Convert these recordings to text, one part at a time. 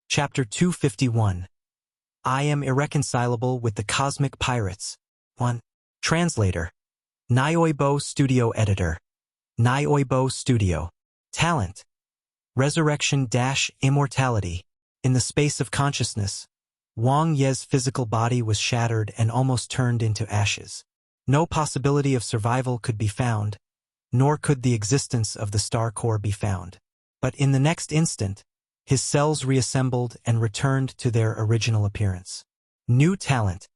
Chapter 251. I am irreconcilable with the cosmic pirates. 1. Translator. Nioibo Studio Editor. Nioibo Studio. Talent. Resurrection-immortality. In the space of consciousness, Wang Ye's physical body was shattered and almost turned into ashes. No possibility of survival could be found, nor could the existence of the star core be found. But in the next instant, his cells reassembled and returned to their original appearance. New talent.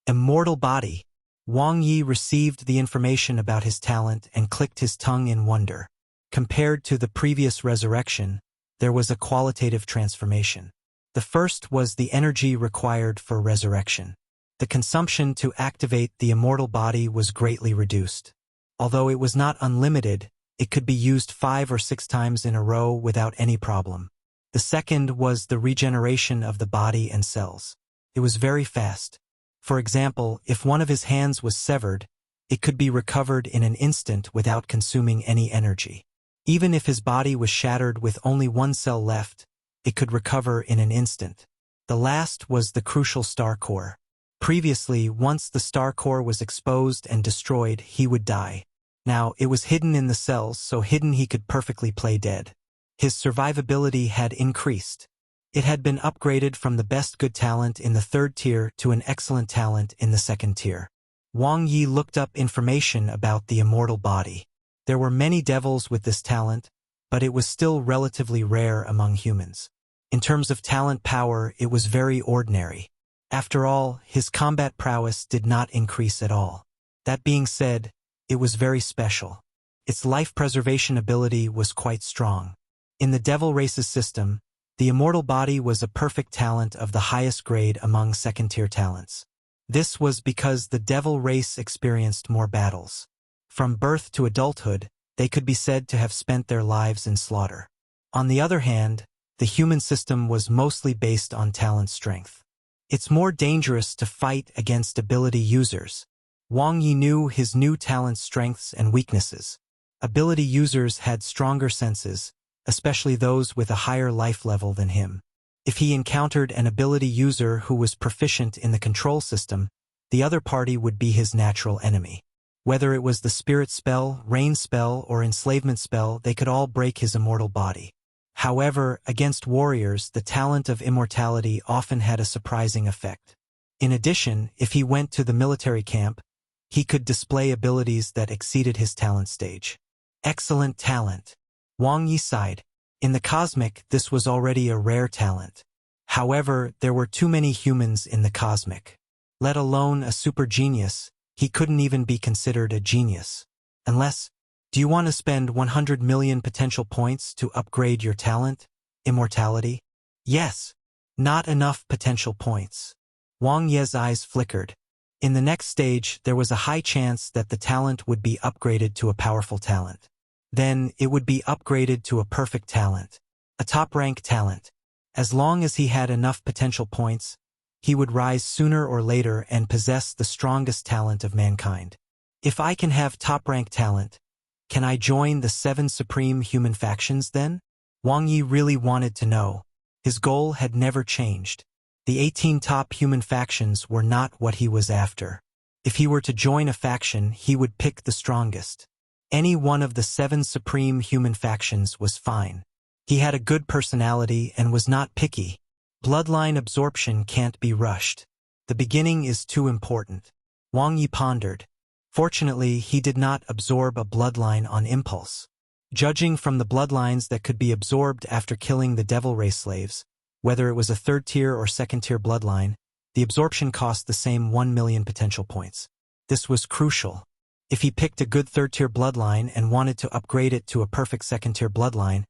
Immortal body. Wang Ye received the information about his talent and clicked his tongue in wonder. Compared to the previous resurrection, there was a qualitative transformation. The first was the energy required for resurrection. The consumption to activate the immortal body was greatly reduced. Although it was not unlimited, it could be used 5 or 6 times in a row without any problem. The second was the regeneration of the body and cells. It was very fast. For example, if one of his hands was severed, it could be recovered in an instant without consuming any energy. Even if his body was shattered with only one cell left, it could recover in an instant. The last was the crucial star core. Previously, once the star core was exposed and destroyed, he would die. Now, it was hidden in the cells, so hidden he could perfectly play dead. His survivability had increased. It had been upgraded from the best good talent in the 3rd tier to an excellent talent in the 2nd tier. Wang Ye looked up information about the immortal body. There were many devils with this talent, but it was still relatively rare among humans. In terms of talent power, it was very ordinary. After all, his combat prowess did not increase at all. That being said, it was very special. Its life preservation ability was quite strong. In the devil race's system, the immortal body was a perfect talent of the highest grade among 2nd-tier talents. This was because the devil race experienced more battles. From birth to adulthood, they could be said to have spent their lives in slaughter. On the other hand, the human system was mostly based on talent strength. It's more dangerous to fight against ability users. Wang Ye knew his new talent's strengths and weaknesses. Ability users had stronger senses, especially those with a higher life level than him. If he encountered an ability user who was proficient in the control system, the other party would be his natural enemy. Whether it was the spirit spell, rain spell, or enslavement spell, they could all break his immortal body. However, against warriors, the talent of immortality often had a surprising effect. In addition, if he went to the military camp, he could display abilities that exceeded his talent stage. Excellent talent. Wang Ye sighed. In the cosmic, this was already a rare talent. However, there were too many humans in the cosmic. Let alone a super genius, he couldn't even be considered a genius. Unless, do you want to spend 100 million potential points to upgrade your talent? Immortality? Yes. Not enough potential points. Wang Ye's eyes flickered. In the next stage, there was a high chance that the talent would be upgraded to a powerful talent. Then, it would be upgraded to a perfect talent. A top-rank talent. As long as he had enough potential points, he would rise sooner or later and possess the strongest talent of mankind. If I can have top-rank talent, can I join the 7 supreme human factions then? Wang Ye really wanted to know. His goal had never changed. The 18 top human factions were not what he was after. If he were to join a faction, he would pick the strongest. Any one of the 7 supreme human factions was fine. He had a good personality and was not picky. Bloodline absorption can't be rushed. The beginning is too important. Wang Ye pondered. Fortunately, he did not absorb a bloodline on impulse. Judging from the bloodlines that could be absorbed after killing the devil race slaves, whether it was a 3rd-tier or 2nd-tier bloodline, the absorption cost the same 1 million potential points. This was crucial. If he picked a good 3rd-tier bloodline and wanted to upgrade it to a perfect 2nd-tier bloodline,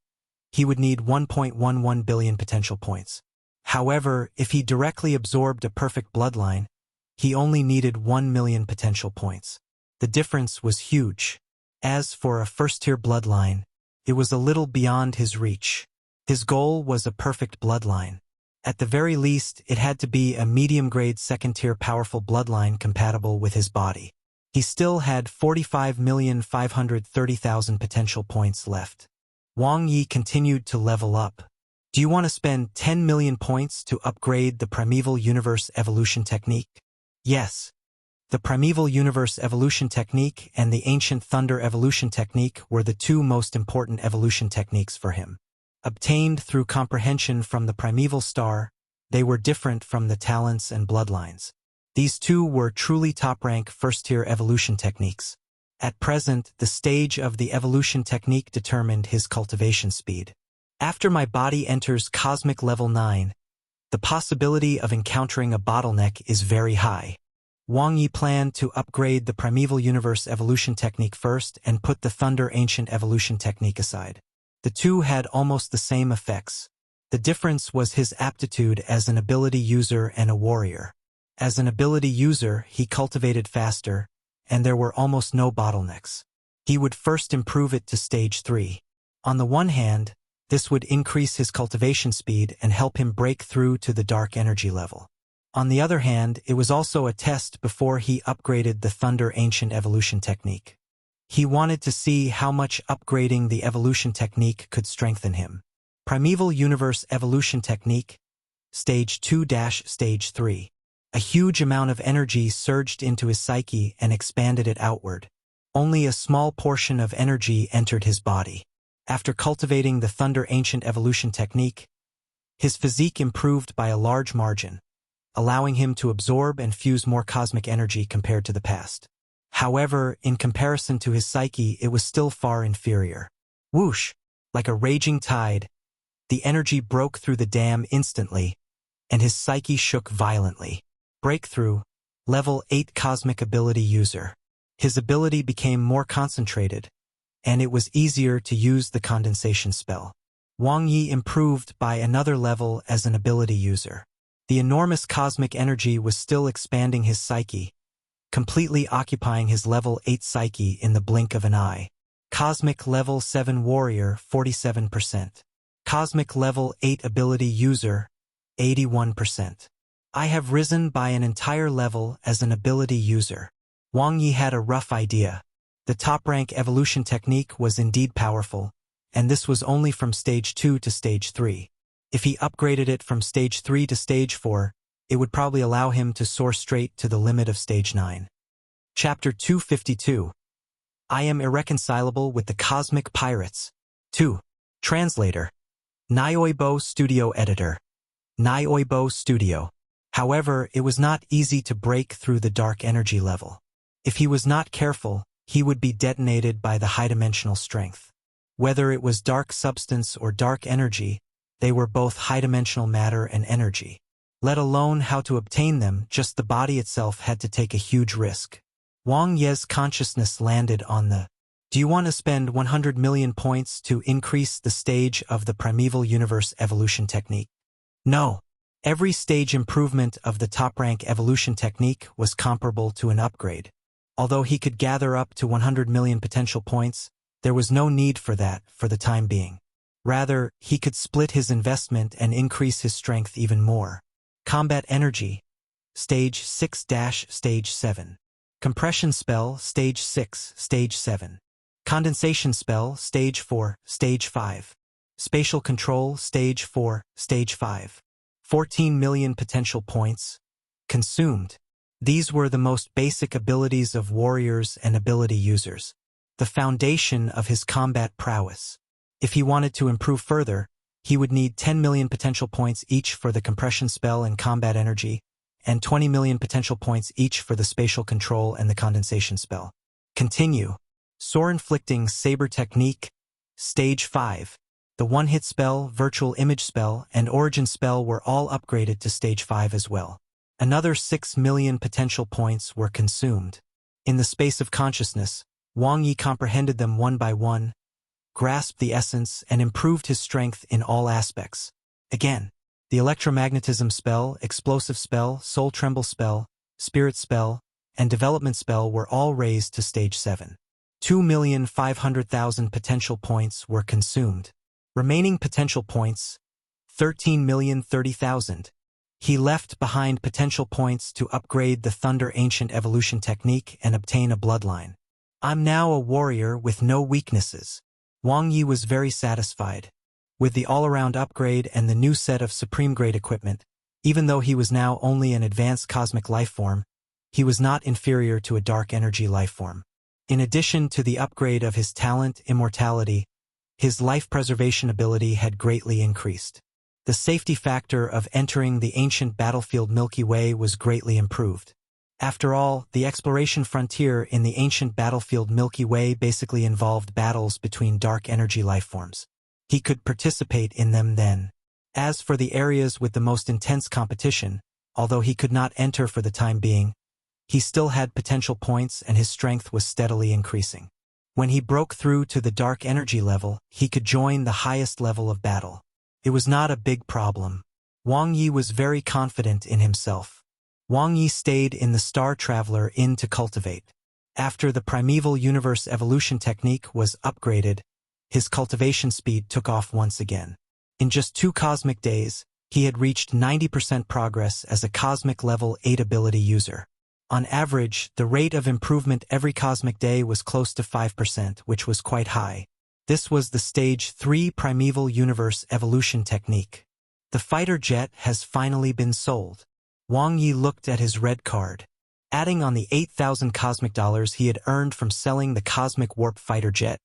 he would need 1.11 billion potential points. However, if he directly absorbed a perfect bloodline, he only needed 1 million potential points. The difference was huge. As for a 1st-tier bloodline, it was a little beyond his reach. His goal was a perfect bloodline. At the very least, it had to be a medium-grade 2nd-tier powerful bloodline compatible with his body. He still had 45,530,000 potential points left. Wang Ye continued to level up. Do you want to spend 10 million points to upgrade the Primeval Universe Evolution Technique? Yes. The Primeval Universe Evolution Technique and the Ancient Thunder Evolution Technique were the two most important evolution techniques for him. Obtained through comprehension from the primeval star, they were different from the talents and bloodlines. These two were truly top-rank first-tier evolution techniques. At present, the stage of the evolution technique determined his cultivation speed. After my body enters cosmic level 9, the possibility of encountering a bottleneck is very high. Wang Ye planned to upgrade the Primeval Universe Evolution Technique first and put the Thunder Ancient Evolution Technique aside. The two had almost the same effects. The difference was his aptitude as an ability user and a warrior. As an ability user, he cultivated faster, and there were almost no bottlenecks. He would first improve it to stage 3. On the one hand, this would increase his cultivation speed and help him break through to the dark energy level. On the other hand, it was also a test before he upgraded the Thunder Ancient Evolution Technique. He wanted to see how much upgrading the evolution technique could strengthen him. Primeval Universe Evolution Technique, Stage 2-Stage 3. A huge amount of energy surged into his psyche and expanded it outward. Only a small portion of energy entered his body. After cultivating the Thunder Ancient Evolution Technique, his physique improved by a large margin, allowing him to absorb and fuse more cosmic energy compared to the past. However, in comparison to his psyche, it was still far inferior. Whoosh! Like a raging tide, the energy broke through the dam instantly, and his psyche shook violently. Breakthrough, Level 8 Cosmic Ability User. His ability became more concentrated, and it was easier to use the condensation spell. Wang Ye improved by another level as an ability user. The enormous cosmic energy was still expanding his psyche, completely occupying his level 8 psyche in the blink of an eye. Cosmic Level 7 Warrior, 47%. Cosmic Level 8 Ability User, 81%. I have risen by an entire level as an ability user. Wang Ye had a rough idea. The top-rank evolution technique was indeed powerful, and this was only from Stage 2 to Stage 3. If he upgraded it from Stage 3 to Stage 4, it would probably allow him to soar straight to the limit of Stage 9. Chapter 252. I am irreconcilable with the Cosmic Pirates. 2. Translator. Nioibo Studio Editor. Nioibo Studio. However, it was not easy to break through the dark energy level. If he was not careful, he would be detonated by the high-dimensional strength. Whether it was dark substance or dark energy, they were both high-dimensional matter and energy. Let alone how to obtain them, just the body itself had to take a huge risk. Wang Ye's consciousness landed on the, do you want to spend 100 million points to increase the stage of the Primeval Universe Evolution Technique? No. Every stage improvement of the top-rank evolution technique was comparable to an upgrade. Although he could gather up to 100 million potential points, there was no need for that for the time being. Rather, he could split his investment and increase his strength even more. Combat Energy, Stage 6-Stage 7. Compression Spell, Stage 6, Stage 7. Condensation Spell, Stage 4, Stage 5. Spatial Control, Stage 4, Stage 5. 14 million potential points. Consumed. These were the most basic abilities of warriors and ability users. The foundation of his combat prowess. If he wanted to improve further, he would need 10 million potential points each for the compression spell and combat energy, and 20 million potential points each for the spatial control and the condensation spell. Continue. Soar-inflicting Saber Technique, Stage 5. The one-hit spell, virtual image spell, and origin spell were all upgraded to Stage 5 as well. Another 6 million potential points were consumed. In the space of consciousness, Wang Ye comprehended them one by one, grasped the essence, and improved his strength in all aspects. Again, the electromagnetism spell, explosive spell, soul tremble spell, spirit spell, and development spell were all raised to Stage 7. 2,500,000 potential points were consumed. Remaining potential points, 13,030,000. He left behind potential points to upgrade the Thunder Ancient Evolution Technique and obtain a bloodline. I'm now a warrior with no weaknesses. Wang Ye was very satisfied. With the all-around upgrade and the new set of supreme-grade equipment, even though he was now only an advanced cosmic lifeform, he was not inferior to a dark energy lifeform. In addition to the upgrade of his talent, immortality, his life preservation ability had greatly increased. The safety factor of entering the ancient battlefield Milky Way was greatly improved. After all, the exploration frontier in the ancient battlefield Milky Way basically involved battles between dark energy lifeforms. He could participate in them then. As for the areas with the most intense competition, although he could not enter for the time being, he still had potential points and his strength was steadily increasing. When he broke through to the dark energy level, he could join the highest level of battle. It was not a big problem. Wang Ye was very confident in himself. Wang Ye stayed in the Star Traveler Inn to cultivate. After the primeval universe evolution technique was upgraded, his cultivation speed took off once again. In just 2 cosmic days, he had reached 90% progress as a cosmic level 8 ability user. On average, the rate of improvement every cosmic day was close to 5%, which was quite high. This was the Stage 3 Primeval Universe Evolution technique. The fighter jet has finally been sold. Wang Ye looked at his red card. Adding on the 8,000 cosmic dollars he had earned from selling the Cosmic Warp fighter jet,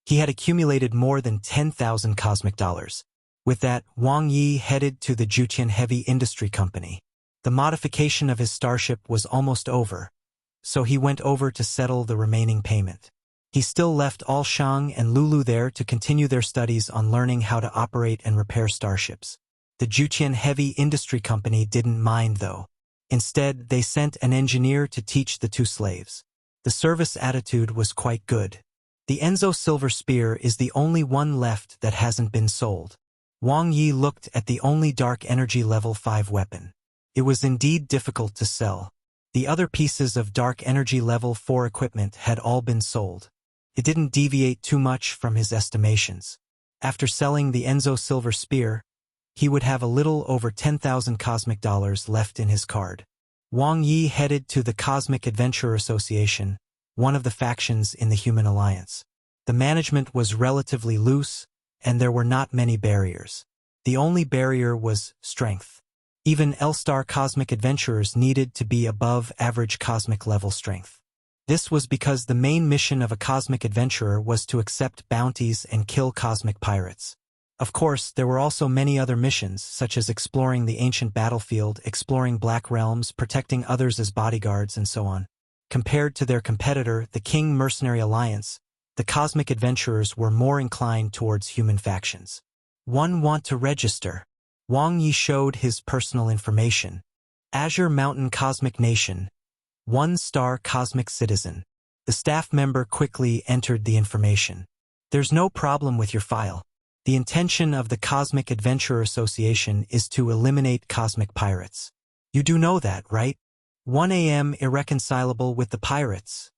he had accumulated more than 10,000 cosmic dollars. With that, Wang Ye headed to the Jutian Heavy Industry Company. The modification of his starship was almost over, so he went over to settle the remaining payment. He still left all Shang and Lulu there to continue their studies on learning how to operate and repair starships. The Jutian Heavy Industry Company didn't mind though. Instead, they sent an engineer to teach the 2 slaves. The service attitude was quite good. The Enzo Silver Spear is the only one left that hasn't been sold. Wang Ye looked at the only dark energy level 5 weapon. It was indeed difficult to sell. The other pieces of dark energy level 4 equipment had all been sold. It didn't deviate too much from his estimations. After selling the Enzo Silver Spear, he would have a little over 10,000 cosmic dollars left in his card. Wang Ye headed to the Cosmic Adventure Association, one of the factions in the Human Alliance. The management was relatively loose, and there were not many barriers. The only barrier was strength. Even L-Star Cosmic Adventurers needed to be above average cosmic level strength. This was because the main mission of a cosmic adventurer was to accept bounties and kill cosmic pirates. Of course, there were also many other missions, such as exploring the ancient battlefield, exploring black realms, protecting others as bodyguards, and so on. Compared to their competitor, the King Mercenary Alliance, the cosmic adventurers were more inclined towards human factions. One want to register. Wang Ye showed his personal information. Azure Mountain Cosmic Nation. 1-star Cosmic Citizen. The staff member quickly entered the information. There's no problem with your file. The intention of the Cosmic Adventurer Association is to eliminate cosmic pirates. You do know that, right? 1 a.m. irreconcilable with the pirates,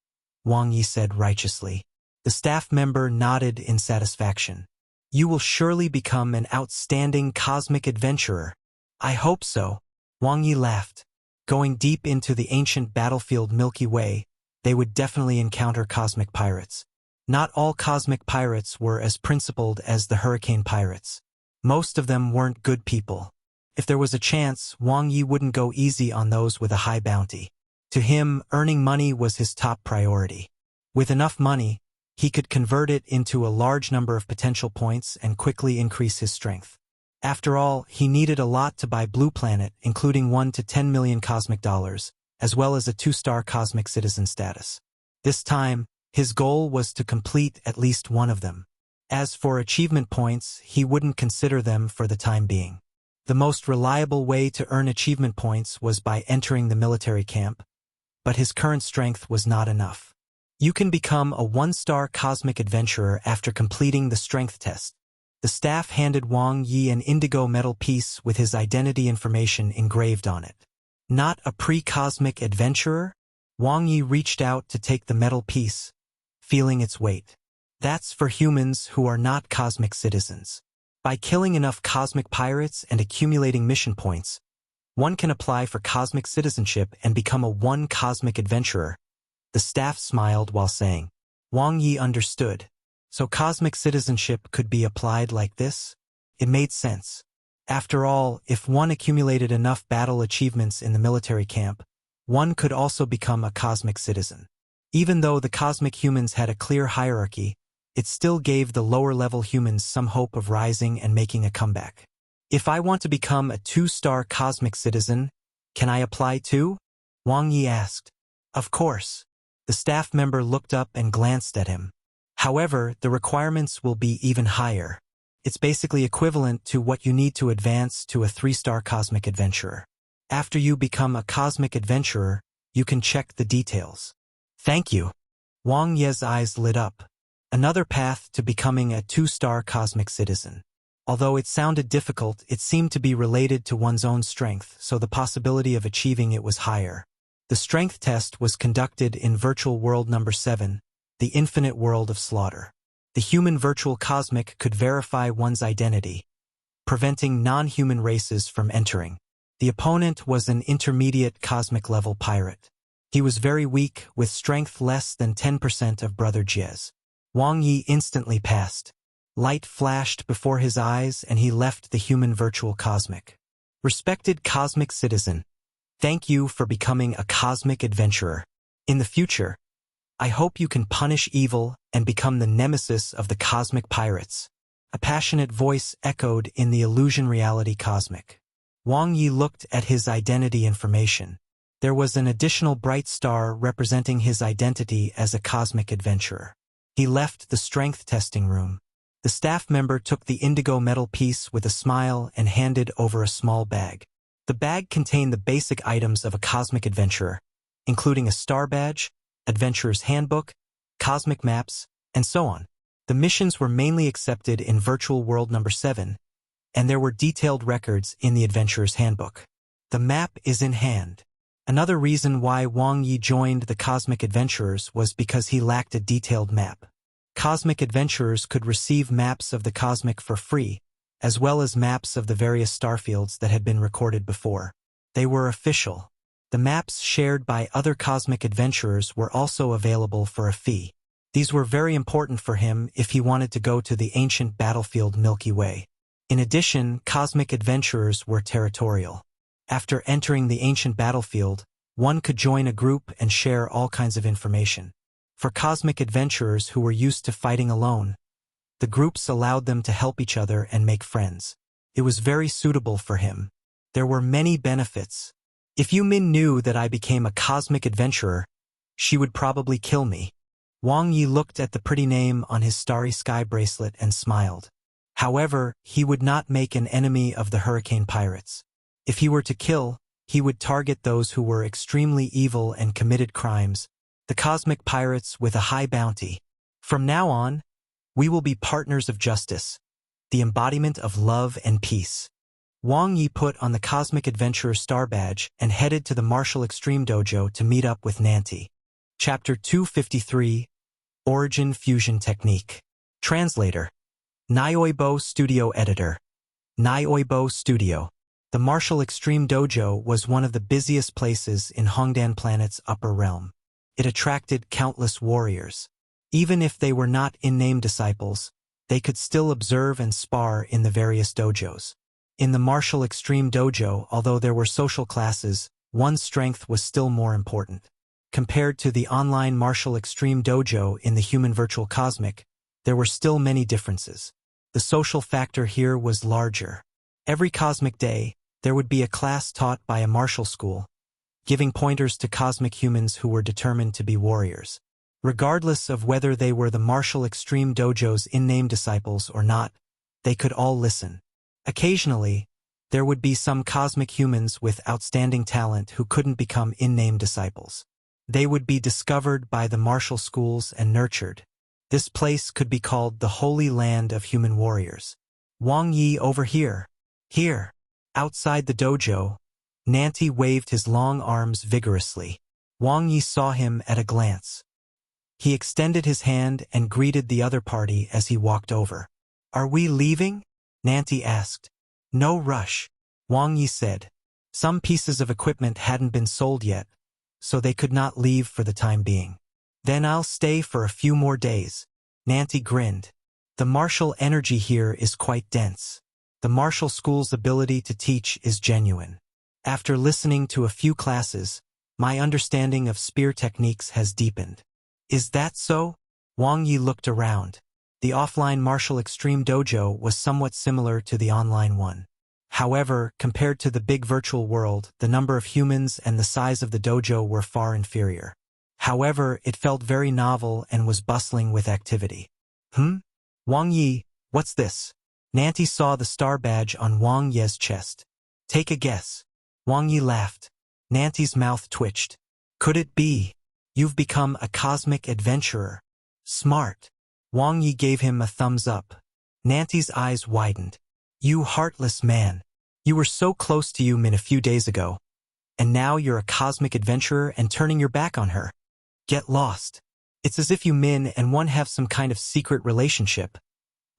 Wang Ye said righteously. The staff member nodded in satisfaction. You will surely become an outstanding cosmic adventurer. I hope so. Wang Ye laughed. Going deep into the ancient battlefield Milky Way, they would definitely encounter cosmic pirates. Not all cosmic pirates were as principled as the Hurricane pirates. Most of them weren't good people. If there was a chance, Wang Ye wouldn't go easy on those with a high bounty. To him, earning money was his top priority. With enough money, he could convert it into a large number of potential points and quickly increase his strength. After all, he needed a lot to buy Blue Planet, including 1 to 10 million cosmic dollars, as well as a 2-star cosmic citizen status. This time, his goal was to complete at least one of them. As for achievement points, he wouldn't consider them for the time being. The most reliable way to earn achievement points was by entering the military camp, but his current strength was not enough. You can become a 1-star cosmic adventurer after completing the strength test. The staff handed Wang Ye an indigo metal piece with his identity information engraved on it. Not a pre-cosmic adventurer? Wang Ye reached out to take the metal piece, feeling its weight. That's for humans who are not cosmic citizens. By killing enough cosmic pirates and accumulating mission points, one can apply for cosmic citizenship and become a 1 cosmic adventurer. The staff smiled while saying. Wang Ye understood. So cosmic citizenship could be applied like this? It made sense. After all, if one accumulated enough battle achievements in the military camp, one could also become a cosmic citizen. Even though the cosmic humans had a clear hierarchy, it still gave the lower-level humans some hope of rising and making a comeback. If I want to become a 2-star cosmic citizen, can I apply too? Wang Ye asked. Of course. The staff member looked up and glanced at him. However, the requirements will be even higher. It's basically equivalent to what you need to advance to a 3-star cosmic adventurer. After you become a cosmic adventurer, you can check the details. Thank you. Wang Ye's eyes lit up. Another path to becoming a 2-star cosmic citizen. Although it sounded difficult, it seemed to be related to one's own strength, so the possibility of achieving it was higher. The strength test was conducted in Virtual World Number 7, the infinite world of slaughter. The human virtual cosmic could verify one's identity, preventing non-human races from entering. The opponent was an intermediate cosmic-level pirate. He was very weak, with strength less than 10% of Brother Jie's. Wang Ye instantly passed. Light flashed before his eyes and he left the human virtual cosmic. Respected cosmic citizen, thank you for becoming a cosmic adventurer. In the future, I hope you can punish evil and become the nemesis of the cosmic pirates. A passionate voice echoed in the illusion reality cosmic. Wang Ye looked at his identity information. There was an additional bright star representing his identity as a cosmic adventurer. He left the strength testing room. The staff member took the indigo metal piece with a smile and handed over a small bag. The bag contained the basic items of a cosmic adventurer, including a star badge, adventurer's handbook, cosmic maps, and so on. The missions were mainly accepted in Virtual World Number 7, and there were detailed records in the adventurer's handbook. The map is in hand. Another reason why Wang Ye joined the cosmic adventurers was because he lacked a detailed map. Cosmic adventurers could receive maps of the cosmic for free, as well as maps of the various starfields that had been recorded before. They were official. The maps shared by other cosmic adventurers were also available for a fee. These were very important for him if he wanted to go to the ancient battlefield Milky Way. In addition, cosmic adventurers were territorial. After entering the ancient battlefield, one could join a group and share all kinds of information. For cosmic adventurers who were used to fighting alone, the groups allowed them to help each other and make friends. It was very suitable for him. There were many benefits. If Yu Min knew that I became a cosmic adventurer, she would probably kill me. Wang Ye looked at the pretty name on his starry sky bracelet and smiled. However, he would not make an enemy of the hurricane pirates. If he were to kill, he would target those who were extremely evil and committed crimes, the cosmic pirates with a high bounty. From now on, we will be partners of justice, the embodiment of love and peace. Wang Ye put on the Cosmic Adventurer Star Badge and headed to the Martial Extreme Dojo to meet up with Nanti. Chapter 253, Origin Fusion Technique. Translator. Nioibo Studio Editor. Nioibo Studio. The Martial Extreme Dojo was one of the busiest places in Hongdan Planet's upper realm. It attracted countless warriors. Even if they were not in-name disciples, they could still observe and spar in the various dojos. In the Martial Extreme Dojo, although there were social classes, one's strength was still more important. Compared to the online Martial Extreme Dojo in the human virtual cosmic, there were still many differences. The social factor here was larger. Every cosmic day, there would be a class taught by a martial school, giving pointers to cosmic humans who were determined to be warriors. Regardless of whether they were the Martial Extreme Dojo's in-name disciples or not, they could all listen. Occasionally, there would be some cosmic humans with outstanding talent who couldn't become in-name disciples. They would be discovered by the martial schools and nurtured. This place could be called the Holy Land of Human Warriors. Wang Ye over here. Here. Outside the dojo, Nanti waved his long arms vigorously. Wang Ye saw him at a glance. He extended his hand and greeted the other party as he walked over. Are we leaving? Nanti asked. No rush, Wang Ye said. Some pieces of equipment hadn't been sold yet, so they could not leave for the time being. Then I'll stay for a few more days. Nanti grinned. The martial energy here is quite dense. The martial school's ability to teach is genuine. After listening to a few classes, my understanding of spear techniques has deepened. Is that so? Wang Ye looked around. The offline martial extreme dojo was somewhat similar to the online one. However, compared to the big virtual world, the number of humans and the size of the dojo were far inferior. However, it felt very novel and was bustling with activity. Wang Ye, what's this? Nanti saw the star badge on Wang Ye's chest. Take a guess. Wang Ye laughed. Nanti's mouth twitched. Could it be? You've become a cosmic adventurer. Smart. Wang Ye gave him a thumbs up. Nanti's eyes widened. You heartless man. You were so close to Yumin a few days ago. And now you're a cosmic adventurer and turning your back on her. Get lost. It's as if Yumin and one have some kind of secret relationship.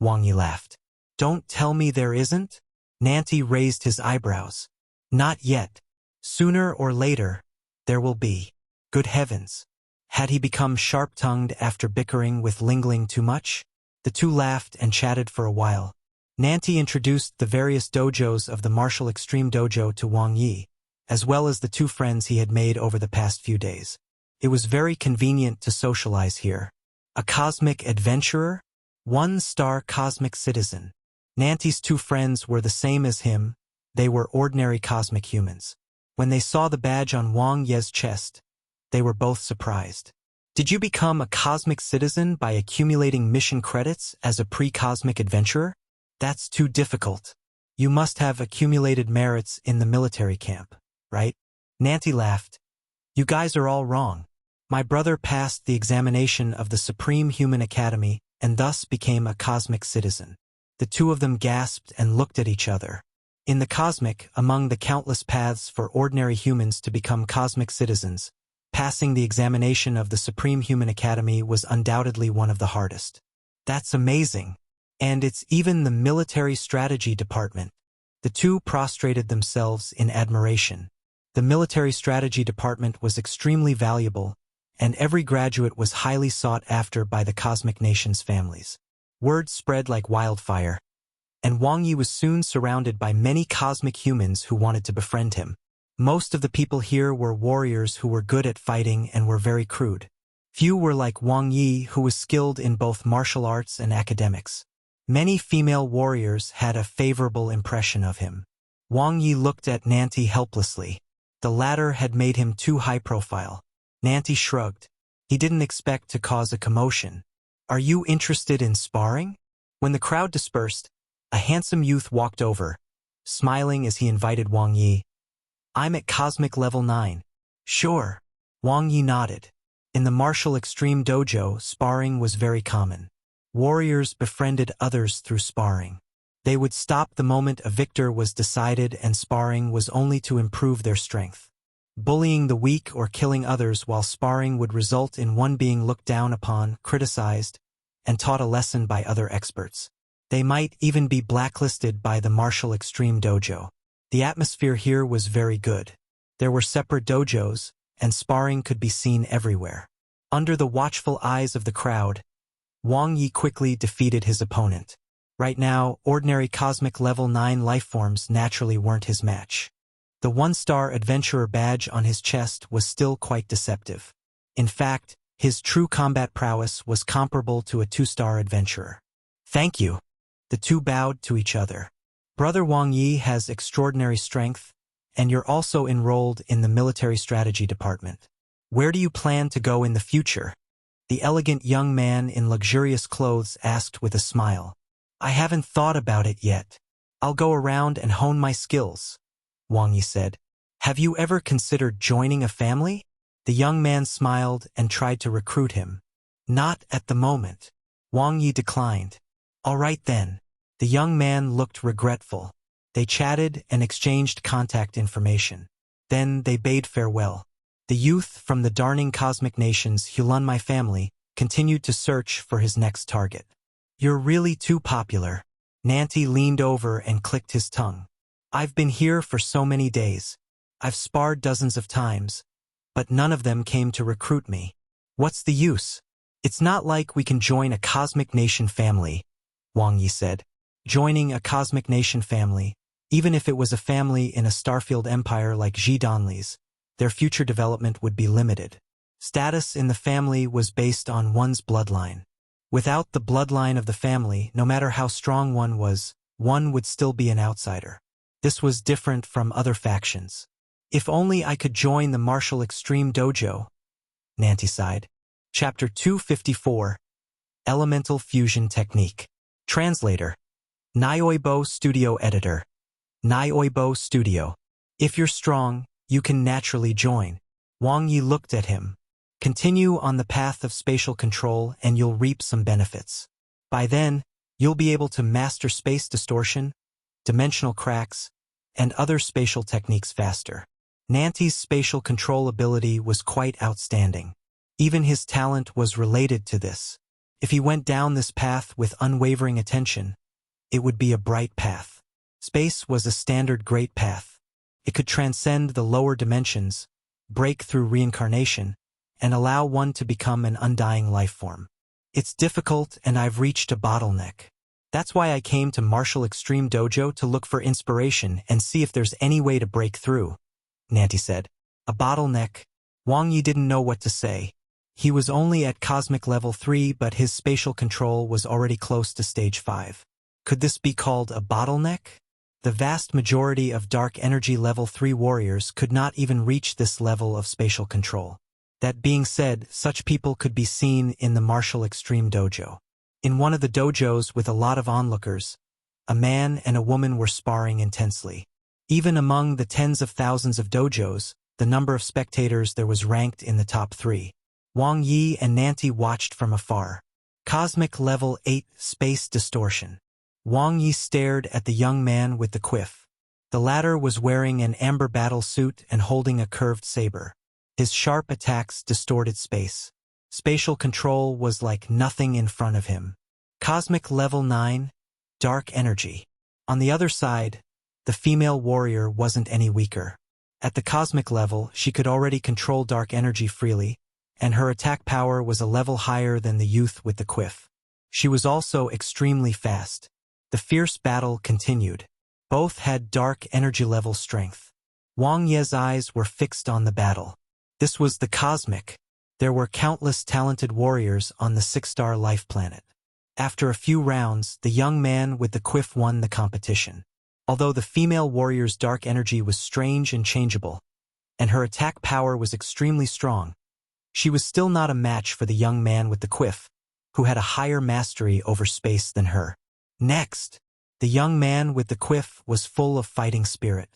Wang Ye laughed. Don't tell me there isn't? Nanti raised his eyebrows. Not yet. Sooner or later, there will be. Good heavens. Had he become sharp-tongued after bickering with Lingling too much? The two laughed and chatted for a while. Nanti introduced the various dojos of the martial extreme dojo to Wang Ye, as well as the two friends he had made over the past few days. It was very convenient to socialize here. A cosmic adventurer? One-star cosmic citizen. Nanti's two friends were the same as him. They were ordinary cosmic humans. When they saw the badge on Wang Ye's chest, they were both surprised. Did you become a cosmic citizen by accumulating mission credits as a pre-cosmic adventurer? That's too difficult. You must have accumulated merits in the military camp, right? Nanti laughed. You guys are all wrong. My brother passed the examination of the Supreme Human Academy and thus became a cosmic citizen. The two of them gasped and looked at each other. In the cosmic, among the countless paths for ordinary humans to become cosmic citizens, passing the examination of the Supreme Human Academy was undoubtedly one of the hardest. That's amazing. And it's even the military strategy department. The two prostrated themselves in admiration. The military strategy department was extremely valuable, and every graduate was highly sought after by the cosmic nation's families. Word spread like wildfire, and Wang Ye was soon surrounded by many cosmic humans who wanted to befriend him. Most of the people here were warriors who were good at fighting and were very crude. Few were like Wang Ye, who was skilled in both martial arts and academics. Many female warriors had a favorable impression of him. Wang Ye looked at Nanti helplessly. The latter had made him too high profile. Nanti shrugged. He didn't expect to cause a commotion. Are you interested in sparring? When the crowd dispersed, a handsome youth walked over, smiling as he invited Wang Ye. I'm at Cosmic Level 9. Sure. Wang Ye nodded. In the martial extreme dojo, sparring was very common. Warriors befriended others through sparring. They would stop the moment a victor was decided, and sparring was only to improve their strength. Bullying the weak or killing others while sparring would result in one being looked down upon, criticized, and taught a lesson by other experts. They might even be blacklisted by the martial extreme dojo. The atmosphere here was very good. There were separate dojos, and sparring could be seen everywhere. Under the watchful eyes of the crowd, Wang Ye quickly defeated his opponent. Right now, ordinary cosmic level 9 lifeforms naturally weren't his match. The one-star adventurer badge on his chest was still quite deceptive. In fact, his true combat prowess was comparable to a 2-star adventurer. Thank you. The two bowed to each other. Brother Wang Ye has extraordinary strength, and you're also enrolled in the military strategy department. Where do you plan to go in the future? The elegant young man in luxurious clothes asked with a smile. I haven't thought about it yet. I'll go around and hone my skills, Wang Ye said. Have you ever considered joining a family? The young man smiled and tried to recruit him. Not at the moment. Wang Ye declined. All right then. The young man looked regretful. They chatted and exchanged contact information. Then they bade farewell. The youth from the darning cosmic nations Hulun my family continued to search for his next target. You're really too popular. Nanti leaned over and clicked his tongue. I've been here for so many days. I've sparred dozens of times, but none of them came to recruit me. What's the use? It's not like we can join a cosmic nation family, Wang Ye said. Joining a cosmic nation family, even if it was a family in a starfield empire like Xi Donli's, their future development would be limited. Status in the family was based on one's bloodline. Without the bloodline of the family, no matter how strong one was, one would still be an outsider. This was different from other factions. If only I could join the martial extreme dojo, Nanti sighed. Chapter 254, Elemental Fusion Technique. Translator. Nioibo Studio Editor. Nioibo Studio. If you're strong, you can naturally join. Wang Ye looked at him. Continue on the path of spatial control and you'll reap some benefits. By then, you'll be able to master space distortion, dimensional cracks, and other spatial techniques faster. Nanti's spatial control ability was quite outstanding. Even his talent was related to this. If he went down this path with unwavering attention, it would be a bright path. Space was a standard great path. It could transcend the lower dimensions, break through reincarnation, and allow one to become an undying life form. It's difficult and I've reached a bottleneck. That's why I came to Martial Extreme Dojo to look for inspiration and see if there's any way to break through, Nanti said. A bottleneck? Wang Ye didn't know what to say. He was only at Cosmic Level 3 but his spatial control was already close to Stage 5. Could this be called a bottleneck? The vast majority of Dark Energy Level 3 warriors could not even reach this level of spatial control. That being said, such people could be seen in the Martial Extreme Dojo. In one of the dojos with a lot of onlookers, a man and a woman were sparring intensely. Even among the tens of thousands of dojos, the number of spectators there was ranked in the top 3. Wang Ye and Nanti watched from afar. Cosmic Level 8 Space Distortion. Wang Ye stared at the young man with the quiff. The latter was wearing an amber battle suit and holding a curved saber. His sharp attacks distorted space. Spatial control was like nothing in front of him. Cosmic Level 9, Dark Energy. On the other side, the female warrior wasn't any weaker. At the cosmic level, she could already control dark energy freely, and her attack power was a level higher than the youth with the quiff. She was also extremely fast. The fierce battle continued. Both had dark energy level strength. Wang Ye's eyes were fixed on the battle. This was the cosmic. There were countless talented warriors on the 6-star life planet. After a few rounds, the young man with the quiff won the competition. Although the female warrior's dark energy was strange and changeable, and her attack power was extremely strong, she was still not a match for the young man with the quiff, who had a higher mastery over space than her. Next, the young man with the quiff was full of fighting spirit.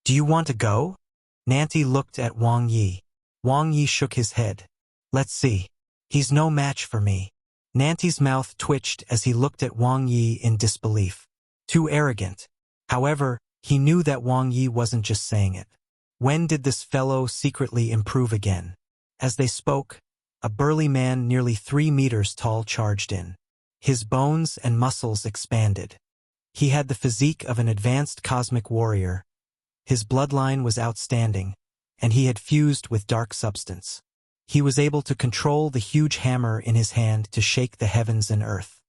Do you want to go? Nanti looked at Wang Ye. Wang Ye shook his head. Let's see. He's no match for me. Nanti's mouth twitched as he looked at Wang Ye in disbelief. Too arrogant. However, he knew that Wang Ye wasn't just saying it. When did this fellow secretly improve again? As they spoke, a burly man nearly 3 meters tall charged in. His bones and muscles expanded. He had the physique of an advanced cosmic warrior. His bloodline was outstanding, and he had fused with dark substance. He was able to control the huge hammer in his hand to shake the heavens and earth.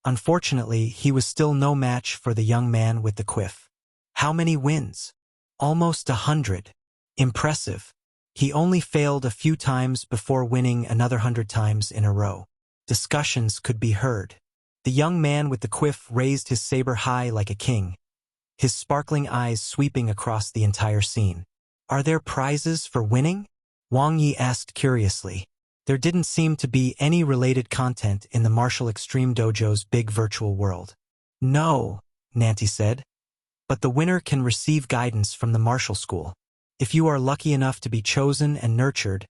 Unfortunately, he was still no match for the young man with the quiff. How many wins? Almost 100. Impressive. He only failed a few times before winning another 100 times in a row. Discussions could be heard. The young man with the quiff raised his saber high like a king, his sparkling eyes sweeping across the entire scene. Are there prizes for winning? Wang Ye asked curiously. There didn't seem to be any related content in the Martial Extreme Dojo's big virtual world. No, Nanti said. But the winner can receive guidance from the martial school. If you are lucky enough to be chosen and nurtured,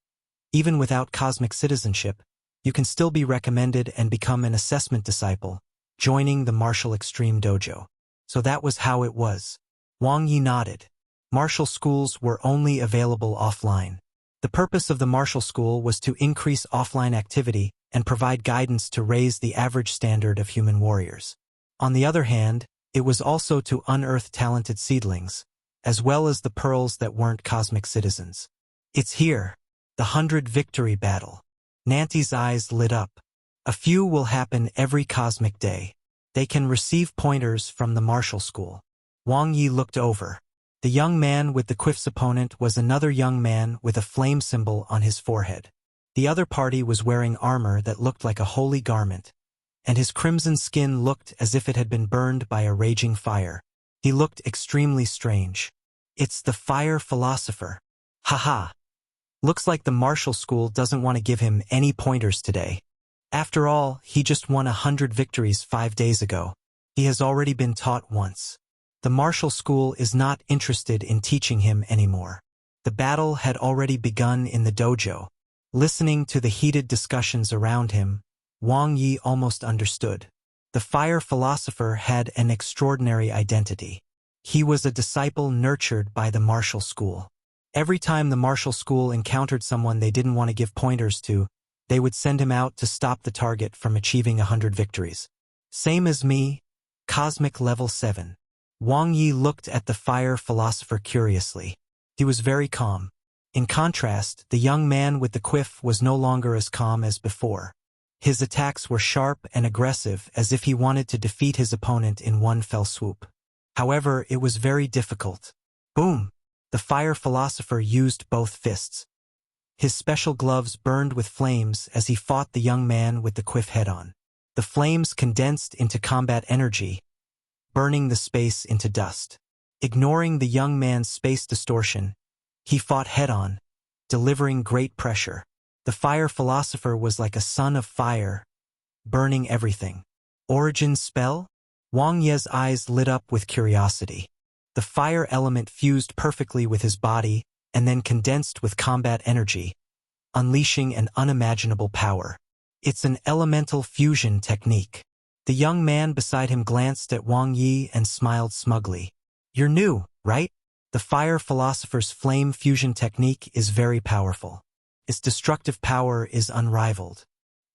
even without cosmic citizenship, you can still be recommended and become an assessment disciple, joining the Martial Extreme Dojo. So that was how it was. Wang Ye nodded. Martial schools were only available offline. The purpose of the martial school was to increase offline activity and provide guidance to raise the average standard of human warriors. On the other hand, it was also to unearth talented seedlings, as well as the pearls that weren't cosmic citizens. It's here, the 100 victory battle. Nanti's eyes lit up. A few will happen every cosmic day. They can receive pointers from the martial school. Wang Ye looked over. The young man with the quiff's opponent was another young man with a flame symbol on his forehead. The other party was wearing armor that looked like a holy garment, and his crimson skin looked as if it had been burned by a raging fire. He looked extremely strange. It's the fire philosopher. Haha. Looks like the martial school doesn't want to give him any pointers today. After all, he just won 100 victories 5 days ago. He has already been taught once. The martial school is not interested in teaching him anymore. The battle had already begun in the dojo. Listening to the heated discussions around him, Wang Ye almost understood. The fire philosopher had an extraordinary identity. He was a disciple nurtured by the martial school. Every time the martial school encountered someone they didn't want to give pointers to, they would send him out to stop the target from achieving 100 victories. Same as me, Cosmic Level 7. Wang Ye looked at the fire philosopher curiously. He was very calm. In contrast, the young man with the quiff was no longer as calm as before. His attacks were sharp and aggressive, as if he wanted to defeat his opponent in one fell swoop. However, it was very difficult. Boom! The fire philosopher used both fists. His special gloves burned with flames as he fought the young man with the quiff head-on. The flames condensed into combat energy, burning the space into dust. Ignoring the young man's space distortion, he fought head-on, delivering great pressure. The fire philosopher was like a son of fire, burning everything. Origin spell? Wang Ye's eyes lit up with curiosity. The fire element fused perfectly with his body and then condensed with combat energy, unleashing an unimaginable power. It's an elemental fusion technique. The young man beside him glanced at Wang Ye and smiled smugly. You're new, right? The fire philosopher's flame fusion technique is very powerful. Its destructive power is unrivaled.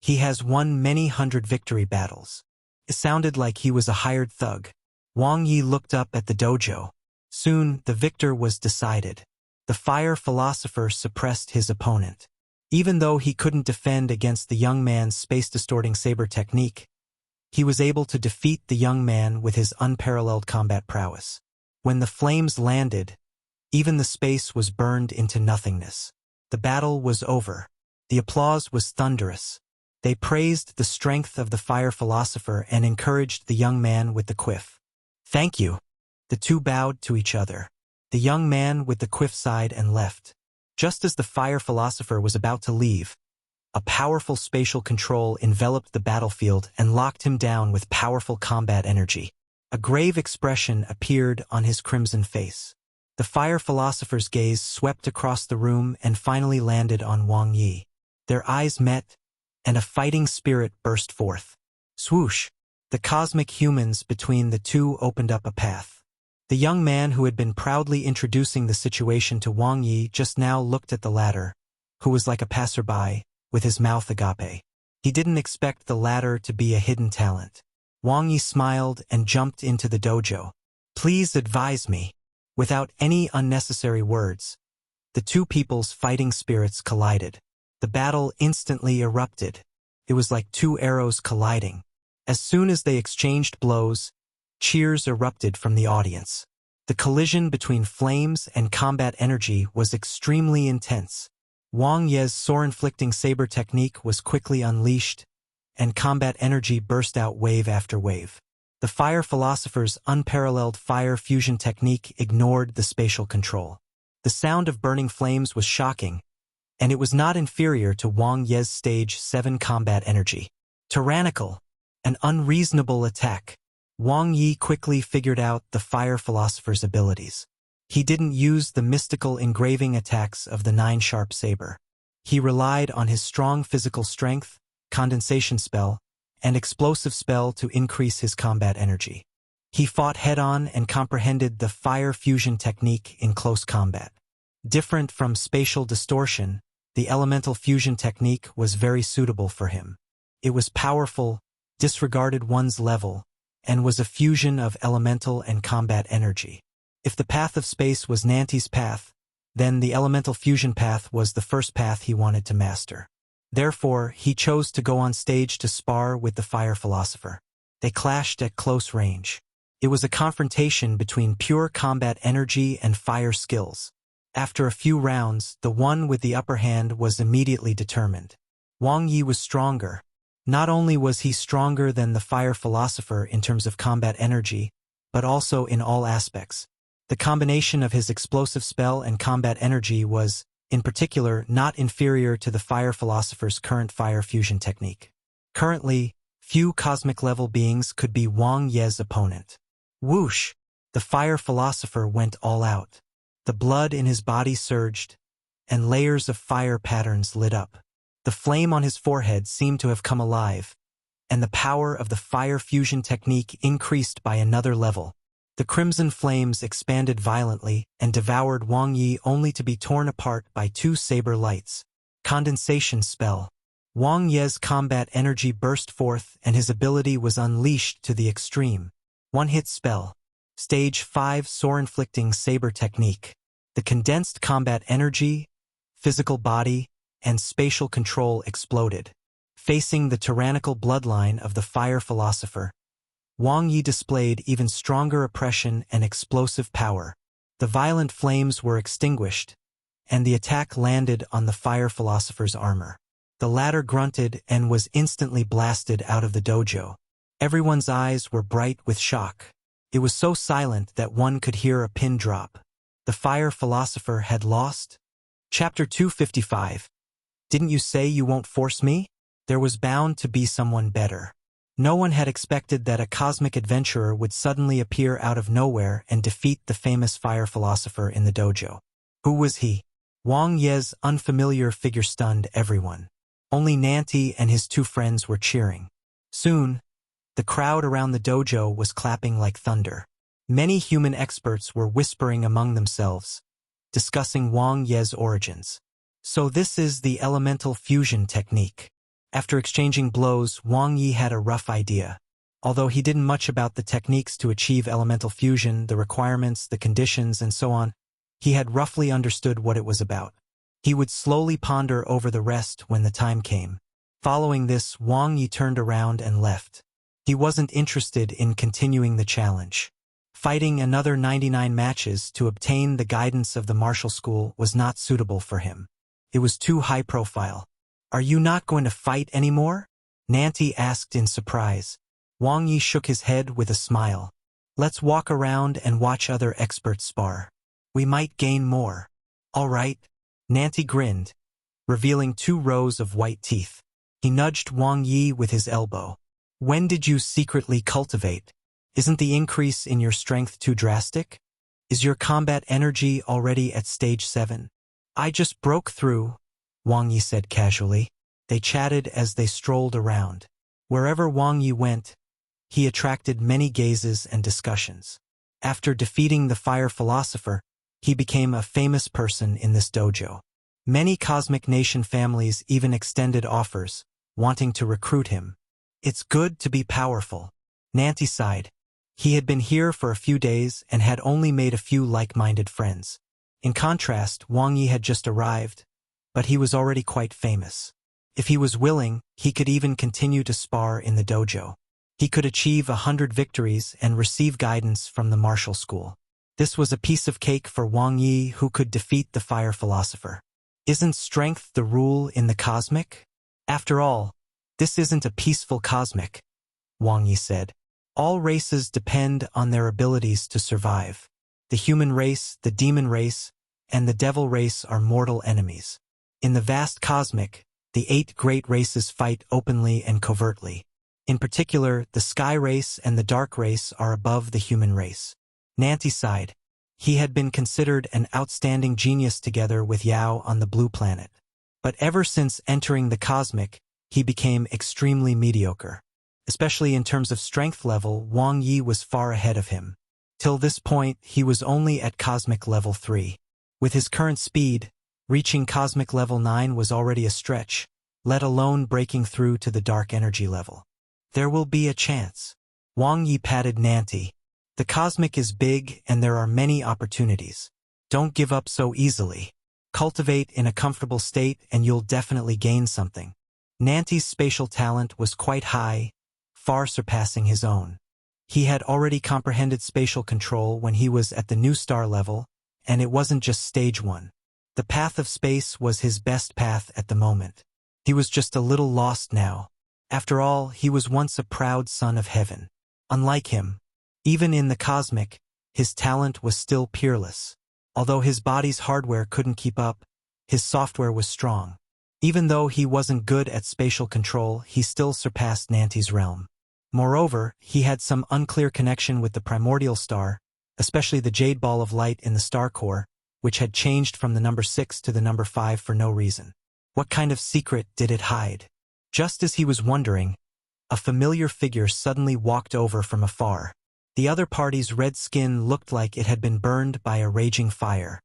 He has won many 100 victory battles. It sounded like he was a hired thug. Wang Ye looked up at the dojo. Soon, the victor was decided. The fire philosopher suppressed his opponent. Even though he couldn't defend against the young man's space-distorting saber technique, he was able to defeat the young man with his unparalleled combat prowess. When the flames landed, even the space was burned into nothingness. The battle was over. The applause was thunderous. They praised the strength of the fire philosopher and encouraged the young man with the quiff. Thank you. The two bowed to each other. The young man with the quiff sighed and left. Just as the fire philosopher was about to leave, a powerful spatial control enveloped the battlefield and locked him down with powerful combat energy. A grave expression appeared on his crimson face. The fire philosopher's gaze swept across the room and finally landed on Wang Ye. Their eyes met, and a fighting spirit burst forth. Swoosh! The cosmic humans between the two opened up a path. The young man who had been proudly introducing the situation to Wang Ye just now looked at the latter, who was like a passerby, with his mouth agape. He didn't expect the latter to be a hidden talent. Wang Ye smiled and jumped into the dojo. Please advise me. Without any unnecessary words, the two people's fighting spirits collided. The battle instantly erupted. It was like two arrows colliding. As soon as they exchanged blows, cheers erupted from the audience. The collision between flames and combat energy was extremely intense. Wang Ye's sword-inflicting saber technique was quickly unleashed, and combat energy burst out wave after wave. The fire philosopher's unparalleled fire fusion technique ignored the spatial control. The sound of burning flames was shocking, and it was not inferior to Wang Ye's stage 7 combat energy. Tyrannical, an unreasonable attack. Wang Ye quickly figured out the fire philosopher's abilities. He didn't use the mystical engraving attacks of the 9-sharp saber. He relied on his strong physical strength, condensation spell, and explosive spell to increase his combat energy. He fought head-on and comprehended the fire fusion technique in close combat. Different from spatial distortion, the elemental fusion technique was very suitable for him. It was powerful, disregarded one's level, and was a fusion of elemental and combat energy. If the path of space was Nanti's path, then the elemental fusion path was the first path he wanted to master. Therefore, he chose to go on stage to spar with the fire philosopher. They clashed at close range. It was a confrontation between pure combat energy and fire skills. After a few rounds, the one with the upper hand was immediately determined. Wang Ye was stronger. Not only was he stronger than the fire philosopher in terms of combat energy, but also in all aspects. The combination of his explosive spell and combat energy was, in particular, not inferior to the fire philosopher's current fire fusion technique. Currently, few cosmic-level beings could be Wang Ye's opponent. Whoosh! The fire philosopher went all out. The blood in his body surged, and layers of fire patterns lit up. The flame on his forehead seemed to have come alive, and the power of the fire fusion technique increased by another level. The crimson flames expanded violently and devoured Wang Ye only to be torn apart by two saber lights. Condensation spell. Wang Ye's combat energy burst forth and his ability was unleashed to the extreme. One-hit spell. Stage 5 Sword-inflicting saber technique. The condensed combat energy, physical body, and spatial control exploded. Facing the tyrannical bloodline of the fire philosopher, Wang Ye displayed even stronger oppression and explosive power. The violent flames were extinguished, and the attack landed on the fire philosopher's armor. The latter grunted and was instantly blasted out of the dojo. Everyone's eyes were bright with shock. It was so silent that one could hear a pin drop. The fire philosopher had lost? Chapter 255. Didn't you say you won't force me? There was bound to be someone better. No one had expected that a cosmic adventurer would suddenly appear out of nowhere and defeat the famous fire philosopher in the dojo. Who was he? Wang Ye's unfamiliar figure stunned everyone. Only Nanti and his two friends were cheering. Soon, the crowd around the dojo was clapping like thunder. Many human experts were whispering among themselves, discussing Wang Ye's origins. So this is the elemental fusion technique. After exchanging blows, Wang Ye had a rough idea. Although he didn't much about the techniques to achieve elemental fusion, the requirements, the conditions, and so on, he had roughly understood what it was about. He would slowly ponder over the rest when the time came. Following this, Wang Ye turned around and left. He wasn't interested in continuing the challenge. Fighting another 99 matches to obtain the guidance of the martial school was not suitable for him. It was too high profile. Are you not going to fight anymore? Nanti asked in surprise. Wang Ye shook his head with a smile. Let's walk around and watch other experts spar. We might gain more. All right. Nanti grinned, revealing 2 rows of white teeth. He nudged Wang Ye with his elbow. When did you secretly cultivate? Isn't the increase in your strength too drastic? Is your combat energy already at stage 7? I just broke through, Wang Ye said casually. They chatted as they strolled around. Wherever Wang Ye went, he attracted many gazes and discussions. After defeating the fire philosopher, he became a famous person in this dojo. Many Cosmic Nation families even extended offers, wanting to recruit him. It's good to be powerful. Nanti sighed. He had been here for a few days and had only made a few like-minded friends. In contrast, Wang Ye had just arrived, but he was already quite famous. If he was willing, he could even continue to spar in the dojo. He could achieve 100 victories and receive guidance from the martial school. This was a piece of cake for Wang Ye, who could defeat the fire philosopher. Isn't strength the rule in the cosmic? After all, this isn't a peaceful cosmic, Wang Ye said. All races depend on their abilities to survive. The human race, the demon race, and the devil race are mortal enemies. In the vast cosmic, the 8 great races fight openly and covertly. In particular, the sky race and the dark race are above the human race. Nanti sighed. He had been considered an outstanding genius together with Yao on the blue planet. But ever since entering the cosmic, he became extremely mediocre. Especially in terms of strength level, Wang Ye was far ahead of him. Till this point, he was only at cosmic level 3. With his current speed, reaching cosmic level 9 was already a stretch, let alone breaking through to the dark energy level. There will be a chance. Wang Ye patted Nanti. The cosmic is big and there are many opportunities. Don't give up so easily. Cultivate in a comfortable state and you'll definitely gain something. Nanti's spatial talent was quite high, far surpassing his own. He had already comprehended spatial control when he was at the new star level, and it wasn't just stage 1. The path of space was his best path at the moment. He was just a little lost now. After all, he was once a proud son of heaven. Unlike him, even in the cosmic, his talent was still peerless. Although his body's hardware couldn't keep up, his software was strong. Even though he wasn't good at spatial control, he still surpassed Nanti's realm. Moreover, he had some unclear connection with the primordial star, especially the jade ball of light in the star core, which had changed from the number 6 to the number 5 for no reason. What kind of secret did it hide? Just as he was wondering, a familiar figure suddenly walked over from afar. The other party's red skin looked like it had been burned by a raging fire.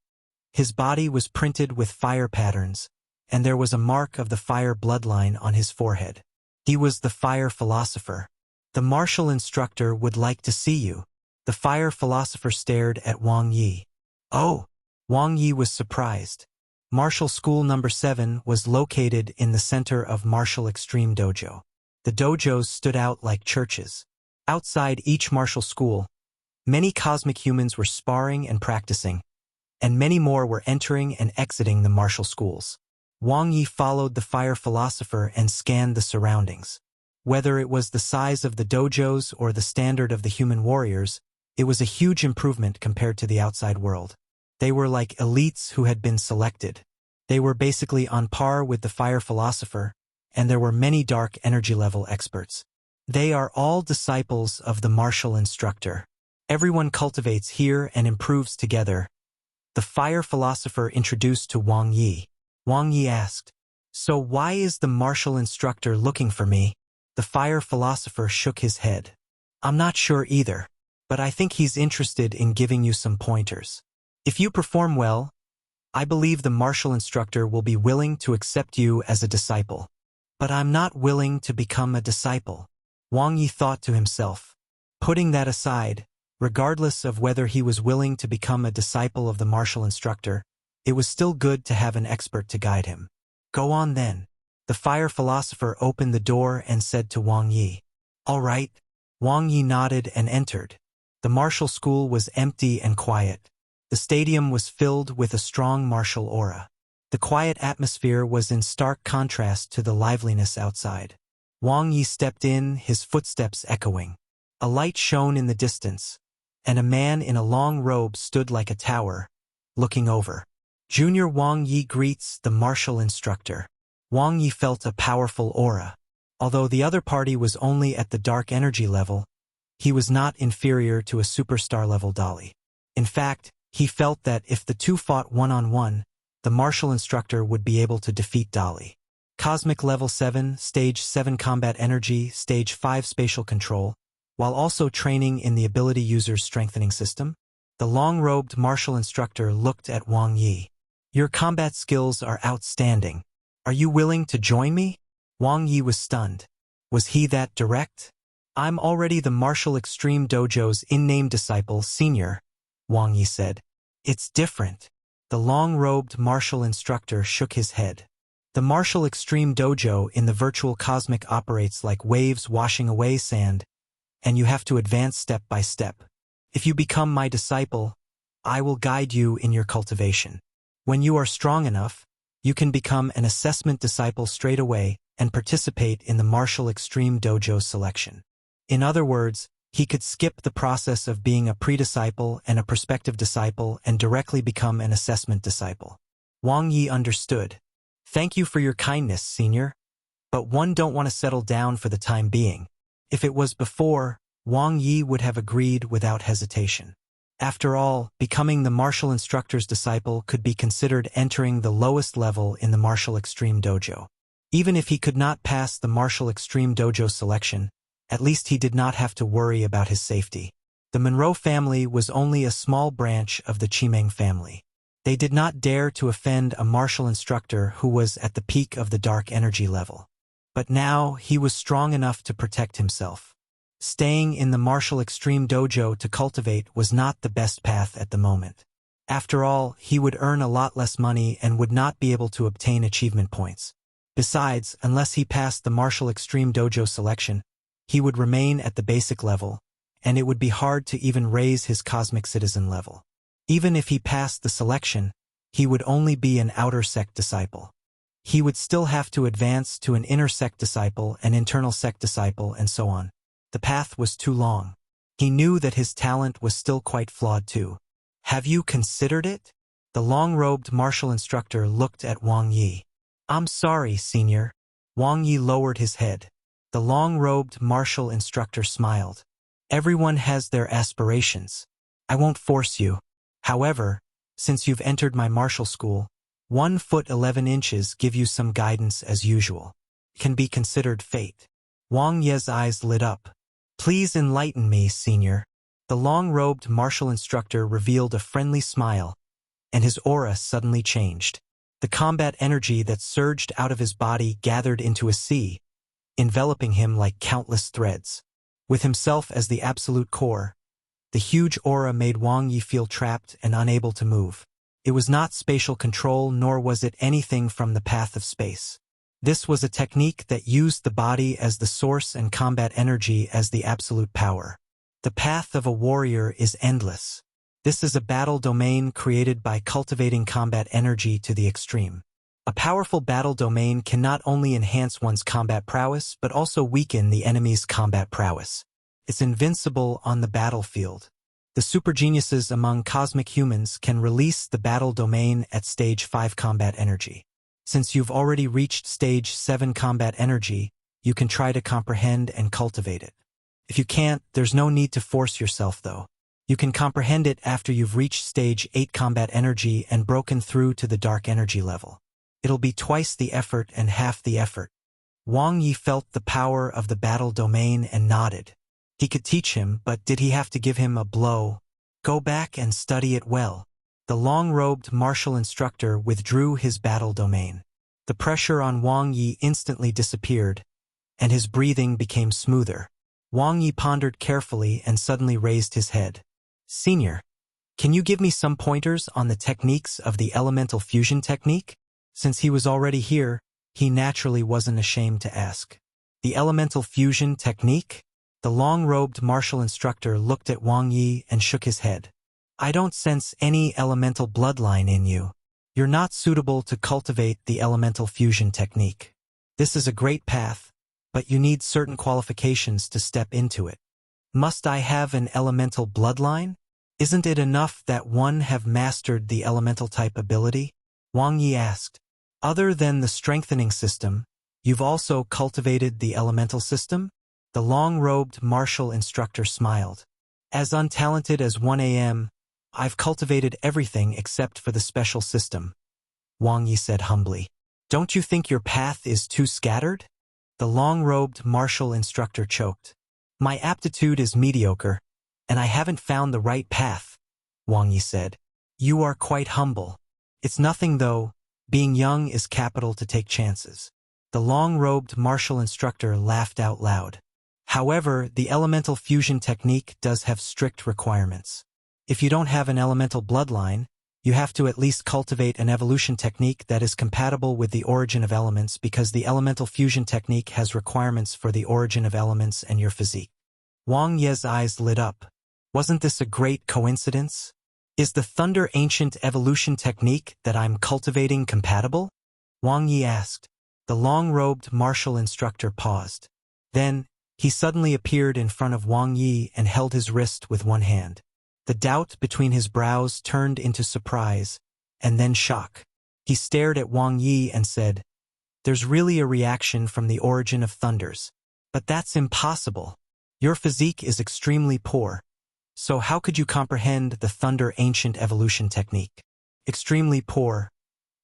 His body was printed with fire patterns, and there was a mark of the fire bloodline on his forehead. He was the fire philosopher. The martial instructor would like to see you. The fire philosopher stared at Wang Ye. Oh! Wang Ye was surprised. Martial School number 7 was located in the center of Martial Extreme Dojo. The dojos stood out like churches. Outside each martial school, many cosmic humans were sparring and practicing, and many more were entering and exiting the martial schools. Wang Ye followed the fire philosopher and scanned the surroundings. Whether it was the size of the dojos or the standard of the human warriors, it was a huge improvement compared to the outside world. They were like elites who had been selected. They were basically on par with the fire philosopher, and there were many dark energy level experts. They are all disciples of the martial instructor. Everyone cultivates here and improves together. The fire philosopher introduced to Wang Ye. Wang Ye asked, "So why is the martial instructor looking for me?" The fire philosopher shook his head. "I'm not sure either, but I think he's interested in giving you some pointers. If you perform well, I believe the martial instructor will be willing to accept you as a disciple. But I'm not willing to become a disciple." Wang Ye thought to himself. Putting that aside, regardless of whether he was willing to become a disciple of the martial instructor, it was still good to have an expert to guide him. "Go on then." The fire philosopher opened the door and said to Wang Ye. "All right." Wang Ye nodded and entered. The martial school was empty and quiet. The stadium was filled with a strong martial aura. The quiet atmosphere was in stark contrast to the liveliness outside. Wang Ye stepped in, his footsteps echoing. A light shone in the distance, and a man in a long robe stood like a tower, looking over. Junior Wang Ye greets the martial instructor. Wang Ye felt a powerful aura. Although the other party was only at the dark energy level, he was not inferior to a superstar level dolly. In fact, he felt that if the two fought one-on-one, the martial instructor would be able to defeat Dolly. Cosmic Level 7, Stage 7 Combat Energy, Stage 5 Spatial Control, while also training in the Ability User's Strengthening System. The long-robed martial instructor looked at Wang Ye. "Your combat skills are outstanding. Are you willing to join me?" Wang Ye was stunned. Was he that direct? "I'm already the Martial Extreme Dojo's in-name disciple, Senior," Wang Ye said. "It's different." The long-robed martial instructor shook his head. The Martial Extreme Dojo in the virtual cosmic operates like waves washing away sand, and you have to advance step by step. If you become my disciple, I will guide you in your cultivation. When you are strong enough, you can become an assessment disciple straight away and participate in the Martial Extreme Dojo selection. In other words, he could skip the process of being a pre-disciple and a prospective disciple and directly become an assessment disciple. Wang Ye understood. "Thank you for your kindness, Senior. But one don't want to settle down for the time being." If it was before, Wang Ye would have agreed without hesitation. After all, becoming the martial instructor's disciple could be considered entering the lowest level in the Martial Extreme Dojo. Even if he could not pass the Martial Extreme Dojo selection, at least he did not have to worry about his safety. The Monroe family was only a small branch of the Chimeng family. They did not dare to offend a martial instructor who was at the peak of the dark energy level. But now he was strong enough to protect himself. Staying in the Martial Extreme Dojo to cultivate was not the best path at the moment. After all, he would earn a lot less money and would not be able to obtain achievement points. Besides, unless he passed the Martial Extreme Dojo selection, he would remain at the basic level, and it would be hard to even raise his cosmic citizen level. Even if he passed the selection, he would only be an outer sect disciple. He would still have to advance to an inner sect disciple, an internal sect disciple, and so on. The path was too long. He knew that his talent was still quite flawed too. Have you considered it? The long-robed martial instructor looked at Wang Ye. I'm sorry, senior. Wang Ye lowered his head. The long-robed martial instructor smiled. Everyone has their aspirations. I won't force you. However, since you've entered my martial school, 1 foot 11 inches give you some guidance as usual. Can be considered fate. Wang Ye's eyes lit up. Please enlighten me, senior. The long-robed martial instructor revealed a friendly smile, and his aura suddenly changed. The combat energy that surged out of his body gathered into a sea, enveloping him like countless threads. With himself as the absolute core, the huge aura made Wang Ye feel trapped and unable to move. It was not spatial control, nor was it anything from the path of space. This was a technique that used the body as the source and combat energy as the absolute power. The path of a warrior is endless. This is a battle domain created by cultivating combat energy to the extreme. A powerful battle domain can not only enhance one's combat prowess, but also weaken the enemy's combat prowess. It's invincible on the battlefield. The supergeniuses among cosmic humans can release the battle domain at stage 5 combat energy. Since you've already reached stage 7 combat energy, you can try to comprehend and cultivate it. If you can't, there's no need to force yourself though. You can comprehend it after you've reached stage 8 combat energy and broken through to the dark energy level. It'll be twice the effort and half the effort. Wang Ye felt the power of the battle domain and nodded. He could teach him, but did he have to give him a blow? Go back and study it well. The long-robed martial instructor withdrew his battle domain. The pressure on Wang Ye instantly disappeared, and his breathing became smoother. Wang Ye pondered carefully and suddenly raised his head. Senior, can you give me some pointers on the techniques of the elemental fusion technique? Since he was already here, he naturally wasn't ashamed to ask. The elemental fusion technique? The long-robed martial instructor looked at Wang Ye and shook his head. I don't sense any elemental bloodline in you. You're not suitable to cultivate the elemental fusion technique. This is a great path, but you need certain qualifications to step into it. Must I have an elemental bloodline? Isn't it enough that one have mastered the elemental type ability? Wang Ye asked. Other than the strengthening system, you've also cultivated the elemental system? The long-robed martial instructor smiled. As untalented as 1 a.m., I've cultivated everything except for the special system, Wang Ye said humbly. Don't you think your path is too scattered? The long-robed martial instructor choked. My aptitude is mediocre, and I haven't found the right path, Wang Ye said. You are quite humble. It's nothing though, being young is capital to take chances. The long-robed martial instructor laughed out loud. However, the elemental fusion technique does have strict requirements. If you don't have an elemental bloodline, you have to at least cultivate an evolution technique that is compatible with the origin of elements, because the elemental fusion technique has requirements for the origin of elements and your physique. Wang Ye's eyes lit up. Wasn't this a great coincidence? Is the Thunder Ancient evolution technique that I'm cultivating compatible? Wang Ye asked. The long-robed martial instructor paused. Then, he suddenly appeared in front of Wang Ye and held his wrist with one hand. The doubt between his brows turned into surprise, and then shock. He stared at Wang Ye and said, There's really a reaction from the origin of thunders. But that's impossible. Your physique is extremely poor. So how could you comprehend the Thunder Ancient evolution technique? Extremely poor.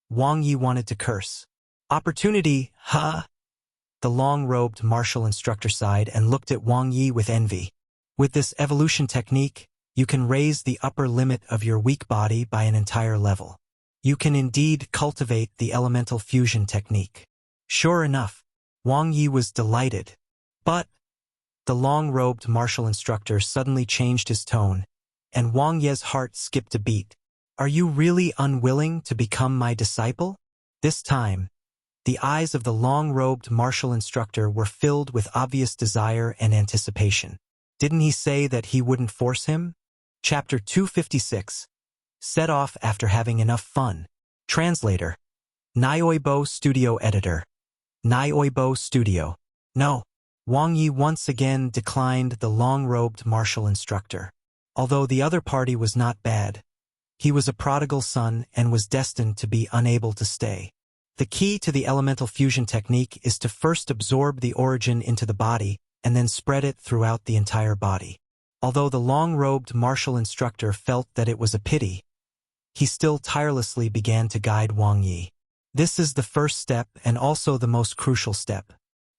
Wang Ye wanted to curse. Opportunity, huh? The long-robed martial instructor sighed and looked at Wang Ye with envy. With this evolution technique, you can raise the upper limit of your weak body by an entire level. You can indeed cultivate the elemental fusion technique. Sure enough, Wang Ye was delighted. But the long-robed martial instructor suddenly changed his tone, and Wang Ye's heart skipped a beat. Are you really unwilling to become my disciple? This time, The eyes of the long-robed martial instructor were filled with obvious desire and anticipation. Didn't he say that he wouldn't force him? Chapter 256. Set off after having enough fun. Translator. Nioibo Studio Editor. Nioibo Studio. No. Wang Ye once again declined the long-robed martial instructor. Although the other party was not bad, he was a prodigal son and was destined to be unable to stay. The key to the elemental fusion technique is to first absorb the origin into the body and then spread it throughout the entire body. Although the long-robed martial instructor felt that it was a pity, he still tirelessly began to guide Wang Ye. This is the first step and also the most crucial step.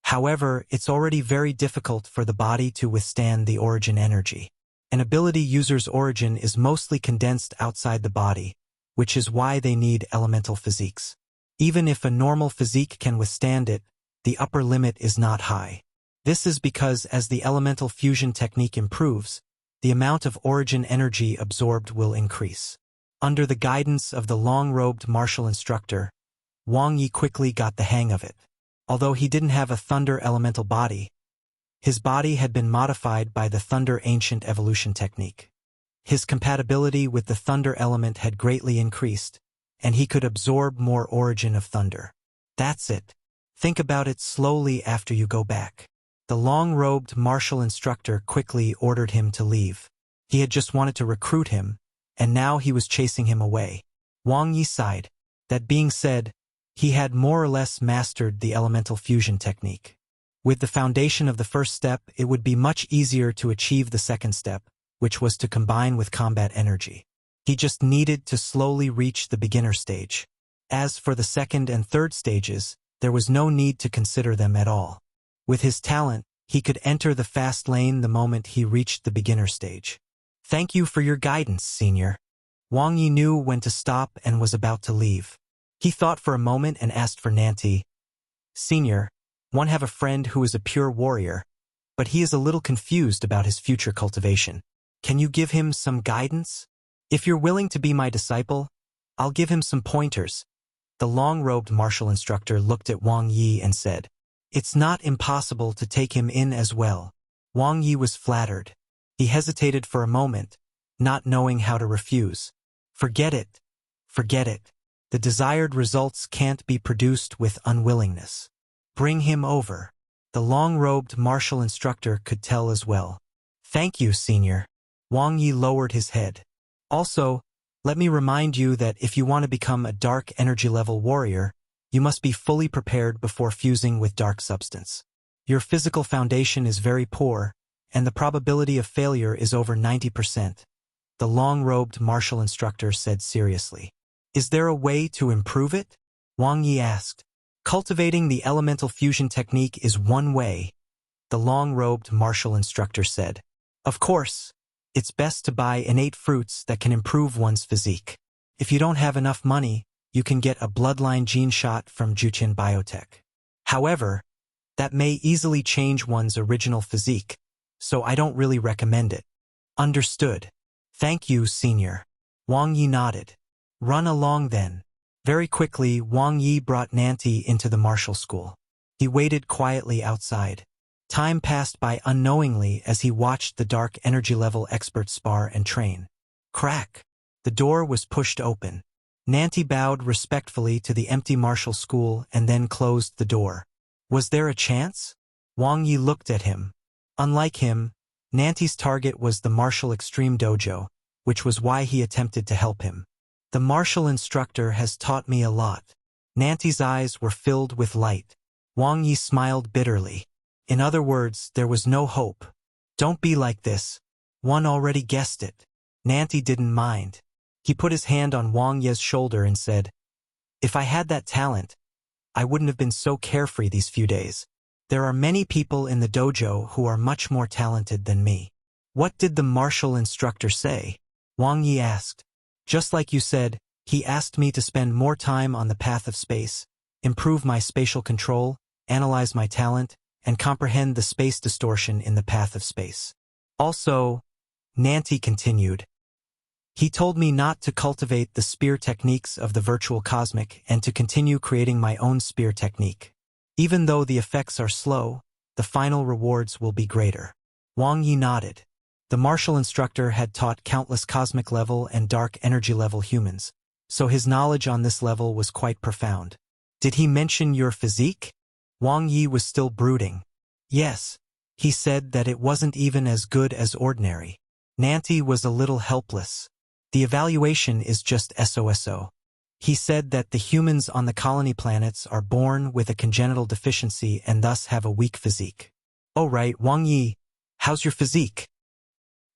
However, it's already very difficult for the body to withstand the origin energy. An ability user's origin is mostly condensed outside the body, which is why they need elemental physiques. Even if a normal physique can withstand it, the upper limit is not high. This is because as the elemental fusion technique improves, the amount of origin energy absorbed will increase. Under the guidance of the long-robed martial instructor, Wang Ye quickly got the hang of it. Although he didn't have a thunder elemental body, his body had been modified by the thunder ancient evolution technique. His compatibility with the thunder element had greatly increased, and he could absorb more origin of thunder. That's it. Think about it slowly after you go back. The long-robed martial instructor quickly ordered him to leave. He had just wanted to recruit him, and now he was chasing him away. Wang Ye sighed. That being said, he had more or less mastered the elemental fusion technique. With the foundation of the first step, it would be much easier to achieve the second step, which was to combine with combat energy. He just needed to slowly reach the beginner stage. As for the second and third stages, there was no need to consider them at all. With his talent, he could enter the fast lane the moment he reached the beginner stage. Thank you for your guidance, Senior. Wang Ye knew when to stop and was about to leave. He thought for a moment and asked for Nanti. Senior, one have a friend who is a pure warrior, but he is a little confused about his future cultivation. Can you give him some guidance? If you're willing to be my disciple, I'll give him some pointers. The long-robed martial instructor looked at Wang Ye and said, It's not impossible to take him in as well. Wang Ye was flattered. He hesitated for a moment, not knowing how to refuse. Forget it. Forget it. The desired results can't be produced with unwillingness. Bring him over. The long-robed martial instructor could tell as well. Thank you, Senior. Wang Ye lowered his head. Also, let me remind you that if you want to become a dark energy level warrior, you must be fully prepared before fusing with dark substance. Your physical foundation is very poor, and the probability of failure is over 90%. The long-robed martial instructor said seriously. Is there a way to improve it? Wang Ye asked. Cultivating the elemental fusion technique is one way, the long-robed martial instructor said. Of course, it's best to buy innate fruits that can improve one's physique. If you don't have enough money, you can get a bloodline gene shot from Juqian Biotech. However, that may easily change one's original physique, so I don't really recommend it. Understood. Thank you, Senior. Wang Ye nodded. Run along then. Very quickly, Wang Ye brought Nanti into the martial school. He waited quietly outside. Time passed by unknowingly as he watched the dark energy level expert spar and train. Crack! The door was pushed open. Nanti bowed respectfully to the empty martial school and then closed the door. Was there a chance? Wang Ye looked at him. Unlike him, Nanti's target was the martial extreme dojo, which was why he attempted to help him. The martial instructor has taught me a lot. Nanti's eyes were filled with light. Wang Ye smiled bitterly. In other words, there was no hope. Don't be like this. One already guessed it. Nanti didn't mind. He put his hand on Wang Ye's shoulder and said, If I had that talent, I wouldn't have been so carefree these few days. There are many people in the dojo who are much more talented than me. What did the martial instructor say? Wang Ye asked. Just like you said, he asked me to spend more time on the path of space, improve my spatial control, analyze my talent, and comprehend the space distortion in the path of space. Also, Nanti continued, He told me not to cultivate the spear techniques of the virtual cosmic and to continue creating my own spear technique. Even though the effects are slow, the final rewards will be greater. Wang Ye nodded. The martial instructor had taught countless cosmic level and dark energy level humans, so his knowledge on this level was quite profound. Did he mention your physique? Wang Ye was still brooding. Yes. He said that it wasn't even as good as ordinary. Nanti was a little helpless. The evaluation is just SOSO. He said that the humans on the colony planets are born with a congenital deficiency and thus have a weak physique. Oh right, Wang Ye, how's your physique?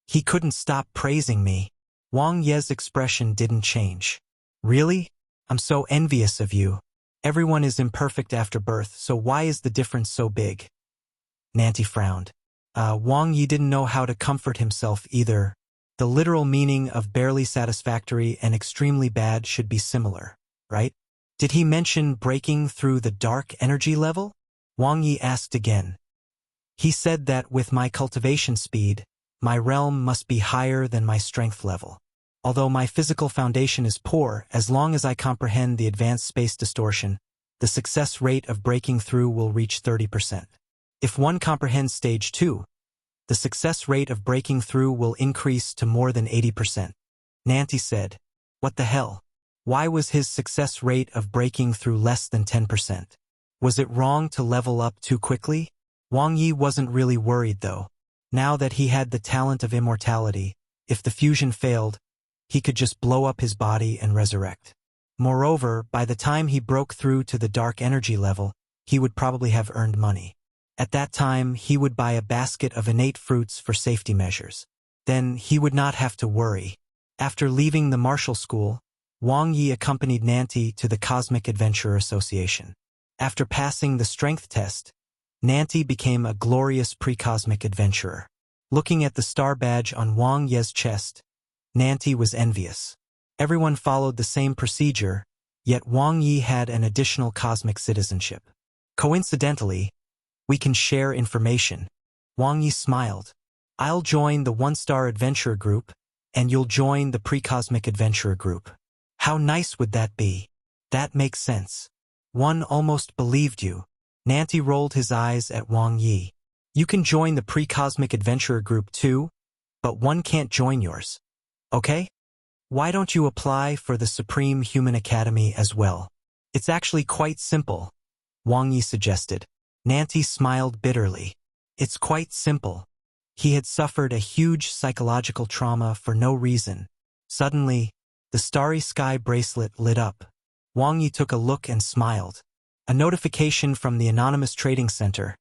He couldn't stop praising me. Wang Ye's expression didn't change. Really? I'm so envious of you. Everyone is imperfect after birth, so why is the difference so big? Nanti frowned. Wang Ye didn't know how to comfort himself either. The literal meaning of barely satisfactory and extremely bad should be similar, right? Did he mention breaking through the dark energy level? Wang Ye asked again. He said that with my cultivation speed, my realm must be higher than my strength level. Although my physical foundation is poor, as long as I comprehend the advanced space distortion, the success rate of breaking through will reach 30%. If one comprehends stage 2, the success rate of breaking through will increase to more than 80%. Nanti said, what the hell? Why was his success rate of breaking through less than 10%? Was it wrong to level up too quickly? Wang Ye wasn't really worried though. Now that he had the talent of immortality, if the fusion failed, he could just blow up his body and resurrect. Moreover, by the time he broke through to the dark energy level, he would probably have earned money. At that time, he would buy a basket of innate fruits for safety measures. Then he would not have to worry. After leaving the martial school, Wang Ye accompanied Nanti to the Cosmic Adventure Association. After passing the strength test, Nanti became a glorious pre-cosmic adventurer. Looking at the star badge on Wang Ye's chest, Nanti was envious. Everyone followed the same procedure, yet Wang Ye had an additional cosmic citizenship. Coincidentally, we can share information. Wang Ye smiled. I'll join the one-star adventurer group, and you'll join the pre-cosmic adventurer group. How nice would that be? That makes sense. One almost believed you. Nanti rolled his eyes at Wang Ye. You can join the pre-cosmic adventurer group too, but one can't join yours. Okay? Why don't you apply for the Supreme Human Academy as well? It's actually quite simple, Wang Ye suggested. Nanti smiled bitterly. It's quite simple. He had suffered a huge psychological trauma for no reason. Suddenly, the starry sky bracelet lit up. Wang Ye took a look and smiled. A notification from the anonymous trading center.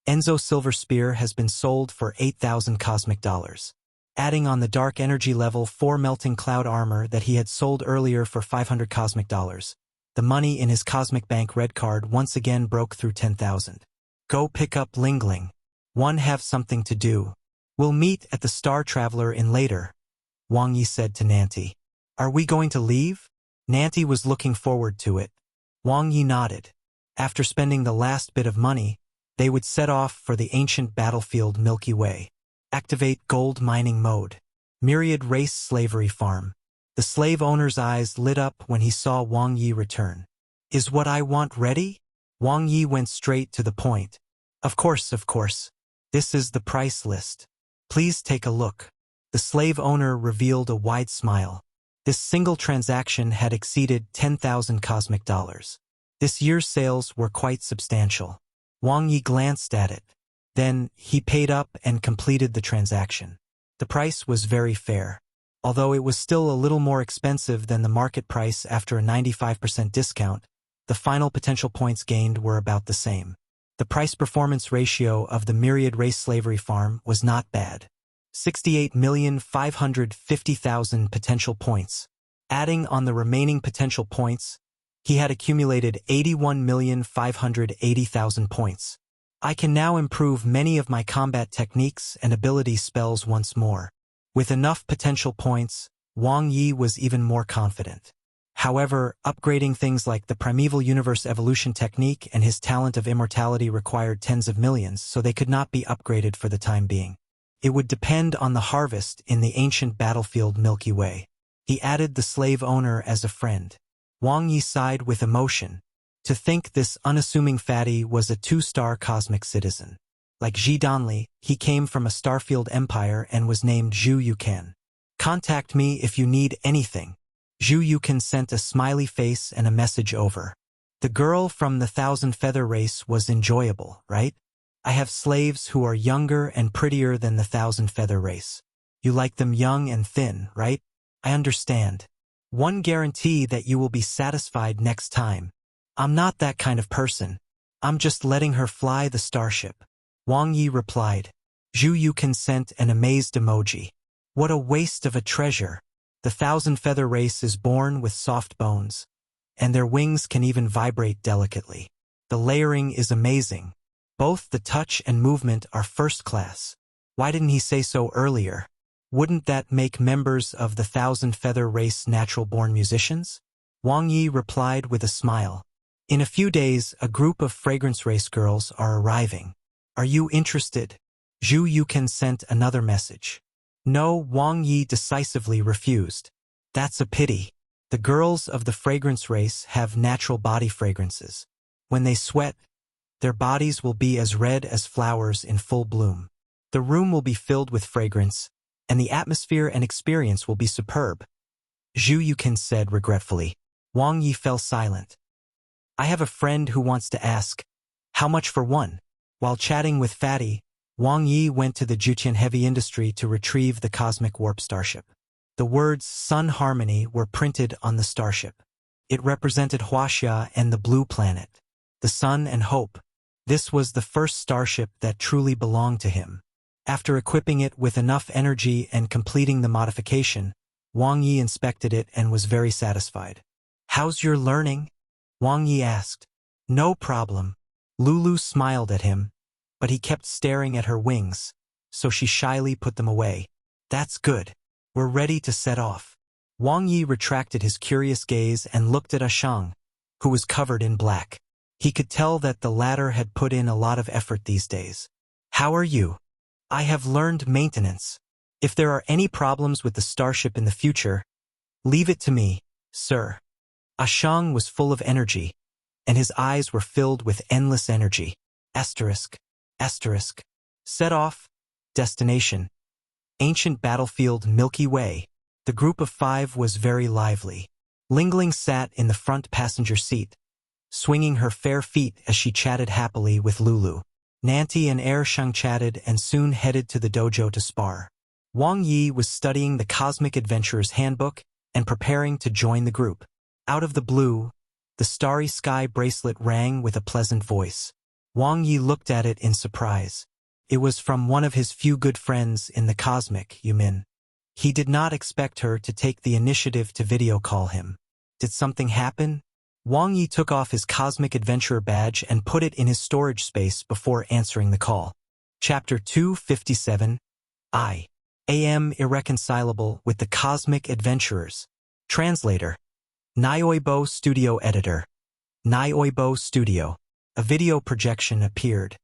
Enzo Silver Spear has been sold for 8,000 cosmic dollars. Adding on the dark energy level 4 melting cloud armor that he had sold earlier for 500 cosmic dollars. The money in his Cosmic Bank red card once again broke through 10,000. Go pick up Lingling. One have something to do. We'll meet at the Star Traveler in later, Wang Ye said to Nanti. Are we going to leave? Nanti was looking forward to it. Wang Ye nodded. After spending the last bit of money, they would set off for the ancient battlefield Milky Way. Activate gold mining mode. Myriad race slavery farm. The slave owner's eyes lit up when he saw Wang Ye return. Is what I want ready? Wang Ye went straight to the point. Of course. This is the price list. Please take a look. The slave owner revealed a wide smile. This single transaction had exceeded 10,000 cosmic dollars. This year's sales were quite substantial. Wang Ye glanced at it. Then, he paid up and completed the transaction. The price was very fair. Although it was still a little more expensive than the market price after a 95% discount, the final potential points gained were about the same. The price-performance ratio of the Myriad Race Slavery Farm was not bad. 68,550,000 potential points. Adding on the remaining potential points, he had accumulated 81,580,000 points. I can now improve many of my combat techniques and ability spells once more. With enough potential points, Wang Ye was even more confident. However, upgrading things like the Primeval Universe Evolution technique and his talent of immortality required tens of millions, so they could not be upgraded for the time being. It would depend on the harvest in the ancient battlefield Milky Way. He added the slave owner as a friend. Wang Ye sighed with emotion. To think this unassuming fatty was a 2-star cosmic citizen. Like Ji Donli, he came from a starfield empire and was named Zhu Yukan. Contact me if you need anything. Zhu Yukan sent a smiley face and a message over. The girl from the 1,000-feather race was enjoyable, right? I have slaves who are younger and prettier than the 1,000-feather race. You like them young and thin, right? I understand. One guarantee that you will be satisfied next time. I'm not that kind of person. I'm just letting her fly the starship. Wang Ye replied. Zhu Yukan sent an amazed emoji. What a waste of a treasure. The 1,000-feather race is born with soft bones, and their wings can even vibrate delicately. The layering is amazing. Both the touch and movement are first class. Why didn't he say so earlier? Wouldn't that make members of the 1,000-feather race natural-born musicians? Wang Ye replied with a smile. In a few days, a group of fragrance race girls are arriving. Are you interested? Zhu Yukan sent another message. No, Wang Ye decisively refused. That's a pity. The girls of the fragrance race have natural body fragrances. When they sweat, their bodies will be as red as flowers in full bloom. The room will be filled with fragrance, and the atmosphere and experience will be superb. Zhu Yukan said regretfully. Wang Ye fell silent. I have a friend who wants to ask, how much for one? While chatting with Fatty, Wang Ye went to the Jutian Heavy Industry to retrieve the cosmic warp starship. The words Sun Harmony were printed on the starship. It represented Huaxia and the blue planet, the sun and hope. This was the first starship that truly belonged to him. After equipping it with enough energy and completing the modification, Wang Ye inspected it and was very satisfied. How's your learning? Wang Ye asked. No problem. Lulu smiled at him, but he kept staring at her wings, so she shyly put them away. That's good. We're ready to set off. Wang Ye retracted his curious gaze and looked at Ashang, who was covered in black. He could tell that the latter had put in a lot of effort these days. How are you? I have learned maintenance. If there are any problems with the starship in the future, leave it to me, sir. Ashang was full of energy, and his eyes were filled with endless energy. Asterisk. Set off. Destination. Ancient battlefield Milky Way. The group of 5 was very lively. Lingling sat in the front passenger seat, swinging her fair feet as she chatted happily with Lulu. Nanti and Shang chatted and soon headed to the dojo to spar. Wang Ye was studying the Cosmic Adventurer's Handbook and preparing to join the group. Out of the blue, the starry sky bracelet rang with a pleasant voice. Wang Ye looked at it in surprise. It was from one of his few good friends in the cosmic, Yumin. He did not expect her to take the initiative to video call him. Did something happen? Wang Ye took off his Cosmic Adventurer badge and put it in his storage space before answering the call. Chapter 257. I am irreconcilable with the Cosmic Adventurers. Translator. Nioibo Studio Editor. Nioibo Studio. A video projection appeared.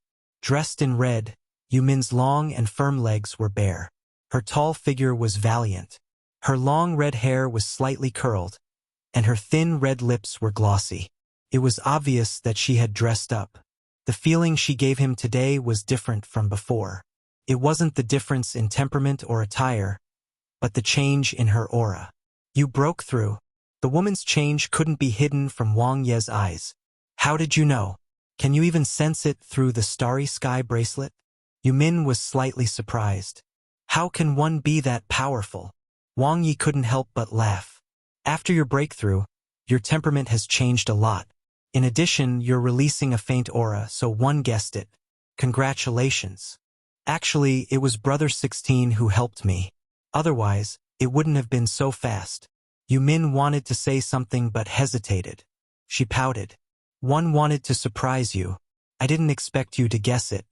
Dressed in red, Yumin's long and firm legs were bare. Her tall figure was valiant. Her long red hair was slightly curled, and her thin red lips were glossy. It was obvious that she had dressed up. The feeling she gave him today was different from before. It wasn't the difference in temperament or attire, but the change in her aura. You broke through. The woman's change couldn't be hidden from Wang Ye's eyes. How did you know? Can you even sense it through the starry sky bracelet? Yumin was slightly surprised. How can one be that powerful? Wang Ye couldn't help but laugh. After your breakthrough, your temperament has changed a lot. In addition, you're releasing a faint aura, so one guessed it. Congratulations. Actually, it was Brother 16 who helped me. Otherwise, it wouldn't have been so fast. Yumin wanted to say something but hesitated. She pouted. One wanted to surprise you. I didn't expect you to guess it.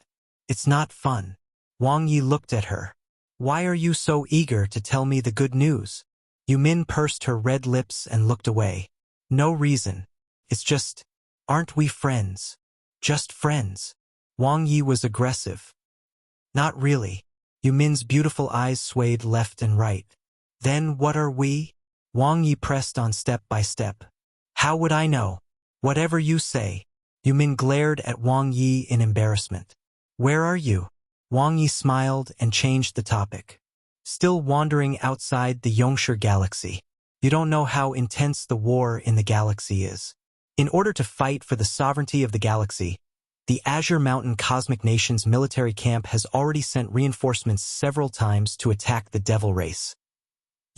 It's not fun. Wang Ye looked at her. Why are you so eager to tell me the good news? Yumin pursed her red lips and looked away. No reason. It's just, aren't we friends? Just friends. Wang Ye was aggressive. Not really. Yumin's beautiful eyes swayed left and right. Then what are we? Wang Ye pressed on step by step. How would I know? Whatever you say. Yumin glared at Wang Ye in embarrassment. Where are you? Wang Ye smiled and changed the topic. Still wandering outside the Yongshi galaxy. You don't know how intense the war in the galaxy is. In order to fight for the sovereignty of the galaxy, the Azure Mountain Cosmic Nation's military camp has already sent reinforcements several times to attack the Devil race.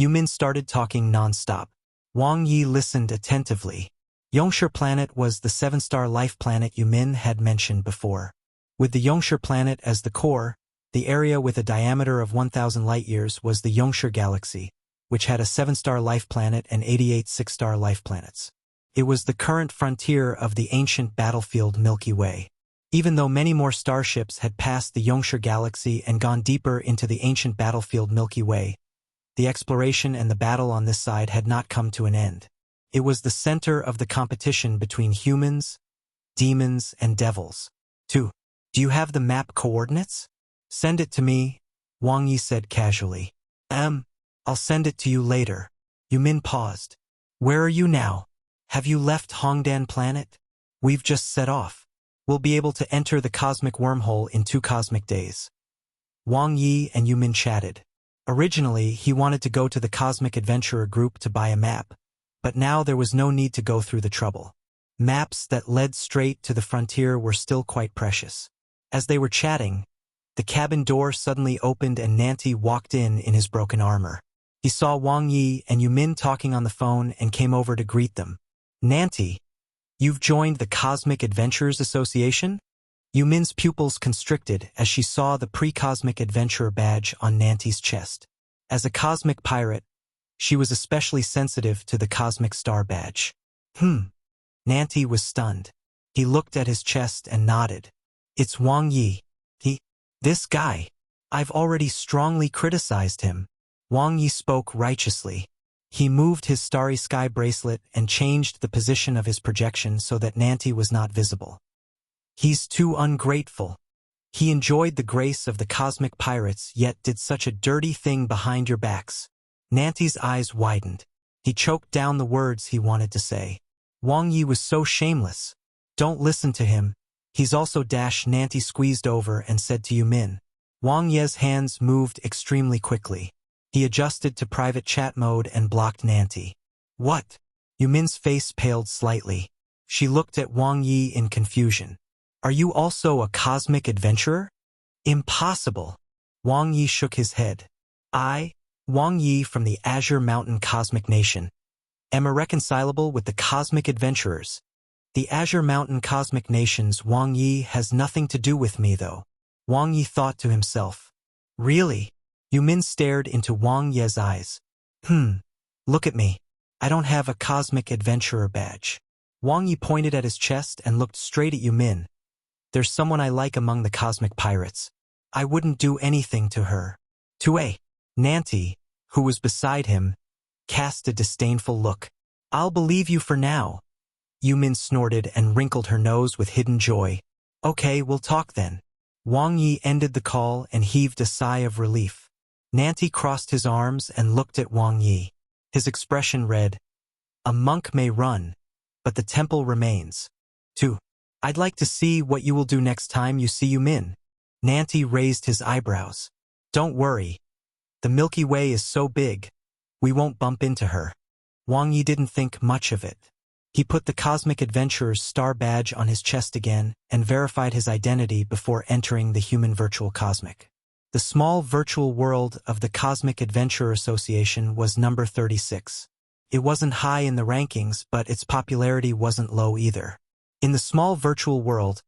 Yumin started talking non-stop. Wang Ye listened attentively. Yongshi planet was the 7-star life planet Yumin had mentioned before. With the Yongshi planet as the core, the area with a diameter of 1,000 light-years was the Yongshi galaxy, which had a 7-star life planet and 88 6-star life planets. It was the current frontier of the ancient battlefield Milky Way. Even though many more starships had passed the Yongshi galaxy and gone deeper into the ancient battlefield Milky Way, the exploration and the battle on this side had not come to an end. It was the center of the competition between humans, demons, and devils. 2. Do you have the map coordinates? Send it to me, Wang Ye said casually. I'll send it to you later. Yumin paused. Where are you now? Have you left Hongdan planet? We've just set off. We'll be able to enter the cosmic wormhole in 2 cosmic days. Wang Ye and Yumin chatted. Originally, he wanted to go to the Cosmic Adventurer group to buy a map, but now there was no need to go through the trouble. Maps that led straight to the frontier were still quite precious. As they were chatting, the cabin door suddenly opened and Nanti walked in his broken armor. He saw Wang Ye and Yumin talking on the phone and came over to greet them. Nanti, you've joined the Cosmic Adventurers Association? Yumin's pupils constricted as she saw the pre-cosmic adventurer badge on Nanti's chest. As a cosmic pirate, she was especially sensitive to the cosmic star badge. Nanti was stunned. He looked at his chest and nodded. It's Wang Ye. This guy. I've already strongly criticized him. Wang Ye spoke righteously. He moved his starry sky bracelet and changed the position of his projection so that Nanti was not visible. He's too ungrateful. He enjoyed the grace of the cosmic pirates yet did such a dirty thing behind your backs. Nanti's eyes widened. He choked down the words he wanted to say. Wang Ye was so shameless. Don't listen to him. He's also Nanti squeezed over and said to Yumin. Wang Ye's hands moved extremely quickly. He adjusted to private chat mode and blocked Nanti. What? Yumin's face paled slightly. She looked at Wang Ye in confusion. Are you also a cosmic adventurer? Impossible. Wang Ye shook his head. Wang Ye from the Azure Mountain Cosmic Nation, am irreconcilable with the cosmic adventurers. The Azure Mountain Cosmic Nation's Wang Ye has nothing to do with me though. Wang Ye thought to himself. Really? Yumin stared into Wang Ye's eyes. Look at me. I don't have a cosmic adventurer badge. Wang Ye pointed at his chest and looked straight at Yumin. There's someone I like among the cosmic pirates. I wouldn't do anything to her. Nanti, who was beside him, cast a disdainful look. I'll believe you for now. Yumin snorted and wrinkled her nose with hidden joy. Okay, we'll talk then. Wang Ye ended the call and heaved a sigh of relief. Nanti crossed his arms and looked at Wang Ye. His expression read, a monk may run, but the temple remains. 2. I'd like to see what you will do next time you see Yumin. Nanti raised his eyebrows. Don't worry. The Milky Way is so big, we won't bump into her. Wang Ye didn't think much of it. He put the Cosmic Adventurer's star badge on his chest again and verified his identity before entering the human virtual cosmic. The small virtual world of the Cosmic Adventurer Association was number 36. It wasn't high in the rankings, but its popularity wasn't low either. In the small virtual world,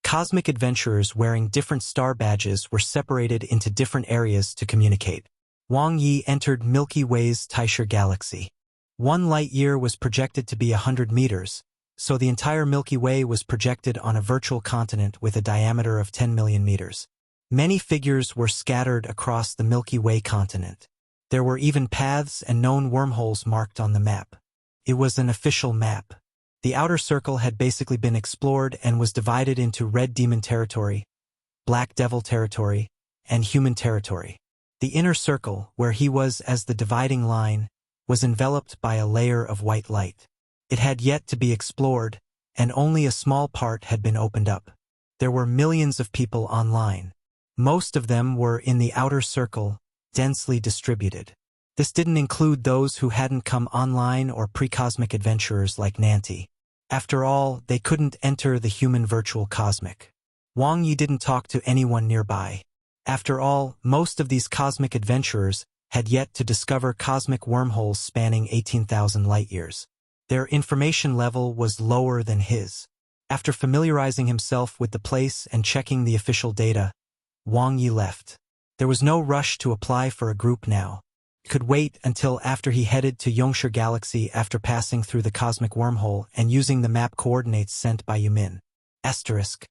cosmic adventurers wearing different star badges were separated into different areas to communicate. Wang Ye entered Milky Way's Taisher galaxy. 1 light-year was projected to be 100 meters, so the entire Milky Way was projected on a virtual continent with a diameter of 10 million meters. Many figures were scattered across the Milky Way continent. There were even paths and known wormholes marked on the map. It was an official map. The outer circle had basically been explored and was divided into Red Demon territory, Black Devil territory, and Human territory. The inner circle, where he was as the dividing line, was enveloped by a layer of white light. It had yet to be explored, and only a small part had been opened up. There were millions of people online. Most of them were in the outer circle, densely distributed. This didn't include those who hadn't come online or pre-cosmic adventurers like Nanti. After all, they couldn't enter the human virtual cosmic. Wang Ye didn't talk to anyone nearby. After all, most of these cosmic adventurers had yet to discover cosmic wormholes spanning 18,000 light-years. Their information level was lower than his. After familiarizing himself with the place and checking the official data, Wang Ye left. There was no rush to apply for a group now. He could wait until after he headed to Yongshi Galaxy after passing through the cosmic wormhole and using the map coordinates sent by Yumin. Asterisk.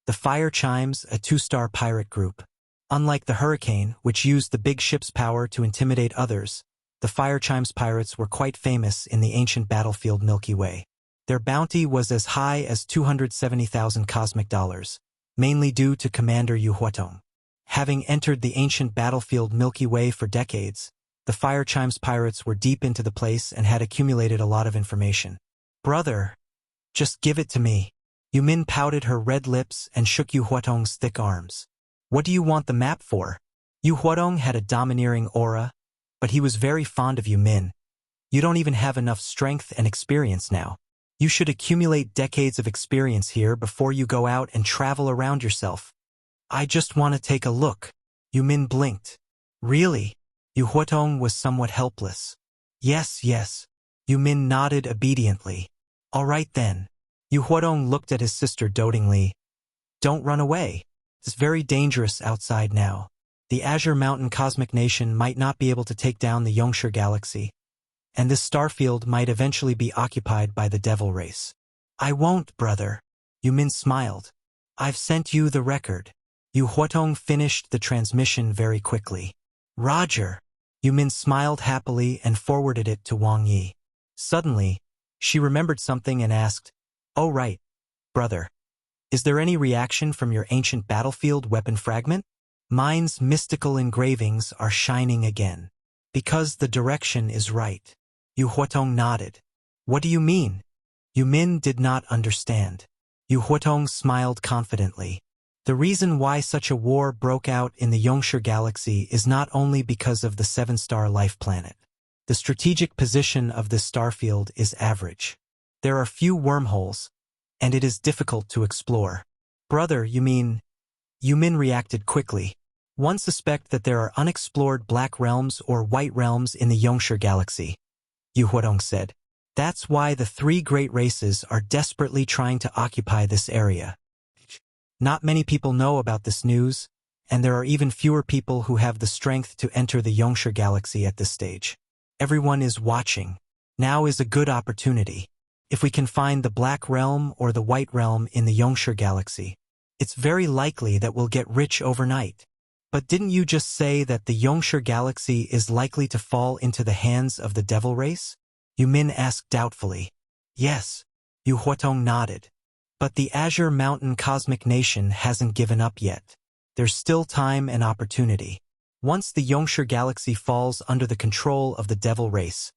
The Fire Chimes, a 2-star pirate group. Unlike the Hurricane, which used the big ship's power to intimidate others, the Fire Chimes pirates were quite famous in the ancient battlefield Milky Way. Their bounty was as high as 270,000 cosmic dollars, mainly due to Commander Yu Huatong. Having entered the ancient battlefield Milky Way for decades, the Fire Chimes pirates were deep into the place and had accumulated a lot of information. "Brother, just give it to me." Yumin pouted her red lips and shook Yu Huatong's thick arms. "What do you want the map for?" Yu Huatong had a domineering aura, but he was very fond of Yumin. "You don't even have enough strength and experience now. You should accumulate decades of experience here before you go out and travel around yourself." "I just want to take a look." Yumin blinked. "Really?" Yu Huatong was somewhat helpless. Yes. Yumin nodded obediently. "All right then." Yu Huatong looked at his sister dotingly. "Don't run away. It's very dangerous outside now. The Azure Mountain Cosmic Nation might not be able to take down the Yongshi Galaxy, and this starfield might eventually be occupied by the Devil Race." "I won't, brother." Yumin smiled. "I've sent you the record." Yu Huatong finished the transmission very quickly. "Roger." Yumin smiled happily and forwarded it to Wang Ye. Suddenly, she remembered something and asked, "Oh right, brother. Is there any reaction from your ancient battlefield weapon fragment?" "Mine's mystical engravings are shining again. Because the direction is right." Yu Huatong nodded. "What do you mean?" Yumin did not understand. Yu Huatong smiled confidently. "The reason why such a war broke out in the Yongshi Galaxy is not only because of the 7-star life planet. The strategic position of this starfield is average. There are few wormholes, and it is difficult to explore." "Brother, you mean?" Yumin reacted quickly. "One suspect that there are unexplored black realms or white realms in the Yongshi Galaxy," Yu Huatong said. "That's why the 3 great races are desperately trying to occupy this area. Not many people know about this news, and there are even fewer people who have the strength to enter the Yongshi Galaxy at this stage. Everyone is watching. Now is a good opportunity. If we can find the Black Realm or the White Realm in the Yongshi Galaxy, it's very likely that we'll get rich overnight." "But didn't you just say that the Yongshi Galaxy is likely to fall into the hands of the Devil Race?" Yumin asked doubtfully. "Yes." Yu Huatong nodded. "But the Azure Mountain Cosmic Nation hasn't given up yet. There's still time and opportunity. Once the Yongshi Galaxy falls under the control of the Devil Race,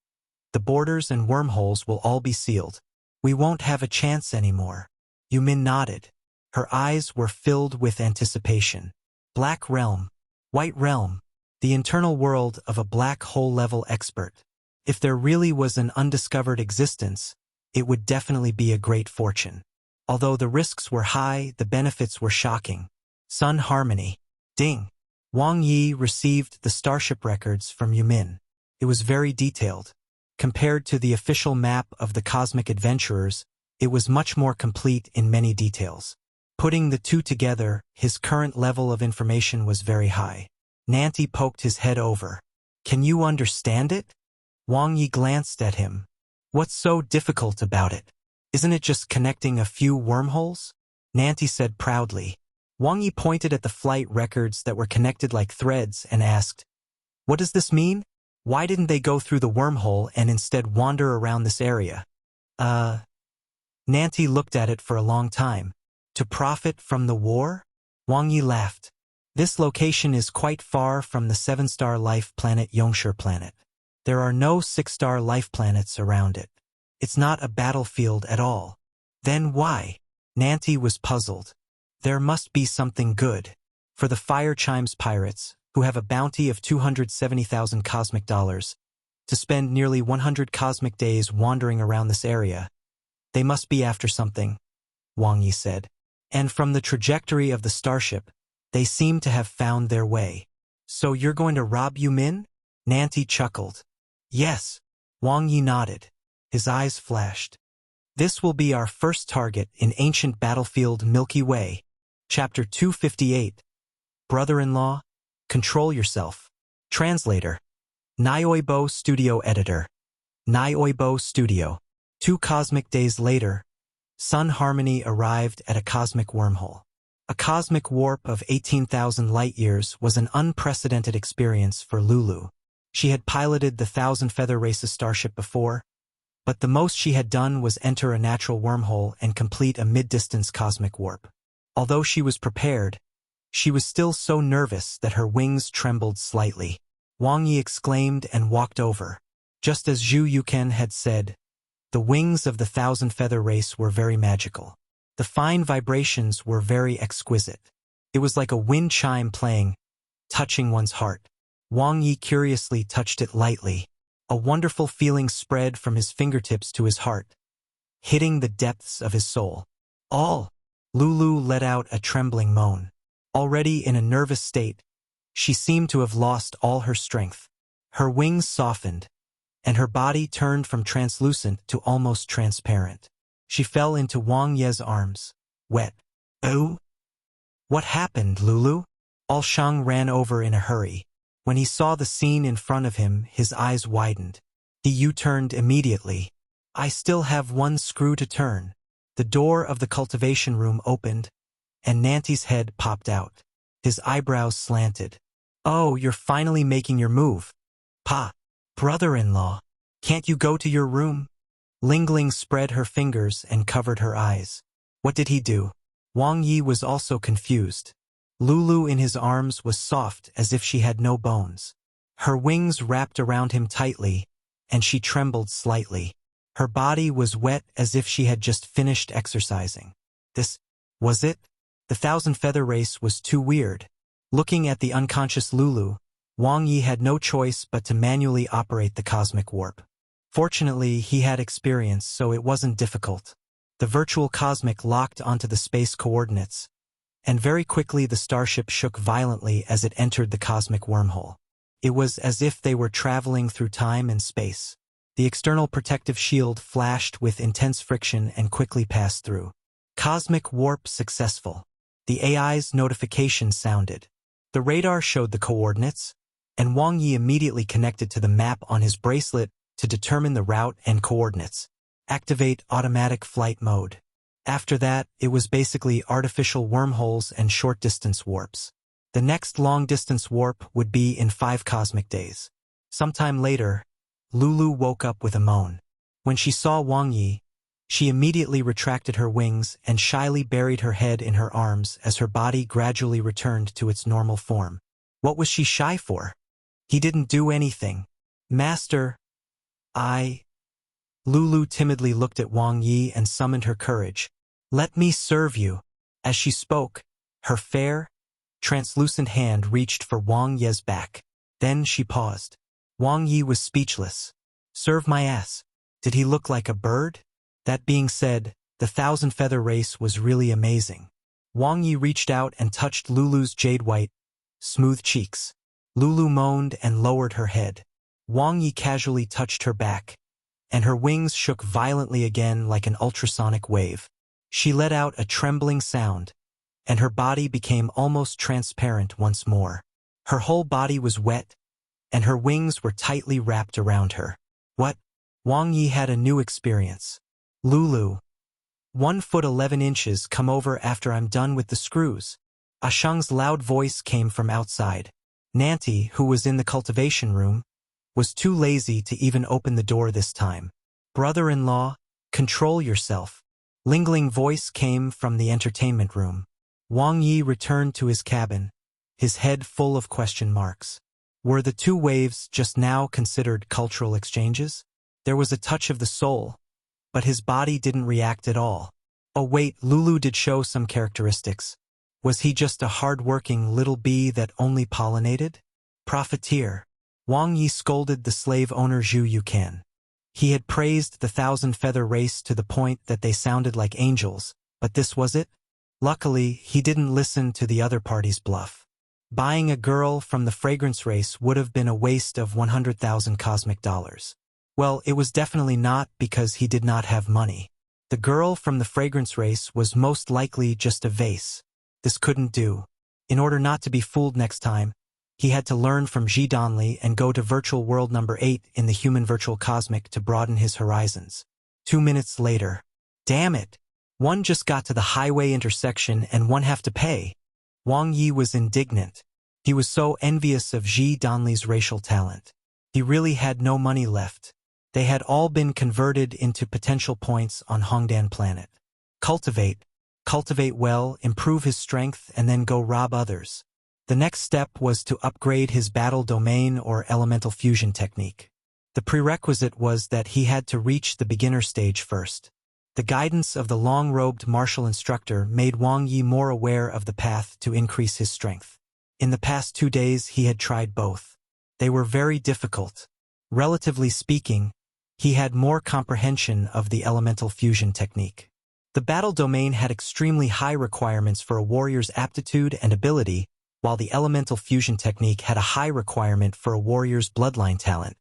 the borders and wormholes will all be sealed. We won't have a chance anymore." Yumin nodded. Her eyes were filled with anticipation. Black Realm, White Realm, the internal world of a black hole-level expert. If there really was an undiscovered existence, it would definitely be a great fortune. Although the risks were high, the benefits were shocking. Sun Harmony. Ding. Wang Ye received the starship records from Yumin. It was very detailed. Compared to the official map of the Cosmic Adventurers, it was much more complete in many details. Putting the two together, his current level of information was very high. Nanti poked his head over. "Can you understand it?" Wang Ye glanced at him. "What's so difficult about it? Isn't it just connecting a few wormholes?" Nanti said proudly. Wang Ye pointed at the flight records that were connected like threads and asked, "What does this mean? Why didn't they go through the wormhole and instead wander around this area?" Nanti looked at it for a long time. "To profit from the war?" Wang Ye laughed. "This location is quite far from the 7-star life planet Yongshi planet. There are no 6-star life planets around it. It's not a battlefield at all. Then why? Nancy was puzzled. There must be something good. For the Fire Chimes pirates, who have a bounty of 270,000 cosmic dollars, to spend nearly 100 cosmic days wandering around this area, they must be after something, Wang Ye said. And from the trajectory of the starship, they seem to have found their way. So you're going to rob Yumin? Nancy chuckled. Yes. Wang Ye nodded. His eyes flashed. This will be our first target in ancient battlefield Milky Way. Chapter 258. Brother-in-law, control yourself. Translator. Nioibo Studio Editor. Nioibo Studio. 2 cosmic days later, Sun Harmony arrived at a cosmic wormhole. A cosmic warp of 18,000 light-years was an unprecedented experience for Lulu. She had piloted the Thousand Feather Race's starship before, but the most she had done was enter a natural wormhole and complete a mid-distance cosmic warp. Although she was prepared, she was still so nervous that her wings trembled slightly. Wang Ye exclaimed and walked over. Just as Zhu Yuken had said, the wings of the Thousand Feather Race were very magical. The fine vibrations were very exquisite. It was like a wind chime playing, touching one's heart. Wang Ye curiously touched it lightly. A wonderful feeling spread from his fingertips to his heart, hitting the depths of his soul. All! Lulu let out a trembling moan. Already in a nervous state, she seemed to have lost all her strength. Her wings softened, and her body turned from translucent to almost transparent. She fell into Wang Ye's arms, wet. Oh? What happened, Lulu? Al Shang ran over in a hurry. When he saw the scene in front of him, his eyes widened. He U-turned immediately. I still have one screw to turn. The door of the cultivation room opened, and Nancy's head popped out. His eyebrows slanted. Oh, you're finally making your move. Pa, brother-in-law, can't you go to your room? Lingling spread her fingers and covered her eyes. What did he do? Wang Ye was also confused. Lulu in his arms was soft as if she had no bones. Her wings wrapped around him tightly, and she trembled slightly. Her body was wet as if she had just finished exercising. This was it? The Thousand Feather Race was too weird. Looking at the unconscious Lulu, Wang Ye had no choice but to manually operate the cosmic warp. Fortunately, he had experience, so it wasn't difficult. The virtual cosmic locked onto the space coordinates, and very quickly the starship shook violently as it entered the cosmic wormhole. It was as if they were traveling through time and space. The external protective shield flashed with intense friction and quickly passed through. Cosmic warp successful. The AI's notification sounded. The radar showed the coordinates, and Wang Ye immediately connected to the map on his bracelet to determine the route and coordinates. Activate automatic flight mode. After that, it was basically artificial wormholes and short-distance warps. The next long-distance warp would be in 5 cosmic days. Sometime later, Lulu woke up with a moan. When she saw Wang Ye, she immediately retracted her wings and shyly buried her head in her arms as her body gradually returned to its normal form. What was she shy for? He didn't do anything. Master, Lulu timidly looked at Wang Ye and summoned her courage. Let me serve you. As she spoke, her fair, translucent hand reached for Wang Ye's back. Then she paused. Wang Ye was speechless. Serve my ass. Did he look like a bird? That being said, the Thousand Feather Race was really amazing. Wang Ye reached out and touched Lulu's jade-white, smooth cheeks. Lulu moaned and lowered her head. Wang Ye casually touched her back, and her wings shook violently again like an ultrasonic wave. She let out a trembling sound, and her body became almost transparent once more. Her whole body was wet, and her wings were tightly wrapped around her. What? Wang Ye had a new experience. Lulu. 1 foot 11 inches, come over after I'm done with the screws. Ashang's loud voice came from outside. Nancy, who was in the cultivation room, was too lazy to even open the door this time. Brother-in-law, control yourself. Lingling voice came from the entertainment room. Wang Ye returned to his cabin, his head full of question marks. Were the two waves just now considered cultural exchanges? There was a touch of the soul, but his body didn't react at all. Oh wait, Lulu did show some characteristics. Was he just a hard-working little bee that only pollinated? Profiteer. Wang Ye scolded the slave owner Zhu Yukan. He had praised the thousand-feather race to the point that they sounded like angels, but this was it? Luckily, he didn't listen to the other party's bluff. Buying a girl from the fragrance race would have been a waste of 100,000 cosmic dollars. Well, it was definitely not because he did not have money. The girl from the fragrance race was most likely just a vase. This couldn't do. In order not to be fooled next time, he had to learn from Ji Donli and go to virtual world number 8 in the human virtual cosmic to broaden his horizons. 2 minutes later. Damn it! One just got to the highway intersection and one have to pay. Wang Ye was indignant. He was so envious of Ji Donli's racial talent. He really had no money left. They had all been converted into potential points on Hongdan planet. Cultivate well, improve his strength, and then go rob others. The next step was to upgrade his battle domain or elemental fusion technique. The prerequisite was that he had to reach the beginner stage first. The guidance of the long-robed martial instructor made Wang Ye more aware of the path to increase his strength. In the past 2 days he had tried both. They were very difficult. Relatively speaking, he had more comprehension of the elemental fusion technique. The battle domain had extremely high requirements for a warrior's aptitude and ability, while the elemental fusion technique had a high requirement for a warrior's bloodline talent.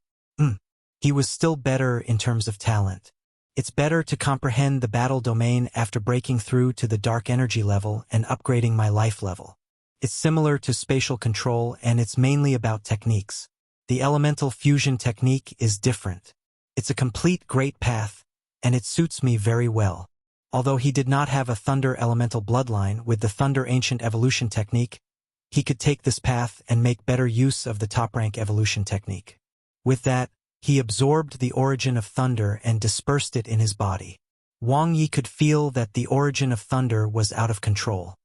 He was still better in terms of talent. It's better to comprehend the battle domain after breaking through to the dark energy level and upgrading my life level. It's similar to spatial control and it's mainly about techniques. The elemental fusion technique is different. It's a complete great path, and it suits me very well. Although he did not have a thunder elemental bloodline with the thunder ancient evolution technique, he could take this path and make better use of the top-rank evolution technique. With that, he absorbed the origin of thunder and dispersed it in his body. Wang Ye could feel that the origin of thunder was out of control.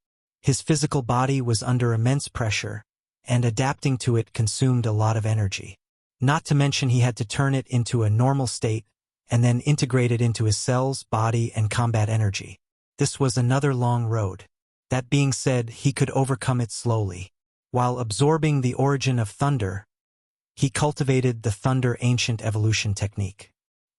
His physical body was under immense pressure, and adapting to it consumed a lot of energy. Not to mention he had to turn it into a normal state and then integrate it into his cells, body, and combat energy. This was another long road. That being said, he could overcome it slowly. While absorbing the origin of thunder, he cultivated the thunder ancient evolution technique.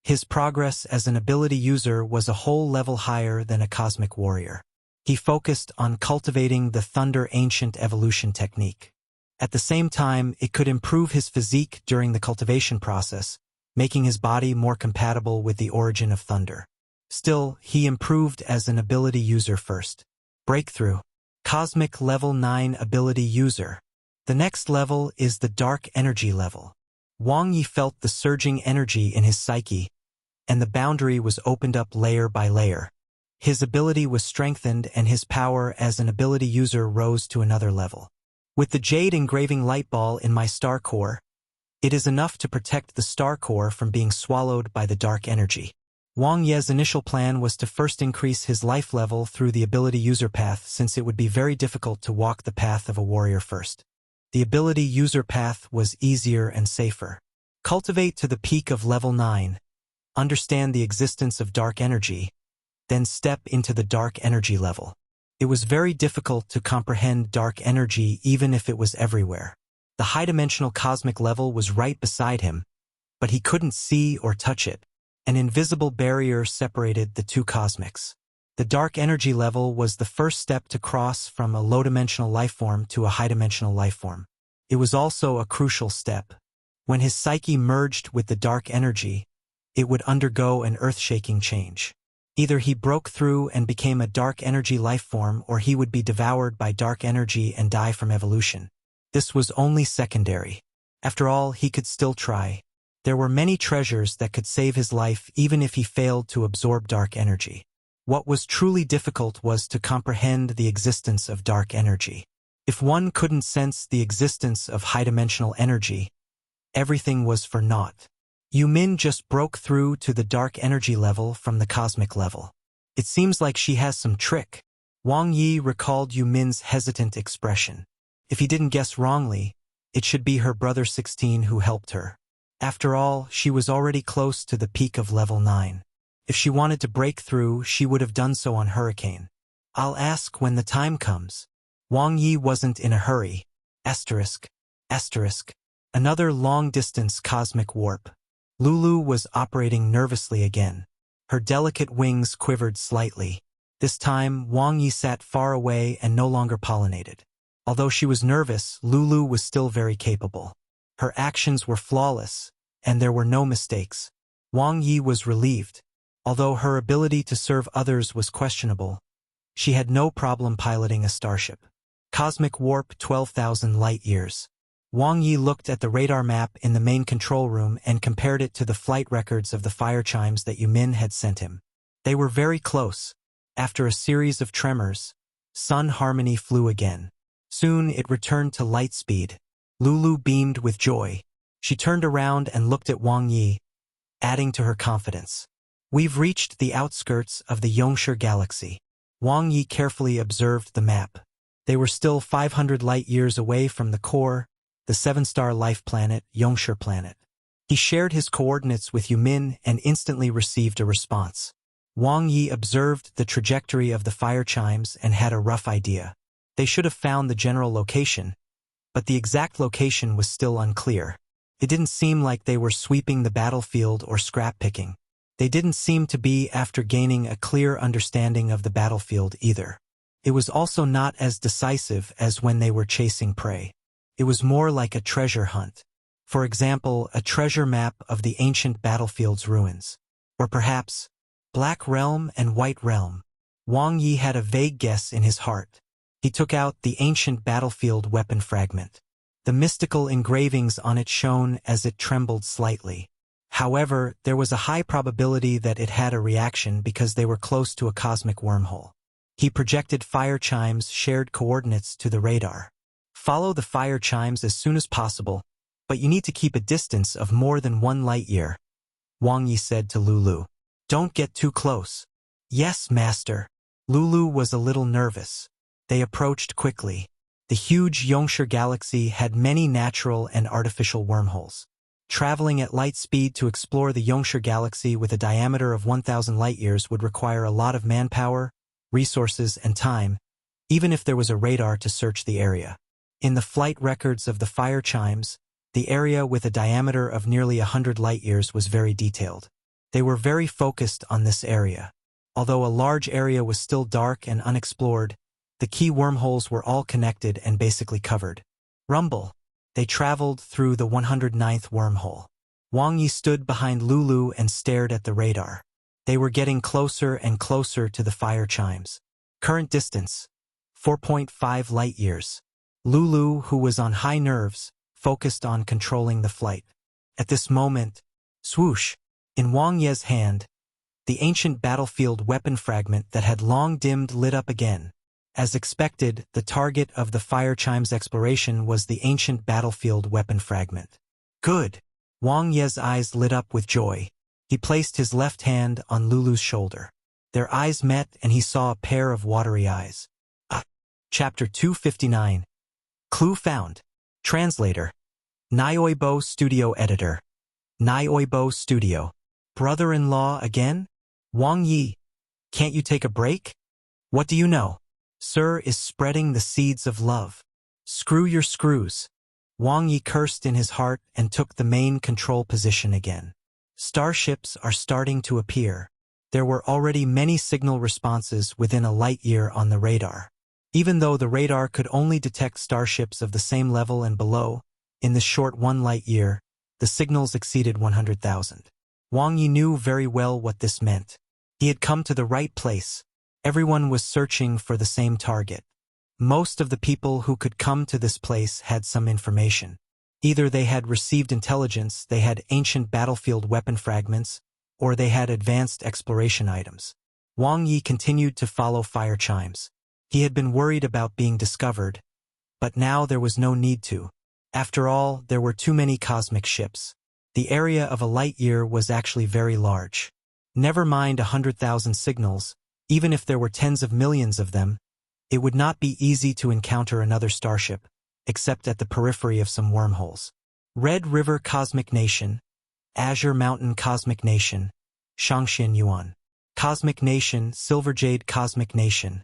His progress as an ability user was a whole level higher than a cosmic warrior. He focused on cultivating the thunder ancient evolution technique. At the same time, it could improve his physique during the cultivation process, making his body more compatible with the origin of thunder. Still, he improved as an ability user first. Breakthrough. Cosmic Level 9 Ability User. The next level is the Dark Energy level. Wang Ye felt the surging energy in his psyche, and the boundary was opened up layer by layer. His ability was strengthened and his power as an ability user rose to another level. With the Jade Engraving Light Ball in my star core, it is enough to protect the star core from being swallowed by the dark energy. Wang Ye's initial plan was to first increase his life level through the ability user path since it would be very difficult to walk the path of a warrior first. The ability user path was easier and safer. Cultivate to the peak of level 9. Understand the existence of dark energy, then step into the dark energy level. It was very difficult to comprehend dark energy even if it was everywhere. The high-dimensional cosmic level was right beside him, but he couldn't see or touch it. An invisible barrier separated the two cosmics. The dark energy level was the first step to cross from a low-dimensional lifeform to a high-dimensional lifeform. It was also a crucial step. When his psyche merged with the dark energy, it would undergo an earth-shaking change. Either he broke through and became a dark energy lifeform or he would be devoured by dark energy and die from evolution. This was only secondary. After all, he could still try. There were many treasures that could save his life even if he failed to absorb dark energy. What was truly difficult was to comprehend the existence of dark energy. If one couldn't sense the existence of high-dimensional energy, everything was for naught. Yu Min just broke through to the dark energy level from the cosmic level. It seems like she has some trick. Wang Ye recalled Yu Min's hesitant expression. If he didn't guess wrongly, It should be her brother 16 who helped her. After all, she was already close to the peak of level 9. If she wanted to break through, she would have done so on Hurricane. I'll ask when the time comes. Wang Ye wasn't in a hurry. Asterisk. Asterisk. Another long-distance cosmic warp. Lulu was operating nervously again. Her delicate wings quivered slightly. This time, Wang Ye sat far away and no longer pollinated. Although she was nervous, Lulu was still very capable. Her actions were flawless, and there were no mistakes. Wang Ye was relieved. Although her ability to serve others was questionable, she had no problem piloting a starship. Cosmic warp 12,000 light-years. Wang Ye looked at the radar map in the main control room and compared it to the flight records of the fire chimes that Yumin had sent him. They were very close. After a series of tremors, Sun Harmony flew again. Soon it returned to light speed. Lulu beamed with joy. She turned around and looked at Wang Ye, adding to her confidence. We've reached the outskirts of the Yongshi galaxy. Wang Ye carefully observed the map. They were still 500 light-years away from the core, the 7-star life planet, Yongshi planet. He shared his coordinates with Yumin and instantly received a response. Wang Ye observed the trajectory of the fire chimes and had a rough idea. They should have found the general location, but the exact location was still unclear. It didn't seem like they were sweeping the battlefield or scrap-picking. They didn't seem to be after gaining a clear understanding of the battlefield either. It was also not as decisive as when they were chasing prey. It was more like a treasure hunt. For example, a treasure map of the ancient battlefield's ruins. Or perhaps, Black Realm and White Realm. Wang Ye had a vague guess in his heart. He took out the ancient battlefield weapon fragment. The mystical engravings on it shone as it trembled slightly. However, there was a high probability that it had a reaction because they were close to a cosmic wormhole. He projected fire chimes' shared coordinates to the radar. Follow the fire chimes as soon as possible, but you need to keep a distance of more than 1 light-year, Wang Ye said to Lulu. Don't get too close. Yes, master. Lulu was a little nervous. They approached quickly. The huge Yongshi galaxy had many natural and artificial wormholes. Traveling at light speed to explore the Yongshi galaxy with a diameter of 1,000 light-years would require a lot of manpower, resources, and time, even if there was a radar to search the area. In the flight records of the fire chimes, the area with a diameter of nearly 100 light-years was very detailed. They were very focused on this area. Although a large area was still dark and unexplored, the key wormholes were all connected and basically covered. Rumble. They traveled through the 109th wormhole. Wang Ye stood behind Lulu and stared at the radar. They were getting closer and closer to the fire chimes. Current distance, 4.5 light-years. Lulu, who was on high nerves, focused on controlling the flight. At this moment, swoosh, in Wang Ye's hand, the ancient battlefield weapon fragment that had long dimmed lit up again. As expected, the target of the fire chimes exploration was the ancient battlefield weapon fragment. Good! Wang Ye's eyes lit up with joy. He placed his left hand on Lulu's shoulder. Their eyes met and he saw a pair of watery eyes. Chapter 259. Clue found. Translator. Nioibo Studio Editor. Nioibo Studio. Brother-in-law again? Wang Ye. Can't you take a break? What do you know? Sir is spreading the seeds of love. Screw your screws. Wang Ye cursed in his heart and took the main control position again. Starships are starting to appear. There were already many signal responses within a light-year on the radar. Even though the radar could only detect starships of the same level and below, in this short 1 light-year, the signals exceeded 100,000. Wang Ye knew very well what this meant. He had come to the right place. Everyone was searching for the same target. Most of the people who could come to this place had some information. Either they had received intelligence, they had ancient battlefield weapon fragments, or they had advanced exploration items. Wang Ye continued to follow fire chimes. He had been worried about being discovered, but now there was no need to. After all, there were too many cosmic ships. The area of a light-year was actually very large. Never mind 100,000 signals, even if there were tens of millions of them, it would not be easy to encounter another starship, except at the periphery of some wormholes. Red River Cosmic Nation, Azure Mountain Cosmic Nation, Shangxian Yuan. Cosmic Nation, Silver Jade Cosmic Nation.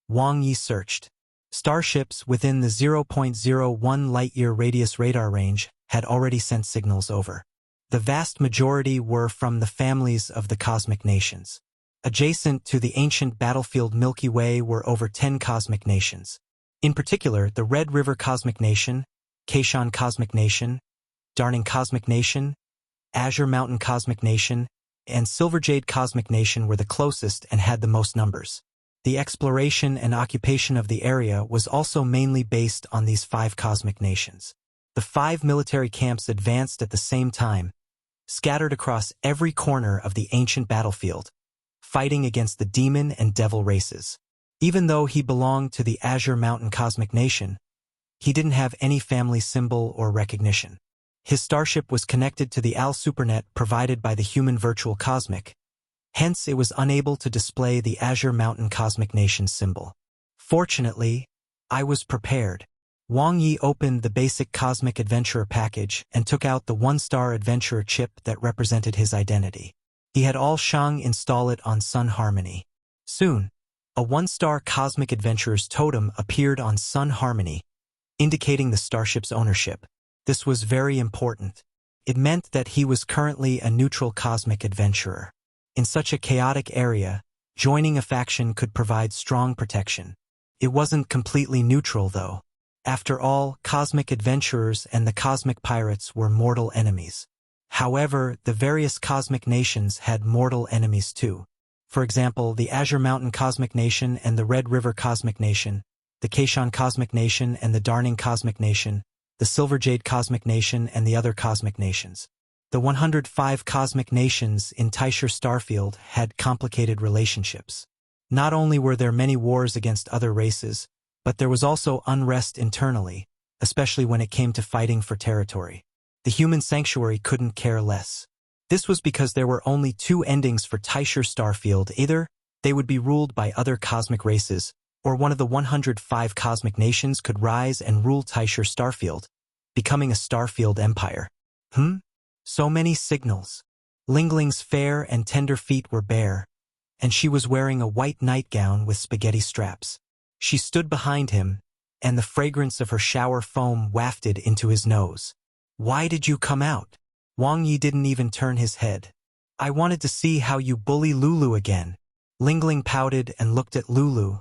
Wang Ye searched. Starships within the 0.01 light-year radius radar range had already sent signals over. The vast majority were from the families of the cosmic nations. Adjacent to the ancient battlefield Milky Way were over 10 cosmic nations. In particular, the Red River Cosmic Nation, Kaishan Cosmic Nation, Darning Cosmic Nation, Azure Mountain Cosmic Nation, and Silver Jade Cosmic Nation were the closest and had the most numbers. The exploration and occupation of the area was also mainly based on these 5 cosmic nations. The 5 military camps advanced at the same time, scattered across every corner of the ancient battlefield, fighting against the demon and devil races. Even though he belonged to the Azure Mountain Cosmic Nation, he didn't have any family symbol or recognition. His starship was connected to the AL Supernet provided by the human virtual cosmic, hence it was unable to display the Azure Mountain Cosmic Nation symbol. Fortunately, I was prepared. Wang Ye opened the basic Cosmic Adventurer package and took out the 1-star Adventurer chip that represented his identity. He had all Shang install it on Sun Harmony. Soon, a 1-star Cosmic Adventurer's totem appeared on Sun Harmony, indicating the starship's ownership. This was very important. It meant that he was currently a neutral cosmic adventurer. In such a chaotic area, joining a faction could provide strong protection. It wasn't completely neutral, though. After all, cosmic adventurers and the cosmic pirates were mortal enemies. However, the various cosmic nations had mortal enemies too. For example, the Azure Mountain Cosmic Nation and the Red River Cosmic Nation, the Kaishan Cosmic Nation and the Darning Cosmic Nation, the Silver Jade Cosmic Nation and the other cosmic nations. The 105 cosmic nations in Teicher Starfield had complicated relationships. Not only were there many wars against other races, but there was also unrest internally, especially when it came to fighting for territory. The human sanctuary couldn't care less. This was because there were only 2 endings for Teicher Starfield. Either they would be ruled by other cosmic races, or one of the 105 cosmic nations could rise and rule Teicher Starfield, becoming a Starfield empire. So many signals. Lingling's fair and tender feet were bare, and she was wearing a white nightgown with spaghetti straps. She stood behind him, and the fragrance of her shower foam wafted into his nose. "Why did you come out?" Wang Ye didn't even turn his head. "I wanted to see how you bully Lulu again." Lingling pouted and looked at Lulu,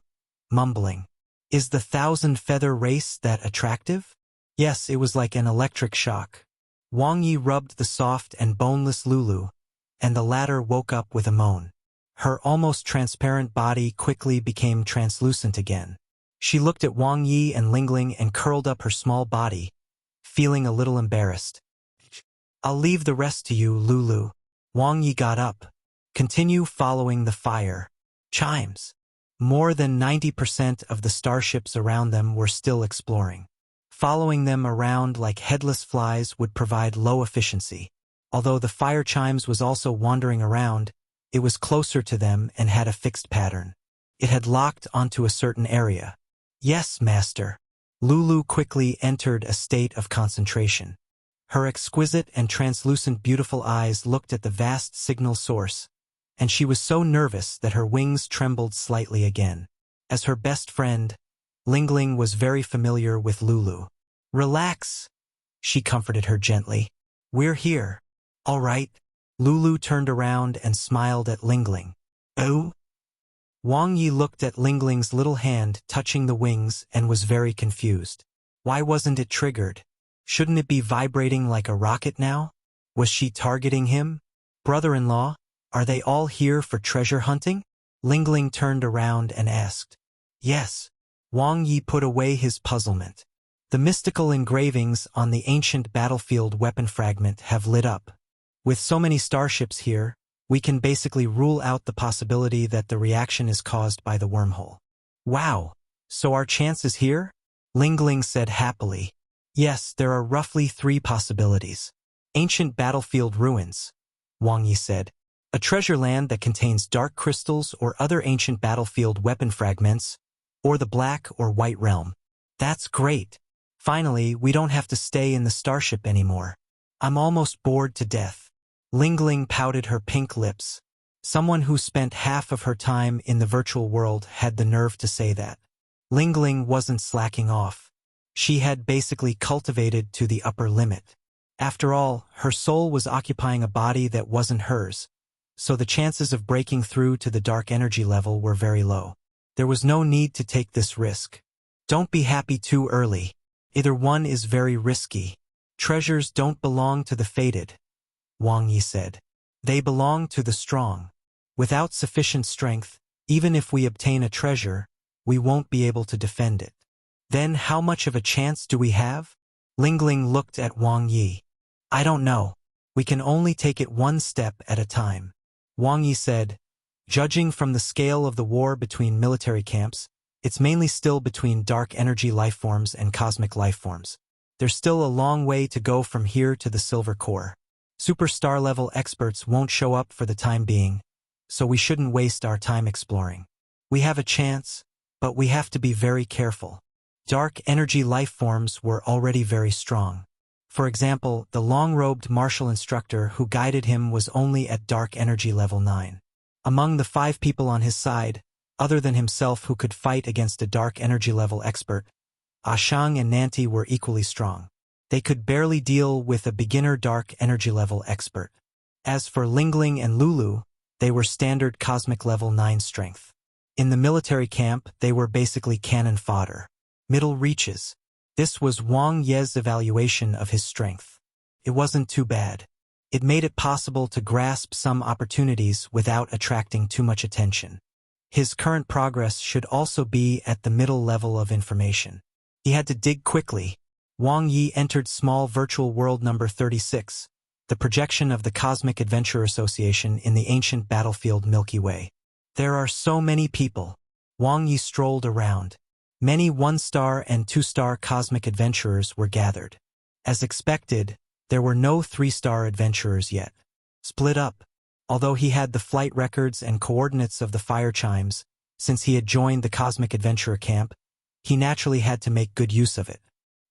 mumbling. "Is the 1,000-feather race that attractive?" Yes, it was like an electric shock. Wang Ye rubbed the soft and boneless Lulu, and the latter woke up with a moan. Her almost transparent body quickly became translucent again. She looked at Wang Ye and Lingling and curled up her small body, feeling a little embarrassed. "I'll leave the rest to you, Lulu." Wang Ye got up. "Continue following the fire chimes." More than 90% of the starships around them were still exploring. Following them around like headless flies would provide low efficiency. Although the fire chimes was also wandering around, it was closer to them and had a fixed pattern. It had locked onto a certain area. "Yes, master." Lulu quickly entered a state of concentration. Her exquisite and translucent beautiful eyes looked at the vast signal source, and she was so nervous that her wings trembled slightly again. As her best friend, Lingling was very familiar with Lulu. "Relax," she comforted her gently. "We're here." "All right." Lulu turned around and smiled at Lingling. "Oh?" Wang Ye looked at Lingling's little hand touching the wings and was very confused. Why wasn't it triggered? Shouldn't it be vibrating like a rocket now? Was she targeting him? "Brother-in-law, are they all here for treasure hunting?" Lingling turned around and asked. "Yes." Wang Ye put away his puzzlement. The mystical engravings on the ancient battlefield weapon fragment have lit up. With so many starships here, we can basically rule out the possibility that the reaction is caused by the wormhole. "Wow, so our chance is here?" Lingling said happily. "Yes, there are roughly 3 possibilities. Ancient battlefield ruins," Wang Ye said. "A treasure land that contains dark crystals or other ancient battlefield weapon fragments, or the Black or White Realm." "That's great. Finally, we don't have to stay in the starship anymore. I'm almost bored to death. Lingling pouted her pink lips. Someone who spent half of her time in the virtual world had the nerve to say that. Lingling wasn't slacking off. She had basically cultivated to the upper limit. After all, her soul was occupying a body that wasn't hers, so the chances of breaking through to the dark energy level were very low. There was no need to take this risk. Don't be happy too early. Either one is very risky. Treasures don't belong to the fated, Wang Ye said. They belong to the strong. Without sufficient strength, even if we obtain a treasure, we won't be able to defend it. Then how much of a chance do we have? Lingling looked at Wang Ye. I don't know. We can only take it one step at a time. Wang Ye said, judging from the scale of the war between military camps, it's mainly still between dark energy lifeforms and cosmic lifeforms. There's still a long way to go from here to the silver core. Superstar level experts won't show up for the time being, so we shouldn't waste our time exploring. We have a chance, but we have to be very careful. Dark energy lifeforms were already very strong. For example, the long-robed martial instructor who guided him was only at dark energy level 9. Among the 5 people on his side, other than himself who could fight against a dark energy level expert, Ashang and Nanti were equally strong. They could barely deal with a beginner dark energy level expert. As for Lingling and Lulu, they were standard cosmic level 9 strength. In the military camp, they were basically cannon fodder. Middle reaches. This was Wang Ye's evaluation of his strength. It wasn't too bad. It made it possible to grasp some opportunities without attracting too much attention. His current progress should also be at the middle level of information. He had to dig quickly. Wang Ye entered small virtual world number 36, the projection of the Cosmic Adventure Association in the ancient battlefield Milky Way. There are so many people. Wang Ye strolled around. Many 1-star and 2-star cosmic adventurers were gathered. As expected, there were no 3-star adventurers yet. Split up. Although he had the flight records and coordinates of the fire chimes, since he had joined the Cosmic Adventurer camp, he naturally had to make good use of it.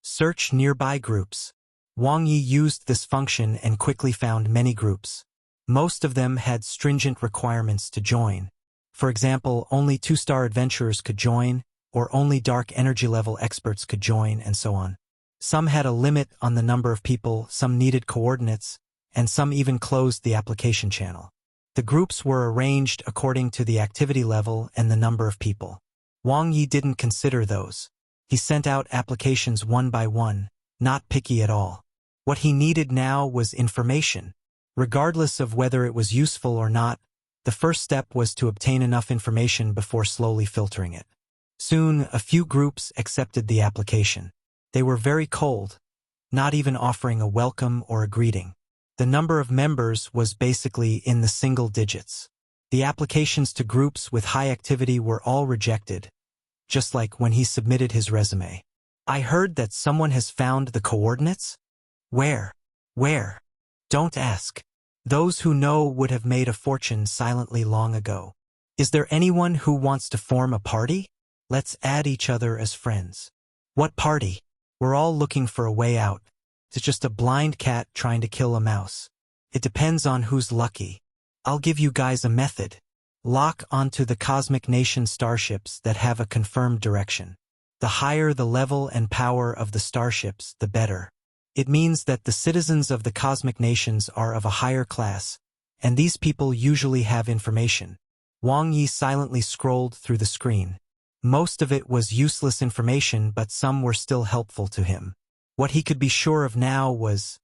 Search nearby groups. Wang Ye used this function and quickly found many groups. Most of them had stringent requirements to join. For example, only 2-star adventurers could join, or only dark energy level experts could join, and so on. Some had a limit on the number of people, some needed coordinates, and some even closed the application channel. The groups were arranged according to the activity level and the number of people. Wang Ye didn't consider those. He sent out applications one by one, not picky at all. What he needed now was information. Regardless of whether it was useful or not, the first step was to obtain enough information before slowly filtering it. Soon, a few groups accepted the application. They were very cold, not even offering a welcome or a greeting. The number of members was basically in the single digits. The applications to groups with high activity were all rejected, just like when he submitted his resume. I heard that someone has found the coordinates? Where? Where? Don't ask. Those who know would have made a fortune silently long ago. Is there anyone who wants to form a party? Let's add each other as friends. What party? We're all looking for a way out. It's just a blind cat trying to kill a mouse. It depends on who's lucky. I'll give you guys a method. Lock onto the Cosmic Nation starships that have a confirmed direction. The higher the level and power of the starships, the better. It means that the citizens of the Cosmic Nations are of a higher class, and these people usually have information. Wang Ye silently scrolled through the screen. Most of it was useless information, but some were still helpful to him. What he could be sure of now was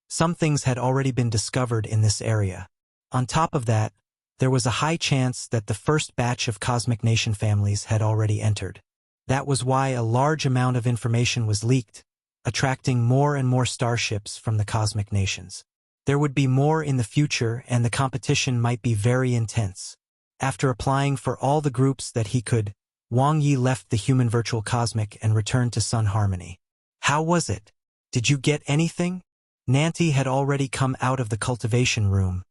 some things had already been discovered in this area. On top of that, there was a high chance that the first batch of Cosmic Nation families had already entered. That was why a large amount of information was leaked, attracting more and more starships from the Cosmic Nations. There would be more in the future, and the competition might be very intense. After applying for all the groups that he could, Wang Ye left the human virtual cosmic and returned to Sun Harmony. How was it? Did you get anything? Nanti had already come out of the cultivation room,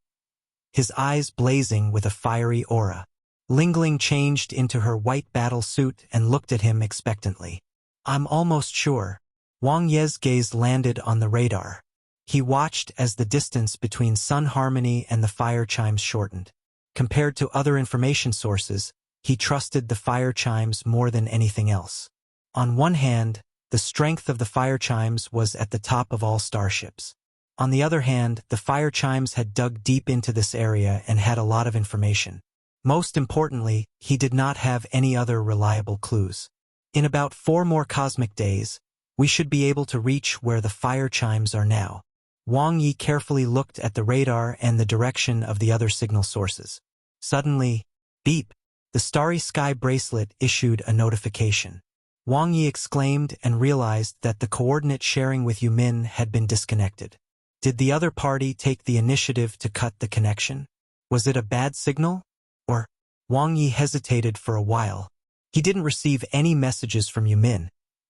his eyes blazing with a fiery aura. Lingling changed into her white battle suit and looked at him expectantly. I'm almost sure. Wang Ye's gaze landed on the radar. He watched as the distance between sun harmony and the fire chimes shortened. Compared to other information sources, he trusted the fire chimes more than anything else. On one hand, the strength of the fire chimes was at the top of all starships. On the other hand, the fire chimes had dug deep into this area and had a lot of information. Most importantly, he did not have any other reliable clues. In about 4 more cosmic days, we should be able to reach where the fire chimes are now. Wang Ye carefully looked at the radar and the direction of the other signal sources. Suddenly, beep, the starry sky bracelet issued a notification. Wang Ye exclaimed and realized that the coordinate sharing with Yumin had been disconnected. Did the other party take the initiative to cut the connection? Was it a bad signal? Or, Wang Ye hesitated for a while. He didn't receive any messages from Yumin,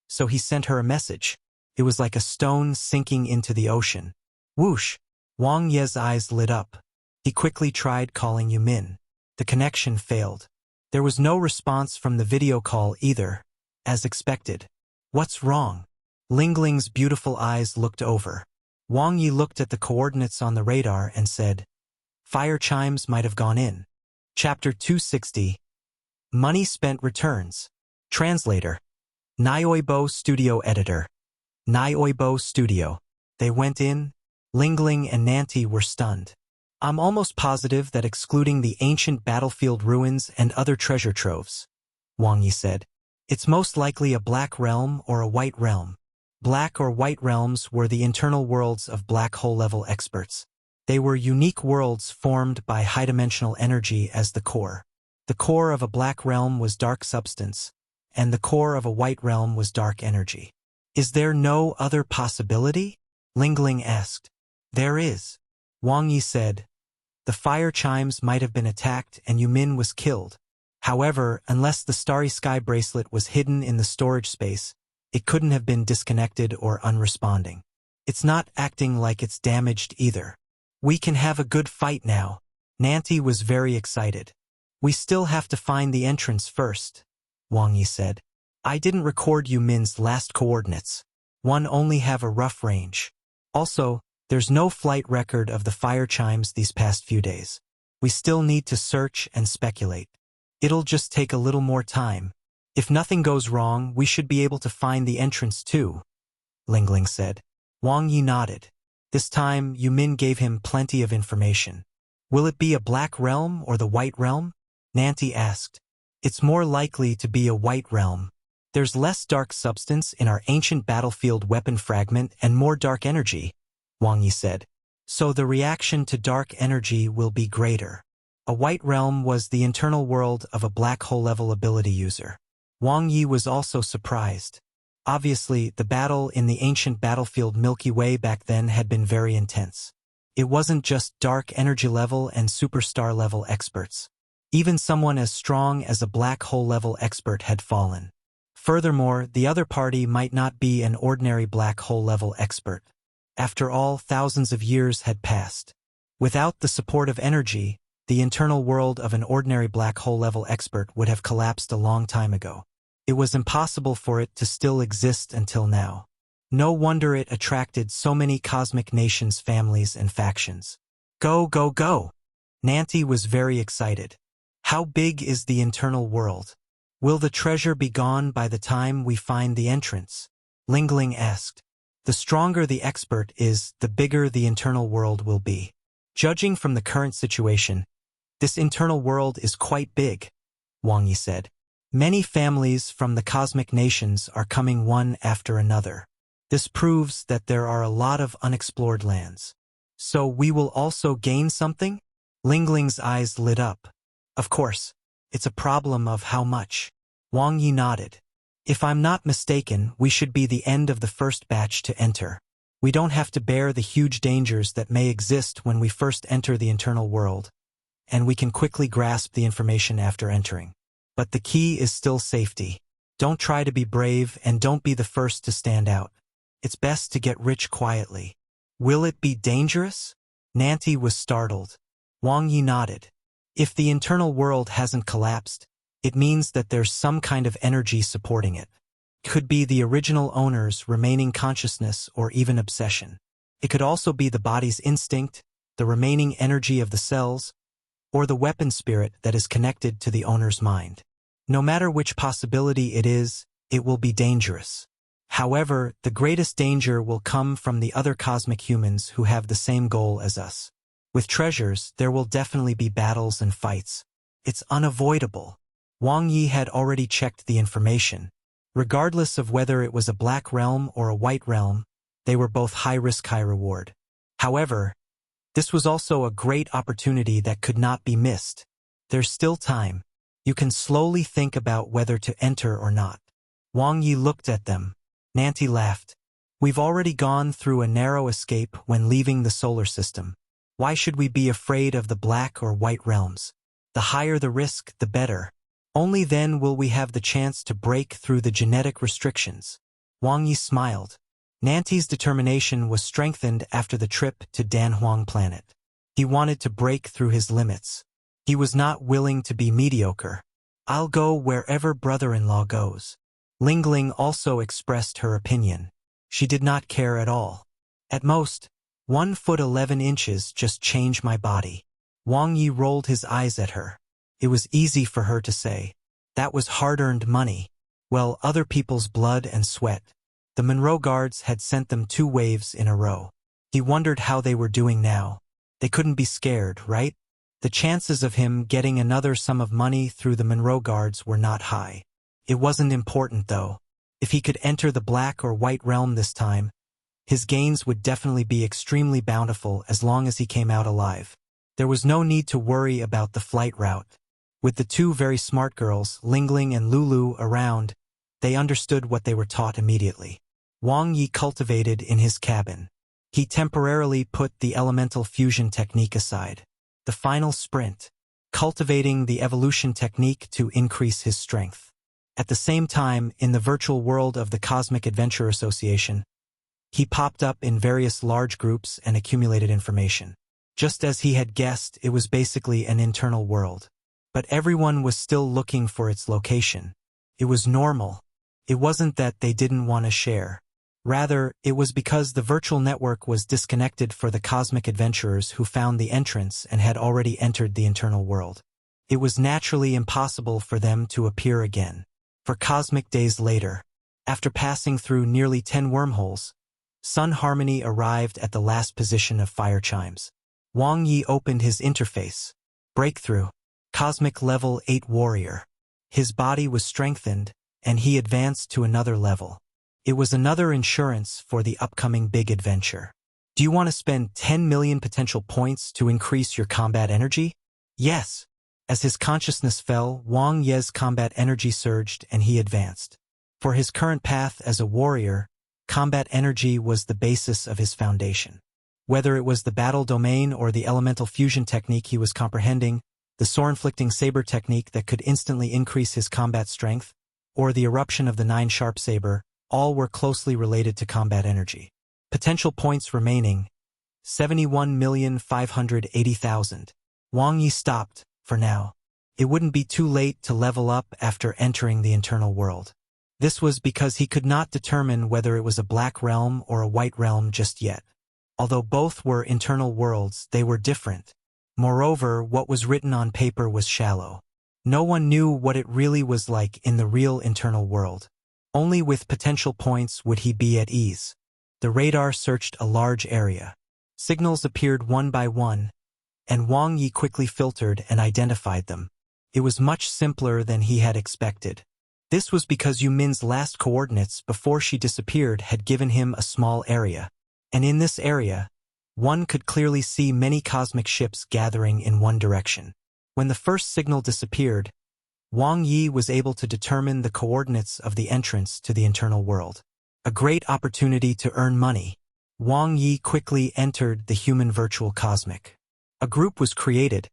so he sent her a message. It was like a stone sinking into the ocean. Whoosh! Wang Ye's eyes lit up. He quickly tried calling Yumin. The connection failed. There was no response from the video call either, as expected. What's wrong? Lingling's beautiful eyes looked over. Wang Ye looked at the coordinates on the radar and said, "Fire chimes might have gone in." Chapter 260. Money Spent Returns. Translator. Nioibo Studio Editor. Nioibo Studio. They went in. Lingling and Nanti were stunned. I'm almost positive that excluding the ancient battlefield ruins and other treasure troves, Wang Ye said, it's most likely a black realm or a white realm. Black or white realms were the internal worlds of black hole-level experts. They were unique worlds formed by high-dimensional energy as the core. The core of a black realm was dark substance, and the core of a white realm was dark energy. Is there no other possibility? Lingling asked. There is. Wang Ye said. The fire chimes might have been attacked and Yumin was killed. However, unless the starry sky bracelet was hidden in the storage space, it couldn't have been disconnected or unresponding. It's not acting like it's damaged either. We can have a good fight now. Nanti was very excited. We still have to find the entrance first, Wang Ye said. I didn't record Yumin's last coordinates. One only have a rough range. Also, there's no flight record of the fire chimes these past few days. We still need to search and speculate. It'll just take a little more time. If nothing goes wrong, we should be able to find the entrance too, Lingling said. Wang Ye nodded. This time, Yumin gave him plenty of information. Will it be a black realm or the white realm? Nanti asked. It's more likely to be a white realm. There's less dark substance in our ancient battlefield weapon fragment and more dark energy, Wang Ye said. So the reaction to dark energy will be greater. A white realm was the internal world of a black hole-level ability user. Wang Ye was also surprised. Obviously, the battle in the ancient battlefield Milky Way back then had been very intense. It wasn't just dark energy level and superstar level experts. Even someone as strong as a black hole level expert had fallen. Furthermore, the other party might not be an ordinary black hole level expert. After all, thousands of years had passed. Without the support of energy, the internal world of an ordinary black hole level expert would have collapsed a long time ago. It was impossible for it to still exist until now. No wonder it attracted so many cosmic nations, families, and factions. Go, go, go! Nanti was very excited. How big is the internal world? Will the treasure be gone by the time we find the entrance? Lingling asked. The stronger the expert is, the bigger the internal world will be. Judging from the current situation, this internal world is quite big, Wang Ye said. Many families from the cosmic nations are coming one after another. This proves that there are a lot of unexplored lands. So we will also gain something? Lingling's eyes lit up. Of course, it's a problem of how much. Wang Ye nodded. If I'm not mistaken, we should be the end of the first batch to enter. We don't have to bear the huge dangers that may exist when we first enter the internal world, and we can quickly grasp the information after entering. But the key is still safety. Don't try to be brave and don't be the first to stand out. It's best to get rich quietly. Will it be dangerous? Nanti was startled. Wang Ye nodded. If the internal world hasn't collapsed, it means that there's some kind of energy supporting it. Could be the original owner's remaining consciousness or even obsession. It could also be the body's instinct, the remaining energy of the cells, or the weapon spirit that is connected to the owner's mind. No matter which possibility it is, it will be dangerous. However, the greatest danger will come from the other cosmic humans who have the same goal as us. With treasures, there will definitely be battles and fights. It's unavoidable. Wang Ye had already checked the information. Regardless of whether it was a black realm or a white realm, they were both high risk, high reward. However, this was also a great opportunity that could not be missed. There's still time. You can slowly think about whether to enter or not. Wang Ye looked at them. Nanti laughed. We've already gone through a narrow escape when leaving the solar system. Why should we be afraid of the black or white realms? The higher the risk, the better. Only then will we have the chance to break through the genetic restrictions. Wang Ye smiled. Nanti's determination was strengthened after the trip to Danhuang planet. He wanted to break through his limits. He was not willing to be mediocre. I'll go wherever brother-in-law goes. Lingling also expressed her opinion. She did not care at all. At most, 1 foot 11 inches just change my body. Wang Ye rolled his eyes at her. It was easy for her to say. That was hard-earned money. Well, other people's blood and sweat. The Monroe guards had sent them 2 waves in a row. He wondered how they were doing now. They couldn't be scared, right? The chances of him getting another sum of money through the Monroe guards were not high. It wasn't important, though. If he could enter the black or white realm this time, his gains would definitely be extremely bountiful as long as he came out alive. There was no need to worry about the flight route. With the 2 very smart girls, Lingling and Lulu, around, they understood what they were taught immediately. Wang Ye cultivated in his cabin. He temporarily put the elemental fusion technique aside. The final sprint, cultivating the evolution technique to increase his strength. At the same time, in the virtual world of the Cosmic Adventure Association, he popped up in various large groups and accumulated information. Just as he had guessed, it was basically an internal world. But everyone was still looking for its location. It was normal. It wasn't that they didn't want to share. Rather, it was because the virtual network was disconnected for the cosmic adventurers who found the entrance and had already entered the internal world. It was naturally impossible for them to appear again. For cosmic days later, after passing through nearly 10 wormholes, Sun Harmony arrived at the last position of fire chimes. Wang Ye opened his interface. Breakthrough. Cosmic Level 8 Warrior. His body was strengthened, and he advanced to another level. It was another insurance for the upcoming big adventure. Do you want to spend 10 million potential points to increase your combat energy? Yes. As his consciousness fell, Wang Ye's combat energy surged and he advanced. For his current path as a warrior, combat energy was the basis of his foundation. Whether it was the battle domain or the elemental fusion technique he was comprehending, the sword-inflicting saber technique that could instantly increase his combat strength, or the eruption of the 9-sharp saber, all were closely related to combat energy. Potential points remaining, 71,580,000. Wang Ye stopped, for now. It wouldn't be too late to level up after entering the internal world. This was because he could not determine whether it was a black realm or a white realm just yet. Although both were internal worlds, they were different. Moreover, what was written on paper was shallow. No one knew what it really was like in the real internal world. Only with potential points would he be at ease. The radar searched a large area. Signals appeared one by one, and Wang Ye quickly filtered and identified them. It was much simpler than he had expected. This was because Yu Min's last coordinates before she disappeared had given him a small area. And in this area, one could clearly see many cosmic ships gathering in one direction. When the first signal disappeared, Wang Ye was able to determine the coordinates of the entrance to the internal world. A great opportunity to earn money. Wang Ye quickly entered the human virtual cosmic. A group was created,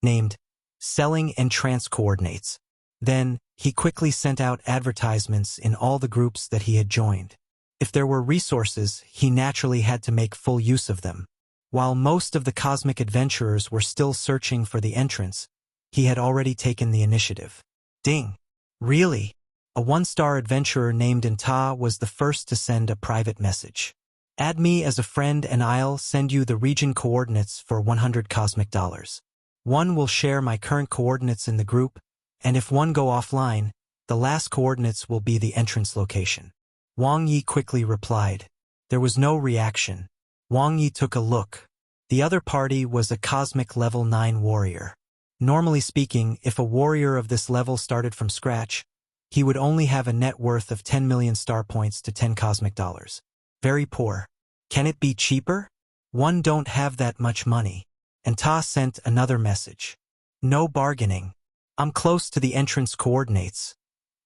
named Selling Entrance Coordinates. Then, he quickly sent out advertisements in all the groups that he had joined. If there were resources, he naturally had to make full use of them. While most of the cosmic adventurers were still searching for the entrance, he had already taken the initiative. Ding! Really? A one-star adventurer named Nta was the first to send a private message. Add me as a friend and I'll send you the region coordinates for 100 cosmic dollars. One will share my current coordinates in the group, and if one go offline, the last coordinates will be the entrance location. Wang Ye quickly replied. There was no reaction. Wang Ye took a look. The other party was a cosmic level 9 warrior. Normally speaking, if a warrior of this level started from scratch, he would only have a net worth of 10 million star points to 10 cosmic dollars. Very poor. Can it be cheaper? One don't have that much money. And Ta sent another message. No bargaining. I'm close to the entrance coordinates,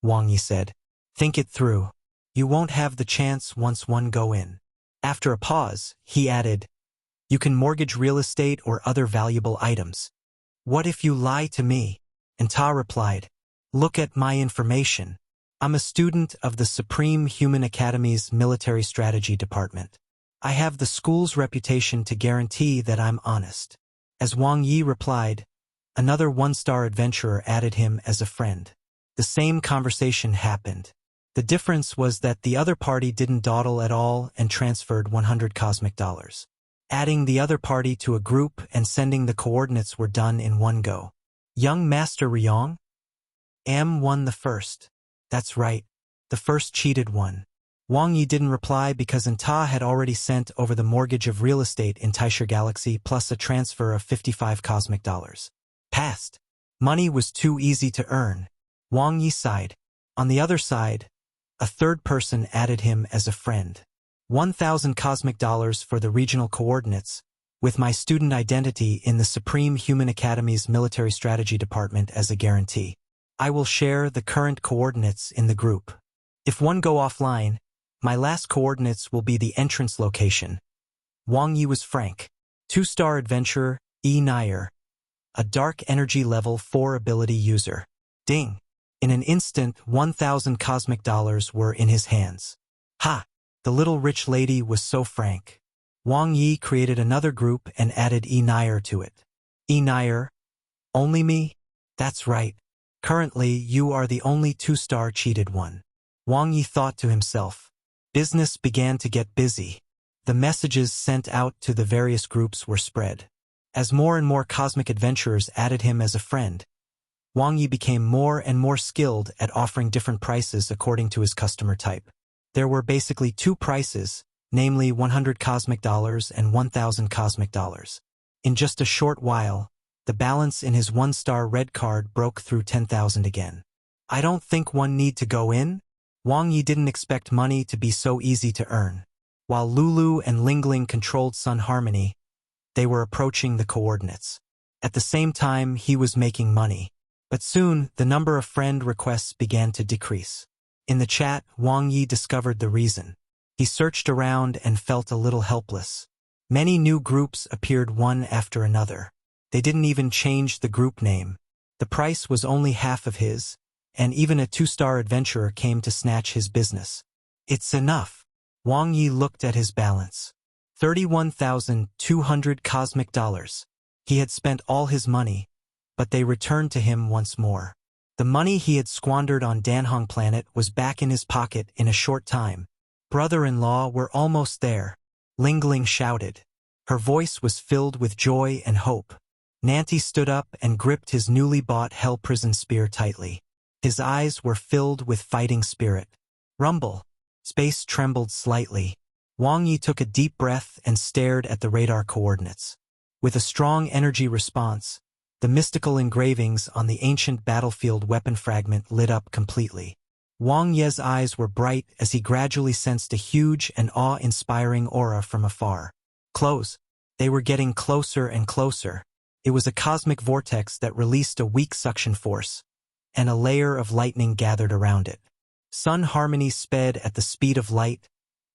Wang Ye said. Think it through. You won't have the chance once one go in. After a pause, he added, you can mortgage real estate or other valuable items. What if you lie to me? And Ta replied, look at my information. I'm a student of the Supreme Human Academy's Military Strategy Department. I have the school's reputation to guarantee that I'm honest. As Wang Ye replied, another one-star adventurer added him as a friend. The same conversation happened. The difference was that the other party didn't dawdle at all and transferred 100 cosmic dollars. Adding the other party to a group and sending the coordinates were done in one go. Young Master Ryong? Am won the first. That's right. The first cheated one. Wang Ye didn't reply because Nta had already sent over the mortgage of real estate in Taisha Galaxy plus a transfer of 55 cosmic dollars. Passed. Money was too easy to earn. Wang Ye sighed. On the other side, a third person added him as a friend. 1,000 cosmic dollars for the regional coordinates, with my student identity in the Supreme Human Academy's Military Strategy Department as a guarantee. I will share the current coordinates in the group. If one go offline, my last coordinates will be the entrance location. Wang Ye was frank. 2-star adventurer, E. Nair. A dark energy level 4 ability user. Ding. In an instant, 1,000 cosmic dollars were in his hands. Ha! The little rich lady was so frank. Wang Ye created another group and added E. Nair to it. E. Nair? Only me? That's right. Currently, you are the only 2-star cheated one. Wang Ye thought to himself. Business began to get busy. The messages sent out to the various groups were spread. As more and more cosmic adventurers added him as a friend, Wang Ye became more and more skilled at offering different prices according to his customer type. There were basically 2 prices, namely 100 cosmic dollars and 1,000 cosmic dollars. In just a short while, the balance in his 1-star red card broke through 10,000 again. I don't think one need to go in? Wang Ye didn't expect money to be so easy to earn. While Lulu and Lingling controlled Sun Harmony, they were approaching the coordinates. At the same time, he was making money. But soon, the number of friend requests began to decrease. In the chat, Wang Ye discovered the reason. He searched around and felt a little helpless. Many new groups appeared one after another. They didn't even change the group name. The price was only half of his, and even a 2-star adventurer came to snatch his business. It's enough. Wang Ye looked at his balance. 31,200 cosmic dollars. He had spent all his money, but they returned to him once more. The money he had squandered on Danhong Planet was back in his pocket in a short time. Brother-in-law, we're almost there, Lingling shouted. Her voice was filled with joy and hope. Nanti stood up and gripped his newly bought Hell Prison spear tightly. His eyes were filled with fighting spirit. Rumble. Space trembled slightly. Wang Ye took a deep breath and stared at the radar coordinates. With a strong energy response, the mystical engravings on the ancient battlefield weapon fragment lit up completely. Wang Ye's eyes were bright as he gradually sensed a huge and awe-inspiring aura from afar. Close. They were getting closer and closer. It was a cosmic vortex that released a weak suction force, and a layer of lightning gathered around it. Sun Harmony sped at the speed of light,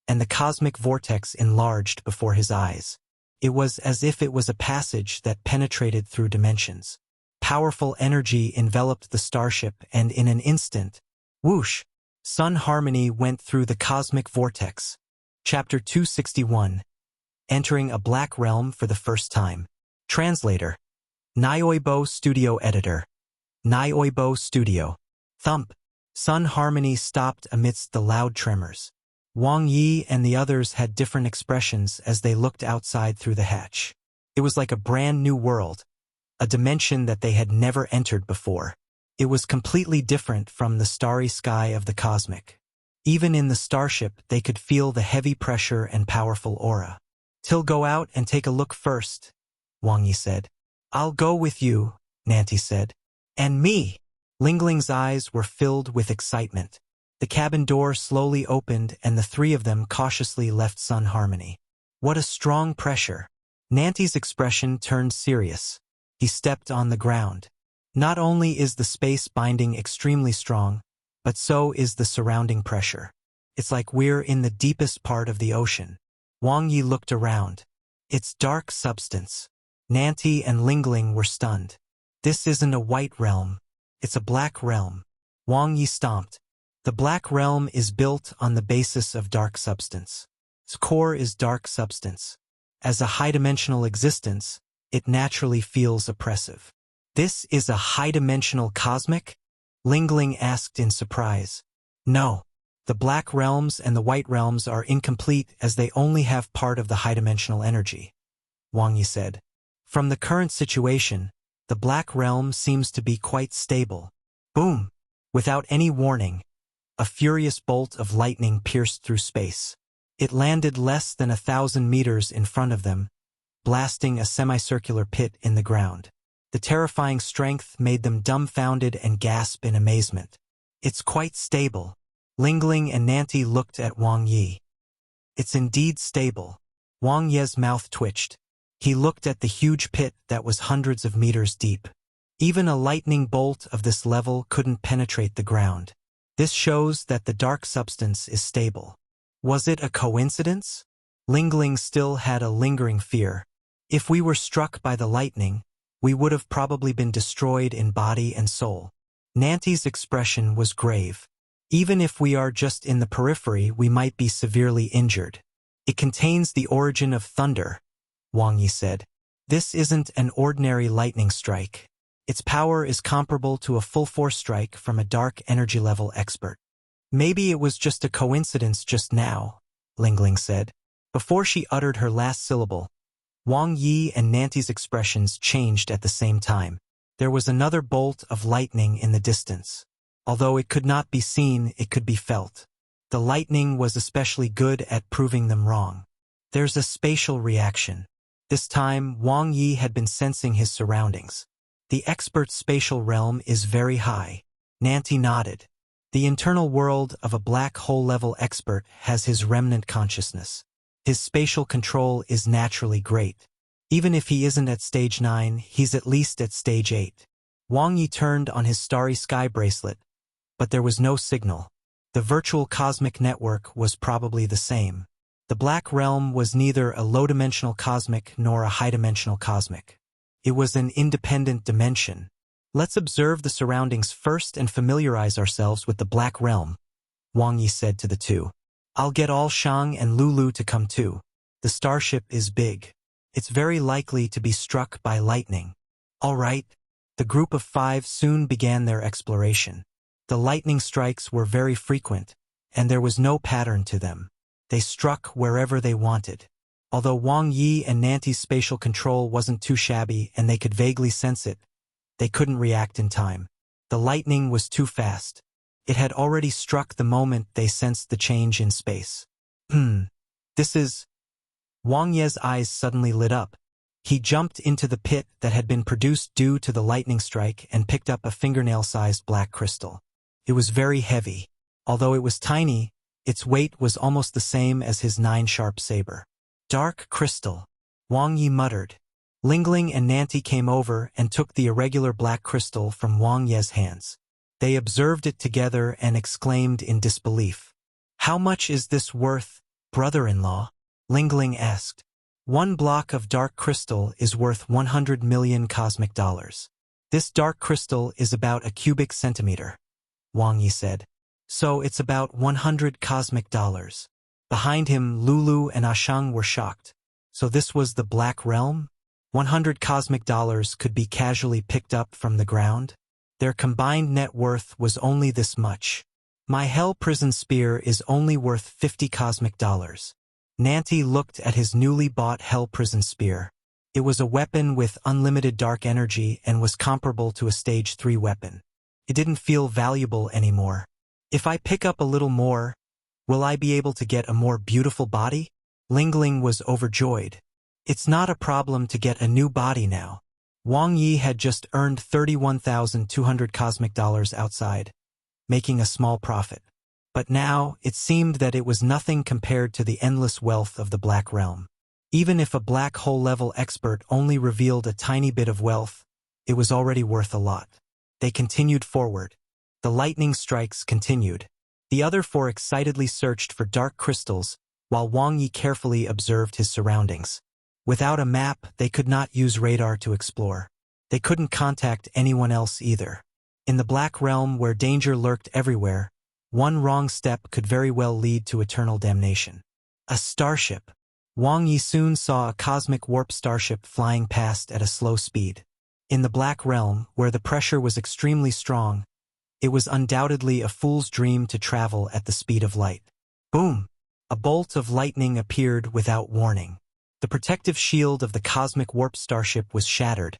and the cosmic vortex enlarged before his eyes. It was as if it was a passage that penetrated through dimensions. Powerful energy enveloped the starship, and in an instant, whoosh, Sun Harmony went through the cosmic vortex. Chapter 261. Entering a black realm for the first time. Translator. Nioibo Studio Editor. Nioibo Studio. Thump. Sun harmony stopped amidst the loud tremors. Wang Ye and the others had different expressions as they looked outside through the hatch. It was like a brand new world, a dimension that they had never entered before. It was completely different from the starry sky of the cosmic. Even in the starship, they could feel the heavy pressure and powerful aura. "Till go out and take a look first," Wang Ye said. "I'll go with you," Nanti said. "And me." Lingling's eyes were filled with excitement. The cabin door slowly opened and the three of them cautiously left Sun Harmony. What a strong pressure. Nanti's expression turned serious. He stepped on the ground. Not only is the space binding extremely strong, but so is the surrounding pressure. It's like we're in the deepest part of the ocean. Wang Yi looked around. It's dark substance. Nanti and Lingling were stunned. This isn't a white realm. It's a black realm. Wang Yi stomped. The black realm is built on the basis of dark substance. Its core is dark substance. As a high-dimensional existence, it naturally feels oppressive. "This is a high-dimensional cosmic?" Lingling asked in surprise. "No. The black realms and the white realms are incomplete as they only have part of the high-dimensional energy," Wang Yi said. "From the current situation, the black realm seems to be quite stable." Boom! Without any warning, a furious bolt of lightning pierced through space. It landed less than 1,000 meters in front of them, blasting a semicircular pit in the ground. The terrifying strength made them dumbfounded and gasp in amazement. "It's quite stable." Lingling and Nanti looked at Wang Yi. "It's indeed stable." Wang Ye's mouth twitched. He looked at the huge pit that was hundreds of meters deep. Even a lightning bolt of this level couldn't penetrate the ground. This shows that the dark substance is stable. Was it a coincidence? Lingling still had a lingering fear. If we were struck by the lightning, we would have probably been destroyed in body and soul. Nanti's expression was grave. Even if we are just in the periphery, we might be severely injured. "It contains the origin of thunder," Wang Yi said. "This isn't an ordinary lightning strike. Its power is comparable to a full-force strike from a dark energy level expert." "Maybe it was just a coincidence just now," Lingling said. Before she uttered her last syllable, Wang Yi and Nanti's expressions changed at the same time. There was another bolt of lightning in the distance. Although it could not be seen, it could be felt. The lightning was especially good at proving them wrong. There's a spatial reaction. This time, Wang Yi had been sensing his surroundings. The expert's spatial realm is very high. Nanti nodded. The internal world of a black hole-level expert has his remnant consciousness. His spatial control is naturally great. Even if he isn't at stage 9, he's at least at stage 8. Wang Yi turned on his starry sky bracelet, but there was no signal. The virtual cosmic network was probably the same. The black realm was neither a low-dimensional cosmic nor a high-dimensional cosmic. It was an independent dimension. "Let's observe the surroundings first and familiarize ourselves with the black realm," Wang Yi said to the two. "I'll get all Shang and Lulu to come too. The starship is big. It's very likely to be struck by lightning." "All right." The group of 5 soon began their exploration. The lightning strikes were very frequent, and there was no pattern to them. They struck wherever they wanted. Although Wang Yi and Nanti's spatial control wasn't too shabby and they could vaguely sense it, they couldn't react in time. The lightning was too fast. It had already struck the moment they sensed the change in space. This is..." Wang Ye's eyes suddenly lit up. He jumped into the pit that had been produced due to the lightning strike and picked up a fingernail-sized black crystal. It was very heavy. Although it was tiny, its weight was almost the same as his 9-sharp saber. "Dark crystal," Wang Yi muttered. Lingling and Nanti came over and took the irregular black crystal from Wang Ye's hands. They observed it together and exclaimed in disbelief. "How much is this worth, brother-in-law?" Lingling asked. "One block of dark crystal is worth 100 million cosmic dollars. This dark crystal is about a cubic centimeter," Wang Yi said. "So it's about 100 cosmic dollars. Behind him, Lulu and Ashang were shocked. So this was the Black Realm? 100 cosmic dollars could be casually picked up from the ground? Their combined net worth was only this much. My hell prison spear is only worth 50 cosmic dollars. Nanti looked at his newly bought hell prison spear. It was a weapon with unlimited dark energy and was comparable to a stage 3 weapon. It didn't feel valuable anymore. If I pick up a little more, will I be able to get a more beautiful body? Lingling was overjoyed. It's not a problem to get a new body now. Wang Ye had just earned 31,200 cosmic dollars outside, making a small profit. But now, it seemed that it was nothing compared to the endless wealth of the Black Realm. Even if a black hole-level expert only revealed a tiny bit of wealth, it was already worth a lot. They continued forward. The lightning strikes continued. The other 4 excitedly searched for dark crystals, while Wang Ye carefully observed his surroundings. Without a map, they could not use radar to explore. They couldn't contact anyone else either. In the Black Realm, where danger lurked everywhere, one wrong step could very well lead to eternal damnation. A starship. Wang Ye soon saw a cosmic warp starship flying past at a slow speed. In the Black Realm, where the pressure was extremely strong, it was undoubtedly a fool's dream to travel at the speed of light. Boom! A bolt of lightning appeared without warning. The protective shield of the cosmic warp starship was shattered,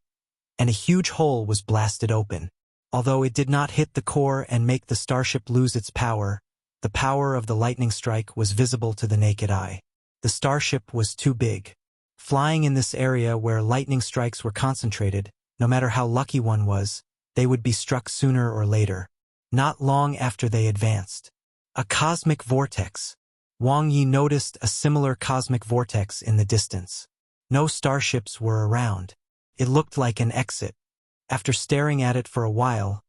and a huge hole was blasted open. Although it did not hit the core and make the starship lose its power, the power of the lightning strike was visible to the naked eye. The starship was too big. Flying in this area where lightning strikes were concentrated, no matter how lucky one was, they would be struck sooner or later, not long after they advanced. A cosmic vortex. Wang Ye noticed a similar cosmic vortex in the distance. No starships were around. It looked like an exit. After staring at it for a while,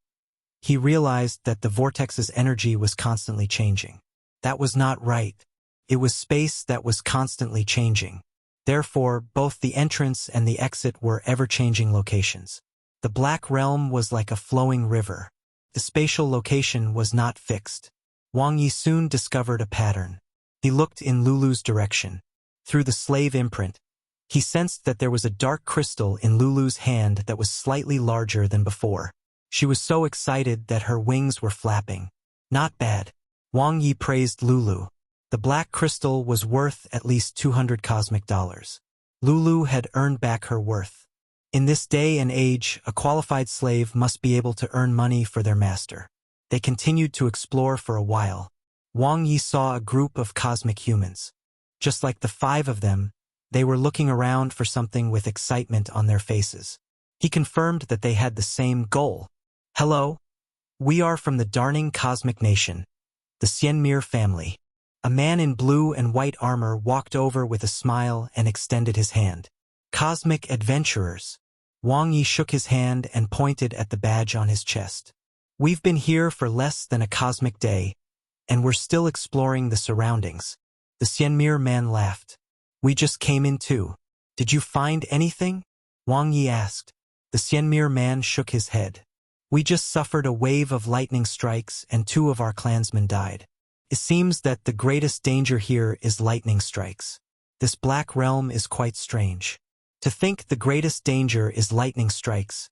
he realized that the vortex's energy was constantly changing. That was not right. It was space that was constantly changing. Therefore, both the entrance and the exit were ever-changing locations. The Black Realm was like a flowing river. The spatial location was not fixed. Wang Ye soon discovered a pattern. He looked in Lulu's direction. Through the slave imprint, he sensed that there was a dark crystal in Lulu's hand that was slightly larger than before. She was so excited that her wings were flapping. Not bad. Wang Ye praised Lulu. The black crystal was worth at least 200 cosmic dollars. Lulu had earned back her worth. In this day and age, a qualified slave must be able to earn money for their master. They continued to explore for a while. Wang Ye saw a group of cosmic humans. Just like the 5 of them, they were looking around for something with excitement on their faces. He confirmed that they had the same goal. Hello? We are from the Darning Cosmic Nation, the Xianmir family. A man in blue and white armor walked over with a smile and extended his hand. Cosmic adventurers. Wang Ye shook his hand and pointed at the badge on his chest. We've been here for less than a cosmic day, and we're still exploring the surroundings. The Xianmir man laughed. We just came in too. Did you find anything? Wang Ye asked. The Xianmir man shook his head. We just suffered a wave of lightning strikes and 2 of our clansmen died. It seems that the greatest danger here is lightning strikes. This black realm is quite strange. To think the greatest danger is lightning strikes,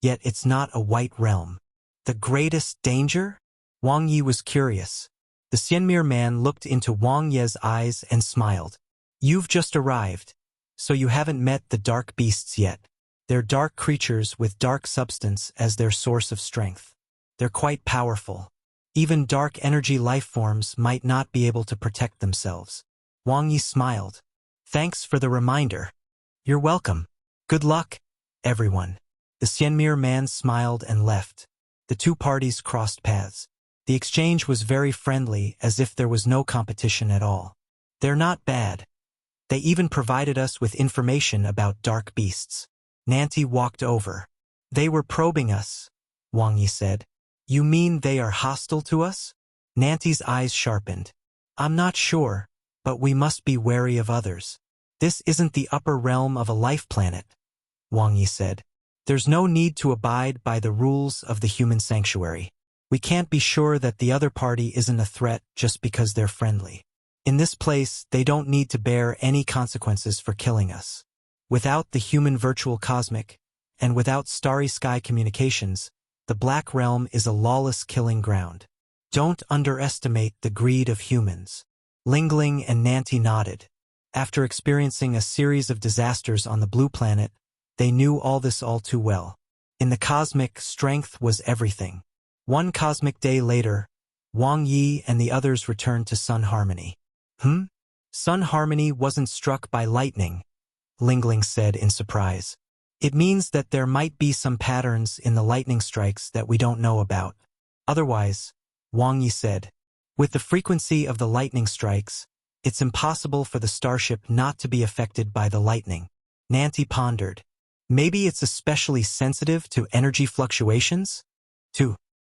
yet it's not a white realm. The greatest danger? Wang Ye was curious. The Xianmir man looked into Wang Ye's eyes and smiled. You've just arrived, so you haven't met the dark beasts yet. They're dark creatures with dark substance as their source of strength. They're quite powerful. Even dark energy life forms might not be able to protect themselves. Wang Ye smiled. Thanks for the reminder. You're welcome. Good luck, everyone. The Xianmir man smiled and left. The 2 parties crossed paths. The exchange was very friendly, as if there was no competition at all. They're not bad. They even provided us with information about dark beasts. Nanti walked over. They were probing us, Wang Ye said. You mean they are hostile to us? Nanti's eyes sharpened. I'm not sure, but we must be wary of others. This isn't the upper realm of a life planet, Wang Ye said. There's no need to abide by the rules of the human sanctuary. We can't be sure that the other party isn't a threat just because they're friendly. In this place, they don't need to bear any consequences for killing us. Without the human virtual cosmic, and without starry sky communications, the Black Realm is a lawless killing ground. Don't underestimate the greed of humans. Lingling and Nanti nodded. After experiencing a series of disasters on the blue planet, they knew all this all too well. In the cosmic, strength was everything. One cosmic day later, Wang Ye and the others returned to Sun Harmony. Sun Harmony wasn't struck by lightning, Lingling said in surprise. It means that there might be some patterns in the lightning strikes that we don't know about. Otherwise, Wang Ye said, with the frequency of the lightning strikes, it's impossible for the starship not to be affected by the lightning. Nanti pondered. Maybe it's especially sensitive to energy fluctuations?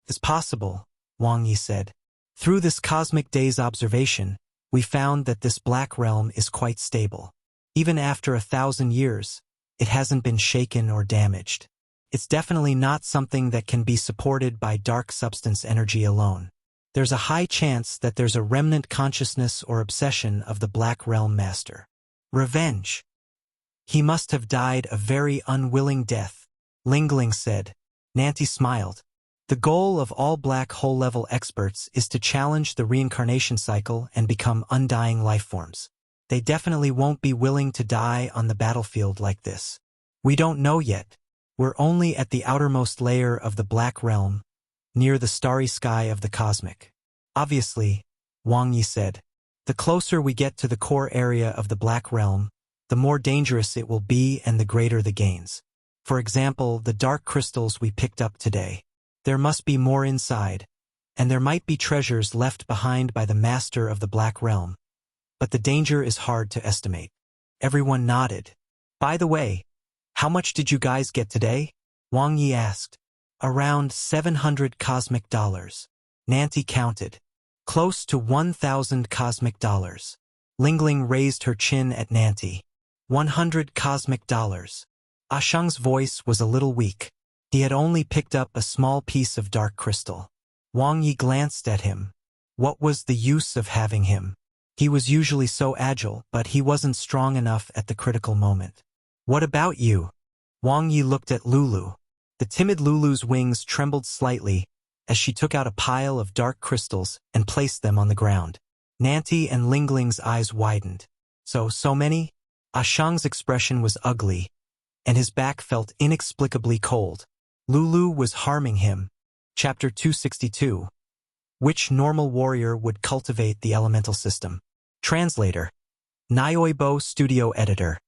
It's possible, Wang Ye said. Through this cosmic day's observation, we found that this black realm is quite stable. Even after 1,000 years, it hasn't been shaken or damaged. It's definitely not something that can be supported by dark substance energy alone. There's a high chance that there's a remnant consciousness or obsession of the Black Realm Master. Revenge. He must have died a very unwilling death, Lingling said. Nanti smiled. The goal of all black hole-level experts is to challenge the reincarnation cycle and become undying lifeforms. They definitely won't be willing to die on the battlefield like this. We don't know yet. We're only at the outermost layer of the Black Realm, near the starry sky of the cosmic. Obviously, Wang Ye said, the closer we get to the core area of the Black Realm, the more dangerous it will be and the greater the gains. For example, the dark crystals we picked up today. There must be more inside, and there might be treasures left behind by the master of the Black Realm. But the danger is hard to estimate. Everyone nodded. By the way, how much did you guys get today? Wang Ye asked. Around 700 cosmic dollars. Nanti counted. Close to 1,000 cosmic dollars. Lingling raised her chin at Nanti. 100 cosmic dollars. Shang's voice was a little weak. He had only picked up a small piece of dark crystal. Wang Ye glanced at him. What was the use of having him? He was usually so agile, but he wasn't strong enough at the critical moment. What about you? Wang Ye looked at Lulu. The timid Lulu's wings trembled slightly as she took out a pile of dark crystals and placed them on the ground. Nanti and Lingling's eyes widened. So many? Shang's expression was ugly, and his back felt inexplicably cold. Lulu was harming him. Chapter 262. Which normal warrior would cultivate the elemental system? Translator. Nioibo Studio Editor.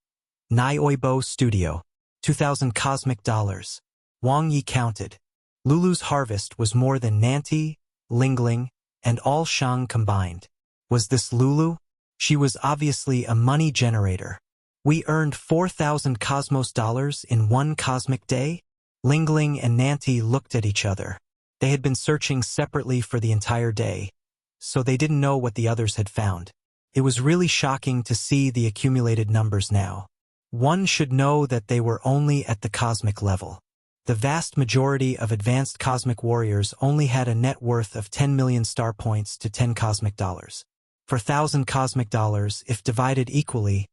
Nioibo Studio. 2,000 cosmic dollars. Wang Ye counted. Lulu's harvest was more than Nanti, Lingling, and all Shang combined. Was this Lulu? She was obviously a money generator. We earned 4,000 cosmos dollars in one cosmic day? Lingling and Nanti looked at each other. They had been searching separately for the entire day, so they didn't know what the others had found. It was really shocking to see the accumulated numbers now. One should know that they were only at the cosmic level. The vast majority of advanced cosmic warriors only had a net worth of 10 million star points to 10 cosmic dollars. For 1,000 cosmic dollars, if divided equally,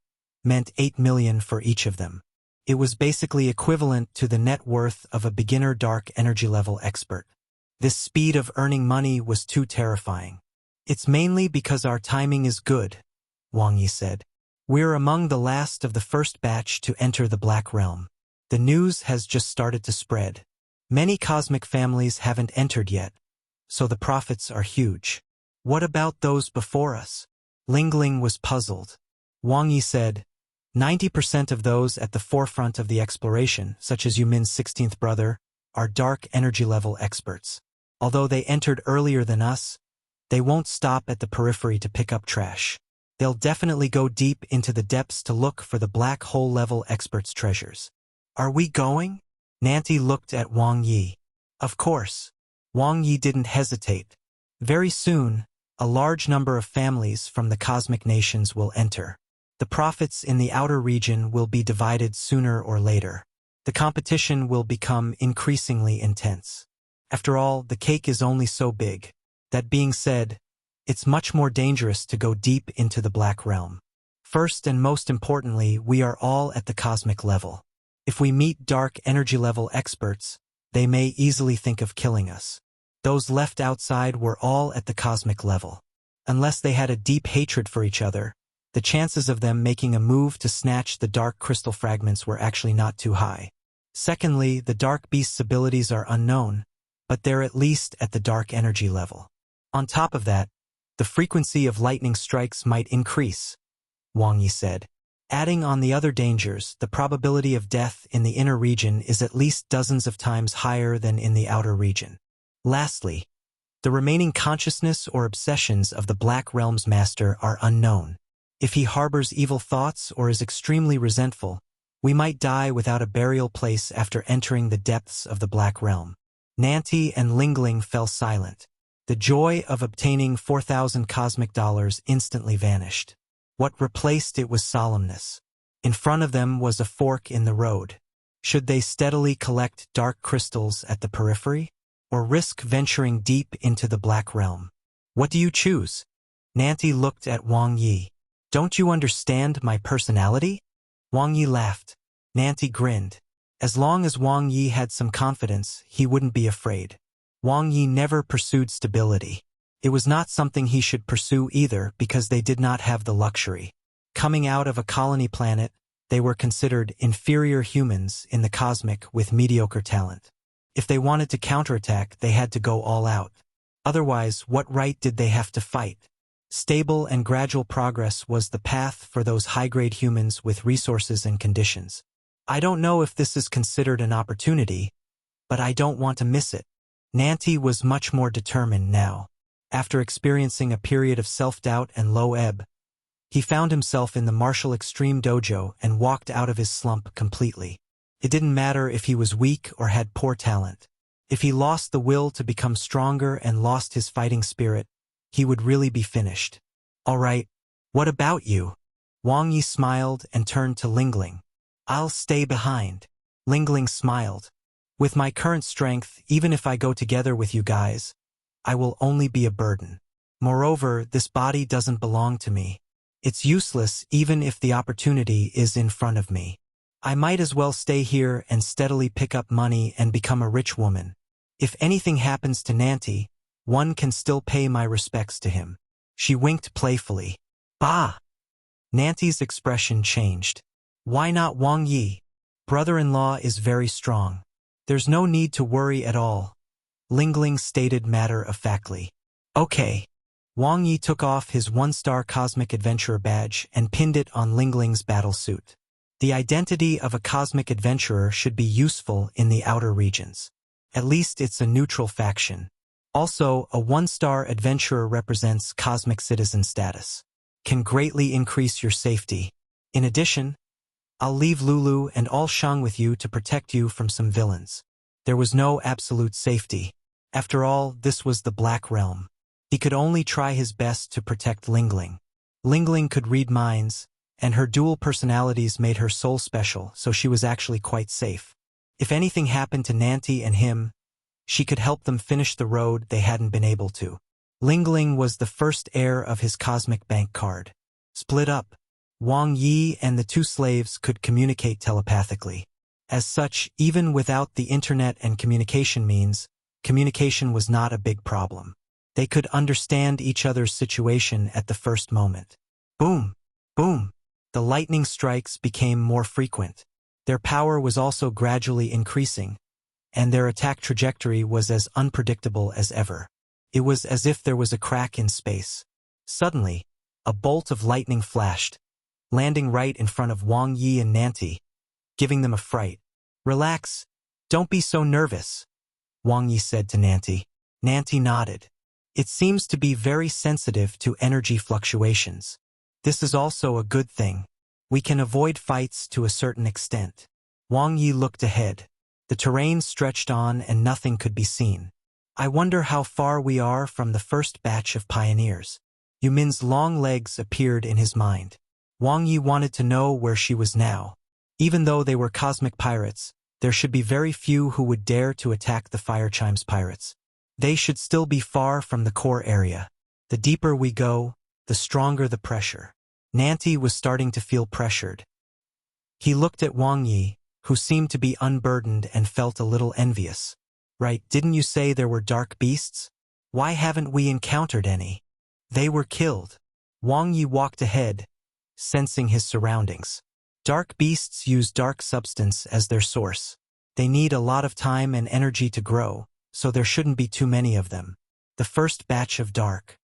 meant 8 million for each of them. It was basically equivalent to the net worth of a beginner dark energy level expert. This speed of earning money was too terrifying. It's mainly because our timing is good, Wang Ye said. We're among the last of the first batch to enter the Black Realm. The news has just started to spread. Many cosmic families haven't entered yet, so the profits are huge. What about those before us? Lingling was puzzled. Wang Ye said, 90% of those at the forefront of the exploration, such as Yumin's 16th brother, are dark energy level experts. Although they entered earlier than us, they won't stop at the periphery to pick up trash. They'll definitely go deep into the depths to look for the black hole level experts' treasures. Are we going? Nanti looked at Wang Ye. Of course. Wang Ye didn't hesitate. Very soon, a large number of families from the cosmic nations will enter. The profits in the outer region will be divided sooner or later. The competition will become increasingly intense. After all, the cake is only so big. That being said, it's much more dangerous to go deep into the Black Realm. First and most importantly, we are all at the cosmic level. If we meet dark energy level experts, they may easily think of killing us. Those left outside were all at the cosmic level. Unless they had a deep hatred for each other, the chances of them making a move to snatch the dark crystal fragments were actually not too high. Secondly, the dark beast's abilities are unknown, but they're at least at the dark energy level. On top of that, the frequency of lightning strikes might increase, Wang Ye said. Adding on the other dangers, the probability of death in the inner region is at least dozens of times higher than in the outer region. Lastly, the remaining consciousness or obsessions of the Black Realm's master are unknown. If he harbors evil thoughts or is extremely resentful, we might die without a burial place after entering the depths of the Black Realm. Nanti and Lingling fell silent. The joy of obtaining 4,000 cosmic dollars instantly vanished. What replaced it was solemnness. In front of them was a fork in the road. Should they steadily collect dark crystals at the periphery, or risk venturing deep into the Black Realm? What do you choose? Nanti looked at Wang Ye. Don't you understand my personality? Wang Ye laughed. Nanti grinned. As long as Wang Ye had some confidence, he wouldn't be afraid. Wang Ye never pursued stability. It was not something he should pursue either because they did not have the luxury. Coming out of a colony planet, they were considered inferior humans in the cosmic with mediocre talent. If they wanted to counterattack, they had to go all out. Otherwise, what right did they have to fight? Stable and gradual progress was the path for those high-grade humans with resources and conditions. I don't know if this is considered an opportunity, but I don't want to miss it. Nanti was much more determined now. After experiencing a period of self-doubt and low ebb, he found himself in the martial extreme dojo and walked out of his slump completely. It didn't matter if he was weak or had poor talent. If he lost the will to become stronger and lost his fighting spirit, he would really be finished. All right, what about you? Wang Ye smiled and turned to Lingling. I'll stay behind. Lingling smiled. With my current strength, even if I go together with you guys, I will only be a burden. Moreover, this body doesn't belong to me. It's useless even if the opportunity is in front of me. I might as well stay here and steadily pick up money and become a rich woman. If anything happens to Nanti, one can still pay my respects to him. She winked playfully. Bah! Nanti's expression changed. Why not Wang Ye? Brother-in-law is very strong. There's no need to worry at all, Lingling stated matter-of-factly. Okay. Wang Ye took off his one-star Cosmic Adventurer badge and pinned it on Lingling's battlesuit. The identity of a Cosmic Adventurer should be useful in the outer regions. At least it's a neutral faction. Also, a one-star Adventurer represents Cosmic Citizen status. Can greatly increase your safety. In addition, I'll leave Lulu and all Shang with you to protect you from some villains. There was no absolute safety. After all, this was the Black Realm. He could only try his best to protect Lingling. Lingling could read minds, and her dual personalities made her soul special, so she was actually quite safe. If anything happened to Nanti and him, she could help them finish the road they hadn't been able to. Lingling was the first heir of his Cosmic Bank card. Split up, Wang Ye and the two slaves could communicate telepathically. As such, even without the internet and communication means, communication was not a big problem. They could understand each other's situation at the first moment. Boom! Boom! The lightning strikes became more frequent. Their power was also gradually increasing, and their attack trajectory was as unpredictable as ever. It was as if there was a crack in space. Suddenly, a bolt of lightning flashed, landing right in front of Wang Ye and Nanti, giving them a fright. Relax, don't be so nervous, Wang Ye said to Nanti. Nanti nodded. It seems to be very sensitive to energy fluctuations. This is also a good thing. We can avoid fights to a certain extent. Wang Ye looked ahead. The terrain stretched on and nothing could be seen. I wonder how far we are from the first batch of pioneers. Yumin's long legs appeared in his mind. Wang Ye wanted to know where she was now. Even though they were cosmic pirates, there should be very few who would dare to attack the Fire Chimes pirates. They should still be far from the core area. The deeper we go, the stronger the pressure. Nanti was starting to feel pressured. He looked at Wang Ye, who seemed to be unburdened and felt a little envious. Right, didn't you say there were dark beasts? Why haven't we encountered any? They were killed. Wang Ye walked ahead, sensing his surroundings. Dark beasts use dark substance as their source. They need a lot of time and energy to grow, so there shouldn't be too many of them. The first batch of dark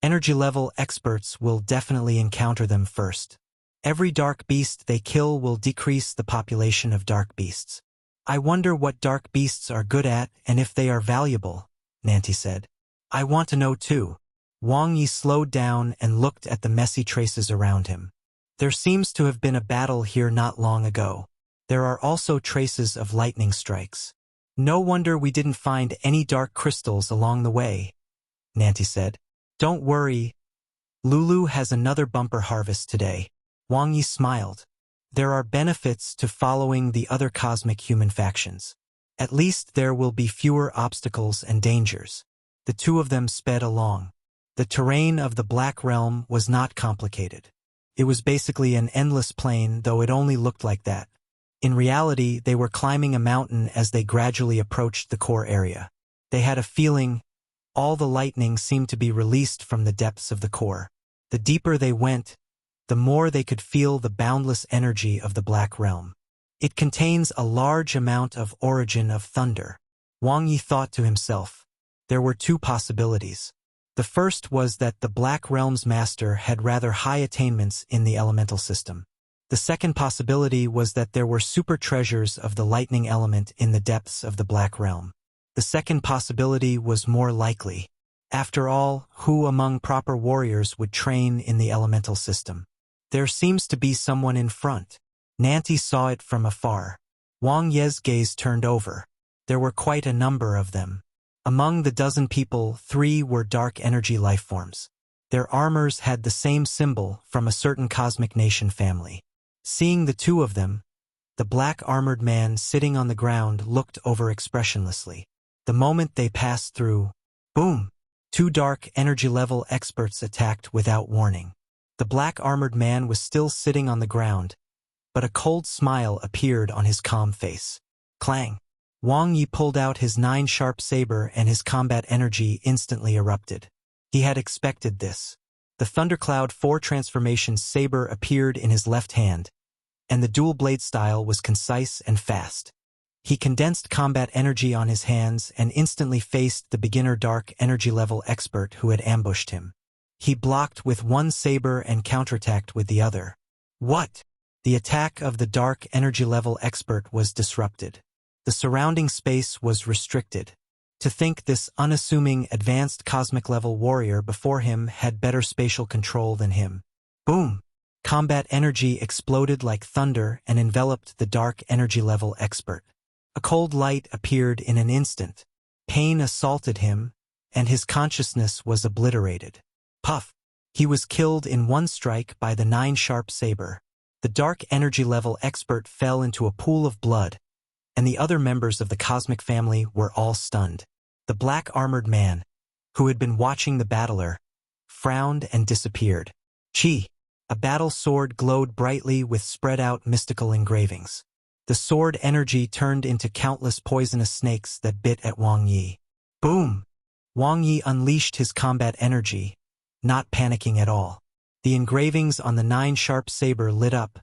energy level experts will definitely encounter them first. Every dark beast they kill will decrease the population of dark beasts. I wonder what dark beasts are good at and if they are valuable, Nanti said. I want to know too. Wang Ye slowed down and looked at the messy traces around him. There seems to have been a battle here not long ago. There are also traces of lightning strikes. No wonder we didn't find any dark crystals along the way, Nanti said. Don't worry. Lulu has another bumper harvest today. Wang Ye smiled. There are benefits to following the other cosmic human factions. At least there will be fewer obstacles and dangers. The two of them sped along. The terrain of the Black Realm was not complicated. It was basically an endless plain, though it only looked like that. In reality, they were climbing a mountain as they gradually approached the core area. They had a feeling all the lightning seemed to be released from the depths of the core. The deeper they went, the more they could feel the boundless energy of the Black Realm. It contains a large amount of origin of thunder. Wang Ye thought to himself. There were two possibilities. The first was that the Black Realm's master had rather high attainments in the elemental system. The second possibility was that there were super treasures of the lightning element in the depths of the Black Realm. The second possibility was more likely. After all, who among proper warriors would train in the elemental system? There seems to be someone in front. Nanti saw it from afar. Wang Ye's gaze turned over. There were quite a number of them. Among the dozen people, 3 were dark energy lifeforms. Their armors had the same symbol from a certain cosmic nation family. Seeing the 2 of them, the black-armored man sitting on the ground looked over expressionlessly. The moment they passed through, boom! 2 dark energy level experts attacked without warning. The black-armored man was still sitting on the ground, but a cold smile appeared on his calm face. Clang! Wang Ye pulled out his 9-sharp saber and his combat energy instantly erupted. He had expected this. The Thundercloud 4 transformation saber appeared in his left hand, and the dual blade style was concise and fast. He condensed combat energy on his hands and instantly faced the beginner dark energy level expert who had ambushed him. He blocked with one saber and counterattacked with the other. What? The attack of the dark energy level expert was disrupted. The surrounding space was restricted. To think this unassuming advanced cosmic level warrior before him had better spatial control than him. Boom! Combat energy exploded like thunder and enveloped the dark energy level expert. A cold light appeared in an instant. Pain assaulted him, and his consciousness was obliterated. Puff! He was killed in one strike by the 9-sharp saber. The dark energy level expert fell into a pool of blood, and the other members of the cosmic family were all stunned. The black-armored man, who had been watching the battler, frowned and disappeared. Chi! A battle sword glowed brightly with spread-out mystical engravings. The sword energy turned into countless poisonous snakes that bit at Wang Ye. Boom! Wang Ye unleashed his combat energy, not panicking at all. The engravings on the 9-sharp saber lit up,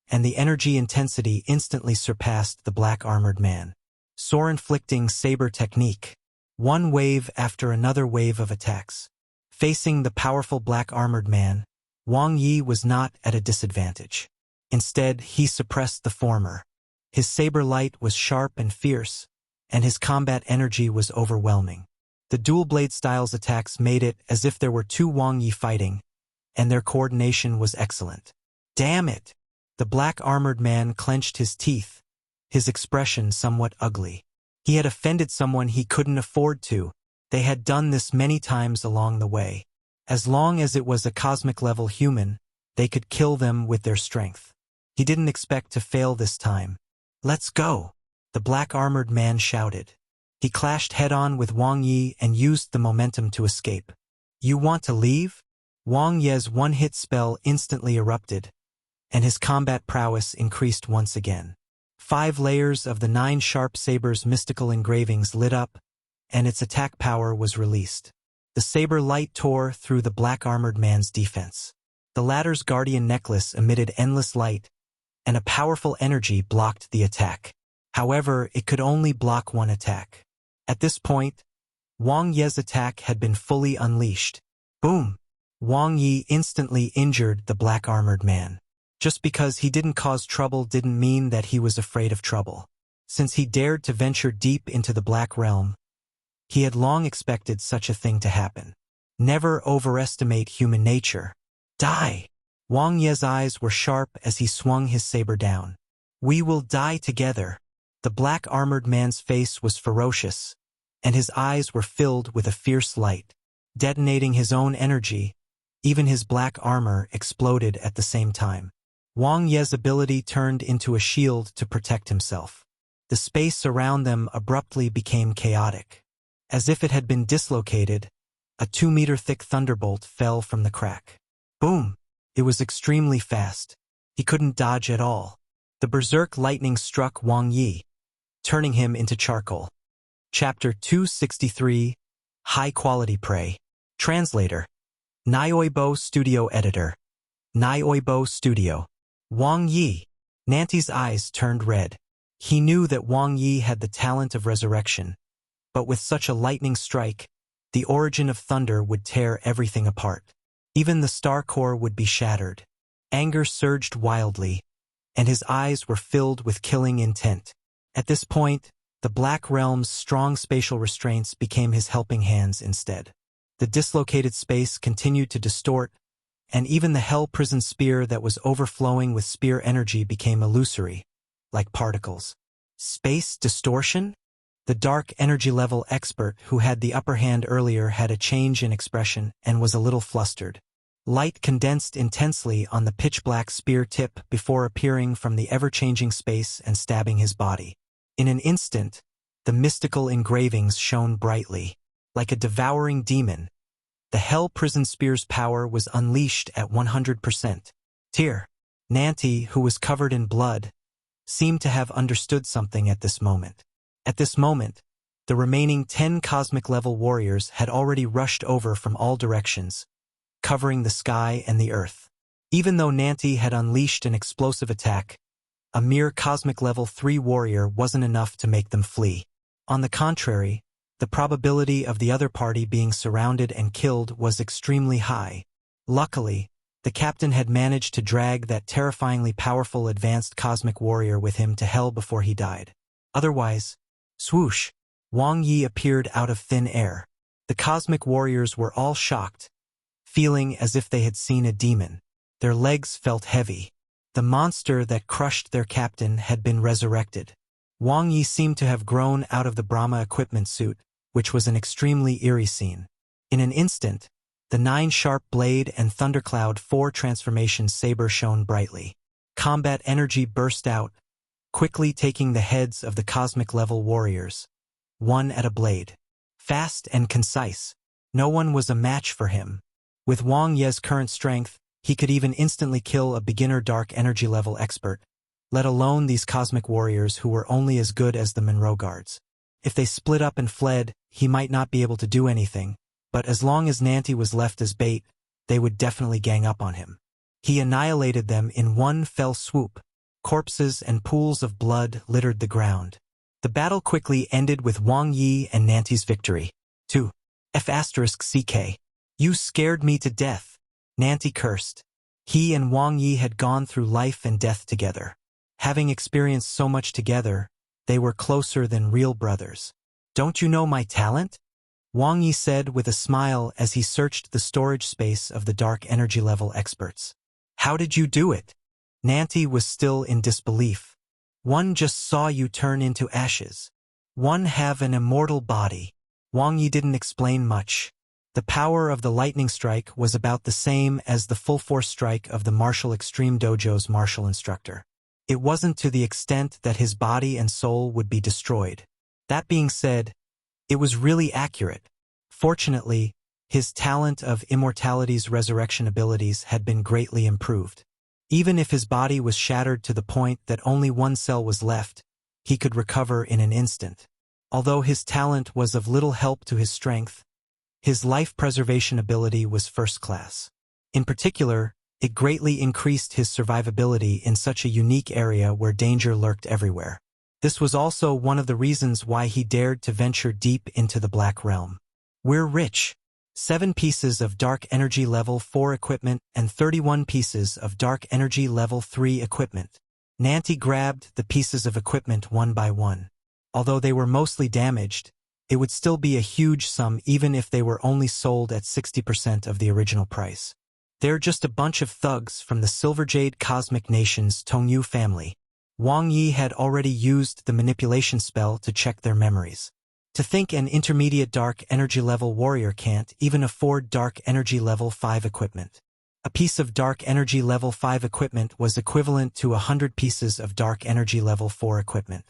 and the energy intensity instantly surpassed the black-armored man. Sword-inflicting saber technique. One wave after another wave of attacks. Facing the powerful black-armored man, Wang Ye was not at a disadvantage. Instead, he suppressed the former. His saber light was sharp and fierce, and his combat energy was overwhelming. The dual blade styles attacks made it as if there were 2 Wang Ye fighting, and their coordination was excellent. Damn it! The black-armored man clenched his teeth, his expression somewhat ugly. He had offended someone he couldn't afford to. They had done this many times along the way. As long as it was a cosmic-level human, they could kill them with their strength. He didn't expect to fail this time. Let's go! The black-armored man shouted. He clashed head-on with Wang Ye and used the momentum to escape. You want to leave? Wang Ye's one-hit spell instantly erupted, and his combat prowess increased once again. 5 layers of the 9 sharp saber's mystical engravings lit up, and its attack power was released. The saber light tore through the black-armored man's defense. The latter's guardian necklace emitted endless light, and a powerful energy blocked the attack. However, it could only block one attack. At this point, Wang Ye's attack had been fully unleashed. Boom! Wang Ye instantly injured the black-armored man. Just because he didn't cause trouble didn't mean that he was afraid of trouble. Since he dared to venture deep into the Black Realm, he had long expected such a thing to happen. Never overestimate human nature. Die! Wang Ye's eyes were sharp as he swung his saber down. We will die together. The black-armored man's face was ferocious, and his eyes were filled with a fierce light. Detonating his own energy, even his black armor exploded at the same time. Wang Ye's ability turned into a shield to protect himself. The space around them abruptly became chaotic. As if it had been dislocated, a 2-meter-thick thunderbolt fell from the crack. Boom! It was extremely fast. He couldn't dodge at all. The berserk lightning struck Wang Ye, turning him into charcoal. Chapter 263, High-Quality Prey. Translator. Nioibo Studio Editor. Nioibo Studio. Wang Ye. Nanti's eyes turned red. He knew that Wang Ye had the talent of resurrection, but with such a lightning strike, the origin of thunder would tear everything apart. Even the star core would be shattered. Anger surged wildly, and his eyes were filled with killing intent. At this point, the Black Realm's strong spatial restraints became his helping hands instead. The dislocated space continued to distort, and even the Hell Prison spear that was overflowing with spear energy became illusory, like particles. Space distortion? The dark energy level expert who had the upper hand earlier had a change in expression and was a little flustered. Light condensed intensely on the pitch-black spear tip before appearing from the ever-changing space and stabbing his body. In an instant, the mystical engravings shone brightly. Like a devouring demon, the Hell Prison Spear's power was unleashed at 100%. Tear. Nanti, who was covered in blood, seemed to have understood something at this moment. At this moment, the remaining 10 cosmic-level warriors had already rushed over from all directions, covering the sky and the earth. Even though Nanti had unleashed an explosive attack, a mere cosmic level 3 warrior wasn't enough to make them flee. On the contrary, the probability of the other party being surrounded and killed was extremely high. Luckily, the captain had managed to drag that terrifyingly powerful advanced cosmic warrior with him to hell before he died. Otherwise, swoosh, Wang Ye appeared out of thin air. The cosmic warriors were all shocked, feeling as if they had seen a demon. Their legs felt heavy. The monster that crushed their captain had been resurrected. Wang Ye seemed to have grown out of the Brahma equipment suit, which was an extremely eerie scene. In an instant, the 9-sharp blade and Thundercloud 4 transformation saber shone brightly. Combat energy burst out, quickly taking the heads of the cosmic-level warriors, one at a blade. Fast and concise, no one was a match for him. With Wang Ye's current strength, he could even instantly kill a beginner dark energy level expert, let alone these cosmic warriors who were only as good as the Monroe guards. If they split up and fled, he might not be able to do anything, but as long as Nanti was left as bait, they would definitely gang up on him. He annihilated them in one fell swoop. Corpses and pools of blood littered the ground. The battle quickly ended with Wang Ye and Nanti's victory. 2. F***CK. You scared me to death, Nanti cursed. He and Wang Ye had gone through life and death together. Having experienced so much together, they were closer than real brothers. Don't you know my talent? Wang Ye said with a smile as he searched the storage space of the dark energy level experts. How did you do it? Nanti was still in disbelief. One just saw you turn into ashes. One have an immortal body. Wang Ye didn't explain much. The power of the lightning strike was about the same as the full-force strike of the Martial Extreme Dojo's martial instructor. It wasn't to the extent that his body and soul would be destroyed. That being said, it was really accurate. Fortunately, his talent of immortality's resurrection abilities had been greatly improved. Even if his body was shattered to the point that only one cell was left, he could recover in an instant. Although his talent was of little help to his strength, his life preservation ability was first class. In particular, it greatly increased his survivability in such a unique area where danger lurked everywhere. This was also one of the reasons why he dared to venture deep into the Black Realm. We're rich. 7 pieces of Dark Energy Level 4 equipment and 31 pieces of Dark Energy Level 3 equipment. Nancy grabbed the pieces of equipment one by one. Although they were mostly damaged, it would still be a huge sum even if they were only sold at 60% of the original price. They're just a bunch of thugs from the Silverjade Cosmic Nation's Tongyu family. Wang Ye had already used the manipulation spell to check their memories. To think an intermediate Dark Energy Level warrior can't even afford Dark Energy Level 5 equipment. A piece of Dark Energy Level 5 equipment was equivalent to 100 pieces of Dark Energy Level 4 equipment.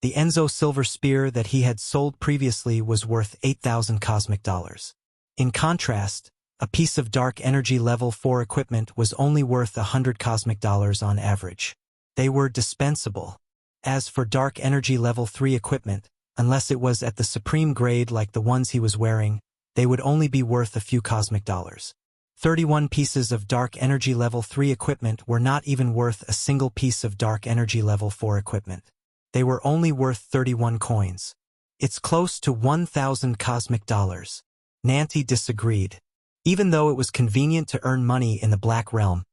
The Enzo silver spear that he had sold previously was worth 8,000 cosmic dollars. In contrast, a piece of Dark Energy Level 4 equipment was only worth 100 cosmic dollars on average. They were dispensable. As for Dark Energy Level 3 equipment, unless it was at the supreme grade like the ones he was wearing, they would only be worth a few cosmic dollars. 31 pieces of Dark Energy Level 3 equipment were not even worth a single piece of Dark Energy Level 4 equipment. They were only worth 31 coins. It's close to 1,000 cosmic dollars. Nancy disagreed. Even though it was convenient to earn money in the Black Realm,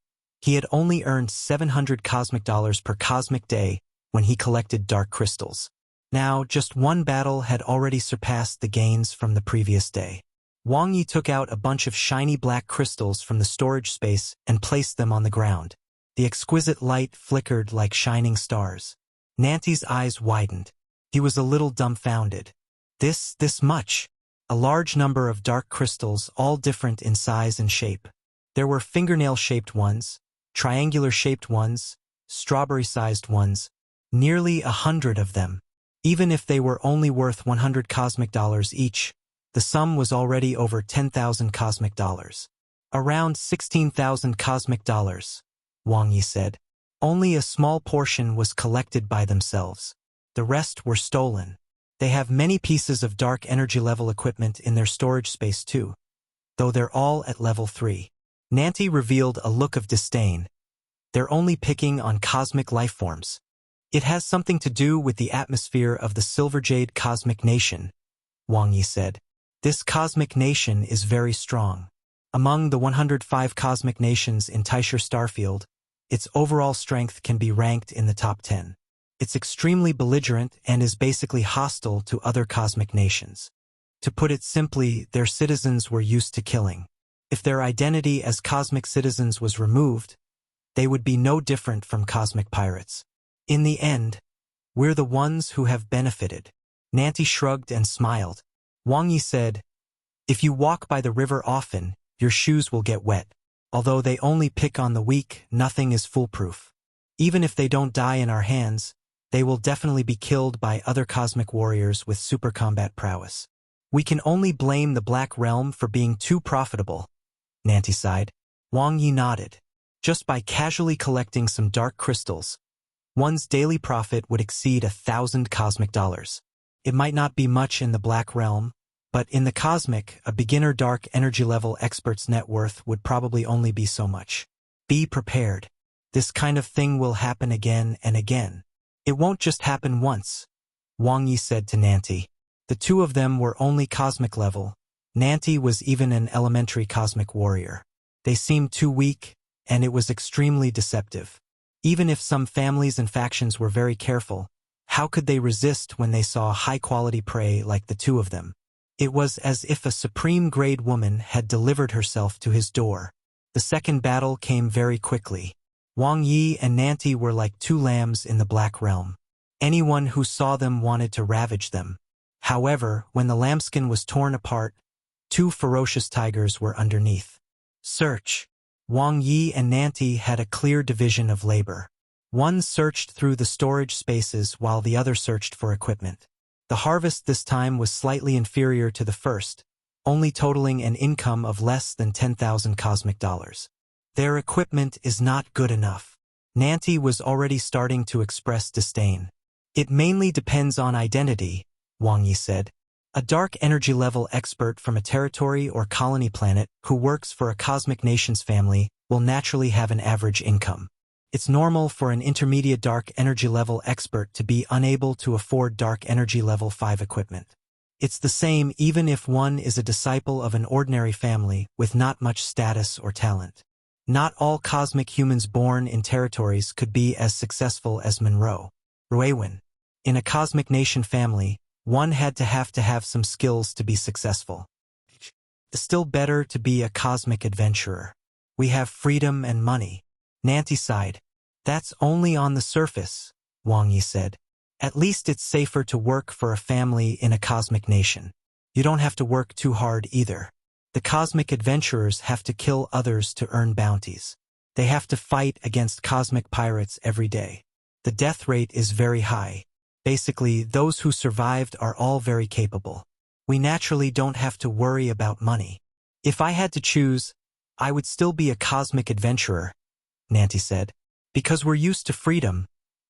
he had only earned 700 cosmic dollars per cosmic day when he collected dark crystals. Now, just one battle had already surpassed the gains from the previous day. Wang Ye took out a bunch of shiny black crystals from the storage space and placed them on the ground. The exquisite light flickered like shining stars. Nancy's eyes widened. He was a little dumbfounded. This much? A large number of dark crystals, all different in size and shape. There were fingernail-shaped ones, triangular-shaped ones, strawberry-sized ones, nearly 100 of them. Even if they were only worth 100 cosmic dollars each, the sum was already over 10,000 cosmic dollars. Around 16,000 cosmic dollars, Wang Ye said. Only a small portion was collected by themselves. The rest were stolen. They have many pieces of Dark Energy Level equipment in their storage space too, though they're all at level 3. Nancy revealed a look of disdain. They're only picking on cosmic life forms. It has something to do with the atmosphere of the Silverjade Cosmic Nation, Wang Ye said. This cosmic nation is very strong. Among the 105 cosmic nations in Taisher Starfield, its overall strength can be ranked in the top 10. It's extremely belligerent and is basically hostile to other cosmic nations. To put it simply, their citizens were used to killing. If their identity as cosmic citizens was removed, they would be no different from cosmic pirates. In the end, we're the ones who have benefited. Nancy shrugged and smiled. Wang Ye said, if you walk by the river often, your shoes will get wet. Although they only pick on the weak, nothing is foolproof. Even if they don't die in our hands, they will definitely be killed by other cosmic warriors with super combat prowess. We can only blame the Black Realm for being too profitable. Nancy sighed. Wang Ye nodded. Just by casually collecting some dark crystals, one's daily profit would exceed 1,000 cosmic dollars. It might not be much in the Black Realm, but in the cosmic, a beginner Dark Energy Level expert's net worth would probably only be so much. Be prepared. This kind of thing will happen again and again. It won't just happen once, Wang Ye said to Nancy. The two of them were only cosmic level. Nancy was even an elementary cosmic warrior. They seemed too weak, and it was extremely deceptive. Even if some families and factions were very careful, how could they resist when they saw high-quality prey like the two of them? It was as if a supreme-grade woman had delivered herself to his door. The second battle came very quickly. Wang Ye and Nancy were like two lambs in the Black Realm. Anyone who saw them wanted to ravage them. However, when the lambskin was torn apart, two ferocious tigers were underneath. Search. Wang Ye and Nancy had a clear division of labor. One searched through the storage spaces while the other searched for equipment. The harvest this time was slightly inferior to the first, only totaling an income of less than 10,000 cosmic dollars. Their equipment is not good enough. Nanti was already starting to express disdain. It mainly depends on identity, Wang Ye said. A dark energy level expert from a territory or colony planet who works for a cosmic nation's family will naturally have an average income. It's normal for an intermediate dark energy level expert to be unable to afford dark energy level 5 equipment. It's the same even if one is a disciple of an ordinary family with not much status or talent. Not all cosmic humans born in territories could be as successful as Monroe. Ruewin. In a cosmic nation family, one had to have some skills to be successful. It's still better to be a cosmic adventurer. We have freedom and money. Nanti sighed. That's only on the surface, Wang Ye said. At least it's safer to work for a family in a cosmic nation. You don't have to work too hard either. The cosmic adventurers have to kill others to earn bounties. They have to fight against cosmic pirates every day. The death rate is very high. Basically, those who survived are all very capable. We naturally don't have to worry about money. If I had to choose, I would still be a cosmic adventurer, Nanti said. Because we're used to freedom,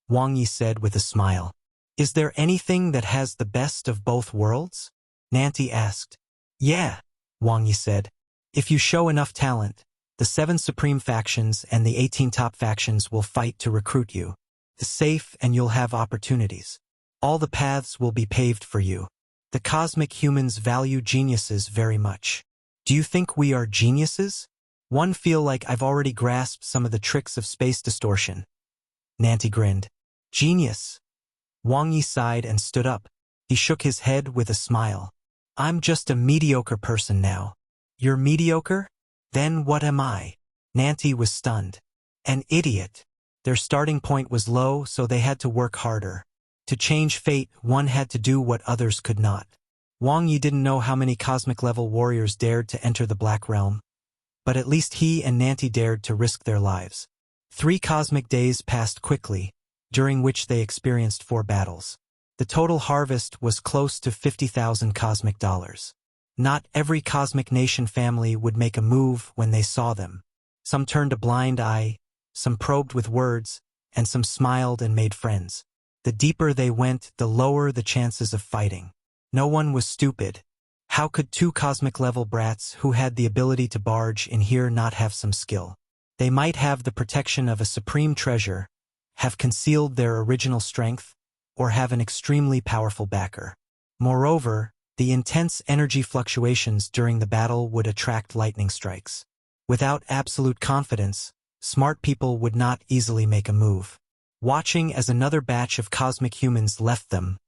Wang Ye said with a smile. Is there anything that has the best of both worlds? Nanti asked. Yeah, Wang Ye said. If you show enough talent, the 7 supreme factions and the 18 top factions will fight to recruit you. It's safe and you'll have opportunities. All the paths will be paved for you. The cosmic humans value geniuses very much. Do you think we are geniuses? One feel like I've already grasped some of the tricks of space distortion. Nanti grinned. Genius. Wang Ye sighed and stood up. He shook his head with a smile. I'm just a mediocre person now. You're mediocre? Then what am I? Nanti was stunned. An idiot. Their starting point was low, so they had to work harder. To change fate, one had to do what others could not. Wang Ye didn't know how many cosmic-level warriors dared to enter the Black Realm, but at least he and Nanti dared to risk their lives. 3 cosmic days passed quickly, during which they experienced 4 battles. The total harvest was close to 50,000 cosmic dollars. Not every cosmic nation family would make a move when they saw them. Some turned a blind eye, some probed with words, and some smiled and made friends. The deeper they went, the lower the chances of fighting. No one was stupid. How could 2 cosmic-level brats who had the ability to barge in here not have some skill? They might have the protection of a supreme treasure, have concealed their original strength, or have an extremely powerful backer. Moreover, the intense energy fluctuations during the battle would attract lightning strikes. Without absolute confidence, smart people would not easily make a move. Watching as another batch of cosmic humans left them,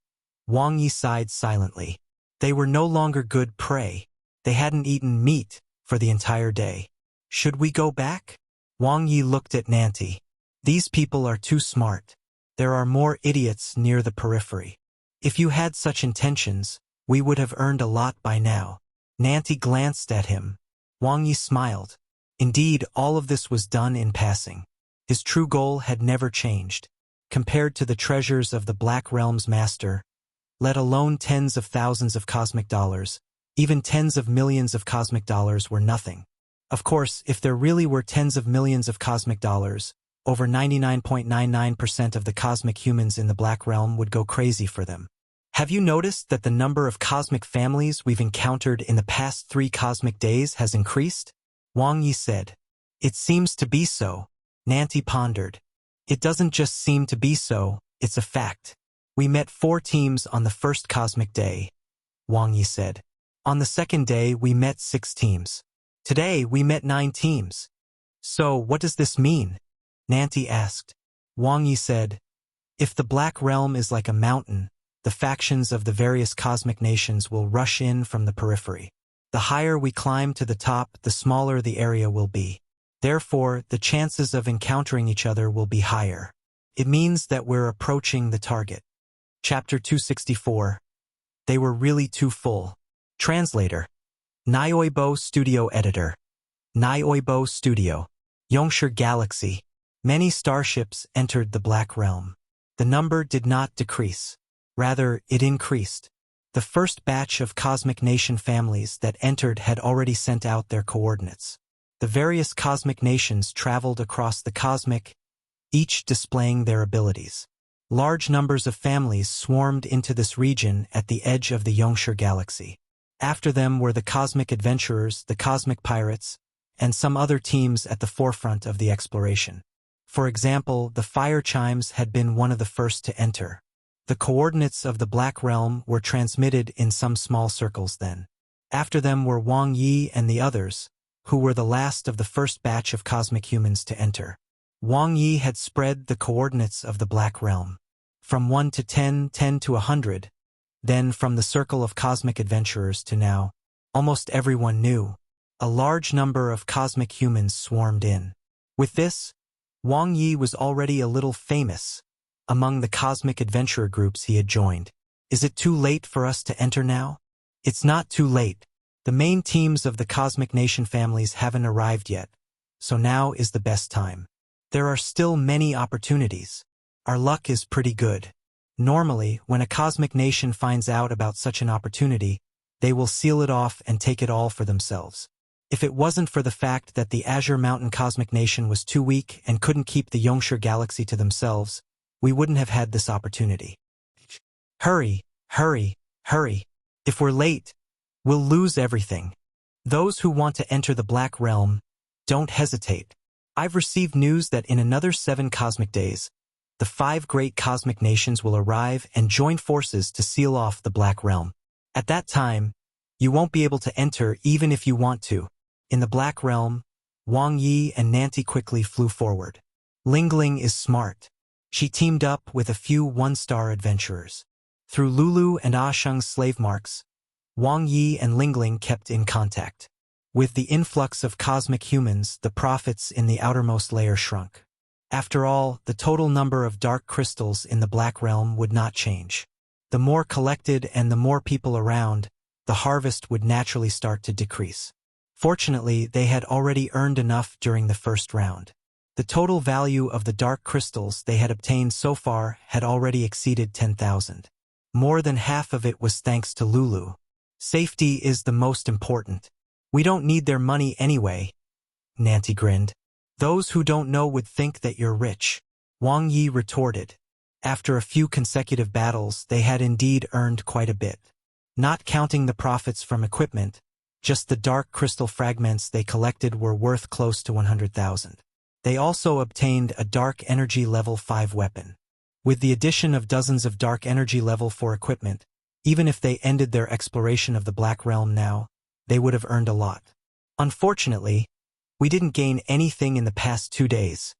Wang Ye sighed silently. They were no longer good prey. They hadn't eaten meat for the entire day. Should we go back? Wang Ye looked at Nanti. These people are too smart. There are more idiots near the periphery. If you had such intentions, we would have earned a lot by now. Nanti glanced at him. Wang Ye smiled. Indeed, all of this was done in passing. His true goal had never changed. Compared to the treasures of the Black Realm's master, let alone tens of thousands of cosmic dollars, even tens of millions of cosmic dollars were nothing. Of course, if there really were tens of millions of cosmic dollars, over 99.99% of the cosmic humans in the Black Realm would go crazy for them. Have you noticed that the number of cosmic families we've encountered in the past 3 cosmic days has increased? Wang Ye said. It seems to be so. Nanti pondered. It doesn't just seem to be so, it's a fact. We met 4 teams on the first cosmic day, Wang Ye said. On the second day, we met 6 teams. Today, we met 9 teams. So, what does this mean? Nanti asked. Wang Ye said, if the Black Realm is like a mountain, the factions of the various cosmic nations will rush in from the periphery. The higher we climb to the top, the smaller the area will be. Therefore, the chances of encountering each other will be higher. It means that we're approaching the target. Chapter 264. They were really too full. Translator. Nioibo Studio Editor. Nioibo Studio. Yongshire Galaxy. Many starships entered the Black Realm. The number did not decrease. Rather, it increased. The first batch of cosmic nation families that entered had already sent out their coordinates. The various cosmic nations traveled across the cosmic, each displaying their abilities. Large numbers of families swarmed into this region at the edge of the Yongshur galaxy. After them were the cosmic adventurers, the cosmic pirates, and some other teams at the forefront of the exploration. For example, the fire chimes had been one of the first to enter. The coordinates of the Black Realm were transmitted in some small circles then. After them were Wang Ye and the others, who were the last of the first batch of cosmic humans to enter. Wang Ye had spread the coordinates of the Black Realm. From 1 to 10, 10 to 100, then from the circle of cosmic adventurers to now, almost everyone knew. A large number of cosmic humans swarmed in. With this, Wang Ye was already a little famous among the cosmic adventurer groups he had joined. Is it too late for us to enter now? It's not too late. The main teams of the cosmic nation families haven't arrived yet, so now is the best time. There are still many opportunities. Our luck is pretty good. Normally, when a cosmic nation finds out about such an opportunity, they will seal it off and take it all for themselves. If it wasn't for the fact that the Azure Mountain Cosmic Nation was too weak and couldn't keep the Yongshur Galaxy to themselves, we wouldn't have had this opportunity. Hurry, hurry, hurry. If we're late, we'll lose everything. Those who want to enter the Black Realm, don't hesitate. I've received news that in another 7 cosmic days, the 5 great cosmic nations will arrive and join forces to seal off the Black Realm. At that time, you won't be able to enter even if you want to. In the Black Realm, Wang Ye and Nanti quickly flew forward. Lingling is smart. She teamed up with a few 1-star adventurers. Through Lulu and Ah Sheng's slave marks, Wang Ye and Lingling kept in contact. With the influx of cosmic humans, the prophets in the outermost layer shrunk. After all, the total number of dark crystals in the Black Realm would not change. The more collected and the more people around, the harvest would naturally start to decrease. Fortunately, they had already earned enough during the first round. The total value of the dark crystals they had obtained so far had already exceeded 10,000. More than half of it was thanks to Lulu. Safety is the most important. We don't need their money anyway. Nanti grinned. Those who don't know would think that you're rich. Wang Yi retorted. After a few consecutive battles, they had indeed earned quite a bit. Not counting the profits from equipment, just the dark crystal fragments they collected were worth close to 100,000. They also obtained a dark energy level 5 weapon. With the addition of dozens of dark energy level 4 equipment, even if they ended their exploration of the Black Realm now, they would have earned a lot. Unfortunately, we didn't gain anything in the past 2 days,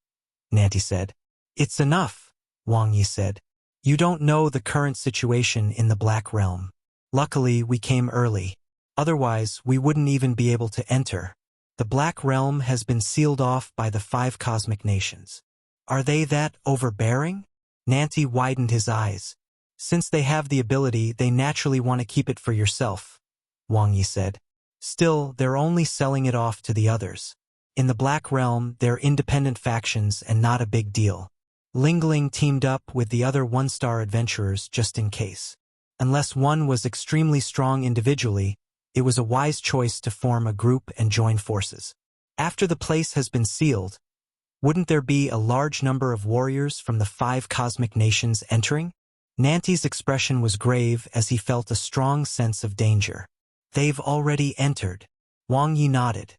Nanti said. It's enough, Wang Yi said. You don't know the current situation in the Black Realm. Luckily, we came early. Otherwise, we wouldn't even be able to enter. The Black Realm has been sealed off by the 5 cosmic nations. Are they that overbearing? Nanti widened his eyes. Since they have the ability, they naturally want to keep it for yourself, Wang Yi said. Still, they're only selling it off to the others. In the Black Realm, they're independent factions and not a big deal. Lingling teamed up with the other 1-star adventurers just in case. Unless one was extremely strong individually, it was a wise choice to form a group and join forces. After the place has been sealed, wouldn't there be a large number of warriors from the 5 cosmic nations entering? Nanti's expression was grave as he felt a strong sense of danger. They've already entered. Wang Yi nodded.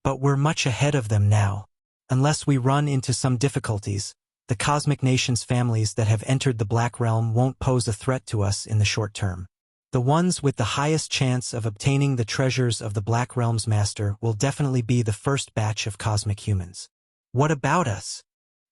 But we're much ahead of them now. Unless we run into some difficulties, the cosmic nations families that have entered the Black Realm won't pose a threat to us in the short term. The ones with the highest chance of obtaining the treasures of the Black Realm's master will definitely be the first batch of cosmic humans. What about us?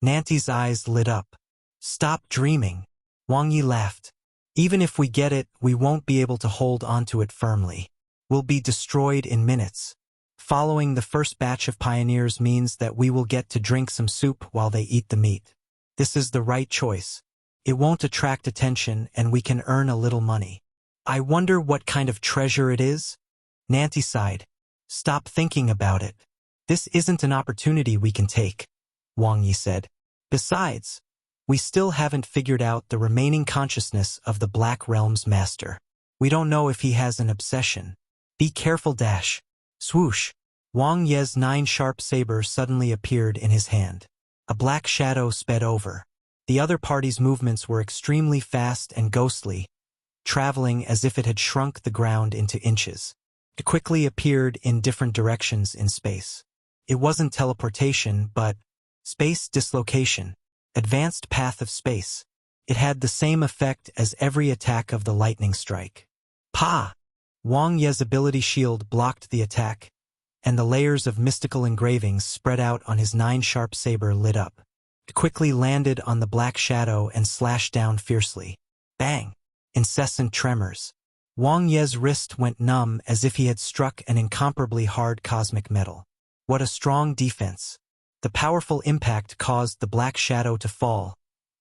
Nanti's eyes lit up. Stop dreaming. Wang Yi laughed. Even if we get it, we won't be able to hold onto it firmly. We'll be destroyed in minutes. Following the first batch of pioneers means that we will get to drink some soup while they eat the meat. This is the right choice. It won't attract attention and we can earn a little money. I wonder what kind of treasure it is? Nanti sighed. Stop thinking about it. This isn't an opportunity we can take, Wang Yi said. Besides, we still haven't figured out the remaining consciousness of the Black Realm's master. We don't know if he has an obsession. Be careful dash. Swoosh. Wang Ye's 9-sharp saber suddenly appeared in his hand. A black shadow sped over. The other party's movements were extremely fast and ghostly, traveling as if it had shrunk the ground into inches. It quickly appeared in different directions in space. It wasn't teleportation, but space dislocation, advanced path of space. It had the same effect as every attack of the lightning strike. Pa! Wang Ye's ability shield blocked the attack, and the layers of mystical engravings spread out on his 9-sharp saber lit up. It quickly landed on the black shadow and slashed down fiercely. Bang! Incessant tremors. Wang Ye's wrist went numb as if he had struck an incomparably hard cosmic metal. What a strong defense! The powerful impact caused the black shadow to fall,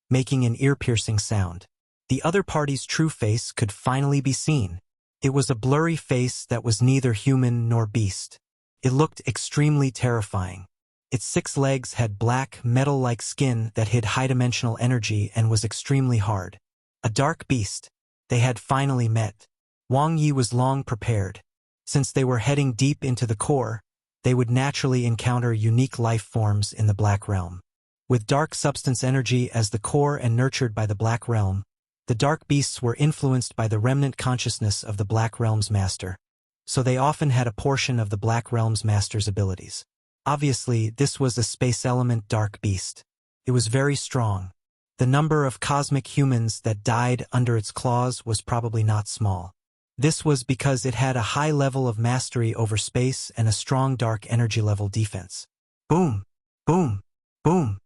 making an ear-piercing sound. The other party's true face could finally be seen. It was a blurry face that was neither human nor beast. It looked extremely terrifying. Its 6 legs had black, metal-like skin that hid high-dimensional energy and was extremely hard. A dark beast. They had finally met. Wang Ye was long prepared. Since they were heading deep into the core, they would naturally encounter unique life forms in the Black Realm. With dark substance energy as the core and nurtured by the Black Realm, the dark beasts were influenced by the remnant consciousness of the Black Realm's master, so they often had a portion of the Black Realm's master's abilities. Obviously, this was a space element dark beast. It was very strong. The number of cosmic humans that died under its claws was probably not small. This was because it had a high level of mastery over space and a strong dark energy level defense. Boom! Boom! Boom!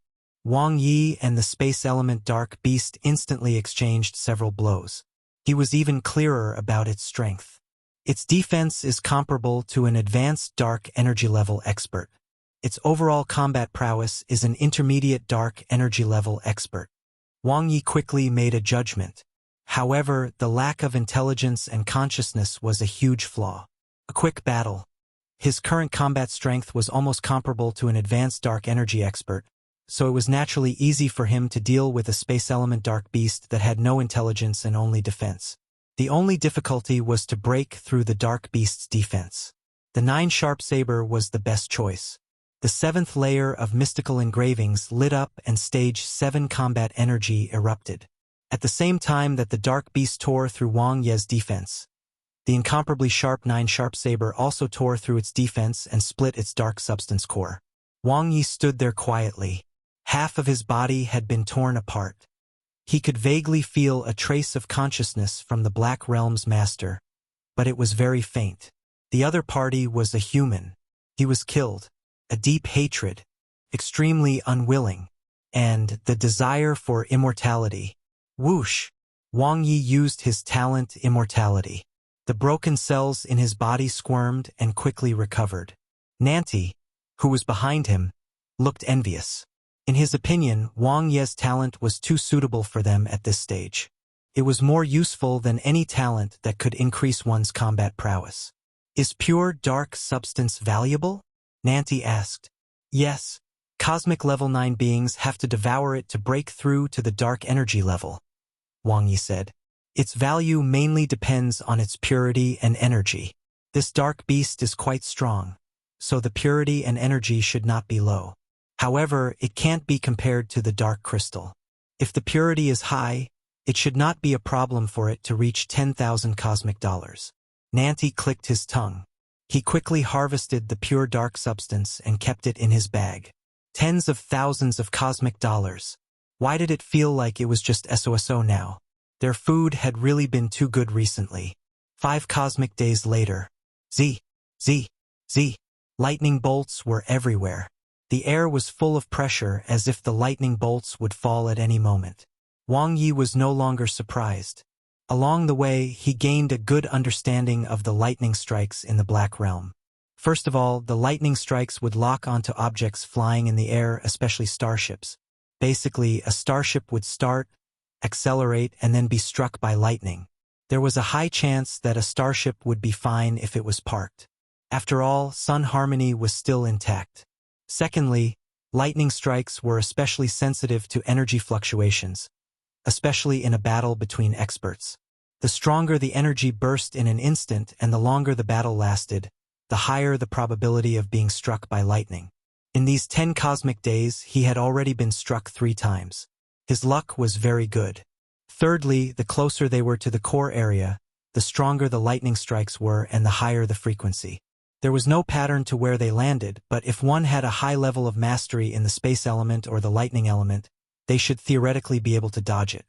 Wang Ye and the space element dark beast instantly exchanged several blows. He was even clearer about its strength. Its defense is comparable to an advanced dark energy level expert. Its overall combat prowess is an intermediate dark energy level expert. Wang Ye quickly made a judgment. However, the lack of intelligence and consciousness was a huge flaw. A quick battle. His current combat strength was almost comparable to an advanced dark energy expert, so it was naturally easy for him to deal with a space element dark beast that had no intelligence and only defense. The only difficulty was to break through the dark beast's defense. The 9-sharp saber was the best choice. The 7th layer of mystical engravings lit up and stage 7 combat energy erupted. At the same time that the dark beast tore through Wang Ye's defense, the incomparably sharp 9-sharp saber also tore through its defense and split its dark substance core. Wang Ye stood there quietly. Half of his body had been torn apart. He could vaguely feel a trace of consciousness from the Black Realm's master, but it was very faint. The other party was a human. He was killed. A deep hatred, extremely unwilling, and the desire for immortality. Whoosh! Wang Ye used his talent immortality. The broken cells in his body squirmed and quickly recovered. Nanti, who was behind him, looked envious. In his opinion, Wang Ye's talent was too suitable for them at this stage. It was more useful than any talent that could increase one's combat prowess. Is pure dark substance valuable? Nanti asked. Yes. Cosmic level 9 beings have to devour it to break through to the dark energy level, Wang Ye said. Its value mainly depends on its purity and energy. This dark beast is quite strong, so the purity and energy should not be low. However, it can't be compared to the dark crystal. If the purity is high, it should not be a problem for it to reach 10,000 cosmic dollars. Nanti clicked his tongue. He quickly harvested the pure dark substance and kept it in his bag. Tens of thousands of cosmic dollars. Why did it feel like it was just SOSO now? Their food had really been too good recently. 5 cosmic days later. Z. Lightning bolts were everywhere. The air was full of pressure as if the lightning bolts would fall at any moment. Wang Ye was no longer surprised. Along the way, he gained a good understanding of the lightning strikes in the Black Realm. First of all, the lightning strikes would lock onto objects flying in the air, especially starships. Basically, a starship would start, accelerate, and then be struck by lightning. There was a high chance that a starship would be fine if it was parked. After all, sun harmony was still intact. Secondly, lightning strikes were especially sensitive to energy fluctuations, especially in a battle between experts. The stronger the energy burst in an instant and the longer the battle lasted, the higher the probability of being struck by lightning. In these 10 cosmic days, he had already been struck 3 times. His luck was very good. Thirdly, the closer they were to the core area, the stronger the lightning strikes were and the higher the frequency. There was no pattern to where they landed, but if one had a high level of mastery in the space element or the lightning element, they should theoretically be able to dodge it.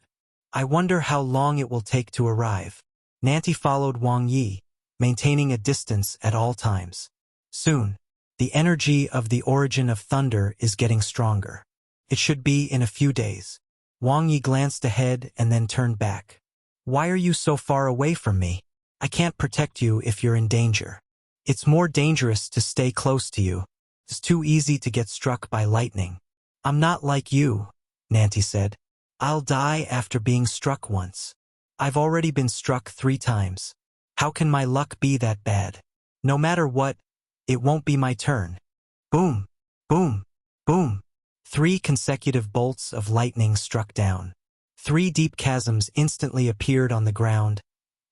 I wonder how long it will take to arrive. Nanti followed Wang Ye, maintaining a distance at all times. Soon, the energy of the origin of thunder is getting stronger. It should be in a few days. Wang Ye glanced ahead and then turned back. Why are you so far away from me? I can't protect you if you're in danger. It's more dangerous to stay close to you. It's too easy to get struck by lightning. I'm not like you, Nanti said. I'll die after being struck once. I've already been struck 3 times. How can my luck be that bad? No matter what, it won't be my turn. Boom, boom, boom. 3 consecutive bolts of lightning struck down. 3 deep chasms instantly appeared on the ground,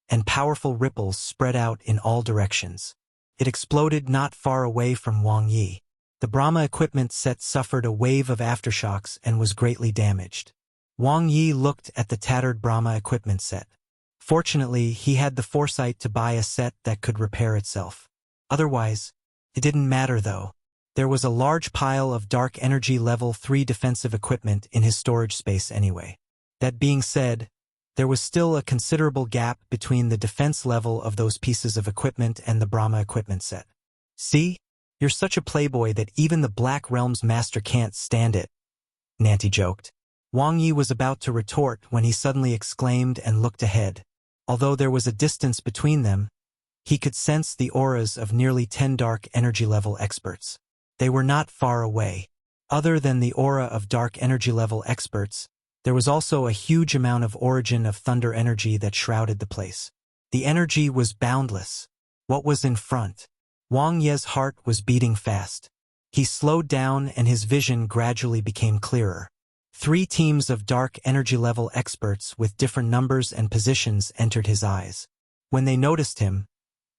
and powerful ripples spread out in all directions. It exploded not far away from Wang Ye. The Brahma equipment set suffered a wave of aftershocks and was greatly damaged. Wang Ye looked at the tattered Brahma equipment set. Fortunately, he had the foresight to buy a set that could repair itself. Otherwise, it didn't matter though. There was a large pile of dark energy level 3 defensive equipment in his storage space anyway. That being said, there was still a considerable gap between the defense level of those pieces of equipment and the Brahma equipment set. See? You're such a playboy that even the Black Realm's master can't stand it, Nanti joked. Wang Ye was about to retort when he suddenly exclaimed and looked ahead. Although there was a distance between them, he could sense the auras of nearly 10 dark energy level experts. They were not far away. Other than the aura of dark energy level experts, there was also a huge amount of origin of thunder energy that shrouded the place. The energy was boundless. What was in front? Wang Ye's heart was beating fast. He slowed down and his vision gradually became clearer. 3 teams of dark energy level experts with different numbers and positions entered his eyes. When they noticed him,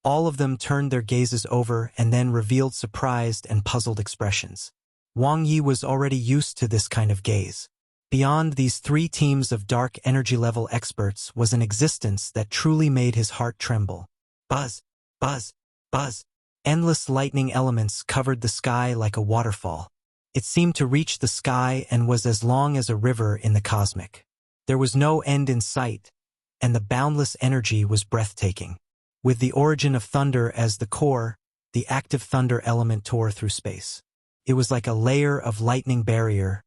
all of them turned their gazes over and then revealed surprised and puzzled expressions. Wang Ye was already used to this kind of gaze. Beyond these 3 teams of dark energy level experts was an existence that truly made his heart tremble. Buzz, buzz, buzz. Endless lightning elements covered the sky like a waterfall. It seemed to reach the sky and was as long as a river in the cosmic. There was no end in sight, and the boundless energy was breathtaking. With the origin of thunder as the core, the active thunder element tore through space. It was like a layer of lightning barrier,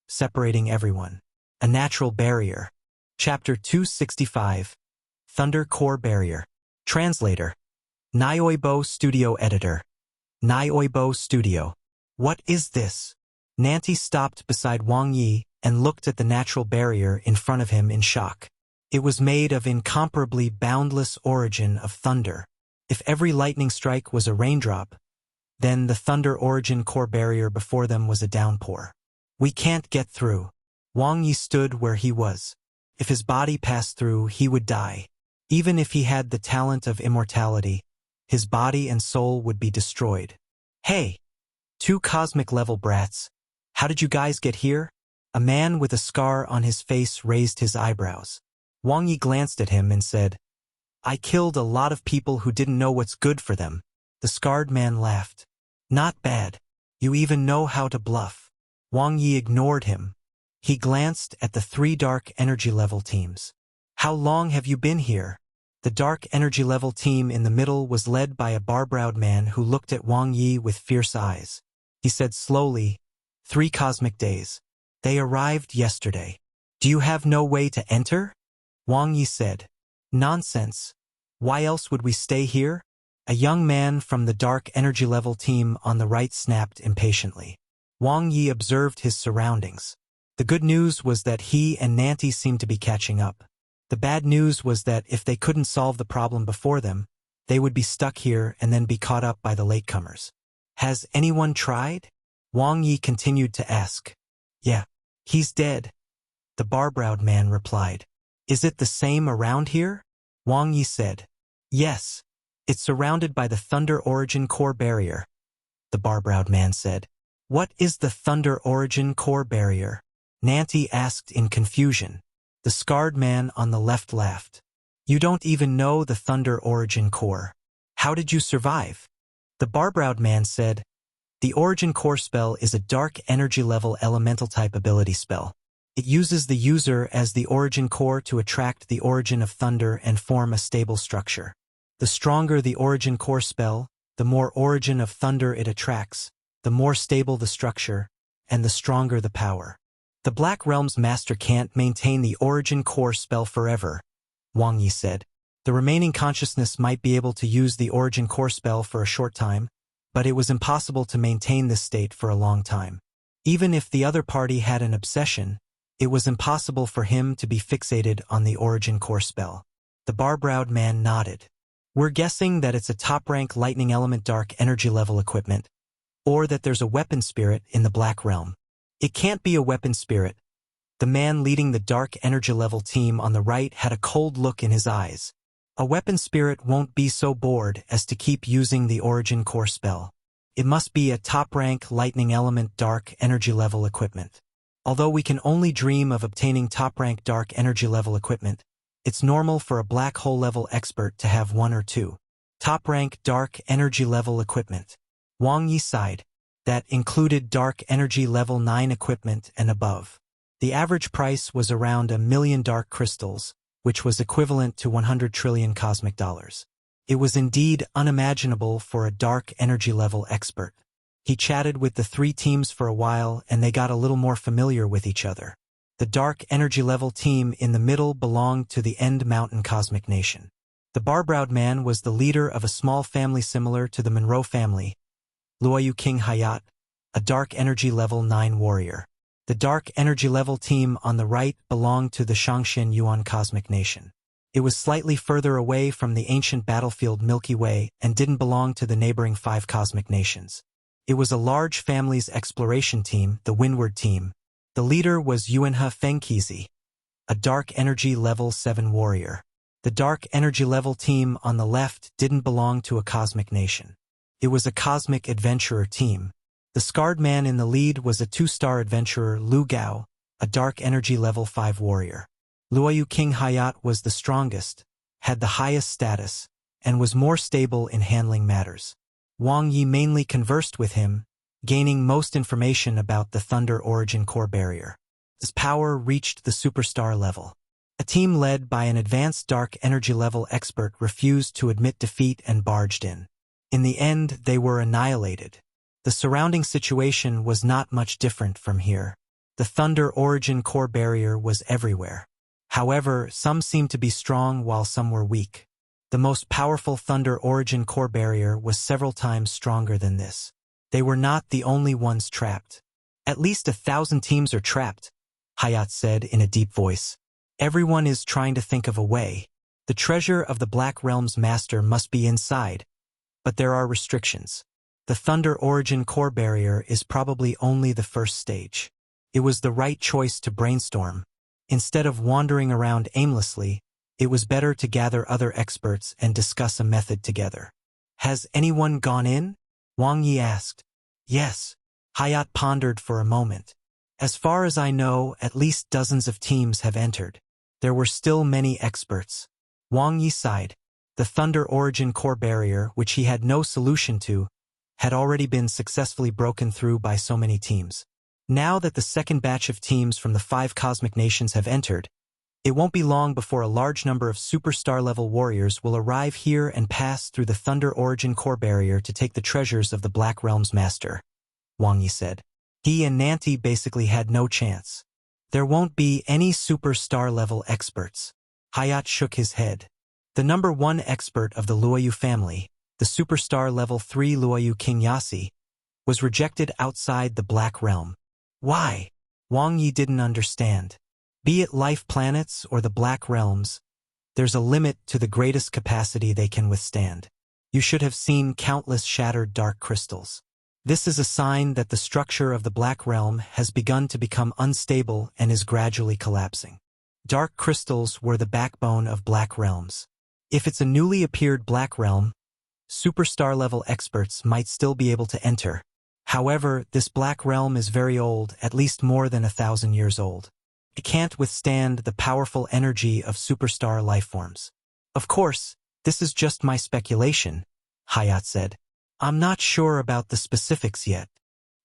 separating everyone. A natural barrier. Chapter 265. Thunder Core Barrier. Translator. Nioibo Studio Editor. Nioibo Studio. What is this? Nanti stopped beside Wang Ye and looked at the natural barrier in front of him in shock. It was made of incomparably boundless origin of thunder. If every lightning strike was a raindrop, then the thunder origin core barrier before them was a downpour. We can't get through. Wang Ye stood where he was. If his body passed through, he would die. Even if he had the talent of immortality, his body and soul would be destroyed. Hey! 2 cosmic-level brats. How did you guys get here? A man with a scar on his face raised his eyebrows. Wang Ye glanced at him and said, I killed a lot of people who didn't know what's good for them. The scarred man laughed. Not bad. You even know how to bluff. Wang Ye ignored him. He glanced at the 3 dark energy level teams. How long have you been here? The dark energy level team in the middle was led by a bar-browed man who looked at Wang Ye with fierce eyes. He said slowly, 3 cosmic days. They arrived yesterday. Do you have no way to enter? Wang Ye said. Nonsense. Why else would we stay here? A young man from the dark energy level team on the right snapped impatiently. Wang Ye observed his surroundings. The good news was that he and Nanti seemed to be catching up. The bad news was that if they couldn't solve the problem before them, they would be stuck here and then be caught up by the latecomers. Has anyone tried? Wang Ye continued to ask. Yeah, he's dead. The bar-browed man replied. Is it the same around here? Wang Ye said. Yes. It's surrounded by the Thunder Origin Core Barrier, the bar-browed man said. What is the Thunder Origin Core Barrier? Nanti asked in confusion. The scarred man on the left laughed. You don't even know the Thunder Origin Core. How did you survive? The bar-browed man said, the Origin Core spell is a dark energy level elemental type ability spell. It uses the user as the Origin Core to attract the origin of thunder and form a stable structure. The stronger the Origin Core spell, the more origin of thunder it attracts, the more stable the structure, and the stronger the power. The Black Realm's master can't maintain the Origin Core spell forever, Wang Ye said. The remaining consciousness might be able to use the Origin Core spell for a short time, but it was impossible to maintain this state for a long time. Even if the other party had an obsession, it was impossible for him to be fixated on the Origin Core spell. The bar-browed man nodded. We're guessing that it's a top-rank lightning element dark energy level equipment, or that there's a weapon spirit in the Black Realm. It can't be a weapon spirit. The man leading the dark energy level team on the right had a cold look in his eyes. A weapon spirit won't be so bored as to keep using the Origin Core spell. It must be a top-rank lightning element dark energy level equipment. Although we can only dream of obtaining top-rank dark energy level equipment, it's normal for a black hole level expert to have one or two top-rank dark energy level equipment. Wang Ye sighed. That included dark energy level 9 equipment and above. The average price was around 1 million dark crystals, which was equivalent to 100 trillion cosmic dollars. It was indeed unimaginable for a dark energy level expert. He chatted with the three teams for a while and they got a little more familiar with each other. The dark energy level team in the middle belonged to the End Mountain Cosmic Nation. The bar-browed man was the leader of a small family similar to the Monroe family, Luoyu King Hayat, a dark energy level 9 warrior. The dark energy level team on the right belonged to the Shangshin Yuan Cosmic Nation. It was slightly further away from the ancient battlefield Milky Way and didn't belong to the neighboring 5 cosmic nations. It was a large family's exploration team, the Windward team. The leader was Yuanhe Fengqizi, a dark energy level 7 warrior. The dark energy level team on the left didn't belong to a cosmic nation. It was a cosmic adventurer team. The scarred man in the lead was a 2-star adventurer Lu Gao, a dark energy level 5 warrior. Luoyu King Hayat was the strongest, had the highest status, and was more stable in handling matters. Wang Ye mainly conversed with him, gaining most information about the Thunder Origin Core Barrier. His power reached the superstar level. A team led by an advanced dark energy level expert refused to admit defeat and barged in. In the end, they were annihilated. The surrounding situation was not much different from here. The Thunder Origin Core Barrier was everywhere. However, some seemed to be strong while some were weak. The most powerful Thunder Origin Core Barrier was several times stronger than this. They were not the only ones trapped. At least 1,000 teams are trapped, Hayat said in a deep voice. Everyone is trying to think of a way. The treasure of the Black Realm's master must be inside, but there are restrictions. The Thunder Origin Core Barrier is probably only the first stage. It was the right choice to brainstorm. Instead of wandering around aimlessly, it was better to gather other experts and discuss a method together. Has anyone gone in? Wang Ye asked. Yes. Hayat pondered for a moment. As far as I know, at least dozens of teams have entered. There were still many experts. Wang Ye sighed. The Thunder Origin Core Barrier, which he had no solution to, had already been successfully broken through by so many teams. Now that the second batch of teams from the 5 cosmic nations have entered, it won't be long before a large number of superstar-level warriors will arrive here and pass through the Thunder Origin Core Barrier to take the treasures of the Black Realm's master, Wang Ye said. He and Nanti basically had no chance. There won't be any superstar-level experts. Hayat shook his head. The number 1 expert of the Luoyu family, the superstar level 3 Luoyu King Yasi, was rejected outside the Black Realm. Why? Wang Ye didn't understand. Be it life planets or the Black Realms, there's a limit to the greatest capacity they can withstand. You should have seen countless shattered dark crystals. This is a sign that the structure of the Black Realm has begun to become unstable and is gradually collapsing. Dark crystals were the backbone of Black Realms. If it's a newly appeared Black Realm, Superstar-level experts might still be able to enter. However, this black realm is very old, at least more than 1,000 years old. It can't withstand the powerful energy of superstar lifeforms. Of course, this is just my speculation, Hayat said. I'm not sure about the specifics yet.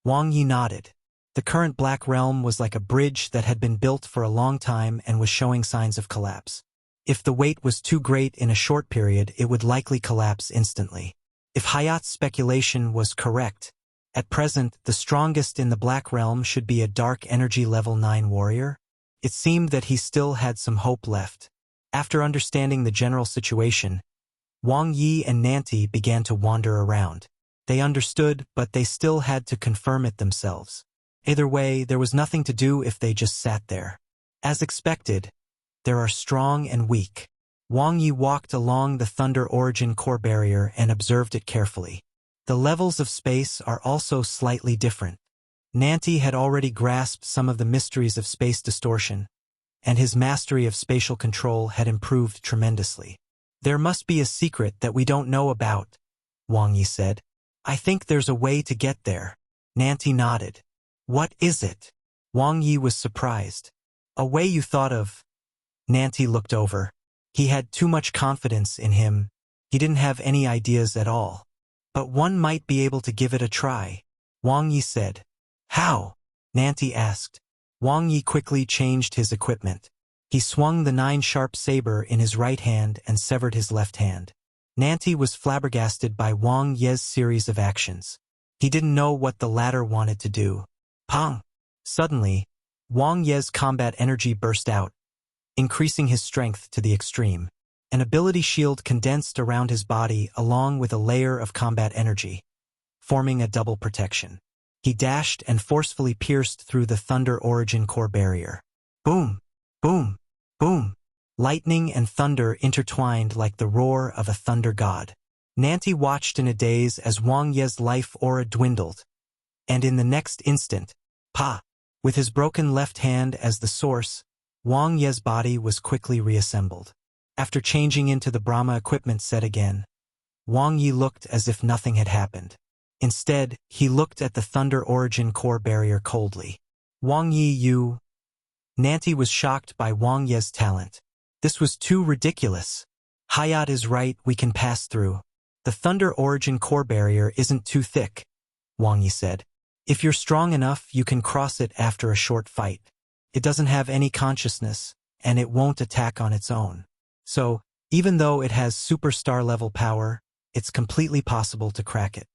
Wang Ye nodded. The current black realm was like a bridge that had been built for a long time and was showing signs of collapse. If the weight was too great in a short period, it would likely collapse instantly. If Hayat's speculation was correct, at present, the strongest in the black realm should be a dark energy level 9 warrior. It seemed that he still had some hope left. After understanding the general situation, Wang Ye and Nanti began to wander around. They understood, but they still had to confirm it themselves. Either way, there was nothing to do if they just sat there. As expected, there are strong and weak. Wang Ye walked along the Thunder Origin core barrier and observed it carefully. The levels of space are also slightly different. Nanti had already grasped some of the mysteries of space distortion, and his mastery of spatial control had improved tremendously. There must be a secret that we don't know about, Wang Ye said. I think there's a way to get there. Nanti nodded. What is it? Wang Ye was surprised. A way you thought of? Nanti looked over. He had too much confidence in him. He didn't have any ideas at all. But one might be able to give it a try, Wang Ye said. How? Nanti asked. Wang Ye quickly changed his equipment. He swung the 9-sharp saber in his right hand and severed his left hand. Nanti was flabbergasted by Wang Ye's series of actions. He didn't know what the latter wanted to do. Pong! Suddenly, Wang Ye's combat energy burst out, increasing his strength to the extreme. An ability shield condensed around his body along with a layer of combat energy, forming a double protection. He dashed and forcefully pierced through the Thunder Origin core barrier. Boom! Boom! Boom! Lightning and thunder intertwined like the roar of a thunder god. Nanti watched in a daze as Wang Ye's life aura dwindled. And in the next instant, pa! With his broken left hand as the source, Wang Ye's body was quickly reassembled. After changing into the Brahma equipment set again, Wang Ye looked as if nothing had happened. Instead, he looked at the Thunder Origin core barrier coldly. Wang Ye, you... Nanti was shocked by Wang Ye's talent. This was too ridiculous. Hayat is right, we can pass through. The Thunder Origin core barrier isn't too thick, Wang Ye said. If you're strong enough, you can cross it after a short fight. It doesn't have any consciousness, and it won't attack on its own. So, even though it has superstar-level power, it's completely possible to crack it.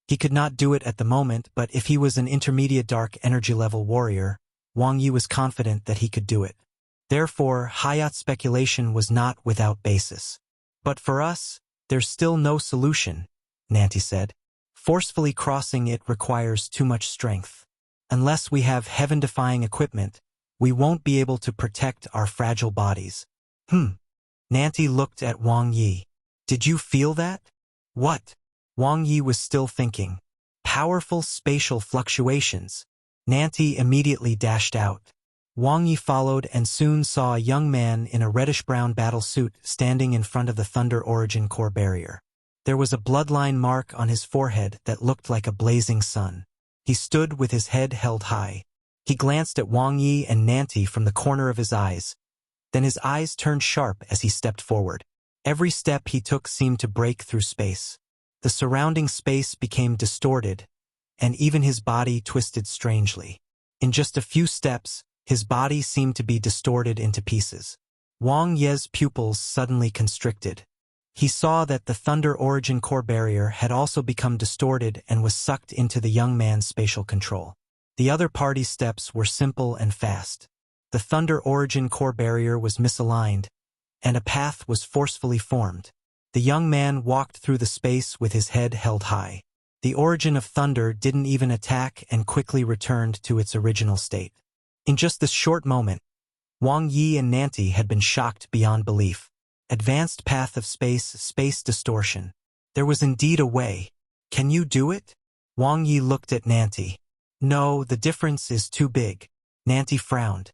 He could not do it at the moment, but if he was an intermediate dark energy-level warrior, Wang Ye was confident that he could do it. Therefore, Hayat's speculation was not without basis. But for us, there's still no solution, Nanti said. Forcefully crossing it requires too much strength. Unless we have heaven-defying equipment, we won't be able to protect our fragile bodies. Nanti looked at Wang Ye. Did you feel that? What? Wang Ye was still thinking. Powerful spatial fluctuations. Nanti immediately dashed out. Wang Ye followed and soon saw a young man in a reddish-brown battle suit standing in front of the Thunder Origin core barrier. There was a bloodline mark on his forehead that looked like a blazing sun. He stood with his head held high. He glanced at Wang Ye and Nanti from the corner of his eyes. Then his eyes turned sharp as he stepped forward. Every step he took seemed to break through space. The surrounding space became distorted, and even his body twisted strangely. In just a few steps, his body seemed to be distorted into pieces. Wang Ye's pupils suddenly constricted. He saw that the Thunder Origin core barrier had also become distorted and was sucked into the young man's spatial control. The other party's steps were simple and fast. The Thunder Origin core barrier was misaligned, and a path was forcefully formed. The young man walked through the space with his head held high. The origin of thunder didn't even attack and quickly returned to its original state. In just this short moment, Wang Ye and Nanti had been shocked beyond belief. Advanced path of space distortion. There was indeed a way. Can you do it? Wang Ye looked at Nanti. No, the difference is too big. Nanti frowned.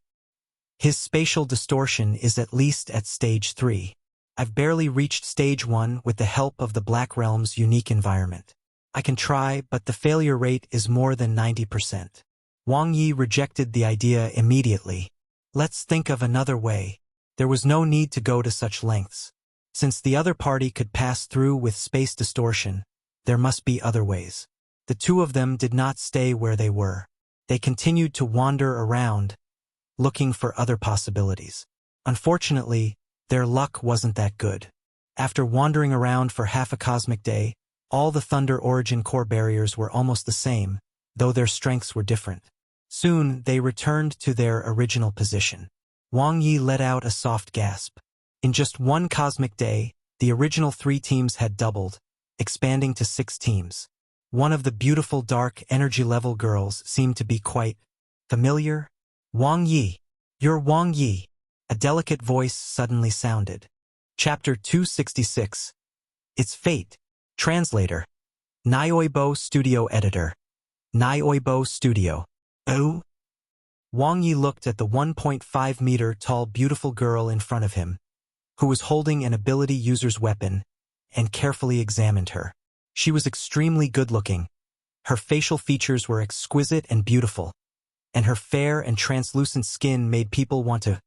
His spatial distortion is at least at stage 3. I've barely reached stage 1 with the help of the Black Realm's unique environment. I can try, but the failure rate is more than 90%. Wang Ye rejected the idea immediately. Let's think of another way. There was no need to go to such lengths. Since the other party could pass through with space distortion, there must be other ways. The two of them did not stay where they were. They continued to wander around, looking for other possibilities. Unfortunately, their luck wasn't that good. After wandering around for half a cosmic day, all the Thunder Origin core barriers were almost the same, though their strengths were different. Soon, they returned to their original position. Wang Ye let out a soft gasp. In just one cosmic day, the original 3 teams had doubled, expanding to 6 teams. One of the beautiful dark energy level girls seemed to be quite familiar. Wang Ye. You're Wang Ye. A delicate voice suddenly sounded. Chapter 266. It's Fate. Translator. Nioibo Studio Editor. Nioibo Studio. Oh? Wang Ye looked at the 1.5-meter-tall beautiful girl in front of him, who was holding an ability user's weapon, and carefully examined her. She was extremely good-looking. Her facial features were exquisite and beautiful, and her fair and translucent skin made people want to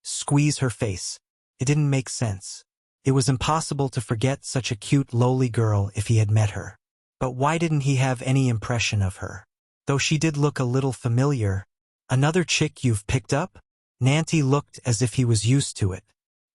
squeeze her face. It didn't make sense. It was impossible to forget such a cute, lowly girl if he had met her. But why didn't he have any impression of her? Though she did look a little familiar. Another chick you've picked up? Nanti looked as if he was used to it.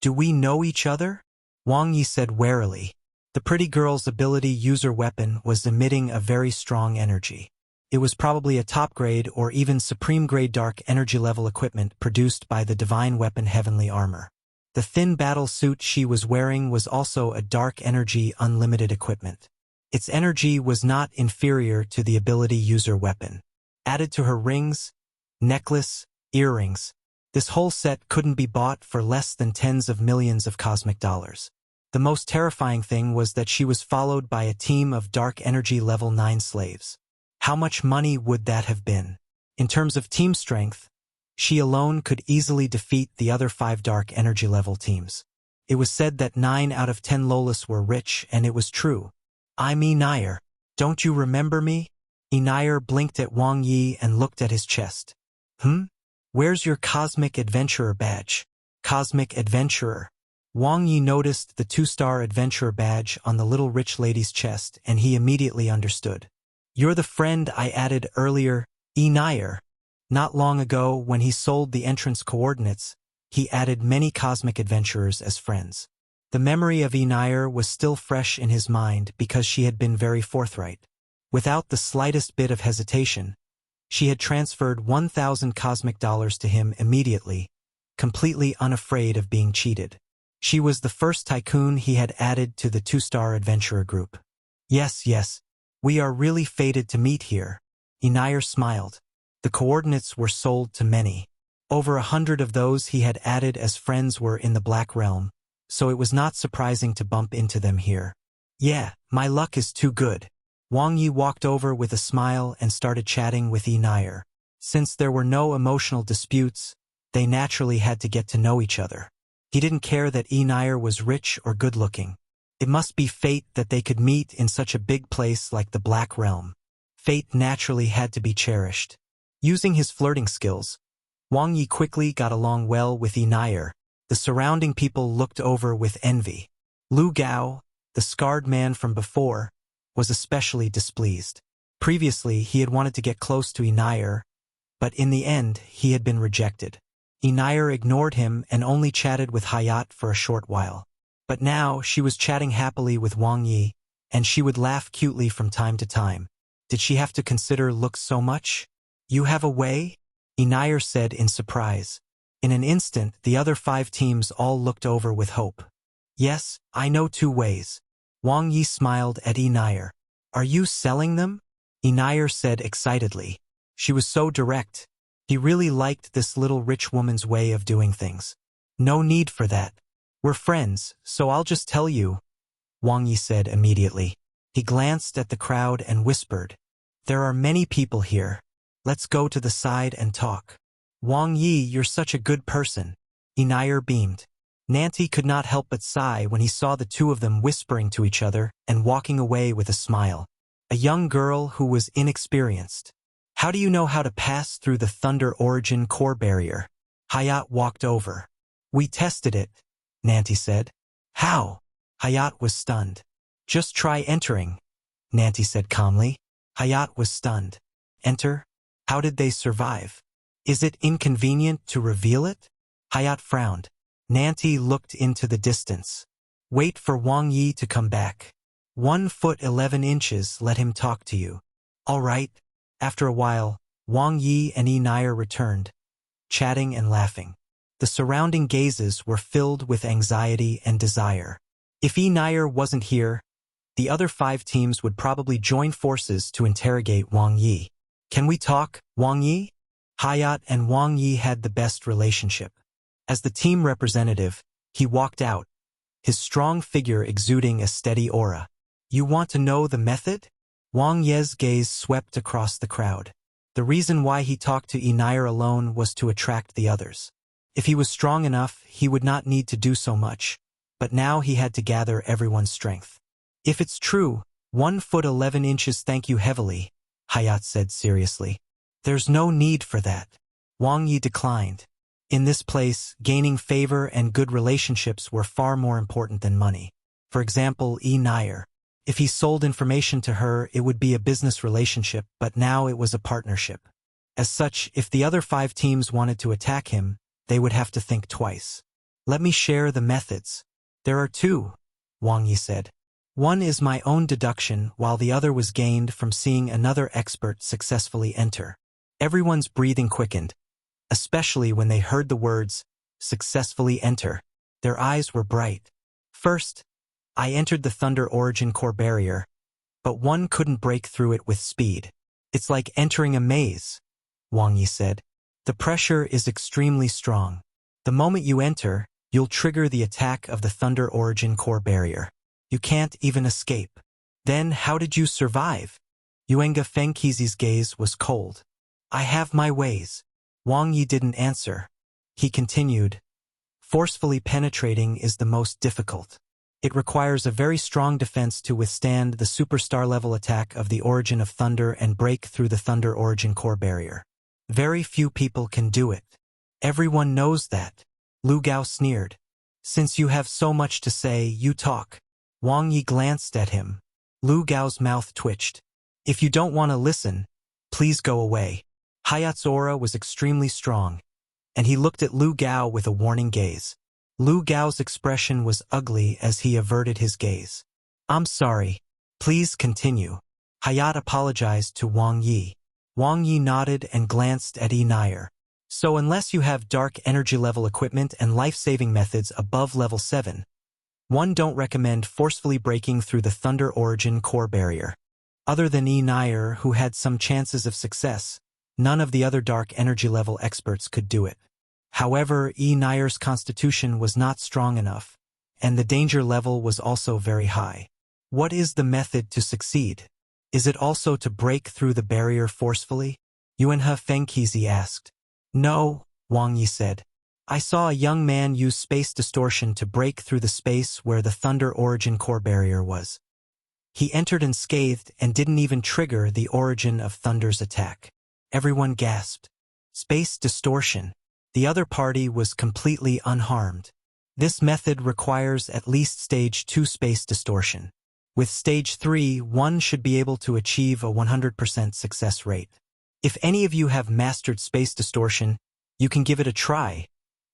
Do we know each other? Wang Ye said warily. The pretty girl's ability user weapon was emitting a very strong energy. It was probably a top-grade or even supreme-grade dark energy-level equipment produced by the divine weapon Heavenly Armor. The thin battle suit she was wearing was also a dark energy unlimited equipment. Its energy was not inferior to the ability user weapon. Added to her rings, necklace, earrings, this whole set couldn't be bought for less than tens of millions of cosmic dollars. The most terrifying thing was that she was followed by a team of dark energy level 9 slaves. How much money would that have been? In terms of team strength, she alone could easily defeat the other 5 dark energy level teams. It was said that 9 out of 10 Lolas were rich, and it was true. I'm Enire. Don't you remember me? Enire blinked at Wang Ye and looked at his chest. Where's your Cosmic Adventurer badge? Cosmic Adventurer. Wang Ye noticed the 2-star Adventurer badge on the little rich lady's chest, and he immediately understood. You're the friend I added earlier, Enire. Not long ago, when he sold the entrance coordinates, he added many cosmic adventurers as friends. The memory of Enire was still fresh in his mind because she had been very forthright. Without the slightest bit of hesitation, she had transferred 1,000 cosmic dollars to him immediately, completely unafraid of being cheated. She was the first tycoon he had added to the 2-star adventurer group. Yes, we are really fated to meet here. Enire smiled. The coordinates were sold to many. Over 100 of those he had added as friends were in the Black Realm, so it was not surprising to bump into them here. Yeah, my luck is too good. Wang Ye walked over with a smile and started chatting with Enire. Since there were no emotional disputes, they naturally had to get to know each other. He didn't care that Enire was rich or good-looking. It must be fate that they could meet in such a big place like the Black Realm. Fate naturally had to be cherished. Using his flirting skills, Wang Ye quickly got along well with Enire. The surrounding people looked over with envy. Lu Gao, the scarred man from before, was especially displeased. Previously, he had wanted to get close to Enire, but in the end, he had been rejected. Enire ignored him and only chatted with Hayat for a short while. But now, she was chatting happily with Wang Ye, and she would laugh cutely from time to time. Did she have to consider looks so much? You have a way? Enire said in surprise. In an instant, the other 5 teams all looked over with hope. Yes, I know 2 ways. Wang Ye smiled at Enire. Are you selling them? Enire said excitedly. She was so direct. He really liked this little rich woman's way of doing things. No need for that. We're friends, so I'll just tell you, Wang Ye said immediately. He glanced at the crowd and whispered, There are many people here. Let's go to the side and talk. Wang Ye, you're such a good person. Enire beamed. Nancy could not help but sigh when he saw the two of them whispering to each other and walking away with a smile. A young girl who was inexperienced. How do you know how to pass through the Thunder Origin core barrier? Hayat walked over. We tested it, Nancy said. How? Hayat was stunned. Just try entering, Nancy said calmly. Hayat was stunned. Enter? How did they survive? Is it inconvenient to reveal it? Hayat frowned. Nancy looked into the distance. Wait for Wang Ye to come back. 1 foot 11 inches, let him talk to you. All right. After a while, Wang Ye and Nair returned, chatting and laughing. The surrounding gazes were filled with anxiety and desire. If Nair wasn't here, the other 5 teams would probably join forces to interrogate Wang Ye. Can we talk, Wang Ye? Hayat and Wang Ye had the best relationship. As the team representative, he walked out, his strong figure exuding a steady aura. You want to know the method? Wang Ye's gaze swept across the crowd. The reason why he talked to Nair alone was to attract the others. If he was strong enough, he would not need to do so much, but now he had to gather everyone's strength. If it's true, 1 foot 11 inches, thank you heavily, Hayat said seriously. There's no need for that. Wang Ye declined. In this place, gaining favor and good relationships were far more important than money. For example, Nair. If he sold information to her, it would be a business relationship, but now it was a partnership. As such, if the other 5 teams wanted to attack him, they would have to think twice. Let me share the methods. There are 2, Wang Ye said. One is my own deduction, while the other was gained from seeing another expert successfully enter. Everyone's breathing quickened, especially when they heard the words, successfully enter. Their eyes were bright. First, I entered the Thunder Origin core barrier, but one couldn't break through it with speed. It's like entering a maze, Wang Ye said. The pressure is extremely strong. The moment you enter, you'll trigger the attack of the Thunder Origin core barrier. You can't even escape. Then how did you survive? Yuenga Fengqizi's gaze was cold. I have my ways. Wang Ye didn't answer. He continued. Forcefully penetrating is the most difficult. It requires a very strong defense to withstand the superstar-level attack of the Origin of Thunder and break through the Thunder Origin core barrier. Very few people can do it. Everyone knows that. Lu Gao sneered. Since you have so much to say, you talk. Wang Ye glanced at him. Lu Gao's mouth twitched. If you don't want to listen, please go away. Hayat's aura was extremely strong, and he looked at Lu Gao with a warning gaze. Lu Gao's expression was ugly as he averted his gaze. I'm sorry. Please continue. Hayat apologized to Wang Ye. Wang Ye nodded and glanced at Nair. So unless you have dark energy level equipment and life-saving methods above level 7, one don't recommend forcefully breaking through the Thunder Origin core barrier. Other than Nair, who had some chances of success, none of the other dark energy level experts could do it. However, Nair's constitution was not strong enough, and the danger level was also very high. What is the method to succeed? Is it also to break through the barrier forcefully? Yuanhe Fengqizi asked. No, Wang Ye said. I saw a young man use space distortion to break through the space where the Thunder Origin core barrier was. He entered unscathed and didn't even trigger the Origin of Thunder's attack. Everyone gasped. Space distortion. The other party was completely unharmed. This method requires at least stage 2 space distortion. With stage 3, one should be able to achieve a 100% success rate. If any of you have mastered space distortion, you can give it a try,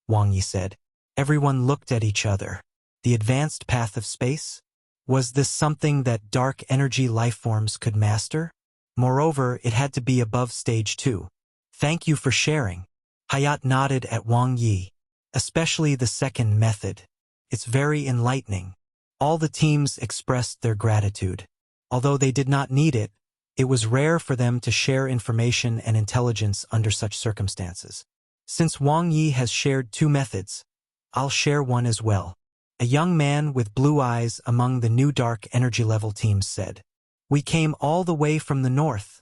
Wang Ye said. Everyone looked at each other. The advanced path of space? Was this something that dark energy lifeforms could master? Moreover, it had to be above stage 2. Thank you for sharing. Hayat nodded at Wang Ye. Especially the second method. It's very enlightening. All the teams expressed their gratitude. Although they did not need it, it was rare for them to share information and intelligence under such circumstances. Since Wang Ye has shared 2 methods, I'll share one as well. A young man with blue eyes among the new dark energy level teams said. We came all the way from the north,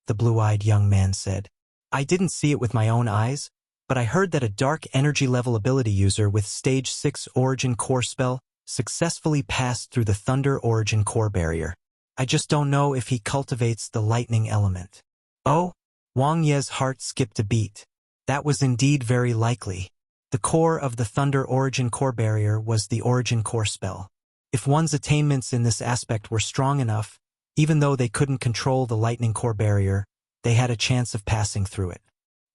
the blue-eyed young man said. I didn't see it with my own eyes, but I heard that a dark energy level ability user with Stage 6 Origin Core spell successfully passed through the Thunder Origin Core barrier. I just don't know if he cultivates the lightning element. Oh? Wang Ye's heart skipped a beat. That was indeed very likely. The core of the Thunder Origin Core barrier was the Origin Core spell. If one's attainments in this aspect were strong enough, even though they couldn't control the lightning core barrier, they had a chance of passing through it.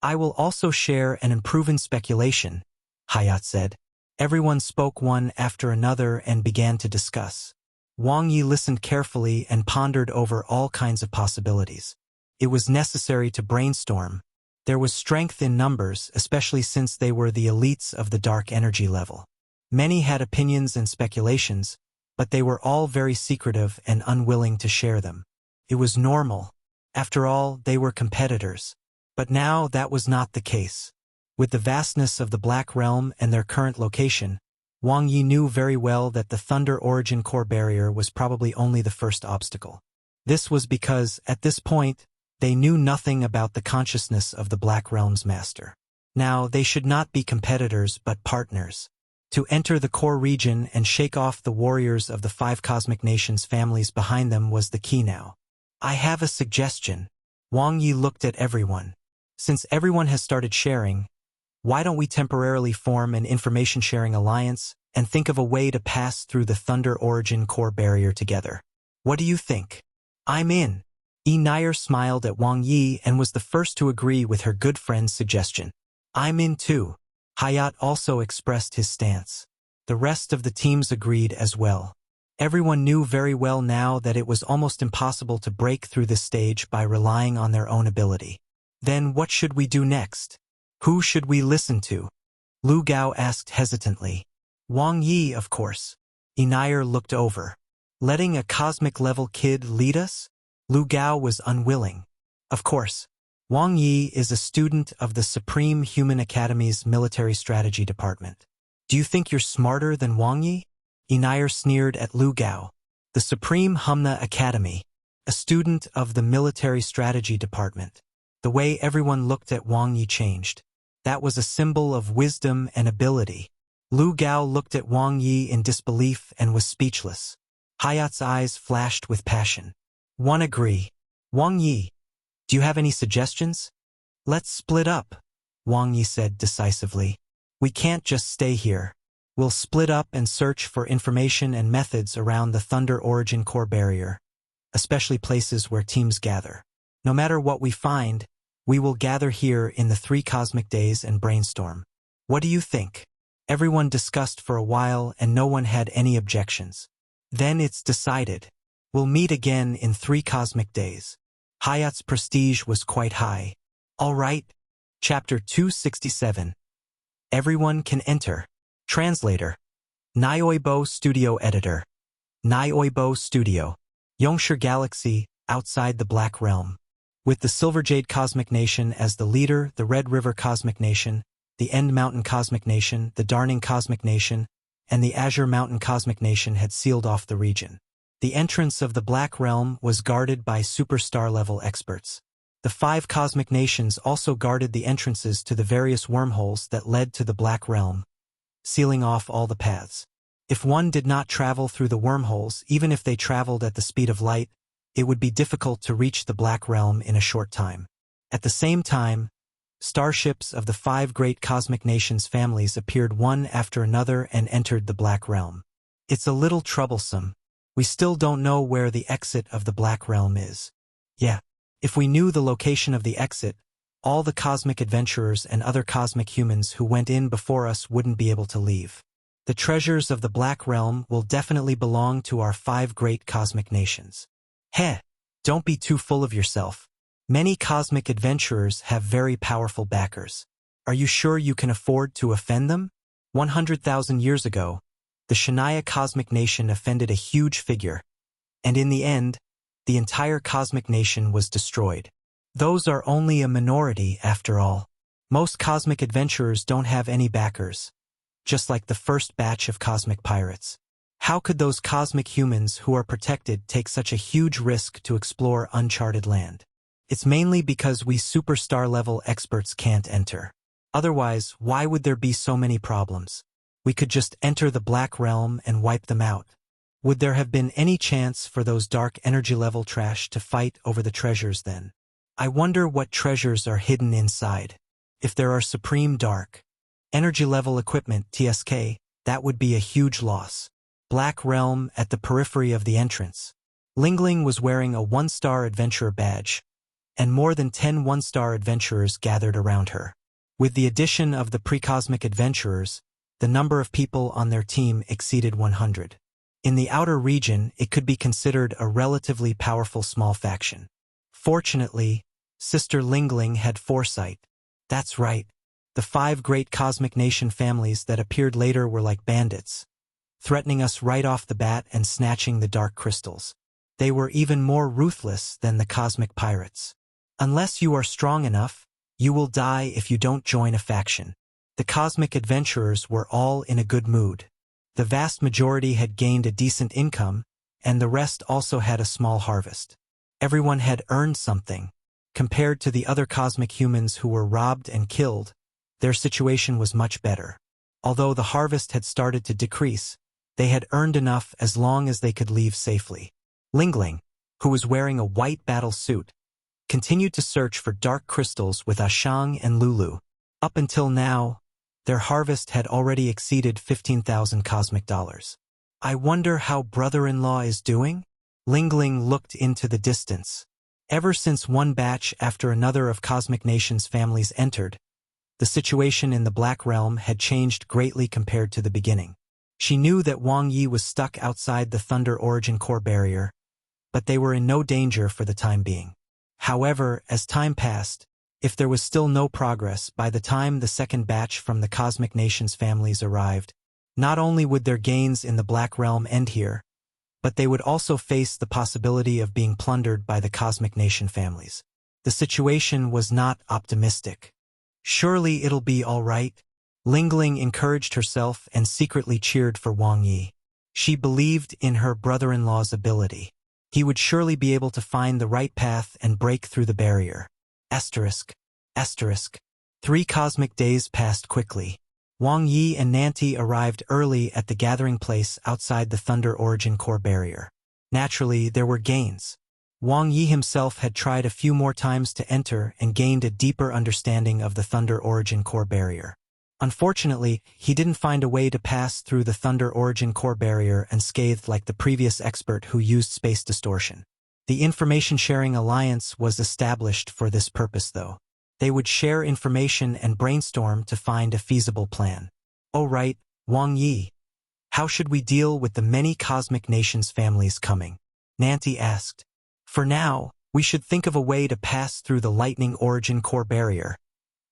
I will also share an unproven speculation, Hayat said. Everyone spoke one after another and began to discuss. Wang Ye listened carefully and pondered over all kinds of possibilities. It was necessary to brainstorm. There was strength in numbers, especially since they were the elites of the dark energy level. Many had opinions and speculations, but they were all very secretive and unwilling to share them. It was normal. After all, they were competitors. But now that was not the case. With the vastness of the Black Realm and their current location, Wang Ye knew very well that the Thunder Origin Core barrier was probably only the first obstacle. This was because, at this point, they knew nothing about the consciousness of the Black Realm's master. Now, they should not be competitors but partners. To enter the core region and shake off the warriors of the 5 cosmic nations' families behind them was the key now. I have a suggestion. Wang Ye looked at everyone. Since everyone has started sharing, why don't we temporarily form an information-sharing alliance and think of a way to pass through the Thunder Origin Core barrier together? What do you think? I'm in. Nair smiled at Wang Ye and was the first to agree with her good friend's suggestion. I'm in too. Hayat also expressed his stance. The rest of the teams agreed as well. Everyone knew very well now that it was almost impossible to break through this stage by relying on their own ability. Then what should we do next? Who should we listen to? Lu Gao asked hesitantly. Wang Ye, of course. Nair looked over. Letting a cosmic-level kid lead us? Lu Gao was unwilling. Of course. Wang Ye is a student of the Supreme Human Academy's Military Strategy Department. Do you think you're smarter than Wang Ye? Nair sneered at Lu Gao. The Supreme Humna Academy. A student of the Military Strategy Department. The way everyone looked at Wang Ye changed. That was a symbol of wisdom and ability. Lu Gao looked at Wang Ye in disbelief and was speechless. Hayat's eyes flashed with passion. One agree. Wang Ye, do you have any suggestions? Let's split up, Wang Ye said decisively. We can't just stay here. We'll split up and search for information and methods around the Thunder Origin Core barrier, especially places where teams gather. No matter what we find, we will gather here in the 3 cosmic days and brainstorm. What do you think? Everyone discussed for a while and no one had any objections. Then it's decided. We'll meet again in 3 cosmic days. Hayat's prestige was quite high. All right. Chapter 267. Everyone can enter. Translator. Nioibo Studio Editor. Nioibo Studio. Yongshire Galaxy, outside the Black Realm. With the Silverjade Cosmic Nation as the leader, the Red River Cosmic Nation, the End Mountain Cosmic Nation, the Darning Cosmic Nation, and the Azure Mountain Cosmic Nation had sealed off the region. The entrance of the Black Realm was guarded by superstar-level experts. The 5 cosmic nations also guarded the entrances to the various wormholes that led to the Black Realm, sealing off all the paths. If one did not travel through the wormholes, even if they traveled at the speed of light, it would be difficult to reach the Black Realm in a short time. At the same time, starships of the 5 great cosmic nations' families appeared one after another and entered the Black Realm. It's a little troublesome. We still don't know where the exit of the Black Realm is. Yeah, if we knew the location of the exit, all the cosmic adventurers and other cosmic humans who went in before us wouldn't be able to leave. The treasures of the Black Realm will definitely belong to our 5 great cosmic nations. Heh, don't be too full of yourself. Many cosmic adventurers have very powerful backers. Are you sure you can afford to offend them? 100,000 years ago, the Shania Cosmic Nation offended a huge figure, and in the end, the entire cosmic nation was destroyed. Those are only a minority, after all. Most cosmic adventurers don't have any backers, just like the first batch of cosmic pirates. How could those cosmic humans who are protected take such a huge risk to explore uncharted land? It's mainly because we superstar-level experts can't enter. Otherwise, why would there be so many problems? We could just enter the Black Realm and wipe them out. Would there have been any chance for those dark energy level trash to fight over the treasures then? I wonder what treasures are hidden inside. If there are supreme dark energy level equipment TSK, that would be a huge loss. Black Realm at the periphery of the entrance. Lingling was wearing a 1-star adventurer badge, and more than 10 1-star adventurers gathered around her. With the addition of the pre-cosmic adventurers, the number of people on their team exceeded 100. In the outer region, it could be considered a relatively powerful small faction. Fortunately, Sister Lingling had foresight. That's right. The 5 great cosmic nation families that appeared later were like bandits, threatening us right off the bat and snatching the dark crystals. They were even more ruthless than the cosmic pirates. Unless you are strong enough, you will die if you don't join a faction. The cosmic adventurers were all in a good mood. The vast majority had gained a decent income, and the rest also had a small harvest. Everyone had earned something. Compared to the other cosmic humans who were robbed and killed, their situation was much better. Although the harvest had started to decrease, they had earned enough as long as they could leave safely. Lingling, who was wearing a white battle suit, continued to search for dark crystals with Ashang and Lulu. Up until now, their harvest had already exceeded 15,000 cosmic dollars. I wonder how brother-in-law is doing? Lingling looked into the distance. Ever since one batch after another of Cosmic Nation's families entered, the situation in the Black Realm had changed greatly compared to the beginning. She knew that Wang Ye was stuck outside the Thunder Origin core barrier, but they were in no danger for the time being. However, as time passed, if there was still no progress by the time the second batch from the Cosmic Nations families arrived, not only would their gains in the Black Realm end here, but they would also face the possibility of being plundered by the Cosmic Nation families. The situation was not optimistic. Surely it'll be all right. Lingling encouraged herself and secretly cheered for Wang Ye. She believed in her brother-in-law's ability. He would surely be able to find the right path and break through the barrier. Asterisk. 3 cosmic days passed quickly. Wang Ye and Nanti arrived early at the gathering place outside the Thunder Origin core barrier. Naturally, there were gains. Wang Ye himself had tried a few more times to enter and gained a deeper understanding of the Thunder Origin core barrier. Unfortunately, he didn't find a way to pass through the Thunder Origin core barrier unscathed like the previous expert who used space distortion. The Information-Sharing Alliance was established for this purpose though. They would share information and brainstorm to find a feasible plan. Oh right, Wang Ye. How should we deal with the many Cosmic Nations families coming? Nanti asked. For now, we should think of a way to pass through the Lightning Origin core barrier,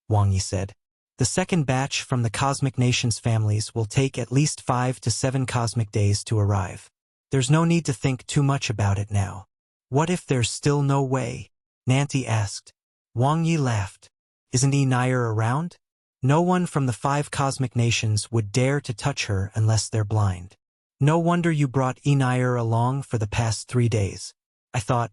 Wang Ye said. The second batch from the Cosmic Nations families will take at least 5 to 7 cosmic days to arrive. There's no need to think too much about it now. What if there's still no way? Nanti asked. Wang Ye laughed. Isn't Enire around? No one from the 5 cosmic nations would dare to touch her unless they're blind. No wonder you brought Enire along for the past 3 days. I thought.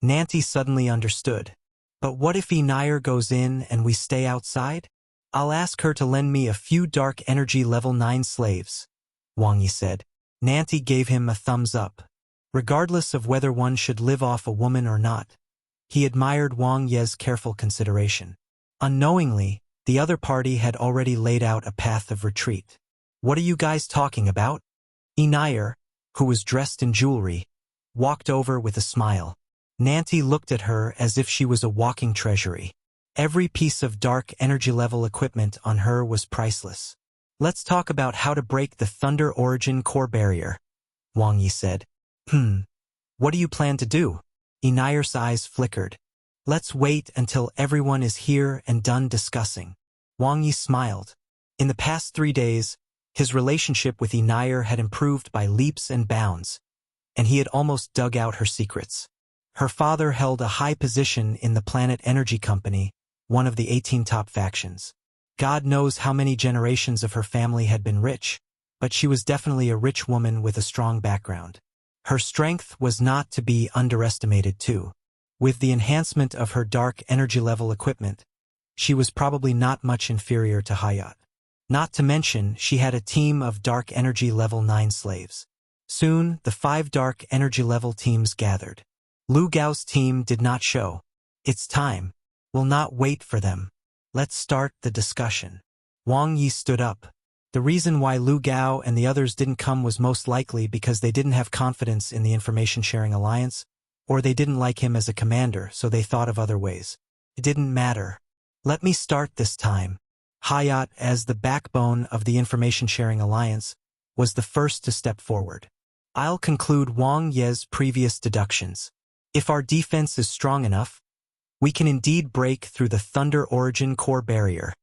Nanti suddenly understood. But what if Enire goes in and we stay outside? I'll ask her to lend me a few dark energy level 9 slaves, Wang Ye said. Nanti gave him a thumbs up. Regardless of whether one should live off a woman or not, he admired Wang Ye's careful consideration. Unknowingly, the other party had already laid out a path of retreat. What are you guys talking about? Enire, who was dressed in jewelry, walked over with a smile. Nanti looked at her as if she was a walking treasury. Every piece of dark energy level equipment on her was priceless. Let's talk about how to break the Thunder Origin core barrier, Wang Ye said. What do you plan to do? Enire's eyes flickered. Let's wait until everyone is here and done discussing. Wang Ye smiled. In the past 3 days, his relationship with Enire had improved by leaps and bounds, and he had almost dug out her secrets. Her father held a high position in the Planet Energy Company, one of the 18 top factions. God knows how many generations of her family had been rich, but she was definitely a rich woman with a strong background. Her strength was not to be underestimated too. With the enhancement of her dark energy level equipment, She was probably not much inferior to Hayat. Not to mention, she had a team of Dark Energy Level 9 slaves. Soon, the 5 Dark Energy Level teams gathered. Lu Gao's team did not show. It's time. We'll not wait for them. Let's start the discussion. Wang Ye stood up. The reason why Lu Gao and the others didn't come was most likely because they didn't have confidence in the information-sharing alliance, or they didn't like him as a commander, so they thought of other ways. It didn't matter. Let me start this time. Hayat, as the backbone of the information-sharing alliance, was the first to step forward. I'll conclude Wang Ye's previous deductions. If our defense is strong enough, we can indeed break through the Thunder Origin core barrier.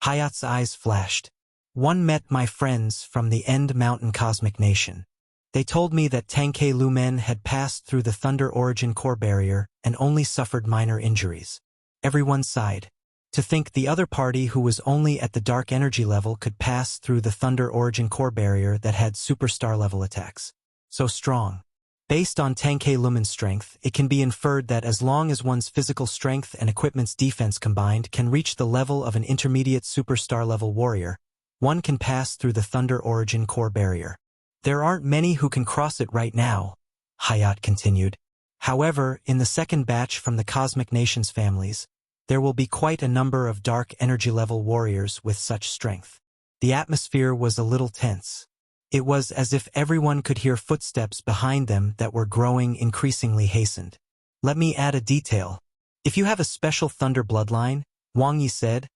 Hayat's eyes flashed. One met my friends from the End Mountain Cosmic Nation. They told me that Tangke Lumen had passed through the Thunder Origin core barrier and only suffered minor injuries. Everyone sighed. To think the other party who was only at the dark energy level could pass through the Thunder Origin core barrier that had superstar level attacks. So strong. Based on Tangke Lumen's strength, it can be inferred that as long as one's physical strength and equipment's defense combined can reach the level of an intermediate superstar level warrior, one can pass through the Thunder Origin core barrier. There aren't many who can cross it right now, Hayat continued. However, in the second batch from the Cosmic Nations families, there will be quite a number of dark energy level warriors with such strength. The atmosphere was a little tense. It was as if everyone could hear footsteps behind them that were growing increasingly hastened. Let me add a detail. If you have a special thunder bloodline, Wang Ye said,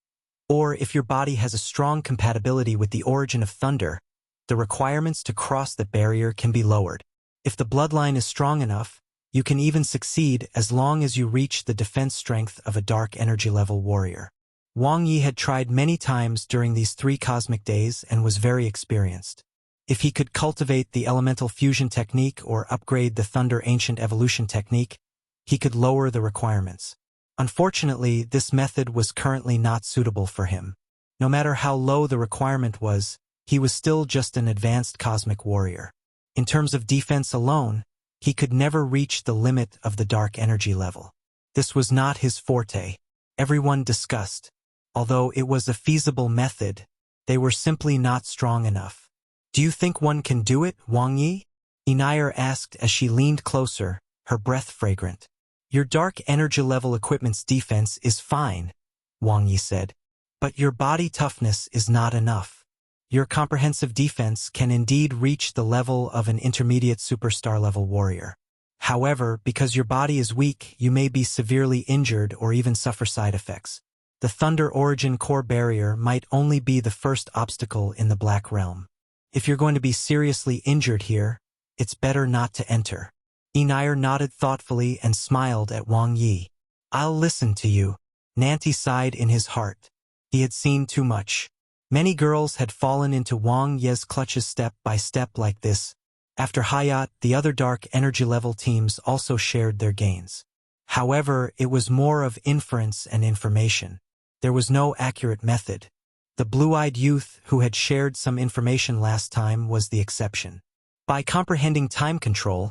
or if your body has a strong compatibility with the origin of thunder, the requirements to cross the barrier can be lowered. If the bloodline is strong enough, you can even succeed as long as you reach the defense strength of a dark energy level warrior. Wang Ye had tried many times during these 3 cosmic days and was very experienced. If he could cultivate the elemental fusion technique or upgrade the thunder ancient evolution technique, he could lower the requirements. Unfortunately, this method was currently not suitable for him. No matter how low the requirement was, he was still just an advanced cosmic warrior. In terms of defense alone, he could never reach the limit of the dark energy level. This was not his forte. Everyone discussed. Although it was a feasible method, they were simply not strong enough. Do you think one can do it, Wang Ye? Inayar asked as she leaned closer, her breath fragrant. Your dark energy level equipment's defense is fine, Wang Ye said. But your body toughness is not enough. Your comprehensive defense can indeed reach the level of an intermediate superstar level warrior. However, because your body is weak, you may be severely injured or even suffer side effects. The Thunder Origin core barrier might only be the first obstacle in the Black Realm. If you're going to be seriously injured here, it's better not to enter. Inayar nodded thoughtfully and smiled at Wang Ye. I'll listen to you. Nanti sighed in his heart. He had seen too much. Many girls had fallen into Wang Ye's clutches step by step like this. After Hayat, the other dark energy level teams also shared their gains. However, it was more of inference and information. There was no accurate method. The blue-eyed youth who had shared some information last time was the exception. By comprehending time control,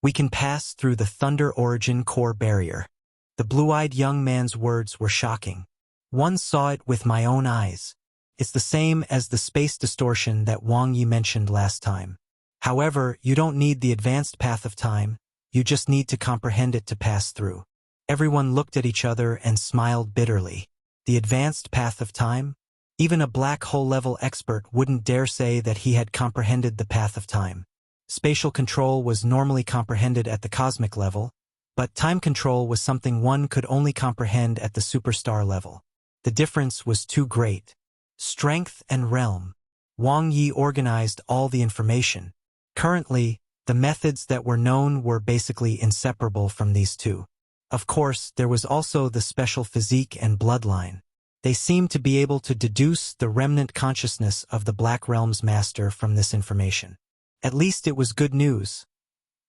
we can pass through the Thunder Origin core barrier. The blue-eyed young man's words were shocking. One saw it with my own eyes. It's the same as the space distortion that Wang Ye mentioned last time. However, you don't need the advanced path of time, you just need to comprehend it to pass through. Everyone looked at each other and smiled bitterly. The advanced path of time? Even a black hole-level expert wouldn't dare say that he had comprehended the path of time. Spatial control was normally comprehended at the cosmic level, but time control was something one could only comprehend at the superstar level. The difference was too great. Strength and realm. Wang Ye organized all the information. Currently, the methods that were known were basically inseparable from these two. Of course, there was also the special physique and bloodline. They seemed to be able to deduce the remnant consciousness of the Black Realm's master from this information. At least it was good news.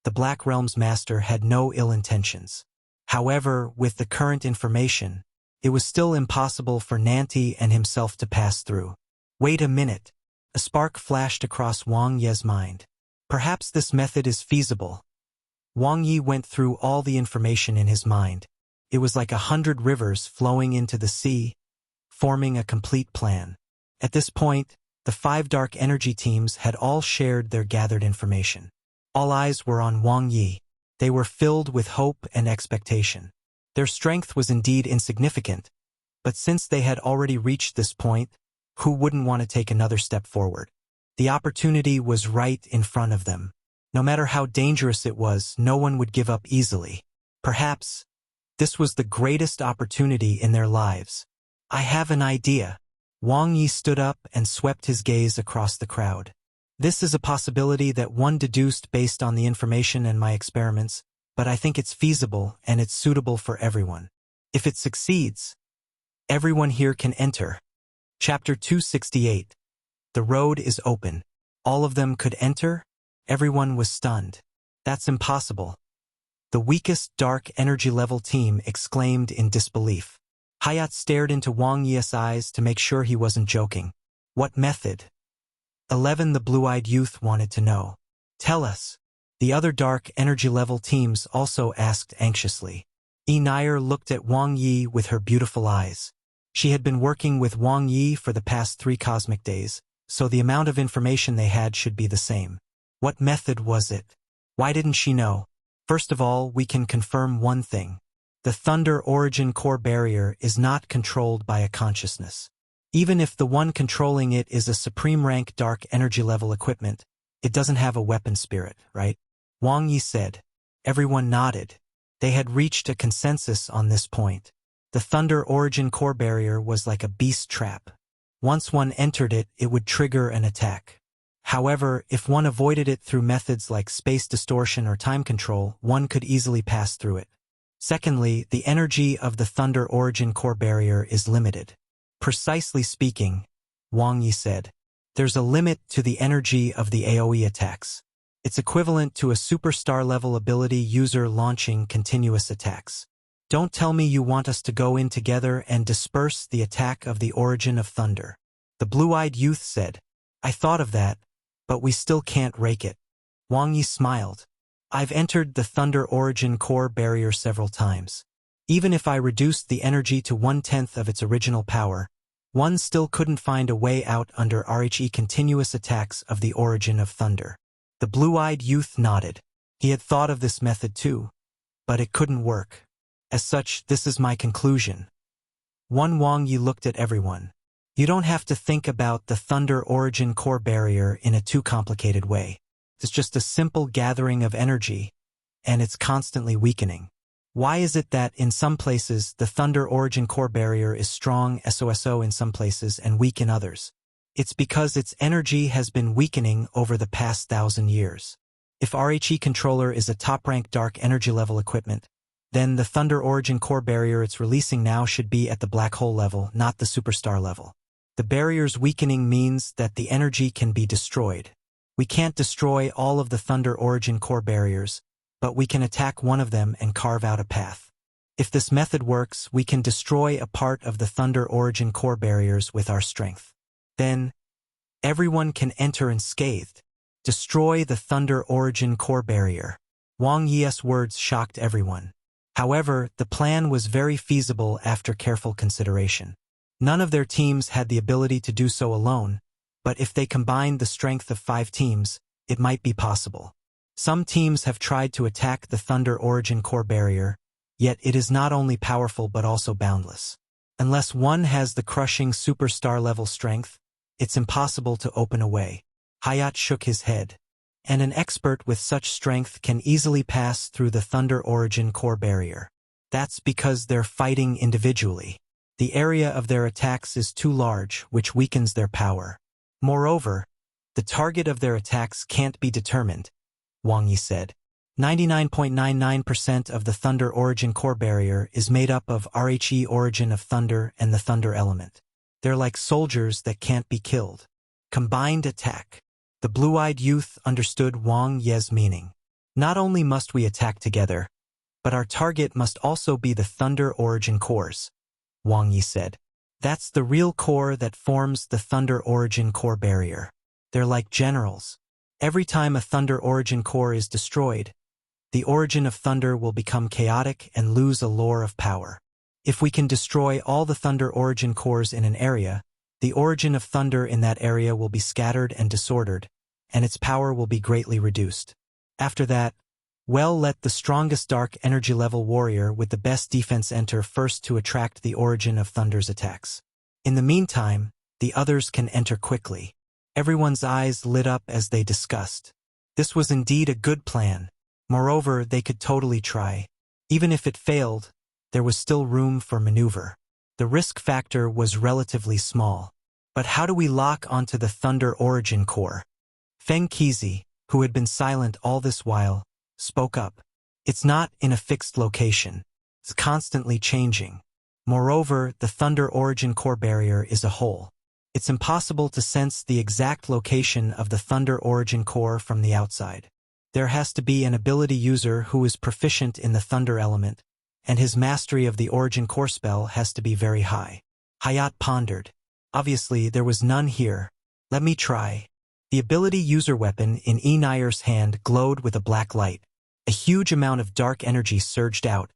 The Black Realm's master had no ill intentions. However, with the current information, it was still impossible for Nanti and himself to pass through. Wait a minute. A spark flashed across Wang Ye's mind. Perhaps this method is feasible. Wang Ye went through all the information in his mind. It was like 100 rivers flowing into the sea, forming a complete plan. At this point, the 5 dark energy teams had all shared their gathered information. All eyes were on Wang Ye. They were filled with hope and expectation. Their strength was indeed insignificant, but since they had already reached this point, who wouldn't want to take another step forward? The opportunity was right in front of them. No matter how dangerous it was, no one would give up easily. Perhaps this was the greatest opportunity in their lives. I have an idea. Wang Ye stood up and swept his gaze across the crowd. This is a possibility that one deduced based on the information and my experiments, but I think it's feasible and it's suitable for everyone. If it succeeds, everyone here can enter. Chapter 268. The road is open. All of them could enter? Everyone was stunned. That's impossible. The weakest dark energy level team exclaimed in disbelief. Hayat stared into Wang Ye's eyes to make sure he wasn't joking. What method? 11 The blue-eyed youth wanted to know. Tell us. The other dark energy level teams also asked anxiously. Nair looked at Wang Ye with her beautiful eyes. She had been working with Wang Ye for the past 3 cosmic days, so the amount of information they had should be the same. What method was it? Why didn't she know? First of all, we can confirm one thing. The Thunder Origin Core Barrier is not controlled by a consciousness. Even if the one controlling it is a supreme rank dark energy level equipment, it doesn't have a weapon spirit, right? Wang Ye said. Everyone nodded. They had reached a consensus on this point. The Thunder Origin Core Barrier was like a beast trap. Once one entered it, it would trigger an attack. However, if one avoided it through methods like space distortion or time control, one could easily pass through it. Secondly, the energy of the Thunder Origin Core Barrier is limited. Precisely speaking, Wang Ye said, there's a limit to the energy of the AoE attacks. It's equivalent to a superstar-level ability user launching continuous attacks. Don't tell me you want us to go in together and disperse the attack of the Origin of Thunder. The blue-eyed youth said, I thought of that, but we still can't rake it. Wang Ye smiled. I've entered the Thunder Origin Core Barrier several times. Even if I reduced the energy to 1/10 of its original power, one still couldn't find a way out under RHE continuous attacks of the Origin of Thunder. The blue-eyed youth nodded. He had thought of this method too, but it couldn't work. As such, this is my conclusion. Wang Ye looked at everyone. You don't have to think about the Thunder Origin Core Barrier in a too complicated way. It's just a simple gathering of energy, and it's constantly weakening. Why is it that in some places the Thunder Origin Core Barrier is strong SOSO in some places and weak in others? It's because its energy has been weakening over the past 1,000 years. If RHE Controller is a top-rank dark energy level equipment, then the Thunder Origin Core Barrier it's releasing now should be at the black hole level, not the superstar level. The barrier's weakening means that the energy can be destroyed. We can't destroy all of the Thunder Origin Core Barriers, but we can attack one of them and carve out a path. If this method works, we can destroy a part of the Thunder Origin Core Barriers with our strength. Then, everyone can enter unscathed. Destroy the Thunder Origin Core Barrier. Wang Ye's words shocked everyone. However, the plan was very feasible after careful consideration. None of their teams had the ability to do so alone, but if they combined the strength of 5 teams, it might be possible. Some teams have tried to attack the Thunder Origin Core Barrier, yet it is not only powerful but also boundless. Unless one has the crushing superstar-level strength, it's impossible to open a way. Hayat shook his head. And an expert with such strength can easily pass through the Thunder Origin Core Barrier. That's because they're fighting individually. The area of their attacks is too large, which weakens their power. Moreover, the target of their attacks can't be determined, Wang Ye said. 99.99% of the Thunder Origin Core Barrier is made up of RHE Origin of Thunder and the Thunder element. They're like soldiers that can't be killed. Combined attack. The blue-eyed youth understood Wang Ye's meaning. Not only must we attack together, but our target must also be the Thunder Origin cores, Wang Ye said. That's the real core that forms the Thunder Origin Core Barrier. They're like generals. Every time a Thunder Origin core is destroyed, the Origin of Thunder will become chaotic and lose a lore of power. If we can destroy all the thunder origin cores in an area, the origin of thunder in that area will be scattered and disordered, and its power will be greatly reduced. After that, well, let the strongest dark energy level warrior with the best defense enter first to attract the origin of thunder's attacks. In the meantime, the others can enter quickly. Everyone's eyes lit up as they discussed. This was indeed a good plan. Moreover, they could totally try. Even if it failed, there was still room for maneuver. The risk factor was relatively small. But how do we lock onto the thunder origin core? Feng Qizi, who had been silent all this while, spoke up. It's not in a fixed location. It's constantly changing. Moreover, the thunder origin core barrier is a hole. It's impossible to sense the exact location of the thunder origin core from the outside. There has to be an ability user who is proficient in the thunder element, and his mastery of the origin core spell has to be very high. Hayat pondered. Obviously, there was none here. Let me try. The ability user weapon in Enayer's hand glowed with a black light. A huge amount of dark energy surged out,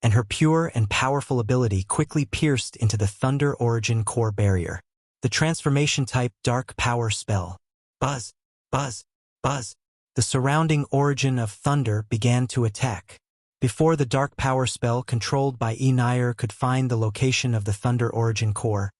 and her pure and powerful ability quickly pierced into the thunder origin core barrier. The transformation type dark power spell. Buzz, buzz, buzz. The surrounding origin of thunder began to attack. Before the dark power spell controlled by Enayer could find the location of the thunder origin core,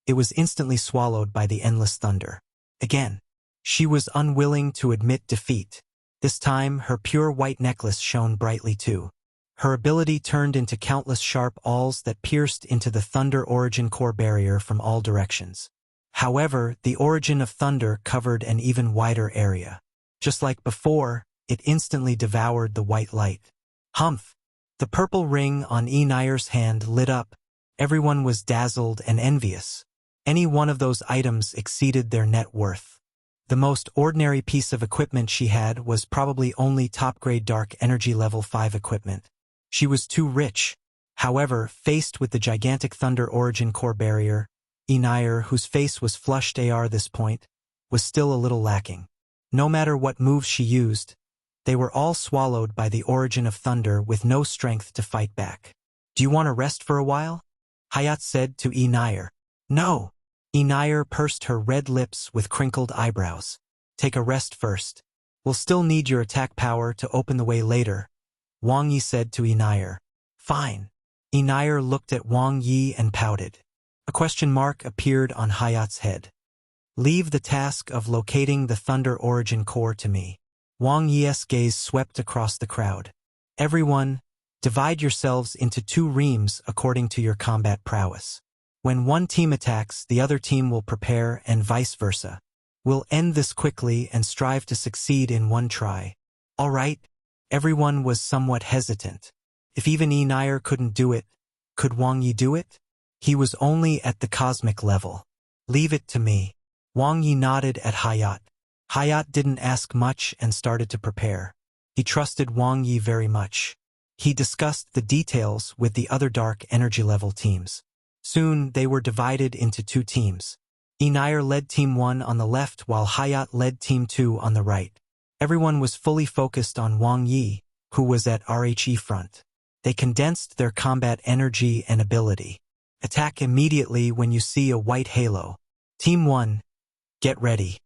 it was instantly swallowed by the endless thunder. Again, she was unwilling to admit defeat. This time, her pure white necklace shone brightly too. Her ability turned into countless sharp awls that pierced into the thunder origin core barrier from all directions. However, the origin of thunder covered an even wider area. Just like before, it instantly devoured the white light. Humph! The purple ring on Enayer's hand lit up. Everyone was dazzled and envious. Any one of those items exceeded their net worth. The most ordinary piece of equipment she had was probably only top-grade dark energy level 5 equipment. She was too rich. However, faced with the gigantic thunder origin core barrier, Enayer, whose face was flushed AR this point, was still a little lacking. No matter what moves she used, they were all swallowed by the origin of thunder with no strength to fight back. Do you want to rest for a while? Hayat said to Enayer. No. Enayer pursed her red lips with crinkled eyebrows. Take a rest first. We'll still need your attack power to open the way later, Wang Ye said to Enayer. Fine. Enayer looked at Wang Ye and pouted. A question mark appeared on Hayat's head. Leave the task of locating the thunder origin core to me. Wang Ye's gaze swept across the crowd. Everyone, divide yourselves into 2 reams according to your combat prowess. When one team attacks, the other team will prepare and vice versa. We'll end this quickly and strive to succeed in one try. All right? Everyone was somewhat hesitant. If even Enayer couldn't do it, could Wang Ye do it? He was only at the cosmic level. Leave it to me. Wang Ye nodded at Hayat. Hayat didn't ask much and started to prepare. He trusted Wang Ye very much. He discussed the details with the other dark energy level teams. Soon, they were divided into 2 teams. Enayer led Team 1 on the left while Hayat led Team 2 on the right. Everyone was fully focused on Wang Ye, who was at RHE front. They condensed their combat energy and ability. Attack immediately when you see a white halo. Team 1, get ready.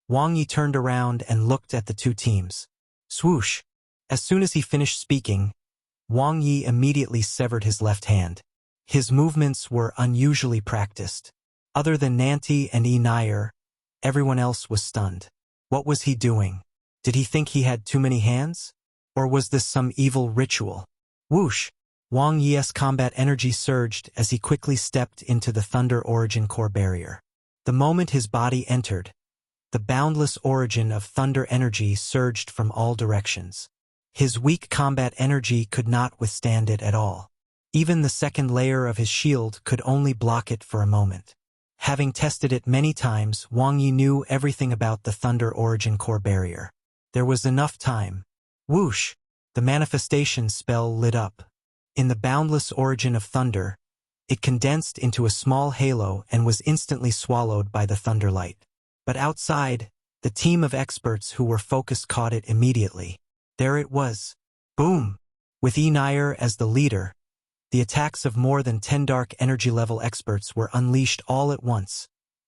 Wang Ye turned around and looked at the 2 teams. Swoosh! As soon as he finished speaking, Wang Ye immediately severed his left hand. His movements were unusually practiced. Other than Nanti and Enayer, everyone else was stunned. What was he doing? Did he think he had too many hands? Or was this some evil ritual? Whoosh! Wang Ye's combat energy surged as he quickly stepped into the thunder origin core barrier. The moment his body entered, the boundless origin of thunder energy surged from all directions. His weak combat energy could not withstand it at all. Even the second layer of his shield could only block it for a moment. Having tested it many times, Wang Ye knew everything about the thunder origin core barrier. There was enough time. Whoosh! The manifestation spell lit up. In the boundless origin of thunder, it condensed into a small halo and was instantly swallowed by the thunderlight. But outside, the team of experts who were focused caught it immediately. There it was. Boom! With Enayer as the leader, The attacks of more than 10 dark energy level experts were unleashed all at once.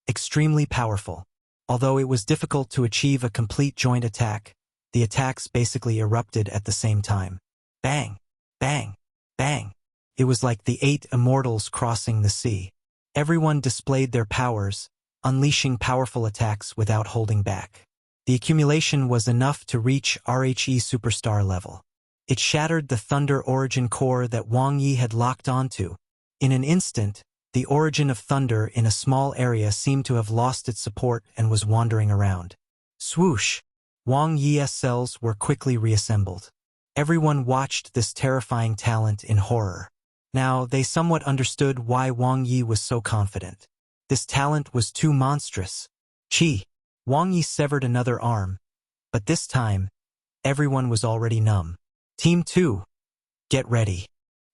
Extremely powerful. Although it was difficult to achieve a complete joint attack, the attacks basically erupted at the same time. Bang! Bang! Bang! It was like the 8 immortals crossing the sea. Everyone displayed their powers, unleashing powerful attacks without holding back. The accumulation was enough to reach RHE superstar level. It shattered the Thunder Origin core that Wang Ye had locked onto. In an instant, the origin of thunder in a small area seemed to have lost its support and was wandering around. Swoosh! Wang Ye's cells were quickly reassembled. Everyone watched this terrifying talent in horror. Now, they somewhat understood why Wang Ye was so confident. This talent was too monstrous. Chi! Wang Ye severed another arm, but this time, everyone was already numb. Team 2, get ready.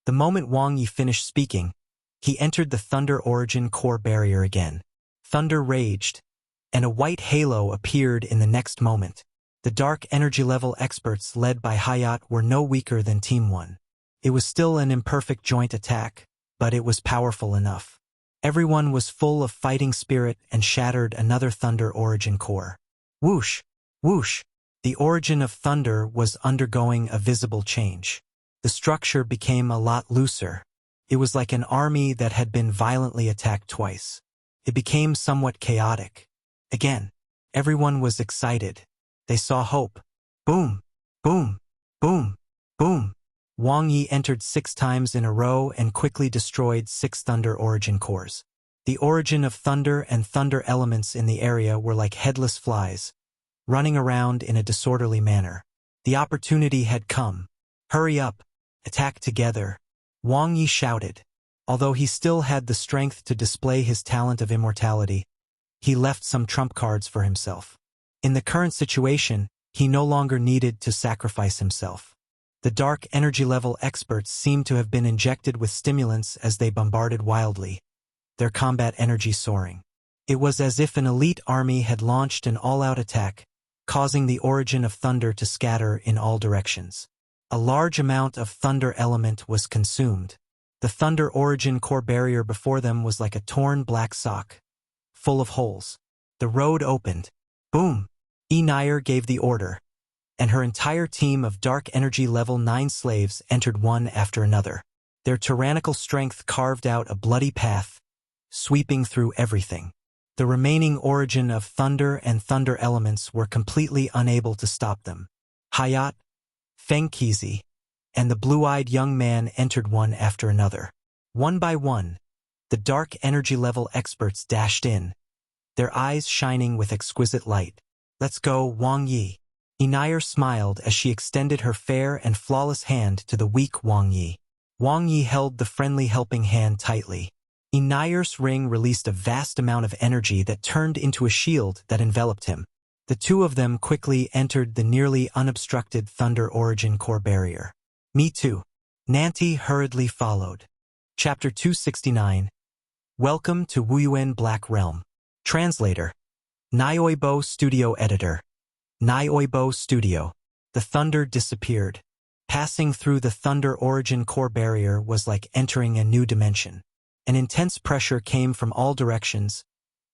The moment Wang Ye finished speaking, he entered the Thunder Origin core barrier again. Thunder raged, and a white halo appeared in the next moment. The dark energy level experts led by Hayat were no weaker than Team 1. It was still an imperfect joint attack, but it was powerful enough. Everyone was full of fighting spirit and shattered another Thunder Origin core. Whoosh! Whoosh! The origin of thunder was undergoing a visible change. The structure became a lot looser. It was like an army that had been violently attacked twice. It became somewhat chaotic. Again, everyone was excited. They saw hope. Boom! Boom! Boom! Boom! Wang Ye entered 6 times in a row and quickly destroyed 6 Thunder Origin cores. The origin of thunder and thunder elements in the area were like headless flies, running around in a disorderly manner. The opportunity had come. Hurry up! Attack together! Wang Ye shouted. Although he still had the strength to display his talent of immortality, he left some trump cards for himself. In the current situation, he no longer needed to sacrifice himself. The dark energy level experts seemed to have been injected with stimulants as they bombarded wildly, their combat energy soaring. It was as if an elite army had launched an all-out attack, causing the origin of thunder to scatter in all directions. A large amount of thunder element was consumed. The Thunder Origin core barrier before them was like a torn black sock, full of holes. The road opened. Boom! Nair gave the order, and her entire team of dark energy level 9 slaves entered one after another. Their tyrannical strength carved out a bloody path, sweeping through everything. The remaining origin of thunder and thunder elements were completely unable to stop them. Hayat, Feng Qizi, and the blue-eyed young man entered one after another. One by one, the dark energy level experts dashed in, their eyes shining with exquisite light. Let's go, Wang Ye. Nair smiled as she extended her fair and flawless hand to the weak Wang Ye. Wang Ye held the friendly helping hand tightly. Nair's ring released a vast amount of energy that turned into a shield that enveloped him. The two of them quickly entered the nearly unobstructed Thunder Origin core barrier. Me too. Nanti hurriedly followed. Chapter 269. Welcome to Wuyuan Black Realm. Translator. Nioibo Studio Editor. Nioibo Studio. The thunder disappeared. Passing through the Thunder Origin core barrier was like entering a new dimension. An intense pressure came from all directions,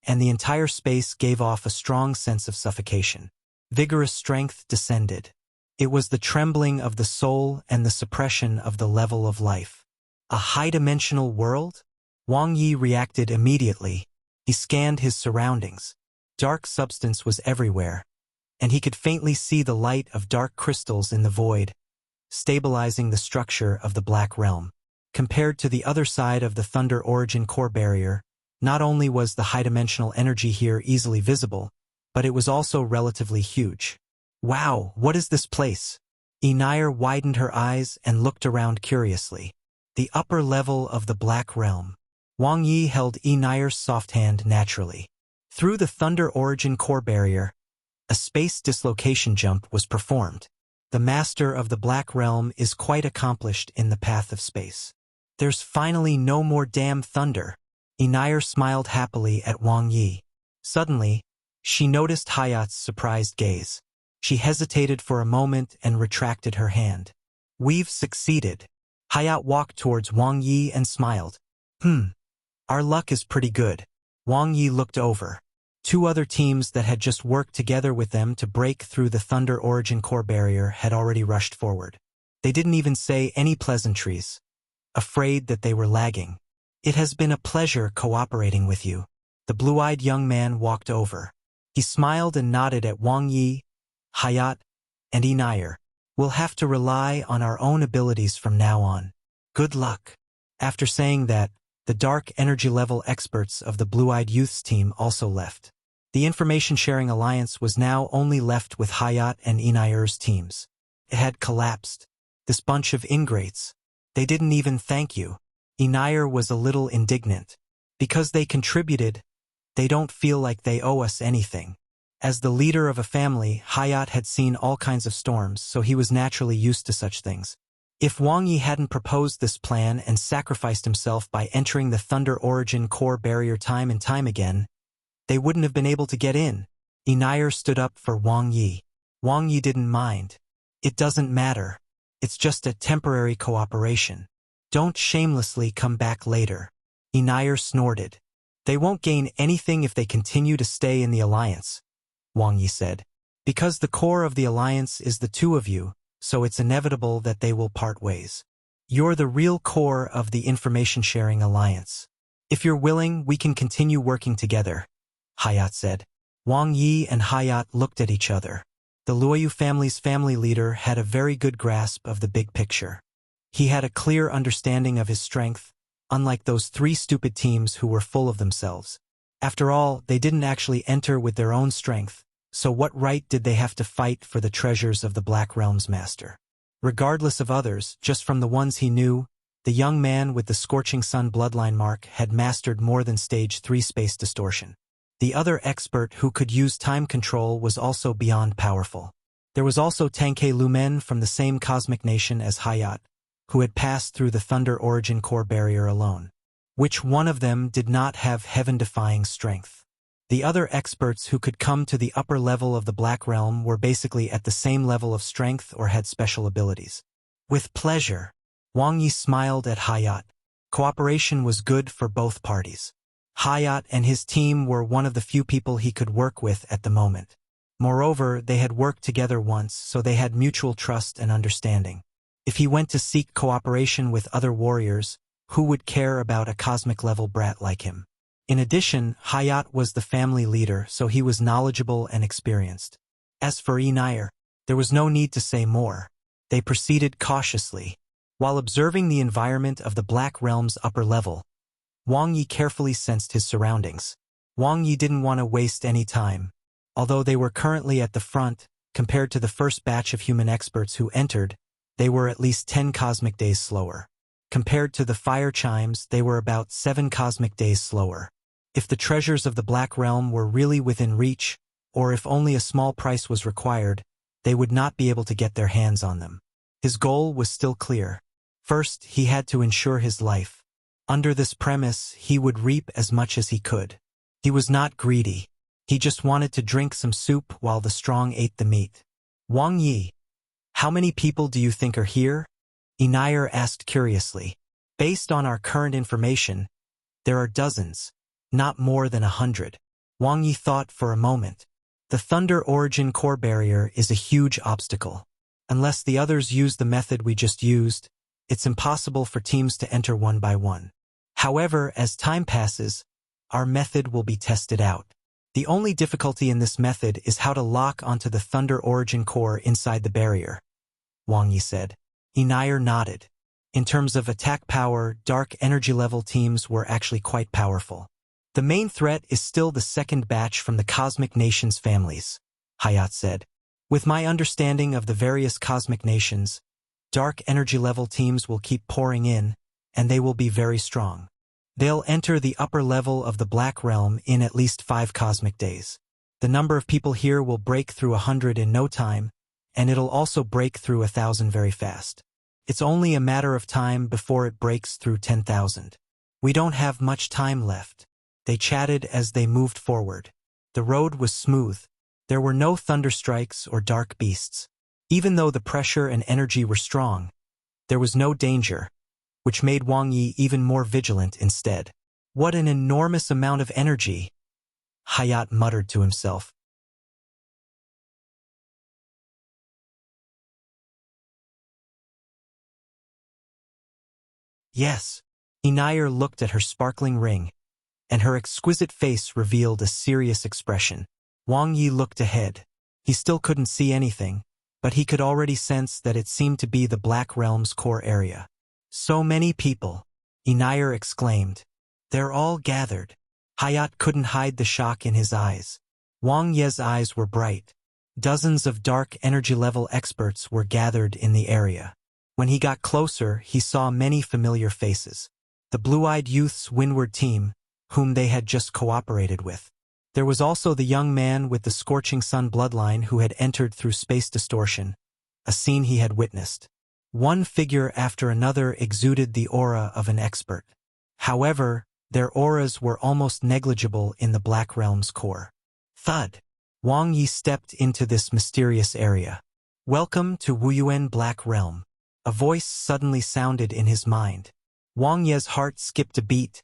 and the entire space gave off a strong sense of suffocation. Vigorous strength descended. It was the trembling of the soul and the suppression of the level of life. A high-dimensional world? Wang Ye reacted immediately. He scanned his surroundings. Dark substance was everywhere, and he could faintly see the light of dark crystals in the void, stabilizing the structure of the Black Realm. Compared to the other side of the Thunder Origin core barrier, not only was the high-dimensional energy here easily visible, but it was also relatively huge. Wow, what is this place? Nair widened her eyes and looked around curiously. The upper level of the Black Realm. Wang Ye held Nair's soft hand naturally. Through the Thunder Origin core barrier, a space dislocation jump was performed. The master of the Black Realm is quite accomplished in the path of space. There's finally no more damn thunder. Nair smiled happily at Wang Ye. Suddenly, she noticed Hayat's surprised gaze. She hesitated for a moment and retracted her hand. We've succeeded. Hayat walked towards Wang Ye and smiled. Our luck is pretty good. Wang Ye looked over. Two other teams that had just worked together with them to break through the Thunder Origin core barrier had already rushed forward. They didn't even say any pleasantries, afraid that they were lagging. It has been a pleasure cooperating with you. The blue-eyed young man walked over. He smiled and nodded at Wang Ye, Hayat, and Inayar. We'll have to rely on our own abilities from now on. Good luck. After saying that, the dark energy level experts of the Blue-Eyed Youth's team also left. The information-sharing alliance was now only left with Hayat and Inayar's teams. It had collapsed. This bunch of ingrates. They didn't even thank you. Inayar was a little indignant. Because they contributed, they don't feel like they owe us anything. As the leader of a family, Hayat had seen all kinds of storms, so he was naturally used to such things. If Wang Ye hadn't proposed this plan and sacrificed himself by entering the Thunder Origin core barrier time and time again, they wouldn't have been able to get in. Inayar stood up for Wang Ye. Wang Ye didn't mind. It doesn't matter. It's just a temporary cooperation. Don't shamelessly come back later. Inayar snorted. They won't gain anything if they continue to stay in the alliance, Wang Ye said. Because the core of the alliance is the two of you, so it's inevitable that they will part ways. You're the real core of the information-sharing alliance. If you're willing, we can continue working together, Hayat said. Wang Ye and Hayat looked at each other. The Luoyu family's family leader had a very good grasp of the big picture. He had a clear understanding of his strength, unlike those three stupid teams who were full of themselves. After all, they didn't actually enter with their own strength, so what right did they have to fight for the treasures of the Black Realm's master? Regardless of others, just from the ones he knew, the young man with the Scorching Sun bloodline mark had mastered more than Stage 3 space distortion. The other expert who could use time control was also beyond powerful. There was also Tankei Lumen from the same cosmic nation as Hayat, who had passed through the Thunder Origin core barrier alone. Which one of them did not have heaven-defying strength? The other experts who could come to the upper level of the Black Realm were basically at the same level of strength or had special abilities. With pleasure, Wang Ye smiled at Hayat. Cooperation was good for both parties. Hayat and his team were one of the few people he could work with at the moment. Moreover, they had worked together once, so they had mutual trust and understanding. If he went to seek cooperation with other warriors, who would care about a cosmic-level brat like him? In addition, Hayat was the family leader, so he was knowledgeable and experienced. As for Inayar, there was no need to say more. They proceeded cautiously. While observing the environment of the Black Realm's upper level, Wang Ye carefully sensed his surroundings. Wang Ye didn't want to waste any time. Although they were currently at the front, compared to the first batch of human experts who entered, they were at least 10 cosmic days slower. Compared to the fire chimes, they were about 7 cosmic days slower. If the treasures of the Black Realm were really within reach, or if only a small price was required, they would not be able to get their hands on them. His goal was still clear. First, he had to ensure his life. Under this premise, he would reap as much as he could. He was not greedy. He just wanted to drink some soup while the strong ate the meat. Wang Ye, how many people do you think are here? Inayar asked curiously. Based on our current information, there are dozens, not more than 100. Wang Ye thought for a moment. The Thunder Origin core barrier is a huge obstacle. Unless the others use the method we just used, it's impossible for teams to enter one by one. However, as time passes, our method will be tested out. The only difficulty in this method is how to lock onto the Thunder Origin core inside the barrier, Wang Ye said. Inayar nodded. In terms of attack power, dark energy level teams were actually quite powerful. The main threat is still the second batch from the cosmic nations' families, Hayat said. With my understanding of the various cosmic nations, dark energy level teams will keep pouring in, and they will be very strong. They'll enter the upper level of the Black Realm in at least 5 cosmic days. The number of people here will break through 100 in no time, and it'll also break through 1,000 very fast. It's only a matter of time before it breaks through 10,000. We don't have much time left. They chatted as they moved forward. The road was smooth. There were no thunderstrikes or dark beasts. Even though the pressure and energy were strong, there was no danger. which made Wang Ye even more vigilant instead. What an enormous amount of energy, Hayat muttered to himself. Yes. Inayr looked at her sparkling ring, and her exquisite face revealed a serious expression. Wang Ye looked ahead. He still couldn't see anything, but he could already sense that it seemed to be the Black Realm's core area. So many people, Inayr exclaimed. They're all gathered. Hayat couldn't hide the shock in his eyes. Wang Ye's eyes were bright. Dozens of dark energy level experts were gathered in the area. When he got closer, he saw many familiar faces. The blue-eyed youth's windward team, whom they had just cooperated with. There was also the young man with the scorching sun bloodline who had entered through space distortion, a scene he had witnessed. One figure after another exuded the aura of an expert. However, their auras were almost negligible in the Black Realm's core. Thud. Wang Ye stepped into this mysterious area. Welcome to Wuyuan Black Realm. A voice suddenly sounded in his mind. Wang Ye's heart skipped a beat,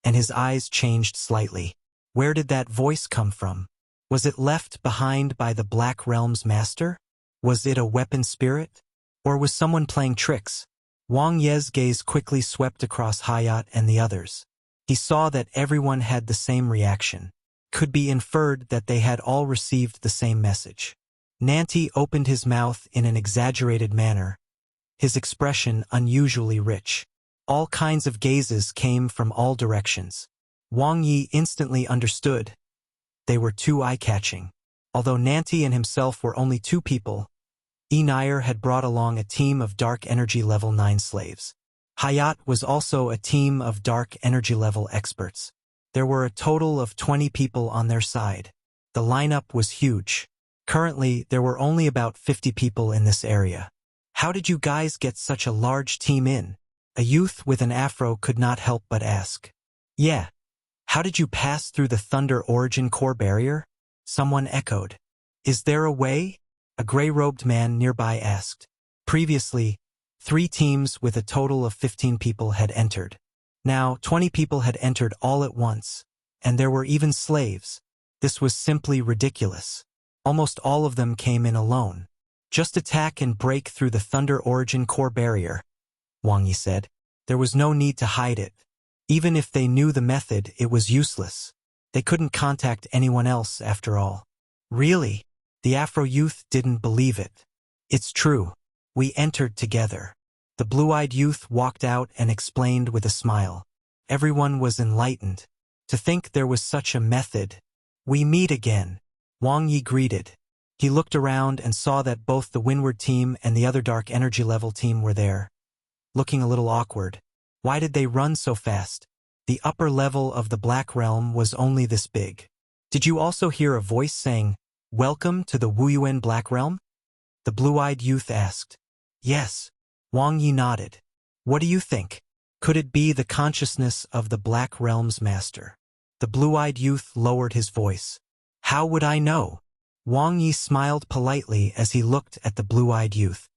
and his eyes changed slightly. Where did that voice come from? Was it left behind by the Black Realm's master? Was it a weapon spirit? Or was someone playing tricks? Wang Ye's gaze quickly swept across Hayat and the others. He saw that everyone had the same reaction. Could be inferred that they had all received the same message. Nanti opened his mouth in an exaggerated manner, his expression unusually rich. All kinds of gazes came from all directions. Wang Ye instantly understood. They were too eye-catching. Although Nanti and himself were only two people, Inayr had brought along a team of dark energy level 9 slaves. Hayat was also a team of dark energy level experts. There were a total of 20 people on their side. The lineup was huge. Currently, there were only about 50 people in this area. How did you guys get such a large team in? A youth with an afro could not help but ask. Yeah. How did you pass through the Thunder Origin core barrier? Someone echoed. Is there a way? A gray-robed man nearby asked. Previously, 3 teams with a total of 15 people had entered. Now, 20 people had entered all at once, and there were even slaves. This was simply ridiculous. Almost all of them came in alone. Just attack and break through the Thunder Origin core barrier, Wang Ye said. There was no need to hide it. Even if they knew the method, it was useless. They couldn't contact anyone else after all. Really? The Afro youth didn't believe it. It's true. We entered together. The blue-eyed youth walked out and explained with a smile. Everyone was enlightened. To think there was such a method. We meet again. Wang Ye greeted. He looked around and saw that both the Windward team and the other dark energy level team were there. Looking a little awkward. Why did they run so fast? The upper level of the Black Realm was only this big. Did you also hear a voice saying, "Welcome to the Wuyuan Black Realm?" The blue-eyed youth asked. Yes. Wang Ye nodded. What do you think? Could it be the consciousness of the Black Realm's master? The blue-eyed youth lowered his voice. How would I know? Wang Ye smiled politely as he looked at the blue-eyed youth.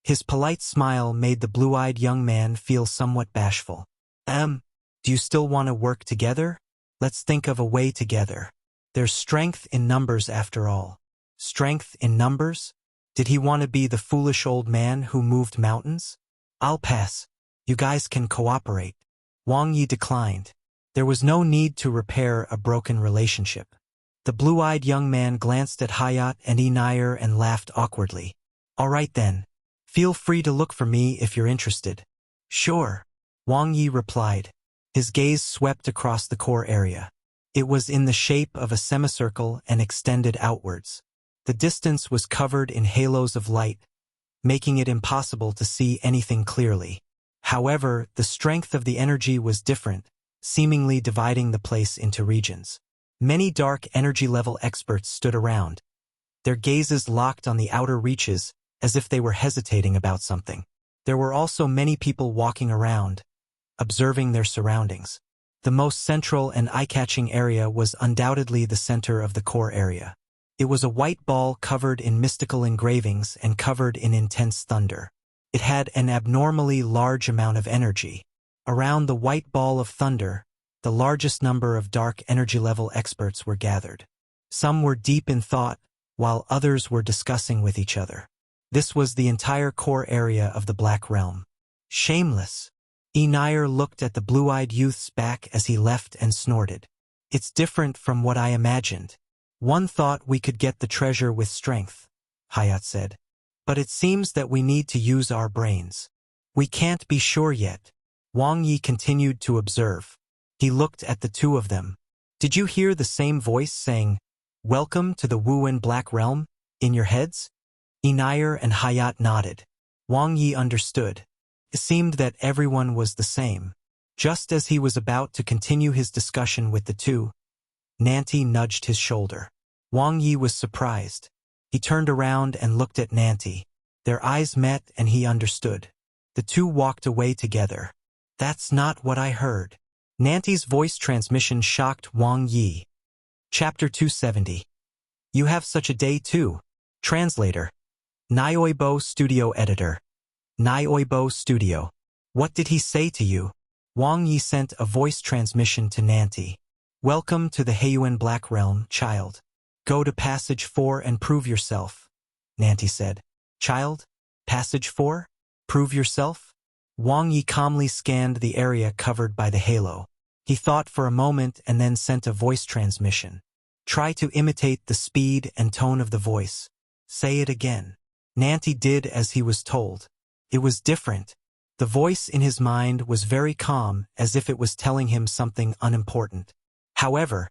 His polite smile made the blue-eyed young man feel somewhat bashful. Do you still want to work together? Let's think of a way together. There's strength in numbers after all. Strength in numbers? Did he want to be the foolish old man who moved mountains? I'll pass. You guys can cooperate. Wang Ye declined. There was no need to repair a broken relationship. The blue-eyed young man glanced at Hayat and Inayr and laughed awkwardly. All right then. Feel free to look for me if you're interested. Sure. Wang Ye replied. His gaze swept across the core area. It was in the shape of a semicircle and extended outwards. The distance was covered in halos of light, making it impossible to see anything clearly. However, the strength of the energy was different, seemingly dividing the place into regions. Many dark energy level experts stood around, their gazes locked on the outer reaches as if they were hesitating about something. There were also many people walking around, observing their surroundings. The most central and eye-catching area was undoubtedly the center of the core area. It was a white ball covered in mystical engravings and covered in intense thunder. It had an abnormally large amount of energy. Around the white ball of thunder, the largest number of dark energy level experts were gathered. Some were deep in thought, while others were discussing with each other. This was the entire core area of the Black Realm. Shameless. Nair looked at the blue-eyed youth's back as he left and snorted. It's different from what I imagined. One thought we could get the treasure with strength, Hayat said. But it seems that we need to use our brains. We can't be sure yet. Wang Ye continued to observe. He looked at the two of them. Did you hear the same voice saying, "Welcome to the Wuwen Black Realm," in your heads? Nair and Hayat nodded. Wang Ye understood. It seemed that everyone was the same. Just as he was about to continue his discussion with the two, Nanti nudged his shoulder. Wang Ye was surprised. He turned around and looked at Nanti. Their eyes met and he understood. The two walked away together. That's not what I heard. Nanti's voice transmission shocked Wang Ye. Chapter 270. You have such a day too. Translator. Nioibo Studio Editor. Nioibo Studio. What did he say to you? Wang Ye sent a voice transmission to Nanti. Welcome to the Heiyuan Black Realm, child. Go to Passage 4 and prove yourself, Nanti said. Child? Passage 4? Prove yourself? Wang Ye calmly scanned the area covered by the halo. He thought for a moment and then sent a voice transmission. Try to imitate the speed and tone of the voice. Say it again. Nanti did as he was told. It was different. The voice in his mind was very calm, as if it was telling him something unimportant. However,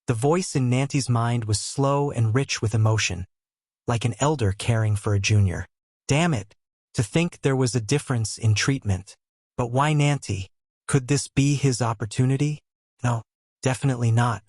the voice in Nanti's mind was slow and rich with emotion, like an elder caring for a junior. Damn it, to think there was a difference in treatment. But why Nanti? Could this be his opportunity? No, definitely not.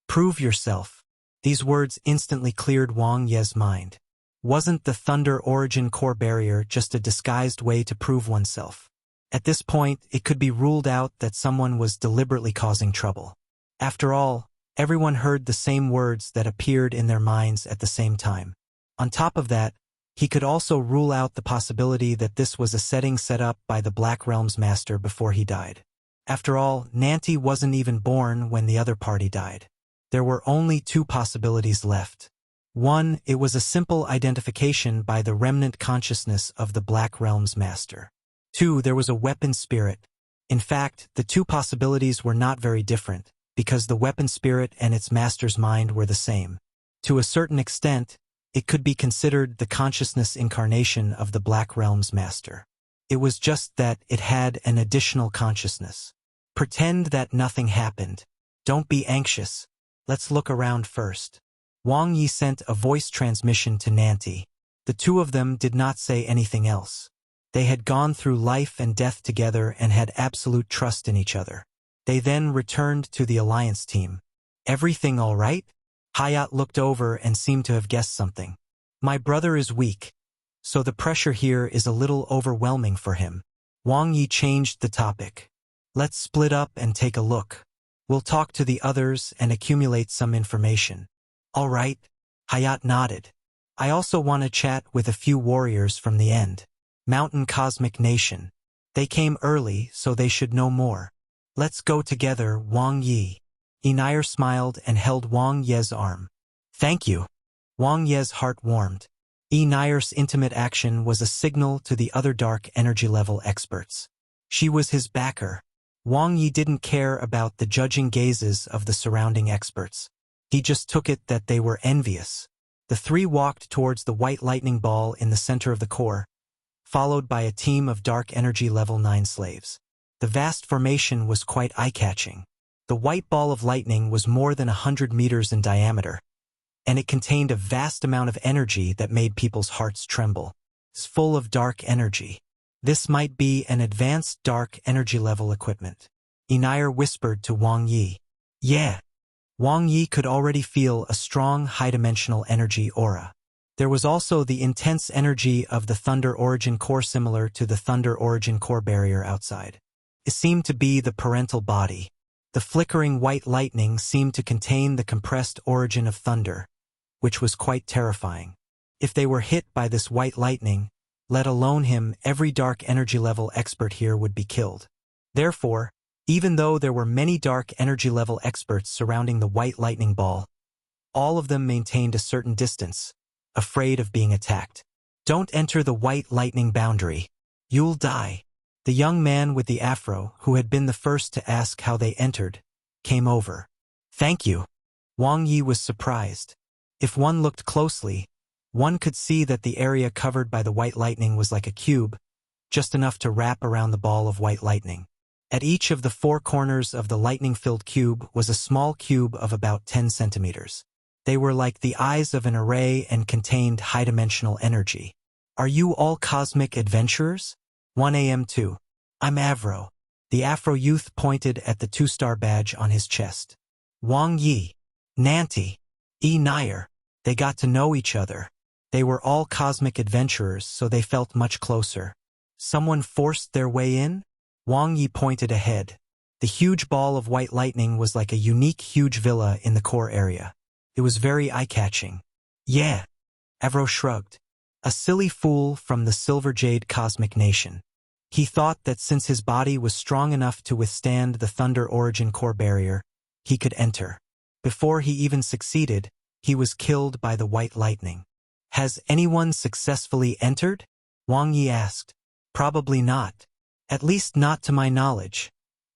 Prove yourself. These words instantly cleared Wang Ye's mind. Wasn't the Thunder Origin core barrier just a disguised way to prove oneself? At this point, it could be ruled out that someone was deliberately causing trouble. After all, everyone heard the same words that appeared in their minds at the same time. On top of that, he could also rule out the possibility that this was a setting set up by the Black Realm's master before he died. After all, Nanti wasn't even born when the other party died. There were only two possibilities left. One, it was a simple identification by the remnant consciousness of the Black Realm's master. Two, there was a weapon spirit. In fact, the two possibilities were not very different, because the weapon spirit and its master's mind were the same. To a certain extent, it could be considered the consciousness incarnation of the Black Realm's master. It was just that it had an additional consciousness. Pretend that nothing happened. Don't be anxious. Let's look around first. Wang Ye sent a voice transmission to Nanti. The two of them did not say anything else. They had gone through life and death together and had absolute trust in each other. They then returned to the alliance team. Everything all right? Hayat looked over and seemed to have guessed something. My brother is weak, so the pressure here is a little overwhelming for him. Wang Ye changed the topic. Let's split up and take a look. We'll talk to the others and accumulate some information. All right, Hayat nodded. I also want to chat with a few warriors from the end. Mountain Cosmic Nation. They came early, so they should know more. Let's go together, Wang Ye. Nair smiled and held Wang Ye's arm. Thank you. Wang Ye's heart warmed. Nair's intimate action was a signal to the other dark energy level experts. She was his backer. Wang Ye didn't care about the judging gazes of the surrounding experts. He just took it that they were envious. The three walked towards the white lightning ball in the center of the core, followed by a team of dark energy level 9 slaves. The vast formation was quite eye-catching. The white ball of lightning was more than 100 meters in diameter, and it contained a vast amount of energy that made people's hearts tremble. It's full of dark energy. This might be an advanced dark energy level equipment. Nair whispered to Wang Ye. Yeah. Wang Ye could already feel a strong high-dimensional energy aura. There was also the intense energy of the Thunder Origin core similar to the Thunder Origin core barrier outside. It seemed to be the parental body. The flickering white lightning seemed to contain the compressed origin of thunder, which was quite terrifying. If they were hit by this white lightning, Let alone him, every dark energy level expert here would be killed. Therefore, even though there were many dark energy level experts surrounding the white lightning ball, all of them maintained a certain distance, afraid of being attacked. Don't enter the white lightning boundary. You'll die. The young man with the afro, who had been the first to ask how they entered, came over. Thank you. Wang Ye was surprised. If one looked closely, one could see that the area covered by the white lightning was like a cube, just enough to wrap around the ball of white lightning. At each of the four corners of the lightning-filled cube was a small cube of about 10 centimeters. They were like the eyes of an array and contained high-dimensional energy. Are you all cosmic adventurers? 1 a.m. 2. I'm Avro. The Afro youth pointed at the 2-star badge on his chest. Wang Ye, Nanti, E. Nair. They got to know each other. They were all cosmic adventurers, so they felt much closer. Someone forced their way in? Wang Ye pointed ahead. The huge ball of white lightning was like a unique huge villa in the core area. It was very eye-catching. Yeah. Avro shrugged. A silly fool from the Silver Jade Cosmic Nation. He thought that since his body was strong enough to withstand the Thunder Origin core barrier, he could enter. Before he even succeeded, he was killed by the white lightning. Has anyone successfully entered? Wang Ye asked. Probably not. At least not to my knowledge,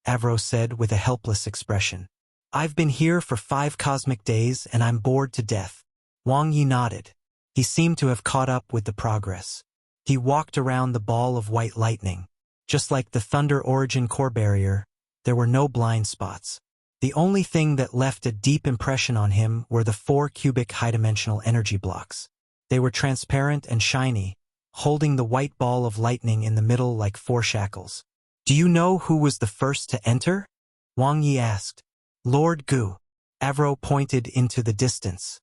Avro said with a helpless expression. I've been here for 5 cosmic days and I'm bored to death. Wang Ye nodded. He seemed to have caught up with the progress. He walked around the ball of white lightning. Just like the Thunder Origin core barrier, there were no blind spots. The only thing that left a deep impression on him were the 4 cubic high-dimensional energy blocks. They were transparent and shiny, holding the white ball of lightning in the middle like 4 shackles. Do you know who was the first to enter? Wang Ye asked. Lord Gu. Avro pointed into the distance.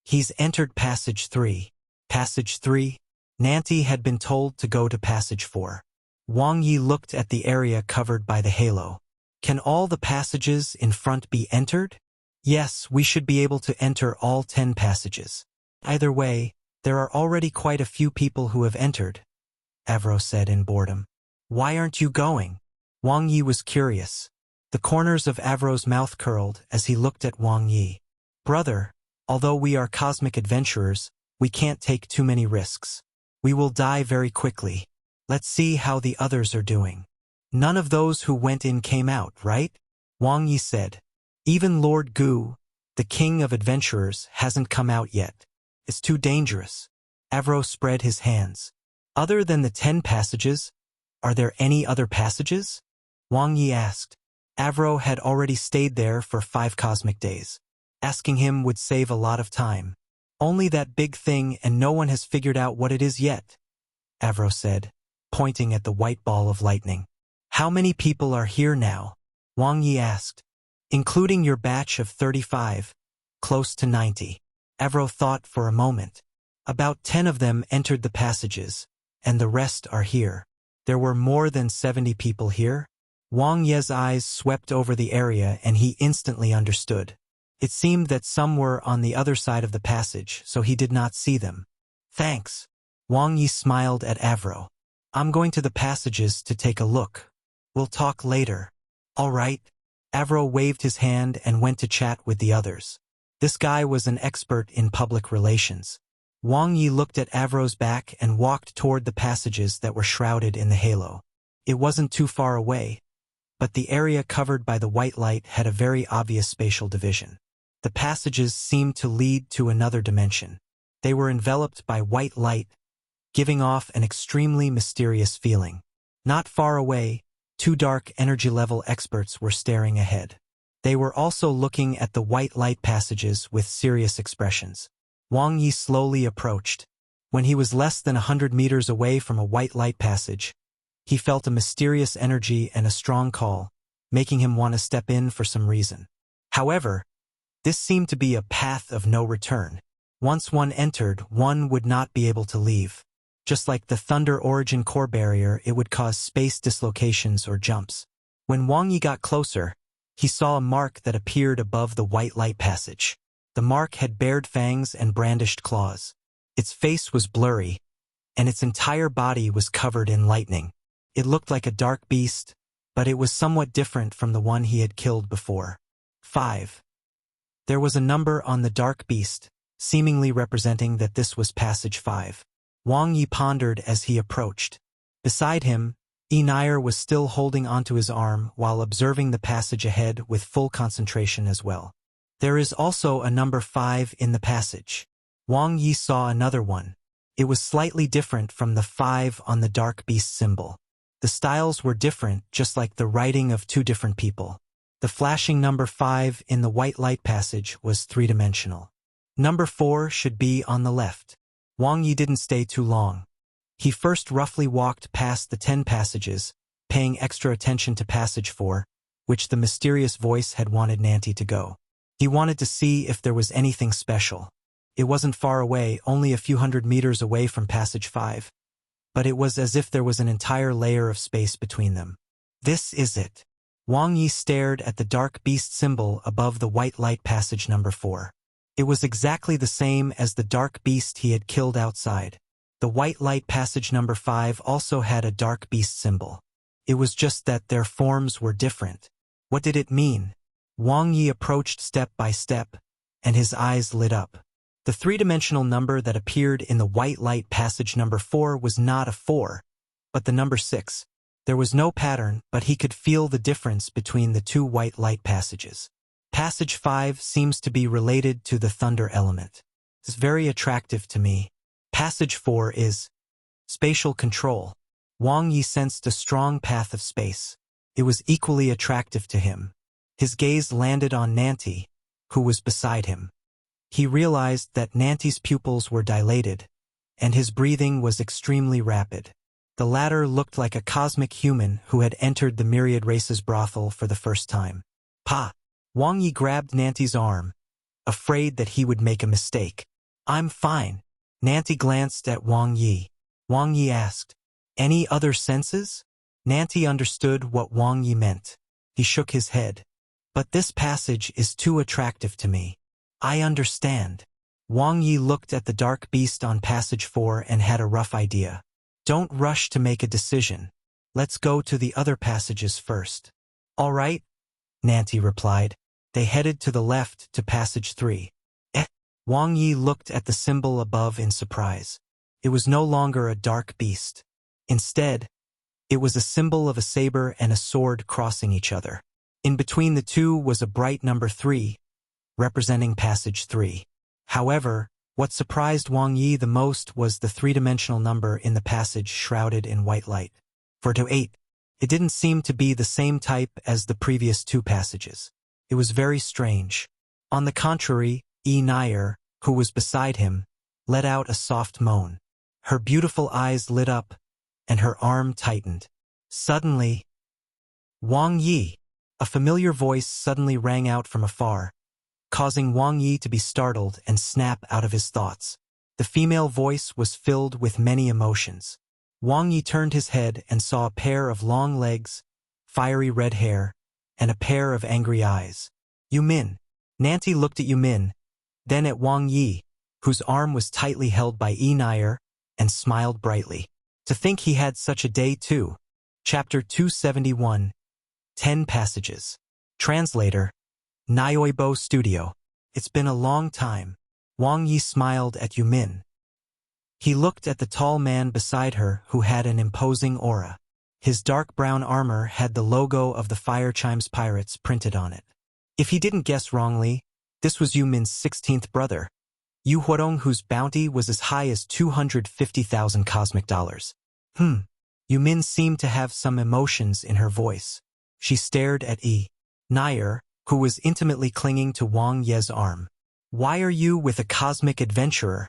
He's entered Passage 3. Passage 3? Nanti had been told to go to Passage 4. Wang Ye looked at the area covered by the halo. Can all the passages in front be entered? Yes, we should be able to enter all 10 passages. Either way, there are already quite a few people who have entered, Avro said in boredom. Why aren't you going? Wang Ye was curious. The corners of Avro's mouth curled as he looked at Wang Ye. Brother, although we are cosmic adventurers, we can't take too many risks. We will die very quickly. Let's see how the others are doing. None of those who went in came out, right? Wang Ye said. Even Lord Gu, the king of adventurers, hasn't come out yet. It's too dangerous. Avro spread his hands. Other than the 10 passages, are there any other passages? Wang Ye asked. Avro had already stayed there for 5 cosmic days. Asking him would save a lot of time. Only that big thing and no one has figured out what it is yet, Avro said, pointing at the white ball of lightning. How many people are here now? Wang Ye asked. Including your batch of 35, close to 90. Avro thought for a moment. About 10 of them entered the passages, and the rest are here. There were more than 70 people here. Wang Ye's eyes swept over the area and he instantly understood. It seemed that some were on the other side of the passage, so he did not see them. Thanks. Wang Ye smiled at Avro. I'm going to the passages to take a look. We'll talk later. All right. Avro waved his hand and went to chat with the others. This guy was an expert in public relations. Wang Ye looked at Avro's back and walked toward the passages that were shrouded in the halo. It wasn't too far away, but the area covered by the white light had a very obvious spatial division. The passages seemed to lead to another dimension. They were enveloped by white light, giving off an extremely mysterious feeling. Not far away, 2 dark energy level experts were staring ahead. They were also looking at the white light passages with serious expressions. Wang Ye slowly approached. When he was less than 100 meters away from a white light passage, he felt a mysterious energy and a strong call, making him want to step in for some reason. However, this seemed to be a path of no return. Once one entered, one would not be able to leave. Just like the Thunder Origin core barrier, it would cause space dislocations or jumps. When Wang Ye got closer, he saw a mark that appeared above the white light passage. The mark had bared fangs and brandished claws. Its face was blurry, and its entire body was covered in lightning. It looked like a dark beast, but it was somewhat different from the one he had killed before. 5. There was a number on the dark beast, seemingly representing that this was passage 5. Wang Ye pondered as he approached. Beside him, Nair was still holding onto his arm while observing the passage ahead with full concentration as well. There is also a number 5 in the passage. Wang Ye saw another one. It was slightly different from the 5 on the dark beast symbol. The styles were different, just like the writing of two different people. The flashing number 5 in the white light passage was three-dimensional. Number 4 should be on the left. Wang Ye didn't stay too long. He first roughly walked past the 10 passages, paying extra attention to passage 4, which the mysterious voice had wanted Nanti to go. He wanted to see if there was anything special. It wasn't far away, only a few hundred meters away from passage 5. But it was as if there was an entire layer of space between them. This is it. Wang Ye stared at the dark beast symbol above the white light passage number 4. It was exactly the same as the dark beast he had killed outside. The white light passage number 5 also had a dark beast symbol. It was just that their forms were different. What did it mean? Wang Ye approached step by step, and his eyes lit up. The three-dimensional number that appeared in the white light passage number 4 was not a 4, but the number 6. There was no pattern, but he could feel the difference between the two white light passages. Passage 5 seems to be related to the thunder element. It's very attractive to me. Passage 4 is spatial control. Wang Ye sensed a strong path of space. It was equally attractive to him. His gaze landed on Nanti, who was beside him. He realized that Nanti's pupils were dilated, and his breathing was extremely rapid. The latter looked like a cosmic human who had entered the myriad races brothel for the first time. Pa! Wang Ye grabbed Nanti's arm, afraid that he would make a mistake. I'm fine. Nanti glanced at Wang Ye. Wang Ye asked, any other senses? Nanti understood what Wang Ye meant. He shook his head. But this passage is too attractive to me. I understand. Wang Ye looked at the dark beast on passage 4 and had a rough idea. Don't rush to make a decision. Let's go to the other passages first. All right, Nanti replied. They headed to the left to passage 3. Wang Ye looked at the symbol above in surprise. It was no longer a dark beast. Instead, it was a symbol of a saber and a sword crossing each other. In between the two was a bright number 3, representing passage 3. However, what surprised Wang Ye the most was the three-dimensional number in the passage shrouded in white light. 428. It didn't seem to be the same type as the previous two passages. It was very strange. On the contrary, Nair, who was beside him, let out a soft moan. Her beautiful eyes lit up, and her arm tightened. Suddenly, Wang Ye! A familiar voice suddenly rang out from afar, causing Wang Ye to be startled and snap out of his thoughts. The female voice was filled with many emotions. Wang Ye turned his head and saw a pair of long legs, fiery red hair, and a pair of angry eyes. Yumin. Nanti looked at Yumin, then at Wang Ye, whose arm was tightly held by Nair, and smiled brightly. To think he had such a day too. Chapter 271. 10 Passages. Translator. Nyoibo Studio. It's been a long time. Wang Ye smiled at Yumin. He looked at the tall man beside her who had an imposing aura. His dark brown armor had the logo of the Fire Chimes Pirates printed on it. If he didn't guess wrongly, this was Yumin's 16th brother, Yu Huarong, whose bounty was as high as 250,000 cosmic dollars. Yumin seemed to have some emotions in her voice. She stared at Nair, who was intimately clinging to Wang Ye's arm. Why are you with a cosmic adventurer?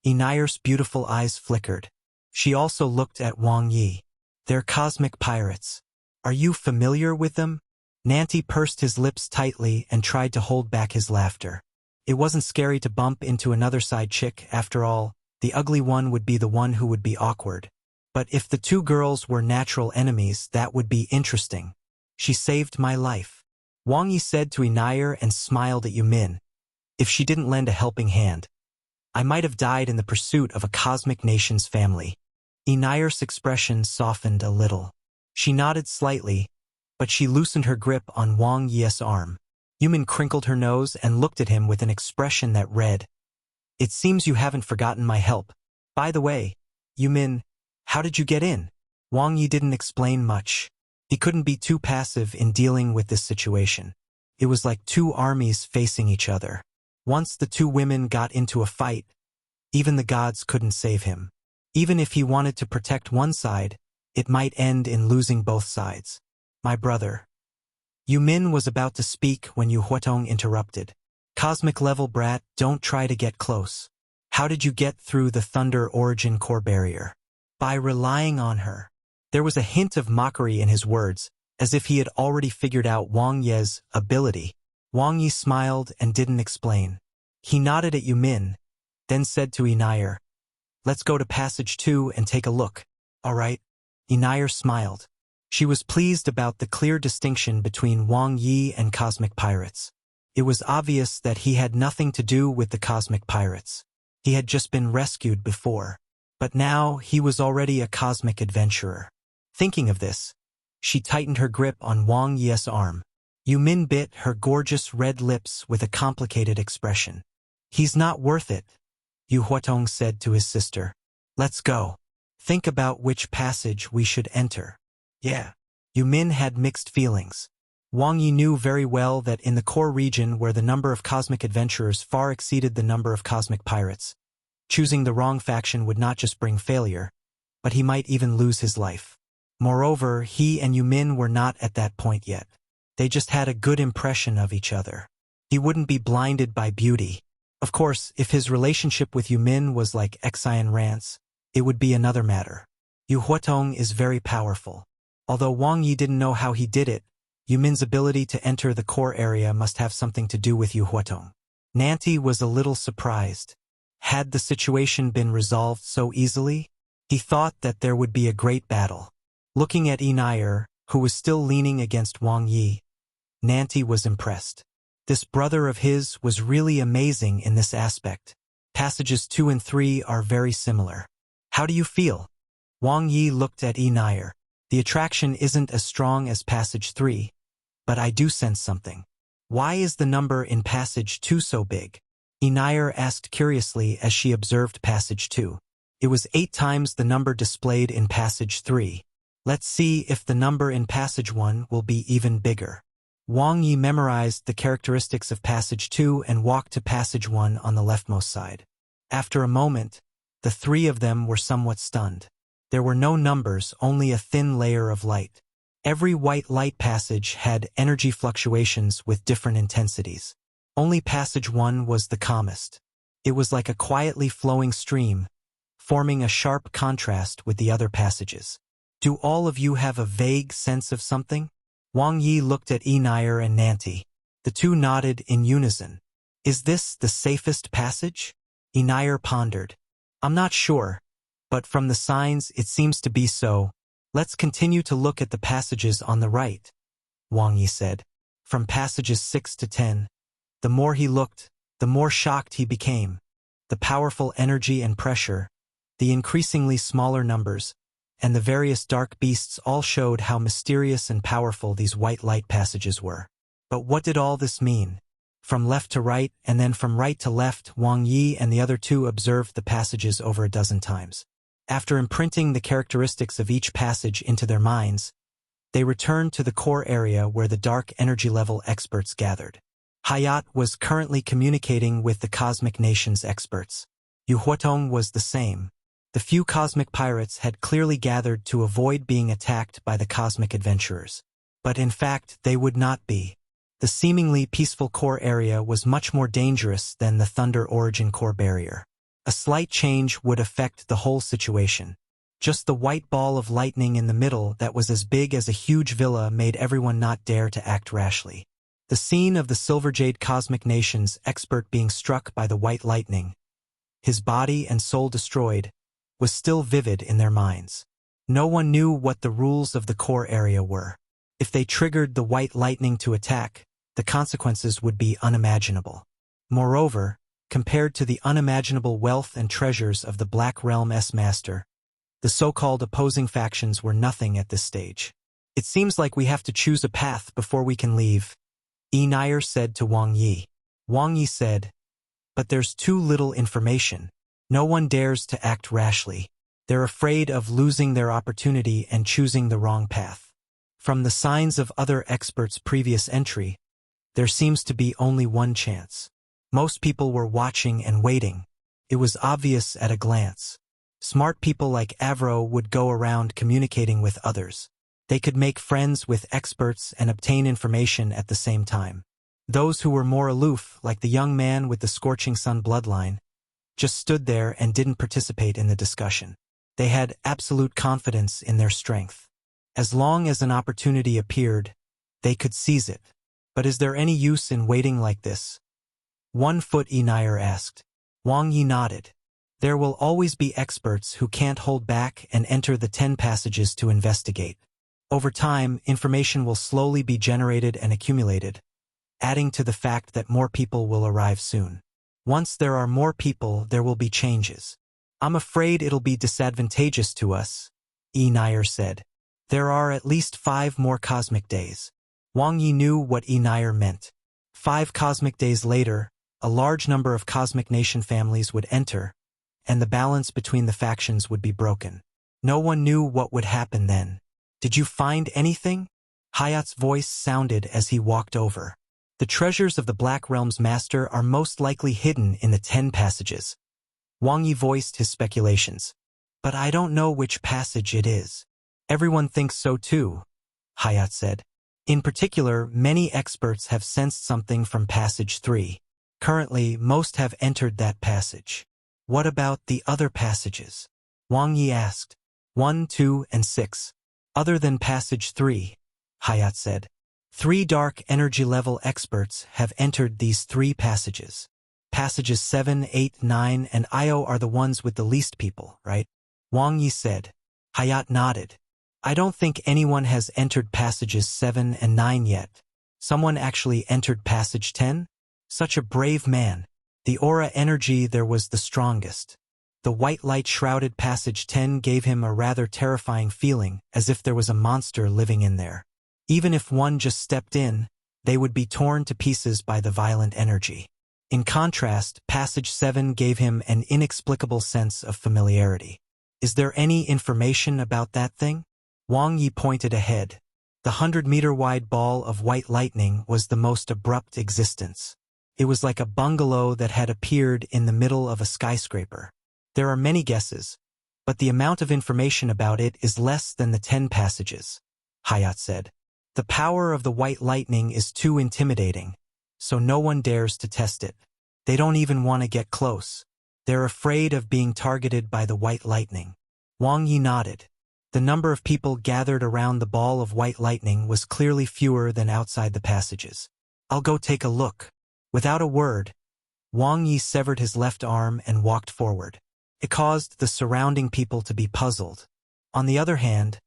Nair's beautiful eyes flickered. She also looked at Wang Ye. They're cosmic pirates. Are you familiar with them? Nanti pursed his lips tightly and tried to hold back his laughter. It wasn't scary to bump into another side chick, after all. The ugly one would be the one who would be awkward. But if the two girls were natural enemies, that would be interesting. She saved my life. Wang Ye said to Nair and smiled at Yumin. If she didn't lend a helping hand, I might have died in the pursuit of a cosmic nation's family. Inayar's expression softened a little. She nodded slightly, but she loosened her grip on Wang Ye's arm. Yumin crinkled her nose and looked at him with an expression that read, "It seems you haven't forgotten my help. By the way, Yumin, how did you get in?" Wang Ye didn't explain much. He couldn't be too passive in dealing with this situation. It was like two armies facing each other. Once the two women got into a fight, even the gods couldn't save him. Even if he wanted to protect one side, it might end in losing both sides. "My brother." Yumin was about to speak when Yu Huatong interrupted. "Cosmic-level brat, don't try to get close. How did you get through the Thunder Origin core barrier?" "By relying on her." There was a hint of mockery in his words, as if he had already figured out Wang Ye's ability. Wang Ye smiled and didn't explain. He nodded at Yumin, then said to Inayar, "Let's go to Passage 2 and take a look." "All right." Inayar smiled. She was pleased about the clear distinction between Wang Ye and cosmic pirates. It was obvious that he had nothing to do with the cosmic pirates. He had just been rescued before. But now he was already a cosmic adventurer. Thinking of this, she tightened her grip on Wang Ye's arm. Yumin bit her gorgeous red lips with a complicated expression. "He's not worth it," Yu Huatong said to his sister. "Let's go. Think about which passage we should enter." "Yeah." Yumin had mixed feelings. Wang Ye knew very well that in the core region where the number of cosmic adventurers far exceeded the number of cosmic pirates, choosing the wrong faction would not just bring failure, but he might even lose his life. Moreover, he and Yumin were not at that point yet. They just had a good impression of each other. He wouldn't be blinded by beauty. Of course, if his relationship with Yumin was like Exian Rance, it would be another matter. Yu Huatong is very powerful. Although Wang Ye didn't know how he did it, Yumin's ability to enter the core area must have something to do with Yu Huatong. Nanti was a little surprised. Had the situation been resolved so easily? He thought that there would be a great battle. Looking at Inayar, who was still leaning against Wang Ye, Nanti was impressed. This brother of his was really amazing in this aspect. Passages 2 and 3 are very similar. "How do you feel?" Wang Ye looked at Inayar. "The attraction isn't as strong as Passage 3, but I do sense something." "Why is the number in Passage 2 so big?" Inayar asked curiously as she observed Passage 2. "It was 8 times the number displayed in Passage 3. Let's see if the number in Passage 1 will be even bigger." Wang Ye memorized the characteristics of Passage 2 and walked to Passage 1 on the leftmost side. After a moment, the three of them were somewhat stunned. There were no numbers, only a thin layer of light. Every white light passage had energy fluctuations with different intensities. Only Passage 1 was the calmest. It was like a quietly flowing stream, forming a sharp contrast with the other passages. "Do all of you have a vague sense of something?" Wang Ye looked at Inayar and Nanti. The two nodded in unison. "Is this the safest passage?" Inayar pondered. "I'm not sure, but from the signs it seems to be so. Let's continue to look at the passages on the right," Wang Ye said. From passages 6 to 10, the more he looked, the more shocked he became. The powerful energy and pressure, the increasingly smaller numbers, and the various dark beasts all showed how mysterious and powerful these white light passages were. But what did all this mean? From left to right and then from right to left, Wang Ye and the other two observed the passages over a dozen times. After imprinting the characteristics of each passage into their minds, they returned to the core area where the dark energy level experts gathered. Hayat was currently communicating with the Cosmic Nations experts. Yu Huatong was the same. The few cosmic pirates had clearly gathered to avoid being attacked by the cosmic adventurers. But in fact, they would not be. The seemingly peaceful core area was much more dangerous than the Thunder Origin core barrier. A slight change would affect the whole situation. Just the white ball of lightning in the middle that was as big as a huge villa made everyone not dare to act rashly. The scene of the Silverjade Cosmic Nations expert being struck by the white lightning, his body and soul destroyed, was still vivid in their minds. No one knew what the rules of the core area were. If they triggered the white lightning to attack, the consequences would be unimaginable. Moreover, compared to the unimaginable wealth and treasures of the Black Realm's master, The so-called opposing factions were nothing at this stage. It seems like we have to choose a path before we can leave, Nair said to Wang Ye. Wang Ye said, but there's too little information. No one dares to act rashly. They're afraid of losing their opportunity and choosing the wrong path. From the signs of other experts' previous entry, there seems to be only one chance. Most people were watching and waiting. It was obvious at a glance. Smart people like Avro would go around communicating with others. They could make friends with experts and obtain information at the same time. Those who were more aloof, like the young man with the scorching sun bloodline, just stood there and didn't participate in the discussion. They had absolute confidence in their strength. As long as an opportunity appeared, they could seize it. But is there any use in waiting like this? 1 foot Nair asked. Wang Ye nodded. There will always be experts who can't hold back and enter the 10 passages to investigate. Over time, information will slowly be generated and accumulated, adding to the fact that more people will arrive soon. Once there are more people, there will be changes. I'm afraid it'll be disadvantageous to us, Nair said. There are at least 5 more cosmic days. Wang Ye knew what Nair meant. 5 cosmic days later, a large number of cosmic nation families would enter, and the balance between the factions would be broken. No one knew what would happen then. Did you find anything? Hayat's voice sounded as he walked over. The treasures of the Black Realm's master are most likely hidden in the 10 passages. Wang Ye voiced his speculations. But I don't know which passage it is. Everyone thinks so too, Hayat said. In particular, many experts have sensed something from passage 3. Currently, most have entered that passage. What about the other passages? Wang Ye asked. 1, 2, and 6. Other than passage 3, Hayat said. 3 dark energy level experts have entered these 3 passages. Passages 7, 8, 9, and Io are the ones with the least people, right? Wang Ye said. Hayat nodded. I don't think anyone has entered passages 7 and 9 yet. Someone actually entered passage 10? Such a brave man. The aura energy there was the strongest. The white light shrouded passage 10 gave him a rather terrifying feeling, as if there was a monster living in there. Even if one just stepped in, they would be torn to pieces by the violent energy. In contrast, passage 7 gave him an inexplicable sense of familiarity. Is there any information about that thing? Wang Ye pointed ahead. The 100-meter-wide ball of white lightning was the most abrupt existence. It was like a bungalow that had appeared in the middle of a skyscraper. There are many guesses, but the amount of information about it is less than the 10 passages, Hayat said. The power of the white lightning is too intimidating, so no one dares to test it. They don't even want to get close. They're afraid of being targeted by the white lightning. Wang Ye nodded. The number of people gathered around the ball of white lightning was clearly fewer than outside the passages. I'll go take a look. Without a word, Wang Ye severed his left arm and walked forward. It caused the surrounding people to be puzzled. On the other hand,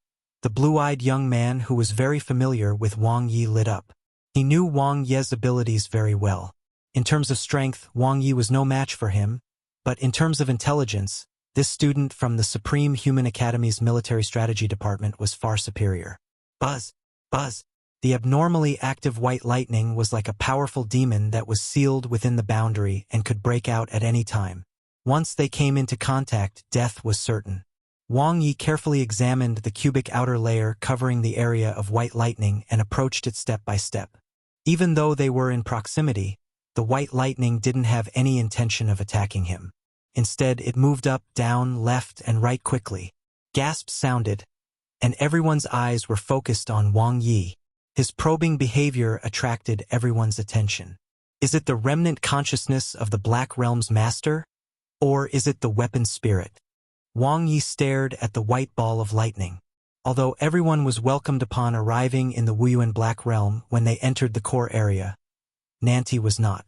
the blue-eyed young man who was very familiar with Wang Ye lit up. He knew Wang Ye's abilities very well. In terms of strength, Wang Ye was no match for him, but in terms of intelligence, this student from the Supreme Human Academy's Military Strategy Department was far superior. Buzz! Buzz! The abnormally active white lightning was like a powerful demon that was sealed within the boundary and could break out at any time. Once they came into contact, death was certain. Wang Ye carefully examined the cubic outer layer covering the area of white lightning and approached it step by step. Even though they were in proximity, the white lightning didn't have any intention of attacking him. Instead, it moved up, down, left, and right quickly. Gasps sounded, and everyone's eyes were focused on Wang Ye. His probing behavior attracted everyone's attention. Is it the remnant consciousness of the Black Realm's master? Or is it the weapon spirit? Wang Ye stared at the white ball of lightning. Although everyone was welcomed upon arriving in the Wuyuan Black Realm when they entered the core area, Nanti was not.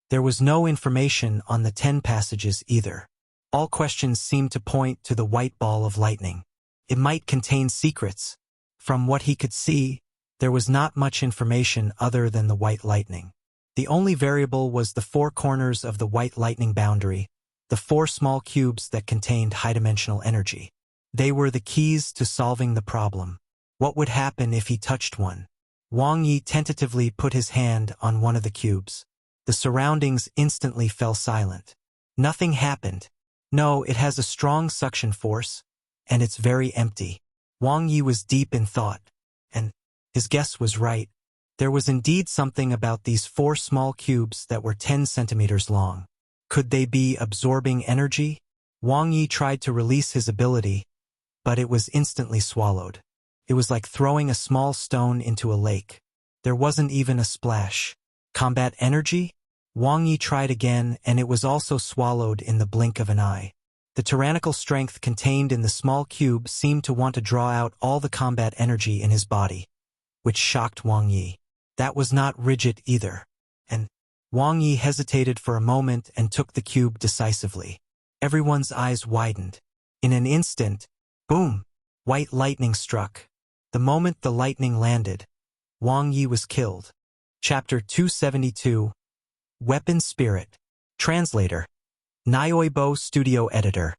There was no information on the 10 passages either. All questions seemed to point to the white ball of lightning. It might contain secrets. From what he could see, there was not much information other than the white lightning. The only variable was the 4 corners of the white lightning boundary, the 4 small cubes that contained high-dimensional energy. They were the keys to solving the problem. What would happen if he touched one? Wang Ye tentatively put his hand on one of the cubes. The surroundings instantly fell silent. Nothing happened. No, it has a strong suction force, and it's very empty. Wang Ye was deep in thought, and his guess was right. There was indeed something about these 4 small cubes that were 10 centimeters long. Could they be absorbing energy? Wang Ye tried to release his ability, but it was instantly swallowed. It was like throwing a small stone into a lake. There wasn't even a splash. Combat energy? Wang Ye tried again, and it was also swallowed in the blink of an eye. The tyrannical strength contained in the small cube seemed to want to draw out all the combat energy in his body, which shocked Wang Ye. That was not rigid either. And Wang Ye hesitated for a moment and took the cube decisively. Everyone's eyes widened. In an instant, boom! White lightning struck. The moment the lightning landed, Wang Ye was killed. Chapter 272. Weapon Spirit. Translator. Nioibo Studio Editor.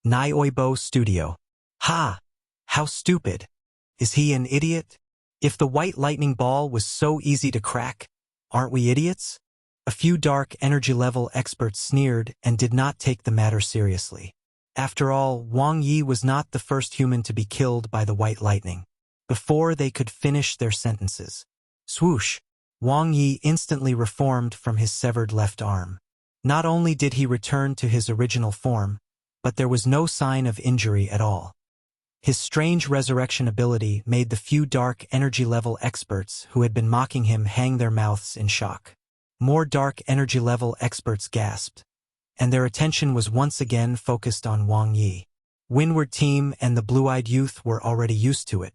Nioibo Studio. Ha! How stupid. Is he an idiot? If the white lightning ball was so easy to crack, aren't we idiots? A few dark energy level experts sneered and did not take the matter seriously. After all, Wang Ye was not the first human to be killed by the white lightning. Before they could finish their sentences, swoosh! Wang Ye instantly reformed from his severed left arm. Not only did he return to his original form, but there was no sign of injury at all. His strange resurrection ability made the few dark energy level experts who had been mocking him hang their mouths in shock. More dark energy level experts gasped, and their attention was once again focused on Wang Ye. Windward Team and the blue-eyed youth were already used to it.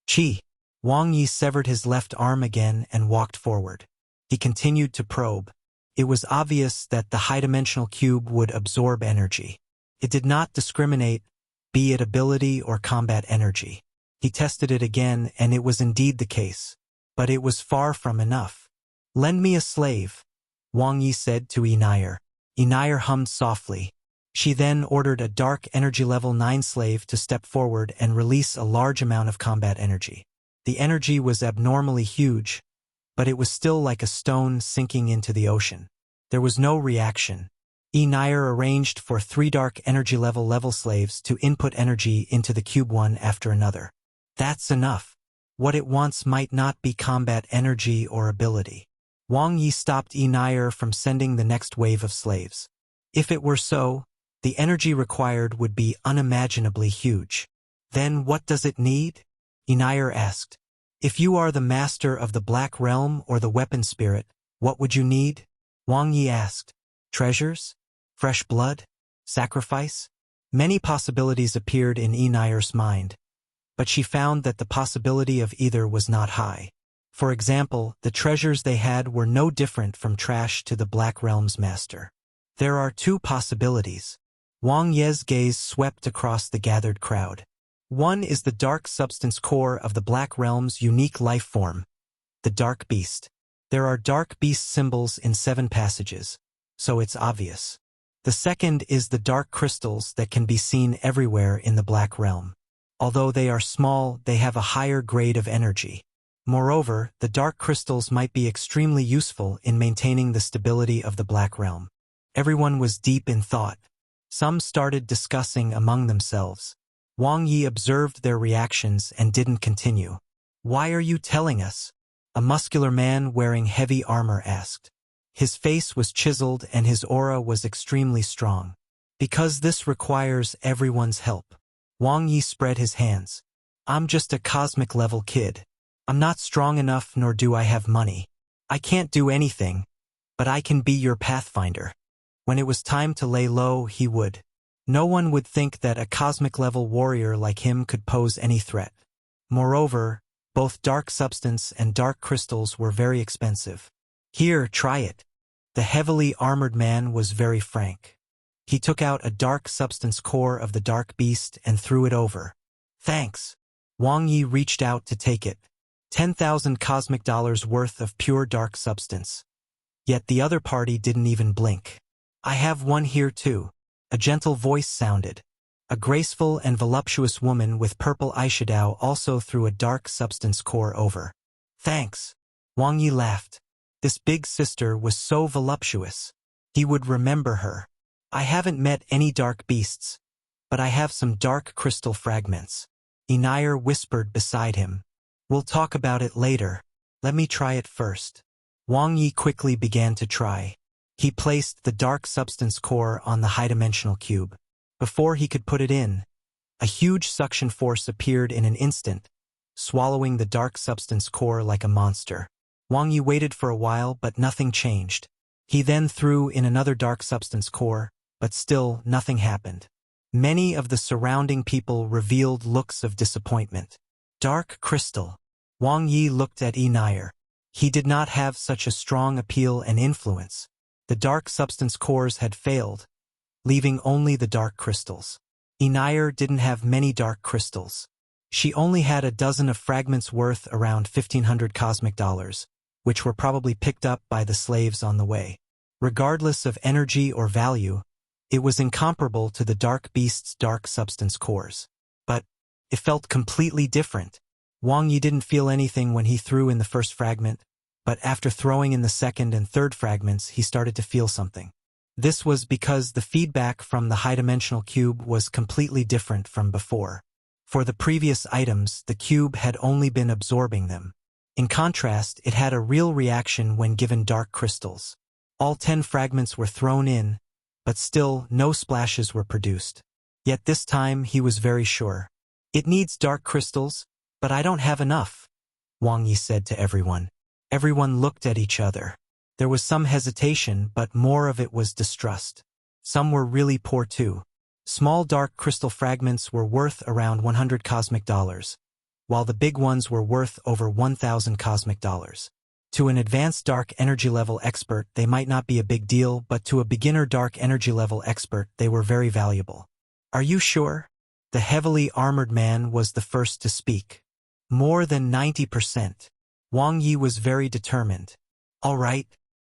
Chi! Wang Ye severed his left arm again and walked forward. He continued to probe. It was obvious that the high-dimensional cube would absorb energy. It did not discriminate, be it ability or combat energy. He tested it again, and it was indeed the case. But it was far from enough. "Lend me a slave," Wang Ye said to Enair. Enair hummed softly. She then ordered a dark energy level 9 slave to step forward and release a large amount of combat energy. The energy was abnormally huge, but it was still like a stone sinking into the ocean. There was no reaction. Enair arranged for 3 dark energy level slaves to input energy into the cube one after another. That's enough. What it wants might not be combat energy or ability. Wang Ye stopped Enair from sending the next wave of slaves. If it were so, the energy required would be unimaginably huge. Then what does it need? Enair asked. If you are the master of the Black Realm or the Weapon Spirit, what would you need? Wang Ye asked. Treasures? Fresh blood? Sacrifice? Many possibilities appeared in Enair's mind, but she found that the possibility of either was not high. For example, the treasures they had were no different from trash to the Black Realm's master. There are 2 possibilities. Wang Ye's gaze swept across the gathered crowd. One is the dark substance core of the Black Realm's unique life form, the Dark Beast. There are Dark Beast symbols in 7 passages, so it's obvious. The second is the dark crystals that can be seen everywhere in the Black Realm. Although they are small, they have a higher grade of energy. Moreover, the dark crystals might be extremely useful in maintaining the stability of the Black Realm. Everyone was deep in thought. Some started discussing among themselves. Wang Ye observed their reactions and didn't continue. Why are you telling us? A muscular man wearing heavy armor asked. His face was chiseled and his aura was extremely strong. Because this requires everyone's help. Wang Ye spread his hands. I'm just a cosmic level kid. I'm not strong enough nor do I have money. I can't do anything, but I can be your pathfinder. When it was time to lay low, he would. No one would think that a cosmic level warrior like him could pose any threat. Moreover, both dark substance and dark crystals were very expensive. Here, try it. The heavily armored man was very frank. He took out a dark substance core of the Dark Beast and threw it over. Thanks. Wang Ye reached out to take it. 10,000 cosmic dollars worth of pure dark substance. Yet the other party didn't even blink. I have one here too. A gentle voice sounded. A graceful and voluptuous woman with purple eyeshadow also threw a dark substance core over. Thanks. Wang Ye laughed. This big sister was so voluptuous. He would remember her. I haven't met any dark beasts, but I have some dark crystal fragments. Enire whispered beside him. We'll talk about it later. Let me try it first. Wang Ye quickly began to try. He placed the dark substance core on the high-dimensional cube. Before he could put it in, a huge suction force appeared in an instant, swallowing the dark substance core like a monster. Wang Ye waited for a while, but nothing changed. He then threw in another dark substance core, but still nothing happened. Many of the surrounding people revealed looks of disappointment. Dark crystal. Wang Ye looked at Enire. He did not have such a strong appeal and influence. The dark substance cores had failed, leaving only the dark crystals. Enire didn't have many dark crystals. She only had a dozen of fragments worth around 1,500 cosmic dollars, which were probably picked up by the slaves on the way. Regardless of energy or value, it was incomparable to the dark beast's dark substance cores. But it felt completely different. Wang Ye didn't feel anything when he threw in the first fragment, but after throwing in the second and third fragments, he started to feel something. This was because the feedback from the high-dimensional cube was completely different from before. For the previous items, the cube had only been absorbing them. In contrast, it had a real reaction when given dark crystals. All 10 fragments were thrown in, but still no splashes were produced. Yet this time he was very sure. It needs dark crystals, but I don't have enough, Wang Ye said to everyone. Everyone looked at each other. There was some hesitation, but more of it was distrust. Some were really poor too. Small dark crystal fragments were worth around 100 cosmic dollars, while the big ones were worth over 1,000 cosmic dollars. To an advanced dark energy level expert, they might not be a big deal, but to a beginner dark energy level expert, they were very valuable. Are you sure? The heavily armored man was the first to speak. More than 90%. Wang Ye was very determined. All right.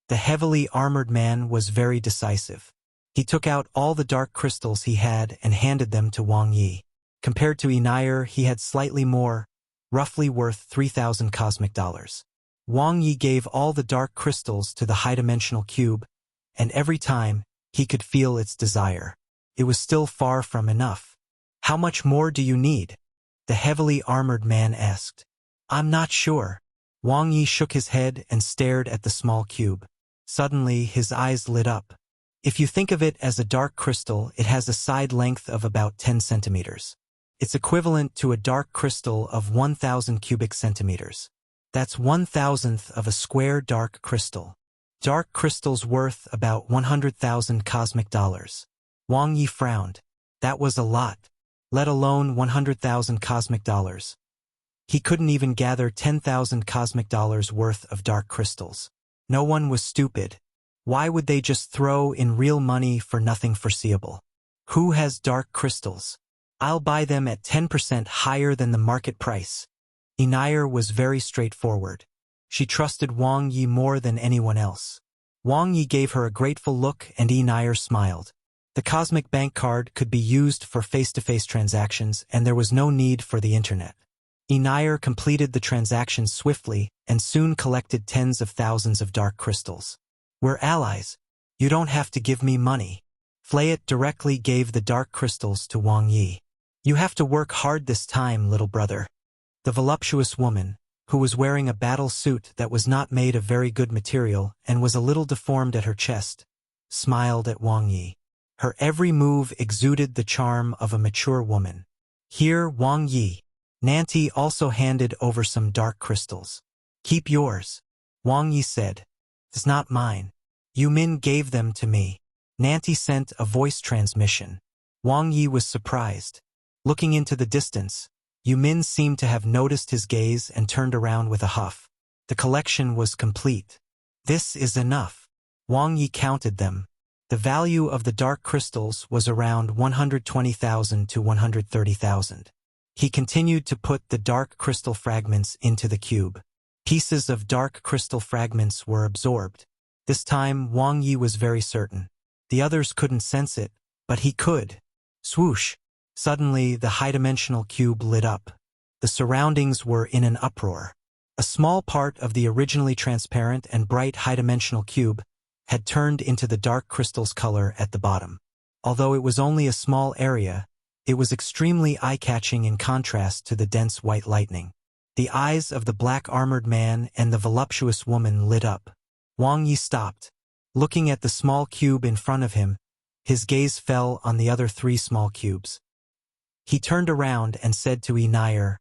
The heavily armored man was very decisive. He took out all the dark crystals he had and handed them to Wang Ye. Compared to Enire, he had slightly more, roughly worth 3,000 cosmic dollars. Wang Ye gave all the dark crystals to the high-dimensional cube, and every time, he could feel its desire. It was still far from enough. How much more do you need? The heavily armored man asked. I'm not sure. Wang Ye shook his head and stared at the small cube. Suddenly, his eyes lit up. If you think of it as a dark crystal, it has a side length of about 10 centimeters. It's equivalent to a dark crystal of 1,000 cubic centimeters. That's 1,000th of a square dark crystal. Dark crystals worth about 100,000 cosmic dollars. Wang Ye frowned. That was a lot, let alone 100,000 cosmic dollars. He couldn't even gather 10,000 cosmic dollars worth of dark crystals. No one was stupid. Why would they just throw in real money for nothing foreseeable? Who has dark crystals? I'll buy them at 10% higher than the market price. Enire was very straightforward. She trusted Wang Ye more than anyone else. Wang Ye gave her a grateful look and Enire smiled. The cosmic bank card could be used for face-to-face transactions and there was no need for the internet. Enire completed the transaction swiftly and soon collected tens of thousands of dark crystals. We're allies. You don't have to give me money. Flayet directly gave the dark crystals to Wang Ye. You have to work hard this time, little brother. The voluptuous woman, who was wearing a battle suit that was not made of very good material and was a little deformed at her chest, smiled at Wang Ye. Her every move exuded the charm of a mature woman. Here, Wang Ye. Nanti also handed over some dark crystals. Keep yours, Wang Ye said. It's not mine. Yu Min gave them to me. Nanti sent a voice transmission. Wang Ye was surprised. Looking into the distance, Yu Min seemed to have noticed his gaze and turned around with a huff. The collection was complete. This is enough. Wang Ye counted them. The value of the dark crystals was around 120,000 to 130,000. He continued to put the dark crystal fragments into the cube. Pieces of dark crystal fragments were absorbed. This time, Wang Ye was very certain. The others couldn't sense it, but he could. Swoosh! Suddenly, the high-dimensional cube lit up. The surroundings were in an uproar. A small part of the originally transparent and bright high-dimensional cube had turned into the dark crystal's color at the bottom. Although it was only a small area, it was extremely eye-catching in contrast to the dense white lightning. The eyes of the black-armored man and the voluptuous woman lit up. Wang Ye stopped. Looking at the small cube in front of him, his gaze fell on the other 3 small cubes. He turned around and said to Enayer,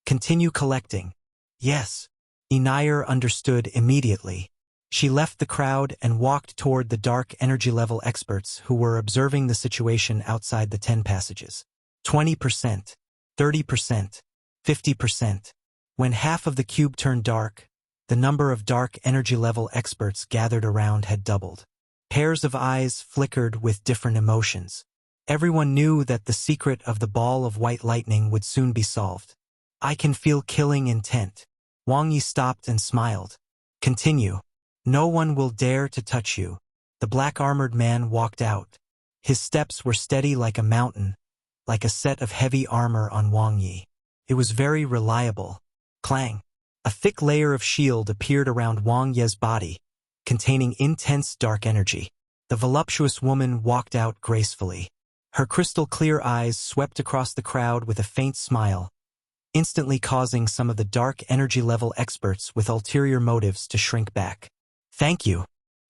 "Continue collecting." "Yes." Enayer understood immediately. She left the crowd and walked toward the dark energy level experts who were observing the situation outside the 10 passages. 20%, 30%, 50%. When half of the cube turned dark, the number of dark energy level experts gathered around had doubled. Pairs of eyes flickered with different emotions. Everyone knew that the secret of the ball of white lightning would soon be solved. "I can feel killing intent." Wang Ye stopped and smiled. "Continue. No one will dare to touch you." The black-armored man walked out. His steps were steady like a mountain, like a set of heavy armor on Wang Ye. It was very reliable. Clang! A thick layer of shield appeared around Wang Ye's body, containing intense dark energy. The voluptuous woman walked out gracefully. Her crystal-clear eyes swept across the crowd with a faint smile, instantly causing some of the dark energy-level experts with ulterior motives to shrink back. "Thank you."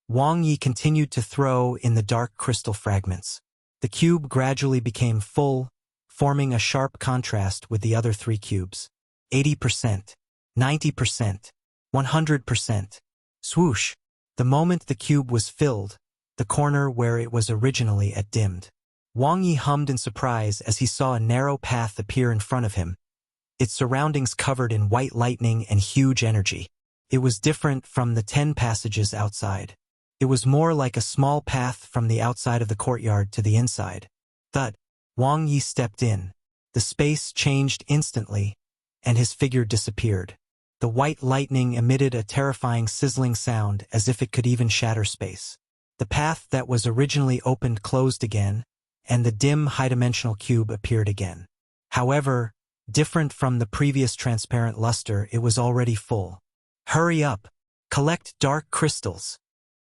Wang Ye continued to throw in the dark crystal fragments. The cube gradually became full, forming a sharp contrast with the other 3 cubes. 80%, 90%, 100%. Swoosh! The moment the cube was filled, the corner where it was originally at dimmed. Wang Ye hummed in surprise as he saw a narrow path appear in front of him, its surroundings covered in white lightning and huge energy. It was different from the 10 passages outside. It was more like a small path from the outside of the courtyard to the inside. Thud! Wang Ye stepped in. The space changed instantly, and his figure disappeared. The white lightning emitted a terrifying sizzling sound as if it could even shatter space. The path that was originally opened closed again, and the dim high-dimensional cube appeared again. However, different from the previous transparent luster, it was already full. "Hurry up! Collect dark crystals!"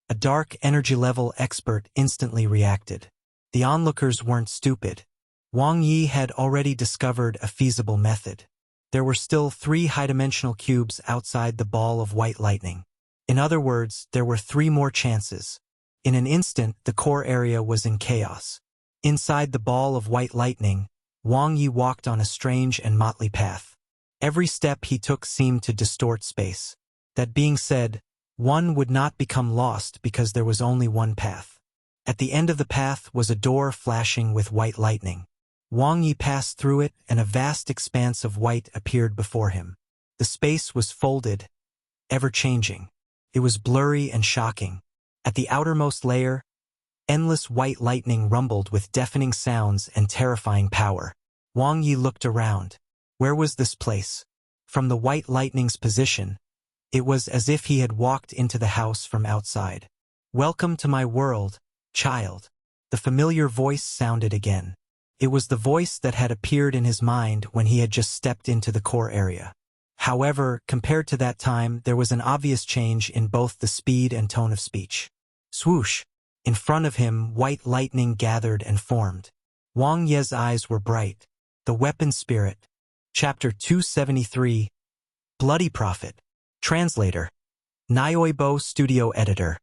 A dark energy-level expert instantly reacted. The onlookers weren't stupid. Wang Ye had already discovered a feasible method. There were still 3 high-dimensional cubes outside the ball of white lightning. In other words, there were 3 more chances. In an instant, the core area was in chaos. Inside the ball of white lightning, Wang Ye walked on a strange and motley path. Every step he took seemed to distort space. That being said, one would not become lost because there was only one path. At the end of the path was a door flashing with white lightning. Wang Ye passed through it, and a vast expanse of white appeared before him. The space was folded, ever-changing. It was blurry and shocking. At the outermost layer, endless white lightning rumbled with deafening sounds and terrifying power. Wang Ye looked around. Where was this place? From the white lightning's position, it was as if he had walked into the house from outside. "Welcome to my world, child." The familiar voice sounded again. It was the voice that had appeared in his mind when he had just stepped into the core area. However, compared to that time, there was an obvious change in both the speed and tone of speech. Swoosh! In front of him, white lightning gathered and formed. Wang Ye's eyes were bright. The Weapon Spirit. Chapter 273. Bloody Prophet. Translator. Nioibo Studio Editor.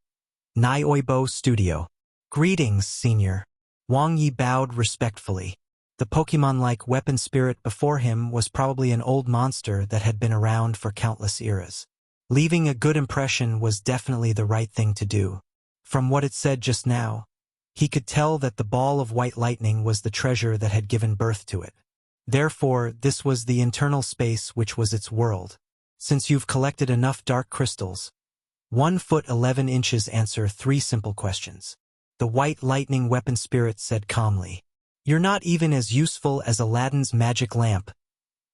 Nioibo Studio. Greetings, Senior. Wang Ye bowed respectfully. The Pokemon-like weapon spirit before him was probably an old monster that had been around for countless eras. Leaving a good impression was definitely the right thing to do. From what it said just now, he could tell that the ball of white lightning was the treasure that had given birth to it. Therefore, this was the internal space which was its world. Since you've collected enough dark crystals, 1 foot 11 inches answer 3 simple questions. The white lightning weapon spirit said calmly. "You're not even as useful as Aladdin's magic lamp,"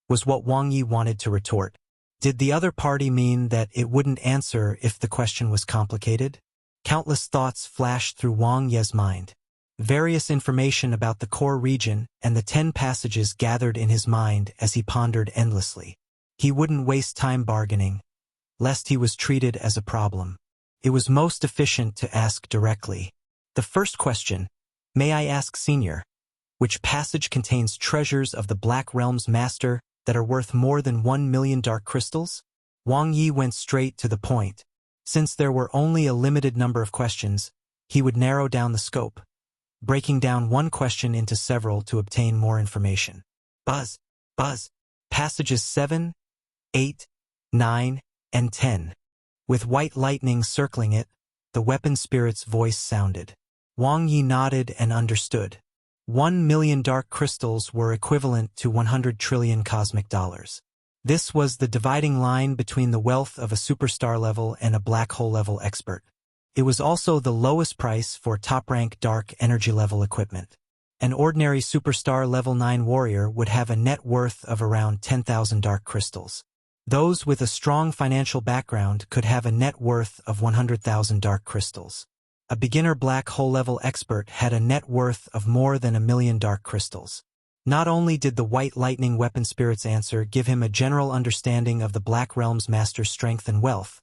was what Wang Ye wanted to retort. Did the other party mean that it wouldn't answer if the question was complicated? Countless thoughts flashed through Wang Ye's mind. various information about the core region, and the 10 passages gathered in his mind as he pondered endlessly. He wouldn't waste time bargaining, lest he was treated as a problem. It was most efficient to ask directly. The first question, "May I ask, Senior, which passage contains treasures of the Black Realm's master that are worth more than 1,000,000 dark crystals?" Wang Ye went straight to the point. Since there were only a limited number of questions, he would narrow down the scope, breaking down one question into several to obtain more information. Buzz, buzz, passages 7, 8, 9, and 10. With white lightning circling it, the weapon spirit's voice sounded. Wang Ye nodded and understood. 1,000,000 dark crystals were equivalent to 100 trillion cosmic dollars. This was the dividing line between the wealth of a superstar level and a black hole level expert. It was also the lowest price for top-rank dark energy level equipment. An ordinary superstar level 9 warrior would have a net worth of around 10,000 dark crystals. Those with a strong financial background could have a net worth of 100,000 dark crystals. A beginner black hole level expert had a net worth of more than 1,000,000 dark crystals. Not only did the White Lightning Weapon Spirit's answer give him a general understanding of the Black Realm's master's strength and wealth,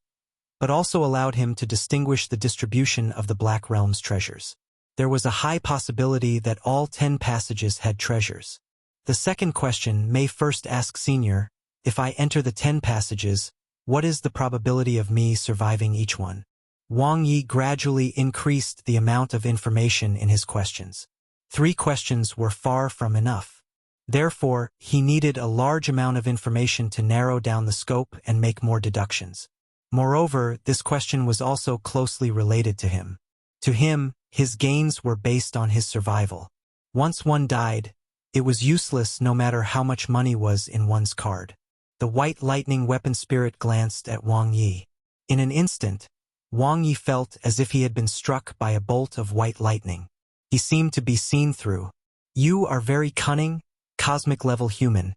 but also allowed him to distinguish the distribution of the Black Realm's treasures. There was a high possibility that all 10 passages had treasures. The second question may first ask Senior, "If I enter the 10 passages, what is the probability of me surviving each one?" Wang Ye gradually increased the amount of information in his questions. 3 questions were far from enough. Therefore, he needed a large amount of information to narrow down the scope and make more deductions. Moreover, this question was also closely related to him. To him, his gains were based on his survival. Once one died, it was useless no matter how much money was in one's card. The White Lightning Weapon Spirit glanced at Wang Ye. In an instant, Wang Ye felt as if he had been struck by a bolt of white lightning. He seemed to be seen through. "You are very cunning, cosmic-level human,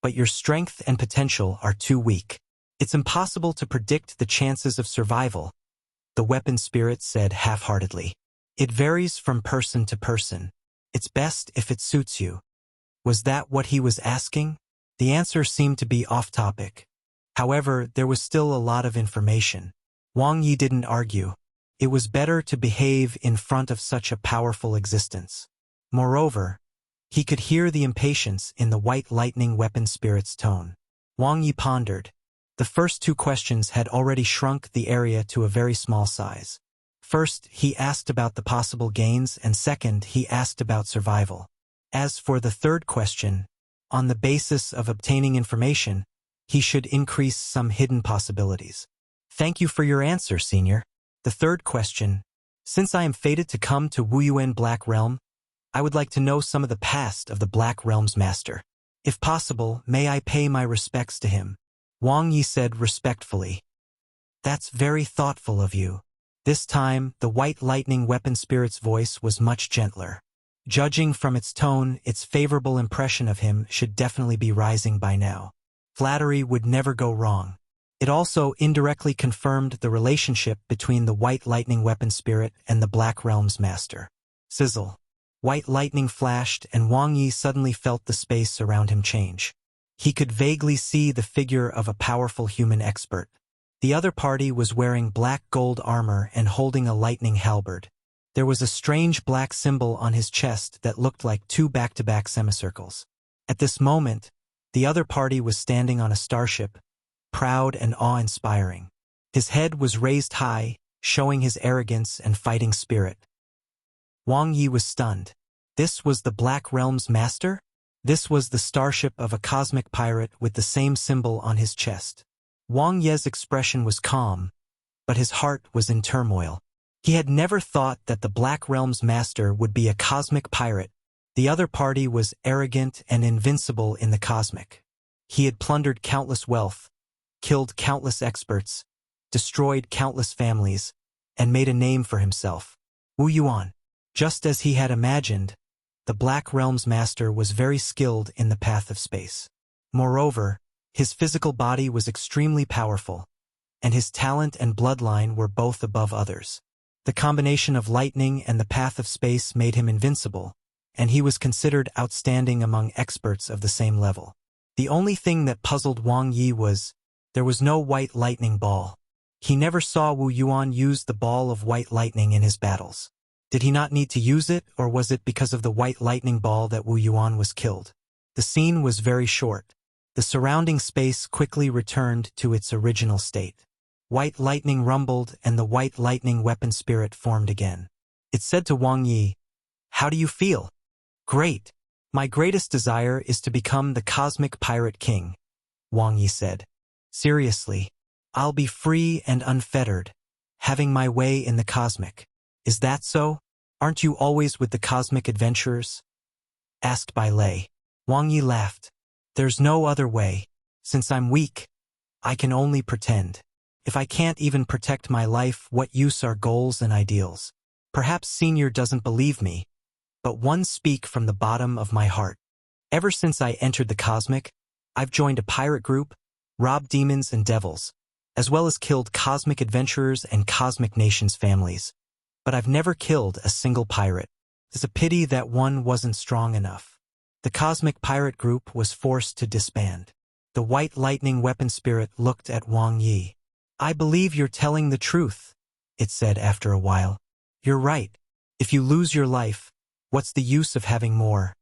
but your strength and potential are too weak. It's impossible to predict the chances of survival," the weapon spirit said half-heartedly. "It varies from person to person. It's best if it suits you." Was that what he was asking? The answer seemed to be off-topic. However, there was still a lot of information. Wang Ye didn't argue. It was better to behave in front of such a powerful existence. Moreover, he could hear the impatience in the White Lightning Weapon Spirit's tone. Wang Ye pondered. The first 2 questions had already shrunk the area to a very small size. First, he asked about the possible gains, and second, he asked about survival. As for the third question, on the basis of obtaining information, he should increase some hidden possibilities. "Thank you for your answer, Senior." The third question, "Since I am fated to come to Wuyuan Black Realm, I would like to know some of the past of the Black Realm's master. If possible, may I pay my respects to him?" Wang Ye said respectfully. "That's very thoughtful of you." This time, the White Lightning Weapon Spirit's voice was much gentler. Judging from its tone, its favorable impression of him should definitely be rising by now. Flattery would never go wrong. It also indirectly confirmed the relationship between the White Lightning Weapon Spirit and the Black Realm's master. Sizzle. White lightning flashed, and Wang Ye suddenly felt the space around him change. He could vaguely see the figure of a powerful human expert. The other party was wearing black gold armor and holding a lightning halberd. There was a strange black symbol on his chest that looked like 2 back-to-back semicircles. At this moment, the other party was standing on a starship, proud and awe-inspiring. His head was raised high, showing his arrogance and fighting spirit. Wang Ye was stunned. This was the Black Realm's master? This was the starship of a cosmic pirate with the same symbol on his chest. Wang Ye's expression was calm, but his heart was in turmoil. He had never thought that the Black Realm's master would be a cosmic pirate. The other party was arrogant and invincible in the cosmic. He had plundered countless wealth, killed countless experts, destroyed countless families, and made a name for himself. Wu Yuan. Just as he had imagined, the Black Realm's master was very skilled in the path of space. Moreover, his physical body was extremely powerful, and his talent and bloodline were both above others. The combination of lightning and the path of space made him invincible, and he was considered outstanding among experts of the same level. The only thing that puzzled Wang Ye was, there was no white lightning ball. He never saw Wu Yuan use the ball of white lightning in his battles. Did he not need to use it, or was it because of the white lightning ball that Wu Yuan was killed? The scene was very short. The surrounding space quickly returned to its original state. White lightning rumbled, and the white lightning weapon spirit formed again. It said to Wang Ye, "How do you feel?" "Great. My greatest desire is to become the cosmic pirate king," Wang Ye said. "Seriously, I'll be free and unfettered, having my way in the cosmic. Is that so? Aren't you always with the cosmic adventurers?" asked Bai Lei. Wang Ye laughed. "There's no other way. Since I'm weak, I can only pretend. If I can't even protect my life, what use are goals and ideals? Perhaps Senior doesn't believe me, but one speak from the bottom of my heart. Ever since I entered the cosmic, I've joined a pirate group, robbed demons and devils, as well as killed cosmic adventurers and cosmic nations' families. But I've never killed a single pirate. It's a pity that one wasn't strong enough." The cosmic pirate group was forced to disband. The white lightning weapon spirit looked at Wang Ye. "I believe you're telling the truth," it said after a while. "You're right. If you lose your life, what's the use of having more?"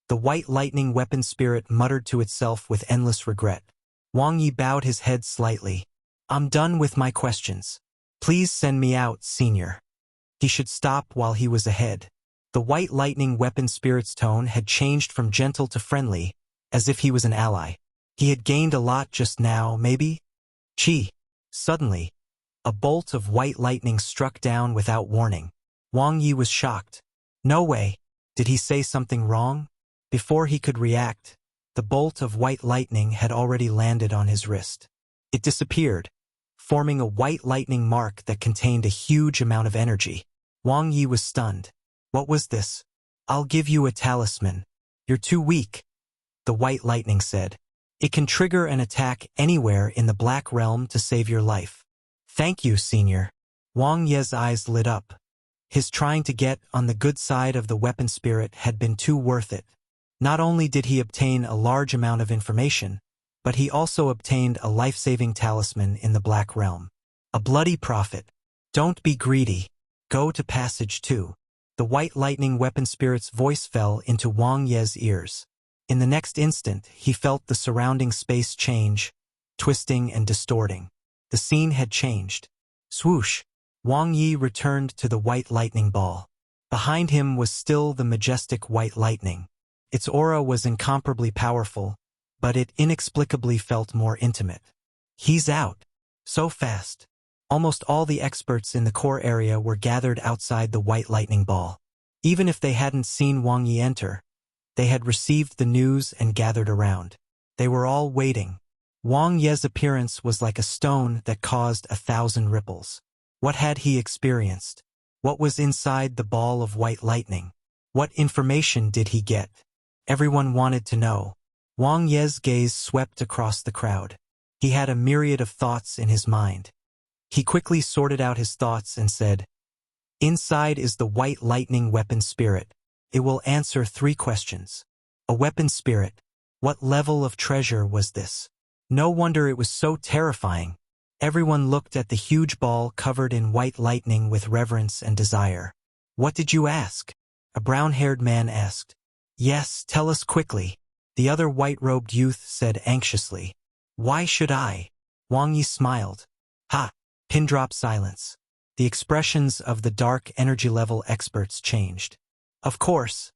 The white lightning weapon spirit muttered to itself with endless regret. Wang Ye bowed his head slightly. "I'm done with my questions. Please send me out, Senior." He should stop while he was ahead. The white lightning weapon spirit's tone had changed from gentle to friendly, as if he was an ally. He had gained a lot just now, maybe? Chi! Suddenly, a bolt of white lightning struck down without warning. Wang Ye was shocked. No way! Did he say something wrong? Before he could react, the bolt of white lightning had already landed on his wrist. It disappeared, forming a white lightning mark that contained a huge amount of energy. Wang Ye was stunned. What was this? "I'll give you a talisman. You're too weak," the white lightning said. "It can trigger an attack anywhere in the Black Realm to save your life." "Thank you, Senior." Wang Ye's eyes lit up. His trying to get on the good side of the weapon spirit had been too worth it. Not only did he obtain a large amount of information, but he also obtained a life-saving talisman in the Black Realm. A bloody profit. "Don't be greedy. Go to passage 2. The white lightning weapon spirit's voice fell into Wang Ye's ears. In the next instant, he felt the surrounding space change, twisting and distorting. The scene had changed. Swoosh! Wang Ye returned to the white lightning ball. Behind him was still the majestic white lightning. Its aura was incomparably powerful, but it inexplicably felt more intimate. "He's out. So fast." Almost all the experts in the core area were gathered outside the white lightning ball. Even if they hadn't seen Wang Ye enter, they had received the news and gathered around. They were all waiting. Wang Ye's appearance was like a stone that caused 1,000 ripples. What had he experienced? What was inside the ball of white lightning? What information did he get? Everyone wanted to know. Wang Ye's gaze swept across the crowd. He had a myriad of thoughts in his mind. He quickly sorted out his thoughts and said, "Inside is the white lightning weapon spirit. It will answer 3 questions. A weapon spirit. What level of treasure was this? No wonder it was so terrifying." Everyone looked at the huge ball covered in white lightning with reverence and desire. "What did you ask?" a brown-haired man asked. "Yes, tell us quickly," the other white-robed youth said anxiously. "Why should I?" Wang Ye smiled. "Ha!" Pin-drop silence. The expressions of the dark energy-level experts changed. "Of course.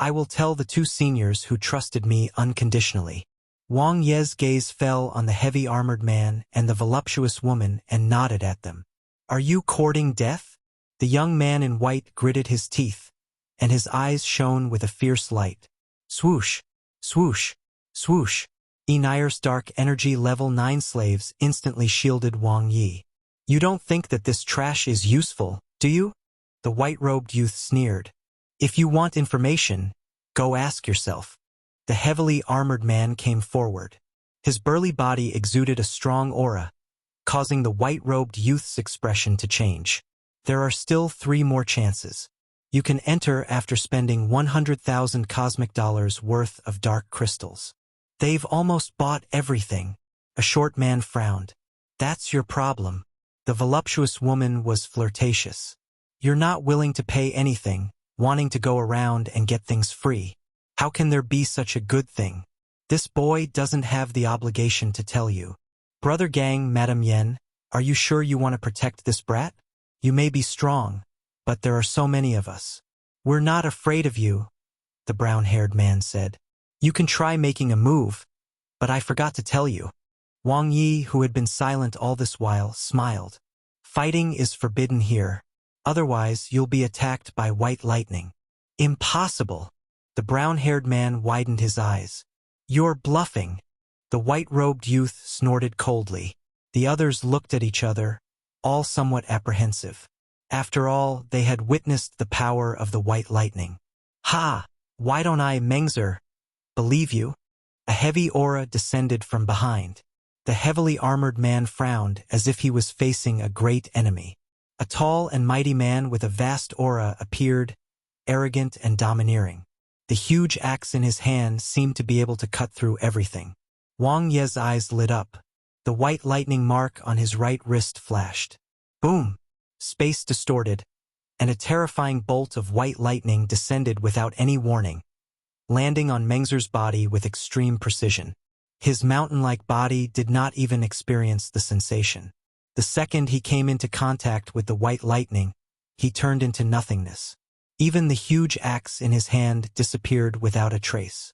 I will tell the 2 seniors who trusted me unconditionally." Wang Ye's gaze fell on the heavy-armored man and the voluptuous woman and nodded at them. "Are you courting death?" The young man in white gritted his teeth, and his eyes shone with a fierce light. Swoosh! Swoosh! Swoosh! Enir's dark energy level 9 slaves instantly shielded Wang Ye. "You don't think that this trash is useful, do you?" the white-robed youth sneered. "If you want information, go ask yourself." The heavily armored man came forward. His burly body exuded a strong aura, causing the white-robed youth's expression to change. There are still 3 more chances. You can enter after spending 100,000 cosmic dollars worth of dark crystals. They've almost bought everything. A short man frowned. That's your problem. The voluptuous woman was flirtatious. You're not willing to pay anything, wanting to go around and get things free. How can there be such a good thing? This boy doesn't have the obligation to tell you. Brother Gang, Madam Yen, are you sure you want to protect this brat? You may be strong, but there are so many of us. We're not afraid of you, the brown-haired man said. You can try making a move, but I forgot to tell you. Wang Ye, who had been silent all this while, smiled. Fighting is forbidden here. Otherwise, you'll be attacked by white lightning. Impossible. The brown-haired man widened his eyes. You're bluffing. The white-robed youth snorted coldly. The others looked at each other, all somewhat apprehensive. After all, they had witnessed the power of the white lightning. Ha! Why don't I, Mengzer, believe you? A heavy aura descended from behind. The heavily armored man frowned as if he was facing a great enemy. A tall and mighty man with a vast aura appeared, arrogant and domineering. The huge axe in his hand seemed to be able to cut through everything. Wang Ye's eyes lit up. The white lightning mark on his right wrist flashed. Boom! Space distorted, and a terrifying bolt of white lightning descended without any warning, landing on Mengzer's body with extreme precision. His mountain-like body did not even experience the sensation. The second he came into contact with the white lightning, he turned into nothingness. Even the huge axe in his hand disappeared without a trace.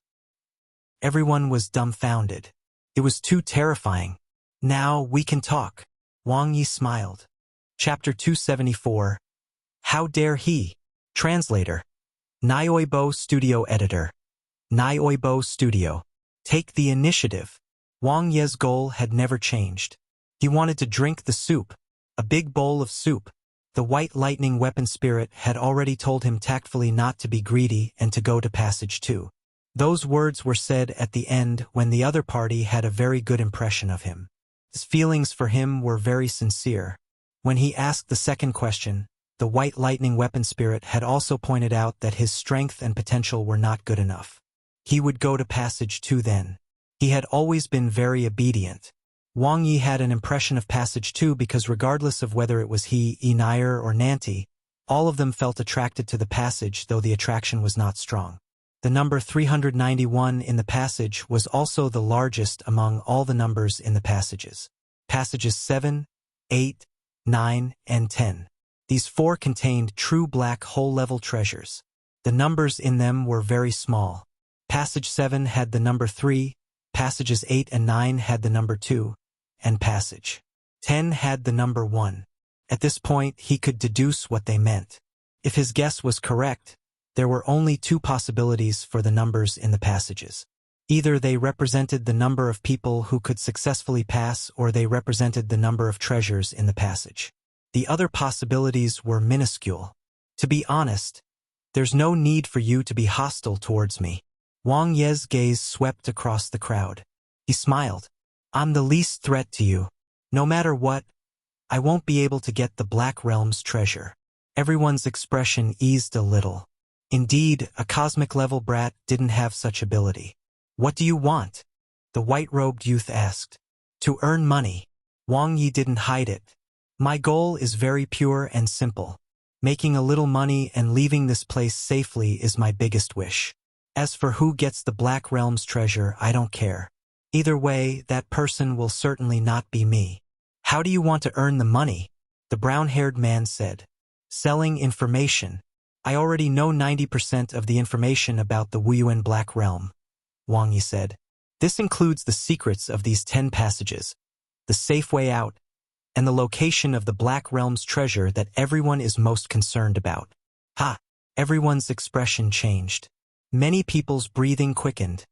Everyone was dumbfounded. It was too terrifying. Now we can talk. Wang Ye smiled. Chapter 274. How dare he? Translator. Nioibo Studio Editor. Nioibo Studio. Take the initiative. Wang Ye's goal had never changed. He wanted to drink the soup, a big bowl of soup. The white lightning weapon spirit had already told him tactfully not to be greedy and to go to passage 2. Those words were said at the end when the other party had a very good impression of him. His feelings for him were very sincere. When he asked the second question, the white lightning weapon spirit had also pointed out that his strength and potential were not good enough. He would go to passage 2 then. He had always been very obedient. Wang Ye had an impression of passage 2 because regardless of whether it was he, Nair, or Nanti, all of them felt attracted to the passage, though the attraction was not strong. The number 391 in the passage was also the largest among all the numbers in the passages. Passages 7, 8, 9, and 10. These 4 contained true black hole-level treasures. The numbers in them were very small. Passage 7 had the number 3, passages 8 and 9 had the number 2, and passage 10 had the number 1. At this point, he could deduce what they meant. If his guess was correct, there were only 2 possibilities for the numbers in the passages. Either they represented the number of people who could successfully pass, or they represented the number of treasures in the passage. The other possibilities were minuscule. To be honest, there's no need for you to be hostile towards me. Wang Ye's gaze swept across the crowd. He smiled. I'm the least threat to you. No matter what, I won't be able to get the Black Realm's treasure. Everyone's expression eased a little. Indeed, a cosmic-level brat didn't have such ability. What do you want? The white-robed youth asked. To earn money. Wang Ye didn't hide it. My goal is very pure and simple. Making a little money and leaving this place safely is my biggest wish. As for who gets the Black Realm's treasure, I don't care. Either way, that person will certainly not be me. How do you want to earn the money? The brown-haired man said. Selling information. I already know 90% of the information about the Wuyuan Black Realm, Wang Ye said. This includes the secrets of these 10 passages, the safe way out, and the location of the Black Realm's treasure that everyone is most concerned about. Ha! Everyone's expression changed. Many people's breathing quickened,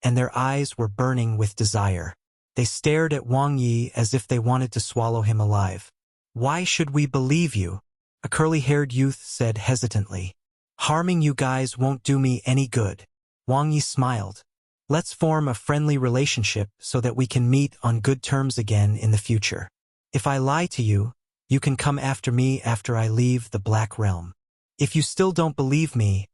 and their eyes were burning with desire. They stared at Wang Ye as if they wanted to swallow him alive. Why should we believe you? A curly-haired youth said hesitantly. Harming you guys won't do me any good. Wang Ye smiled. Let's form a friendly relationship so that we can meet on good terms again in the future. If I lie to you, You can come after me after I leave the Black Realm. If you still don't believe me,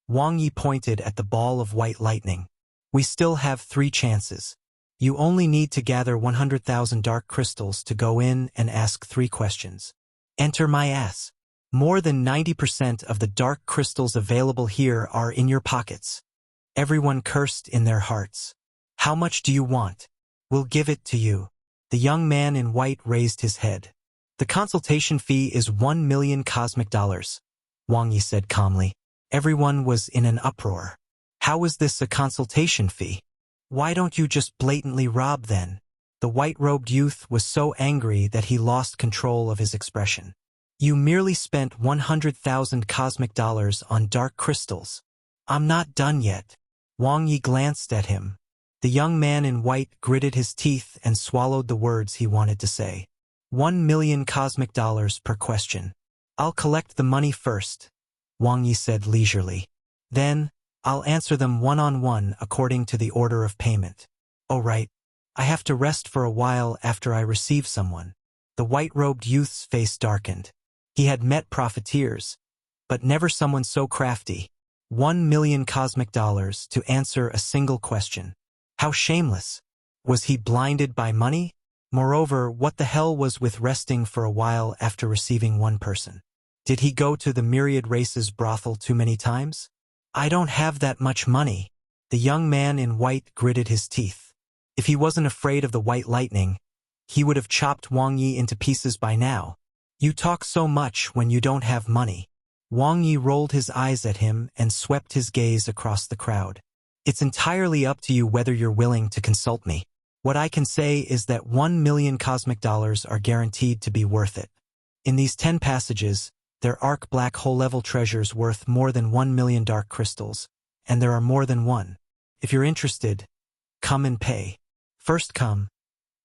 Wang Ye pointed at the ball of white lightning. We still have 3 chances. You only need to gather 100,000 dark crystals to go in and ask 3 questions. Enter my ass. More than 90% of the dark crystals available here are in your pockets. Everyone cursed in their hearts. How much do you want? We'll give it to you. The young man in white raised his head. The consultation fee is 1 million cosmic dollars, Wang Ye said calmly. Everyone was in an uproar. How is this a consultation fee? Why don't you just blatantly rob then? The white-robed youth was so angry that he lost control of his expression. You merely spent 100,000 cosmic dollars on dark crystals. I'm not done yet. Wang Ye glanced at him. The young man in white gritted his teeth and swallowed the words he wanted to say. 1 million cosmic dollars per question. I'll collect the money first, Wang Ye said leisurely. Then, I'll answer them one-on-one according to the order of payment. Oh right. I have to rest for a while after I receive someone. The white-robed youth's face darkened. He had met profiteers, but never someone so crafty. 1 million cosmic dollars to answer a single question. How shameless. Was he blinded by money? Moreover, what the hell was with resting for a while after receiving one person? Did he go to the myriad races brothel too many times? I don't have that much money. The young man in white gritted his teeth. If he wasn't afraid of the white lightning, he would have chopped Wang Ye into pieces by now. You talk so much when you don't have money. Wang Ye rolled his eyes at him and swept his gaze across the crowd. It's entirely up to you whether you're willing to consult me. What I can say is that 1 million cosmic dollars are guaranteed to be worth it. In these 10 passages, there are black hole-level treasures worth more than 1 million dark crystals, and there are more than one. If you're interested, come and pay. First come,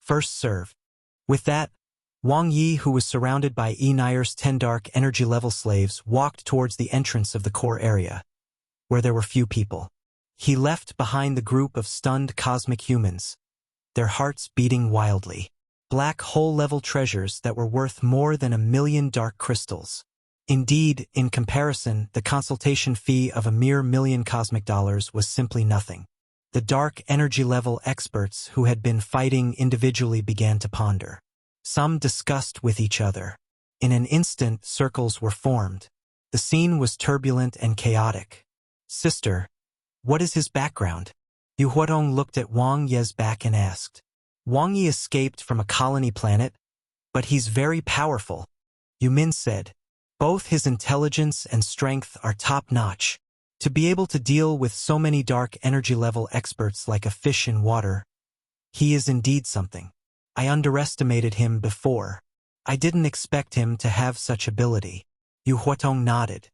first serve. With that, Wang Ye, who was surrounded by Nair's 10 dark energy-level slaves, walked towards the entrance of the core area, where there were few people. He left behind the group of stunned cosmic humans, their hearts beating wildly. Black hole-level treasures that were worth more than 1 million dark crystals. Indeed, in comparison, the consultation fee of a mere million cosmic dollars was simply nothing. The dark energy-level experts who had been fighting individually began to ponder. Some discussed with each other. In an instant, circles were formed. The scene was turbulent and chaotic. Sister, what is his background? Yu Huatong looked at Wang Ye's back and asked. Wang Ye escaped from a colony planet, but he's very powerful. Yu Min said. Both his intelligence and strength are top-notch. To be able to deal with so many dark energy-level experts like a fish in water, he is indeed something. I underestimated him before. I didn't expect him to have such ability. Yu Huatong nodded.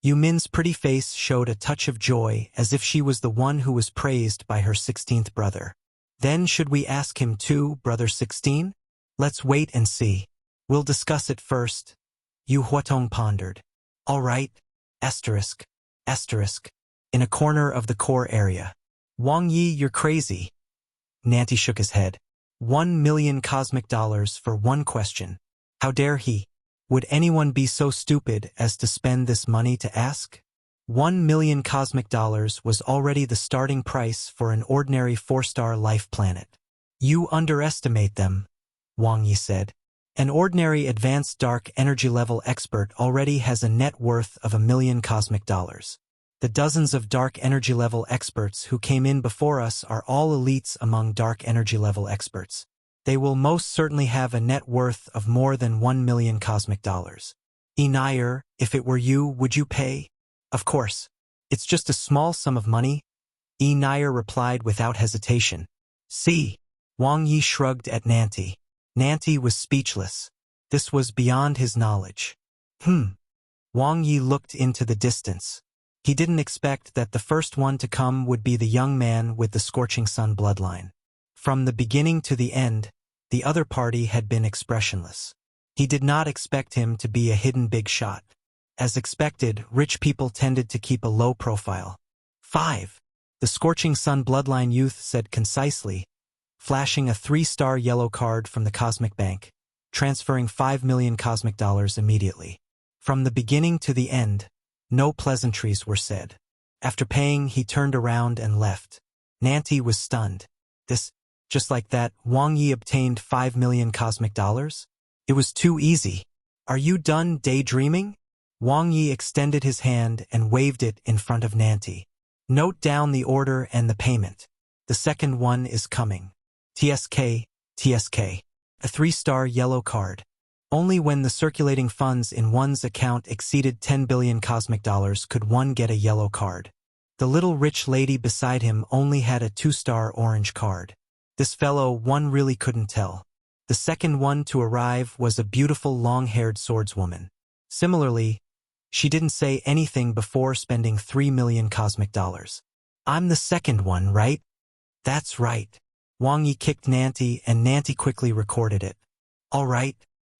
Yu Min's pretty face showed a touch of joy as if she was the one who was praised by her 16th brother. Then should we ask him too, brother 16? Let's wait and see. We'll discuss it first. Yu Huatong pondered. All right. Asterisk. Asterisk. In a corner of the core area. Wang Ye, you're crazy. Nanti shook his head. 1 million cosmic dollars for one question. How dare he? Would anyone be so stupid as to spend this money to ask? 1 million cosmic dollars was already the starting price for an ordinary 4-star life planet. You underestimate them, Wang Ye said. An ordinary advanced dark energy level expert already has a net worth of 1 million cosmic dollars. The dozens of dark energy level experts who came in before us are all elites among dark energy level experts. They will most certainly have a net worth of more than 1 million cosmic dollars. Nair, if it were you, would you pay? Of course. It's just a small sum of money. Nair replied without hesitation. See. Wang Ye shrugged at Nanti. Nanti was speechless. This was beyond his knowledge. Wang Ye looked into the distance. He didn't expect that the first one to come would be the young man with the scorching sun bloodline. From the beginning to the end, the other party had been expressionless. He did not expect him to be a hidden big shot. As expected, rich people tended to keep a low profile. 5. The scorching sun bloodline youth said concisely, flashing a 3-star yellow card from the cosmic bank. transferring 5 million cosmic dollars immediately. From the beginning to the end, no pleasantries were said. After paying, he turned around and left. Nancy was stunned. Just like that, Wang Ye obtained 5 million cosmic dollars? It was too easy. Are you done daydreaming? Wang Ye extended his hand and waved it in front of Nancy. Note down the order and the payment. The second one is coming. TSK, TSK. A 3-star yellow card. Only when the circulating funds in one's account exceeded 10 billion cosmic dollars could one get a yellow card. The little rich lady beside him only had a 2-star orange card. This fellow, one really couldn't tell. The second one to arrive was a beautiful long-haired swordswoman. Similarly, she didn't say anything before spending 3 million cosmic dollars. I'm the second one, right? That's right. Wang Ye kicked Nancy, and Nancy quickly recorded it. All right.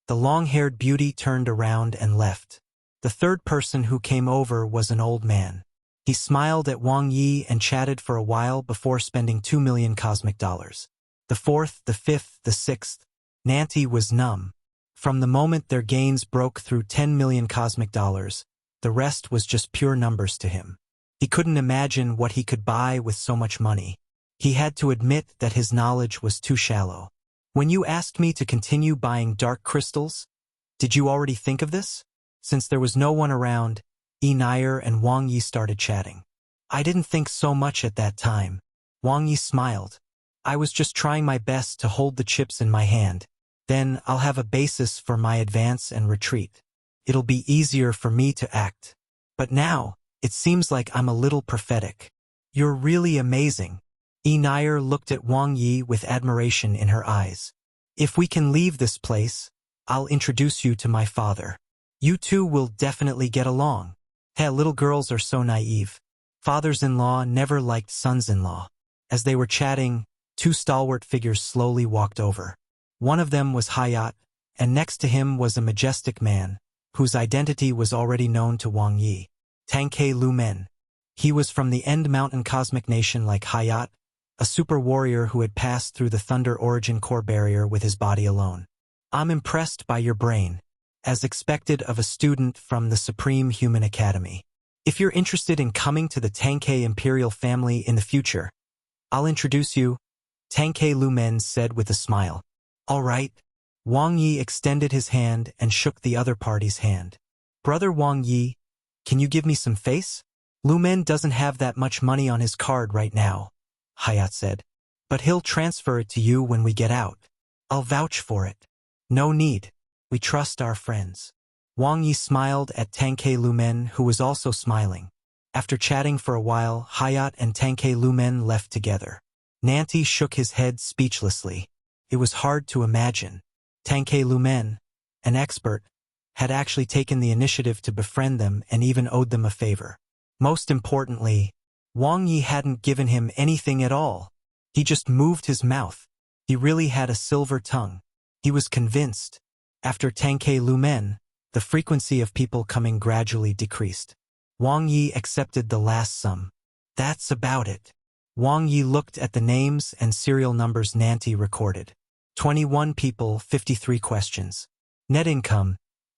The long-haired beauty turned around and left. The third person who came over was an old man. He smiled at Wang Ye and chatted for a while before spending 2 million cosmic dollars. The fourth, the fifth, the sixth. Nancy was numb. From the moment their gains broke through 10 million cosmic dollars, the rest was just pure numbers to him. He couldn't imagine what he could buy with so much money. He had to admit that his knowledge was too shallow. When you asked me to continue buying dark crystals, did you already think of this? Since there was no one around, Nair and Wang Ye started chatting. I didn't think so much at that time. Wang Ye smiled. I was just trying my best to hold the chips in my hand. Then I'll have a basis for my advance and retreat. It'll be easier for me to act. But now, it seems like I'm a little prophetic. You're really amazing. Nair looked at Wang Ye with admiration in her eyes. If we can leave this place, I'll introduce you to my father. You two will definitely get along. Hey, little girls are so naive. Fathers-in-law never liked sons-in-law. As they were chatting, 2 stalwart figures slowly walked over. One of them was Hayat, and next to him was a majestic man, whose identity was already known to Wang Ye. Tangke Lumen. He was from the End Mountain Cosmic Nation like Hayat, a super warrior who had passed through the Thunder Origin core barrier with his body alone. I'm impressed by your brain, as expected of a student from the Supreme Human Academy. If you're interested in coming to the Tangke Imperial family in the future, I'll introduce you, Tangke Lumen said with a smile. All right. Wang Ye extended his hand and shook the other party's hand. Brother Wang Ye, can you give me some face? Lumen doesn't have that much money on his card right now, Hayat said. But he'll transfer it to you when we get out. I'll vouch for it. No need. We trust our friends. Wang Ye smiled at Tangke Lumen, who was also smiling. After chatting for a while, Hayat and Tangke Lumen left together. Nancy shook his head speechlessly. It was hard to imagine. Tangke Lumen, an expert, had actually taken the initiative to befriend them and even owed them a favor. Most importantly, Wang Ye hadn't given him anything at all. He just moved his mouth. He really had a silver tongue. He was convinced. After Tangke Lumen, the frequency of people coming gradually decreased. Wang Ye accepted the last sum. That's about it. Wang Ye looked at the names and serial numbers Nancy recorded. 21 people, 53 questions. Net income,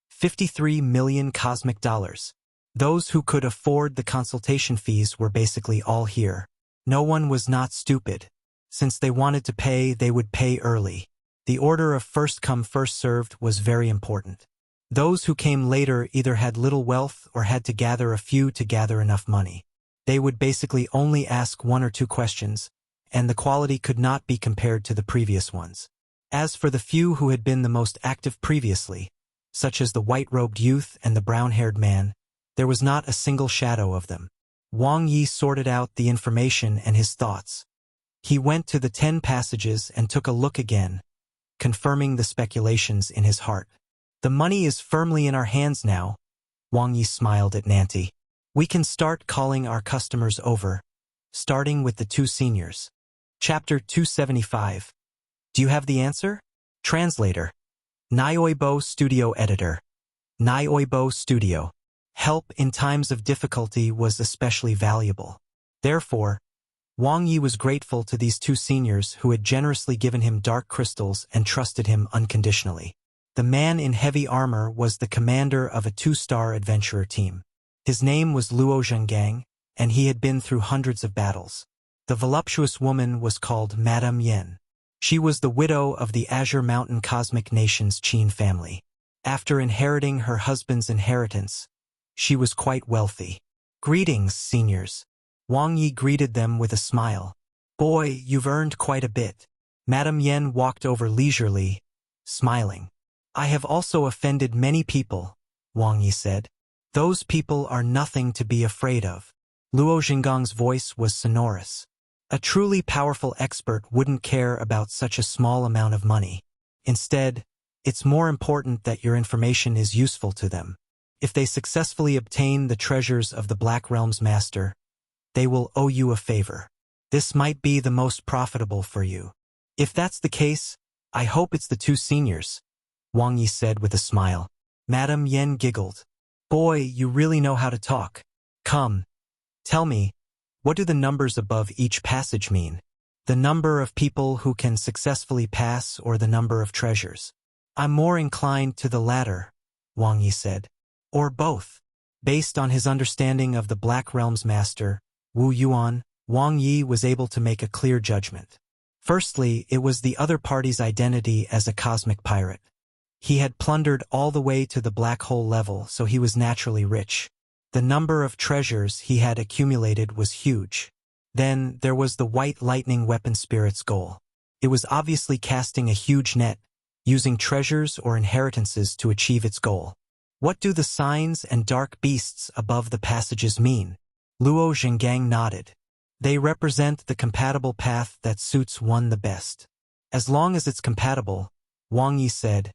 53 million cosmic dollars. Those who could afford the consultation fees were basically all here. No one was not stupid. Since they wanted to pay, they would pay early. The order of first come first served was very important. Those who came later either had little wealth or had to gather a few to gather enough money. They would basically only ask 1 or 2 questions, and the quality could not be compared to the previous ones. As for the few who had been the most active previously, such as the white-robed youth and the brown-haired man, there was not a single shadow of them. Wang Ye sorted out the information and his thoughts. He went to the 10 passages and took a look again, confirming the speculations in his heart. The money is firmly in our hands now. Wang Ye smiled at Nancy. We can start calling our customers over, starting with the 2 seniors. Chapter 275. Do you have the answer? Translator. Nioibo Studio Editor. Nioibo Studio. Help in times of difficulty was especially valuable. Therefore, Wang Ye was grateful to these 2 seniors who had generously given him dark crystals and trusted him unconditionally. The man in heavy armor was the commander of a 2-star adventurer team. His name was Luo Zhengang, and he had been through hundreds of battles. The voluptuous woman was called Madame Yen. She was the widow of the Azure Mountain Cosmic Nation's Qin family. After inheriting her husband's inheritance, she was quite wealthy. "Greetings, seniors." Wang Ye greeted them with a smile. "Boy, you've earned quite a bit." Madame Yen walked over leisurely, smiling. "I have also offended many people," Wang Ye said. "Those people are nothing to be afraid of." Luo Zhenggang's voice was sonorous. A truly powerful expert wouldn't care about such a small amount of money. Instead, it's more important that your information is useful to them. If they successfully obtain the treasures of the Black Realm's master, they will owe you a favor. This might be the most profitable for you. If that's the case, I hope it's the 2 seniors, Wang Ye said with a smile. Madame Yen giggled. "Boy, you really know how to talk. Come, tell me, what do the numbers above each passage mean? The number of people who can successfully pass or the number of treasures?" "I'm more inclined to the latter," Wang Ye said. "Or both." Based on his understanding of the Black Realm's master, Wu Yuan, Wang Ye was able to make a clear judgment. Firstly, it was the other party's identity as a cosmic pirate. He had plundered all the way to the black hole level, so he was naturally rich. The number of treasures he had accumulated was huge. Then there was the White Lightning Weapon Spirit's goal. It was obviously casting a huge net, using treasures or inheritances to achieve its goal. What do the signs and dark beasts above the passages mean? Luo Zhengang nodded. They represent the compatible path that suits one the best. As long as it's compatible, Wang Ye said,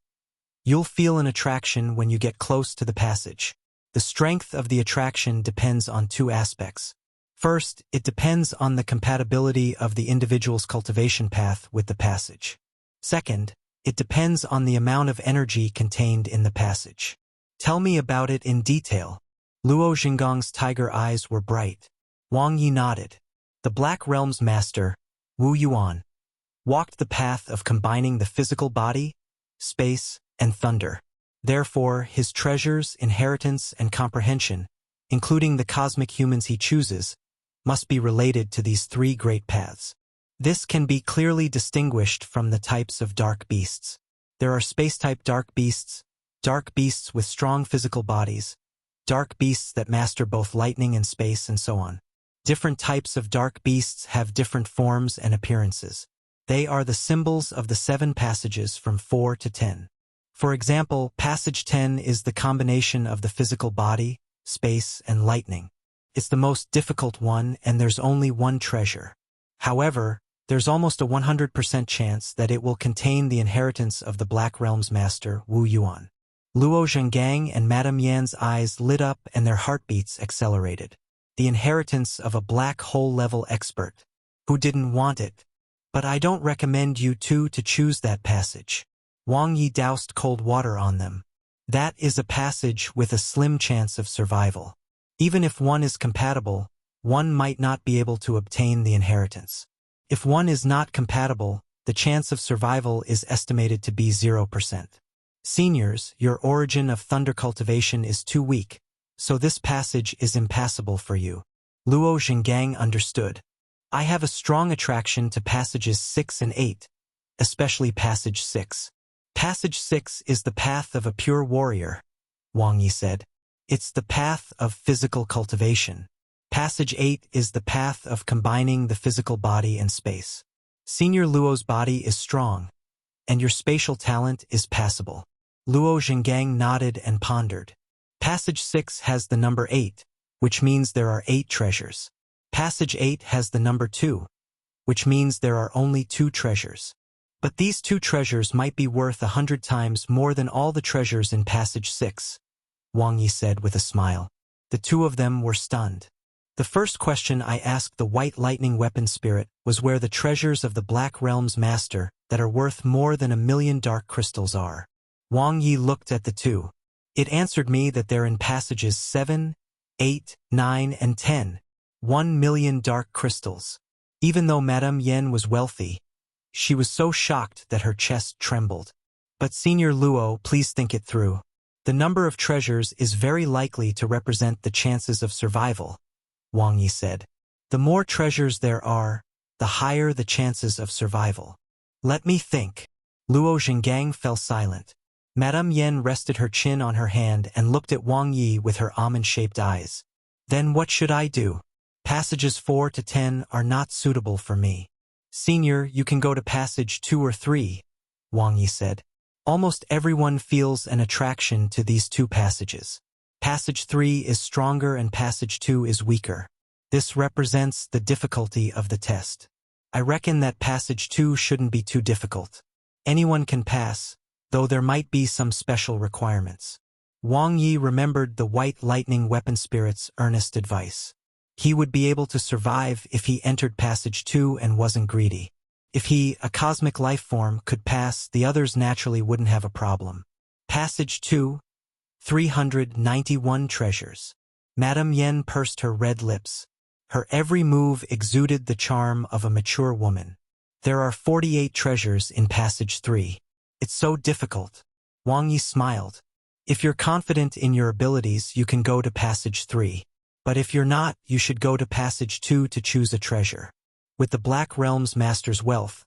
you'll feel an attraction when you get close to the passage. The strength of the attraction depends on 2 aspects. First, it depends on the compatibility of the individual's cultivation path with the passage. Second, it depends on the amount of energy contained in the passage. Tell me about it in detail. Luo Zhenggang's tiger eyes were bright. Wang Ye nodded. The Black Realm's master, Wu Yuan, walked the path of combining the physical body, space, and thunder. Therefore, his treasures, inheritance, and comprehension, including the cosmic humans he chooses, must be related to these 3 great paths. This can be clearly distinguished from the types of dark beasts. There are space-type dark beasts with strong physical bodies, dark beasts that master both lightning and space, and so on. Different types of dark beasts have different forms and appearances. They are the symbols of the 7 passages from 4 to 10. For example, passage 10 is the combination of the physical body, space, and lightning. It's the most difficult one, and there's only 1 treasure. However, there's almost a 100% chance that it will contain the inheritance of the Black Realm's master, Wu Yuan. Luo Zhengang and Madame Yan's eyes lit up and their heartbeats accelerated. The inheritance of a black hole-level expert. Who didn't want it? But I don't recommend you 2 to choose that passage. Wang Ye doused cold water on them. That is a passage with a slim chance of survival. Even if one is compatible, one might not be able to obtain the inheritance. If one is not compatible, the chance of survival is estimated to be 0%. Seniors, your origin of thunder cultivation is too weak, so this passage is impassable for you. Luo Zhengang understood. I have a strong attraction to passages 6 and 8, especially passage 6. Passage 6 is the path of a pure warrior, Wang Ye said. It's the path of physical cultivation. Passage 8 is the path of combining the physical body and space. Senior Luo's body is strong, and your spatial talent is passable. Luo Zhengang nodded and pondered. Passage 6 has the number 8, which means there are 8 treasures. Passage 8 has the number 2, which means there are only 2 treasures. But these 2 treasures might be worth 100 times more than all the treasures in Passage 6, Wang Ye said with a smile. The 2 of them were stunned. The first question I asked the White Lightning Weapon Spirit was where the treasures of the Black Realm's master that are worth more than 1,000,000 dark crystals are. Wang Ye looked at the 2. It answered me that they're in passages 7, 8, 9, and 10. 1,000,000 dark crystals. Even though Madame Yen was wealthy, she was so shocked that her chest trembled. But Senior Luo, please think it through. The number of treasures is very likely to represent the chances of survival, Wang Ye said. The more treasures there are, the higher the chances of survival. Let me think. Luo Zhengang fell silent. Madame Yen rested her chin on her hand and looked at Wang Ye with her almond-shaped eyes. Then what should I do? Passages 4 to 10 are not suitable for me. Senior, you can go to passage 2 or 3, Wang Ye said. Almost everyone feels an attraction to these two passages. Passage 3 is stronger and passage 2 is weaker. This represents the difficulty of the test. I reckon that passage 2 shouldn't be too difficult. Anyone can pass, though there might be some special requirements. Wang Ye remembered the white lightning weapon spirit's earnest advice. He would be able to survive if he entered passage 2 and wasn't greedy. If he, a cosmic life form, could pass, the others naturally wouldn't have a problem. Passage 2, 391 treasures. Madame Yen pursed her red lips. Her every move exuded the charm of a mature woman. There are 48 treasures in passage 3. It's so difficult. Wang Ye smiled. If you're confident in your abilities, you can go to passage 3. But if you're not, you should go to passage 2 to choose a treasure. With the Black Realm's master's wealth,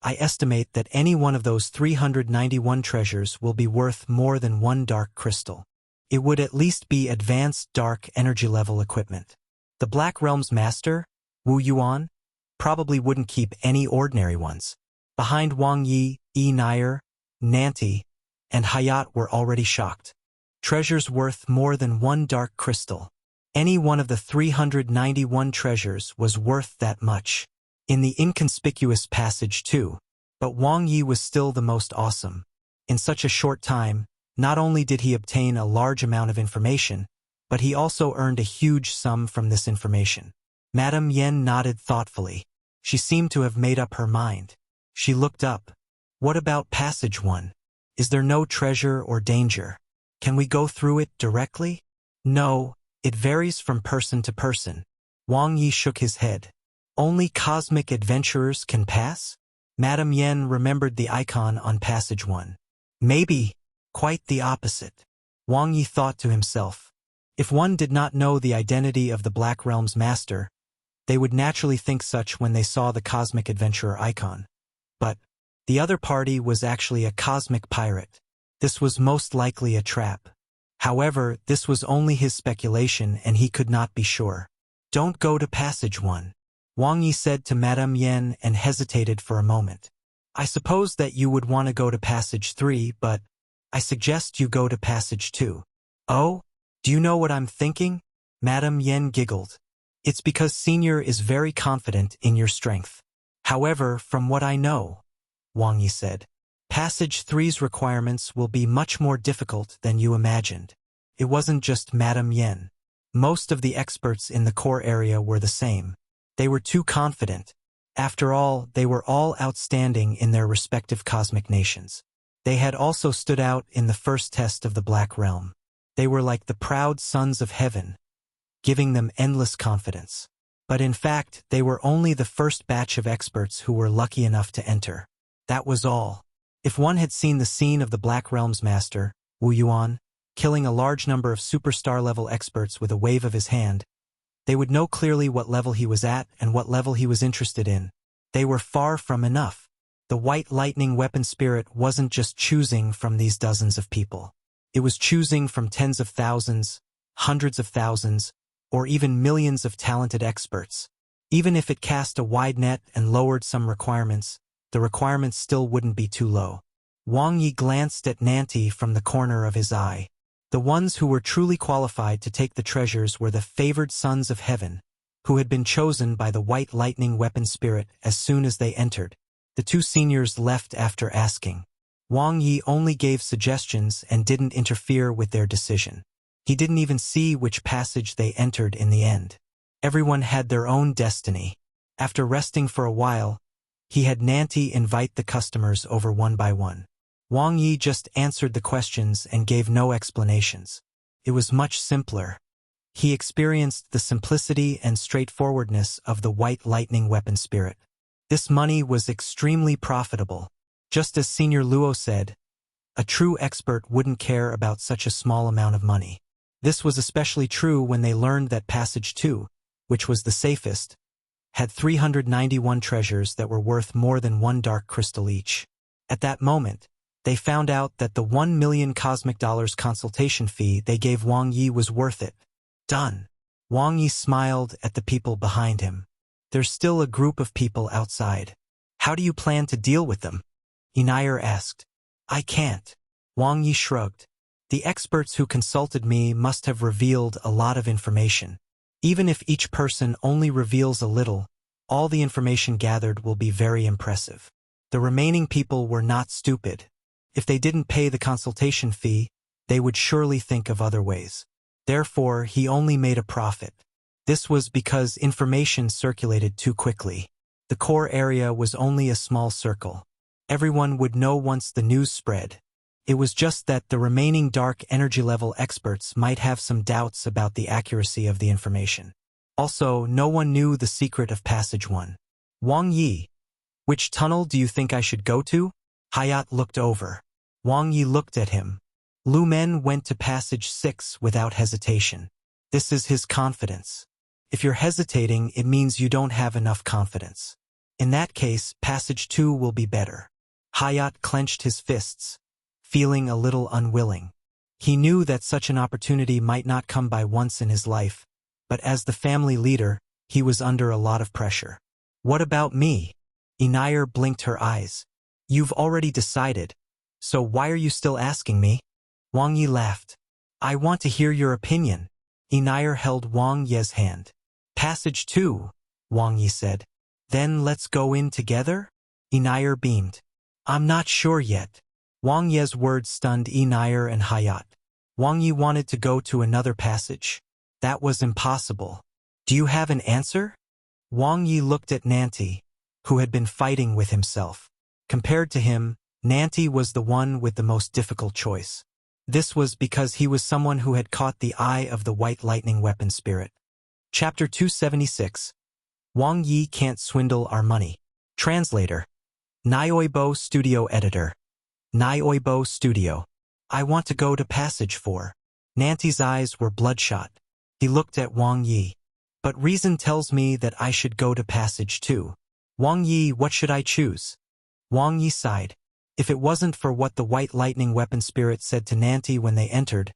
I estimate that any one of those 391 treasures will be worth more than one dark crystal. It would at least be advanced dark energy level equipment. The Black Realm's master, Wu Yuan, probably wouldn't keep any ordinary ones. Behind Wang Yi, Nair, Nanti, and Hayat were already shocked. Treasures worth more than one dark crystal. Any one of the 391 treasures was worth that much. In the inconspicuous passage 2, but Wang Ye was still the most awesome. In such a short time, not only did he obtain a large amount of information, but he also earned a huge sum from this information. Madame Yen nodded thoughtfully. She seemed to have made up her mind. She looked up. What about passage 1? Is there no treasure or danger? Can we go through it directly? No, it varies from person to person. Wang Ye shook his head. Only cosmic adventurers can pass? Madame Yen remembered the icon on passage 1. Maybe, quite the opposite. Wang Ye thought to himself. If one did not know the identity of the Black Realm's master, they would naturally think such when they saw the cosmic adventurer icon. But the other party was actually a cosmic pirate. This was most likely a trap. However, this was only his speculation and he could not be sure. Don't go to passage 1. Wang Ye said to Madame Yen and hesitated for a moment. I suppose that you would want to go to passage 3, but I suggest you go to passage 2. Oh? Do you know what I'm thinking? Madame Yen giggled. It's because Senior is very confident in your strength. However, from what I know, Wang Ye said, passage 3's requirements will be much more difficult than you imagined. It wasn't just Madame Yen. Most of the experts in the core area were the same. They were too confident. After all, they were all outstanding in their respective cosmic nations. They had also stood out in the first test of the Black Realm. They were like the proud sons of heaven, giving them endless confidence. But in fact, they were only the first batch of experts who were lucky enough to enter. That was all. If one had seen the scene of the Black Realm's master, Wu Yuan, killing a large number of superstar-level experts with a wave of his hand, they would know clearly what level he was at and what level he was interested in. They were far from enough. The white lightning weapon spirit wasn't just choosing from these dozens of people. It was choosing from tens of thousands, hundreds of thousands, or even millions of talented experts. Even if it cast a wide net and lowered some requirements, the requirements still wouldn't be too low. Wang Ye glanced at Nanti from the corner of his eye. The ones who were truly qualified to take the treasures were the favored sons of heaven, who had been chosen by the white lightning weapon spirit as soon as they entered. The two seniors left after asking. Wang Ye only gave suggestions and didn't interfere with their decision. He didn't even see which passage they entered in the end. Everyone had their own destiny. After resting for a while, he had Nanti invite the customers over one by one. Wang Ye just answered the questions and gave no explanations. It was much simpler. He experienced the simplicity and straightforwardness of the white lightning weapon spirit. This money was extremely profitable. Just as Senior Luo said, A true expert wouldn't care about such a small amount of money. This was especially true when they learned that Passage 2, which was the safest, had 391 treasures that were worth more than one dark crystal each. At that moment, they found out that the $1 million cosmic dollars consultation fee they gave Wang Ye was worth it. Done. Wang Ye smiled at the people behind him. There's still a group of people outside. How do you plan to deal with them? Einir asked. I can't. Wang Ye shrugged. The experts who consulted me must have revealed a lot of information. Even if each person only reveals a little, all the information gathered will be very impressive. The remaining people were not stupid. If they didn't pay the consultation fee, they would surely think of other ways. Therefore, he only made a profit. This was because information circulated too quickly. The core area was only a small circle. Everyone would know once the news spread. It was just that the remaining dark energy level experts might have some doubts about the accuracy of the information. Also, no one knew the secret of Passage 1. Wang Ye, which tunnel do you think I should go to? Hayat looked over. Wang Ye looked at him. Lu Men went to Passage 6 without hesitation. This is his confidence. If you're hesitating, it means you don't have enough confidence. In that case, Passage 2 will be better. Hayat clenched his fists, feeling a little unwilling. He knew that such an opportunity might not come by once in his life, but as the family leader, he was under a lot of pressure. What about me? Einir blinked her eyes. You've already decided, so why are you still asking me? Wang Ye laughed. I want to hear your opinion. Einir held Wang Ye's hand. Passage 2, Wang Ye said. Then let's go in together? Einir beamed. I'm not sure yet. Wang Ye's words stunned Einir and Hayat. Wang Ye wanted to go to another passage. That was impossible. Do you have an answer? Wang Ye looked at Nanti, who had been fighting with himself. Compared to him, Nanti was the one with the most difficult choice. This was because he was someone who had caught the eye of the white lightning weapon spirit. Chapter 276. Wang Ye can't swindle our money. Translator. Nioibo Studio Editor. Nioibo Studio. I want to go to Passage 4. Nanti's eyes were bloodshot. He looked at Wang Ye. But reason tells me that I should go to Passage 2. Wang Ye, what should I choose? Wang Ye sighed. If it wasn't for what the white lightning weapon spirit said to Nanti when they entered,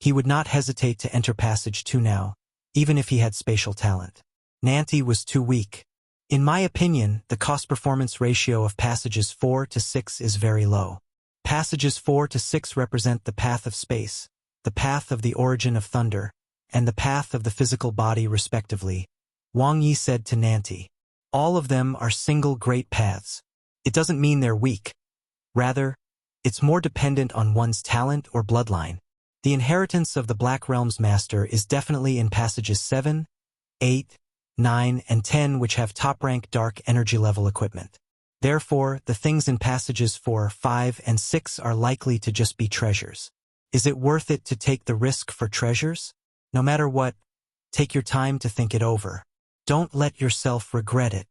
he would not hesitate to enter Passage 2 now, even if he had spatial talent. Nanti was too weak. In my opinion, the cost-performance ratio of Passages 4 to 6 is very low. Passages 4 to 6 represent the path of space, the path of the origin of thunder, and the path of the physical body respectively. Wang Ye said to Nanti. All of them are single great paths. It doesn't mean they're weak. Rather, it's more dependent on one's talent or bloodline. The inheritance of the Black Realm's master is definitely in Passages 7, 8, 9, and 10, which have top-rank dark energy level equipment. Therefore, the things in Passages 4, 5, and 6 are likely to just be treasures. Is it worth it to take the risk for treasures? No matter what, take your time to think it over. Don't let yourself regret it.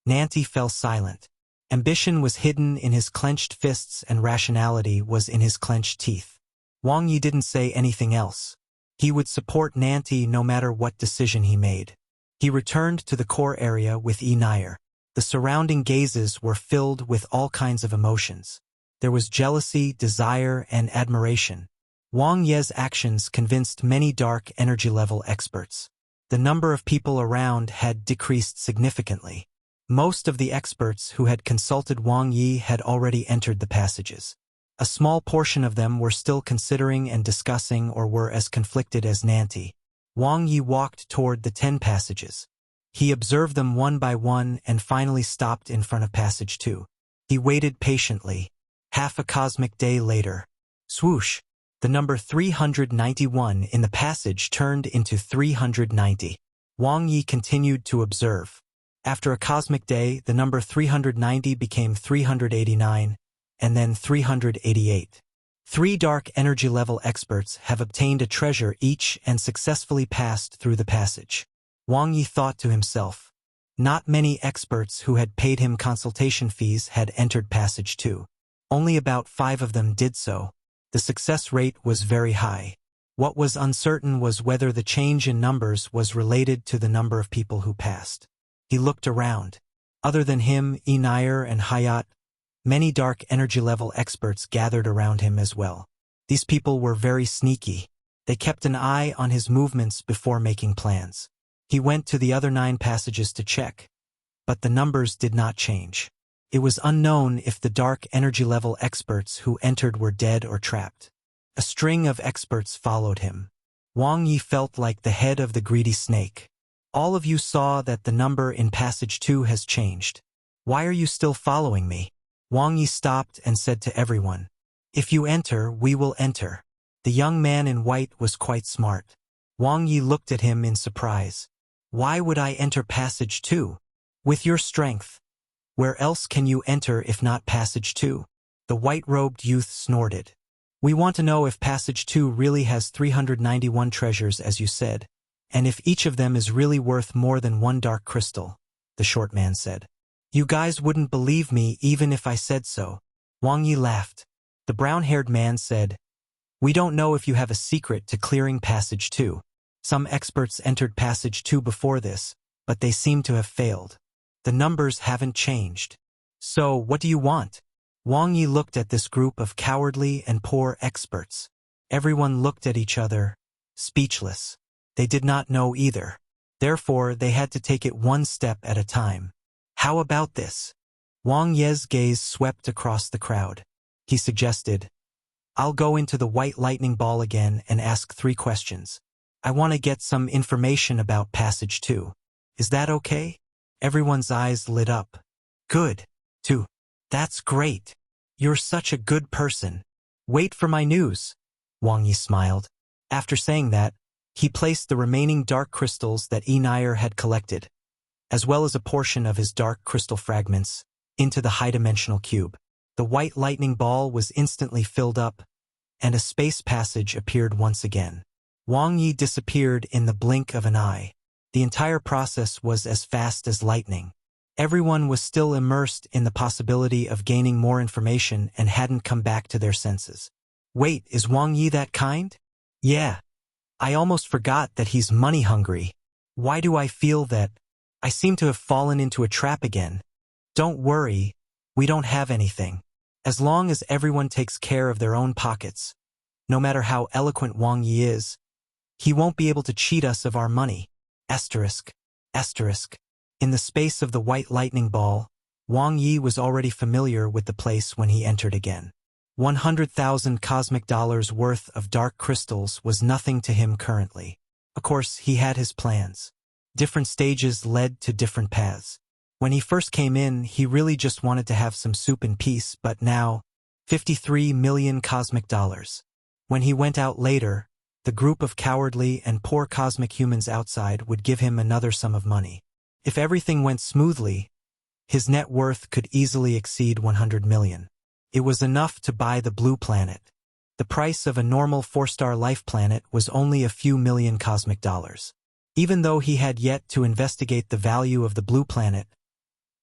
Nanti fell silent. Ambition was hidden in his clenched fists and rationality was in his clenched teeth. Wang Ye didn't say anything else. He would support Nanti no matter what decision he made. He returned to the core area with Einir. The surrounding gazes were filled with all kinds of emotions. There was jealousy, desire, and admiration. Wang Ye's actions convinced many dark energy level experts. The number of people around had decreased significantly. Most of the experts who had consulted Wang Ye had already entered the passages. A small portion of them were still considering and discussing or were as conflicted as Nanti. Wang Ye walked toward the 10 passages. He observed them one by one and finally stopped in front of Passage 2. He waited patiently. Half a cosmic day later. Swoosh! The number 391 in the passage turned into 390. Wang Ye continued to observe. After a cosmic day, the number 390 became 389, and then 388. 3 dark energy level experts have obtained a treasure each and successfully passed through the passage. Wang Ye thought to himself. Not many experts who had paid him consultation fees had entered Passage 2. Only about 5 of them did so. The success rate was very high. What was uncertain was whether the change in numbers was related to the number of people who passed. He looked around. Other than him, Enir and Hayat, many dark energy level experts gathered around him as well. These people were very sneaky. They kept an eye on his movements before making plans. He went to the other 9 passages to check, but the numbers did not change. It was unknown if the dark energy level experts who entered were dead or trapped. A string of experts followed him. Wang Ye felt like the head of the greedy snake. All of you saw that the number in passage 2 has changed. Why are you still following me? Wang Ye stopped and said to everyone, "If you enter, we will enter." The young man in white was quite smart. Wang Ye looked at him in surprise. "Why would I enter passage 2? With your strength. Where else can you enter if not passage 2? The white-robed youth snorted. "We want to know if passage 2 really has 391 treasures as you said, and if each of them is really worth more than 1 dark crystal," the short man said. "You guys wouldn't believe me even if I said so." Wang Ye laughed. The brown-haired man said, "We don't know if you have a secret to clearing passage 2. Some experts entered passage 2 before this, but they seem to have failed. The numbers haven't changed. So, what do you want?" Wang Ye looked at this group of cowardly and poor experts. Everyone looked at each other, speechless. They did not know either. Therefore, they had to take it one step at a time. "How about this?" Wang Ye's gaze swept across the crowd. He suggested, "I'll go into the white lightning ball again and ask 3 questions. I want to get some information about passage 2. Is that okay?" Everyone's eyes lit up. "Good. 2. That's great. You're such a good person. Wait for my news." Wang Ye smiled. After saying that, he placed the remaining dark crystals that Enir had collected, as well as a portion of his dark crystal fragments, into the high-dimensional cube. The white lightning ball was instantly filled up, and a space passage appeared once again. Wang Ye disappeared in the blink of an eye. The entire process was as fast as lightning. Everyone was still immersed in the possibility of gaining more information and hadn't come back to their senses. "Wait, is Wang Ye that kind?" "Yeah. I almost forgot that he's money-hungry. Why do I feel that I seem to have fallen into a trap again?" "Don't worry, we don't have anything. As long as everyone takes care of their own pockets, no matter how eloquent Wang Ye is, he won't be able to cheat us of our money." Asterisk. Asterisk. In the space of the white lightning ball, Wang Ye was already familiar with the place when he entered again. 100,000 cosmic dollars worth of dark crystals was nothing to him currently. Of course, he had his plans. Different stages led to different paths. When he first came in, he really just wanted to have some soup and peace, but now, 53 million cosmic dollars. When he went out later, the group of cowardly and poor cosmic humans outside would give him another sum of money. If everything went smoothly, his net worth could easily exceed 100 million. It was enough to buy the blue planet. The price of a normal 4-star life planet was only a few million cosmic dollars. Even though he had yet to investigate the value of the blue planet,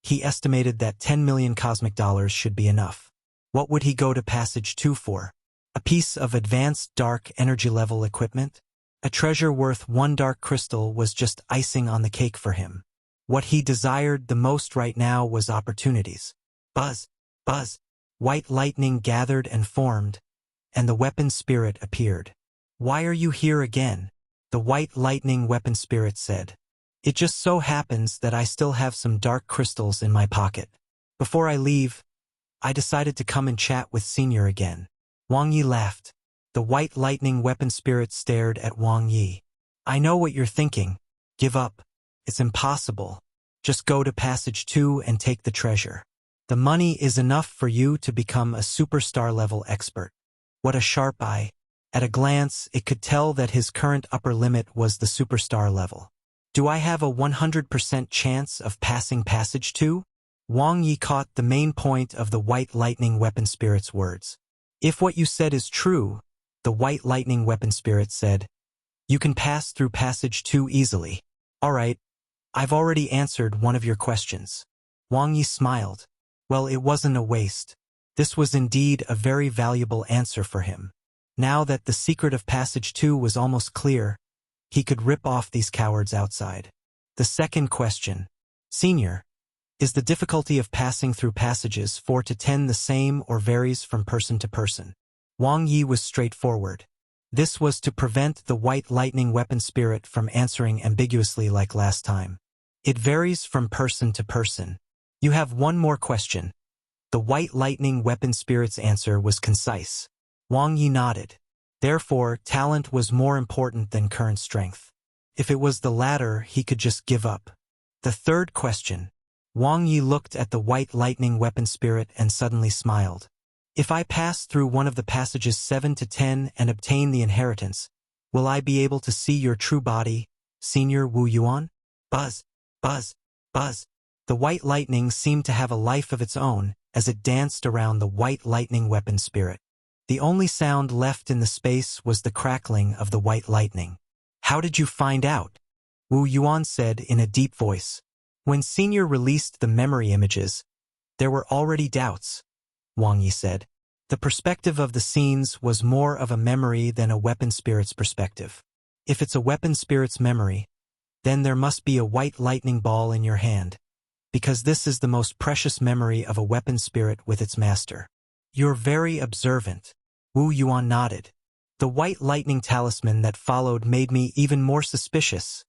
he estimated that 10 million cosmic dollars should be enough. What would he go to passage 2 for? A piece of advanced dark energy level equipment? A treasure worth 1 dark crystal was just icing on the cake for him. What he desired the most right now was opportunities. Buzz, buzz. White lightning gathered and formed, and the weapon spirit appeared. "Why are you here again?" the white lightning weapon spirit said. "It just so happens that I still have some dark crystals in my pocket. Before I leave, I decided to come and chat with Senior again." Wang Ye laughed. The white lightning weapon spirit stared at Wang Ye. "I know what you're thinking. Give up. It's impossible. Just go to passage 2 and take the treasure. The money is enough for you to become a superstar-level expert." What a sharp eye. At a glance, it could tell that his current upper limit was the superstar level. "Do I have a 100% chance of passing passage 2? Wang Ye caught the main point of the white lightning weapon spirit's words. "If what you said is true," the white lightning weapon spirit said, "you can pass through passage 2 easily." "All right, I've already answered one of your questions." Wang Ye smiled. "Well, it wasn't a waste. This was indeed a very valuable answer for him. Now that the secret of Passage 2 was almost clear, he could rip off these cowards outside. The second question. Senior, is the difficulty of passing through passages 4 to 10 the same or varies from person to person? Wang Ye was straightforward. This was to prevent the white lightning weapon spirit from answering ambiguously like last time. It varies from person to person. You have one more question. The white lightning weapon spirit's answer was concise. Wang Ye nodded. Therefore, talent was more important than current strength. If it was the latter, he could just give up. The third question. Wang Ye looked at the white lightning weapon spirit and suddenly smiled. If I pass through one of the passages 7 to 10 and obtain the inheritance, will I be able to see your true body, Senior Wu Yuan? Buzz, buzz, buzz. The white lightning seemed to have a life of its own as it danced around the white lightning weapon spirit. The only sound left in the space was the crackling of the white lightning. How did you find out? Wu Yuan said in a deep voice. When Senior released the memory images, there were already doubts, Wang Ye said. The perspective of the scenes was more of a memory than a weapon spirit's perspective. If it's a weapon spirit's memory, then there must be a white lightning ball in your hand, because this is the most precious memory of a weapon spirit with its master. You're very observant. Wu Yuan nodded. The white lightning talisman that followed made me even more suspicious,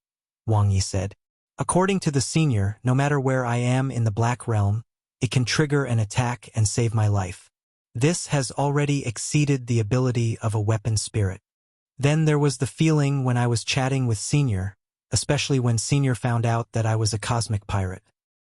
Wang Ye said. According to the senior, no matter where I am in the Black Realm, it can trigger an attack and save my life. This has already exceeded the ability of a weapon spirit. Then there was the feeling when I was chatting with Senior, especially when Senior found out that I was a cosmic pirate.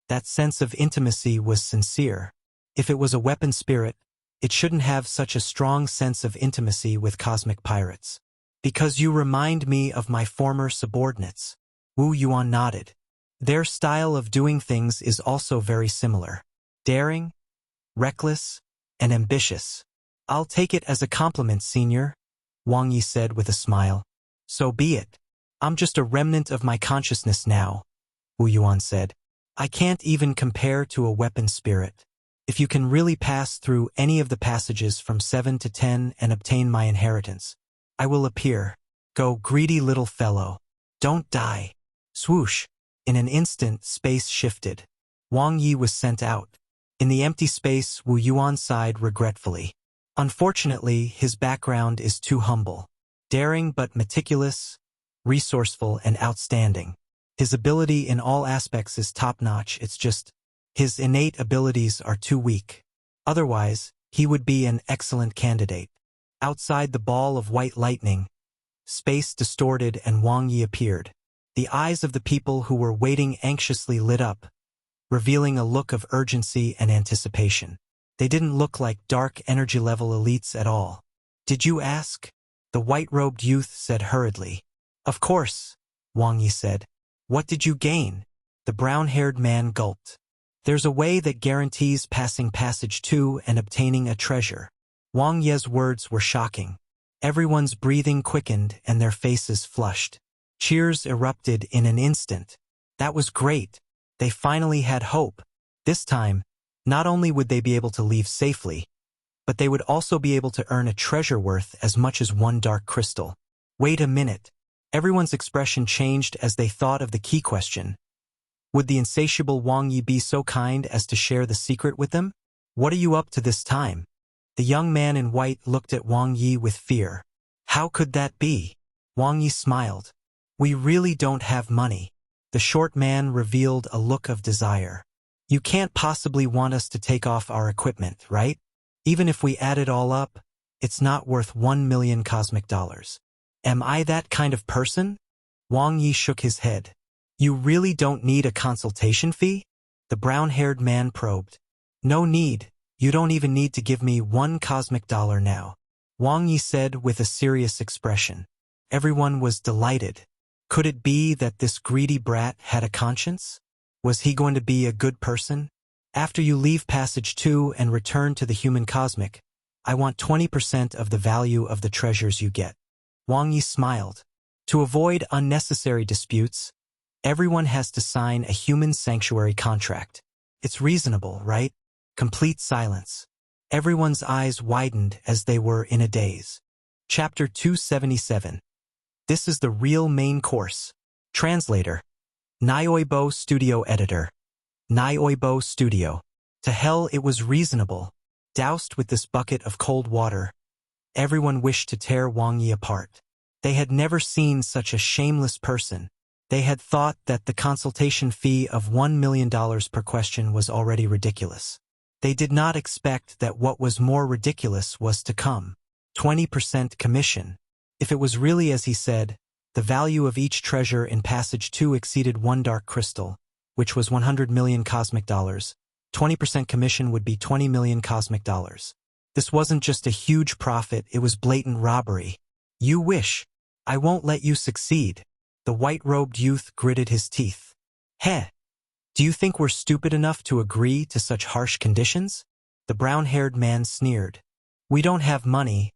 That sense of intimacy was sincere. If it was a weapon spirit, it shouldn't have such a strong sense of intimacy with cosmic pirates. Because you remind me of my former subordinates. Wu Yuan nodded. Their style of doing things is also very similar. Daring, reckless, and ambitious. I'll take it as a compliment, Senior, Wang Ye said with a smile. So be it. I'm just a remnant of my consciousness now, Wu Yuan said. I can't even compare to a weapon spirit. If you can really pass through any of the passages from 7 to 10 and obtain my inheritance, I will appear. Go, greedy little fellow. Don't die. Swoosh. In an instant, space shifted. Wang Ye was sent out. In the empty space, Wu Yuan sighed regretfully. Unfortunately, his background is too humble. Daring but meticulous, resourceful and outstanding. His ability in all aspects is top-notch, it's just his innate abilities are too weak. Otherwise, he would be an excellent candidate. Outside the ball of white lightning, space distorted and Wang Ye appeared. The eyes of the people who were waiting anxiously lit up, revealing a look of urgency and anticipation. They didn't look like dark energy-level elites at all. Did you ask? The white-robed youth said hurriedly. Of course, Wang Ye said. What did you gain? The brown-haired man gulped. There's a way that guarantees passing passage 2 and obtaining a treasure. Wang Ye's words were shocking. Everyone's breathing quickened and their faces flushed. Cheers erupted in an instant. That was great. They finally had hope. This time, not only would they be able to leave safely, but they would also be able to earn a treasure worth as much as one dark crystal. Wait a minute. Everyone's expression changed as they thought of the key question. Would the insatiable Wang Ye be so kind as to share the secret with them? What are you up to this time? The young man in white looked at Wang Ye with fear. How could that be? Wang Ye smiled. We really don't have money. The short man revealed a look of desire. You can't possibly want us to take off our equipment, right? Even if we add it all up, it's not worth 1 million cosmic dollars. Am I that kind of person? Wang Ye shook his head. You really don't need a consultation fee? The brown-haired man probed. No need. You don't even need to give me 1 cosmic dollar now. Wang Ye said with a serious expression. Everyone was delighted. Could it be that this greedy brat had a conscience? Was he going to be a good person? After you leave Passage 2 and return to the human cosmic, I want 20% of the value of the treasures you get. Wang Ye smiled. To avoid unnecessary disputes, everyone has to sign a human sanctuary contract. It's reasonable, right? Complete silence. Everyone's eyes widened as they were in a daze. Chapter 277. This is the real main course. Translator. Nioibo Studio Editor. Nioibo Studio. To hell, it was reasonable. Doused with this bucket of cold water, everyone wished to tear Wang Ye apart. They had never seen such a shameless person. They had thought that the consultation fee of $1 million per question was already ridiculous. They did not expect that what was more ridiculous was to come. 20% commission. If it was really as he said, the value of each treasure in Passage 2 exceeded one dark crystal, which was 100 million cosmic dollars. 20% commission would be 20 million cosmic dollars. This wasn't just a huge profit, it was blatant robbery. You wish. I won't let you succeed. The white-robed youth gritted his teeth. Heh. Do you think we're stupid enough to agree to such harsh conditions? The brown-haired man sneered. We don't have money,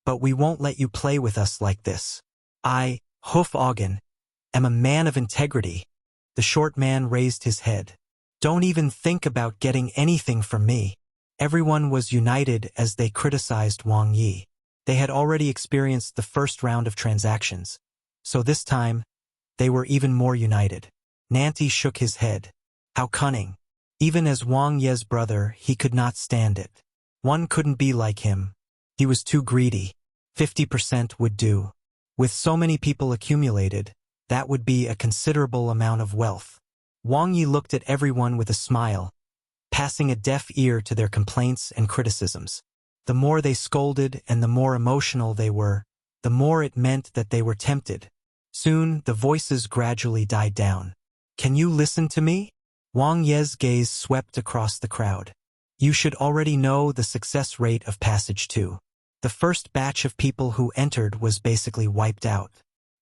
but we won't let you play with us like this. I, Hoof Augen, am a man of integrity. The short man raised his head. Don't even think about getting anything from me. Everyone was united as they criticized Wang Ye. They had already experienced the first round of transactions, so this time, they were even more united. Nanti shook his head. How cunning. Even as Wang Ye's brother, he could not stand it. One couldn't be like him. He was too greedy. 50% would do. With so many people accumulated, that would be a considerable amount of wealth. Wang Ye looked at everyone with a smile, passing a deaf ear to their complaints and criticisms. The more they scolded and the more emotional they were, the more it meant that they were tempted. Soon, the voices gradually died down. Can you listen to me? Wang Ye's gaze swept across the crowd. You should already know the success rate of Passage 2. The first batch of people who entered was basically wiped out.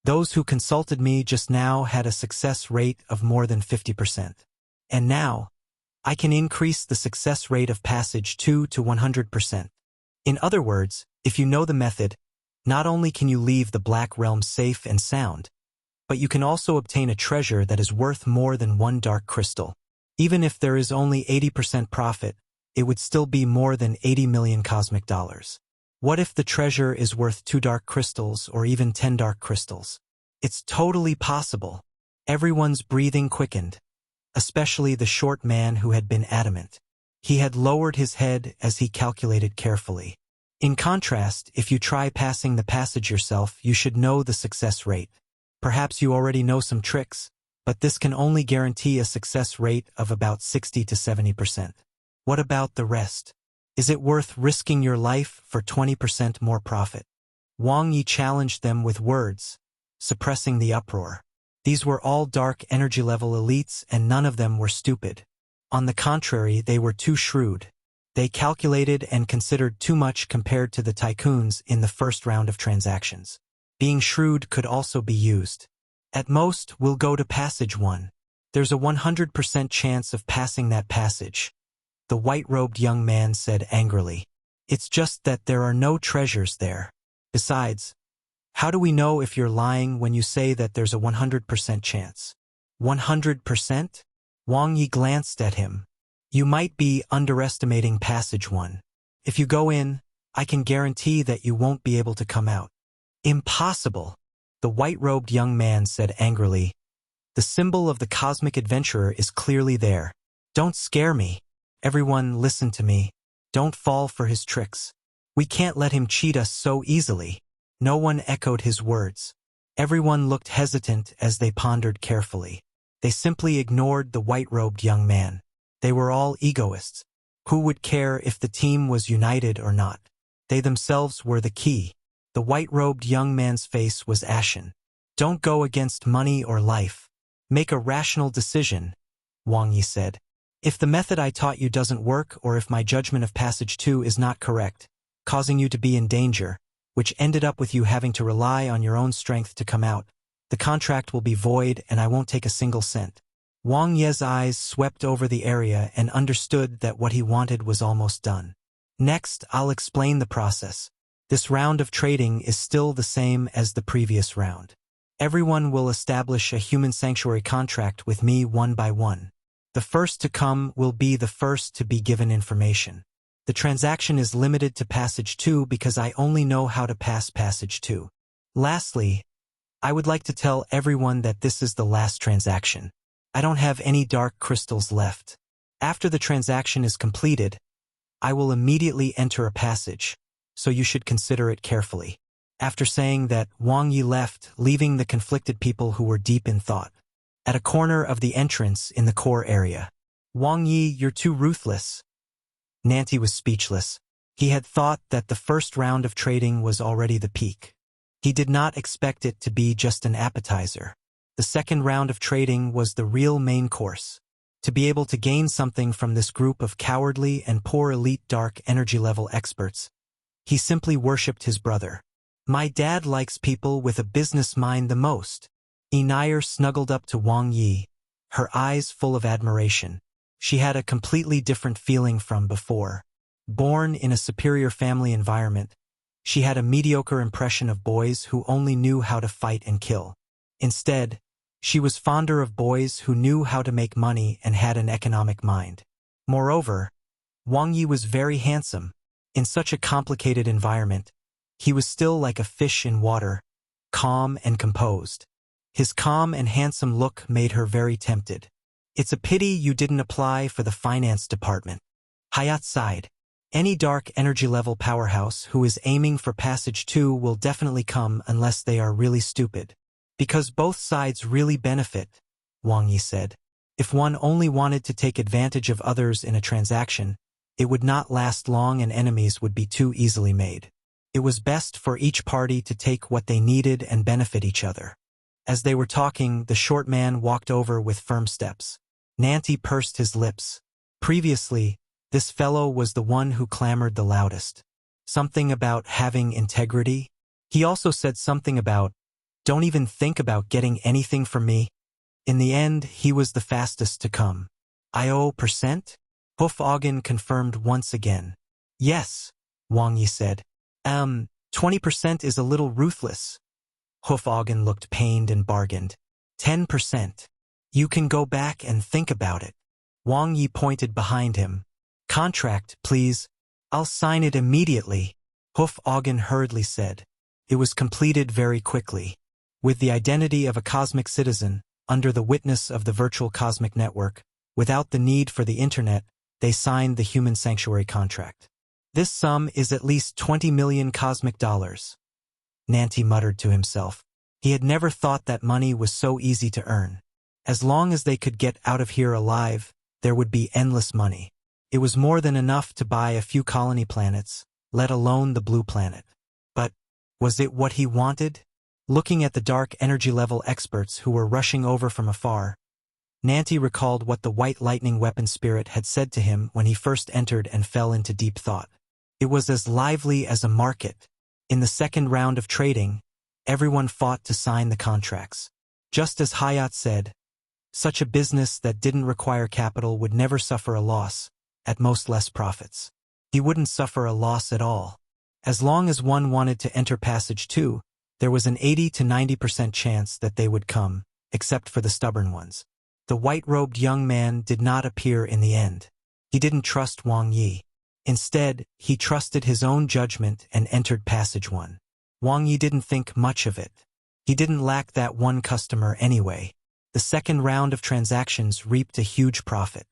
Those who consulted me just now had a success rate of more than 50%. And now, I can increase the success rate of Passage 2 to 100%. In other words, if you know the method, not only can you leave the Black Realm safe and sound, but you can also obtain a treasure that is worth more than one dark crystal. Even if there is only 80% profit, it would still be more than 80 million cosmic dollars. What if the treasure is worth 2 dark crystals or even 10 dark crystals? It's totally possible. Everyone's breathing quickened, especially the short man who had been adamant. He had lowered his head as he calculated carefully. In contrast, if you try passing the passage yourself, you should know the success rate. Perhaps you already know some tricks, but this can only guarantee a success rate of about 60 to 70%. What about the rest? Is it worth risking your life for 20% more profit? Wang Ye challenged them with words, suppressing the uproar. These were all dark energy level elites and none of them were stupid. On the contrary, they were too shrewd. They calculated and considered too much compared to the tycoons in the first round of transactions. Being shrewd could also be used. At most, we'll go to Passage 1. There's a 100% chance of passing that passage, the white-robed young man said angrily. It's just that there are no treasures there. Besides, how do we know if you're lying when you say that there's a 100% chance? 100%? Wang Ye glanced at him. You might be underestimating Passage 1. If you go in, I can guarantee that you won't be able to come out. Impossible, the white-robed young man said angrily. The symbol of the cosmic adventurer is clearly there. Don't scare me. Everyone, listen to me. Don't fall for his tricks. We can't let him cheat us so easily. No one echoed his words. Everyone looked hesitant as they pondered carefully. They simply ignored the white-robed young man. They were all egoists. Who would care if the team was united or not? They themselves were the key. The white-robed young man's face was ashen. Don't go against money or life. Make a rational decision, Wang Ye said. If the method I taught you doesn't work or if my judgment of Passage 2 is not correct, causing you to be in danger, which ended up with you having to rely on your own strength to come out, the contract will be void and I won't take a single cent. Wang Ye's eyes swept over the area and understood that what he wanted was almost done. Next, I'll explain the process. This round of trading is still the same as the previous round. Everyone will establish a human sanctuary contract with me one by one. The first to come will be the first to be given information. The transaction is limited to passage 2 because I only know how to pass passage 2. Lastly, I would like to tell everyone that this is the last transaction. I don't have any dark crystals left. After the transaction is completed, I will immediately enter a passage, so you should consider it carefully. After saying that, Wang Ye left, leaving the conflicted people who were deep in thought. At a corner of the entrance in the core area. Wang Ye, you're too ruthless. Nanti was speechless. He had thought that the first round of trading was already the peak. He did not expect it to be just an appetizer. The second round of trading was the real main course. To be able to gain something from this group of cowardly and poor elite dark energy level experts, he simply worshipped his brother. My dad likes people with a business mind the most. Nair snuggled up to Wang Ye, her eyes full of admiration. She had a completely different feeling from before. Born in a superior family environment, she had a mediocre impression of boys who only knew how to fight and kill. Instead, she was fonder of boys who knew how to make money and had an economic mind. Moreover, Wang Ye was very handsome. In such a complicated environment, he was still like a fish in water, calm and composed. His calm and handsome look made her very tempted. It's a pity you didn't apply for the finance department. Hayat sighed. Any dark energy level powerhouse who is aiming for passage 2 will definitely come unless they are really stupid. Because both sides really benefit, Wang Ye said. If one only wanted to take advantage of others in a transaction, it would not last long and enemies would be too easily made. It was best for each party to take what they needed and benefit each other. As they were talking, the short man walked over with firm steps. Nanti pursed his lips. Previously, this fellow was the one who clamored the loudest. Something about having integrity. He also said something about, don't even think about getting anything from me. In the end, he was the fastest to come. IO%? Hoof Ogden confirmed once again. Yes, Wang Ye said. 20% is a little ruthless. Hoof Ogden looked pained and bargained. 10%. You can go back and think about it. Wang Ye pointed behind him. Contract, please. I'll sign it immediately. Hoof Ogden hurriedly said. It was completed very quickly. With the identity of a cosmic citizen, under the witness of the virtual cosmic network, without the need for the internet, they signed the human sanctuary contract. This sum is at least 20 million cosmic dollars. Nanti muttered to himself. He had never thought that money was so easy to earn. As long as they could get out of here alive, there would be endless money. It was more than enough to buy a few colony planets, let alone the blue planet. But was it what he wanted? Looking at the dark energy level experts who were rushing over from afar, Nanti recalled what the white lightning weapon spirit had said to him when he first entered and fell into deep thought. It was as lively as a market. In the second round of trading, everyone fought to sign the contracts. Just as Hayat said, such a business that didn't require capital would never suffer a loss, at most less profits. He wouldn't suffer a loss at all. As long as one wanted to enter passage 2, there was an 80 to 90% chance that they would come, except for the stubborn ones. The white-robed young man did not appear in the end. He didn't trust Wang Ye. Instead, he trusted his own judgment and entered passage 1. Wang Ye didn't think much of it. He didn't lack that one customer anyway. The second round of transactions reaped a huge profit.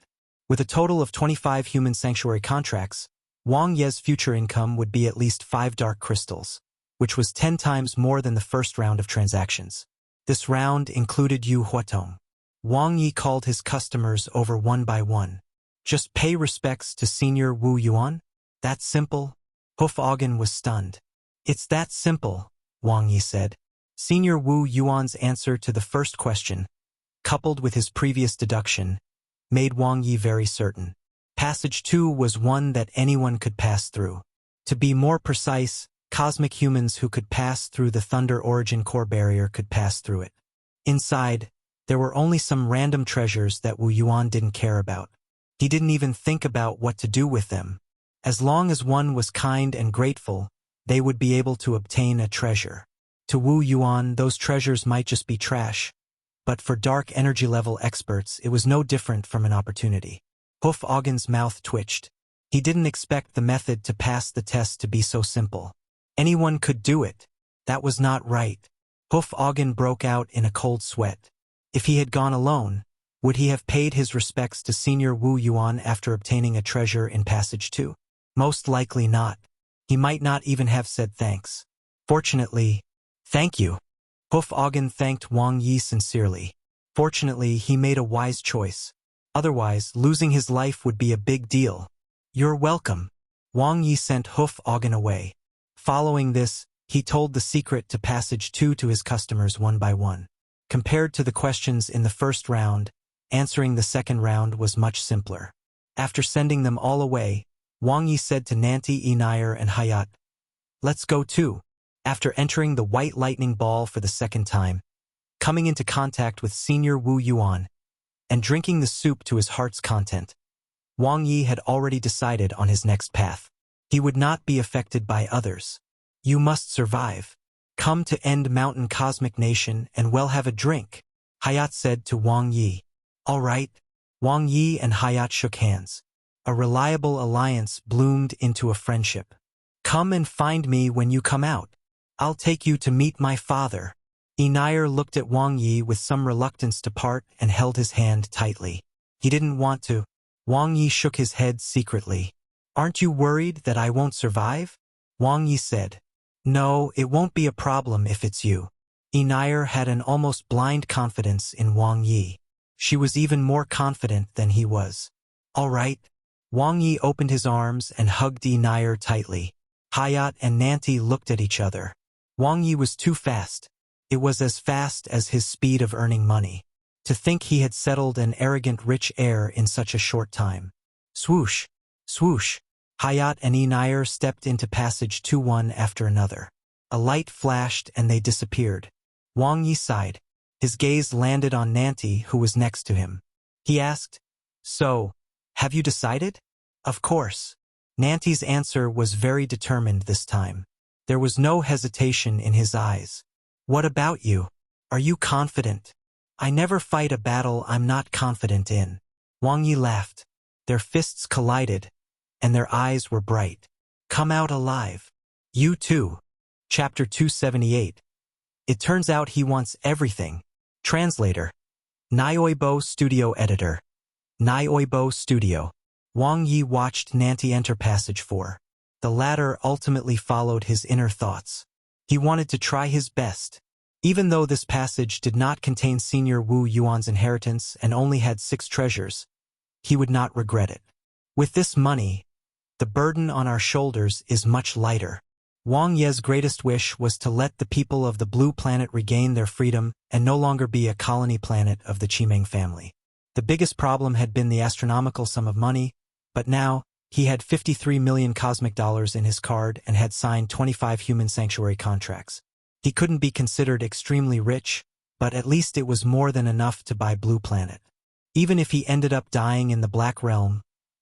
With a total of 25 human sanctuary contracts, Wang Ye's future income would be at least 5 dark crystals, which was 10 times more than the first round of transactions. This round included Yu Huatong. Wang Ye called his customers over one by one. Just pay respects to Senior Wu Yuan? That simple? Hoof Ogden was stunned. It's that simple, Wang Ye said. Senior Wu Yuan's answer to the first question, coupled with his previous deduction, made Wang Ye very certain. Passage 2 was one that anyone could pass through. To be more precise, cosmic humans who could pass through the Thunder Origin core barrier could pass through it. Inside, there were only some random treasures that Wu Yuan didn't care about. He didn't even think about what to do with them. As long as one was kind and grateful, they would be able to obtain a treasure. To Wu Yuan, those treasures might just be trash. But for dark energy level experts, it was no different from an opportunity. Hoof Ogden's mouth twitched. He didn't expect the method to pass the test to be so simple. Anyone could do it. That was not right. Hoof Ogden broke out in a cold sweat. If he had gone alone, would he have paid his respects to Senior Wu Yuan after obtaining a treasure in Passage 2? Most likely not. He might not even have said thanks. Fortunately, thank you. Hoof Ogden thanked Wang Ye sincerely. Fortunately, he made a wise choice. Otherwise, losing his life would be a big deal. You're welcome. Wang Ye sent Hoof Ogden away. Following this, he told the secret to Passage 2 to his customers one by one. Compared to the questions in the first round, answering the second round was much simpler. After sending them all away, Wang Ye said to Nanti, Enire, and Hayat, "Let's go too." After entering the white lightning ball for the second time, coming into contact with Senior Wu Yuan, and drinking the soup to his heart's content, Wang Ye had already decided on his next path. He would not be affected by others. You must survive. Come to End Mountain Cosmic Nation and we'll have a drink, Hayat said to Wang Ye. All right. Wang Ye and Hayat shook hands. A reliable alliance bloomed into a friendship. Come and find me when you come out. I'll take you to meet my father. Enire looked at Wang Ye with some reluctance to part and held his hand tightly. He didn't want to. Wang Ye shook his head secretly. Aren't you worried that I won't survive? Wang Ye said. No, it won't be a problem if it's you. Enire had an almost blind confidence in Wang Ye. She was even more confident than he was. All right. Wang Ye opened his arms and hugged Enire tightly. Hayat and Nanti looked at each other. Wang Ye was too fast. It was as fast as his speed of earning money. To think he had settled an arrogant rich heir in such a short time. Swoosh, swoosh. Hayat and Enire stepped into Passage 2 one after another. A light flashed and they disappeared. Wang Ye sighed. His gaze landed on Nanti, who was next to him. He asked, So, have you decided? Of course. Nanti's answer was very determined this time. There was no hesitation in his eyes. What about you? Are you confident? I never fight a battle I'm not confident in. Wang Ye laughed. Their fists collided, and their eyes were bright. Come out alive. You too. Chapter 278. It turns out he wants everything. Translator. Nioibo Studio Editor. Nioibo Studio. Wang Ye watched Nanti enter Passage 4. The latter ultimately followed his inner thoughts. He wanted to try his best. Even though this passage did not contain Senior Wu Yuan's inheritance and only had 6 treasures, he would not regret it. With this money, the burden on our shoulders is much lighter. Wang Ye's greatest wish was to let the people of the Blue Planet regain their freedom and no longer be a colony planet of the Qimeng family. The biggest problem had been the astronomical sum of money, but now, he had 53 million cosmic dollars in his card and had signed 25 human sanctuary contracts. He couldn't be considered extremely rich, but at least it was more than enough to buy Blue Planet. Even if he ended up dying in the Black Realm,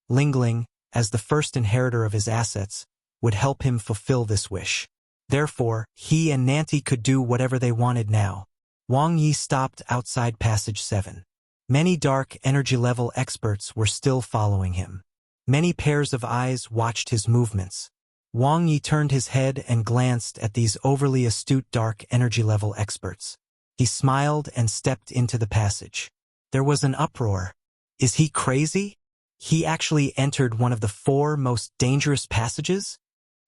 Lingling, as the first inheritor of his assets, would help him fulfill this wish. Therefore, he and Nanti could do whatever they wanted now. Wang Ye stopped outside Passage 7. Many dark energy level experts were still following him. Many pairs of eyes watched his movements. Wang Ye turned his head and glanced at these overly astute dark energy level experts. He smiled and stepped into the passage. There was an uproar. Is he crazy? He actually entered one of the 4 most dangerous passages?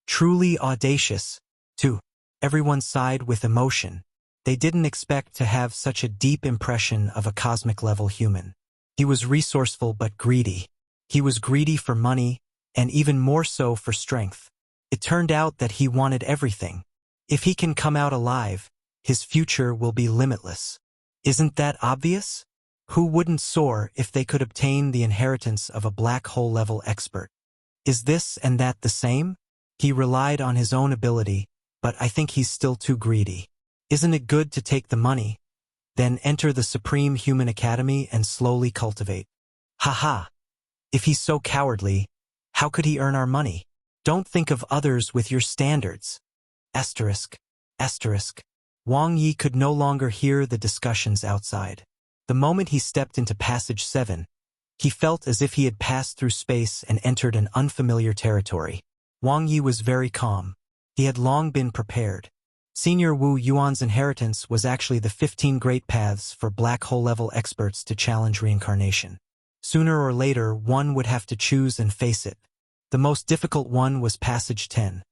Truly audacious, too. Everyone sighed with emotion. They didn't expect to have such a deep impression of a cosmic-level human. He was resourceful but greedy. He was greedy for money, and even more so for strength. It turned out that he wanted everything. If he can come out alive, his future will be limitless. Isn't that obvious? Who wouldn't soar if they could obtain the inheritance of a black hole-level expert? Is this and that the same? He relied on his own ability, but I think he's still too greedy. Isn't it good to take the money, then enter the Supreme Human Academy and slowly cultivate? Haha. If he's so cowardly, how could he earn our money? Don't think of others with your standards. Asterisk. Asterisk. Wang Ye could no longer hear the discussions outside. The moment he stepped into Passage 7, He felt as if he had passed through space and entered an unfamiliar territory. Wang Ye was very calm. He had long been prepared. Senior Wu Yuan's inheritance was actually the 15 great paths for black hole-level experts to challenge reincarnation. Sooner or later, one would have to choose and face it. The most difficult one was Passage 10,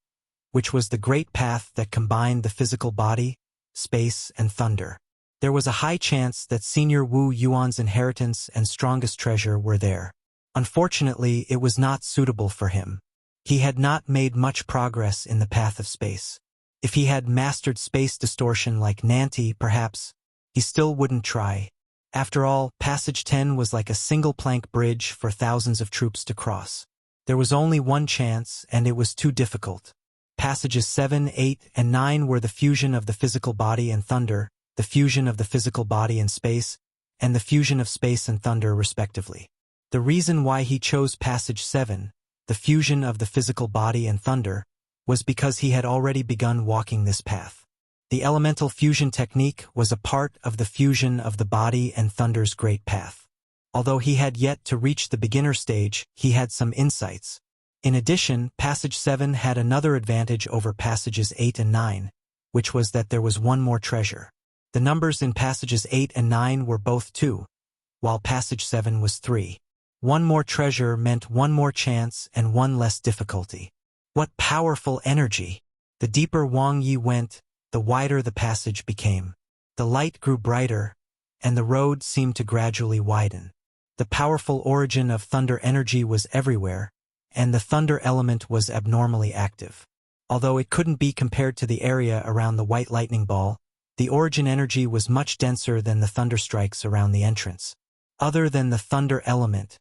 which was the great path that combined the physical body, space, and thunder. There was a high chance that Senior Wu Yuan's inheritance and strongest treasure were there. Unfortunately, it was not suitable for him. He had not made much progress in the path of space. If he had mastered space distortion like Nanti, perhaps, he still wouldn't try. After all, Passage 10 was like a single-plank bridge for thousands of troops to cross. There was only one chance, and it was too difficult. Passages 7, 8, and 9 were the fusion of the physical body and thunder, the fusion of the physical body and space, and the fusion of space and thunder, respectively. The reason why he chose Passage 7, the fusion of the physical body and thunder, was because he had already begun walking this path. The elemental fusion technique was a part of the fusion of the body and thunder's great path. Although he had yet to reach the beginner stage, he had some insights. In addition, Passage 7 had another advantage over Passages 8 and 9, which was that there was one more treasure. The numbers in Passages 8 and 9 were both 2, while Passage 7 was 3. One more treasure meant one more chance and one less difficulty. What powerful energy! The deeper Wang Ye went, the wider the passage became. The light grew brighter, and the road seemed to gradually widen. The powerful origin of thunder energy was everywhere, and the thunder element was abnormally active. Although it couldn't be compared to the area around the white lightning ball, the origin energy was much denser than the thunder strikes around the entrance. Other than the thunder element,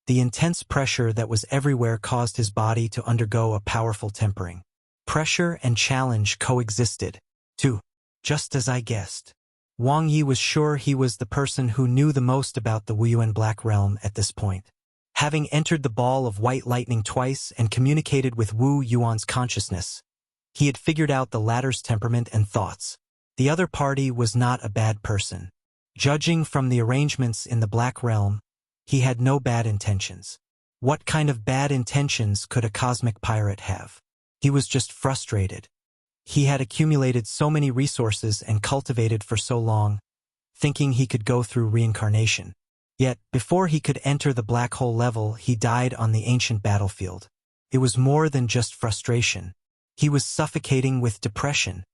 the intense pressure that was everywhere caused his body to undergo a powerful tempering. Pressure and challenge coexisted, too, just as I guessed. Wang Ye was sure he was the person who knew the most about the Wuyuan Black Realm at this point. Having entered the ball of white lightning twice and communicated with Wu Yuan's consciousness, he had figured out the latter's temperament and thoughts. The other party was not a bad person. Judging from the arrangements in the Black Realm, he had no bad intentions. What kind of bad intentions could a cosmic pirate have? He was just frustrated. He had accumulated so many resources and cultivated for so long, thinking he could go through reincarnation. Yet, before he could enter the black hole level, he died on the ancient battlefield. It was more than just frustration. He was suffocating with depression.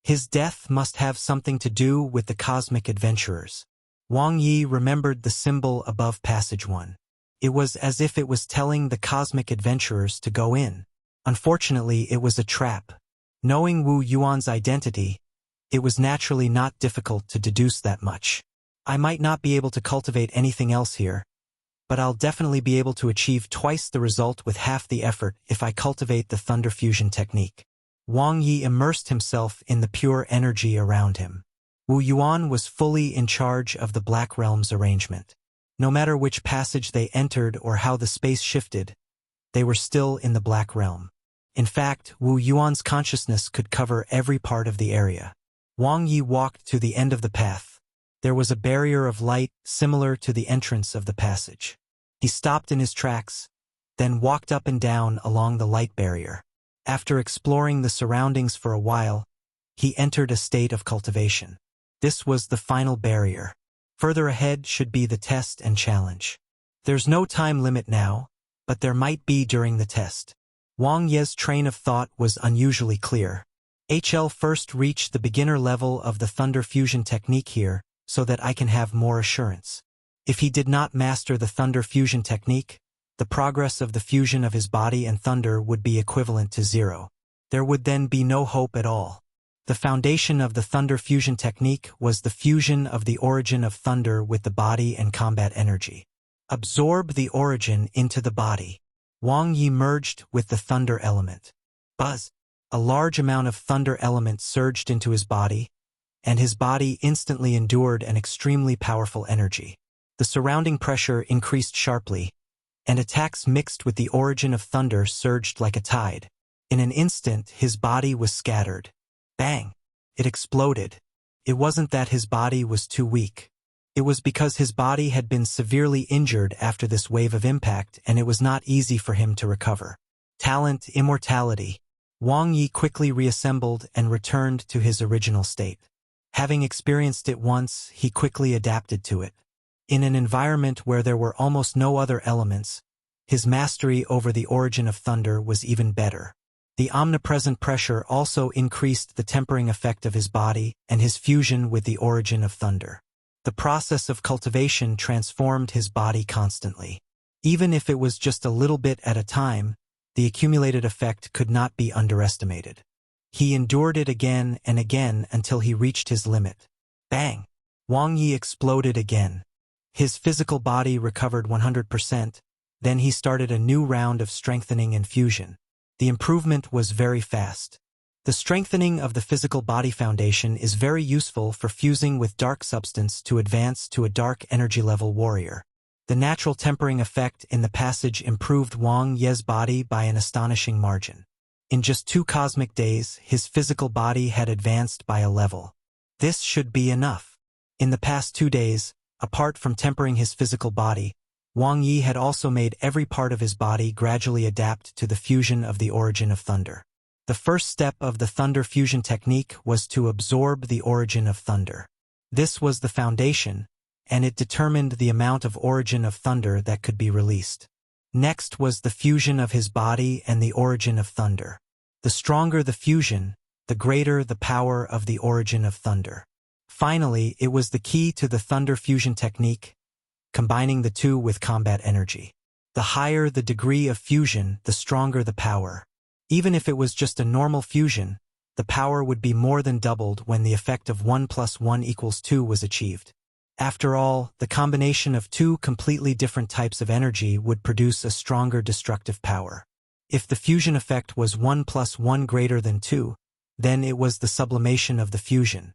His death must have something to do with the cosmic adventurers. Wang Ye remembered the symbol above Passage 1. It was as if it was telling the cosmic adventurers to go in. Unfortunately, it was a trap. Knowing Wu Yuan's identity, it was naturally not difficult to deduce that much. I might not be able to cultivate anything else here, but I'll definitely be able to achieve twice the result with half the effort if I cultivate the thunder fusion technique. Wang Ye immersed himself in the pure energy around him. Wu Yuan was fully in charge of the Black Realm's arrangement. No matter which passage they entered or how the space shifted, they were still in the Black Realm. In fact, Wu Yuan's consciousness could cover every part of the area. Wang Ye walked to the end of the path. There was a barrier of light similar to the entrance of the passage. He stopped in his tracks, then walked up and down along the light barrier. After exploring the surroundings for a while, he entered a state of cultivation. This was the final barrier. Further ahead should be the test and challenge. There's no time limit now, but there might be during the test. Wang Ye's train of thought was unusually clear. HL first reach the beginner level of the thunder fusion technique here, so that I can have more assurance. If he did not master the thunder fusion technique, the progress of the fusion of his body and thunder would be equivalent to 0. There would then be no hope at all. The foundation of the thunder fusion technique was the fusion of the origin of thunder with the body and combat energy. Absorb the origin into the body. Wang Ye merged with the thunder element. Buzz! A large amount of thunder element surged into his body, and his body instantly endured an extremely powerful energy. The surrounding pressure increased sharply, and attacks mixed with the origin of thunder surged like a tide. In an instant, his body was scattered. Bang! It exploded. It wasn't that his body was too weak. It was because his body had been severely injured after this wave of impact, and it was not easy for him to recover. Talent, immortality. Wang Ye quickly reassembled and returned to his original state. Having experienced it once, he quickly adapted to it. In an environment where there were almost no other elements, his mastery over the origin of thunder was even better. The omnipresent pressure also increased the tempering effect of his body and his fusion with the origin of thunder. The process of cultivation transformed his body constantly. Even if it was just a little bit at a time, the accumulated effect could not be underestimated. He endured it again and again until he reached his limit. Bang! Wang Ye exploded again. His physical body recovered 100%, then he started a new round of strengthening and fusion. The improvement was very fast. The strengthening of the physical body foundation is very useful for fusing with dark substance to advance to a dark energy level warrior. The natural tempering effect in the passage improved Wang Ye's body by an astonishing margin. In just 2 cosmic days, his physical body had advanced by a level. This should be enough. In the past 2 days, apart from tempering his physical body, Wang Ye had also made every part of his body gradually adapt to the fusion of the origin of thunder. The first step of the thunder fusion technique was to absorb the origin of thunder. This was the foundation, and it determined the amount of origin of thunder that could be released. Next was the fusion of his body and the origin of thunder. The stronger the fusion, the greater the power of the origin of thunder. Finally, it was the key to the thunder fusion technique, combining the two with combat energy. The higher the degree of fusion, the stronger the power. Even if it was just a normal fusion, the power would be more than doubled when the effect of 1 + 1 = 2 was achieved. After all, the combination of 2 completely different types of energy would produce a stronger destructive power. If the fusion effect was 1 + 1 greater than 2, then it was the sublimation of the fusion.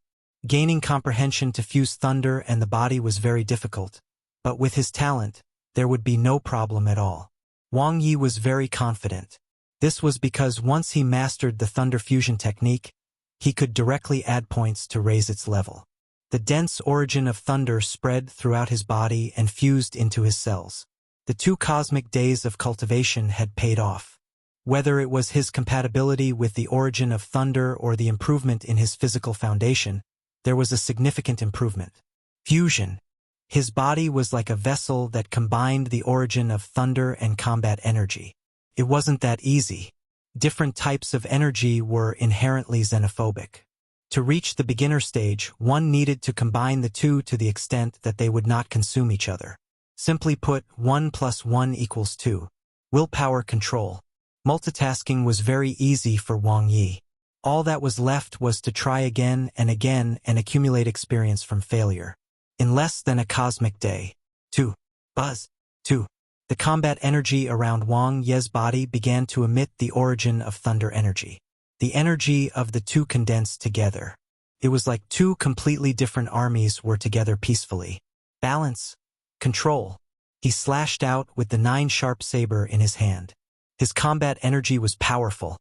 Gaining comprehension to fuse thunder and the body was very difficult, but with his talent, there would be no problem at all. Wang Ye was very confident. This was because once he mastered the thunder fusion technique, he could directly add points to raise its level. The dense origin of thunder spread throughout his body and fused into his cells. The 2 cosmic days of cultivation had paid off. Whether it was his compatibility with the origin of thunder or the improvement in his physical foundation, there was a significant improvement. Fusion. His body was like a vessel that combined the origin of thunder and combat energy. It wasn't that easy. Different types of energy were inherently xenophobic. To reach the beginner stage, one needed to combine the two to the extent that they would not consume each other. Simply put, 1 + 1 = 2. Willpower control. Multitasking was very easy for Wang Ye. All that was left was to try again and accumulate experience from failure. In less than a cosmic day. 2. Buzz. 2. The combat energy around Wang Ye's body began to emit the origin of thunder energy. The energy of the two condensed together. It was like 2 completely different armies were together peacefully. Balance. Control. He slashed out with the 9-sharp saber in his hand. His combat energy was powerful,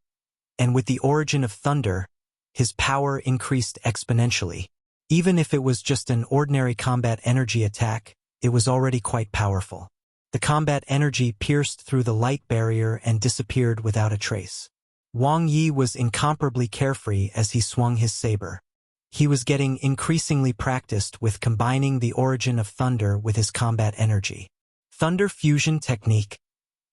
and with the origin of thunder, his power increased exponentially. Even if it was just an ordinary combat energy attack, it was already quite powerful. The combat energy pierced through the light barrier and disappeared without a trace. Wang Ye was incomparably carefree as he swung his saber. He was getting increasingly practiced with combining the origin of thunder with his combat energy. Thunder fusion technique.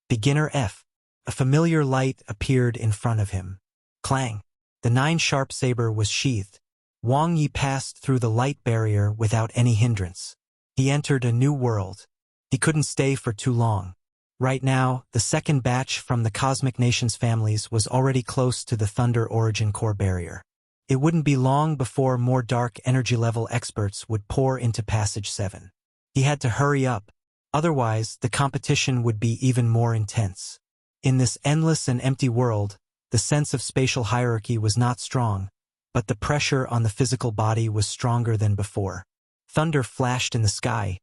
Beginner F. A familiar light appeared in front of him. Clang. The 9-sharp saber was sheathed. Wang Ye passed through the light barrier without any hindrance. He entered a new world. He couldn't stay for too long. Right now, the second batch from the Cosmic Nations families was already close to the Thunder Origin core barrier. It wouldn't be long before more dark energy level experts would pour into Passage 7. He had to hurry up, otherwise the competition would be even more intense. In this endless and empty world, the sense of spatial hierarchy was not strong, but the pressure on the physical body was stronger than before. Thunder flashed in the sky,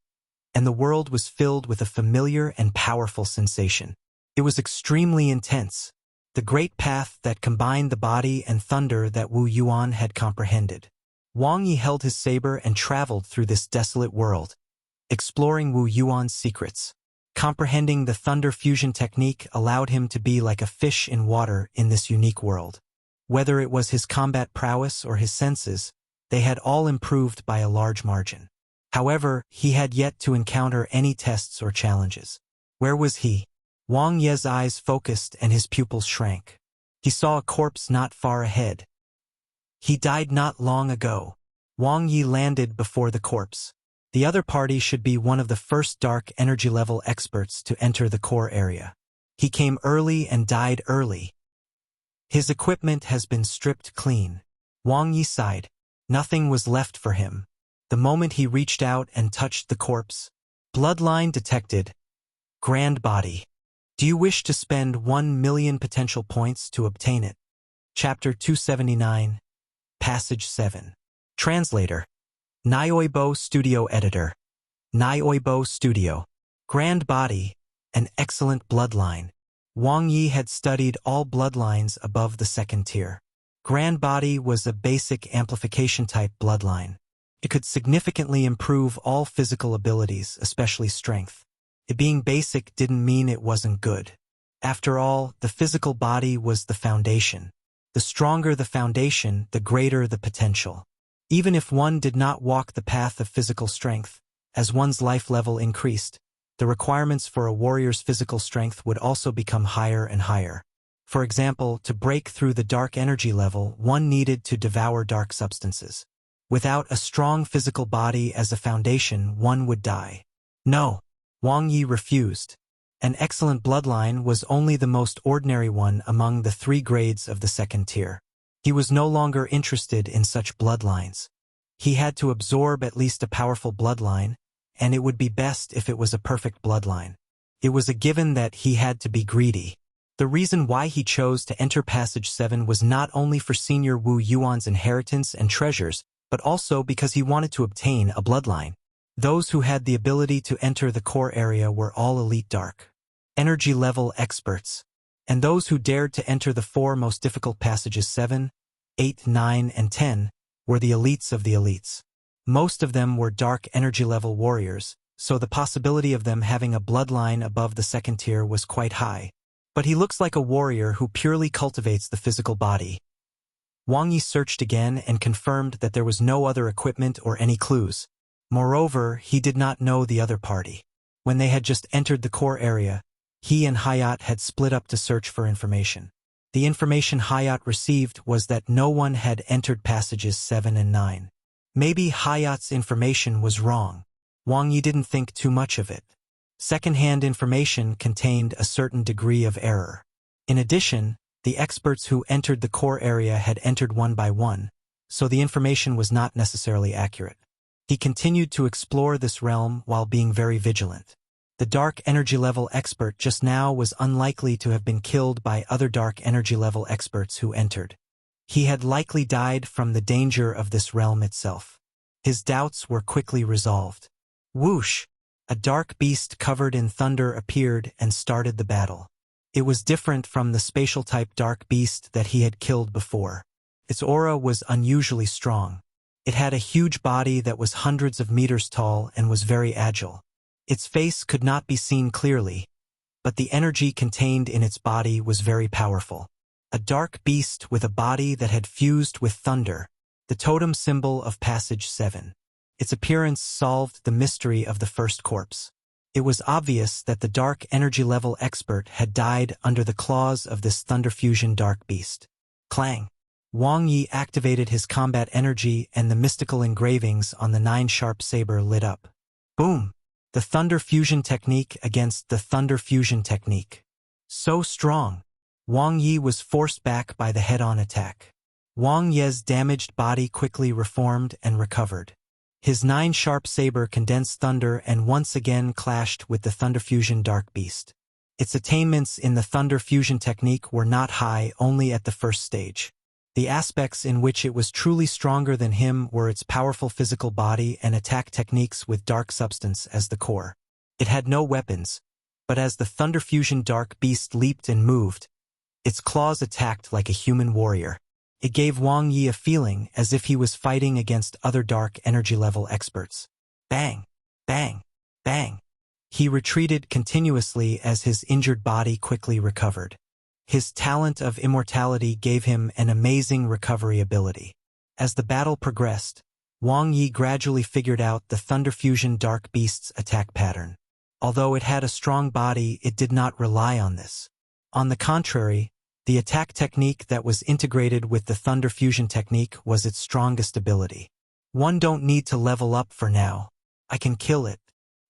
and the world was filled with a familiar and powerful sensation. It was extremely intense, the great path that combined the body and thunder that Wu Yuan had comprehended. Wang Ye held his saber and traveled through this desolate world, exploring Wu Yuan's secrets. Comprehending the thunder fusion technique allowed him to be like a fish in water in this unique world. Whether it was his combat prowess or his senses, they had all improved by a large margin. However, he had yet to encounter any tests or challenges. Where was he? Wang Ye's eyes focused and his pupils shrank. He saw a corpse not far ahead. He died not long ago. Wang Ye landed before the corpse. The other party should be one of the first dark energy level experts to enter the core area. He came early and died early. His equipment has been stripped clean. Wang Ye sighed. Nothing was left for him. The moment he reached out and touched the corpse. Bloodline detected. Grand body. Do you wish to spend 1 million potential points to obtain it? Chapter 279. Passage 7. Translator. Nioibo Studio Editor. Nioibo Studio. Grand body. An excellent bloodline. Wang Ye had studied all bloodlines above the second tier. Grand body was a basic amplification type bloodline. It could significantly improve all physical abilities, especially strength. It being basic didn't mean it wasn't good. After all, the physical body was the foundation. The stronger the foundation, the greater the potential. Even if one did not walk the path of physical strength, as one's life level increased, the requirements for a warrior's physical strength would also become higher and higher. For example, to break through the dark energy level, one needed to devour dark substances. Without a strong physical body as a foundation, one would die. No, Wang Ye refused. An excellent bloodline was only the most ordinary one among the 3 grades of the second tier. He was no longer interested in such bloodlines. He had to absorb at least a powerful bloodline, and it would be best if it was a perfect bloodline. It was a given that he had to be greedy. The reason why he chose to enter Passage 7 was not only for Senior Wu Yuan's inheritance and treasures, but also because he wanted to obtain a bloodline. Those who had the ability to enter the core area were all elite dark energy level experts, and those who dared to enter the 4 most difficult passages 7, 8, 9, and 10 were the elites of the elites. Most of them were dark energy level warriors, so the possibility of them having a bloodline above the second tier was quite high. But he looks like a warrior who purely cultivates the physical body. Wang Ye searched again and confirmed that there was no other equipment or any clues. Moreover, he did not know the other party. When they had just entered the core area, he and Hayat had split up to search for information. The information Hayat received was that no one had entered passages 7 and 9. Maybe Hayat's information was wrong. Wang Ye didn't think too much of it. Second-hand information contained a certain degree of error. In addition, the experts who entered the core area had entered one by one, so the information was not necessarily accurate. He continued to explore this realm while being very vigilant. The dark energy level expert just now was unlikely to have been killed by other dark energy level experts who entered. He had likely died from the danger of this realm itself. His doubts were quickly resolved. Whoosh! A dark beast covered in thunder appeared and started the battle. It was different from the spatial-type dark beast that he had killed before. Its aura was unusually strong. It had a huge body that was hundreds of meters tall and was very agile. Its face could not be seen clearly, but the energy contained in its body was very powerful. A dark beast with a body that had fused with thunder, the totem symbol of Passage 7. Its appearance solved the mystery of the first corpse. It was obvious that the dark energy level expert had died under the claws of this thunder fusion dark beast. Clang! Wang Ye activated his combat energy and the mystical engravings on the 9-sharp saber lit up. Boom! The thunder fusion technique against the thunder fusion technique. So strong! Wang Ye was forced back by the head-on attack. Wang Ye's damaged body quickly reformed and recovered. His 9-sharp saber condensed thunder and once again clashed with the thunder fusion dark beast. Its attainments in the thunder fusion technique were not high, only at the first stage. The aspects in which it was truly stronger than him were its powerful physical body and attack techniques with dark substance as the core. It had no weapons, but as the thunder fusion dark beast leaped and moved, its claws attacked like a human warrior. It gave Wang Ye a feeling as if he was fighting against other dark energy level experts. Bang! Bang! Bang! He retreated continuously as his injured body quickly recovered. His talent of immortality gave him an amazing recovery ability. As the battle progressed, Wang Ye gradually figured out the Thunder Fusion Dark Beast's attack pattern. Although it had a strong body, it did not rely on this. On the contrary, the attack technique that was integrated with the Thunder Fusion technique was its strongest ability. One don't need to level up for now. I can kill it.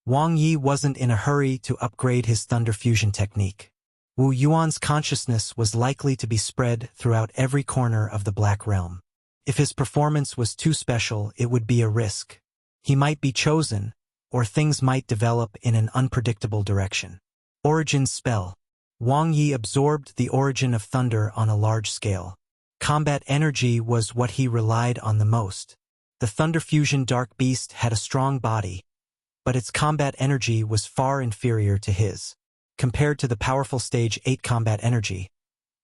Wang Ye wasn't in a hurry to upgrade his Thunder Fusion technique. Wu Yuan's consciousness was likely to be spread throughout every corner of the Black Realm. If his performance was too special, it would be a risk. He might be chosen, or things might develop in an unpredictable direction. Origin spell. Wang Ye absorbed the origin of thunder on a large scale. Combat energy was what he relied on the most. The Thunder Fusion Dark Beast had a strong body, but its combat energy was far inferior to his. Compared to the powerful Stage 8 combat energy,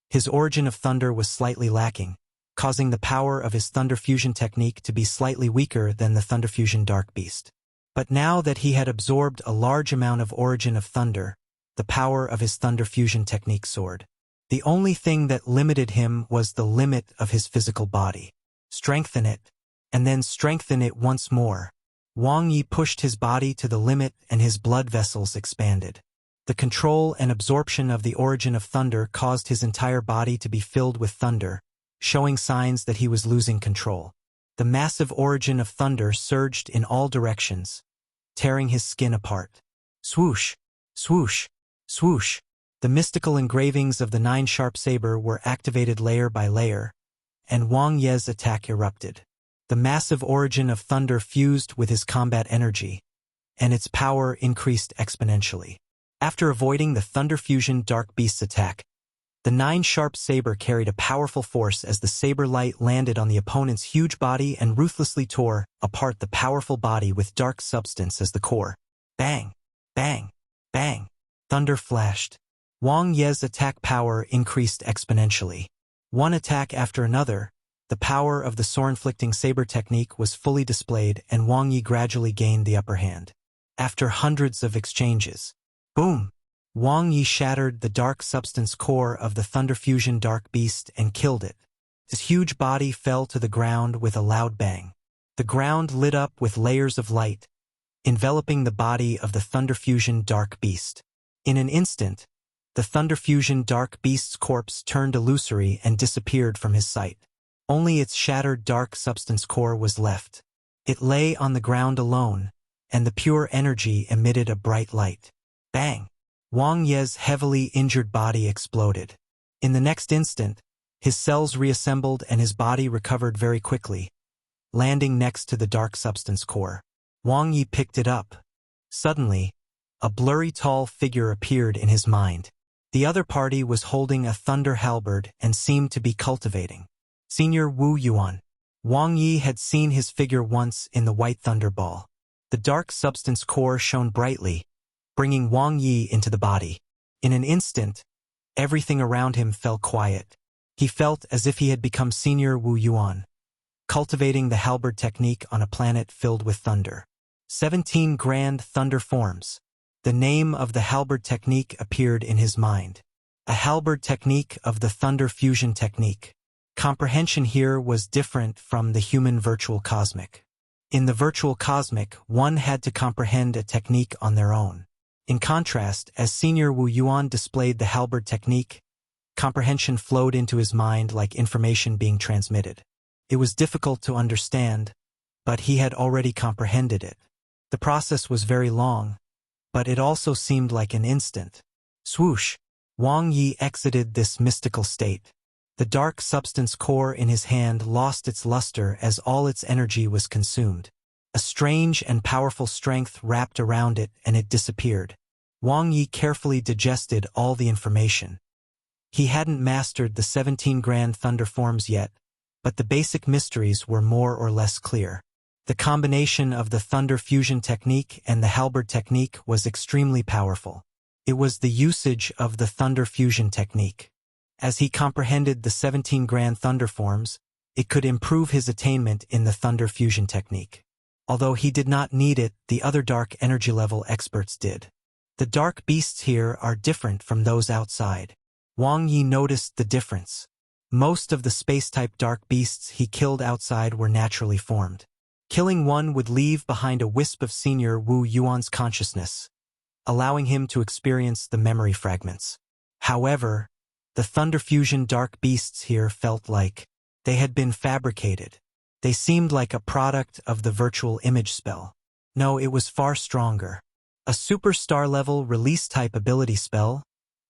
his origin of thunder was slightly lacking, causing the power of his Thunder Fusion technique to be slightly weaker than the Thunder Fusion Dark Beast. But now that he had absorbed a large amount of origin of thunder, the power of his Thunder Fusion technique soared. The only thing that limited him was the limit of his physical body. Strengthen it, and then strengthen it once more. Wang Ye pushed his body to the limit and his blood vessels expanded. The control and absorption of the origin of thunder caused his entire body to be filled with thunder, showing signs that he was losing control. The massive origin of thunder surged in all directions, tearing his skin apart. Swoosh! Swoosh! Swoosh! The mystical engravings of the 9-sharp saber were activated layer by layer, and Wang Ye's attack erupted. The massive origin of thunder fused with his combat energy, and its power increased exponentially. After avoiding the Thunder Fusion Dark Beast's attack, the 9-sharp saber carried a powerful force as the saber light landed on the opponent's huge body and ruthlessly tore apart the powerful body with dark substance as the core. Bang! Bang! Bang! Thunder flashed. Wang Ye's attack power increased exponentially. One attack after another, the power of the sword-inflicting saber technique was fully displayed and Wang Ye gradually gained the upper hand. After hundreds of exchanges, boom! Wang Ye shattered the dark substance core of the Thunder Fusion Dark Beast and killed it. His huge body fell to the ground with a loud bang. The ground lit up with layers of light, enveloping the body of the Thunder Fusion Dark Beast. In an instant, the Thunder Fusion Dark Beast's corpse turned illusory and disappeared from his sight. Only its shattered dark substance core was left. It lay on the ground alone, and the pure energy emitted a bright light. Bang! Wang Ye's heavily injured body exploded. In the next instant, his cells reassembled and his body recovered very quickly, landing next to the dark substance core. Wang Ye picked it up. Suddenly, a blurry tall figure appeared in his mind. The other party was holding a thunder halberd and seemed to be cultivating. Senior Wu Yuan. Wang Ye had seen his figure once in the White Thunder Ball. The dark substance core shone brightly, bringing Wang Ye into the body. In an instant, everything around him fell quiet. He felt as if he had become Senior Wu Yuan, cultivating the halberd technique on a planet filled with thunder. 17 grand thunder forms. The name of the halberd technique appeared in his mind. A halberd technique of the Thunder Fusion technique. Comprehension here was different from the human virtual cosmic. In the virtual cosmic, one had to comprehend a technique on their own. In contrast, as Senior Wu Yuan displayed the halberd technique, comprehension flowed into his mind like information being transmitted. It was difficult to understand, but he had already comprehended it. The process was very long, but it also seemed like an instant. Swoosh! Wang Ye exited this mystical state. The dark substance core in his hand lost its luster as all its energy was consumed. A strange and powerful strength wrapped around it and it disappeared. Wang Ye carefully digested all the information. He hadn't mastered the 17 grand thunder forms yet, but the basic mysteries were more or less clear. The combination of the Thunder Fusion technique and the halberd technique was extremely powerful. It was the usage of the Thunder Fusion technique. As he comprehended the 17 grand thunder forms, it could improve his attainment in the thunder fusion technique. Although he did not need it, the other dark energy level experts did. The dark beasts here are different from those outside. Wang Ye noticed the difference. Most of the space-type dark beasts he killed outside were naturally formed. Killing one would leave behind a wisp of Senior Wu Yuan's consciousness, allowing him to experience the memory fragments. However, the thunder fusion dark beasts here felt like they had been fabricated. They seemed like a product of the virtual image spell. No, it was far stronger. A superstar-level release-type ability spell,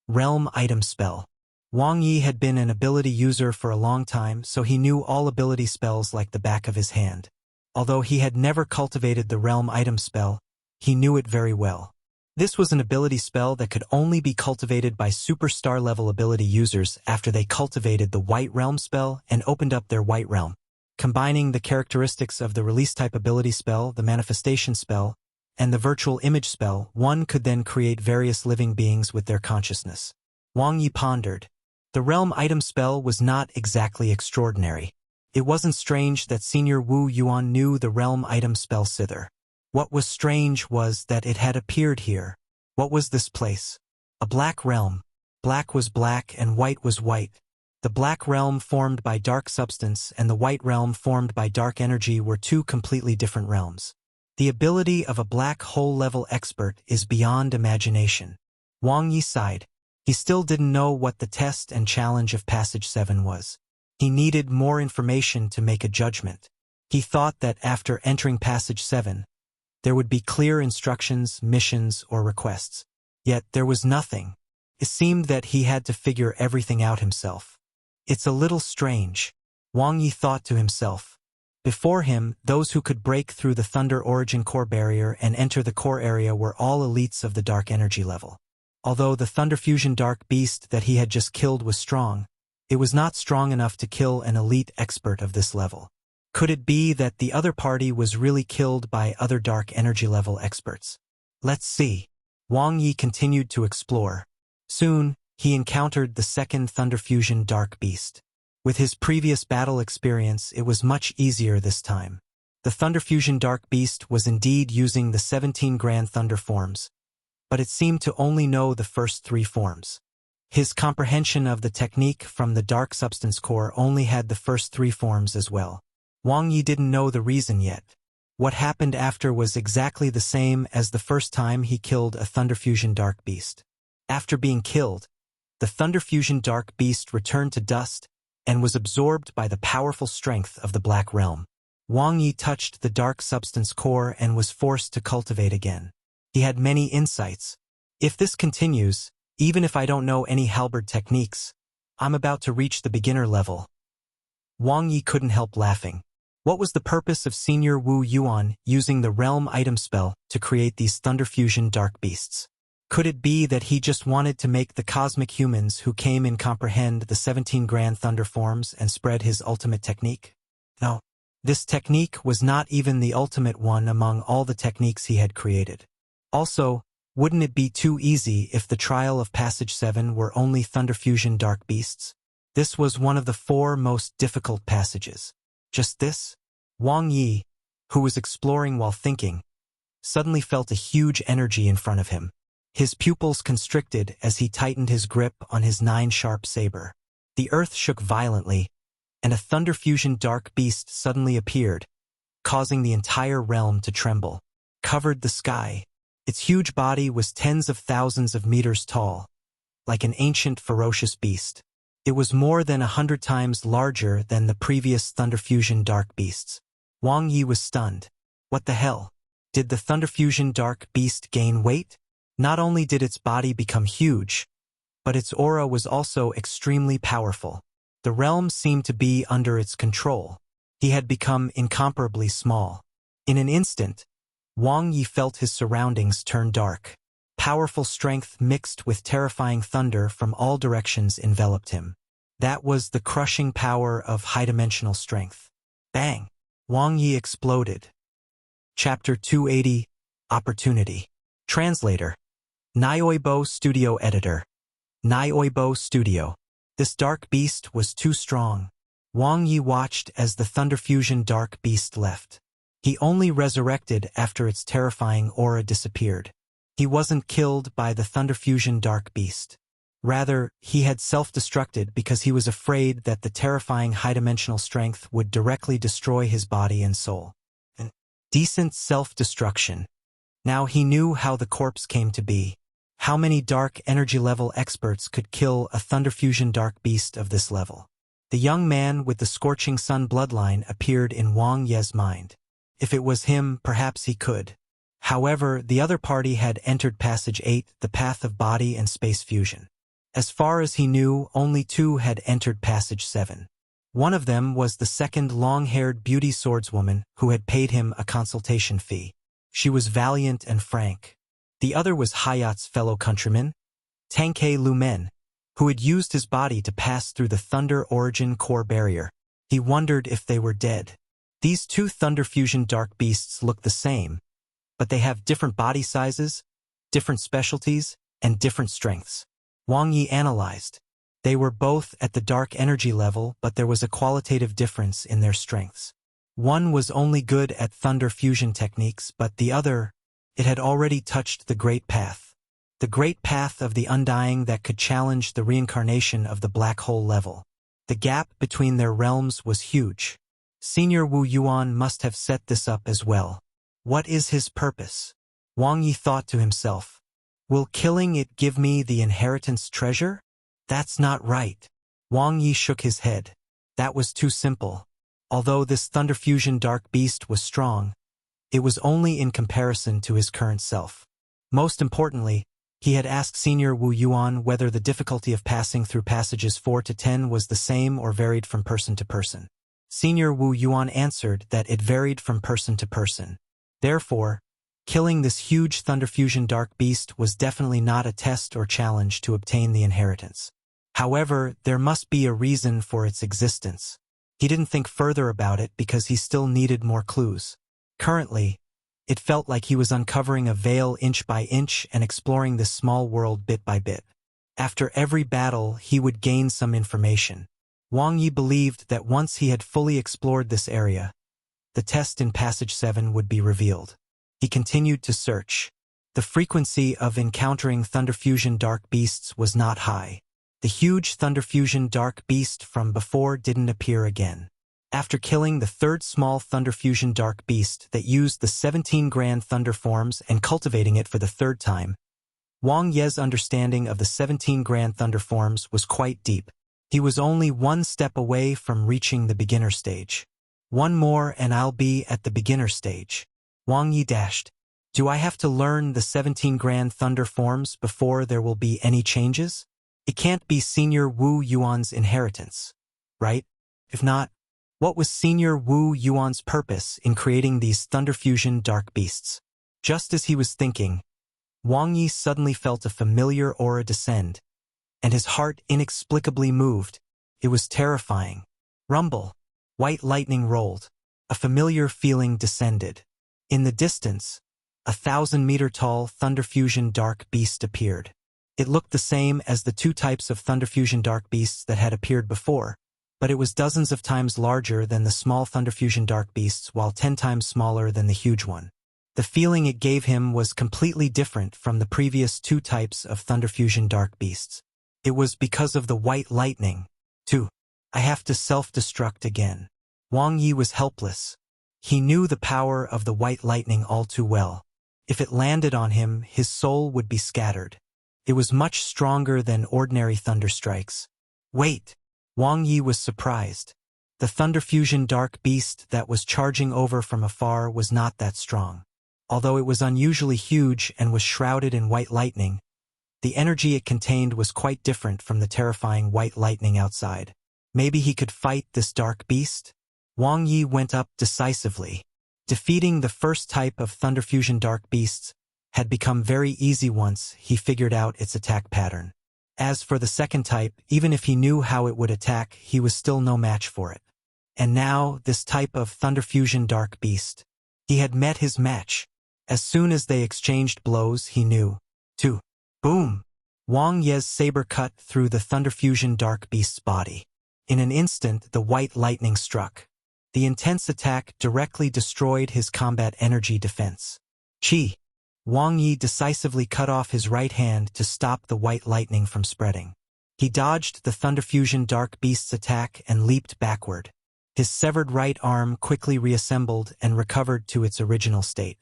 realm item spell. Wang Ye had been an ability user for a long time, so he knew all ability spells like the back of his hand. Although he had never cultivated the realm item spell, he knew it very well. This was an ability spell that could only be cultivated by superstar-level ability users after they cultivated the White Realm spell and opened up their White Realm. Combining the characteristics of the release-type ability spell, the manifestation spell, and the virtual image spell, one could then create various living beings with their consciousness. Wang Ye pondered. The realm item spell was not exactly extraordinary. It wasn't strange that Senior Wu Yuan knew the realm item spell Sither. What was strange was that it had appeared here. What was this place? A black realm. Black was black and white was white. The black realm formed by dark substance and the white realm formed by dark energy were two completely different realms. The ability of a black hole-level expert is beyond imagination. Wang Ye sighed. He still didn't know what the test and challenge of Passage 7 was. He needed more information to make a judgment. He thought that after entering Passage 7, there would be clear instructions, missions, or requests. Yet there was nothing. It seemed that he had to figure everything out himself. It's a little strange, Wang Ye thought to himself. Before him, those who could break through the Thunder Origin core barrier and enter the core area were all elites of the dark energy level. Although the Thunder Fusion dark beast that he had just killed was strong, it was not strong enough to kill an elite expert of this level. Could it be that the other party was really killed by other dark energy level experts? Let's see. Wang Ye continued to explore. Soon, he encountered the second Thunder Fusion dark beast. With his previous battle experience, it was much easier this time. The Thunder Fusion dark beast was indeed using the 17 grand thunder forms, but it seemed to only know the first 3 forms. His comprehension of the technique from the dark substance core only had the first 3 forms as well. Wang Ye didn't know the reason yet. What happened after was exactly the same as the first time he killed a Thunder Fusion dark beast. After being killed, the Thunder Fusion dark beast returned to dust and was absorbed by the powerful strength of the Black Realm. Wang Ye touched the dark substance core and was forced to cultivate again. He had many insights. If this continues, even if I don't know any halberd techniques, I'm about to reach the beginner level. Wang Ye couldn't help laughing. What was the purpose of Senior Wu Yuan using the realm item spell to create these Thunder Fusion dark beasts? Could it be that he just wanted to make the cosmic humans who came in comprehend the 17 grand thunder forms and spread his ultimate technique? No. This technique was not even the ultimate one among all the techniques he had created. Also, wouldn't it be too easy if the trial of Passage 7 were only Thunder Fusion dark beasts? This was one of the 4 most difficult passages. Just this? Wang Ye, who was exploring while thinking, suddenly felt a huge energy in front of him. His pupils constricted as he tightened his grip on his 9-sharp saber. The earth shook violently, and a Thunder Fusion dark beast suddenly appeared, causing the entire realm to tremble. Covered the sky. Its huge body was tens of thousands of meters tall, like an ancient ferocious beast. It was more than 100 times larger than the previous Thunder Fusion dark beasts. Wang Ye was stunned. What the hell? Did the Thunder Fusion dark beast gain weight? Not only did its body become huge, but its aura was also extremely powerful. The realm seemed to be under its control. He had become incomparably small. In an instant, Wang Ye felt his surroundings turn dark. Powerful strength mixed with terrifying thunder from all directions enveloped him. That was the crushing power of high-dimensional strength. Bang! Wang Ye exploded. Chapter 280, Opportunity. Translator. Nioibo Studio Editor. Nioibo Studio. This dark beast was too strong. Wang Ye watched as the Thunder Fusion dark beast left. He only resurrected after its terrifying aura disappeared. He wasn't killed by the Thunder Fusion dark beast. Rather, he had self-destructed because he was afraid that the terrifying high-dimensional strength would directly destroy his body and soul. An decent self-destruction. Now he knew how the corpse came to be. How many dark energy level experts could kill a Thunder Fusion dark beast of this level? The young man with the scorching sun bloodline appeared in Wang Ye's mind. If it was him, perhaps he could. However, the other party had entered Passage 8, the path of body and space fusion. As far as he knew, only 2 had entered Passage 7. One of them was the second long-haired beauty swordswoman who had paid him a consultation fee. She was valiant and frank. The other was Hayat's fellow countryman, Tankei Lumen, who had used his body to pass through the Thunder Origin core barrier. He wondered if they were dead. These 2 Thunder Fusion dark beasts look the same, but they have different body sizes, different specialties, and different strengths. Wang Ye analyzed. They were both at the dark energy level, but there was a qualitative difference in their strengths. One was only good at Thunder Fusion techniques, but the other, it had already touched the Great Path. The Great Path of the Undying that could challenge the reincarnation of the Black Hole level. The gap between their realms was huge. Senior Wu Yuan must have set this up as well. What is his purpose? Wang Ye thought to himself. Will killing it give me the inheritance treasure? That's not right. Wang Ye shook his head. That was too simple. Although this Thunder Fusion dark beast was strong, it was only in comparison to his current self. Most importantly, he had asked Senior Wu Yuan whether the difficulty of passing through passages 4 to 10 was the same or varied from person to person. Senior Wu Yuan answered that it varied from person to person. Therefore, killing this huge Thunder Fusion dark beast was definitely not a test or challenge to obtain the inheritance. However, there must be a reason for its existence. He didn't think further about it because he still needed more clues. Currently, it felt like he was uncovering a veil inch by inch and exploring this small world bit by bit. After every battle, he would gain some information. Wang Ye believed that once he had fully explored this area, the test in Passage 7 would be revealed. He continued to search. The frequency of encountering Thunder Fusion dark beasts was not high. The huge Thunder Fusion dark beast from before didn't appear again. After killing the 3rd small Thunder Fusion dark beast that used the 17 grand thunder forms and cultivating it for the 3rd time, Wang Ye's understanding of the 17 grand thunder forms was quite deep. He was only 1 step away from reaching the beginner stage. One more and I'll be at the beginner stage. Wang Ye dashed. Do I have to learn the 17 grand thunder forms before there will be any changes? It can't be Senior Wu Yuan's inheritance, right? If not, what was Senior Wu Yuan's purpose in creating these Thunder Fusion dark beasts? Just as he was thinking, Wang Ye suddenly felt a familiar aura descend, and his heart inexplicably moved. It was terrifying. Rumble. White lightning rolled. A familiar feeling descended. In the distance, a 1,000-meter-tall Thunder Fusion dark beast appeared. It looked the same as the 2 types of Thunder Fusion dark beasts that had appeared before, but it was dozens of times larger than the small Thunder Fusion dark beasts while 10 times smaller than the huge one. The feeling it gave him was completely different from the previous 2 types of Thunder Fusion dark beasts. It was because of the white lightning, too. I have to self-destruct again. Wang Ye was helpless. He knew the power of the white lightning all too well. If it landed on him, his soul would be scattered. It was much stronger than ordinary thunder strikes. Wait! Wang Ye was surprised. The Thunder Fusion dark beast that was charging over from afar was not that strong. Although it was unusually huge and was shrouded in white lightning, the energy it contained was quite different from the terrifying white lightning outside. Maybe he could fight this dark beast? Wang Ye went up decisively. Defeating the first type of Thunder Fusion dark beasts had become very easy once he figured out its attack pattern. As for the second type, even if he knew how it would attack, he was still no match for it. And now, this type of Thunder Fusion dark beast. He had met his match. As soon as they exchanged blows, he knew. Boom! Wang Ye's saber cut through the Thunder Fusion Dark Beast's body. In an instant, the white lightning struck. The intense attack directly destroyed his combat energy defense. Chi! Wang Ye decisively cut off his right hand to stop the white lightning from spreading. He dodged the Thunder Fusion Dark Beast's attack and leaped backward. His severed right arm quickly reassembled and recovered to its original state.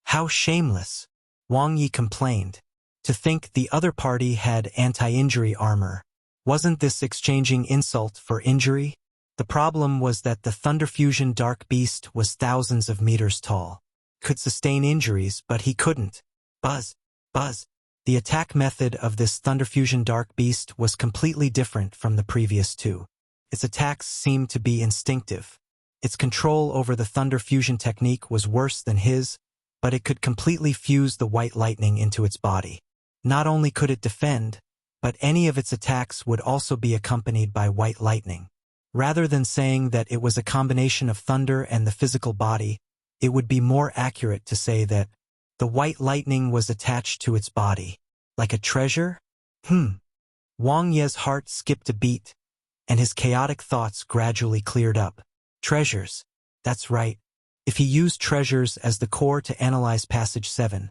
How shameless! Wang Ye complained. To think the other party had anti-injury armor. Wasn't this exchanging insult for injury? The problem was that the Thunder Fusion Dark Beast was thousands of meters tall. Could sustain injuries, but he couldn't. Buzz! Buzz! The attack method of this Thunder Fusion Dark Beast was completely different from the previous two. Its attacks seemed to be instinctive. Its control over the Thunder Fusion technique was worse than his, but it could completely fuse the white lightning into its body. Not only could it defend, but any of its attacks would also be accompanied by white lightning. Rather than saying that it was a combination of thunder and the physical body, it would be more accurate to say that the white lightning was attached to its body. Like a treasure? Wang Ye's heart skipped a beat, and his chaotic thoughts gradually cleared up. Treasures. That's right. If he used treasures as the core to analyze Passage 7,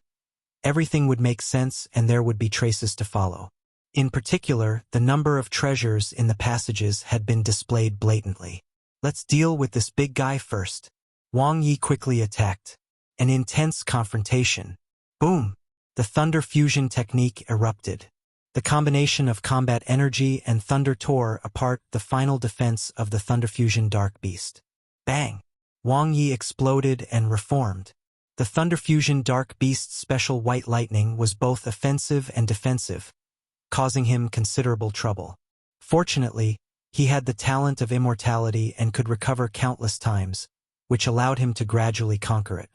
everything would make sense and there would be traces to follow. In particular, the number of treasures in the passages had been displayed blatantly. Let's deal with this big guy first. Wang Ye quickly attacked. An intense confrontation. Boom! The Thunder Fusion technique erupted. The combination of combat energy and thunder tore apart the final defense of the Thunder Fusion Dark Beast. Bang! Wang Ye exploded and reformed. The Thunder Fusion Dark Beast's special white lightning was both offensive and defensive, causing him considerable trouble. Fortunately, he had the talent of immortality and could recover countless times, which allowed him to gradually conquer it.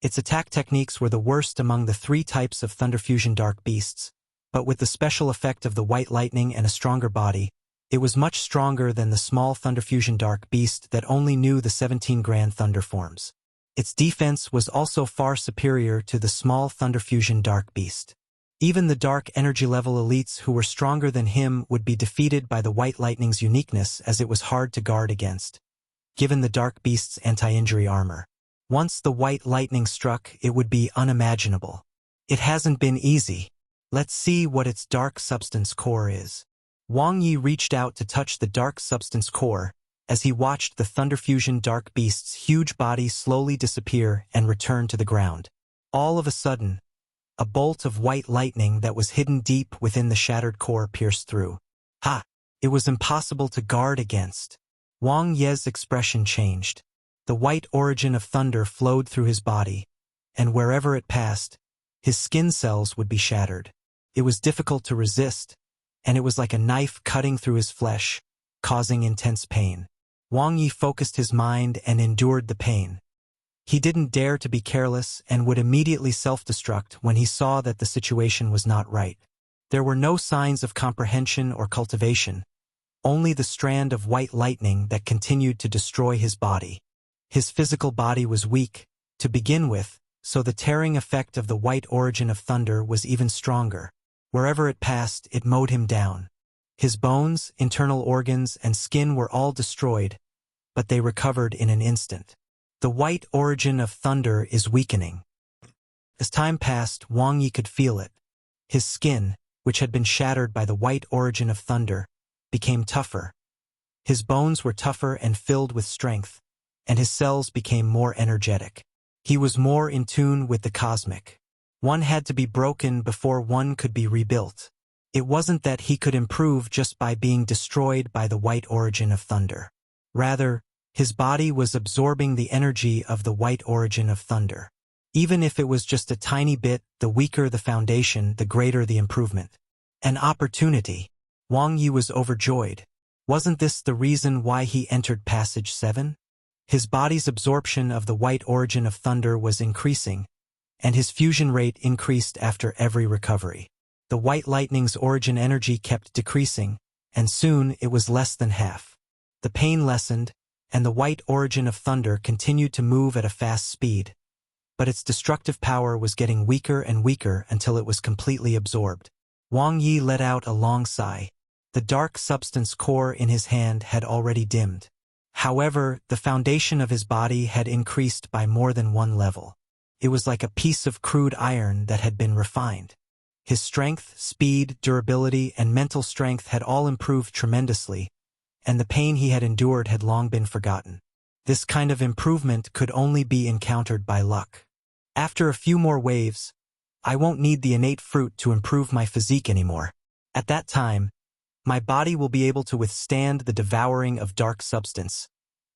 Its attack techniques were the worst among the three types of Thunder Fusion Dark Beasts, but with the special effect of the white lightning and a stronger body, it was much stronger than the small Thunder Fusion Dark Beast that only knew the 17 Grand Thunder forms. Its defense was also far superior to the small Thunder Fusion Dark Beast. Even the dark energy level elites who were stronger than him would be defeated by the white lightning's uniqueness, as it was hard to guard against, given the Dark Beast's anti-injury armor. Once the white lightning struck, it would be unimaginable. It hasn't been easy. Let's see what its dark substance core is. Wang Ye reached out to touch the dark substance core as he watched the Thunder Fusion Dark Beast's huge body slowly disappear and return to the ground. All of a sudden, a bolt of white lightning that was hidden deep within the shattered core pierced through. Ha! It was impossible to guard against. Wang Ye's expression changed. The white origin of thunder flowed through his body, and wherever it passed, his skin cells would be shattered. It was difficult to resist, and it was like a knife cutting through his flesh, causing intense pain. Wang Ye focused his mind and endured the pain. He didn't dare to be careless and would immediately self-destruct when he saw that the situation was not right. There were no signs of comprehension or cultivation, only the strand of white lightning that continued to destroy his body. His physical body was weak, to begin with, so the tearing effect of the white origin of thunder was even stronger. Wherever it passed, it mowed him down. His bones, internal organs, and skin were all destroyed, but they recovered in an instant. The white origin of thunder is weakening. As time passed, Wang Ye could feel it. His skin, which had been shattered by the white origin of thunder, became tougher. His bones were tougher and filled with strength, and his cells became more energetic. He was more in tune with the cosmic. One had to be broken before one could be rebuilt. It wasn't that he could improve just by being destroyed by the white origin of thunder. Rather, his body was absorbing the energy of the white origin of thunder. Even if it was just a tiny bit, the weaker the foundation, the greater the improvement. An opportunity. Wang Ye was overjoyed. Wasn't this the reason why he entered Passage 7? His body's absorption of the white origin of thunder was increasing, and his fusion rate increased after every recovery. The white lightning's origin energy kept decreasing, and soon it was less than half. The pain lessened, and the white origin of thunder continued to move at a fast speed, but its destructive power was getting weaker and weaker until it was completely absorbed. Wang Ye let out a long sigh. The dark substance core in his hand had already dimmed. However, the foundation of his body had increased by more than one level. It was like a piece of crude iron that had been refined. His strength, speed, durability, and mental strength had all improved tremendously, and the pain he had endured had long been forgotten. This kind of improvement could only be encountered by luck. After a few more waves, I won't need the innate fruit to improve my physique anymore. At that time, my body will be able to withstand the devouring of dark substance,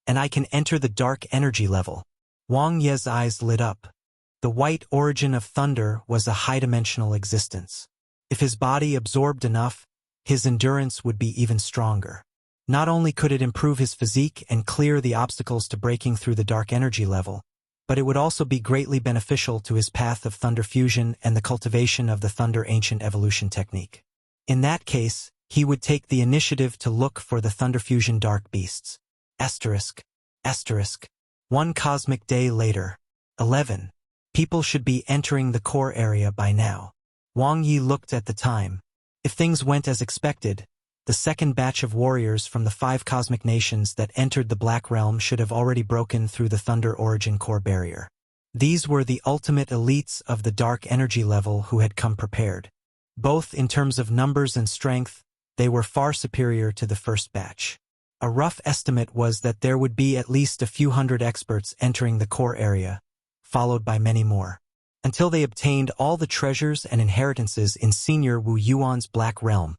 and I can enter the dark energy level. Wang Ye's eyes lit up. The white origin of thunder was a high-dimensional existence. If his body absorbed enough, his endurance would be even stronger. Not only could it improve his physique and clear the obstacles to breaking through the dark energy level, but it would also be greatly beneficial to his path of thunder fusion and the cultivation of the thunder ancient evolution technique. In that case, he would take the initiative to look for the thunder fusion dark beasts. Asterisk. One cosmic day later. 11. People should be entering the core area by now. Wang Ye looked at the time. If things went as expected, the second batch of warriors from the 5 cosmic nations that entered the Black Realm should have already broken through the Thunder Origin core barrier. These were the ultimate elites of the dark energy level who had come prepared. Both in terms of numbers and strength, they were far superior to the first batch. A rough estimate was that there would be at least a few hundred experts entering the core area, followed by many more. Until they obtained all the treasures and inheritances in Senior Wu Yuan's Black Realm,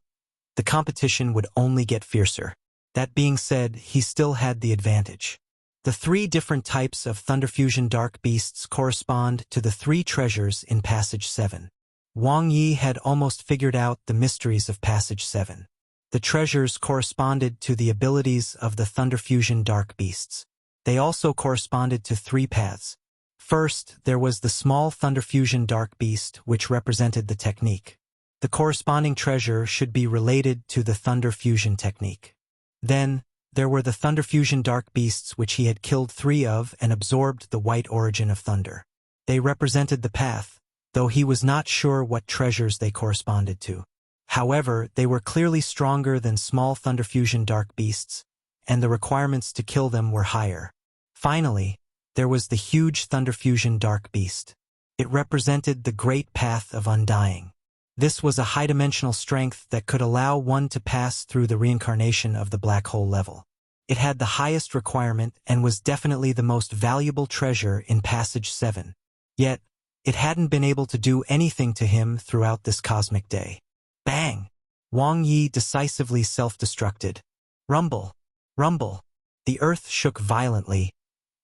the competition would only get fiercer. That being said, he still had the advantage. The 3 different types of Thunder Fusion Dark Beasts correspond to the 3 treasures in Passage 7. Wang Ye had almost figured out the mysteries of Passage 7. The treasures corresponded to the abilities of the Thunder Fusion Dark Beasts. They also corresponded to 3 paths. First, there was the small Thunder Fusion Dark Beast, which represented the technique. The corresponding treasure should be related to the Thunder Fusion technique. Then, there were the Thunder Fusion Dark Beasts which he had killed 3 of and absorbed the white origin of thunder. They represented the path, though he was not sure what treasures they corresponded to. However, they were clearly stronger than small Thunder Fusion Dark Beasts, and the requirements to kill them were higher. Finally, there was the huge Thunder Fusion Dark Beast. It represented the great path of undying. This was a high-dimensional strength that could allow one to pass through the reincarnation of the black hole level. It had the highest requirement and was definitely the most valuable treasure in Passage 7. Yet, it hadn't been able to do anything to him throughout this cosmic day. Bang! Wang Ye decisively self-destructed. Rumble! Rumble! The earth shook violently,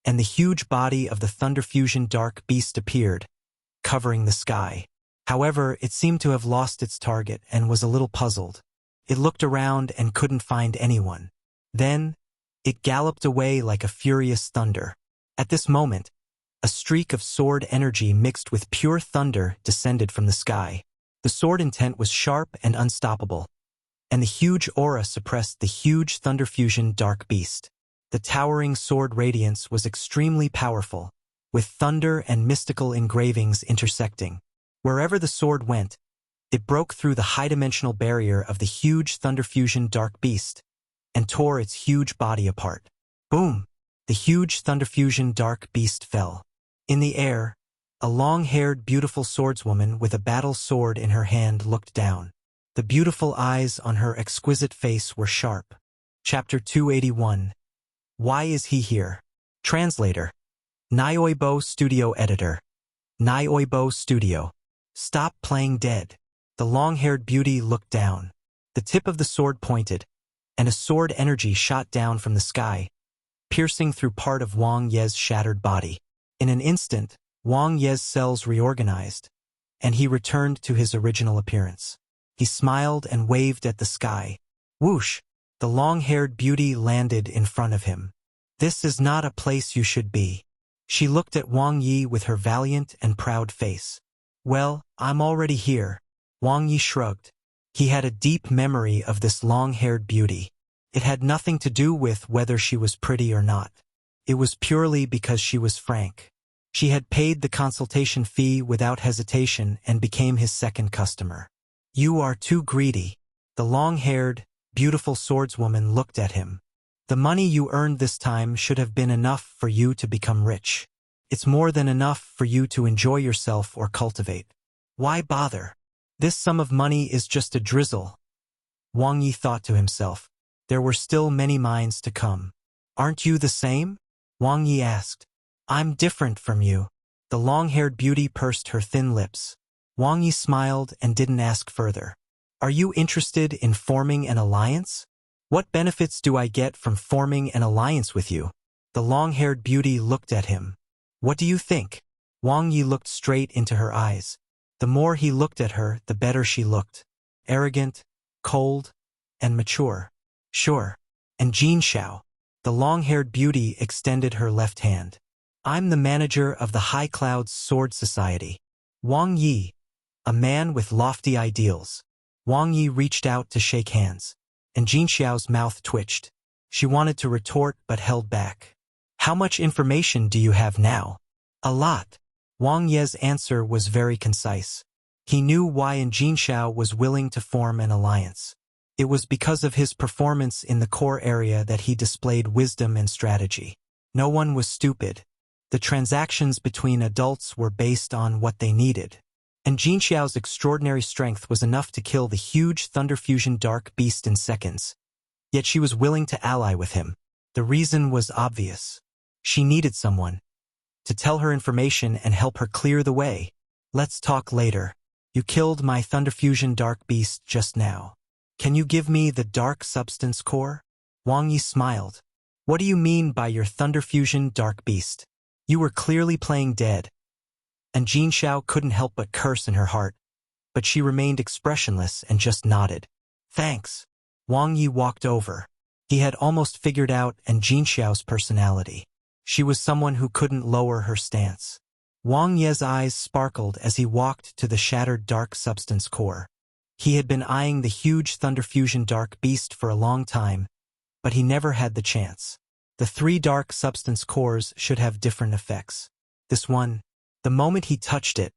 and the huge body of the Thunder Fusion Dark Beast appeared, covering the sky. However, it seemed to have lost its target and was a little puzzled. It looked around and couldn't find anyone. Then, it galloped away like a furious thunder. At this moment, a streak of sword energy mixed with pure thunder descended from the sky. The sword intent was sharp and unstoppable, and the huge aura suppressed the huge Thunder Fusion Dark Beast. The towering sword radiance was extremely powerful, with thunder and mystical engravings intersecting. Wherever the sword went, it broke through the high-dimensional barrier of the huge Thunder Fusion Dark Beast and tore its huge body apart. Boom! The huge Thunder Fusion Dark Beast fell. In the air, a long-haired beautiful swordswoman with a battle sword in her hand looked down. The beautiful eyes on her exquisite face were sharp. Chapter 281. Why is he here? Translator. Nioibo Studio Editor. Nioibo Studio. Stop playing dead. The long-haired beauty looked down. The tip of the sword pointed, and a sword energy shot down from the sky, piercing through part of Wang Ye's shattered body. In an instant, Wang Ye's cells reorganized, and he returned to his original appearance. He smiled and waved at the sky. Whoosh! The long-haired beauty landed in front of him. This is not a place you should be. She looked at Wang Ye with her valiant and proud face. Well, I'm already here. Wang Ye shrugged. He had a deep memory of this long-haired beauty. It had nothing to do with whether she was pretty or not. It was purely because she was frank. She had paid the consultation fee without hesitation and became his second customer. You are too greedy. The long-haired, beautiful swordswoman looked at him. The money you earned this time should have been enough for you to become rich. It's more than enough for you to enjoy yourself or cultivate. Why bother? This sum of money is just a drizzle. Wang Ye thought to himself. There were still many mines to come. Aren't you the same? Wang Ye asked. I'm different from you. The long-haired beauty pursed her thin lips. Wang Ye smiled and didn't ask further. Are you interested in forming an alliance? What benefits do I get from forming an alliance with you? The long-haired beauty looked at him. What do you think? Wang Ye looked straight into her eyes. The more he looked at her, the better she looked. Arrogant, cold, and mature. Sure. And Jin Xiao. The long-haired beauty extended her left hand. I'm the manager of the High Clouds Sword Society. Wang Ye, a man with lofty ideals. Wang Ye reached out to shake hands, and Jin Xiao's mouth twitched. She wanted to retort but held back. How much information do you have now? A lot. Wang Ye's answer was very concise. He knew why Jin Xiao was willing to form an alliance. It was because of his performance in the core area that he displayed wisdom and strategy. No one was stupid. The transactions between adults were based on what they needed. And Jin Xiao's extraordinary strength was enough to kill the huge Thunder Fusion Dark Beast in seconds. Yet she was willing to ally with him. The reason was obvious. She needed someone to tell her information and help her clear the way. Let's talk later. You killed my Thunder Fusion Dark Beast just now. Can you give me the Dark Substance Core? Wang Ye smiled. What do you mean by your Thunder Fusion Dark Beast? You were clearly playing dead. And Jin Xiao couldn't help but curse in her heart, but she remained expressionless and just nodded. Thanks. Wang Ye walked over. He had almost figured out Jin Xiao's personality. She was someone who couldn't lower her stance. Wang Ye's eyes sparkled as he walked to the shattered Dark Substance Core. He had been eyeing the huge Thunder Fusion Dark Beast for a long time, but he never had the chance. The 3 Dark Substance Cores should have different effects. This one, the moment he touched it,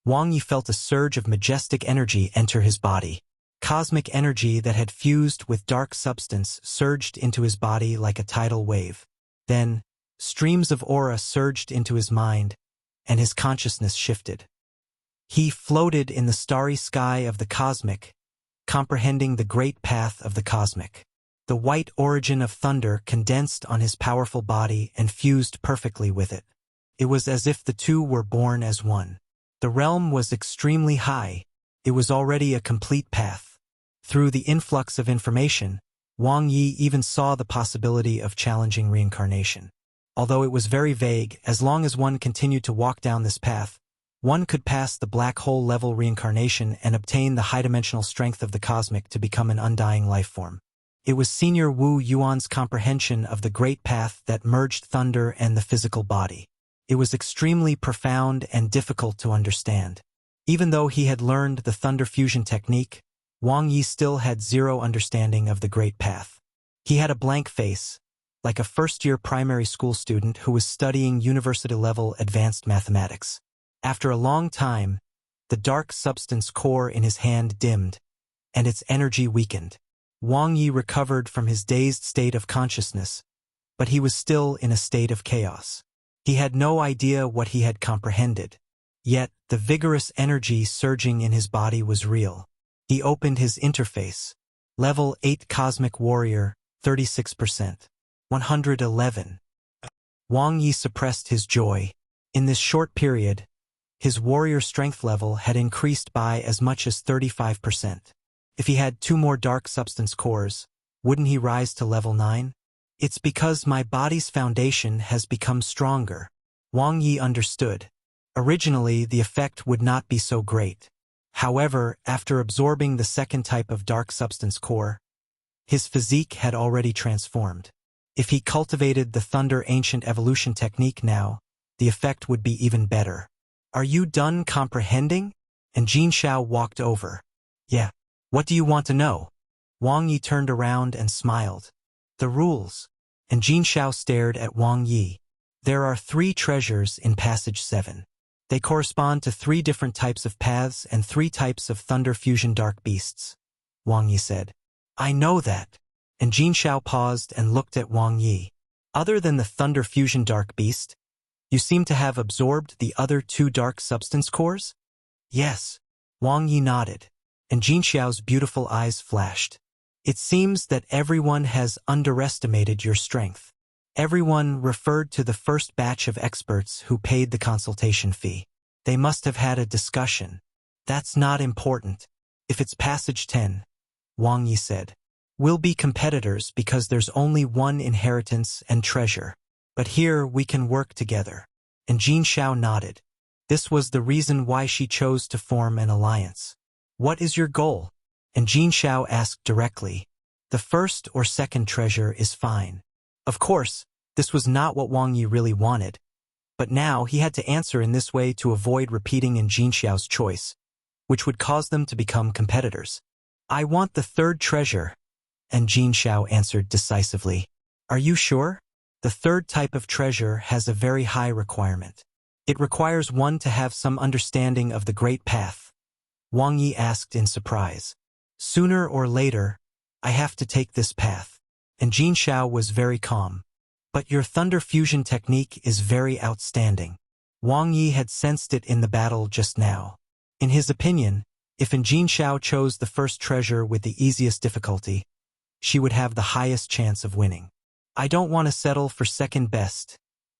Wang Ye felt a surge of majestic energy enter his body. Cosmic energy that had fused with dark substance surged into his body like a tidal wave. Then, streams of aura surged into his mind, and his consciousness shifted. He floated in the starry sky of the cosmic, comprehending the great path of the cosmic. The white origin of thunder condensed on his powerful body and fused perfectly with it. It was as if the two were born as one. The realm was extremely high. It was already a complete path. Through the influx of information, Wang Ye even saw the possibility of challenging reincarnation. Although it was very vague, as long as one continued to walk down this path, one could pass the black hole level reincarnation and obtain the high-dimensional strength of the cosmic to become an undying life form. It was Senior Wu Yuan's comprehension of the great path that merged thunder and the physical body. It was extremely profound and difficult to understand. Even though he had learned the thunder fusion technique, Wang Ye still had zero understanding of the great path. He had a blank face, like a first-year primary school student who was studying university-level advanced mathematics. After a long time, the dark substance core in his hand dimmed, and its energy weakened. Wang Ye recovered from his dazed state of consciousness, but he was still in a state of chaos. He had no idea what he had comprehended. Yet, the vigorous energy surging in his body was real. He opened his interface. Level 8 Cosmic Warrior, 36%. 111. Wang Ye suppressed his joy. In this short period, his warrior strength level had increased by as much as 35%. If he had 2 more dark substance cores, wouldn't he rise to level 9? It's because my body's foundation has become stronger. Wang Ye understood. Originally, the effect would not be so great. However, after absorbing the second type of dark substance core, his physique had already transformed. If he cultivated the Thunder Ancient Evolution technique now, the effect would be even better. Are you done comprehending? And Jin Xiao walked over. Yeah. What do you want to know? Wang Ye turned around and smiled. The rules. And Jin Xiao stared at Wang Ye. There are 3 treasures in Passage 7. They correspond to 3 different types of paths and 3 types of thunder fusion dark beasts, Wang Ye said. I know that. And Jin Xiao paused and looked at Wang Ye. Other than the thunder fusion dark beast, you seem to have absorbed the other 2 dark substance cores? Yes. Wang Ye nodded, and Jin Xiao's beautiful eyes flashed. It seems that everyone has underestimated your strength. Everyone referred to the first batch of experts who paid the consultation fee. They must have had a discussion. That's not important. If it's passage 10, Wang Ye said. We'll be competitors because there's only one inheritance and treasure. But here we can work together. And Jin Xiao nodded. This was the reason why she chose to form an alliance. What is your goal? And Jin Xiao asked directly. The first or second treasure is fine. Of course, this was not what Wang Ye really wanted. But now he had to answer in this way to avoid repeating in Jin Xiao's choice, which would cause them to become competitors. I want the third treasure. And Jin Xiao answered decisively. Are you sure? The third type of treasure has a very high requirement. It requires one to have some understanding of the Great Path. Wang Ye asked in surprise. Sooner or later, I have to take this path. And Jin Xiao was very calm. But your thunder fusion technique is very outstanding. Wang Ye had sensed it in the battle just now. In his opinion, if Jin Xiao chose the first treasure with the easiest difficulty, she would have the highest chance of winning. I don't want to settle for second best,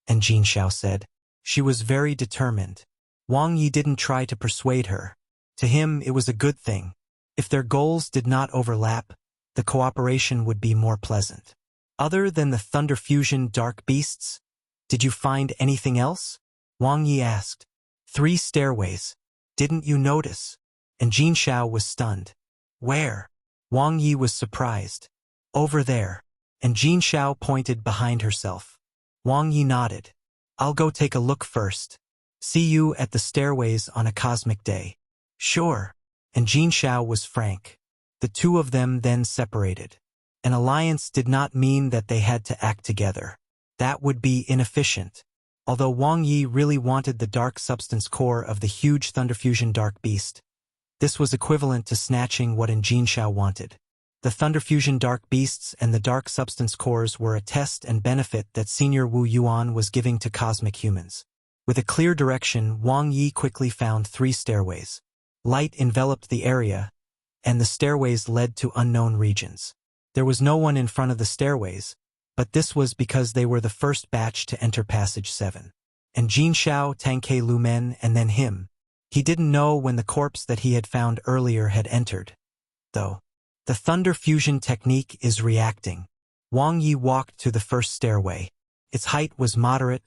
and Jin Xiao said. She was very determined. Wang Ye didn't try to persuade her. To him, it was a good thing. If their goals did not overlap, the cooperation would be more pleasant. Other than the thunder fusion dark beasts, did you find anything else? Wang Ye asked. 3 stairways. Didn't you notice? And Jin Xiao was stunned. Where? Wang Ye was surprised. Over there. And Jin Xiao pointed behind herself. Wang Ye nodded. I'll go take a look first. See you at the stairways on a cosmic day. Sure. And Jin Xiao was frank. The 2 of them then separated. An alliance did not mean that they had to act together. That would be inefficient. Although Wang Ye really wanted the dark substance core of the huge thunder fusion dark beast, this was equivalent to snatching what Jin Xiao wanted. The thunder fusion dark beasts and the dark substance cores were a test and benefit that Senior Wu Yuan was giving to cosmic humans. With a clear direction, Wang Ye quickly found 3 stairways. Light enveloped the area, and the stairways led to unknown regions. There was no one in front of the stairways, but this was because they were the first batch to enter passage 7. And Jin Xiao, Tangke Lumen, and then him. He didn't know when the corpse that he had found earlier had entered. Though, the thunder fusion technique is reacting. Wang Ye walked to the first stairway. Its height was moderate,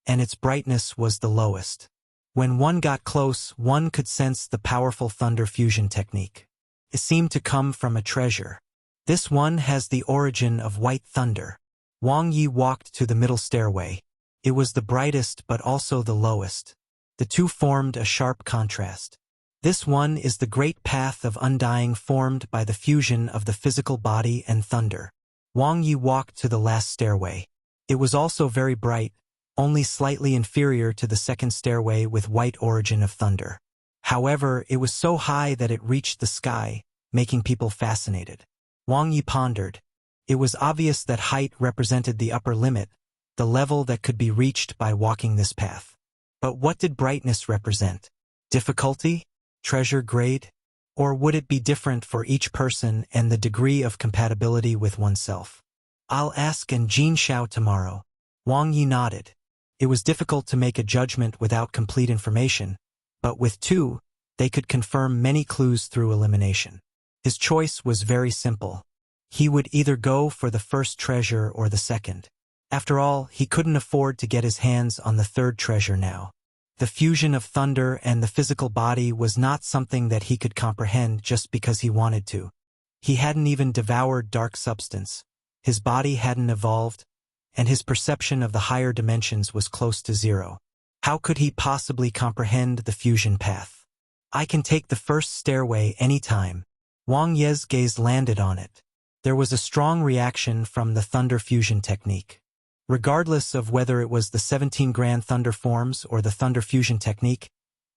and its brightness was the lowest. When one got close, one could sense the powerful thunder fusion technique. It seemed to come from a treasure. This one has the origin of white thunder. Wang Ye walked to the middle stairway. It was the brightest but also the lowest. The 2 formed a sharp contrast. This one is the great path of undying formed by the fusion of the physical body and thunder. Wang Ye walked to the last stairway. It was also very bright, only slightly inferior to the second stairway with white origin of thunder. However, it was so high that it reached the sky, making people fascinated. Wang Ye pondered. It was obvious that height represented the upper limit, the level that could be reached by walking this path. But what did brightness represent? Difficulty? Treasure grade? Or would it be different for each person and the degree of compatibility with oneself? I'll ask Jin Xiao tomorrow. Wang Ye nodded. It was difficult to make a judgment without complete information, but with 2, they could confirm many clues through elimination. His choice was very simple. He would either go for the first treasure or the second. After all, he couldn't afford to get his hands on the third treasure now. The fusion of thunder and the physical body was not something that he could comprehend just because he wanted to. He hadn't even devoured dark substance. His body hadn't evolved, and his perception of the higher dimensions was close to 0. How could he possibly comprehend the fusion path? I can take the first stairway any time. Wang Ye's gaze landed on it. There was a strong reaction from the thunder fusion technique. Regardless of whether it was the 17 grand thunder forms or the thunder fusion technique,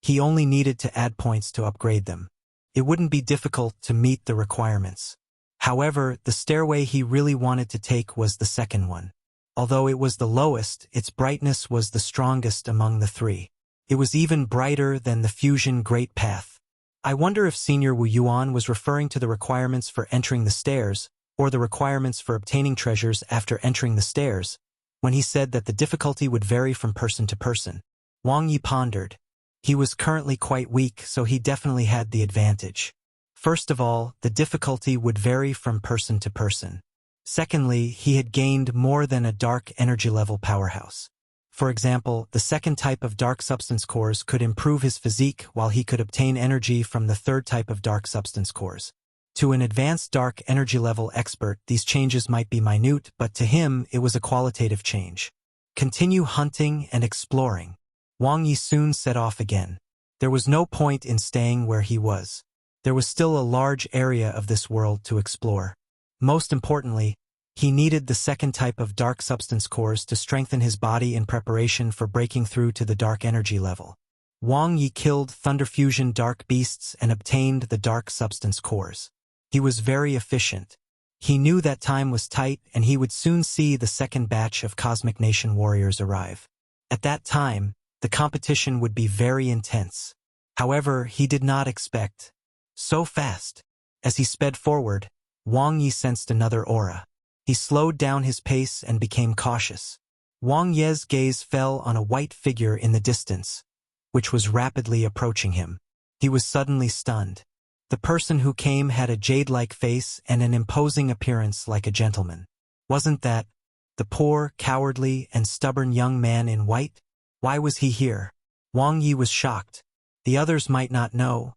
he only needed to add points to upgrade them. It wouldn't be difficult to meet the requirements. However, the stairway he really wanted to take was the second one. Although it was the lowest, its brightness was the strongest among the three. It was even brighter than the fusion Great Path. I wonder if Senior Wu Yuan was referring to the requirements for entering the stairs, or the requirements for obtaining treasures after entering the stairs, when he said that the difficulty would vary from person to person. Wang Ye pondered. He was currently quite weak, so he definitely had the advantage. First of all, the difficulty would vary from person to person. Secondly, he had gained more than a dark energy level powerhouse. For example, the second type of dark substance cores could improve his physique while he could obtain energy from the third type of dark substance cores. To an advanced dark energy level expert, these changes might be minute, but to him, it was a qualitative change. Continue hunting and exploring. Wang Ye soon set off again. There was no point in staying where he was. There was still a large area of this world to explore. Most importantly, he needed the second type of dark substance cores to strengthen his body in preparation for breaking through to the dark energy level. Wang Ye killed Thunder Fusion dark beasts and obtained the dark substance cores. He was very efficient. He knew that time was tight and he would soon see the second batch of Cosmic Nation warriors arrive. At that time, the competition would be very intense. However, he did not expect so fast. As he sped forward, Wang Ye sensed another aura. He slowed down his pace and became cautious. Wang Ye's gaze fell on a white figure in the distance, which was rapidly approaching him. He was suddenly stunned. The person who came had a jade-like face and an imposing appearance like a gentleman. Wasn't that the poor, cowardly, and stubborn young man in white? Why was he here? Wang Ye was shocked. The others might not know,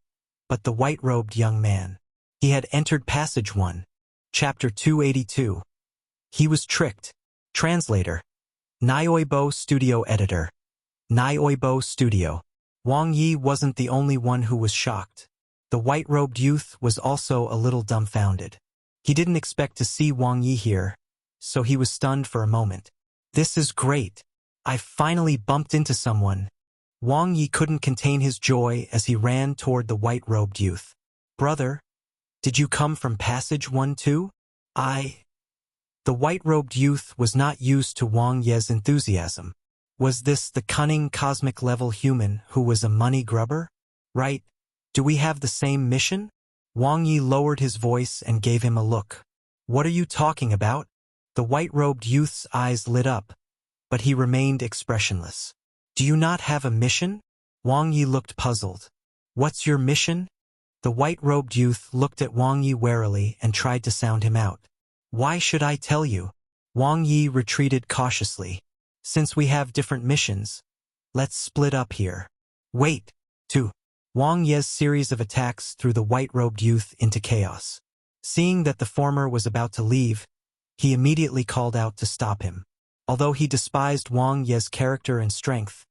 but the white-robed young man. He had entered Passage 1. Chapter 282. He was tricked. Translator. Nioibo Studio Editor. Nioibo Studio. Wang Ye wasn't the only one who was shocked. The white-robed youth was also a little dumbfounded. He didn't expect to see Wang Ye here, so he was stunned for a moment. This is great. I finally bumped into someone. Wang Ye couldn't contain his joy as he ran toward the white-robed youth. Brother, did you come from Passage 1 too? The white-robed youth was not used to Wang Ye's enthusiasm. Was this the cunning cosmic-level human who was a money grubber? Right. Do we have the same mission? Wang Ye lowered his voice and gave him a look. What are you talking about? The white-robed youth's eyes lit up, but he remained expressionless. Do you not have a mission? Wang Ye looked puzzled. What's your mission? The white-robed youth looked at Wang Ye warily and tried to sound him out. Why should I tell you? Wang Ye retreated cautiously. Since we have different missions, let's split up here. Wait. 2. Wang Ye's series of attacks threw the white-robed youth into chaos. Seeing that the former was about to leave, he immediately called out to stop him. Although he despised Wang Ye's character and strength,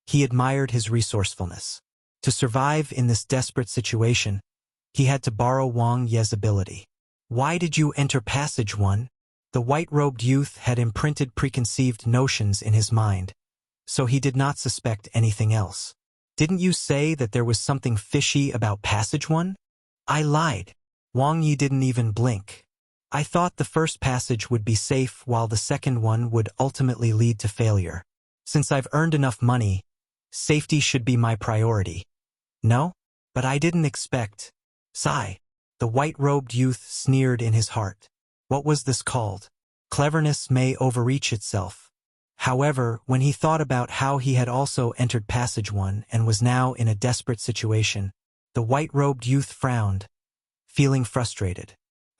he admired his resourcefulness. To survive in this desperate situation, he had to borrow Wang Ye's ability. Why did you enter Passage 1? The white-robed youth had imprinted preconceived notions in his mind, so he did not suspect anything else. Didn't you say that there was something fishy about Passage 1? I lied. Wang Ye didn't even blink. I thought the first passage would be safe while the second one would ultimately lead to failure. Since I've earned enough money, safety should be my priority. No? But I didn't expect. Sigh. The white-robed youth sneered in his heart. What was this called? Cleverness may overreach itself. However, when he thought about how he had also entered Passage 1 and was now in a desperate situation, the white-robed youth frowned, feeling frustrated.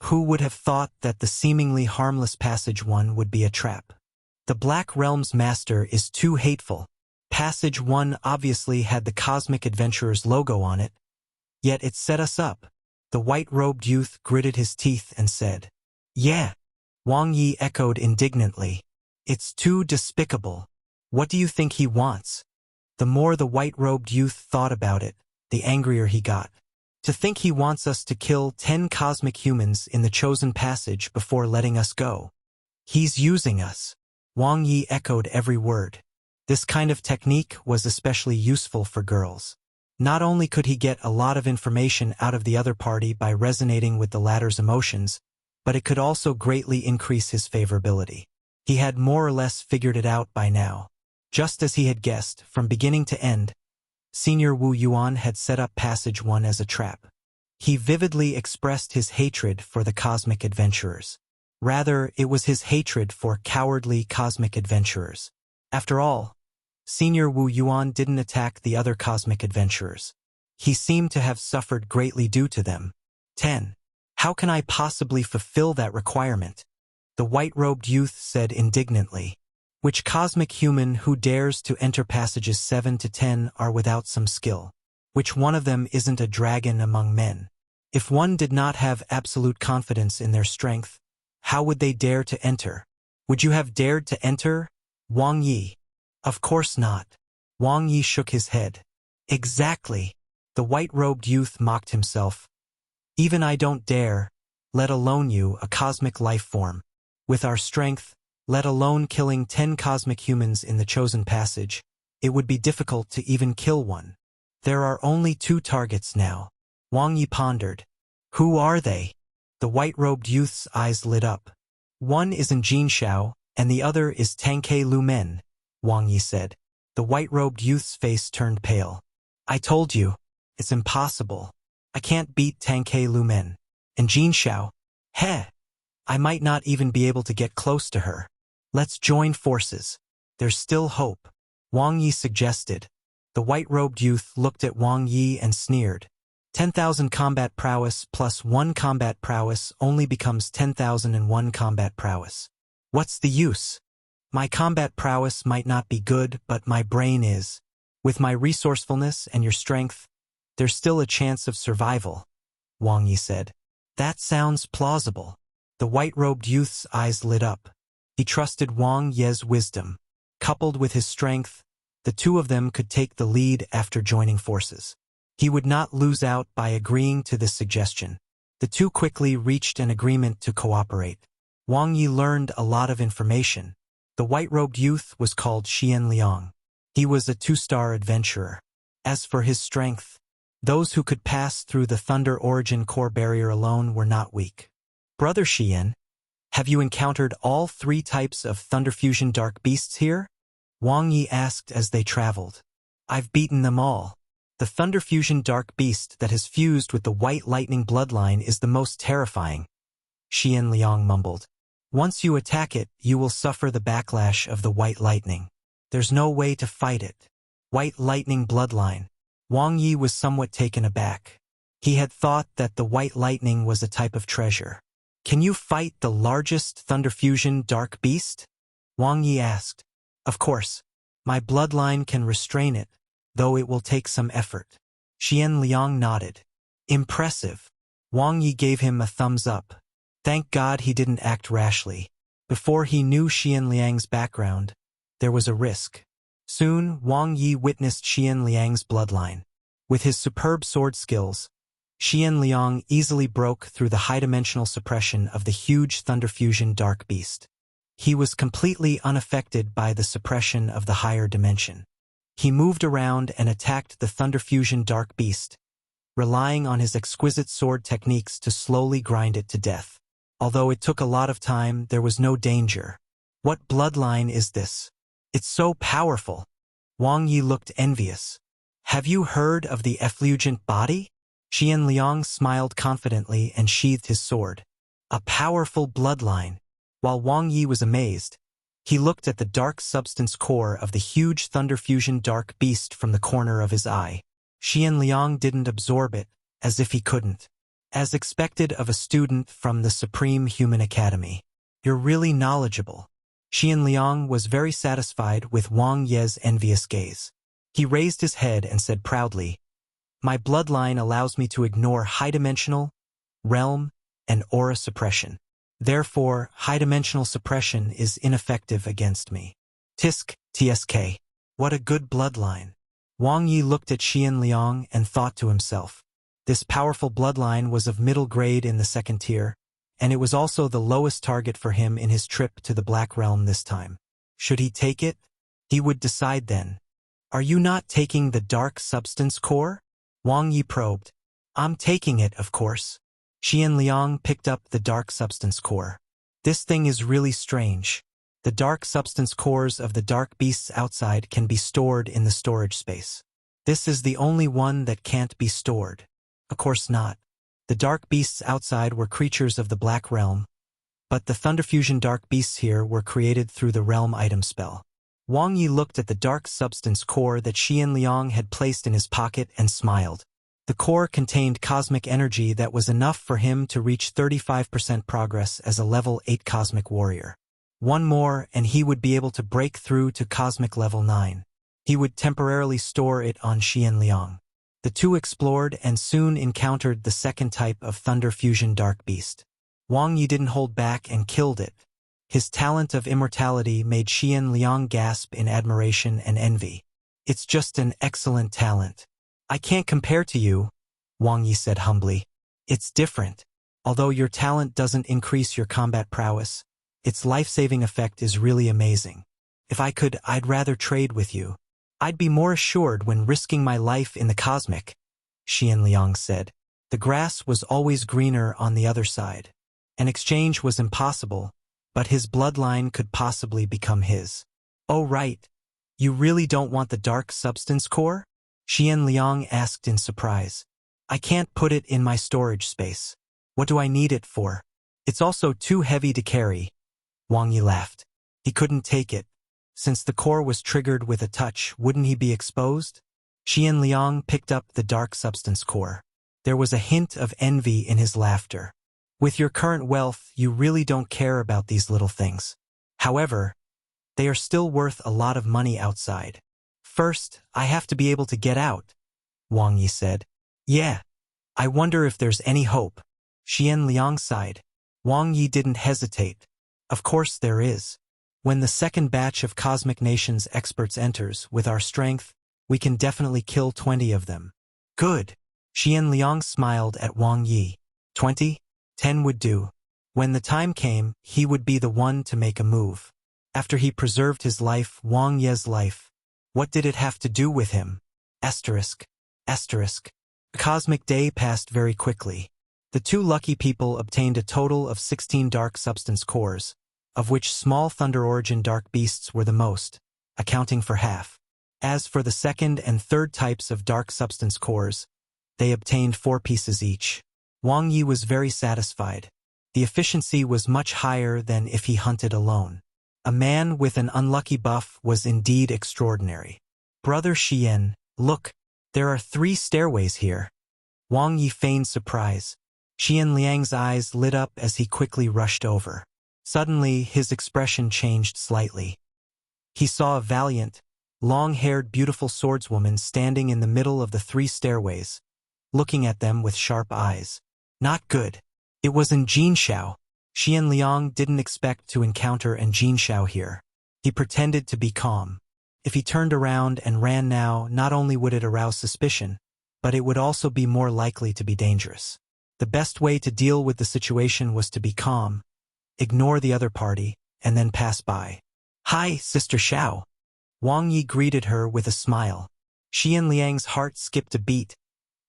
Who would have thought that the seemingly harmless Passage 1 would be a trap? The Black Realm's master is too hateful. Passage 1 obviously had the Cosmic Adventurer's logo on it, yet it set us up. The white-robed youth gritted his teeth and said, Yeah. Wang Ye echoed indignantly. It's too despicable. What do you think he wants? The more the white-robed youth thought about it, the angrier he got. To think he wants us to kill 10 cosmic humans in the chosen passage before letting us go. He's using us. Wang Ye echoed every word. This kind of technique was especially useful for girls. Not only could he get a lot of information out of the other party by resonating with the latter's emotions, but it could also greatly increase his favorability. He had more or less figured it out by now. Just as he had guessed, from beginning to end, Senior Wu Yuan had set up Passage 1 as a trap. He vividly expressed his hatred for the cosmic adventurers. Rather, it was his hatred for cowardly cosmic adventurers. After all, Senior Wu Yuan didn't attack the other cosmic adventurers. He seemed to have suffered greatly due to them. 10. How can I possibly fulfill that requirement? The white-robed youth said indignantly. Which cosmic human who dares to enter passages 7 to 10 are without some skill? Which one of them isn't a dragon among men? If one did not have absolute confidence in their strength, how would they dare to enter? Would you have dared to enter, Wang Ye? Of course not. Wang Ye shook his head. Exactly. The white-robed youth mocked himself. Even I don't dare, let alone you, a cosmic life form. With our strength, let alone killing 10 cosmic humans in the chosen passage, it would be difficult to even kill one. There are only 2 targets now. Wang Ye pondered. Who are they? The white-robed youth's eyes lit up. One is in Jin Shao, and the other is Tangke Lu Men, Wang Ye said. The white-robed youth's face turned pale. I told you, it's impossible. I can't beat Tangke Lu Men. And Jin Shao? Heh! I might not even be able to get close to her. Let's join forces. There's still hope, Wang Ye suggested. The white-robed youth looked at Wang Ye and sneered. 10,000 combat prowess plus 1 combat prowess only becomes 10,001 combat prowess. What's the use? My combat prowess might not be good, but my brain is. With my resourcefulness and your strength, there's still a chance of survival, Wang Ye said. That sounds plausible. The white-robed youth's eyes lit up. He trusted Wang Ye's wisdom. Coupled with his strength, the 2 of them could take the lead after joining forces. He would not lose out by agreeing to this suggestion. The 2 quickly reached an agreement to cooperate. Wang Ye learned a lot of information. The white-robed youth was called Xian Liang. He was a 2-star adventurer. As for his strength, those who could pass through the Thunder Origin core barrier alone were not weak. Brother Xian, have you encountered all 3 types of Thunder Fusion Dark Beasts here? Wang Ye asked as they traveled. I've beaten them all. The Thunder Fusion Dark Beast that has fused with the White Lightning bloodline is the most terrifying, Xian Liang mumbled. Once you attack it, you will suffer the backlash of the White Lightning. There's no way to fight it. White Lightning bloodline. Wang Ye was somewhat taken aback. He had thought that the White Lightning was a type of treasure. Can you fight the largest Thunder Fusion Dark Beast? Wang Ye asked. Of course. My bloodline can restrain it, though it will take some effort. Xian Liang nodded. Impressive. Wang Ye gave him a thumbs up. Thank God he didn't act rashly. Before he knew Xian Liang's background, there was a risk. Soon, Wang Ye witnessed Xian Liang's bloodline. With his superb sword skills, Xian Liang easily broke through the high-dimensional suppression of the huge Thunder Fusion Dark Beast. He was completely unaffected by the suppression of the higher dimension. He moved around and attacked the Thunder Fusion Dark Beast, relying on his exquisite sword techniques to slowly grind it to death. Although it took a lot of time, there was no danger. What bloodline is this? It's so powerful. Wang Ye looked envious. Have you heard of the effulgent body? Xian Liang smiled confidently and sheathed his sword. A powerful bloodline. While Wang Ye was amazed, he looked at the dark substance core of the huge Thunder Fusion Dark Beast from the corner of his eye. Xian Liang didn't absorb it, as if he couldn't. As expected of a student from the Supreme Human Academy. You're really knowledgeable. Xian Liang was very satisfied with Wang Ye's envious gaze. He raised his head and said proudly, My bloodline allows me to ignore high-dimensional, realm, and aura suppression. Therefore, high-dimensional suppression is ineffective against me. Tisk, TSK. What a good bloodline. Wang Ye looked at Xian Liang and thought to himself. This powerful bloodline was of middle grade in the 2nd tier, and it was also the lowest target for him in his trip to the Black Realm this time. Should he take it? He would decide then. Are you not taking the dark substance core? Wang Ye probed. I'm taking it, of course. Xian Liang picked up the dark substance core. This thing is really strange. The dark substance cores of the dark beasts outside can be stored in the storage space. This is the only one that can't be stored. Of course not. The dark beasts outside were creatures of the Black Realm, but the Thunderfusion dark beasts here were created through the Realm item spell. Wang Ye looked at the dark substance core that Xian Liang had placed in his pocket and smiled. The core contained cosmic energy that was enough for him to reach 35% progress as a level 8 cosmic warrior. One more and he would be able to break through to cosmic level 9. He would temporarily store it on Xian Liang. The two explored and soon encountered the second type of Thunder Fusion Dark Beast. Wang Ye didn't hold back and killed it. His talent of immortality made Xian Liang gasp in admiration and envy. It's just an excellent talent. I can't compare to you, Wang Ye said humbly. It's different. Although your talent doesn't increase your combat prowess, its life-saving effect is really amazing. If I could, I'd rather trade with you. I'd be more assured when risking my life in the cosmic, Xian Liang said. The grass was always greener on the other side. An exchange was impossible, but his bloodline could possibly become his. Oh right. You really don't want the dark substance core? Xian Liang asked in surprise. I can't put it in my storage space. What do I need it for? It's also too heavy to carry. Wang Ye laughed. He couldn't take it. Since the core was triggered with a touch, wouldn't he be exposed? Xian Liang picked up the dark substance core. There was a hint of envy in his laughter. With your current wealth, you really don't care about these little things. However, they are still worth a lot of money outside. First, I have to be able to get out, Wang Ye said. Yeah. I wonder if there's any hope. Xian Liang sighed. Wang Ye didn't hesitate. Of course there is. When the second batch of Cosmic Nations experts enters, with our strength, we can definitely kill 20 of them. Good. Xian Liang smiled at Wang Ye. 20? 10 would do. When the time came, he would be the one to make a move. After he preserved his life, Wang Ye's life. What did it have to do with him? Asterisk. Asterisk. The cosmic day passed very quickly. The two lucky people obtained a total of 16 dark substance cores, of which small Thunder Origin dark beasts were the most, accounting for half. As for the second and third types of dark substance cores, they obtained 4 pieces each. Wang Ye was very satisfied. The efficiency was much higher than if he hunted alone. A man with an unlucky buff was indeed extraordinary. Brother Xian, look, there are 3 stairways here. Wang Ye feigned surprise. Xian Liang's eyes lit up as he quickly rushed over. Suddenly, his expression changed slightly. He saw a valiant, long-haired beautiful swordswoman standing in the middle of the 3 stairways, looking at them with sharp eyes. Not good. It was An Jinxiao. Xian Liang didn't expect to encounter An Jinxiao here. He pretended to be calm. If he turned around and ran now, not only would it arouse suspicion, but it would also be more likely to be dangerous. The best way to deal with the situation was to be calm, ignore the other party, and then pass by. Hi, Sister Xiao. Wang Ye greeted her with a smile. Xian Liang's heart skipped a beat,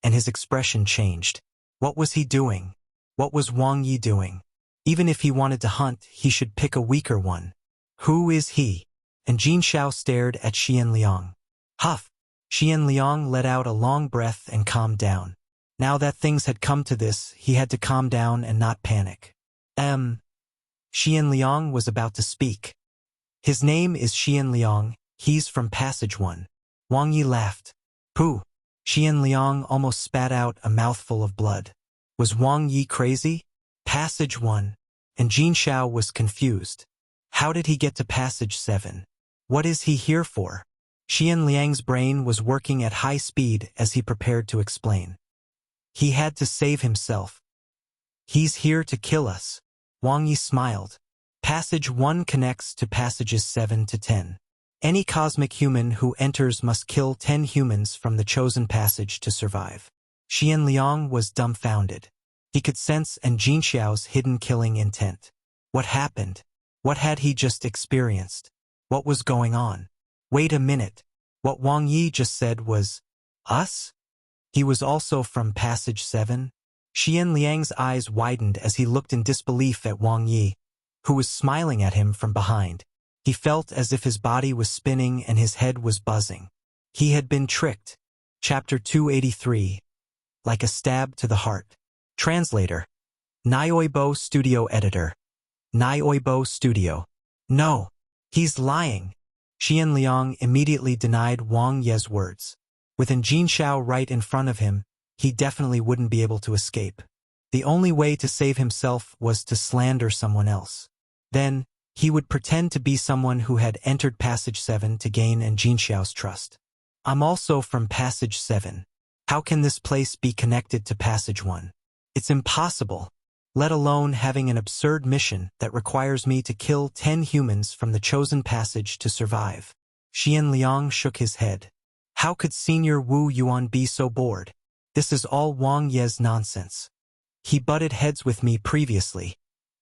and his expression changed. What was he doing? What was Wang Ye doing? Even if he wanted to hunt, he should pick a weaker one. Who is he? And Jin Xiao stared at Xian Liang. Huff! Xian Liang let out a long breath and calmed down. Now that things had come to this, he had to calm down and not panic. Xian Liang was about to speak. His name is Xian Liang, he's from Passage 1. Wang Ye laughed. Pooh! Xian Liang almost spat out a mouthful of blood. Was Wang Ye crazy? Passage 1. And Jin Xiao was confused. How did he get to Passage 7? What is he here for? Xian Liang's brain was working at high speed as he prepared to explain. He had to save himself. He's here to kill us. Wang Ye smiled. Passage 1 connects to Passages 7 to 10. Any cosmic human who enters must kill 10 humans from the chosen passage to survive. Xian Liang was dumbfounded. He could sense An Jinxiao's hidden killing intent. What happened? What had he just experienced? What was going on? Wait a minute. What Wang Ye just said was, us? He was also from Passage 7? Xian Liang's eyes widened as he looked in disbelief at Wang Ye, who was smiling at him from behind. He felt as if his body was spinning and his head was buzzing. He had been tricked. Chapter 283. Like a stab to the heart. Translator. Nioibo Studio Editor. Nioibo Studio. No. He's lying. Xian Liang immediately denied Wang Ye's words. With Jin Xiao right in front of him, he definitely wouldn't be able to escape. The only way to save himself was to slander someone else. Then, he would pretend to be someone who had entered Passage 7 to gain Jin Xiao's trust. I'm also from Passage 7. How can this place be connected to Passage 1? It's impossible, let alone having an absurd mission that requires me to kill 10 humans from the chosen passage to survive. Xian Liang shook his head. How could Senior Wu Yuan be so bored? This is all Wang Ye's nonsense. He butted heads with me previously,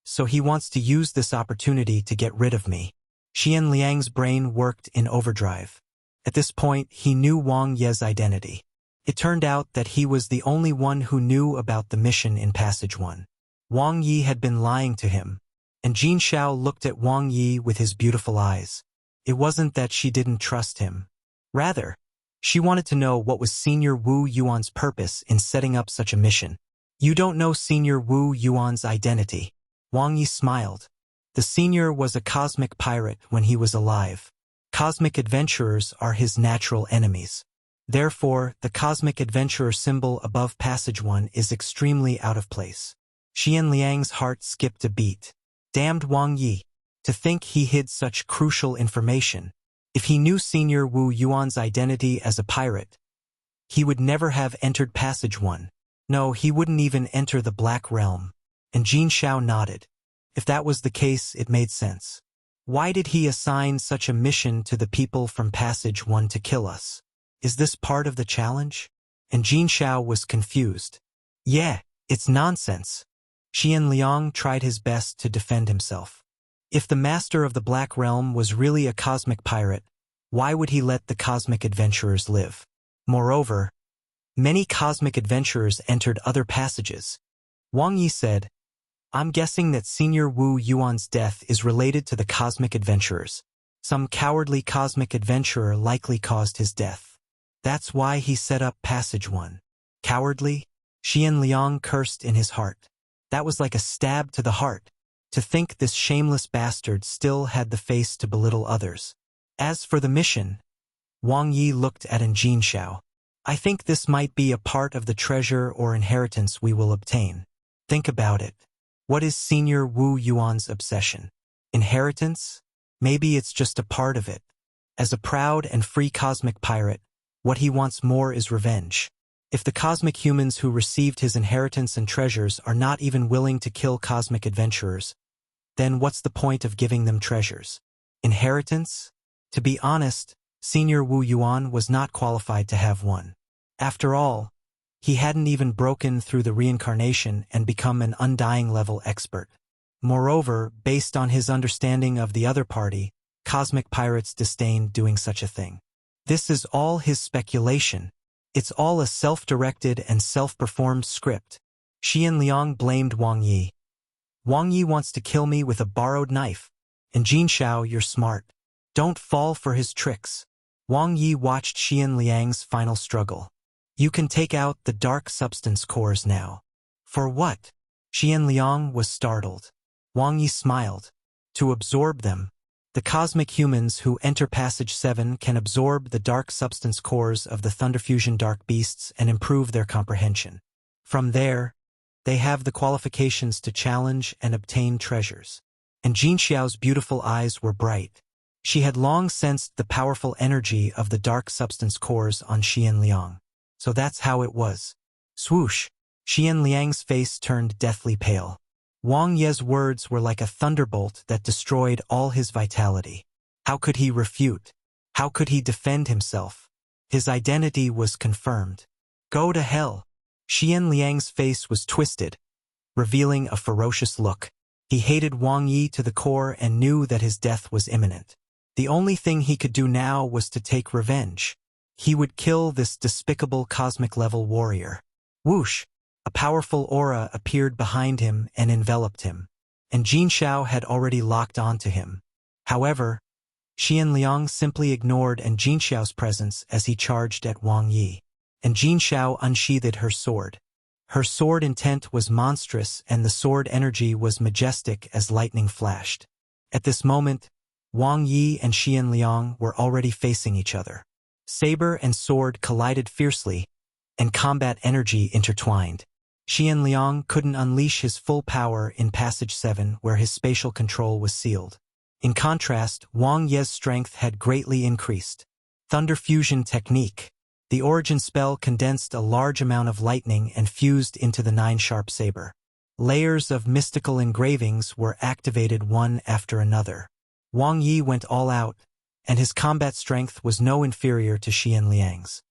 so he wants to use this opportunity to get rid of me. Xian Liang's brain worked in overdrive. At this point, he knew Wang Ye's identity. It turned out that he was the only one who knew about the mission in Passage 1. Wang Ye had been lying to him, and Jin Xiao looked at Wang Ye with his beautiful eyes. It wasn't that she didn't trust him. Rather, she wanted to know what was Senior Wu Yuan's purpose in setting up such a mission. You don't know Senior Wu Yuan's identity. Wang Ye smiled. The senior was a cosmic pirate when he was alive. Cosmic adventurers are his natural enemies. Therefore, the cosmic adventurer symbol above Passage 1 is extremely out of place. Xian Liang's heart skipped a beat. Damned Wang Ye. To think he hid such crucial information. If he knew Senior Wu Yuan's identity as a pirate, he would never have entered Passage 1. No, he wouldn't even enter the Black Realm. And Jin Xiao nodded. If that was the case, it made sense. Why did he assign such a mission to the people from Passage 1 to kill us? Is this part of the challenge? And Jin Xiao was confused. Yeah, it's nonsense. Xian Liang tried his best to defend himself. If the master of the Black Realm was really a cosmic pirate, why would he let the cosmic adventurers live? Moreover, many cosmic adventurers entered other passages. Wang Ye said, I'm guessing that Senior Wu Yuan's death is related to the cosmic adventurers. Some cowardly cosmic adventurer likely caused his death. That's why he set up Passage 1. Cowardly? Xian Liang cursed in his heart. That was like a stab to the heart. To think this shameless bastard still had the face to belittle others. As for the mission, Wang Ye looked at Jin Xiao. I think this might be a part of the treasure or inheritance we will obtain. Think about it. What is Senior Wu Yuan's obsession? Inheritance? Maybe it's just a part of it. As a proud and free cosmic pirate, what he wants more is revenge. If the cosmic humans who received his inheritance and treasures are not even willing to kill cosmic adventurers, then what's the point of giving them treasures? Inheritance? To be honest, Senior Wu Yuan was not qualified to have one. After all, he hadn't even broken through the reincarnation and become an undying level expert. Moreover, based on his understanding of the other party, cosmic pirates disdained doing such a thing. This is all his speculation. It's all a self-directed and self-performed script. Xian Liang blamed Wang Ye. Wang Ye wants to kill me with a borrowed knife. And Jin Xiao, you're smart. Don't fall for his tricks. Wang Ye watched Xian Liang's final struggle. You can take out the dark substance cores now. For what? Xian Liang was startled. Wang Ye smiled. To absorb them. The cosmic humans who enter Passage 7 can absorb the dark substance cores of the Thunderfusion Dark Beasts and improve their comprehension. From there, they have the qualifications to challenge and obtain treasures. And Jin Xiao's beautiful eyes were bright. She had long sensed the powerful energy of the dark substance cores on Xian Liang. So that's how it was. Swoosh! Xian Liang's face turned deathly pale. Wang Ye's words were like a thunderbolt that destroyed all his vitality. How could he refute? How could he defend himself? His identity was confirmed. Go to hell! Xian Liang's face was twisted, revealing a ferocious look. He hated Wang Ye to the core and knew that his death was imminent. The only thing he could do now was to take revenge. He would kill this despicable cosmic-level warrior. Whoosh! A powerful aura appeared behind him and enveloped him, and Jin Xiao had already locked onto him. However, Xian Liang simply ignored Jin Xiao's presence as he charged at Wang Ye, and Jin Xiao unsheathed her sword. Her sword intent was monstrous and the sword energy was majestic as lightning flashed. At this moment, Wang Ye and Xian Liang were already facing each other. Saber and sword collided fiercely, and combat energy intertwined. Xian Liang couldn't unleash his full power in Passage 7 where his spatial control was sealed. In contrast, Wang Ye's strength had greatly increased. Thunder Fusion Technique. The origin spell condensed a large amount of lightning and fused into the 9-sharp saber. Layers of mystical engravings were activated one after another. Wang Ye went all out, and his combat strength was no inferior to Xian Liang's.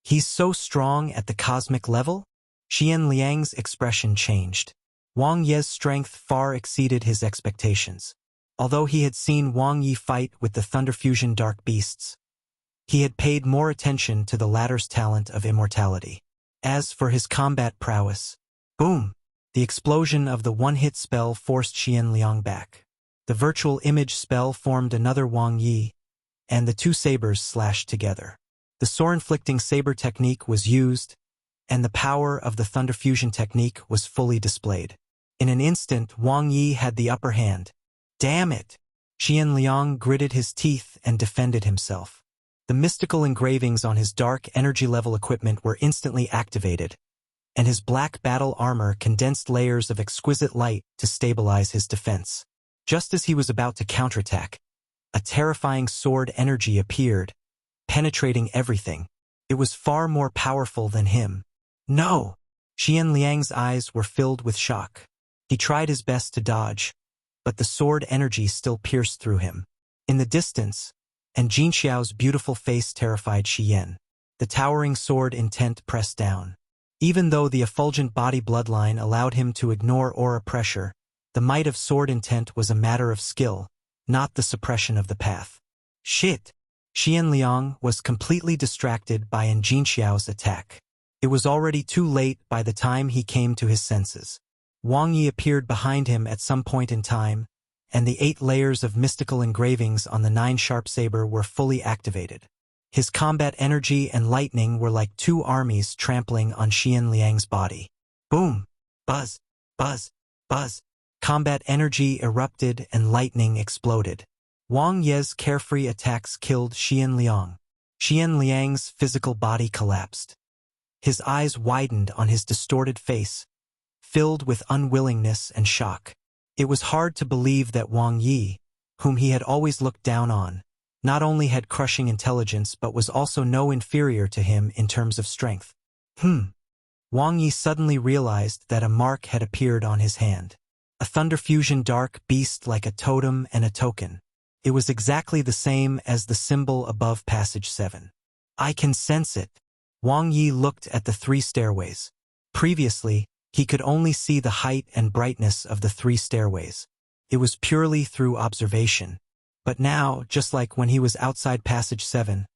He's so strong at the cosmic level? Xian Liang's expression changed. Wang Ye's strength far exceeded his expectations. Although he had seen Wang Ye fight with the Thunder Fusion Dark Beasts, he had paid more attention to the latter's talent of immortality. As for his combat prowess, boom! The explosion of the one-hit spell forced Xian Liang back. The virtual image spell formed another Wang Ye, and the two sabers slashed together. The sword-inflicting saber technique was used, and the power of the Thunder Fusion technique was fully displayed. In an instant, Wang Ye had the upper hand. Damn it! Xian Liang gritted his teeth and defended himself. The mystical engravings on his dark energy-level equipment were instantly activated, and his black battle armor condensed layers of exquisite light to stabilize his defense. Just as he was about to counterattack, a terrifying sword energy appeared, penetrating everything. It was far more powerful than him. No! Xian Liang's eyes were filled with shock. He tried his best to dodge, but the sword energy still pierced through him. In the distance, Jin Xiao's beautiful face terrified Xian. The towering sword intent pressed down. Even though the effulgent body bloodline allowed him to ignore aura pressure, the might of sword intent was a matter of skill, not the suppression of the path. Shit! Xian Liang was completely distracted by Jin Xiao's attack. It was already too late by the time he came to his senses. Wang Ye appeared behind him at some point in time, and the 8 layers of mystical engravings on the 9-sharp saber were fully activated. His combat energy and lightning were like 2 armies trampling on Xian Liang's body. Boom! Buzz! Buzz! Buzz! Combat energy erupted and lightning exploded. Wang Ye's carefree attacks killed Xian Liang. Xian Liang's physical body collapsed. His eyes widened on his distorted face, filled with unwillingness and shock. It was hard to believe that Wang Ye, whom he had always looked down on, not only had crushing intelligence but was also no inferior to him in terms of strength. Wang Ye suddenly realized that a mark had appeared on his hand. A Thunder Fusion Dark Beast like a totem and a token. It was exactly the same as the symbol above Passage 7. I can sense it. Wang Ye looked at the 3 stairways. Previously, he could only see the height and brightness of the 3 stairways. It was purely through observation. But now, just like when he was outside Passage 7,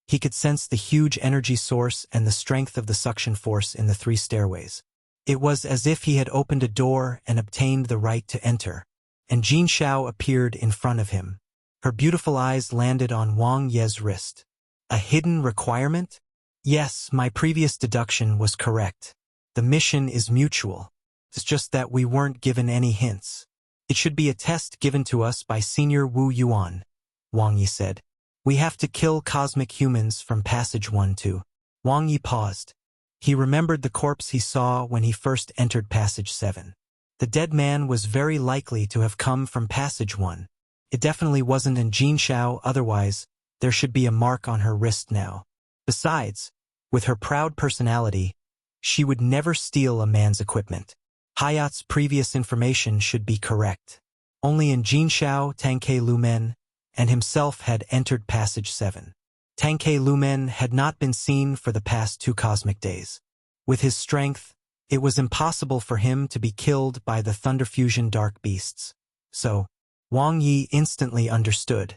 he could sense the huge energy source and the strength of the suction force in the 3 stairways. It was as if he had opened a door and obtained the right to enter. And Jin Xiao appeared in front of him. Her beautiful eyes landed on Wang Ye's wrist. A hidden requirement? Yes, my previous deduction was correct. The mission is mutual. It's just that we weren't given any hints. It should be a test given to us by Senior Wu Yuan, Wang Ye said. We have to kill cosmic humans from Passage 1 too. Wang Ye paused. He remembered the corpse he saw when he first entered Passage 7. The dead man was very likely to have come from Passage 1. It definitely wasn't in Jin Xiao, otherwise there should be a mark on her wrist now. Besides, with her proud personality, she would never steal a man's equipment. Hayat's previous information should be correct. Only in Jin Xiao, Tangke Lumen, and himself had entered Passage 7. Tangke Lumen had not been seen for the past 2 cosmic days. With his strength, it was impossible for him to be killed by the Thunder Fusion Dark Beasts. So, Wang Ye instantly understood.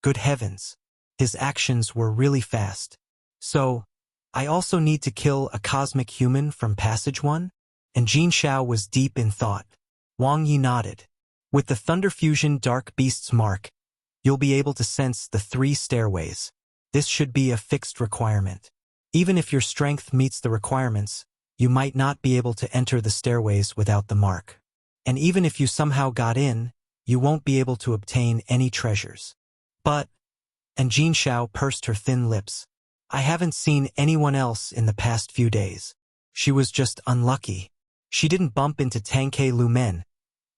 Good heavens. His actions were really fast. So, I also need to kill a cosmic human from Passage 1? And Jin Xiao was deep in thought. Wang Ye nodded. With the Thunder Fusion Dark Beast's mark, you'll be able to sense the 3 stairways. This should be a fixed requirement. Even if your strength meets the requirements, you might not be able to enter the stairways without the mark. And even if you somehow got in, you won't be able to obtain any treasures. But, and Jin Xiao pursed her thin lips, I haven't seen anyone else in the past few days. She was just unlucky. She didn't bump into Tangke Lumen,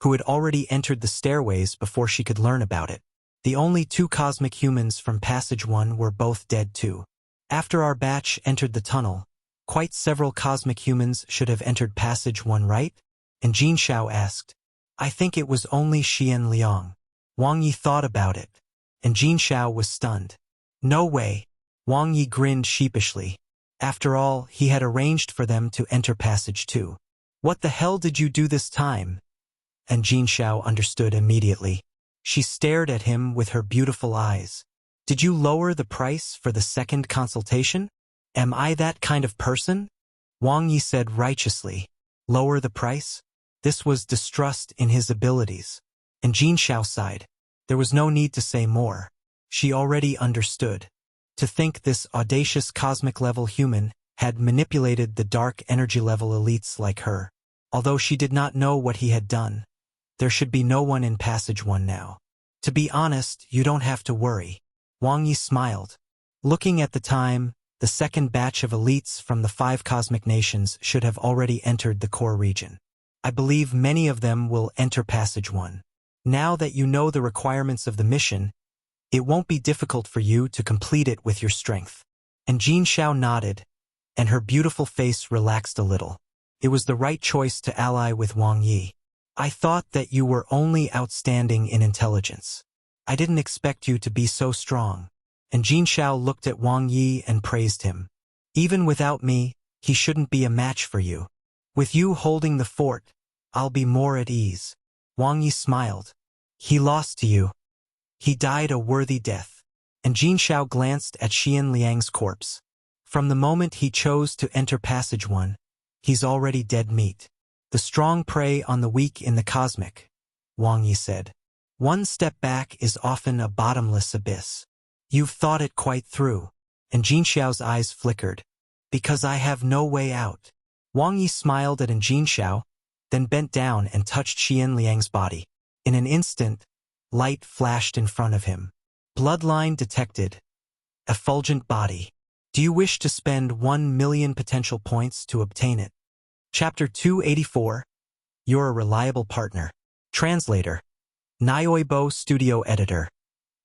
who had already entered the stairways before she could learn about it. The only 2 cosmic humans from Passage 1 were both dead too. After our batch entered the tunnel, quite several cosmic humans should have entered Passage 1, right? And Jin Xiao asked. I think it was only Xian Liang. Wang Ye thought about it, and Jin Xiao was stunned. No way. Wang Ye grinned sheepishly. After all, he had arranged for them to enter Passage 2. What the hell did you do this time? And Jin Xiao understood immediately. She stared at him with her beautiful eyes. Did you lower the price for the second consultation? Am I that kind of person? Wang Ye said righteously. Lower the price? This was distrust in his abilities. And Jin Xiao sighed. There was no need to say more. She already understood. To think this audacious cosmic-level human had manipulated the dark energy-level elites like her. Although she did not know what he had done, there should be no one in Passage 1 now. To be honest, you don't have to worry. Wang Ye smiled. Looking at the time, the second batch of elites from the 5 cosmic nations should have already entered the core region. I believe many of them will enter Passage 1. Now that you know the requirements of the mission, it won't be difficult for you to complete it with your strength. And Jin Xiao nodded, and her beautiful face relaxed a little. It was the right choice to ally with Wang Ye. I thought that you were only outstanding in intelligence. I didn't expect you to be so strong. And Jin Xiao looked at Wang Ye and praised him. Even without me, he shouldn't be a match for you. With you holding the fort, I'll be more at ease. Wang Ye smiled. He lost to you. He died a worthy death. And Jin Xiao glanced at Xian Liang's corpse. From the moment he chose to enter Passage 1, he's already dead meat. The strong prey on the weak in the cosmic, Wang Ye said. One step back is often a bottomless abyss. You've thought it quite through. And Jin Xiao's eyes flickered. Because I have no way out. Wang Ye smiled at Jin Xiao, then bent down and touched Xian Liang's body. In an instant, light flashed in front of him. Bloodline detected. Effulgent body. Do you wish to spend 1 million potential points to obtain it? Chapter 284. You're a reliable partner. Translator. Nioibo Studio Editor.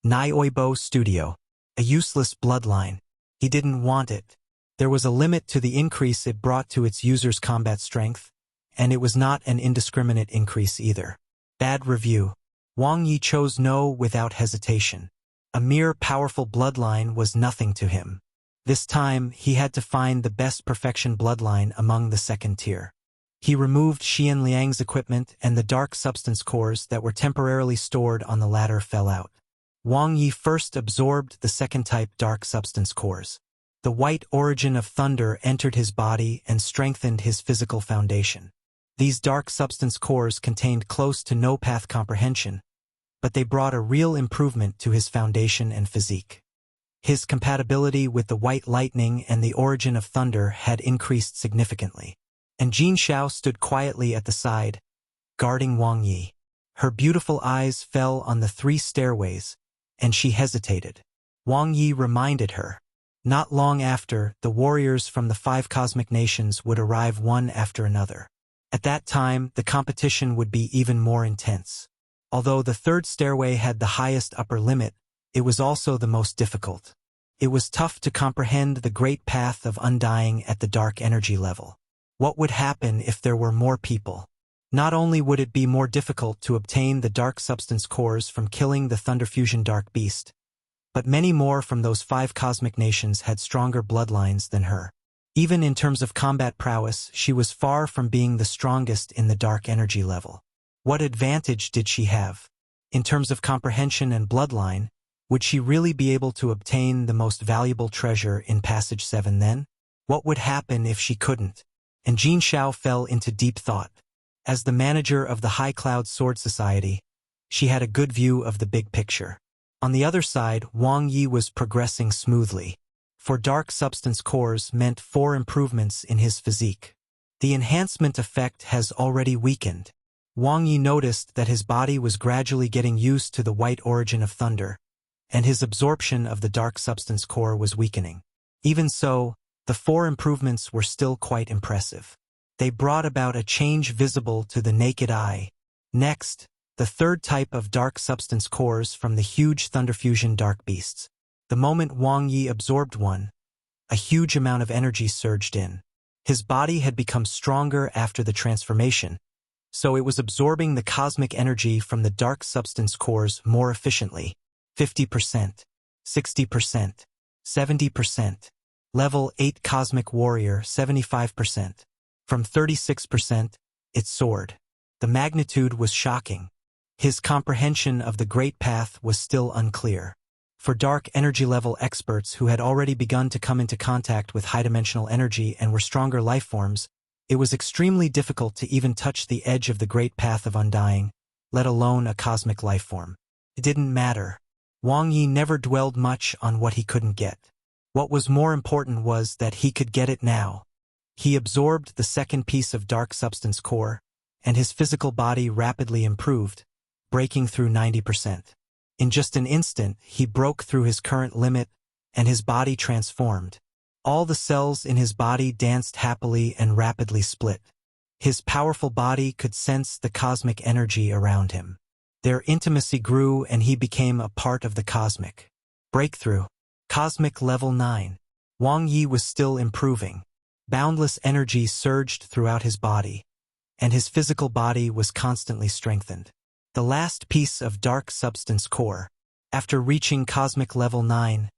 Nioibo Studio. A useless bloodline. He didn't want it. There was a limit to the increase it brought to its users' combat strength, and it was not an indiscriminate increase either. Bad review. Wang Ye chose no without hesitation. A mere powerful bloodline was nothing to him. This time, he had to find the best perfection bloodline among the second tier. He removed Xian Liang's equipment, and the dark substance cores that were temporarily stored on the latter fell out. Wang Ye first absorbed the second-type dark substance cores. The white origin of thunder entered his body and strengthened his physical foundation. These dark substance cores contained close to no path comprehension, but they brought a real improvement to his foundation and physique. His compatibility with the white lightning and the origin of thunder had increased significantly. And Jin Xiao stood quietly at the side, guarding Wang Ye. Her beautiful eyes fell on the 3 stairways, and she hesitated. Wang Ye reminded her. Not long after, the warriors from the 5 cosmic nations would arrive one after another. At that time, the competition would be even more intense. Although the 3rd stairway had the highest upper limit, it was also the most difficult. It was tough to comprehend the great path of undying at the dark energy level. What would happen if there were more people? Not only would it be more difficult to obtain the dark substance cores from killing the Thunder Fusion Dark Beast, but many more from those 5 cosmic nations had stronger bloodlines than her. Even in terms of combat prowess, she was far from being the strongest in the dark energy level. What advantage did she have? In terms of comprehension and bloodline, Would she really be able to obtain the most valuable treasure in Passage 7 then? What would happen if she couldn't? And Jin Xiao fell into deep thought. As the manager of the High Cloud Sword Society, she had a good view of the big picture. On the other side, Wang Ye was progressing smoothly. For dark substance cores meant 4 improvements in his physique. The enhancement effect has already weakened. Wang Ye noticed that his body was gradually getting used to the white origin of thunder, and his absorption of the dark substance core was weakening. Even so, the 4 improvements were still quite impressive. They brought about a change visible to the naked eye. Next, the 3rd type of dark substance cores from the huge thunder fusion dark beasts. The moment Wang Ye absorbed one, a huge amount of energy surged in. His body had become stronger after the transformation, so it was absorbing the cosmic energy from the dark substance cores more efficiently. 50%, 60%, 70%. Level 8 Cosmic Warrior 75%. From 36%, it soared. The magnitude was shocking. His comprehension of the Great Path was still unclear. For dark energy level experts who had already begun to come into contact with high-dimensional energy and were stronger lifeforms, it was extremely difficult to even touch the edge of the Great Path of Undying, let alone a cosmic lifeform. It didn't matter. Wang Ye never dwelled much on what he couldn't get. What was more important was that he could get it now. He absorbed the 2nd piece of dark substance core, and his physical body rapidly improved, breaking through 90%. In just an instant, he broke through his current limit, and his body transformed. All the cells in his body danced happily and rapidly split. His powerful body could sense the cosmic energy around him. Their intimacy grew and he became a part of the cosmic. Breakthrough. Cosmic Level 9. Wang Ye was still improving. Boundless energy surged throughout his body, and his physical body was constantly strengthened. The last piece of dark substance core. After reaching Cosmic Level 9,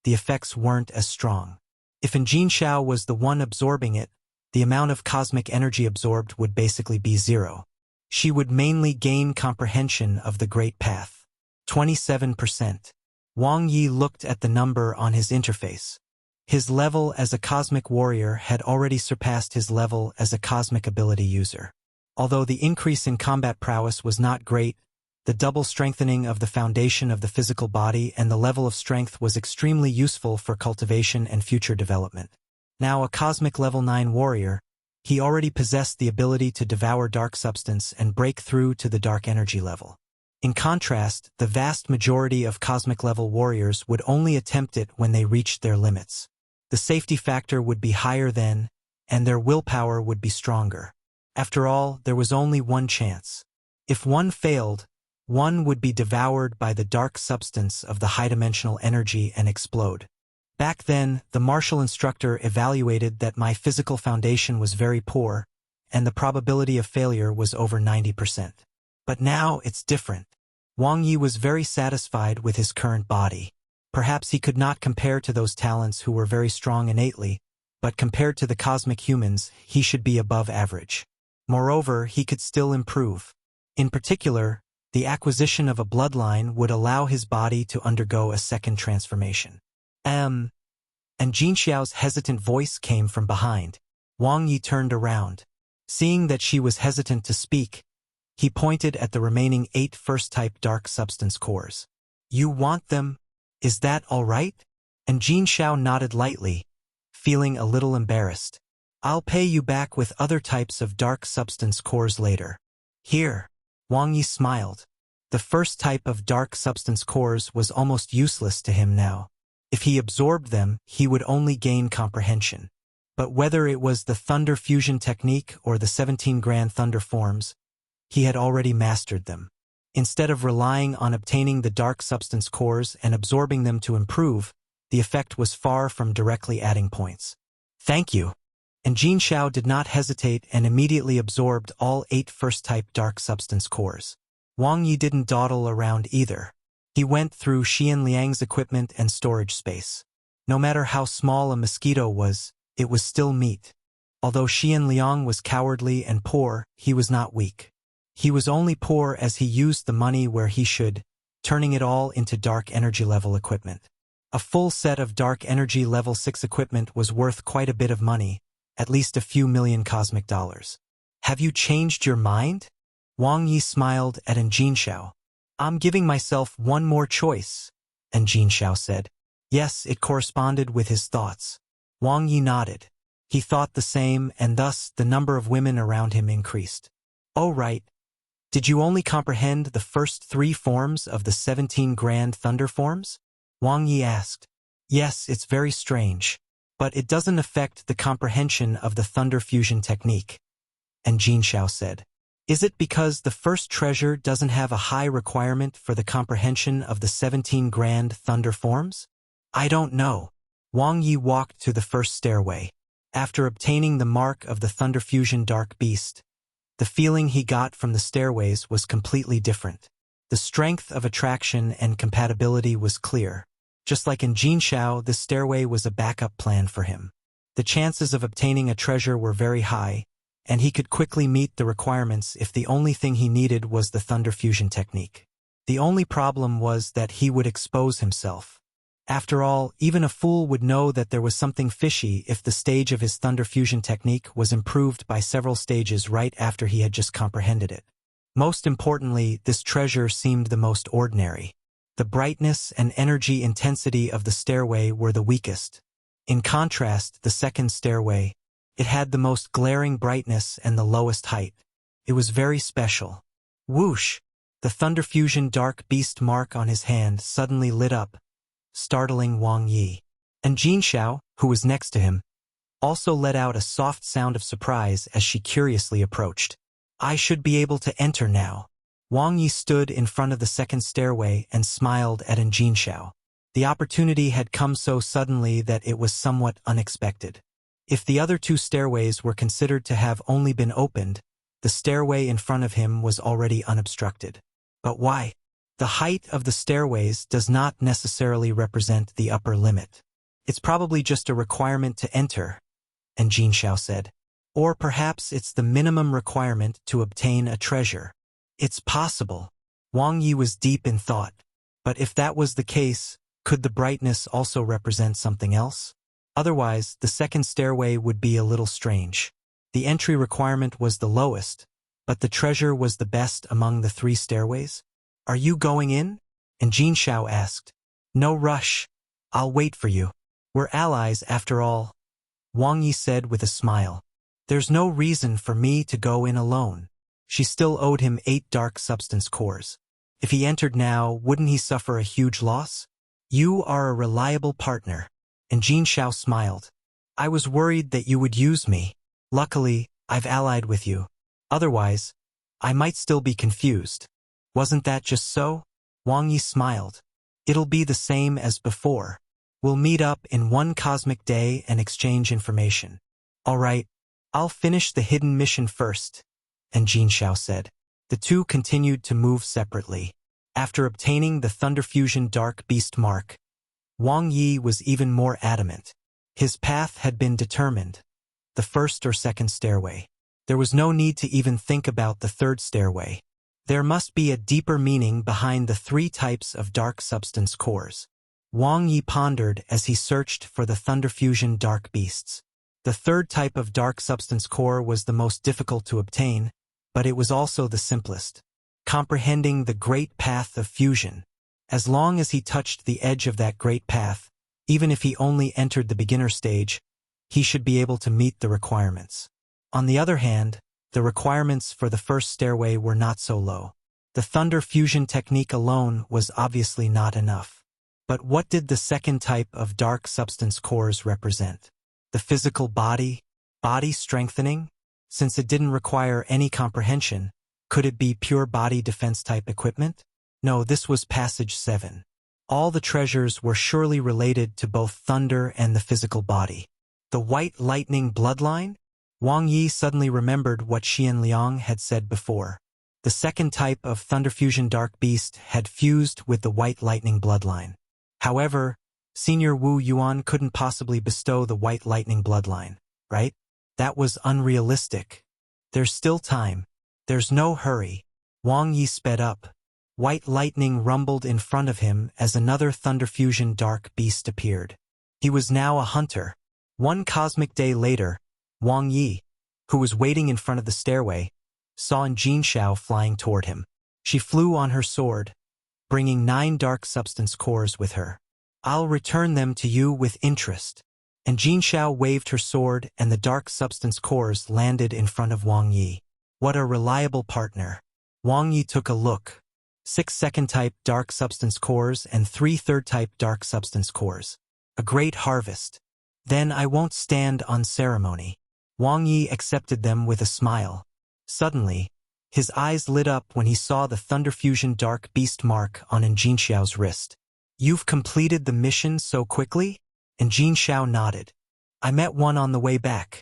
the effects weren't as strong. If Jin Xiao was the one absorbing it, the amount of cosmic energy absorbed would basically be 0. She would mainly gain comprehension of the Great Path. 27%. Wang Ye looked at the number on his interface. His level as a cosmic warrior had already surpassed his level as a cosmic ability user. Although the increase in combat prowess was not great, the double strengthening of the foundation of the physical body and the level of strength was extremely useful for cultivation and future development. Now a cosmic level 9 warrior, he already possessed the ability to devour dark substance and break through to the dark energy level. In contrast, the vast majority of cosmic level warriors would only attempt it when they reached their limits. The safety factor would be higher then, and their willpower would be stronger. After all, there was only one chance. If one failed, one would be devoured by the dark substance of the high-dimensional energy and explode. Back then, the martial instructor evaluated that my physical foundation was very poor, and the probability of failure was over 90%. But now it's different. Wang Ye was very satisfied with his current body. Perhaps he could not compare to those talents who were very strong innately, but compared to the cosmic humans, he should be above average. Moreover, he could still improve. In particular, the acquisition of a bloodline would allow his body to undergo a 2nd transformation. And Jin Xiao's hesitant voice came from behind. Wang Ye turned around. Seeing that she was hesitant to speak, he pointed at the remaining 8 first-type dark substance cores. You want them? Is that all right? And Jin Xiao nodded lightly, feeling a little embarrassed. I'll pay you back with other types of dark substance cores later. Here. Wang Ye smiled. The first type of dark substance cores was almost useless to him now. If he absorbed them, he would only gain comprehension. But whether it was the thunder fusion technique or the 17 grand thunder forms, he had already mastered them. Instead of relying on obtaining the dark substance cores and absorbing them to improve, the effect was far from directly adding points. Thank you. And Jin Xiao did not hesitate and immediately absorbed all 8 first-type dark substance cores. Wang Ye didn't dawdle around either. He went through Xian Liang's equipment and storage space. No matter how small a mosquito was, it was still meat. Although Xian Liang was cowardly and poor, he was not weak. He was only poor as he used the money where he should, turning it all into dark energy level equipment. A full set of dark energy level 6 equipment was worth quite a bit of money, at least a few million cosmic dollars. Have you changed your mind? Wang Ye smiled at Jin Xiao. I'm giving myself one more choice, Jin Xiao said. Yes, it corresponded with his thoughts. Wang Ye nodded. He thought the same, and thus the number of women around him increased. Oh right. Did you only comprehend the first 3 forms of the 17 grand thunder forms? Wang Ye asked. Yes, it's very strange, but it doesn't affect the comprehension of the thunder fusion technique. Jin Xiao said. Is it because the first treasure doesn't have a high requirement for the comprehension of the 17 grand thunder forms? I don't know. Wang Ye walked to the first stairway. After obtaining the mark of the thunder fusion dark beast, the feeling he got from the stairways was completely different. The strength of attraction and compatibility was clear. Just like in Jin Xiao, the stairway was a backup plan for him. The chances of obtaining a treasure were very high, and he could quickly meet the requirements if the only thing he needed was the thunder fusion technique. The only problem was that he would expose himself. After all, even a fool would know that there was something fishy if the stage of his thunder fusion technique was improved by several stages right after he had just comprehended it. Most importantly, this treasure seemed the most ordinary. The brightness and energy intensity of the stairway were the weakest. In contrast, the second stairway, it had the most glaring brightness and the lowest height. It was very special. Whoosh! The thunder fusion dark beast mark on his hand suddenly lit up, startling Wang Ye. Jin Xiao, who was next to him, also let out a soft sound of surprise as she curiously approached. I should be able to enter now. Wang Ye stood in front of the second stairway and smiled at Jin Xiao. The opportunity had come so suddenly that it was somewhat unexpected. If the other 2 stairways were considered to have only been opened, the stairway in front of him was already unobstructed. But why? The height of the stairways does not necessarily represent the upper limit. It's probably just a requirement to enter, Jin Xiao said. Or perhaps it's the minimum requirement to obtain a treasure. It's possible. Wang Ye was deep in thought. But if that was the case, could the brightness also represent something else? Otherwise, the second stairway would be a little strange. The entry requirement was the lowest, but the treasure was the best among the 3 stairways? Are you going in? Jin Xiao asked. No rush. I'll wait for you. We're allies after all. Wang Ye said with a smile. There's no reason for me to go in alone. She still owed him 8 dark substance cores. If he entered now, wouldn't he suffer a huge loss? You are a reliable partner. Jin Xiao smiled. I was worried that you would use me. Luckily, I've allied with you. Otherwise, I might still be confused. Wasn't that just so? Wang Ye smiled. It'll be the same as before. We'll meet up in one cosmic day and exchange information. All right, I'll finish the hidden mission first, Jin Xiao said. The 2 continued to move separately. After obtaining the Thunder Fusion Dark Beast mark, Wang Ye was even more adamant. His path had been determined. The first or second stairway. There was no need to even think about the third stairway. There must be a deeper meaning behind the 3 types of dark substance cores. Wang Ye pondered as he searched for the Thunder Fusion Dark Beasts. The 3rd type of dark substance core was the most difficult to obtain, but it was also the simplest. Comprehending the great path of fusion. As long as he touched the edge of that great path, even if he only entered the beginner stage, he should be able to meet the requirements. On the other hand, the requirements for the first stairway were not so low. The thunder fusion technique alone was obviously not enough. But what did the second type of dark substance cores represent? The physical body strengthening? Since it didn't require any comprehension, could it be pure body defense type equipment? No, this was passage 7. All the treasures were surely related to both thunder and the physical body. The white lightning bloodline? Wang Ye suddenly remembered what Xian Liang had said before. The second type of Thunder Fusion Dark Beast had fused with the white lightning bloodline. However, Senior Wu Yuan couldn't possibly bestow the white lightning bloodline, right? That was unrealistic. There's still time. There's no hurry. Wang Ye sped up. White lightning rumbled in front of him as another Thunder Fusion dark beast appeared. He was now a hunter. One cosmic day later, Wang Ye, who was waiting in front of the stairway, saw Jin Xiao flying toward him. She flew on her sword, bringing 9 dark substance cores with her. "I'll return them to you with interest." And Jin Xiao waved her sword and the dark substance cores landed in front of Wang Ye. What a reliable partner. Wang Ye took a look. 6 second-type dark substance cores and 3 third-type dark substance cores. A great harvest. Then I won't stand on ceremony. Wang Ye accepted them with a smile. Suddenly, his eyes lit up when he saw the Thunder Fusion Dark Beast mark on Jin Xiao's wrist. "You've completed the mission so quickly?" And Jin Xiao nodded. "I met one on the way back.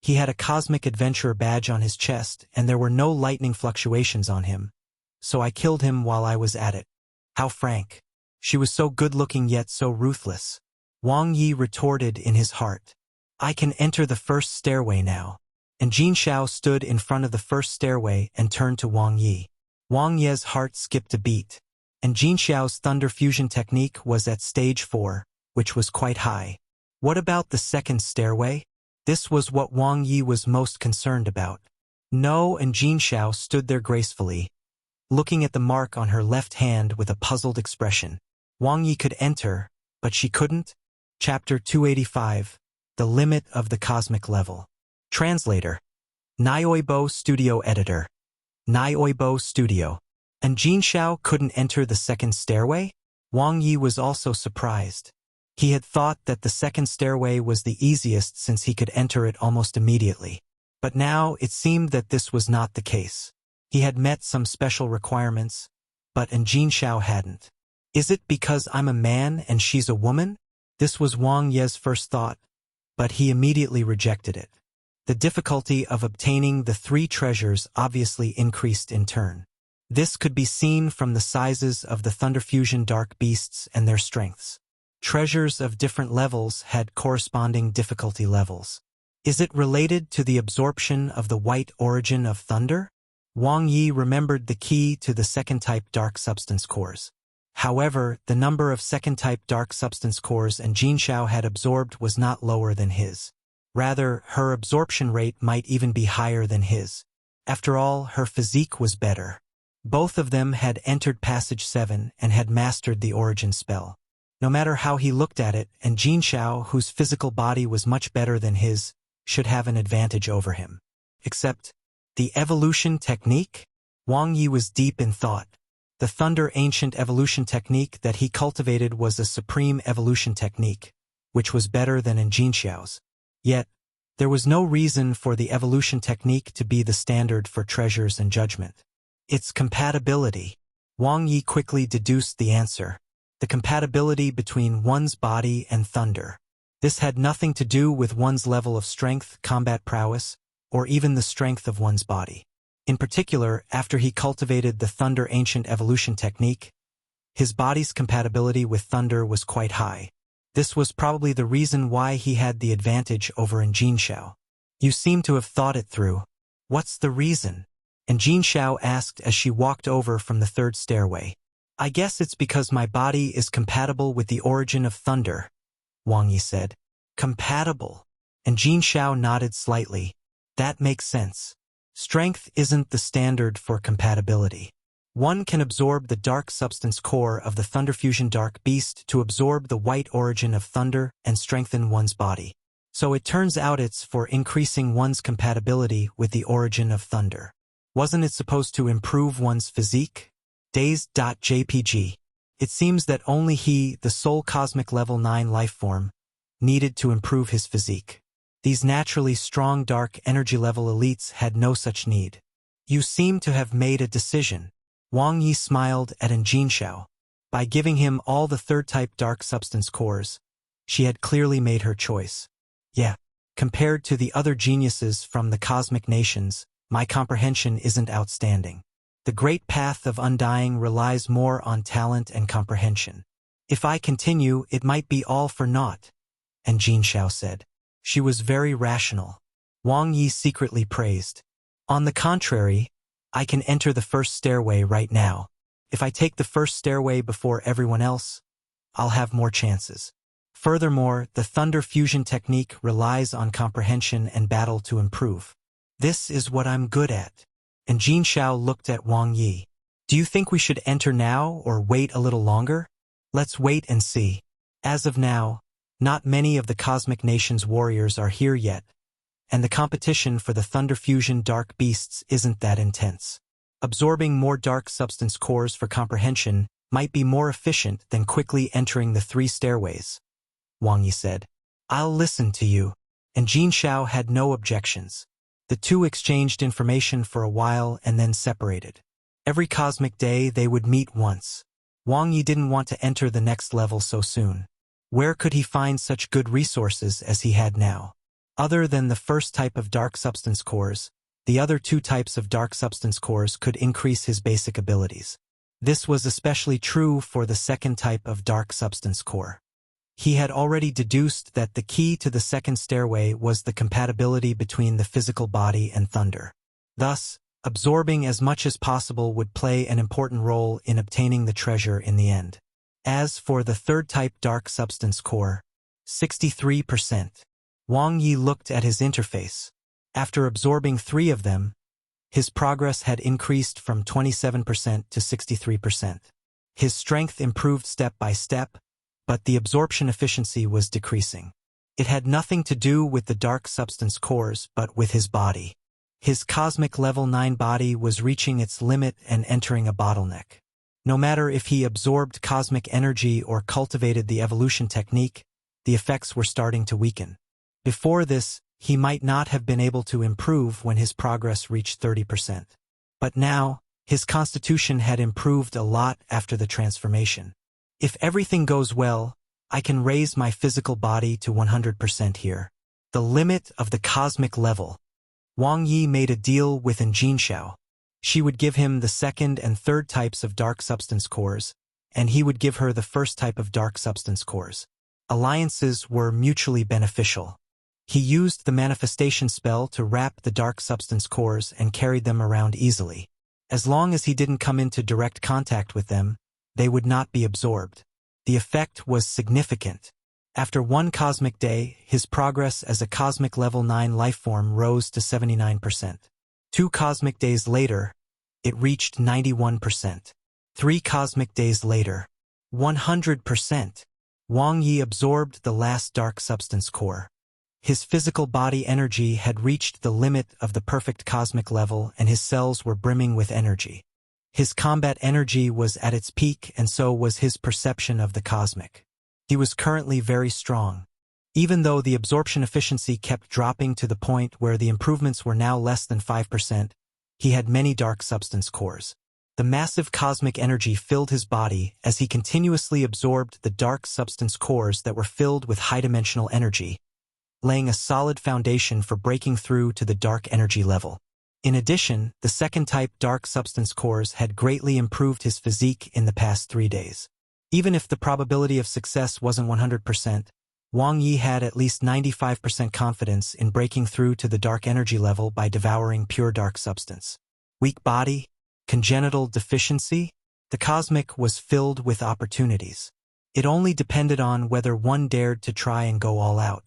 He had a Cosmic Adventurer badge on his chest and there were no lightning fluctuations on him, so I killed him while I was at it." How frank. She was so good-looking yet so ruthless. Wang Ye retorted in his heart. "I can enter the first stairway now." And Jin Xiao stood in front of the first stairway and turned to Wang Ye. Wang Ye's heart skipped a beat. And Jin Xiao's Thunder Fusion technique was at stage 4, which was quite high. What about the second stairway? This was what Wang Ye was most concerned about. No, and Jin Xiao stood there gracefully, looking at the mark on her left hand with a puzzled expression. Wang Ye could enter, but she couldn't? Chapter 285, The Limit of the Cosmic Level. Translator. Nioibo Studio Editor. Nioibo Studio. And Jin Xiao couldn't enter the second stairway? Wang Ye was also surprised. He had thought that the second stairway was the easiest since he could enter it almost immediately. But now it seemed that this was not the case. He had met some special requirements, but Jin Xiao hadn't. Is it because I'm a man and she's a woman? This was Wang Ye's first thought, but he immediately rejected it. The difficulty of obtaining the 3 treasures obviously increased in turn. This could be seen from the sizes of the Thunder Fusion Dark Beasts and their strengths. Treasures of different levels had corresponding difficulty levels. Is it related to the absorption of the white origin of thunder? Wang Ye remembered the key to the second-type dark substance cores. However, the number of second-type dark substance cores Jin Xiao had absorbed was not lower than his. Rather, her absorption rate might even be higher than his. After all, her physique was better. Both of them had entered Passage 7 and had mastered the origin spell. No matter how he looked at it, Jin Xiao, whose physical body was much better than his, should have an advantage over him. Except, the evolution technique? Wang Ye was deep in thought. The Thunder Ancient Evolution technique that he cultivated was a supreme evolution technique, which was better than Jin Xiao's. Yet, there was no reason for the evolution technique to be the standard for treasures and judgment. Its compatibility. Wang Ye quickly deduced the answer. The compatibility between one's body and thunder. This had nothing to do with one's level of strength, combat prowess, or even the strength of one's body. In particular, after he cultivated the Thunder Ancient Evolution technique, his body's compatibility with thunder was quite high. This was probably the reason why he had the advantage over Jin Xiao. "You seem to have thought it through. What's the reason?" Jin Xiao asked as she walked over from the 3rd stairway. "I guess it's because my body is compatible with the origin of thunder," Wang Ye said. "Compatible?" Jin Xiao nodded slightly. "That makes sense. Strength isn't the standard for compatibility. One can absorb the dark substance core of the Thunder Fusion Dark Beast to absorb the white origin of thunder and strengthen one's body. So it turns out it's for increasing one's compatibility with the origin of thunder. Wasn't it supposed to improve one's physique? Days.jpg. It seems that only he, the sole cosmic level 9 lifeform, needed to improve his physique. These naturally strong dark energy level elites had no such need. You seem to have made a decision. Wang Ye smiled at Jin Xiao. By giving him all the 3rd-type dark substance cores, she had clearly made her choice. Yeah, compared to the other geniuses from the cosmic nations, my comprehension isn't outstanding. The great path of undying relies more on talent and comprehension. If I continue, it might be all for naught, Jin Xiao said. She was very rational. Wang Ye secretly praised. On the contrary, I can enter the 1st stairway right now. If I take the first stairway before everyone else, I'll have more chances. Furthermore, the thunder fusion technique relies on comprehension and battle to improve. This is what I'm good at. And Jin Xiao looked at Wang Ye. Do you think we should enter now or wait a little longer? Let's wait and see. As of now, not many of the Cosmic Nation's warriors are here yet, and the competition for the Thunder Fusion Dark Beasts isn't that intense. Absorbing more dark substance cores for comprehension might be more efficient than quickly entering the 3 stairways, Wang Ye said. I'll listen to you. And Jin Xiao had no objections. The two exchanged information for a while and then separated. Every cosmic day they would meet once. Wang Ye didn't want to enter the next level so soon. Where could he find such good resources as he had now? Other than the first type of dark substance cores, the other 2 types of dark substance cores could increase his basic abilities. This was especially true for the second type of dark substance core. He had already deduced that the key to the second stairway was the compatibility between the physical body and thunder. Thus, absorbing as much as possible would play an important role in obtaining the treasure in the end. As for the third type dark substance core, 63%. Wang Ye looked at his interface. After absorbing 3 of them, his progress had increased from 27% to 63%. His strength improved step by step, but the absorption efficiency was decreasing. It had nothing to do with the dark substance cores but with his body. His cosmic level 9 body was reaching its limit and entering a bottleneck. No matter if he absorbed cosmic energy or cultivated the evolution technique, the effects were starting to weaken. Before this, he might not have been able to improve when his progress reached 30%. But now, his constitution had improved a lot after the transformation. If everything goes well, I can raise my physical body to 100% here. The limit of the cosmic level. Wang Ye made a deal with Jin Xiao. She would give him the second and third types of dark substance cores, and he would give her the first type of dark substance cores. Alliances were mutually beneficial. He used the manifestation spell to wrap the dark substance cores and carried them around easily. As long as he didn't come into direct contact with them, they would not be absorbed. The effect was significant. After 1 cosmic day, his progress as a cosmic level 9 lifeform rose to 79%. 2 cosmic days later, it reached 91%. 3 cosmic days later, 100%. Wang Ye absorbed the last dark substance core. His physical body energy had reached the limit of the perfect cosmic level and his cells were brimming with energy. His combat energy was at its peak and so was his perception of the cosmic. He was currently very strong. Even though the absorption efficiency kept dropping to the point where the improvements were now less than 5%, he had many dark substance cores. The massive cosmic energy filled his body as he continuously absorbed the dark substance cores that were filled with high-dimensional energy, laying a solid foundation for breaking through to the dark energy level. In addition, the second type dark substance cores had greatly improved his physique in the past 3 days. Even if the probability of success wasn't 100%, Wang Ye had at least 95% confidence in breaking through to the dark energy level by devouring pure dark substance. Weak body? Congenital deficiency? The cosmic was filled with opportunities. It only depended on whether one dared to try and go all out.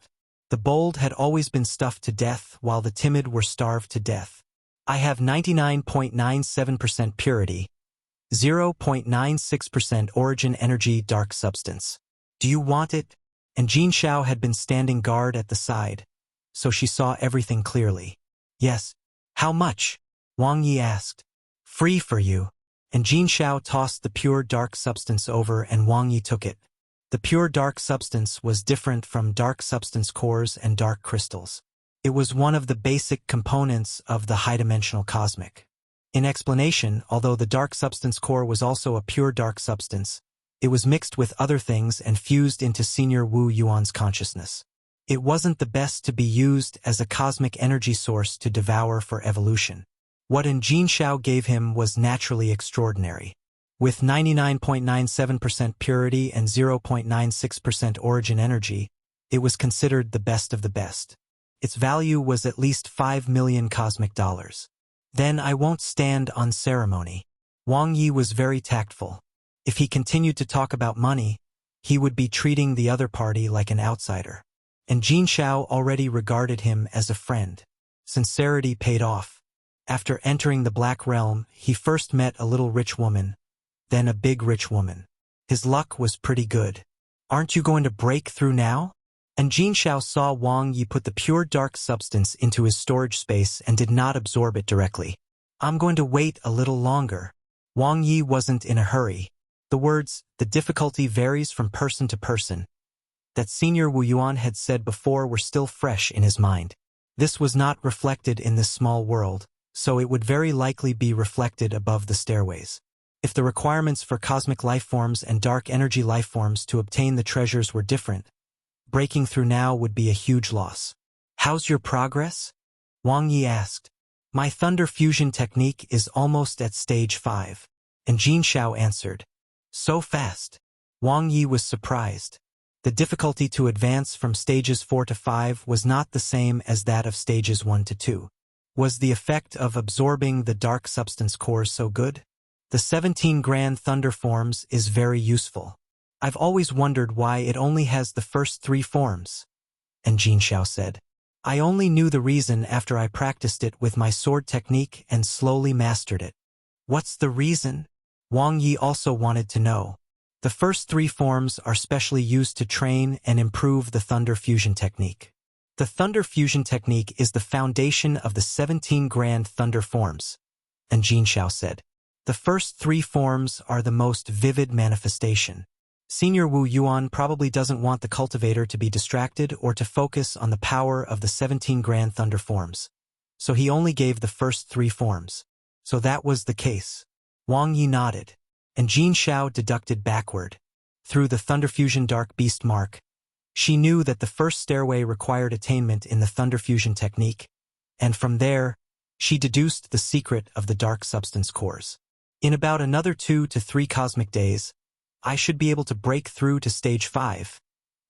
The bold had always been stuffed to death while the timid were starved to death. I have 99.97% purity, 0.96% origin energy dark substance. Do you want it? And Jin Xiao had been standing guard at the side, so she saw everything clearly. Yes. How much? Wang Ye asked. Free for you. And Jin Xiao tossed the pure dark substance over and Wang Ye took it. The pure dark substance was different from dark substance cores and dark crystals. It was one of the basic components of the high-dimensional cosmic. In explanation, although the dark substance core was also a pure dark substance, it was mixed with other things and fused into Senior Wu Yuan's consciousness. It wasn't the best to be used as a cosmic energy source to devour for evolution. What Jin Xiao gave him was naturally extraordinary. With 99.97% purity and 0.96% origin energy, it was considered the best of the best. Its value was at least 5 million cosmic dollars. Then I won't stand on ceremony. Wang Ye was very tactful. If he continued to talk about money, he would be treating the other party like an outsider. And Jin Xiao already regarded him as a friend. Sincerity paid off. After entering the Black Realm, he first met a little rich woman, then a big rich woman. His luck was pretty good. Aren't you going to break through now? And Jin Xiao saw Wang Ye put the pure dark substance into his storage space and did not absorb it directly. I'm going to wait a little longer. Wang Ye wasn't in a hurry. The words, "the difficulty varies from person to person," that Senior Wu Yuan had said before were still fresh in his mind. This was not reflected in this small world, so it would very likely be reflected above the stairways. If the requirements for cosmic lifeforms and dark energy lifeforms to obtain the treasures were different, breaking through now would be a huge loss. How's your progress? Wang Ye asked. My thunder fusion technique is almost at stage 5. And Jin Xiao answered. So fast. Wang Ye was surprised. The difficulty to advance from stages 4 to 5 was not the same as that of stages 1 to 2. Was the effect of absorbing the dark substance cores so good? The 17 grand thunder forms is very useful. I've always wondered why it only has the first 3 forms. And Jin Xiao said. I only knew the reason after I practiced it with my sword technique and slowly mastered it. What's the reason? Wang Ye also wanted to know. The first 3 forms are specially used to train and improve the thunder fusion technique. The thunder fusion technique is the foundation of the 17 grand thunder forms. And Jin Xiao said. The first 3 forms are the most vivid manifestation. Senior Wu Yuan probably doesn't want the cultivator to be distracted or to focus on the power of the 17 grand thunder forms. So he only gave the first 3 forms. So that was the case. Wang Ye nodded. And Jin Xiao deducted backward. Through the thunder fusion dark beast mark, she knew that the first stairway required attainment in the thunder fusion technique, and from there, she deduced the secret of the dark substance cores. In about another 2 to 3 cosmic days, I should be able to break through to stage 5.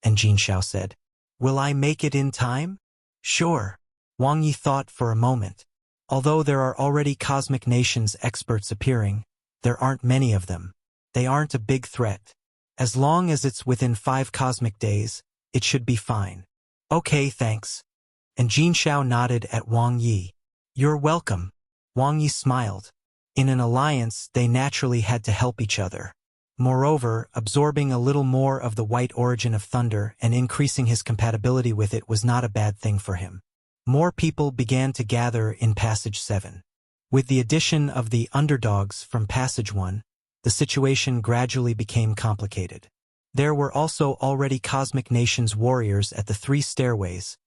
And Jin Xiao said, Will I make it in time? Sure. Wang Ye thought for a moment. Although there are already cosmic nations experts appearing, there aren't many of them. They aren't a big threat. As long as it's within 5 cosmic days, it should be fine. Okay, thanks. And Jin Xiao nodded at Wang Ye. You're welcome. Wang Ye smiled. In an alliance, they naturally had to help each other. Moreover, absorbing a little more of the white origin of thunder and increasing his compatibility with it was not a bad thing for him. More people began to gather in Passage 7. With the addition of the underdogs from Passage 1, the situation gradually became complicated. There were also already Cosmic Nations warriors at the 3 stairways,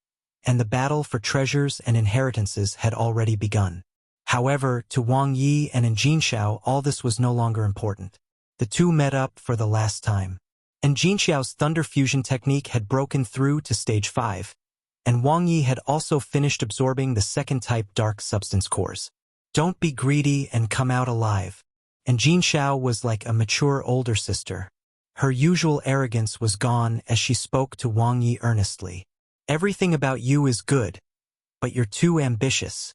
and the battle for treasures and inheritances had already begun. However, to Wang Ye and Jin Xiao, all this was no longer important. The two met up for the last time. And Jin Xiao's thunder fusion technique had broken through to stage 5, and Wang Ye had also finished absorbing the second type dark substance cores. Don't be greedy and come out alive. And Jin Xiao was like a mature older sister. Her usual arrogance was gone as she spoke to Wang Ye earnestly. Everything about you is good, but you're too ambitious.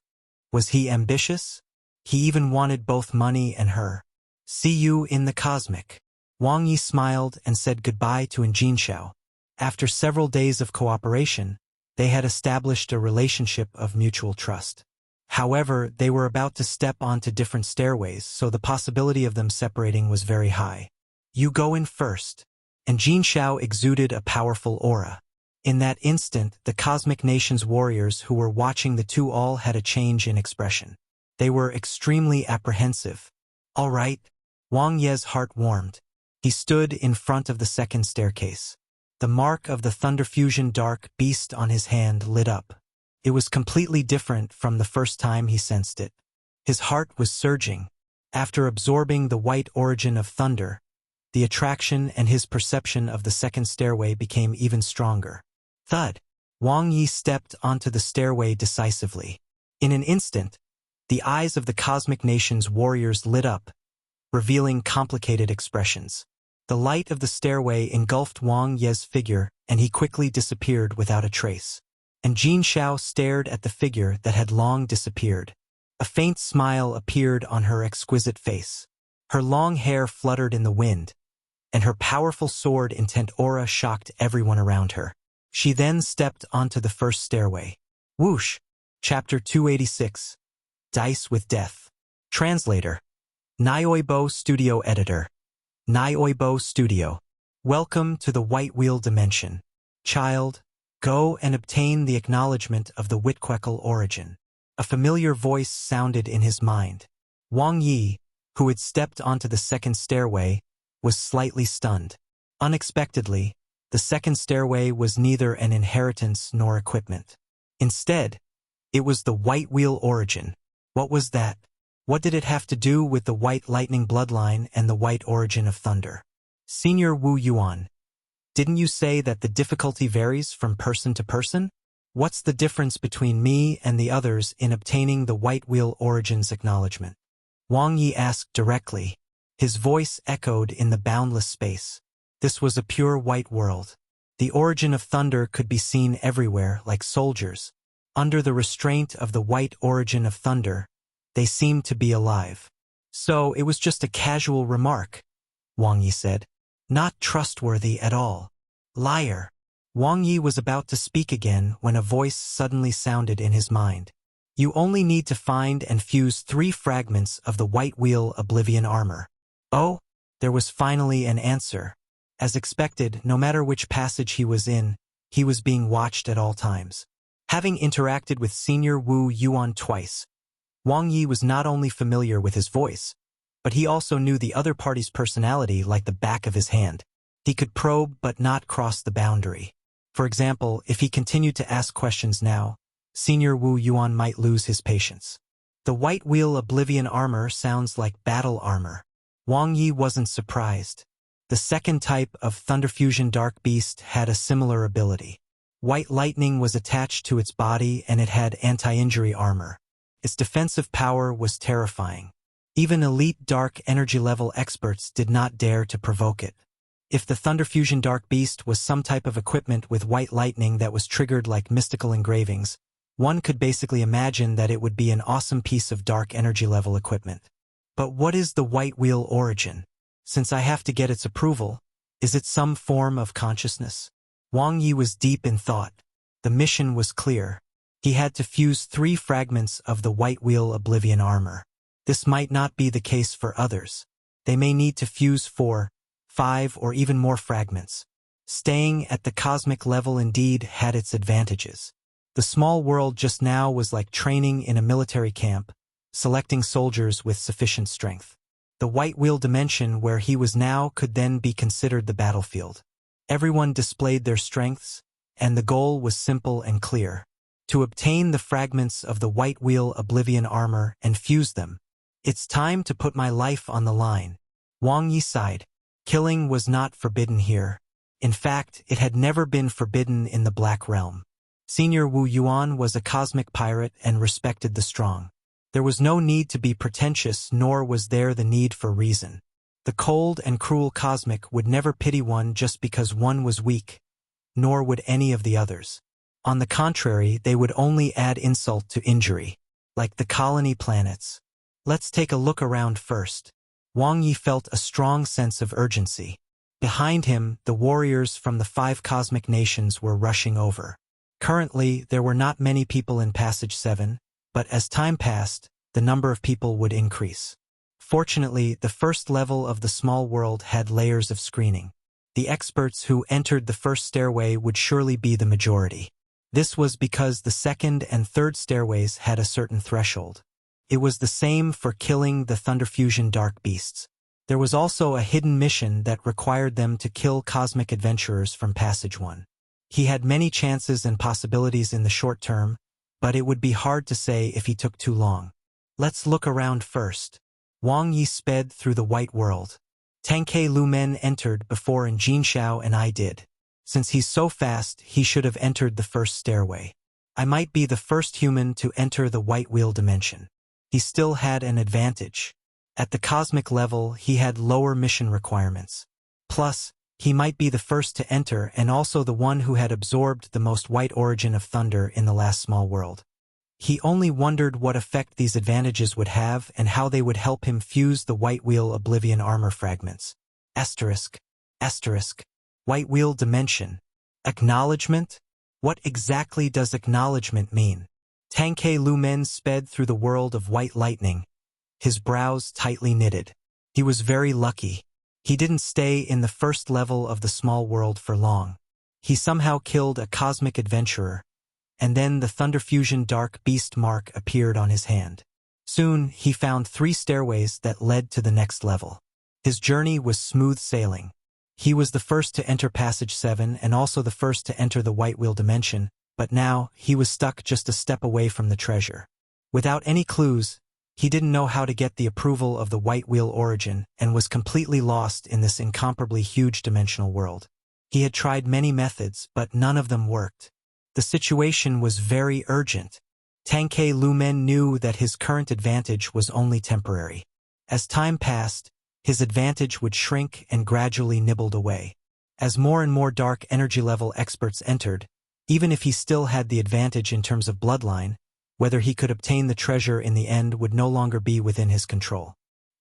Was he ambitious? He even wanted both money and her. See you in the cosmic. Wang Ye smiled and said goodbye to Jin Xiao. After several days of cooperation, they had established a relationship of mutual trust. However, they were about to step onto different stairways, so the possibility of them separating was very high. You go in first. And Jin Xiao exuded a powerful aura. In that instant, the Cosmic Nations warriors who were watching the two all had a change in expression. They were extremely apprehensive. All right. Wang Ye's heart warmed. He stood in front of the second staircase. The mark of the thunder fusion dark beast on his hand lit up. It was completely different from the first time he sensed it. His heart was surging. After absorbing the white origin of thunder, the attraction and his perception of the second stairway became even stronger. Thud! Wang Ye stepped onto the stairway decisively. In an instant, the eyes of the Cosmic Nations warriors lit up, revealing complicated expressions. The light of the stairway engulfed Wang Ye's figure, and he quickly disappeared without a trace. And Jin Xiao stared at the figure that had long disappeared. A faint smile appeared on her exquisite face. Her long hair fluttered in the wind, and her powerful sword-intent aura shocked everyone around her. She then stepped onto the first stairway. Whoosh! Chapter 286. Dice with Death. Translator. Nioibo Studio Editor. Nioibo Studio. Welcome to the White Wheel Dimension. Child, go and obtain the acknowledgement of the Witqueckle origin. A familiar voice sounded in his mind. Wang Ye, who had stepped onto the second stairway, was slightly stunned. Unexpectedly, the second stairway was neither an inheritance nor equipment. Instead, it was the White Wheel origin. What was that? What did it have to do with the White Lightning bloodline and the White origin of thunder? Senior Wu Yuan, didn't you say that the difficulty varies from person to person? What's the difference between me and the others in obtaining the White Wheel origins acknowledgement? Wang Yi asked directly. His voice echoed in the boundless space. This was a pure white world. The origin of thunder could be seen everywhere like soldiers. Under the restraint of the white origin of thunder, they seemed to be alive. So it was just a casual remark, Wang Yi said. Not trustworthy at all. Liar. Wang Yi was about to speak again when a voice suddenly sounded in his mind. You only need to find and fuse 3 fragments of the White Wheel Oblivion armor. Oh, there was finally an answer. As expected, no matter which passage he was in, he was being watched at all times. Having interacted with Senior Wu Yuan twice, Wang Yi was not only familiar with his voice, but he also knew the other party's personality like the back of his hand. He could probe but not cross the boundary. For example, if he continued to ask questions now, Senior Wu Yuan might lose his patience. The White Wheel Oblivion armor sounds like battle armor. Wang Yi wasn't surprised. The second type of Thunder Fusion Dark Beast had a similar ability. White lightning was attached to its body and it had anti-injury armor. Its defensive power was terrifying. Even elite dark energy level experts did not dare to provoke it. If the Thunder Fusion Dark Beast was some type of equipment with white lightning that was triggered like mystical engravings, one could basically imagine that it would be an awesome piece of dark energy level equipment. But what is the White Wheel origin? Since I have to get its approval, is it some form of consciousness? Wang Yi was deep in thought. The mission was clear. He had to fuse 3 fragments of the White Wheel Oblivion armor. This might not be the case for others. They may need to fuse 4, 5, or even more fragments. Staying at the cosmic level indeed had its advantages. The small world just now was like training in a military camp, selecting soldiers with sufficient strength. The White Wheel dimension where he was now could then be considered the battlefield. Everyone displayed their strengths, and the goal was simple and clear. To obtain the fragments of the White Wheel Oblivion armor and fuse them. It's time to put my life on the line. Wang Yi sighed. Killing was not forbidden here. In fact, it had never been forbidden in the Black Realm. Senior Wu Yuan was a cosmic pirate and respected the strong. There was no need to be pretentious, nor was there the need for reason. The cold and cruel cosmic would never pity one just because one was weak, nor would any of the others. On the contrary, they would only add insult to injury, like the colony planets. Let's take a look around first. Wang Yi felt a strong sense of urgency. Behind him, the warriors from the 5 cosmic nations were rushing over. Currently, there were not many people in Passage 7, but as time passed, the number of people would increase. Fortunately, the first level of the small world had layers of screening. The experts who entered the first stairway would surely be the majority. This was because the second and third stairways had a certain threshold. It was the same for killing the Thunder Fusion Dark Beasts. There was also a hidden mission that required them to kill cosmic adventurers from Passage 1. He had many chances and possibilities in the short term, but it would be hard to say if he took too long. Let's look around first. Wang Yi sped through the white world. Tankei Lumen entered before Jin Xiao and I did. Since he's so fast, he should have entered the first stairway. I might be the first human to enter the White Wheel dimension. He still had an advantage. At the cosmic level, he had lower mission requirements. Plus, he might be the first to enter and also the one who had absorbed the most white origin of thunder in the last small world. He only wondered what effect these advantages would have and how they would help him fuse the White Wheel Oblivion armor fragments. Asterisk. Asterisk. White Wheel Dimension. Acknowledgement? What exactly does acknowledgement mean? Tangke Lumen sped through the world of white lightning, his brows tightly knitted. He was very lucky. He didn't stay in the first level of the small world for long. He somehow killed a cosmic adventurer, and then the Thunder Fusion Dark Beast mark appeared on his hand. Soon, he found 3 stairways that led to the next level. His journey was smooth sailing. He was the first to enter Passage 7 and also the first to enter the White Wheel Dimension, but now he was stuck just a step away from the treasure. Without any clues, he didn't know how to get the approval of the White Wheel Origin and was completely lost in this incomparably huge dimensional world. He had tried many methods, but none of them worked. The situation was very urgent. Tangke Lumen knew that his current advantage was only temporary. As time passed, his advantage would shrink and gradually nibbled away. As more and more dark energy level experts entered, even if he still had the advantage in terms of bloodline, whether he could obtain the treasure in the end would no longer be within his control.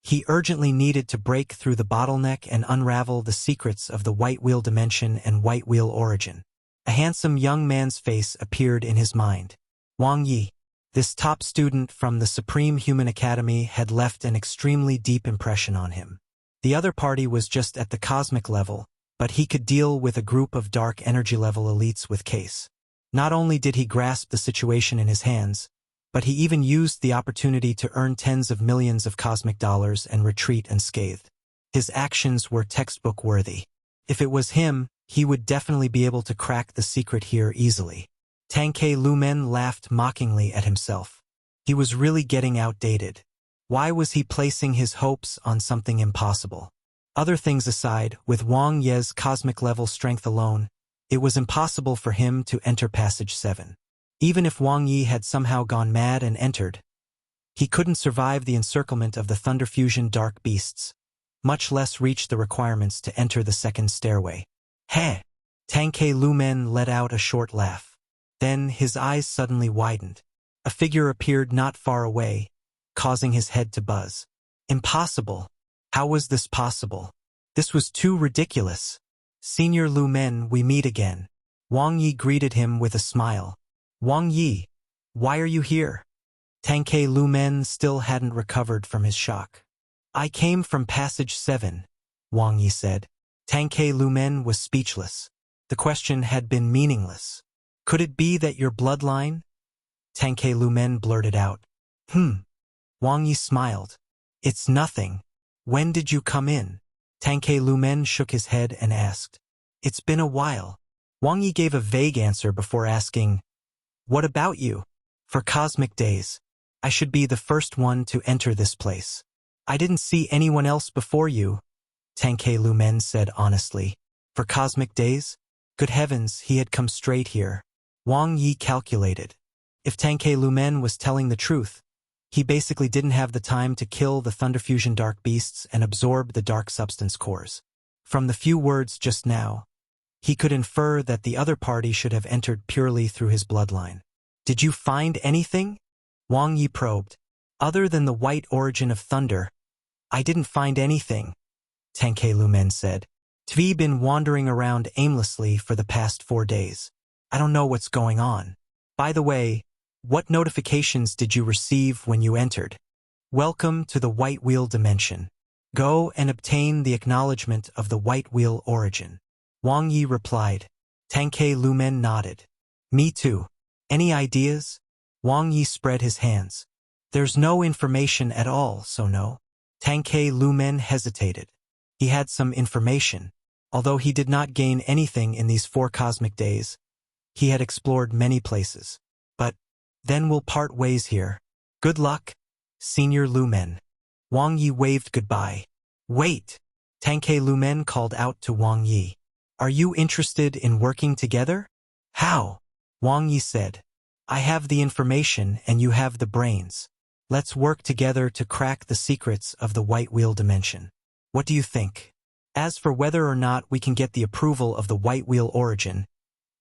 He urgently needed to break through the bottleneck and unravel the secrets of the White Wheel Dimension and White Wheel Origin. A handsome young man's face appeared in his mind. Wang Ye. This top student from the Supreme Human Academy had left an extremely deep impression on him. The other party was just at the cosmic level, but he could deal with a group of dark energy level elites with case. Not only did he grasp the situation in his hands, but he even used the opportunity to earn tens of millions of cosmic dollars and retreat unscathed. His actions were textbook-worthy. If it was him, he would definitely be able to crack the secret here easily. Tangke Lumen laughed mockingly at himself. He was really getting outdated. Why was he placing his hopes on something impossible? Other things aside, with Wang Ye's cosmic level strength alone, it was impossible for him to enter Passage 7. Even if Wang Ye had somehow gone mad and entered, he couldn't survive the encirclement of the Thunder Fusion Dark Beasts, much less reach the requirements to enter the second stairway. Heh! Tangke Lumen let out a short laugh. Then his eyes suddenly widened. A figure appeared not far away, causing his head to buzz. Impossible! How was this possible? This was too ridiculous. Senior Lumen, we meet again. Wang Ye greeted him with a smile. Wang Ye, why are you here? Tangke Lumen still hadn't recovered from his shock. I came from Passage 7, Wang Ye said. Tangke Lumen was speechless. The question had been meaningless. Could it be that your bloodline? Tangke Lumen blurted out. Wang Ye smiled. It's nothing. When did you come in? Tangke Lumen shook his head and asked. It's been a while. Wang Ye gave a vague answer before asking, what about you? For cosmic days, I should be the first one to enter this place. I didn't see anyone else before you, Tangke Lumen said honestly. For cosmic days? Good heavens, he had come straight here. Wang Ye calculated. If Tangke Lumen was telling the truth, he basically didn't have the time to kill the Thunder Fusion Dark Beasts and absorb the dark substance cores. From the few words just now, he could infer that the other party should have entered purely through his bloodline. Did you find anything? Wang Ye probed. Other than the white origin of thunder, I didn't find anything, Tangke Lumen said. T've been wandering around aimlessly for the past 4 days. I don't know what's going on. By the way, what notifications did you receive when you entered? Welcome to the White Wheel Dimension. Go and obtain the acknowledgement of the White Wheel Origin. Wang Ye replied. Tangke Lumen nodded. Me too. Any ideas? Wang Ye spread his hands. There's no information at all, so no. Tangke Lumen hesitated. He had some information. Although he did not gain anything in these 4 cosmic days, he had explored many places. But then we'll part ways here. Good luck, Senior Lumen. Wang Ye waved goodbye. Wait! Tangke Lumen called out to Wang Ye. Are you interested in working together? How? Wang Ye said. I have the information and you have the brains. Let's work together to crack the secrets of the White Wheel Dimension. What do you think? As for whether or not we can get the approval of the White Wheel Origin,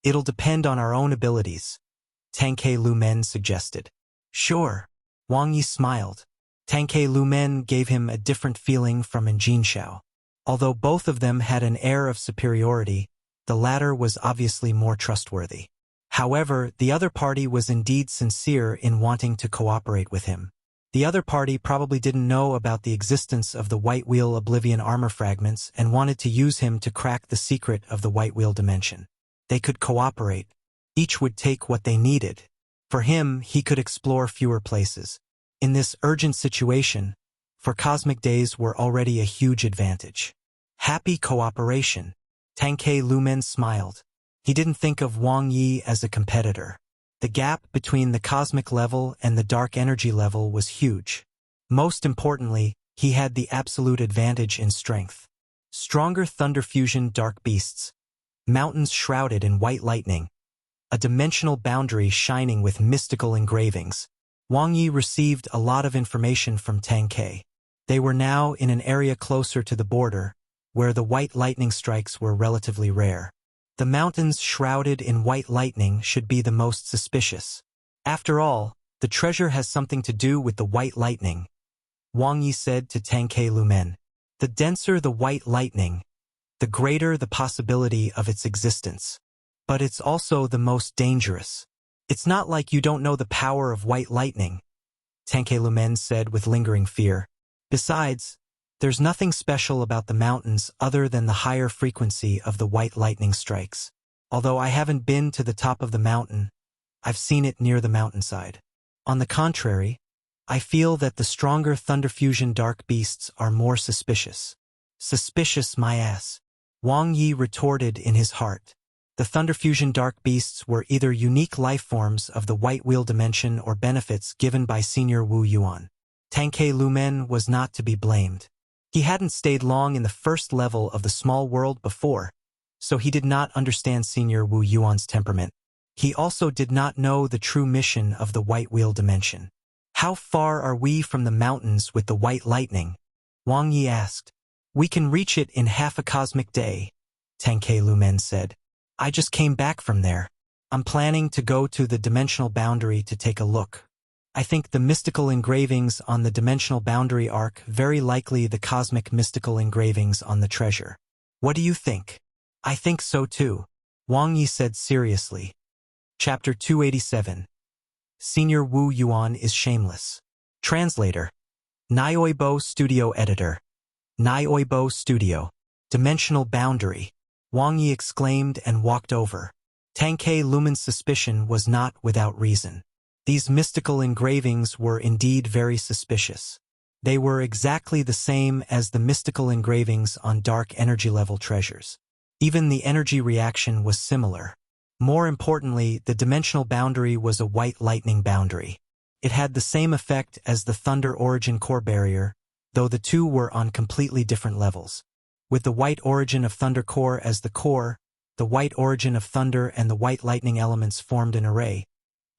it'll depend on our own abilities, Tangke Lumen suggested. Sure. Wang Ye smiled. Tangke Lumen gave him a different feeling from Jinxiao. Although both of them had an air of superiority, the latter was obviously more trustworthy. However, the other party was indeed sincere in wanting to cooperate with him. The other party probably didn't know about the existence of the White Wheel Oblivion armor fragments and wanted to use him to crack the secret of the White Wheel dimension. They could cooperate. Each would take what they needed. For him, he could explore fewer places. In this urgent situation, for cosmic days were already a huge advantage. Happy cooperation. Tangke Lumen smiled. He didn't think of Wang Ye as a competitor. The gap between the cosmic level and the dark energy level was huge. Most importantly, he had the absolute advantage in strength. Stronger thunder fusion dark beasts. Mountains shrouded in white lightning. A dimensional boundary shining with mystical engravings. Wang Ye received a lot of information from Tangke. They were now in an area closer to the border, where the white lightning strikes were relatively rare. The mountains shrouded in white lightning should be the most suspicious. After all, the treasure has something to do with the white lightning, Wang Ye said to Tangke Lumen. The denser the white lightning, the greater the possibility of its existence. But it's also the most dangerous. It's not like you don't know the power of white lightning, Tangke Lumen said with lingering fear. Besides, there's nothing special about the mountains other than the higher frequency of the white lightning strikes. Although I haven't been to the top of the mountain, I've seen it near the mountainside. On the contrary, I feel that the stronger thunder fusion dark beasts are more suspicious. Suspicious my ass, Wang Ye retorted in his heart. The thunder fusion dark beasts were either unique life forms of the white wheel dimension or benefits given by Senior Wu Yuan. Tangke Lumen was not to be blamed. He hadn't stayed long in the first level of the small world before, so he did not understand Senior Wu Yuan's temperament. He also did not know the true mission of the white wheel dimension. How far are we from the mountains with the white lightning? Wang Ye asked. We can reach it in half a cosmic day, Tangke Lumen said. I just came back from there. I'm planning to go to the dimensional boundary to take a look. I think the mystical engravings on the dimensional boundary arc very likely the cosmic mystical engravings on the treasure. What do you think? I think so too, Wang Ye said seriously. Chapter 287. Senior Wu Yuan is shameless. Translator. Nioibo Studio Editor. Nioibo Studio. Dimensional boundary. Wang Ye exclaimed and walked over. Tangke Lumen's suspicion was not without reason. These mystical engravings were indeed very suspicious. They were exactly the same as the mystical engravings on dark energy level treasures. Even the energy reaction was similar. More importantly, the dimensional boundary was a white lightning boundary. It had the same effect as the Thunder Origin core barrier, though the two were on completely different levels. With the white origin of Thunder core as the core, the white origin of Thunder and the white lightning elements formed an array,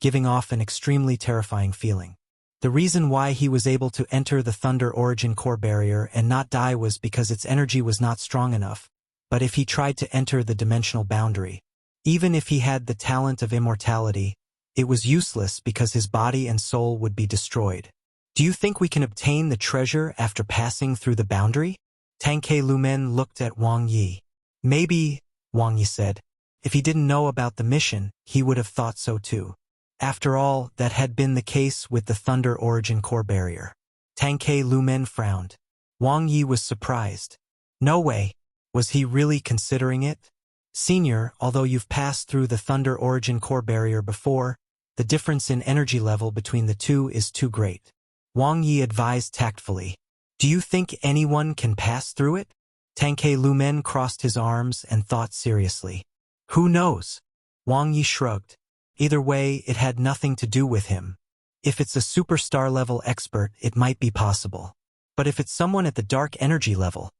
giving off an extremely terrifying feeling. The reason why he was able to enter the Thunder Origin core barrier and not die was because its energy was not strong enough. But if he tried to enter the dimensional boundary, even if he had the talent of immortality, it was useless because his body and soul would be destroyed. Do you think we can obtain the treasure after passing through the boundary? Tangke Lumen looked at Wang Ye. Maybe, Wang Ye said. If he didn't know about the mission, he would have thought so too. After all, that had been the case with the Thunder Origin core barrier. Tangke Lumen frowned. Wang Ye was surprised. No way. Was he really considering it? Senior, although you've passed through the Thunder Origin core barrier before, the difference in energy level between the two is too great. Wang Ye advised tactfully. Do you think anyone can pass through it? Tangke Lumen crossed his arms and thought seriously. Who knows? Wang Ye shrugged. Either way, it had nothing to do with him. If it's a superstar level expert, it might be possible. But if it's someone at the dark energy level,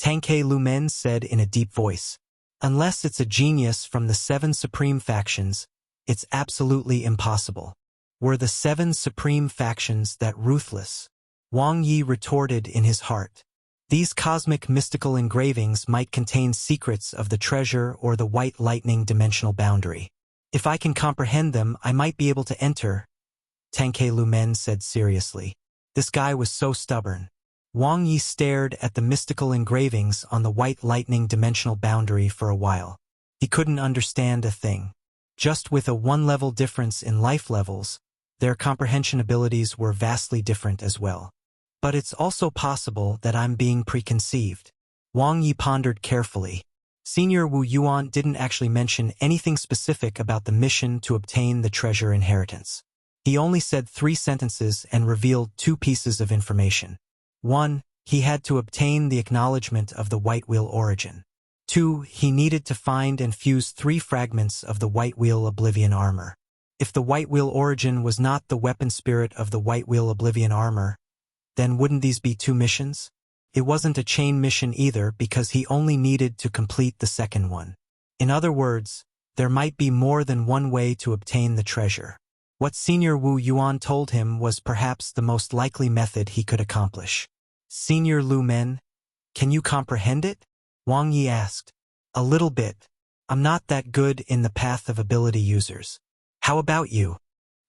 Tangke Lumen said in a deep voice, unless it's a genius from the 7 supreme factions, it's absolutely impossible. Were the 7 supreme factions that ruthless? Wang Ye retorted in his heart. These cosmic mystical engravings might contain secrets of the treasure or the white lightning dimensional boundary. If I can comprehend them, I might be able to enter. Tangke Lumen said seriously. This guy was so stubborn. Wang Ye stared at the mystical engravings on the white lightning dimensional boundary for a while. He couldn't understand a thing. Just with a one-level difference in life levels, their comprehension abilities were vastly different as well. But it's also possible that I'm being preconceived. Wang Yi pondered carefully. Senior Wu Yuan didn't actually mention anything specific about the mission to obtain the treasure inheritance. He only said 3 sentences and revealed 2 pieces of information. 1. He had to obtain the acknowledgement of the White Wheel origin. 2. He needed to find and fuse 3 fragments of the White Wheel Oblivion armor. If the White Wheel origin was not the weapon spirit of the White Wheel Oblivion armor, then wouldn't these be 2 missions? It wasn't a chain mission either because he only needed to complete the second one. In other words, there might be more than one way to obtain the treasure. What Senior Wu Yuan told him was perhaps the most likely method he could accomplish. Senior Lu Men, can you comprehend it? Wang Yi asked. A little bit. I'm not that good in the path of ability users. How about you?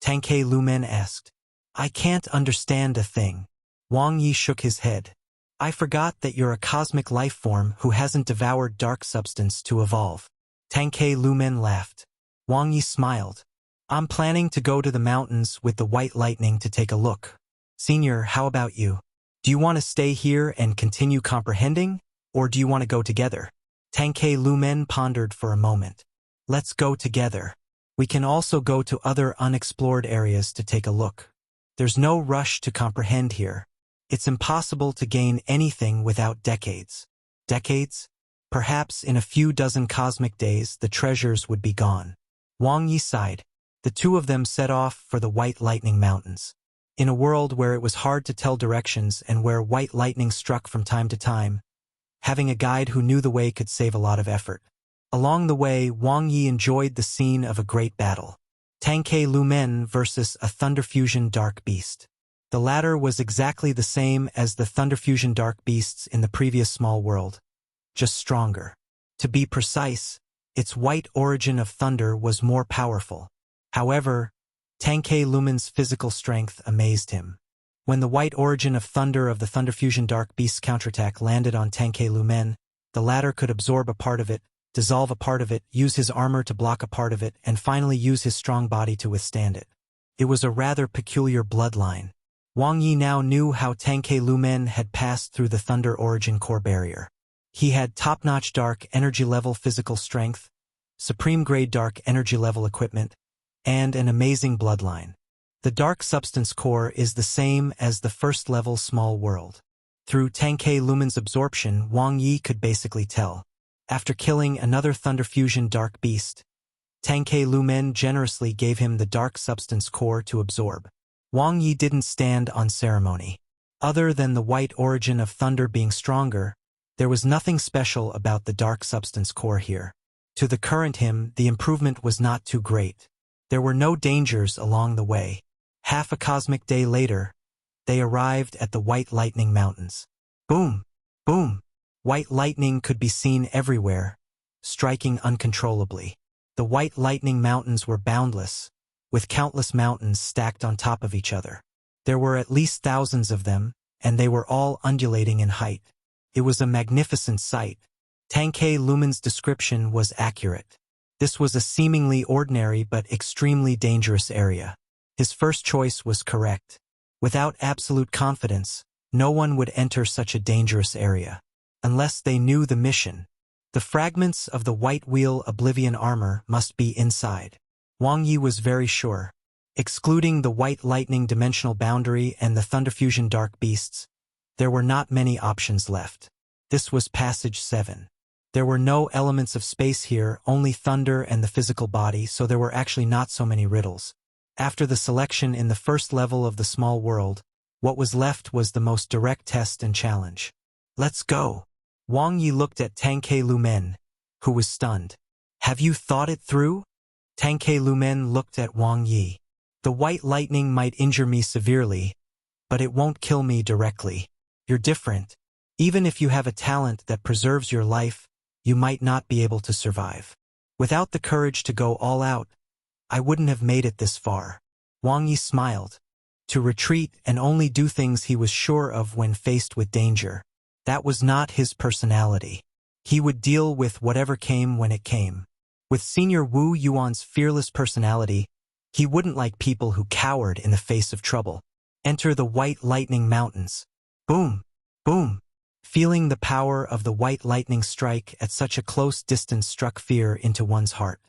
Tangke Lu Men asked. I can't understand a thing. Wang Yi shook his head. I forgot that you're a cosmic life form who hasn't devoured dark substance to evolve. Tangke Lu Men laughed. Wang Yi smiled. I'm planning to go to the mountains with the white lightning to take a look. Senior, how about you? Do you want to stay here and continue comprehending, or do you want to go together? Tangke Lu Men pondered for a moment. Let's go together. We can also go to other unexplored areas to take a look. There's no rush to comprehend here. It's impossible to gain anything without decades. Decades? Perhaps in a few dozen cosmic days the treasures would be gone. Wang Yi sighed. The 2 of them set off for the White Lightning Mountains. In a world where it was hard to tell directions and where white lightning struck from time to time, having a guide who knew the way could save a lot of effort. Along the way, Wang Yi enjoyed the scene of a great battle. Tangke Lu Men versus a Thunder Fusion Dark Beast. The latter was exactly the same as the Thunder Fusion Dark Beasts in the previous small world, just stronger. To be precise, its white origin of thunder was more powerful. However, Tangke Lumen's physical strength amazed him. When the white origin of thunder of the Thunder Fusion Dark Beast's counterattack landed on Tangke Lumen, the latter could absorb a part of it, dissolve a part of it, use his armor to block a part of it, and finally use his strong body to withstand it. It was a rather peculiar bloodline. Wang Yi now knew how Tangke Lumen had passed through the Thunder Origin core barrier. He had top-notch dark energy level physical strength, supreme-grade dark energy level equipment, and an amazing bloodline. The dark substance core is the same as the first-level small world. Through Tangke Lumen's absorption, Wang Yi could basically tell. After killing another Thunder Fusion Dark Beast, Tangke Lumen generously gave him the dark substance core to absorb. Wang Yi didn't stand on ceremony. Other than the white origin of thunder being stronger, there was nothing special about the dark substance core here. To the current him, the improvement was not too great. There were no dangers along the way. Half a cosmic day later, they arrived at the White Lightning Mountains. Boom! Boom! White lightning could be seen everywhere, striking uncontrollably. The White Lightning Mountains were boundless, with countless mountains stacked on top of each other. There were at least thousands of them, and they were all undulating in height. It was a magnificent sight. Tangke Lumen's description was accurate. This was a seemingly ordinary but extremely dangerous area. His first choice was correct. Without absolute confidence, no one would enter such a dangerous area. Unless they knew the mission. The fragments of the White Wheel Oblivion armor must be inside. Wang Yi was very sure. Excluding the White Lightning dimensional boundary and the Thunder Fusion Dark Beasts, there were not many options left. This was Passage 7. There were no elements of space here, only thunder and the physical body, so there were actually not so many riddles. After the selection in the first level of the small world, what was left was the most direct test and challenge. Let's go. Wang Yi looked at Tangke Lumen, who was stunned. Have you thought it through? Tangke Lumen looked at Wang Yi. The white lightning might injure me severely, but it won't kill me directly. You're different. Even if you have a talent that preserves your life, you might not be able to survive. Without the courage to go all out, I wouldn't have made it this far. Wang Ye smiled. To retreat and only do things he was sure of when faced with danger. That was not his personality. He would deal with whatever came when it came. With Senior Wu Yuan's fearless personality, he wouldn't like people who cowered in the face of trouble. Enter the White Lightning Mountains. Boom! Boom! Feeling the power of the white lightning strike at such a close distance struck fear into one's heart.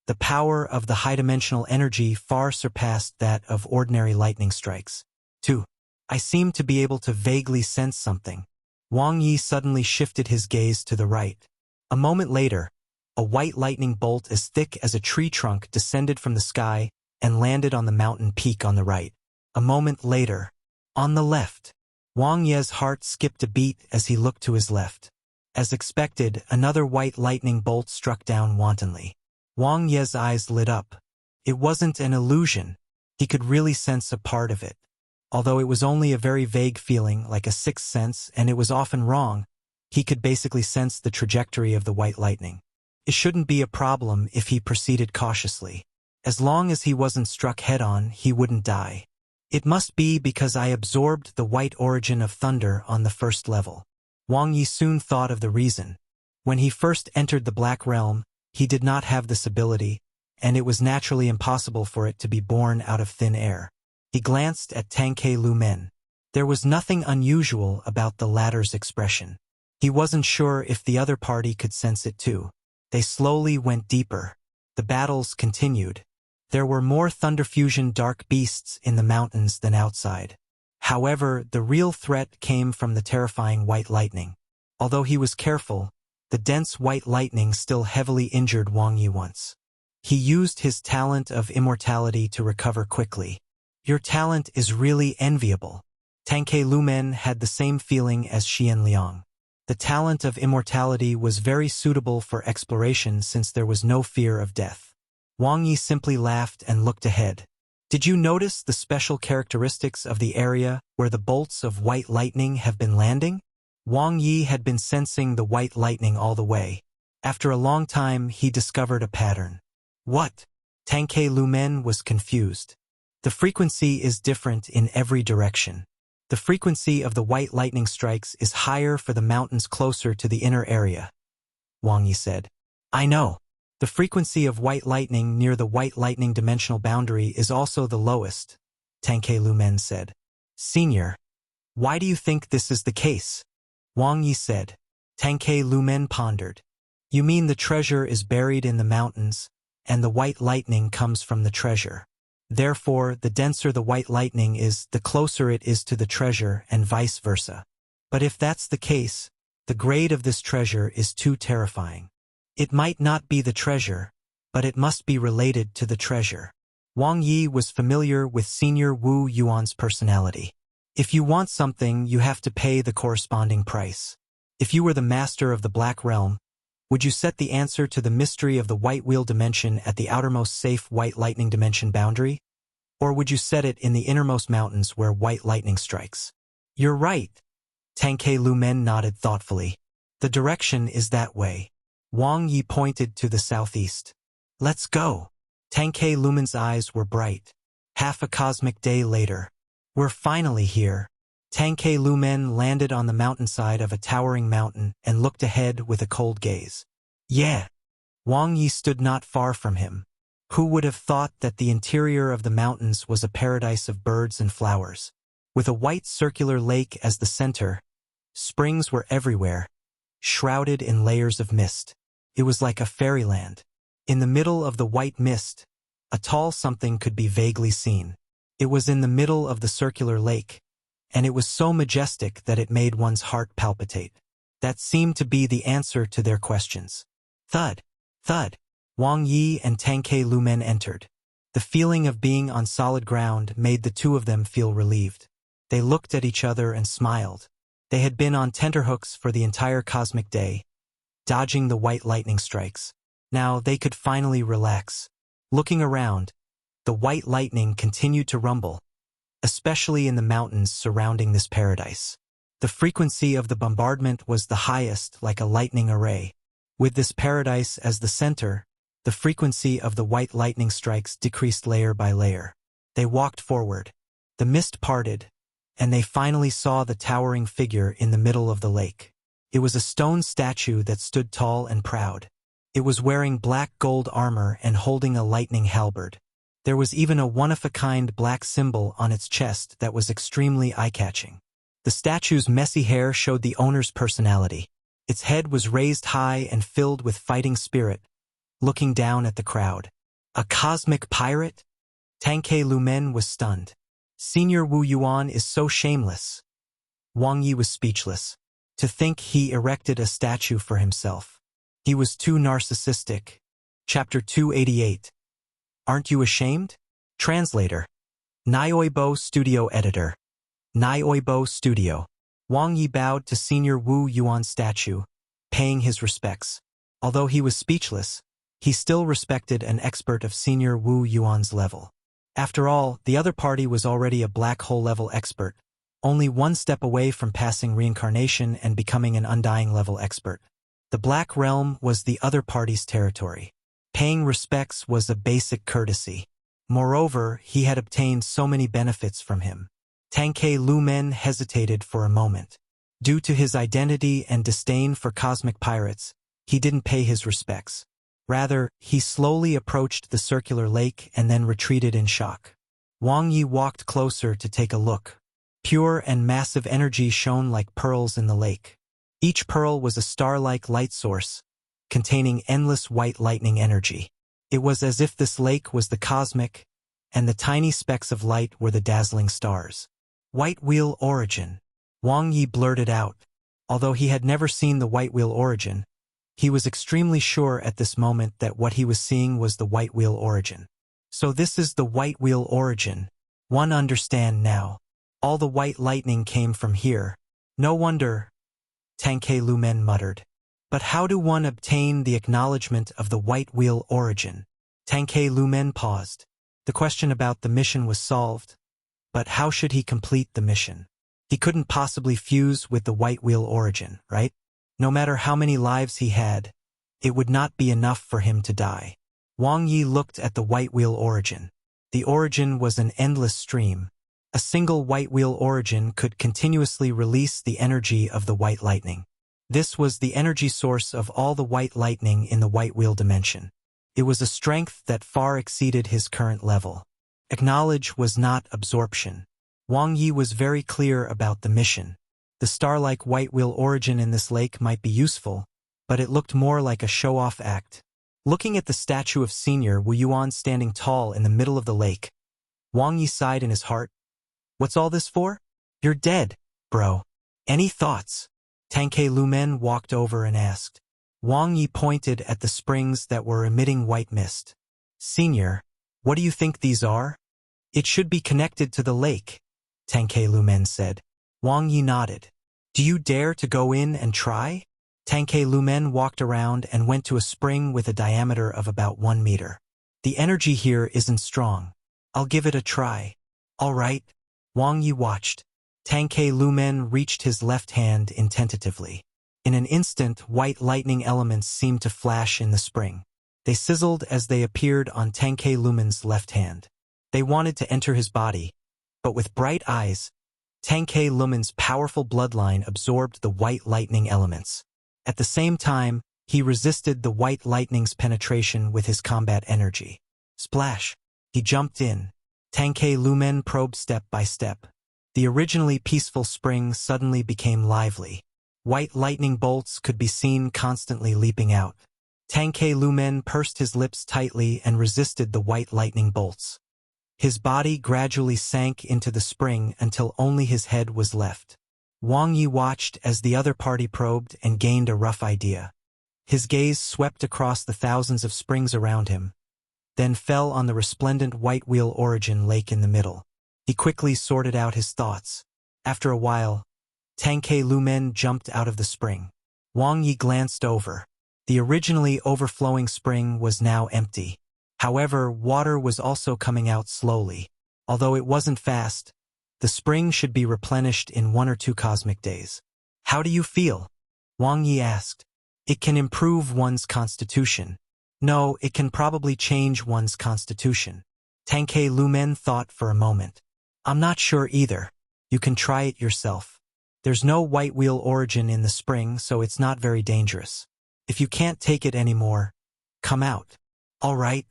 The power of the high-dimensional energy far surpassed that of ordinary lightning strikes. 2. I seemed to be able to vaguely sense something. Wang Ye suddenly shifted his gaze to the right. A moment later, a white lightning bolt as thick as a tree trunk descended from the sky and landed on the mountain peak on the right. A moment later, on the left, Wang Ye's heart skipped a beat as he looked to his left. As expected, another white lightning bolt struck down wantonly. Wang Ye's eyes lit up. It wasn't an illusion. He could really sense a part of it. Although it was only a very vague feeling, like a sixth sense, and it was often wrong, he could basically sense the trajectory of the white lightning. It shouldn't be a problem if he proceeded cautiously. As long as he wasn't struck head-on, he wouldn't die. It must be because I absorbed the white origin of thunder on the first level. Wang Ye soon thought of the reason. When he first entered the Black Realm, he did not have this ability, and it was naturally impossible for it to be born out of thin air. He glanced at Tangke Lumen. There was nothing unusual about the latter's expression. He wasn't sure if the other party could sense it too. They slowly went deeper. The battles continued. There were more Thunder Fusion dark beasts in the mountains than outside. However, the real threat came from the terrifying white lightning. Although he was careful, the dense white lightning still heavily injured Wang Ye once. He used his talent of immortality to recover quickly. Your talent is really enviable. Tangke Lumen had the same feeling as Xian Liang. The talent of immortality was very suitable for exploration since there was no fear of death. Wang Ye simply laughed and looked ahead. Did you notice the special characteristics of the area where the bolts of white lightning have been landing? Wang Ye had been sensing the white lightning all the way. After a long time, he discovered a pattern. What? Tangke Lumen was confused. The frequency is different in every direction. The frequency of the white lightning strikes is higher for the mountains closer to the inner area. Wang Ye said. I know. The frequency of white lightning near the white lightning dimensional boundary is also the lowest, Tangke Lumen said. Senior, why do you think this is the case? Wang Ye said. Tangke Lumen pondered. You mean the treasure is buried in the mountains, and the white lightning comes from the treasure. Therefore, the denser the white lightning is, the closer it is to the treasure, and vice versa. But if that's the case, the grade of this treasure is too terrifying. It might not be the treasure, but it must be related to the treasure. Wang Ye was familiar with Senior Wu Yuan's personality. If you want something, you have to pay the corresponding price. If you were the master of the Black Realm, would you set the answer to the mystery of the White Wheel dimension at the outermost safe white lightning dimension boundary? Or would you set it in the innermost mountains where white lightning strikes? You're right. Tangke Lumen nodded thoughtfully. The direction is that way. Wang Ye pointed to the southeast. Let's go. Tangke Lumen's eyes were bright. Half a cosmic day later. We're finally here. Tangke Lumen landed on the mountainside of a towering mountain and looked ahead with a cold gaze. Yeah. Wang Ye stood not far from him. Who would have thought that the interior of the mountains was a paradise of birds and flowers? With a white circular lake as the center, springs were everywhere, shrouded in layers of mist. It was like a fairyland. In the middle of the white mist, a tall something could be vaguely seen. It was in the middle of the circular lake, and it was so majestic that it made one's heart palpitate. That seemed to be the answer to their questions. Thud, thud. Wang Ye and Tangke Lumen entered. The feeling of being on solid ground made the two of them feel relieved. They looked at each other and smiled. They had been on tenterhooks for the entire cosmic day, dodging the white lightning strikes. Now they could finally relax. Looking around, the white lightning continued to rumble, especially in the mountains surrounding this paradise. The frequency of the bombardment was the highest, like a lightning array. With this paradise as the center, the frequency of the white lightning strikes decreased layer by layer. They walked forward. The mist parted, and they finally saw the towering figure in the middle of the lake. It was a stone statue that stood tall and proud. It was wearing black gold armor and holding a lightning halberd. There was even a one-of-a-kind black symbol on its chest that was extremely eye-catching. The statue's messy hair showed the owner's personality. Its head was raised high and filled with fighting spirit, looking down at the crowd. A cosmic pirate? Tang Ke Lumen was stunned. Senior Wu Yuan is so shameless. Wang Ye was speechless. To think he erected a statue for himself. He was too narcissistic. Chapter 288. Aren't you ashamed? Translator. Nioibo Studio Editor. Nioibo Studio. Wang Ye bowed to Senior Wu Yuan's statue, paying his respects. Although he was speechless, he still respected an expert of Senior Wu Yuan's level. After all, the other party was already a black hole level expert, only one step away from passing reincarnation and becoming an undying level expert. The Black Realm was the other party's territory. Paying respects was a basic courtesy. Moreover, he had obtained so many benefits from him. Tang Ke Lumen hesitated for a moment. Due to his identity and disdain for cosmic pirates, he didn't pay his respects. Rather, he slowly approached the circular lake and then retreated in shock. Wang Ye walked closer to take a look. Pure and massive energy shone like pearls in the lake. Each pearl was a star-like light source, containing endless white lightning energy. It was as if this lake was the cosmic, and the tiny specks of light were the dazzling stars. White Wheel Origin. Wang Ye blurted out. Although he had never seen the White Wheel Origin, he was extremely sure at this moment that what he was seeing was the White Wheel Origin. So this is the White Wheel Origin. One understand now. All the white lightning came from here. No wonder, Tang Ke Lumen muttered. But how do one obtain the acknowledgement of the White Wheel Origin? Tang Ke Lumen paused. The question about the mission was solved, but how should he complete the mission? He couldn't possibly fuse with the White Wheel Origin, right? No matter how many lives he had, it would not be enough for him to die. Wang Ye looked at the White Wheel Origin. The origin was an endless stream. A single White Wheel Origin could continuously release the energy of the white lightning. This was the energy source of all the white lightning in the White Wheel dimension. It was a strength that far exceeded his current level. Acknowledge was not absorption. Wang Ye was very clear about the mission. The star-like White Wheel Origin in this lake might be useful, but it looked more like a show-off act. Looking at the statue of Senior Wu Yuan standing tall in the middle of the lake, Wang Ye sighed in his heart. What's all this for? You're dead, bro. Any thoughts? Tang Ke Lumen walked over and asked. Wang Ye pointed at the springs that were emitting white mist. Senior, what do you think these are? It should be connected to the lake, Tang Ke Lumen said. Wang Ye nodded. Do you dare to go in and try? Tang Ke Lumen walked around and went to a spring with a diameter of about 1 meter. The energy here isn't strong. I'll give it a try. All right. Wang Ye watched. Tang Ke Lumen reached his left hand in tentatively. In an instant, white lightning elements seemed to flash in the spring. They sizzled as they appeared on Tang Ke Lumen's left hand. They wanted to enter his body, but with bright eyes, Tang Ke Lumen's powerful bloodline absorbed the white lightning elements. At the same time, he resisted the white lightning's penetration with his combat energy. Splash! He jumped in. Tang Ke Lumen probed step by step. The originally peaceful spring suddenly became lively. White lightning bolts could be seen constantly leaping out. Tang Ke Lumen pursed his lips tightly and resisted the white lightning bolts. His body gradually sank into the spring until only his head was left. Wang Ye watched as the other party probed and gained a rough idea. His gaze swept across the thousands of springs around him, then fell on the resplendent White Wheel Origin lake in the middle. He quickly sorted out his thoughts. After a while, Tang Ke Lumen jumped out of the spring. Wang Ye glanced over. The originally overflowing spring was now empty. However, water was also coming out slowly. Although it wasn't fast, the spring should be replenished in 1 or 2 cosmic days. How do you feel? Wang Ye asked. It can improve one's constitution. No, it can probably change one's constitution. Tangke Lumen thought for a moment. I'm not sure either. You can try it yourself. There's no white wheel origin in the spring, so it's not very dangerous. If you can't take it anymore, come out. All right.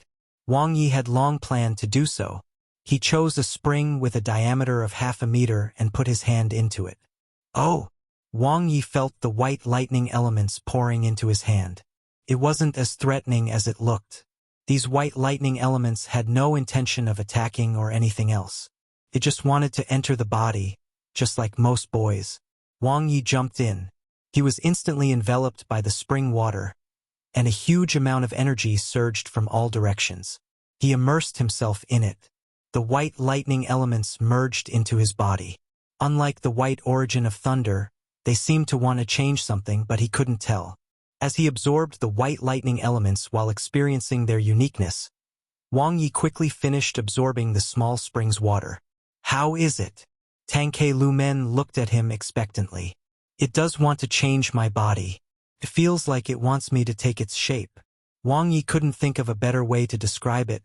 Wang Ye had long planned to do so. He chose a spring with a diameter of 0.5 meter and put his hand into it. Oh! Wang Ye felt the white lightning elements pouring into his hand. It wasn't as threatening as it looked. These white lightning elements had no intention of attacking or anything else. It just wanted to enter the body, just like most boys. Wang Ye jumped in. He was instantly enveloped by the spring water, and a huge amount of energy surged from all directions. He immersed himself in it. The white lightning elements merged into his body. Unlike the white origin of thunder, they seemed to want to change something, but he couldn't tell. As he absorbed the white lightning elements while experiencing their uniqueness, Wang Ye quickly finished absorbing the small spring's water. How is it? Tangke Lumen looked at him expectantly. It does want to change my body. It feels like it wants me to take its shape. Wang Ye couldn't think of a better way to describe it,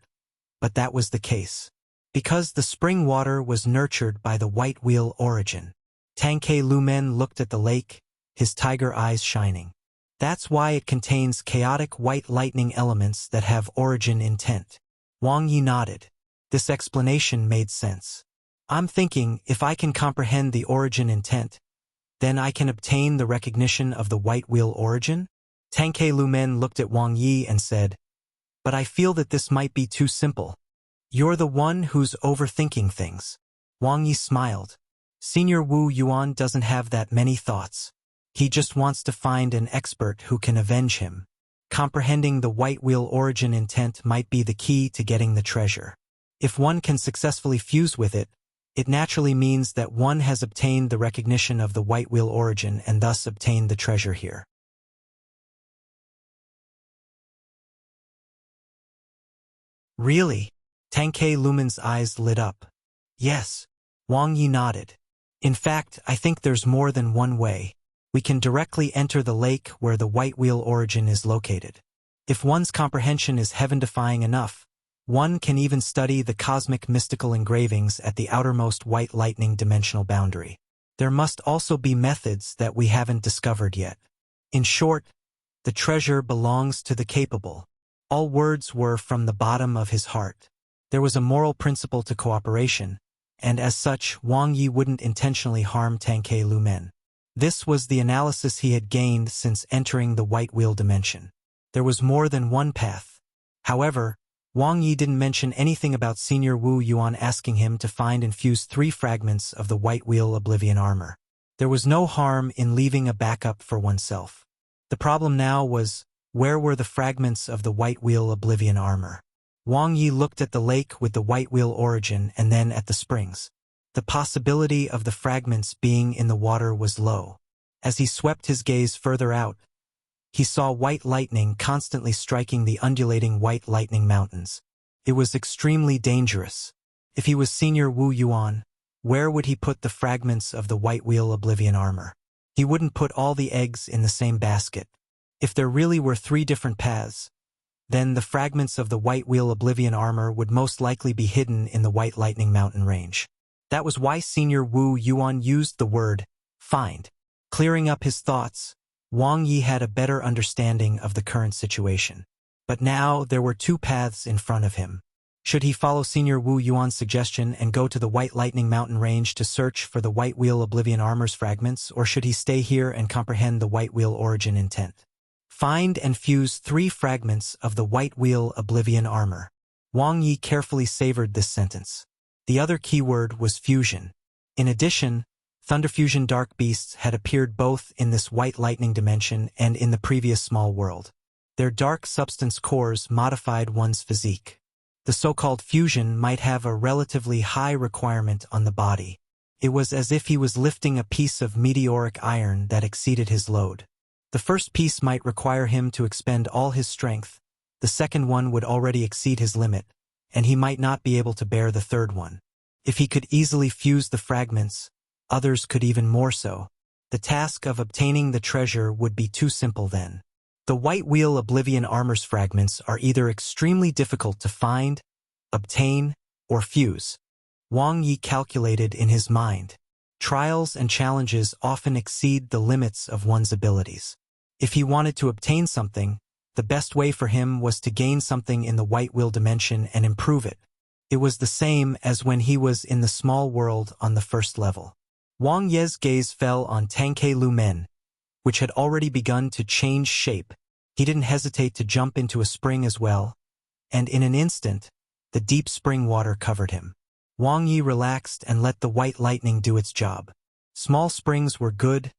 but that was the case. Because the spring water was nurtured by the white wheel origin. Tangke Lumen looked at the lake, his tiger eyes shining. That's why it contains chaotic white lightning elements that have origin intent. Wang Ye nodded. This explanation made sense. I'm thinking, if I can comprehend the origin intent, then I can obtain the recognition of the white wheel origin? Tangke Lumen looked at Wang Ye and said, but I feel that this might be too simple. You're the one who's overthinking things. Wang Ye smiled. Senior Wu Yuan doesn't have that many thoughts. He just wants to find an expert who can avenge him. Comprehending the white wheel origin intent might be the key to getting the treasure. If one can successfully fuse with it, it naturally means that one has obtained the recognition of the white wheel origin and thus obtained the treasure here. Really? Tangke Lumen's eyes lit up. Yes. Wang Ye nodded. In fact, I think there's more than one way. We can directly enter the lake where the white wheel origin is located. If one's comprehension is heaven-defying enough, one can even study the cosmic mystical engravings at the outermost white lightning dimensional boundary. There must also be methods that we haven't discovered yet. In short, the treasure belongs to the capable. All words were from the bottom of his heart. There was a moral principle to cooperation, and as such, Wang Ye wouldn't intentionally harm Tangke Lumen. This was the analysis he had gained since entering the white wheel dimension. There was more than one path. However, Wang Ye didn't mention anything about Senior Wu Yuan asking him to find and fuse 3 fragments of the white wheel oblivion armor. There was no harm in leaving a backup for oneself. The problem now was, where were the fragments of the white wheel oblivion armor? Wang Ye looked at the lake with the white wheel origin and then at the springs. The possibility of the fragments being in the water was low. As he swept his gaze further out, he saw white lightning constantly striking the undulating white lightning mountains. It was extremely dangerous. If he was Senior Wu Yuan, where would he put the fragments of the white wheel oblivion armor? He wouldn't put all the eggs in the same basket. If there really were 3 different paths, then the fragments of the white wheel oblivion armor would most likely be hidden in the white lightning mountain range. That was why Senior Wu Yuan used the word find. Clearing up his thoughts, Wang Ye had a better understanding of the current situation. But now there were 2 paths in front of him. Should he follow Senior Wu Yuan's suggestion and go to the White Lightning Mountain range to search for the White Wheel Oblivion Armor's fragments, or should he stay here and comprehend the White Wheel origin intent? Find and fuse 3 fragments of the White Wheel Oblivion Armor. Wang Ye carefully savored this sentence. The other keyword was fusion. In addition, Thunderfusion Dark Beasts had appeared both in this White Lightning dimension and in the previous small world. Their dark substance cores modified one's physique. The so-called fusion might have a relatively high requirement on the body. It was as if he was lifting a piece of meteoric iron that exceeded his load. The first piece might require him to expend all his strength, the second one would already exceed his limit, and he might not be able to bear the third one. If he could easily fuse the fragments, others could even more so. The task of obtaining the treasure would be too simple then. The White Wheel Oblivion Armor's fragments are either extremely difficult to find, obtain, or fuse. Wang Ye calculated in his mind. Trials and challenges often exceed the limits of one's abilities. If he wanted to obtain something, the best way for him was to gain something in the white wheel dimension and improve it. It was the same as when he was in the small world on the first level. Wang Ye's gaze fell on Tangke Lumen, which had already begun to change shape. He didn't hesitate to jump into a spring as well, and in an instant, the deep spring water covered him. Wang Ye relaxed and let the white lightning do its job. Small springs were good,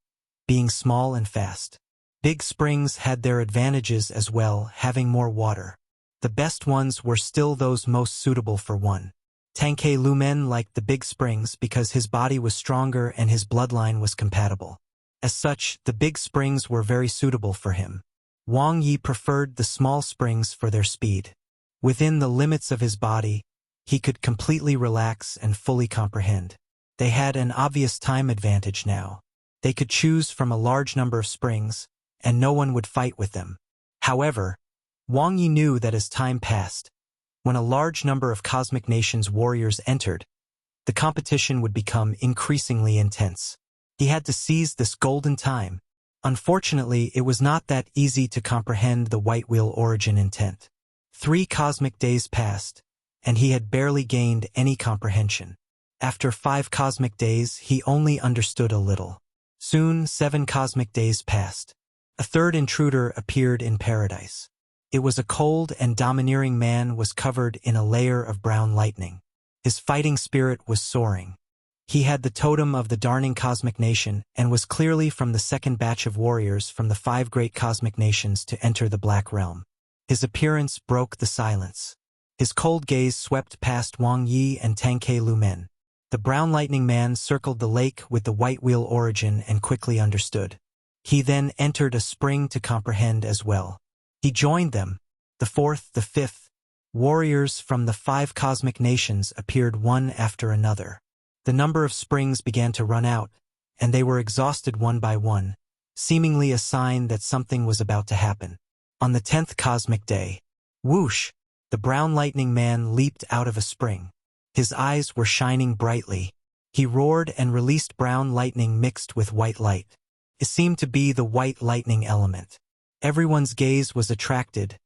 being small and fast. Big springs had their advantages as well, having more water. The best ones were still those most suitable for one. Tangke Lumen liked the big springs because his body was stronger and his bloodline was compatible. As such, the big springs were very suitable for him. Wang Ye preferred the small springs for their speed. Within the limits of his body, he could completely relax and fully comprehend. They had an obvious time advantage now. They could choose from a large number of springs, and no one would fight with them. However, Wang Ye knew that as time passed, when a large number of Cosmic Nations warriors entered, the competition would become increasingly intense. He had to seize this golden time. Unfortunately, it was not that easy to comprehend the White Wheel origin intent. 3 cosmic days passed, and he had barely gained any comprehension. After 5 cosmic days, he only understood a little. Soon, 7 cosmic days passed. A third intruder appeared in paradise. It was a cold and domineering man was covered in a layer of brown lightning. His fighting spirit was soaring. He had the totem of the Darning Cosmic Nation and was clearly from the second batch of warriors from the 5 great cosmic nations to enter the Black Realm. His appearance broke the silence. His cold gaze swept past Wang Ye and Tangke Lumen. The brown lightning man circled the lake with the white wheel origin and quickly understood. He then entered a spring to comprehend as well. He joined them. The 4th, the 5th. Warriors from the 5 cosmic nations appeared one after another. The number of springs began to run out, and they were exhausted one by one, seemingly a sign that something was about to happen. On the 10th cosmic day, whoosh, the brown lightning man leaped out of a spring. His eyes were shining brightly. He roared and released brown lightning mixed with white light. It seemed to be the white lightning element. Everyone's gaze was attracted,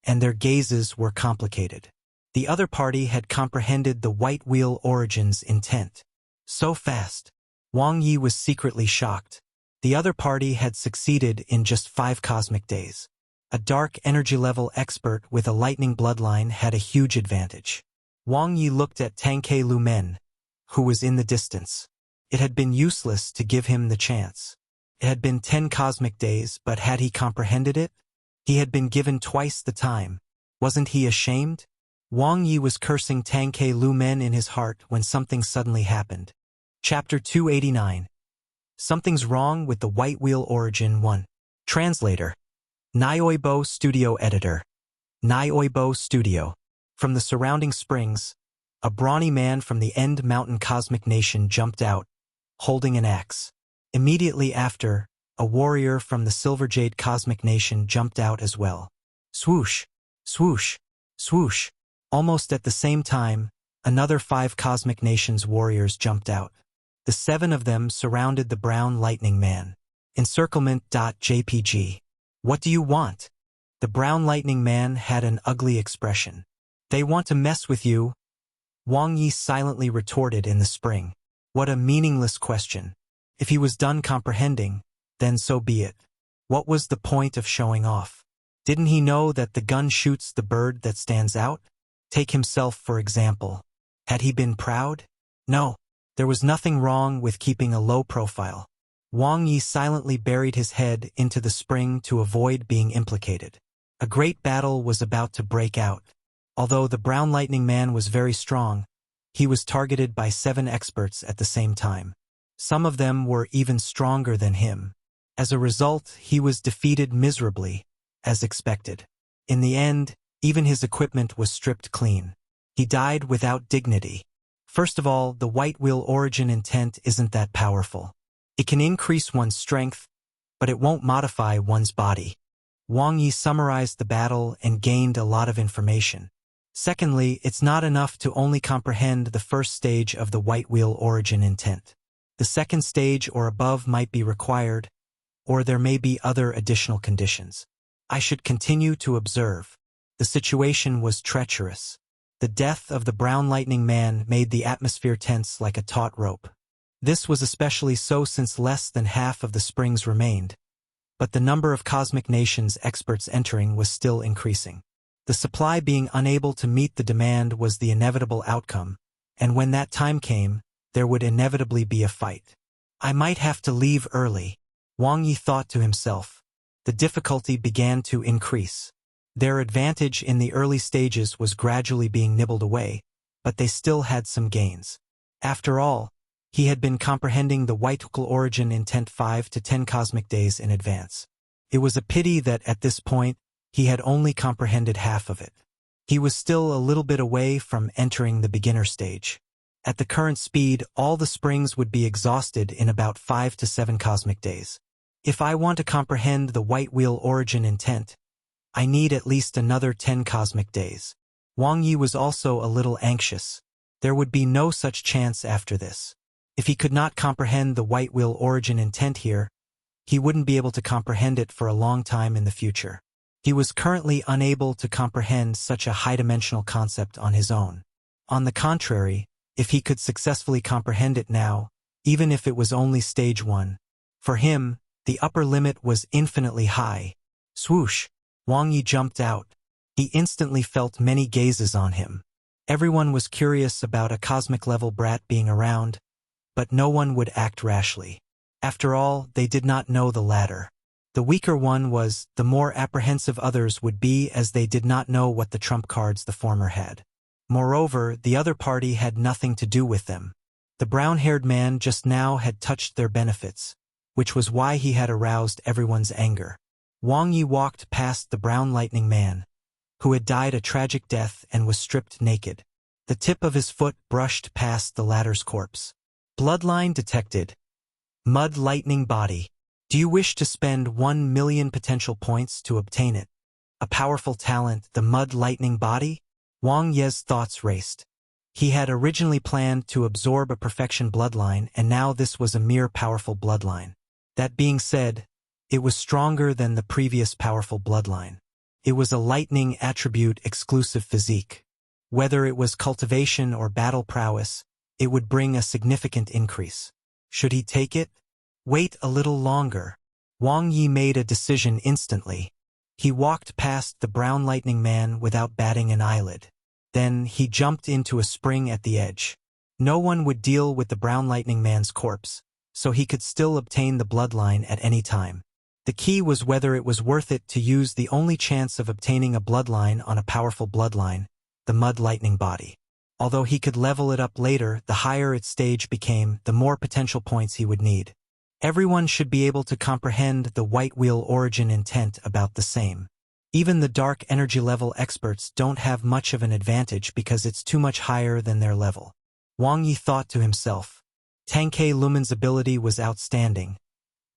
and their gazes were complicated. The other party had comprehended the white wheel origin's intent. So fast. Wang Ye was secretly shocked. The other party had succeeded in just 5 cosmic days. A dark energy level expert with a lightning bloodline had a huge advantage. Wang Ye looked at Tangke Lumen, who was in the distance. It had been useless to give him the chance. It had been 10 cosmic days, but had he comprehended it? He had been given twice the time. Wasn't he ashamed? Wang Ye was cursing Tangke Lumen in his heart when something suddenly happened. Chapter 289. Something's Wrong with the White Wheel Origin 1. Translator. Nioibo Studio Editor. Nioibo Studio. From the surrounding springs, a brawny man from the End Mountain Cosmic Nation jumped out, holding an axe. Immediately after, a warrior from the Silver Jade Cosmic Nation jumped out as well. Swoosh, swoosh, swoosh. Almost at the same time, another 5 Cosmic Nations warriors jumped out. The 7 of them surrounded the brown lightning man. Encirclement.jpg. What do you want? The brown lightning man had an ugly expression. They want to mess with you. Wang Ye silently retorted in the spring. What a meaningless question. If he was done comprehending, then so be it. What was the point of showing off? Didn't he know that the gun shoots the bird that stands out? Take himself for example. Had he been proud? No. There was nothing wrong with keeping a low profile. Wang Ye silently buried his head into the spring to avoid being implicated. A great battle was about to break out. Although the brown lightning man was very strong, he was targeted by 7 experts at the same time. Some of them were even stronger than him. As a result, he was defeated miserably, as expected. In the end, even his equipment was stripped clean. He died without dignity. First of all, the white wheel origin intent isn't that powerful. It can increase one's strength, but it won't modify one's body. Wang Ye summarized the battle and gained a lot of information. Secondly, it's not enough to only comprehend the first stage of the white wheel origin intent. The second stage or above might be required, or there may be other additional conditions. I should continue to observe. The situation was treacherous. The death of the brown lightning man made the atmosphere tense like a taut rope. This was especially so since less than half of the springs remained, but the number of cosmic nations experts entering was still increasing. The supply being unable to meet the demand was the inevitable outcome, and when that time came, there would inevitably be a fight. I might have to leave early, Wang Ye thought to himself. The difficulty began to increase. Their advantage in the early stages was gradually being nibbled away, but they still had some gains. After all, he had been comprehending the white wheel origin intent 5 to 10 cosmic days in advance. It was a pity that at this point, he had only comprehended half of it. He was still a little bit away from entering the beginner stage. At the current speed, all the springs would be exhausted in about 5 to 7 cosmic days. If I want to comprehend the white wheel origin intent, I need at least another 10 cosmic days. Wang Ye was also a little anxious. There would be no such chance after this. If he could not comprehend the white wheel origin intent here, he wouldn't be able to comprehend it for a long time in the future. He was currently unable to comprehend such a high-dimensional concept on his own. On the contrary, if he could successfully comprehend it now, even if it was only stage 1, for him, the upper limit was infinitely high. Swoosh! Wang Ye jumped out. He instantly felt many gazes on him. Everyone was curious about a cosmic-level brat being around, but no one would act rashly. After all, they did not know the latter. The weaker one was, the more apprehensive others would be as they did not know what the trump cards the former had. Moreover, the other party had nothing to do with them. The brown-haired man just now had touched their benefits, which was why he had aroused everyone's anger. Wang Ye walked past the brown lightning man, who had died a tragic death and was stripped naked. The tip of his foot brushed past the latter's corpse. Bloodline detected. Mud lightning body. Do you wish to spend 1 million potential points to obtain it? A powerful talent, the mud lightning body? Wang Ye's thoughts raced. He had originally planned to absorb a perfection bloodline, and now this was a mere powerful bloodline. That being said, it was stronger than the previous powerful bloodline. It was a lightning attribute exclusive physique. Whether it was cultivation or battle prowess, it would bring a significant increase. Should he take it? Wait a little longer. Wang Ye made a decision instantly. He walked past the brown lightning man without batting an eyelid. Then he jumped into a spring at the edge. No one would deal with the brown lightning man's corpse, so he could still obtain the bloodline at any time. The key was whether it was worth it to use the only chance of obtaining a bloodline on a powerful bloodline, the mud lightning body. Although he could level it up later, the higher its stage became, the more potential points he would need. Everyone should be able to comprehend the white wheel origin intent about the same. Even the dark energy level experts don't have much of an advantage because it's too much higher than their level. Wang Ye thought to himself. Tangke Lumen's ability was outstanding,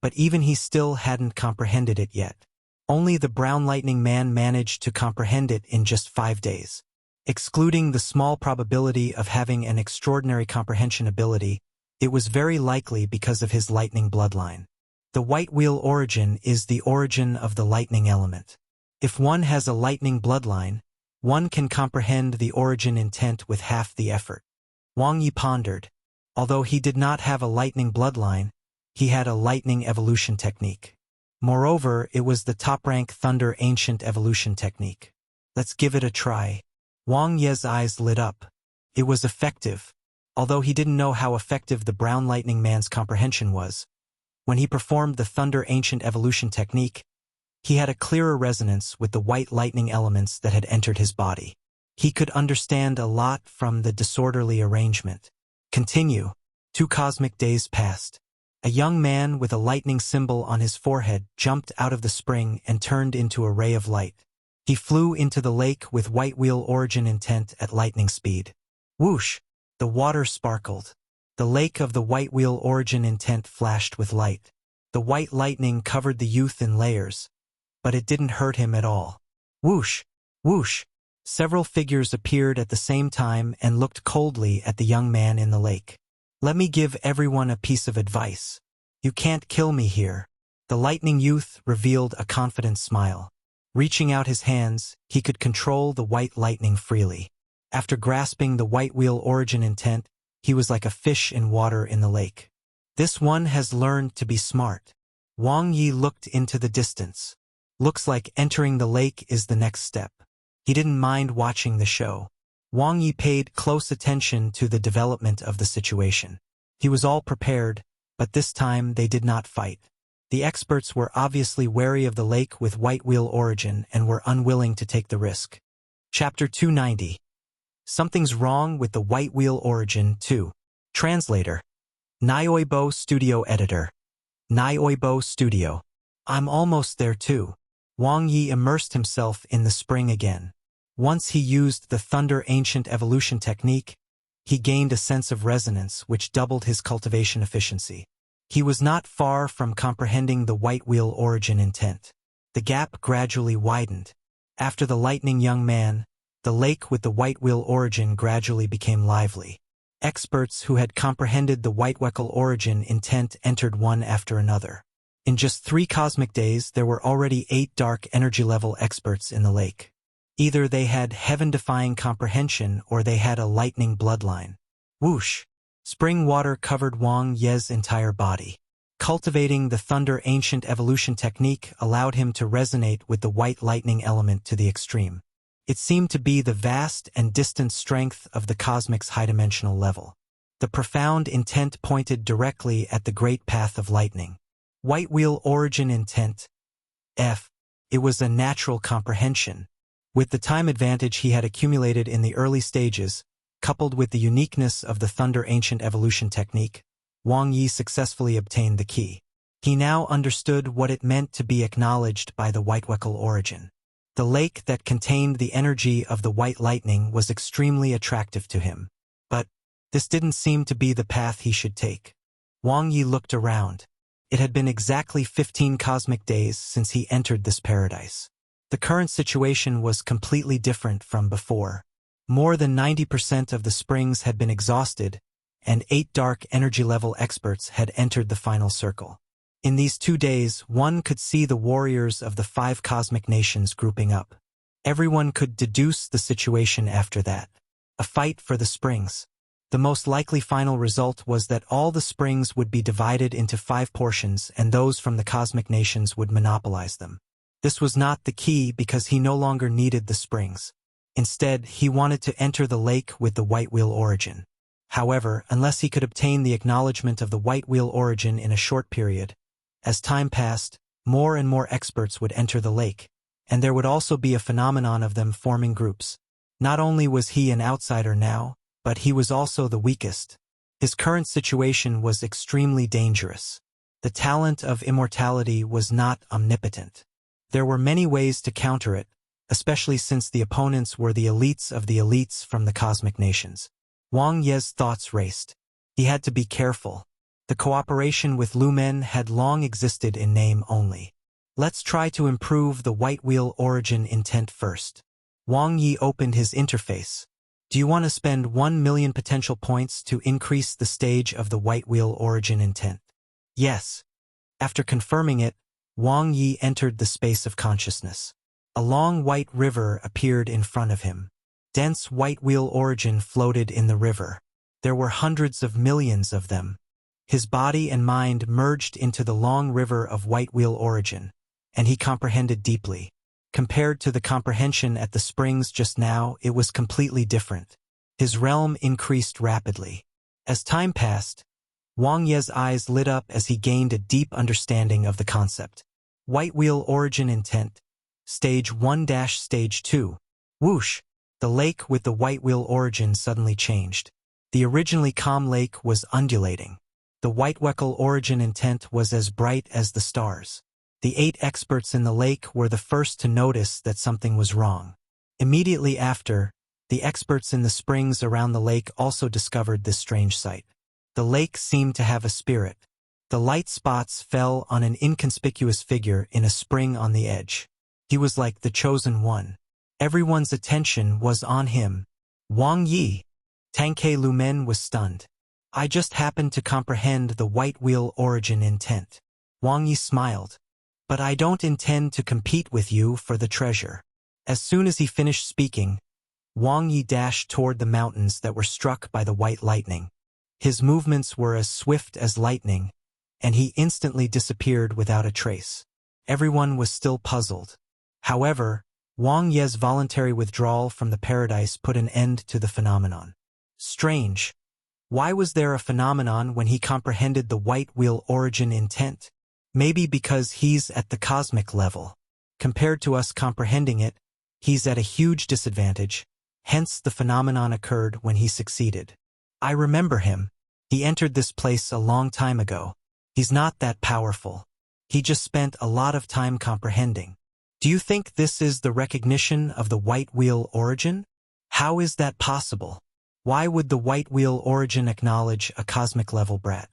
but even he still hadn't comprehended it yet. Only the brown lightning man managed to comprehend it in just 5 days. Excluding the small probability of having an extraordinary comprehension ability, it was very likely because of his lightning bloodline. The white wheel origin is the origin of the lightning element. If one has a lightning bloodline, one can comprehend the origin intent with half the effort. Wang Ye pondered. Although he did not have a lightning bloodline, he had a lightning evolution technique. Moreover, it was the top-rank Thunder Ancient Evolution technique. Let's give it a try. Wang Ye's eyes lit up. It was effective. Although he didn't know how effective the brown lightning man's comprehension was, when he performed the Thunder Ancient Evolution technique, he had a clearer resonance with the white lightning elements that had entered his body. He could understand a lot from the disorderly arrangement. Continue. 2 cosmic days passed. A young man with a lightning symbol on his forehead jumped out of the spring and turned into a ray of light. He flew into the lake with white wheel origin intent at lightning speed. Whoosh! The water sparkled. The lake of the white wheel origin intent flashed with light. The white lightning covered the youth in layers, but it didn't hurt him at all. Whoosh! Whoosh! Several figures appeared at the same time and looked coldly at the young man in the lake. "Let me give everyone a piece of advice. You can't kill me here." The lightning youth revealed a confident smile. Reaching out his hands, he could control the white lightning freely. After grasping the white wheel origin intent, he was like a fish in water in the lake. "This one has learned to be smart." Wang Ye looked into the distance. "Looks like entering the lake is the next step." He didn't mind watching the show. Wang Ye paid close attention to the development of the situation. He was all prepared, but this time they did not fight. The experts were obviously wary of the lake with white wheel origin and were unwilling to take the risk. Chapter 290. Something's wrong with the white wheel origin too. Translator. Nioibo Studio Editor. Nioibo Studio. I'm almost there too. Wang Ye immersed himself in the spring again. Once he used the Thunder Ancient Evolution technique, he gained a sense of resonance which doubled his cultivation efficiency. He was not far from comprehending the white wheel origin intent. The gap gradually widened. After the lightning young man, the lake with the white wheel origin gradually became lively. Experts who had comprehended the white wheel origin intent entered one after another. In just 3 cosmic days, there were already 8 dark energy level experts in the lake. Either they had heaven-defying comprehension or they had a lightning bloodline. Whoosh! Spring water covered Wang Ye's entire body. Cultivating the Thunder Ancient Evolution technique allowed him to resonate with the white lightning element to the extreme. It seemed to be the vast and distant strength of the cosmic's high-dimensional level. The profound intent pointed directly at the great path of lightning. White wheel origin intent. F. It was a natural comprehension. With the time advantage he had accumulated in the early stages, coupled with the uniqueness of the Thunder Ancient Evolution technique, Wang Ye successfully obtained the key. He now understood what it meant to be acknowledged by the white wheel origin. The lake that contained the energy of the white lightning was extremely attractive to him. But this didn't seem to be the path he should take. Wang Ye looked around. It had been exactly 15 cosmic days since he entered this paradise. The current situation was completely different from before. More than 90% of the springs had been exhausted, and 8 dark energy level experts had entered the final circle. In these 2 days, one could see the warriors of the 5 cosmic nations grouping up. Everyone could deduce the situation after that. A fight for the springs. The most likely final result was that all the springs would be divided into 5 portions and those from the cosmic nations would monopolize them. This was not the key because he no longer needed the springs. Instead, he wanted to enter the lake with the white wheel origin. However, unless he could obtain the acknowledgement of the white wheel origin in a short period, as time passed, more and more experts would enter the lake, and there would also be a phenomenon of them forming groups. Not only was he an outsider now, but he was also the weakest. His current situation was extremely dangerous. The talent of immortality was not omnipotent. There were many ways to counter it, especially since the opponents were the elites of the elites from the cosmic nations. Wang Ye's thoughts raced. He had to be careful. The cooperation with Lumen had long existed in name only. Let's try to improve the white wheel origin intent first. Wang Ye opened his interface. Do you want to spend 1 million potential points to increase the stage of the white wheel origin intent? Yes. After confirming it, Wang Ye entered the space of consciousness. A long white river appeared in front of him. Dense white wheel origin floated in the river. There were hundreds of millions of them. His body and mind merged into the long river of white wheel origin, and he comprehended deeply. Compared to the comprehension at the springs just now, it was completely different. His realm increased rapidly. As time passed, Wang Ye's eyes lit up as he gained a deep understanding of the concept. White wheel origin intent. Stage 1-Stage 2. Whoosh! The lake with the white wheel origin suddenly changed. The originally calm lake was undulating. The white wheel origin intent was as bright as the stars. The 8 experts in the lake were the first to notice that something was wrong. Immediately after, the experts in the springs around the lake also discovered this strange sight. The lake seemed to have a spirit. The light spots fell on an inconspicuous figure in a spring on the edge. He was like the chosen one. Everyone's attention was on him. Wang Ye. Tangke Lumen was stunned. I just happened to comprehend the white wheel origin intent. Wang Ye smiled. But I don't intend to compete with you for the treasure. As soon as he finished speaking, Wang Ye dashed toward the mountains that were struck by the white lightning. His movements were as swift as lightning, and he instantly disappeared without a trace. Everyone was still puzzled. However, Wang Ye's voluntary withdrawal from the paradise put an end to the phenomenon. Strange. Why was there a phenomenon when he comprehended the white wheel origin intent? Maybe because he's at the cosmic level. Compared to us comprehending it, he's at a huge disadvantage, hence the phenomenon occurred when he succeeded. I remember him. He entered this place a long time ago. He's not that powerful. He just spent a lot of time comprehending. Do you think this is the recognition of the white wheel origin? How is that possible? Why would the white wheel origin acknowledge a cosmic level brat?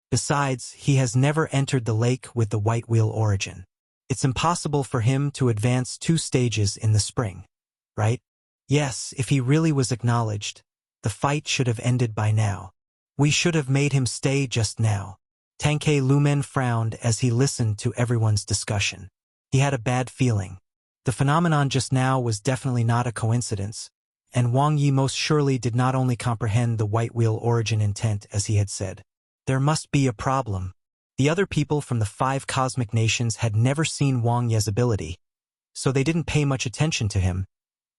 Besides, he has never entered the lake with the white wheel origin. It's impossible for him to advance 2 stages in the spring, right? Yes, if he really was acknowledged, the fight should have ended by now. We should have made him stay just now. Tangke Lumen frowned as he listened to everyone's discussion. He had a bad feeling. The phenomenon just now was definitely not a coincidence, and Wang Ye most surely did not only comprehend the white wheel origin intent as he had said. There must be a problem. The other people from the 5 cosmic nations had never seen Wang Ye's ability, so they didn't pay much attention to him,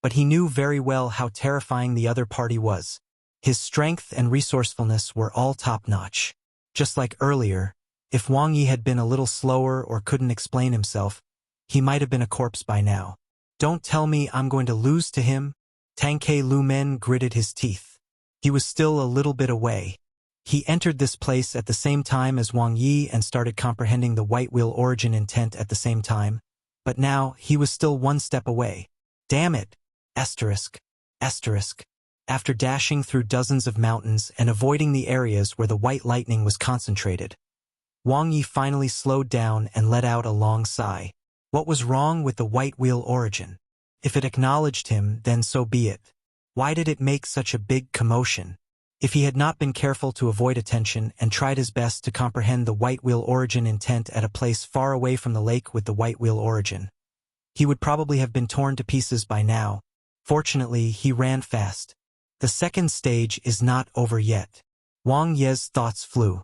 but he knew very well how terrifying the other party was. His strength and resourcefulness were all top-notch. Just like earlier, if Wang Ye had been a little slower or couldn't explain himself, he might have been a corpse by now. Don't tell me I'm going to lose to him. Tangke Lumen gritted his teeth. He was still a little bit away. He entered this place at the same time as Wang Ye and started comprehending the white wheel origin intent at the same time, but now he was still 1 step away. Damn it! Asterisk. Asterisk. After dashing through dozens of mountains and avoiding the areas where the white lightning was concentrated, Wang Ye finally slowed down and let out a long sigh. What was wrong with the white wheel origin? If it acknowledged him, then so be it. Why did it make such a big commotion? If he had not been careful to avoid attention and tried his best to comprehend the white wheel origin intent at a place far away from the lake with the white wheel origin, he would probably have been torn to pieces by now. Fortunately, he ran fast. The 2nd stage is not over yet. Wang Ye's thoughts flew.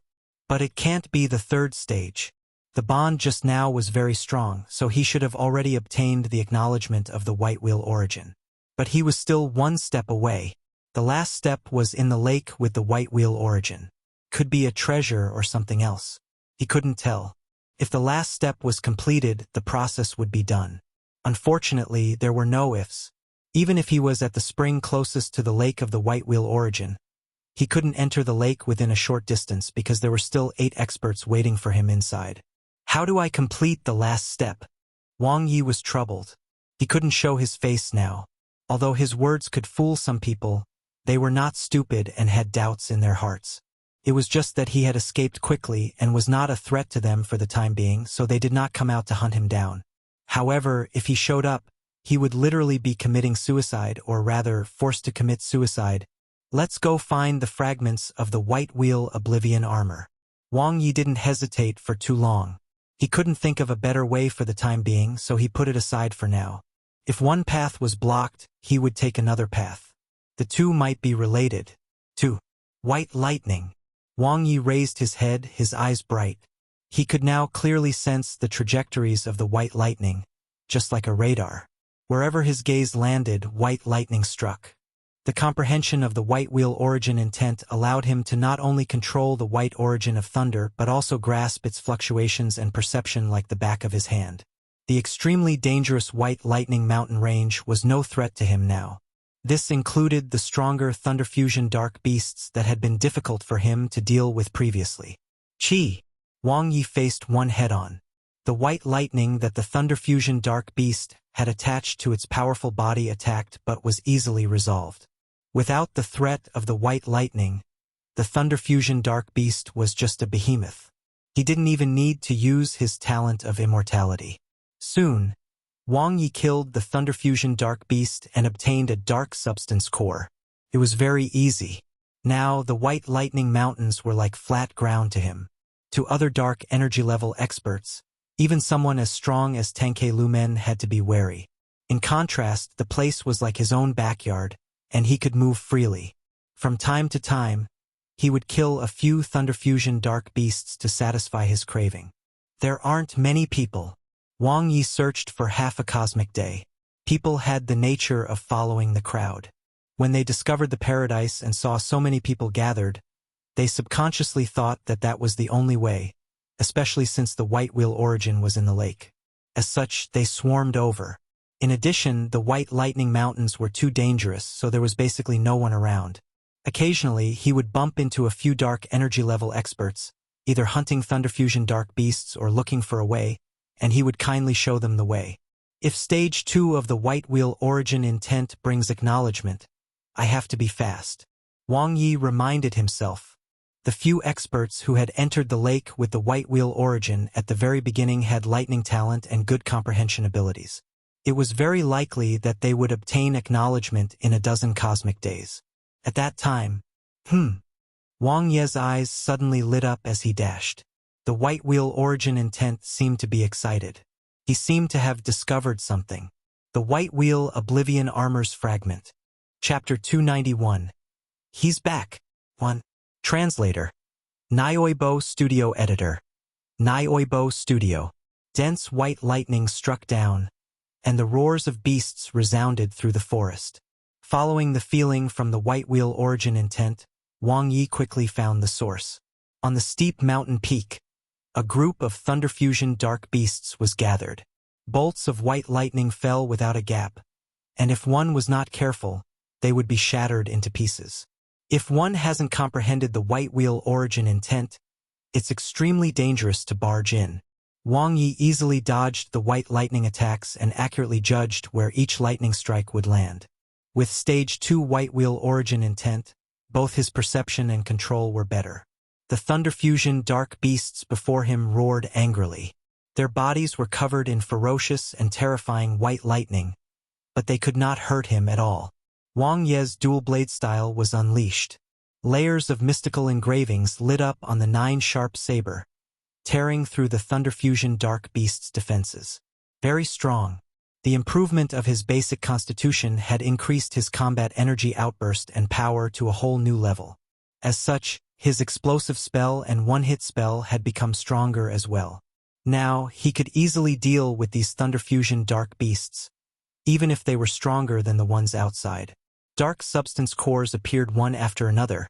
But it can't be the 3rd stage. The bond just now was very strong, so he should have already obtained the acknowledgement of the white wheel origin. But he was still 1 step away. The last step was in the lake with the white wheel origin. Could be a treasure or something else. He couldn't tell. If the last step was completed, the process would be done. Unfortunately, there were no ifs. Even if he was at the spring closest to the lake of the white wheel origin, he couldn't enter the lake within a short distance because there were still 8 experts waiting for him inside. How do I complete the last step? Wang Ye was troubled. He couldn't show his face now. Although his words could fool some people, they were not stupid and had doubts in their hearts. It was just that he had escaped quickly and was not a threat to them for the time being, so they did not come out to hunt him down. However, if he showed up, he would literally be committing suicide, or rather, forced to commit suicide. Let's go find the fragments of the white wheel oblivion armor. Wang Ye didn't hesitate for too long. He couldn't think of a better way for the time being, so he put it aside for now. If one path was blocked, he would take another path. The 2 might be related. 2. White lightning. Wang Ye raised his head, his eyes bright. He could now clearly sense the trajectories of the white lightning, just like a radar. Wherever his gaze landed, white lightning struck. The comprehension of the white wheel origin intent allowed him to not only control the white origin of thunder but also grasp its fluctuations and perception like the back of his hand. The extremely dangerous white lightning mountain range was no threat to him now. This included the stronger thunder fusion dark beasts that had been difficult for him to deal with previously. Chi! Wang Ye faced one head-on. The white lightning that the thunder fusion dark beast had attached to its powerful body attacked but was easily resolved. Without the threat of the white lightning, the thunder fusion dark beast was just a behemoth. He didn't even need to use his talent of immortality. Soon, Wang Ye killed the Thunder Fusion Dark Beast and obtained a dark substance core. It was very easy. Now, the White Lightning Mountains were like flat ground to him. To other dark energy level experts, even someone as strong as Tenke Lumen had to be wary. In contrast, the place was like his own backyard, and he could move freely. From time to time, he would kill a few Thunder Fusion Dark Beasts to satisfy his craving. There aren't many people. Wang Ye searched for half a cosmic day. People had the nature of following the crowd. When they discovered the paradise and saw so many people gathered, they subconsciously thought that that was the only way, especially since the White Wheel origin was in the lake. As such, they swarmed over. In addition, the White Lightning Mountains were too dangerous, so there was basically no one around. Occasionally, he would bump into a few dark energy level experts, either hunting Thunder Fusion Dark Beasts or looking for a way, and he would kindly show them the way. If Stage 2 of the White Wheel origin intent brings acknowledgement, I have to be fast. Wang Ye reminded himself. The few experts who had entered the lake with the White Wheel origin at the very beginning had lightning talent and good comprehension abilities. It was very likely that they would obtain acknowledgement in a dozen cosmic days. At that time, Wang Ye's eyes suddenly lit up as he dashed. The White Wheel origin intent seemed to be excited. He seemed to have discovered something. The White Wheel Oblivion Armor's Fragment. Chapter 291. He's back. 1. Translator. Nioibo Studio Editor. Nioibo Studio. Dense white lightning struck down, and the roars of beasts resounded through the forest. Following the feeling from the White Wheel origin intent, Wang Ye quickly found the source. On the steep mountain peak, a group of Thunder Fusion Dark Beasts was gathered. Bolts of white lightning fell without a gap, and if one was not careful, they would be shattered into pieces. If one hasn't comprehended the White Wheel origin intent, it's extremely dangerous to barge in. Wang Ye easily dodged the white lightning attacks and accurately judged where each lightning strike would land. With Stage 2 White Wheel origin intent, both his perception and control were better. The Thunder Fusion Dark Beasts before him roared angrily. Their bodies were covered in ferocious and terrifying white lightning, but they could not hurt him at all. Wang Ye's dual blade style was unleashed. Layers of mystical engravings lit up on the 9-sharp saber, tearing through the Thunder Fusion Dark Beast's defenses. Very strong. The improvement of his basic constitution had increased his combat energy outburst and power to a whole new level. As such, his explosive spell and one-hit spell had become stronger as well. Now, he could easily deal with these Thunder Fusion Dark Beasts, even if they were stronger than the ones outside. Dark substance cores appeared one after another,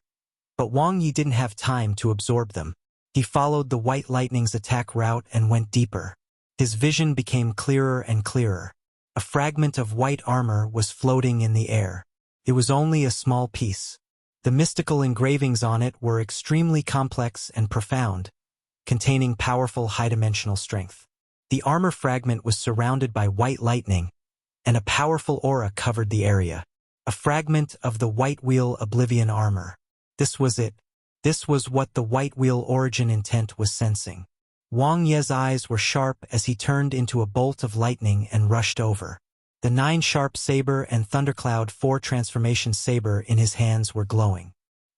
but Wang Ye didn't have time to absorb them. He followed the White Lightning's attack route and went deeper. His vision became clearer and clearer. A fragment of white armor was floating in the air. It was only a small piece. The mystical engravings on it were extremely complex and profound, containing powerful high-dimensional strength. The armor fragment was surrounded by white lightning, and a powerful aura covered the area. A fragment of the White Wheel Oblivion armor. This was it. This was what the White Wheel origin intent was sensing. Wang Ye's eyes were sharp as he turned into a bolt of lightning and rushed over. The 9-sharp saber and Thundercloud 4 transformation saber in his hands were glowing.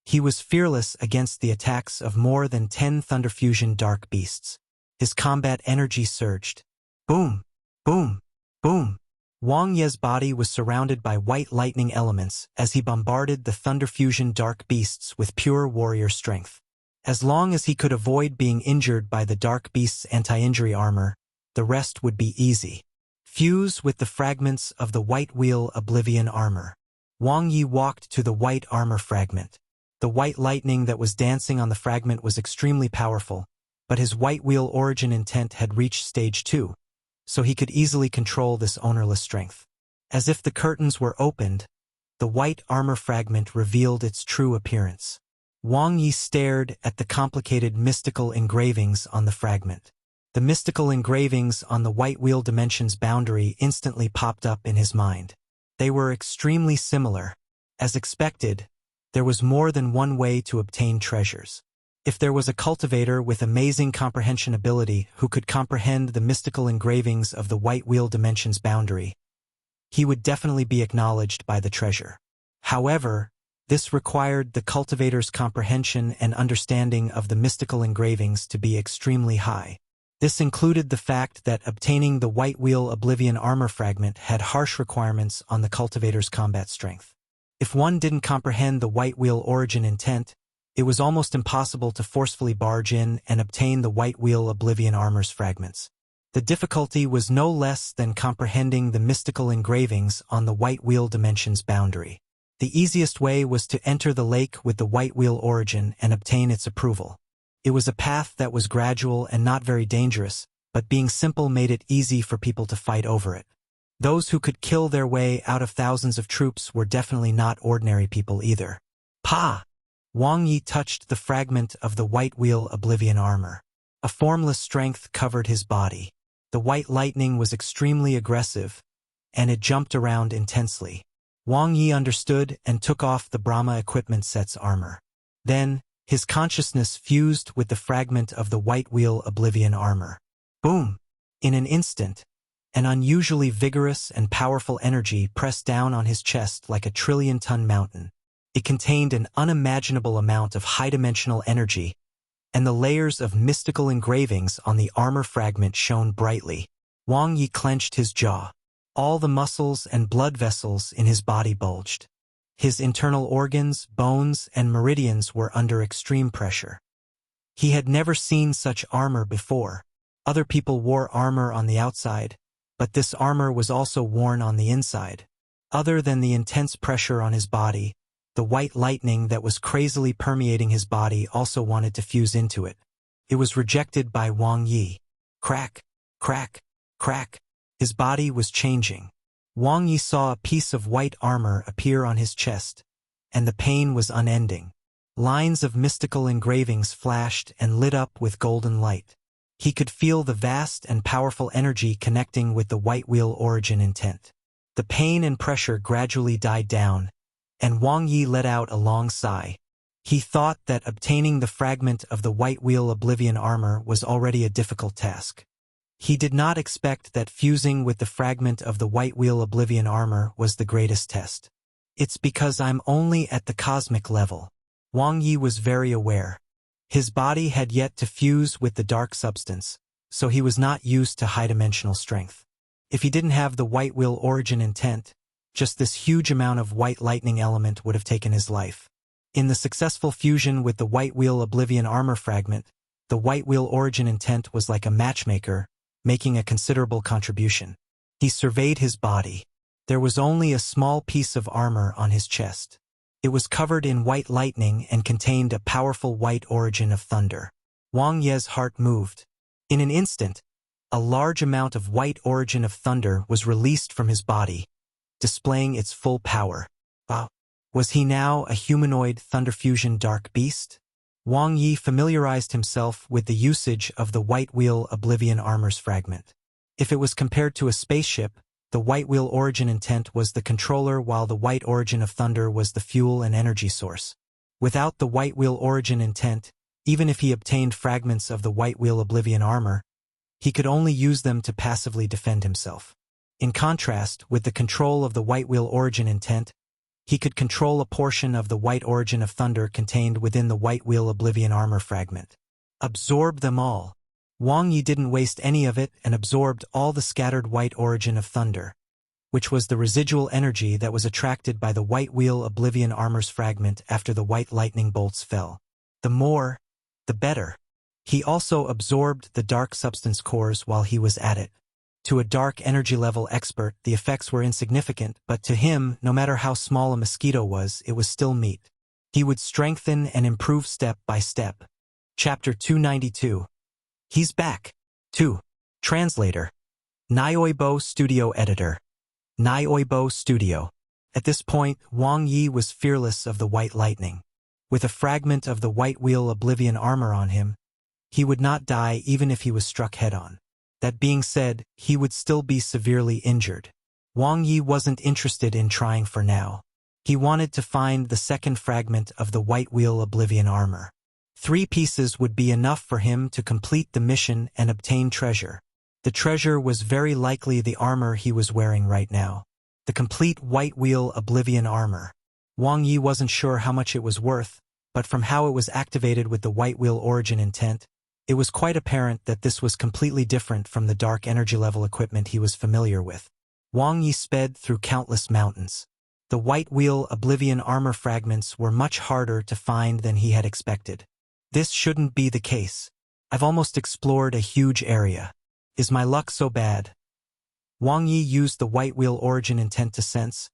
He was fearless against the attacks of more than 10 Thunder Fusion Dark Beasts. His combat energy surged. Boom! Boom! Boom! Wang Ye's body was surrounded by white lightning elements as he bombarded the Thunder Fusion Dark Beasts with pure warrior strength. As long as he could avoid being injured by the Dark Beast's anti-injury armor, the rest would be easy. Fuse with the fragments of the White Wheel Oblivion armor. Wang Ye walked to the white armor fragment. The white lightning that was dancing on the fragment was extremely powerful, but his White Wheel origin intent had reached Stage 2. So he could easily control this ownerless strength. As if the curtains were opened, the white armor fragment revealed its true appearance. Wang Ye stared at the complicated mystical engravings on the fragment. The mystical engravings on the White Wheel dimension's boundary instantly popped up in his mind. They were extremely similar. As expected, there was more than one way to obtain treasures. If there was a cultivator with amazing comprehension ability who could comprehend the mystical engravings of the white wheel dimension's boundary, he would definitely be acknowledged by the treasure. However, this required the cultivator's comprehension and understanding of the mystical engravings to be extremely high. This included the fact that obtaining the white wheel oblivion armor fragment had harsh requirements on the cultivator's combat strength. If one didn't comprehend the white wheel origin intent, it was almost impossible to forcefully barge in and obtain the white wheel oblivion armor's fragments. The difficulty was no less than comprehending the mystical engravings on the white wheel dimension's boundary. The easiest way was to enter the lake with the white wheel origin and obtain its approval. It was a path that was gradual and not very dangerous, but being simple made it easy for people to fight over it. Those who could kill their way out of thousands of troops were definitely not ordinary people either. Pa! Wang Ye touched the fragment of the white wheel oblivion armor. A formless strength covered his body. The white lightning was extremely aggressive, and it jumped around intensely. Wang Ye understood and took off the Brahma equipment set's armor. Then, his consciousness fused with the fragment of the white wheel oblivion armor. Boom! In an instant, an unusually vigorous and powerful energy pressed down on his chest like a trillion-ton mountain. It contained an unimaginable amount of high-dimensional energy, and the layers of mystical engravings on the armor fragment shone brightly. Wang Ye clenched his jaw. All the muscles and blood vessels in his body bulged. His internal organs, bones, and meridians were under extreme pressure. He had never seen such armor before. Other people wore armor on the outside, but this armor was also worn on the inside. Other than the intense pressure on his body, the white lightning that was crazily permeating his body also wanted to fuse into it. It was rejected by Wang Ye. Crack, crack, crack. His body was changing. Wang Ye saw a piece of white armor appear on his chest, and the pain was unending. Lines of mystical engravings flashed and lit up with golden light. He could feel the vast and powerful energy connecting with the white wheel origin intent. The pain and pressure gradually died down, and Wang Ye let out a long sigh. He thought that obtaining the fragment of the white wheel oblivion armor was already a difficult task. He did not expect that fusing with the fragment of the white wheel oblivion armor was the greatest test. It's because I'm only at the cosmic level. Wang Ye was very aware. His body had yet to fuse with the dark substance, so he was not used to high-dimensional strength. If he didn't have the white wheel origin intent, just this huge amount of white lightning element would have taken his life. In the successful fusion with the white wheel oblivion armor fragment, the white wheel origin intent was like a matchmaker, making a considerable contribution. He surveyed his body. There was only a small piece of armor on his chest. It was covered in white lightning and contained a powerful white origin of thunder. Wang Ye's heart moved. In an instant, a large amount of white origin of thunder was released from his body, displaying its full power. Wow! Was he now a humanoid thunder fusion dark beast? Wang Ye familiarized himself with the usage of the white wheel oblivion armor's fragment. If it was compared to a spaceship, the white wheel origin intent was the controller while the white origin of thunder was the fuel and energy source. Without the white wheel origin intent, even if he obtained fragments of the white wheel oblivion armor, he could only use them to passively defend himself. In contrast, with the control of the white wheel origin intent, he could control a portion of the white origin of thunder contained within the white wheel oblivion armor fragment. Absorb them all. Wang Ye didn't waste any of it and absorbed all the scattered white origin of thunder, which was the residual energy that was attracted by the white wheel oblivion armor's fragment after the white lightning bolts fell. The more, the better. He also absorbed the dark substance cores while he was at it. To a dark energy level expert, the effects were insignificant, but to him, no matter how small a mosquito was, it was still meat. He would strengthen and improve step by step. Chapter 292. He's back. 2. Translator. Nyoibo Studio Editor. Nyoibo Studio. At this point, Wang Ye was fearless of the white lightning. With a fragment of the white wheel oblivion armor on him, he would not die even if he was struck head-on. That being said, he would still be severely injured. Wang Ye wasn't interested in trying for now. He wanted to find the second fragment of the white wheel oblivion armor. 3 pieces would be enough for him to complete the mission and obtain treasure. The treasure was very likely the armor he was wearing right now. The complete White Wheel Oblivion armor. Wang Ye wasn't sure how much it was worth, but from how it was activated with the White Wheel origin intent, it was quite apparent that this was completely different from the dark energy level equipment he was familiar with. Wang Ye sped through countless mountains. The White Wheel Oblivion armor fragments were much harder to find than he had expected. This shouldn't be the case. I've almost explored a huge area. Is my luck so bad? Wang Ye used the White Wheel origin intent to sense,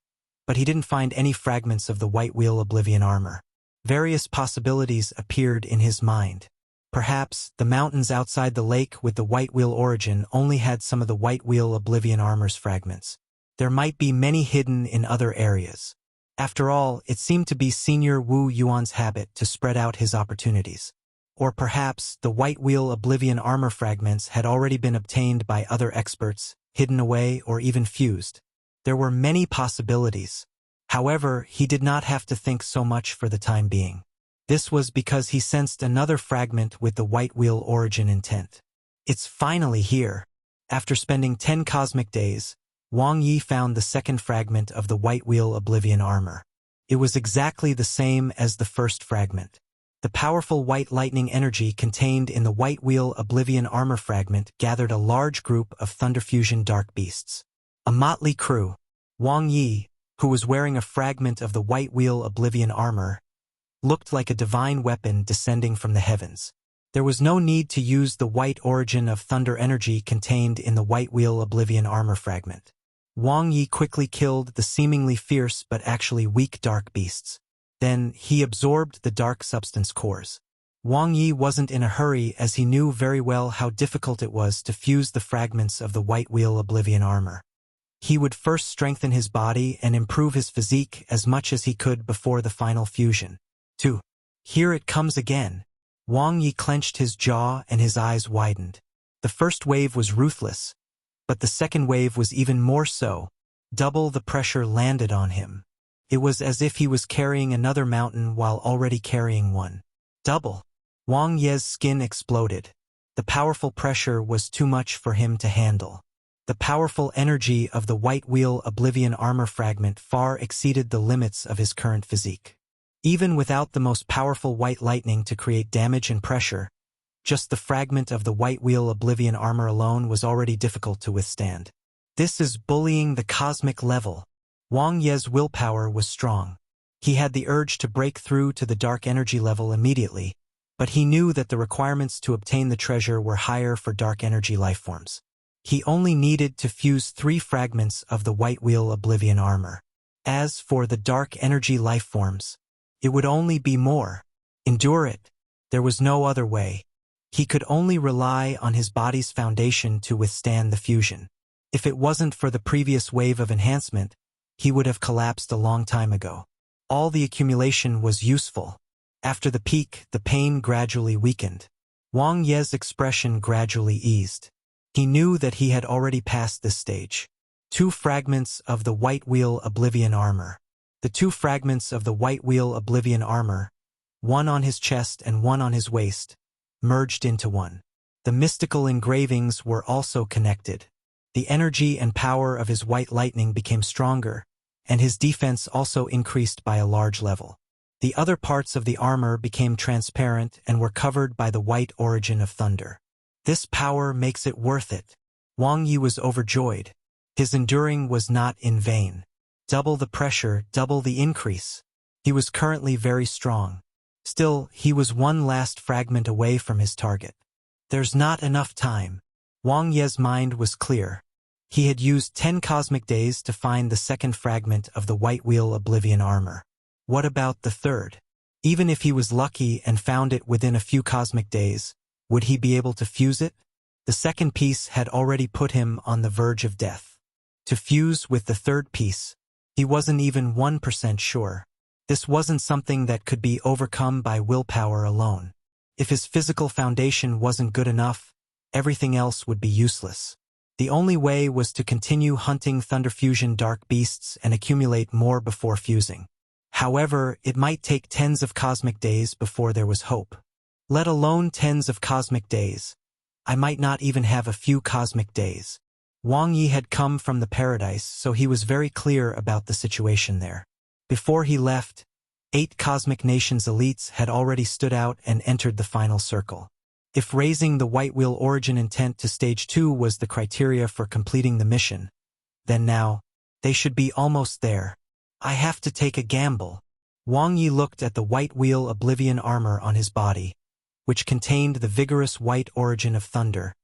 but he didn't find any fragments of the White Wheel Oblivion armor. Various possibilities appeared in his mind. Perhaps the mountains outside the lake with the White Wheel origin only had some of the White Wheel Oblivion armor's fragments. There might be many hidden in other areas. After all, it seemed to be Senior Wu Yuan's habit to spread out his opportunities. Or perhaps the White Wheel Oblivion armor fragments had already been obtained by other experts, hidden away, or even fused. There were many possibilities. However, he did not have to think so much for the time being. This was because he sensed another fragment with the White Wheel origin intent. It's finally here. After spending 10 cosmic days, Wang Ye found the second fragment of the White Wheel Oblivion armor. It was exactly the same as the first fragment. The powerful white lightning energy contained in the White Wheel Oblivion armor fragment gathered a large group of Thunder Fusion dark beasts. A motley crew. Wang Ye, who was wearing a fragment of the White Wheel Oblivion armor, looked like a divine weapon descending from the heavens. There was no need to use the white origin of thunder energy contained in the White Wheel Oblivion armor fragment. Wang Ye quickly killed the seemingly fierce but actually weak dark beasts. Then he absorbed the dark substance cores. Wang Ye wasn't in a hurry as he knew very well how difficult it was to fuse the fragments of the White Wheel Oblivion armor. He would first strengthen his body and improve his physique as much as he could before the final fusion. 2. Here it comes again. Wang Ye clenched his jaw and his eyes widened. The first wave was ruthless, but the second wave was even more so. Double the pressure landed on him. It was as if he was carrying another mountain while already carrying one. Double. Wang Ye's skin exploded. The powerful pressure was too much for him to handle. The powerful energy of the White Wheel Oblivion armor fragment far exceeded the limits of his current physique. Even without the most powerful white lightning to create damage and pressure, just the fragment of the White Wheel Oblivion armor alone was already difficult to withstand. This is bullying the cosmic level. Wang Ye's willpower was strong. He had the urge to break through to the dark energy level immediately, but he knew that the requirements to obtain the treasure were higher for dark energy lifeforms. He only needed to fuse 3 fragments of the White Wheel Oblivion armor. As for the dark energy lifeforms, it would only be more. Endure it. There was no other way. He could only rely on his body's foundation to withstand the fusion. If it wasn't for the previous wave of enhancement, he would have collapsed a long time ago. All the accumulation was useful. After the peak, the pain gradually weakened. Wang Ye's expression gradually eased. He knew that he had already passed this stage. 2 fragments of the White Wheel Oblivion armor. The 2 fragments of the White Wheel Oblivion armor, one on his chest and one on his waist, merged into one. The mystical engravings were also connected. The energy and power of his white lightning became stronger, and his defense also increased by a large level. The other parts of the armor became transparent and were covered by the white origin of thunder. This power makes it worth it. Wang Ye was overjoyed. His enduring was not in vain. Double the pressure, double the increase. He was currently very strong. Still, he was one last fragment away from his target. There's not enough time. Wang Ye's mind was clear. He had used 10 cosmic days to find the second fragment of the White Wheel Oblivion armor. What about the third? Even if he was lucky and found it within a few cosmic days, would he be able to fuse it? The second piece had already put him on the verge of death. To fuse with the third piece, he wasn't even 1% sure. This wasn't something that could be overcome by willpower alone. If his physical foundation wasn't good enough, everything else would be useless. The only way was to continue hunting Thunder Fusion dark beasts and accumulate more before fusing. However, it might take tens of cosmic days before there was hope. Let alone tens of cosmic days. I might not even have a few cosmic days. Wang Ye had come from the paradise, so he was very clear about the situation there. Before he left, 8 cosmic nations' elites had already stood out and entered the final circle. If raising the White Wheel origin intent to stage 2 was the criteria for completing the mission, then now, they should be almost there. I have to take a gamble. Wang Ye looked at the White Wheel Oblivion armor on his body, which contained the vigorous white origin of thunder,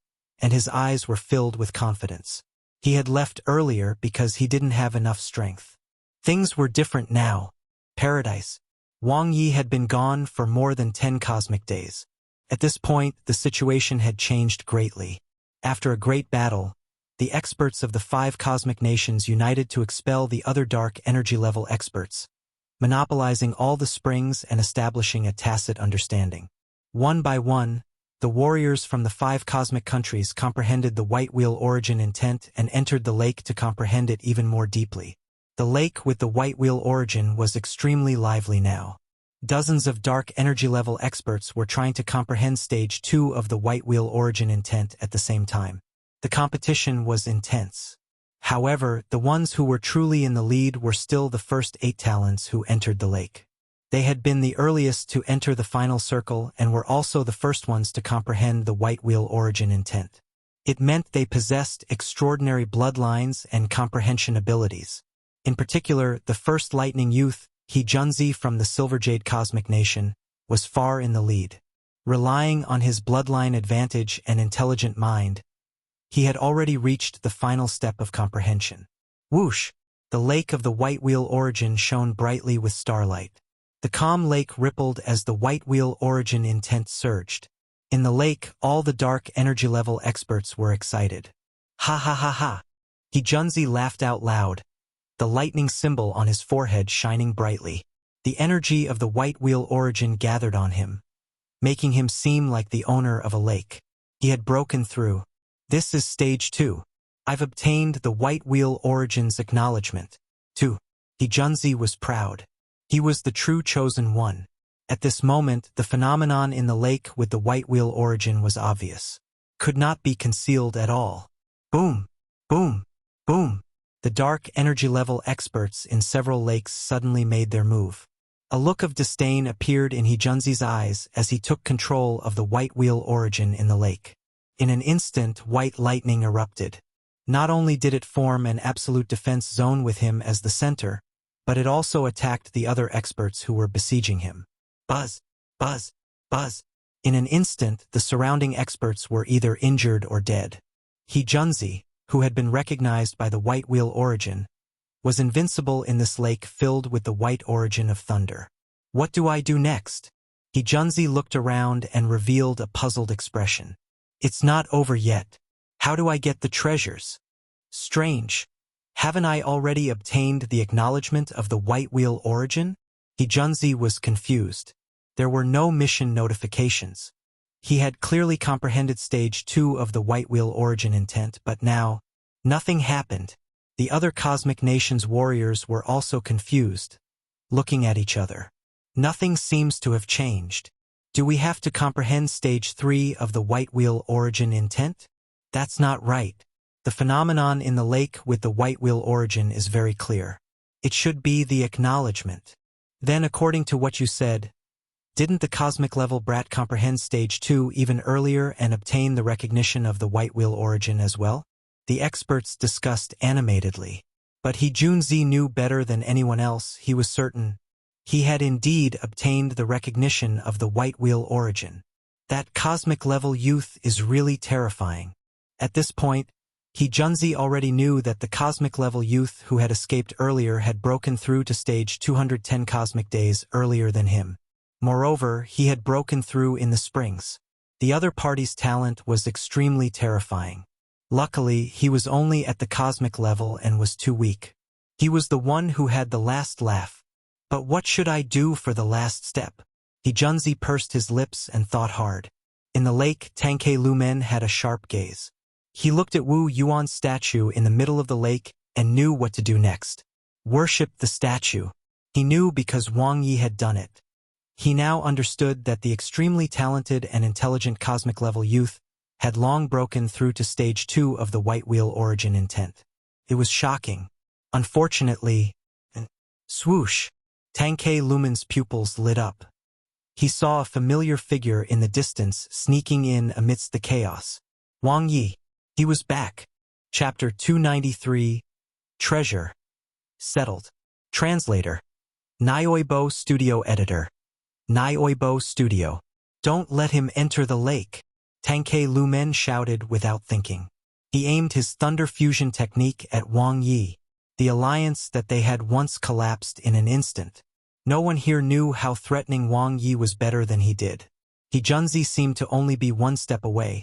and his eyes were filled with confidence. He had left earlier because he didn't have enough strength. Things were different now. Paradise. Wang Ye had been gone for more than 10 cosmic days. At this point, the situation had changed greatly. After a great battle, the experts of the 5 cosmic nations united to expel the other dark energy level experts, monopolizing all the springs and establishing a tacit understanding. One by one, the warriors from the 5 cosmic countries comprehended the White Wheel origin intent and entered the lake to comprehend it even more deeply. The lake with the White Wheel origin was extremely lively now. Dozens of dark energy level experts were trying to comprehend stage 2 of the White Wheel origin intent at the same time. The competition was intense. However, the ones who were truly in the lead were still the first 8 talents who entered the lake. They had been the earliest to enter the final circle and were also the first ones to comprehend the White Wheel origin intent. It meant they possessed extraordinary bloodlines and comprehension abilities. In particular, the first lightning youth, He Junzi from the Silver Jade Cosmic Nation, was far in the lead. Relying on his bloodline advantage and intelligent mind, he had already reached the final step of comprehension. Whoosh! The lake of the White Wheel origin shone brightly with starlight. The calm lake rippled as the White Wheel origin intent surged. In the lake, all the dark energy level experts were excited. Ha ha ha ha! He Junzi laughed out loud, the lightning symbol on his forehead shining brightly. The energy of the White Wheel origin gathered on him, making him seem like the owner of a lake. He had broken through. This is stage 2. I've obtained the White Wheel origin's acknowledgement. 2. He Junzi was proud. He was the true chosen one. At this moment, the phenomenon in the lake with the White Wheel origin was obvious. Could not be concealed at all. Boom! Boom! Boom! The dark energy level experts in several lakes suddenly made their move. A look of disdain appeared in He Junzi's eyes as he took control of the White Wheel origin in the lake. In an instant, white lightning erupted. Not only did it form an absolute defense zone with him as the center, but it also attacked the other experts who were besieging him. Buzz! Buzz! Buzz! In an instant, the surrounding experts were either injured or dead. He Junzi, who had been recognized by the White Wheel origin, was invincible in this lake filled with the white origin of thunder. What do I do next? He Junzi looked around and revealed a puzzled expression. It's not over yet. How do I get the treasures? Strange. Haven't I already obtained the acknowledgement of the White Wheel origin? He Junzi was confused. There were no mission notifications. He had clearly comprehended stage 2 of the White Wheel origin intent, but now, nothing happened. The other cosmic nations' warriors were also confused, looking at each other. Nothing seems to have changed. Do we have to comprehend stage 3 of the White Wheel origin intent? That's not right. The phenomenon in the lake with the White Wheel origin is very clear. It should be the acknowledgement. Then, according to what you said, didn't the cosmic level brat comprehend stage 2 even earlier and obtain the recognition of the White Wheel origin as well? The experts discussed animatedly. But He Junzi knew better than anyone else. He was certain he had indeed obtained the recognition of the White Wheel origin. That cosmic level youth is really terrifying. At this point, He Junzi already knew that the cosmic level youth who had escaped earlier had broken through to stage 210 cosmic days earlier than him. Moreover, he had broken through in the springs. The other party's talent was extremely terrifying. Luckily, he was only at the cosmic level and was too weak. He was the one who had the last laugh. But what should I do for the last step? He Junzi pursed his lips and thought hard. In the lake, Tangke Lumen had a sharp gaze. He looked at Wu Yuan's statue in the middle of the lake and knew what to do next. Worship the statue. He knew because Wang Ye had done it. He now understood that the extremely talented and intelligent cosmic-level youth had long broken through to stage 2 of the White Wheel origin intent. It was shocking. Unfortunately, swoosh, Tangke Lumen's pupils lit up. He saw a familiar figure in the distance sneaking in amidst the chaos. Wang Ye. He was back. Chapter 293, Treasure. Settled. Translator. Nioibo Studio Editor. Nioibo Studio. Don't let him enter the lake, Tangke Lumen shouted without thinking. He aimed his thunder fusion technique at Wang Ye, the alliance that they had once collapsed in an instant. No one here knew how threatening Wang Ye was better than he did. He Junzi seemed to only be one step away,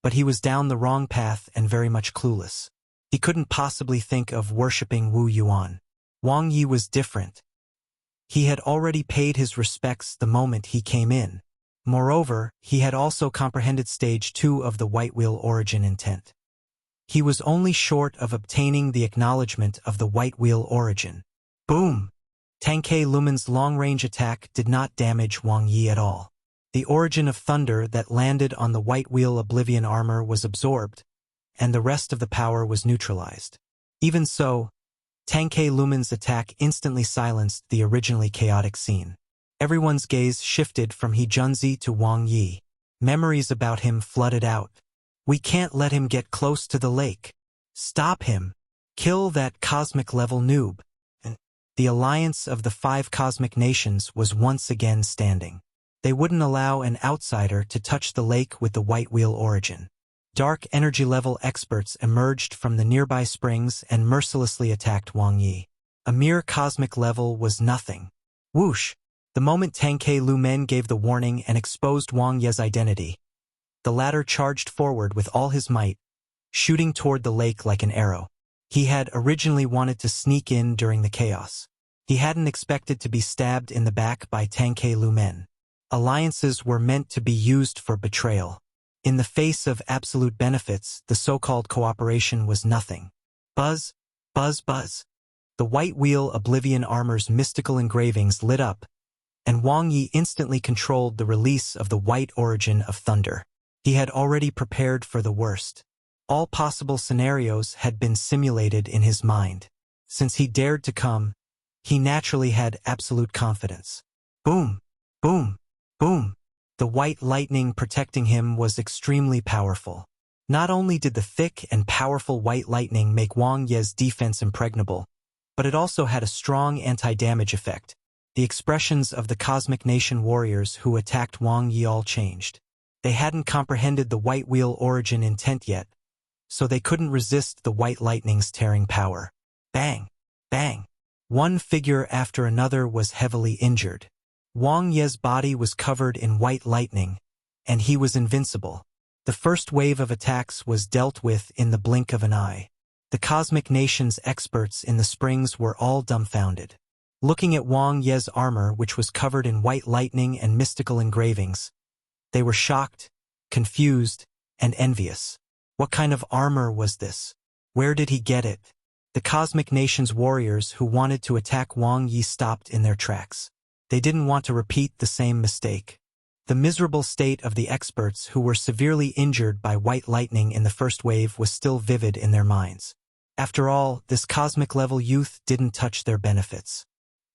but he was down the wrong path and very much clueless. He couldn't possibly think of worshipping Wu Yuan. Wang Ye was different. He had already paid his respects the moment he came in. Moreover, he had also comprehended stage 2 of the White Wheel origin intent. He was only short of obtaining the acknowledgement of the White Wheel origin. Boom! Tangke Lumen's long-range attack did not damage Wang Ye at all. The origin of thunder that landed on the White Wheel Oblivion armor was absorbed, and the rest of the power was neutralized. Even so, Tangke Lumen's attack instantly silenced the originally chaotic scene. Everyone's gaze shifted from He Junzi to Wang Ye. Memories about him flooded out. We can't let him get close to the lake. Stop him. Kill that cosmic-level noob. And the alliance of the 5 cosmic nations was once again standing. They wouldn't allow an outsider to touch the lake with the White Wheel origin. Dark energy-level experts emerged from the nearby springs and mercilessly attacked Wang Ye. A mere cosmic level was nothing. Whoosh! The moment Tangke Lumen gave the warning and exposed Wang Ye's identity, the latter charged forward with all his might, shooting toward the lake like an arrow. He had originally wanted to sneak in during the chaos. He hadn't expected to be stabbed in the back by Tangke Lumen. Alliances were meant to be used for betrayal. In the face of absolute benefits, the so-called cooperation was nothing. Buzz, buzz, buzz. The White Wheel Oblivion armor's mystical engravings lit up, and Wang Ye instantly controlled the release of the white origin of thunder. He had already prepared for the worst. All possible scenarios had been simulated in his mind. Since he dared to come, he naturally had absolute confidence. Boom, boom, boom. The white lightning protecting him was extremely powerful. Not only did the thick and powerful white lightning make Wang Ye's defense impregnable, but it also had a strong anti-damage effect. The expressions of the Cosmic Nation warriors who attacked Wang Ye all changed. They hadn't comprehended the White Wheel origin intent yet, so they couldn't resist the white lightning's tearing power. Bang! Bang! One figure after another was heavily injured. Wang Ye's body was covered in white lightning, and he was invincible. The first wave of attacks was dealt with in the blink of an eye. The Cosmic Nation's experts in the springs were all dumbfounded. Looking at Wang Ye's armor, which was covered in white lightning and mystical engravings, they were shocked, confused, and envious. What kind of armor was this? Where did he get it? The Cosmic Nation's warriors who wanted to attack Wang Ye stopped in their tracks. They didn't want to repeat the same mistake. The miserable state of the experts who were severely injured by white lightning in the first wave was still vivid in their minds. After all, this cosmic-level youth didn't touch their benefits.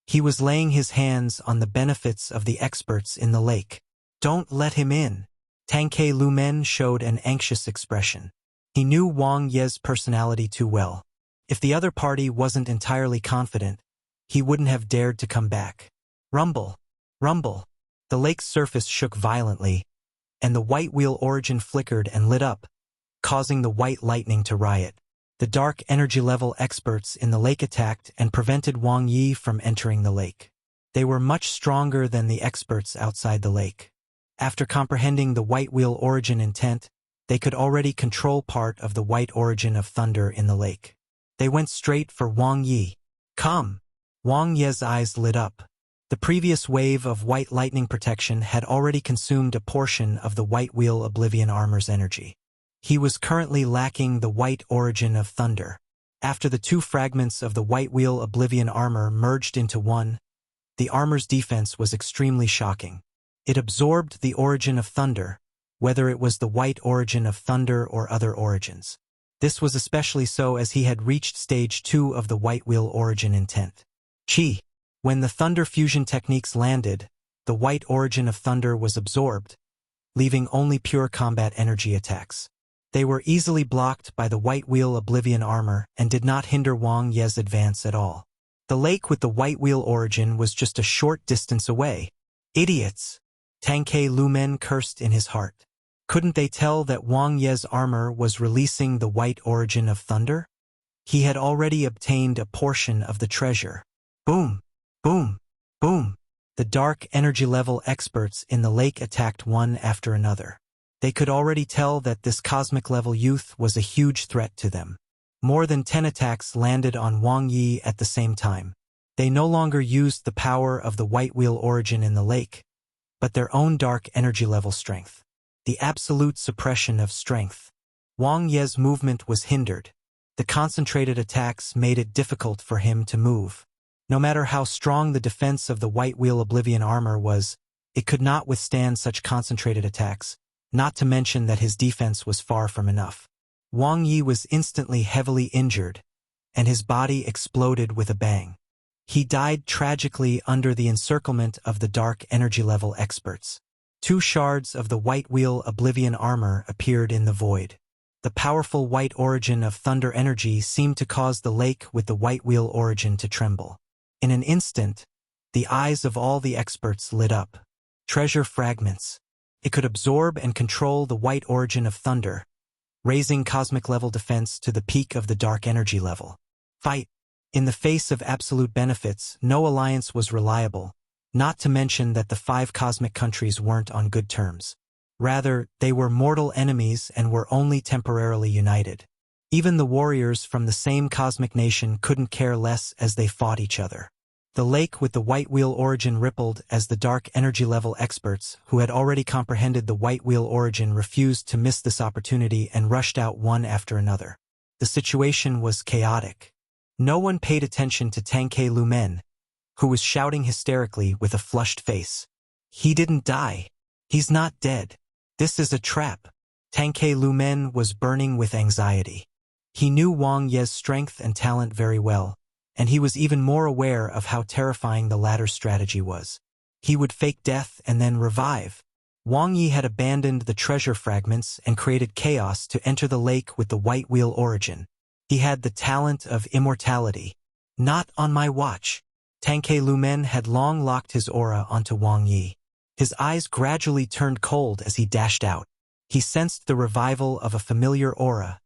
He was laying his hands on the benefits of the experts in the lake. Don't let him in. Tangke Lumen showed an anxious expression. He knew Wang Ye's personality too well. If the other party wasn't entirely confident, he wouldn't have dared to come back. Rumble, rumble. The lake's surface shook violently, and the White Wheel origin flickered and lit up, causing the white lightning to riot. The dark energy-level experts in the lake attacked and prevented Wang Ye from entering the lake. They were much stronger than the experts outside the lake. After comprehending the White Wheel origin intent, they could already control part of the white origin of thunder in the lake. They went straight for Wang Ye. Come! Wang Ye's eyes lit up. The previous wave of white lightning protection had already consumed a portion of the White Wheel Oblivion armor's energy. He was currently lacking the white origin of thunder. After the 2 fragments of the White Wheel Oblivion armor merged into one, the armor's defense was extremely shocking. It absorbed the origin of thunder, whether it was the white origin of thunder or other origins. This was especially so as he had reached stage 2 of the white wheel origin intent. Chi. When the thunder fusion techniques landed, the white origin of thunder was absorbed, leaving only pure combat energy attacks. They were easily blocked by the white wheel oblivion armor and did not hinder Wang Ye's advance at all. The lake with the white wheel origin was just a short distance away. Idiots! Tang Ke Lumen cursed in his heart. Couldn't they tell that Wang Ye's armor was releasing the white origin of thunder? He had already obtained a portion of the treasure. Boom! Boom! Boom! The dark energy level experts in the lake attacked one after another. They could already tell that this cosmic level youth was a huge threat to them. More than 10 attacks landed on Wang Ye at the same time. They no longer used the power of the white wheel origin in the lake, but their own dark energy level strength. The absolute suppression of strength. Wang Ye's movement was hindered. The concentrated attacks made it difficult for him to move. No matter how strong the defense of the white wheel oblivion armor was, it could not withstand such concentrated attacks, not to mention that his defense was far from enough. Wang Ye was instantly heavily injured, and his body exploded with a bang. He died tragically under the encirclement of the dark energy level experts. 2 shards of the white wheel oblivion armor appeared in the void. The powerful white origin of thunder energy seemed to cause the lake with the white wheel origin to tremble. In an instant, the eyes of all the experts lit up. Treasure fragments. It could absorb and control the white origin of thunder, raising cosmic level defense to the peak of the dark energy level. Fight. In the face of absolute benefits, no alliance was reliable, not to mention that the 5 cosmic countries weren't on good terms. Rather, they were mortal enemies and were only temporarily united. Even the warriors from the same cosmic nation couldn't care less as they fought each other. The lake with the white wheel origin rippled as the dark energy level experts, who had already comprehended the white wheel origin, refused to miss this opportunity and rushed out one after another. The situation was chaotic. No one paid attention to Tang Ke Lumen, who was shouting hysterically with a flushed face. He didn't die. He's not dead. This is a trap. Tang Ke Lumen was burning with anxiety. He knew Wang Ye's strength and talent very well, and he was even more aware of how terrifying the latter's strategy was. He would fake death and then revive. Wang Ye had abandoned the treasure fragments and created chaos to enter the lake with the white wheel origin. He had the talent of immortality. Not on my watch. Tang Ke Lumen had long locked his aura onto Wang Ye. His eyes gradually turned cold as he dashed out. He sensed the revival of a familiar aura,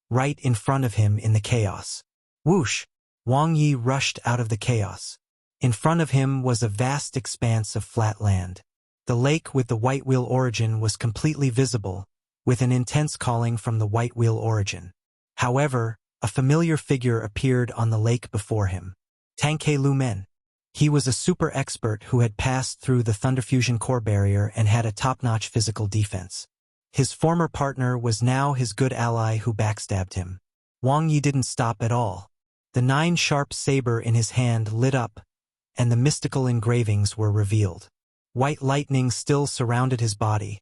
right in front of him in the chaos. Whoosh! Wang Ye rushed out of the chaos. In front of him was a vast expanse of flat land. The lake with the white wheel origin was completely visible, with an intense calling from the white wheel origin. However, a familiar figure appeared on the lake before him. Tang Ke Lumen. He was a super expert who had passed through the Thunder Fusion core barrier and had a top-notch physical defense. His former partner was now his good ally who backstabbed him. Wang Ye didn't stop at all. The 9-sharp saber in his hand lit up, and the mystical engravings were revealed. White lightning still surrounded his body,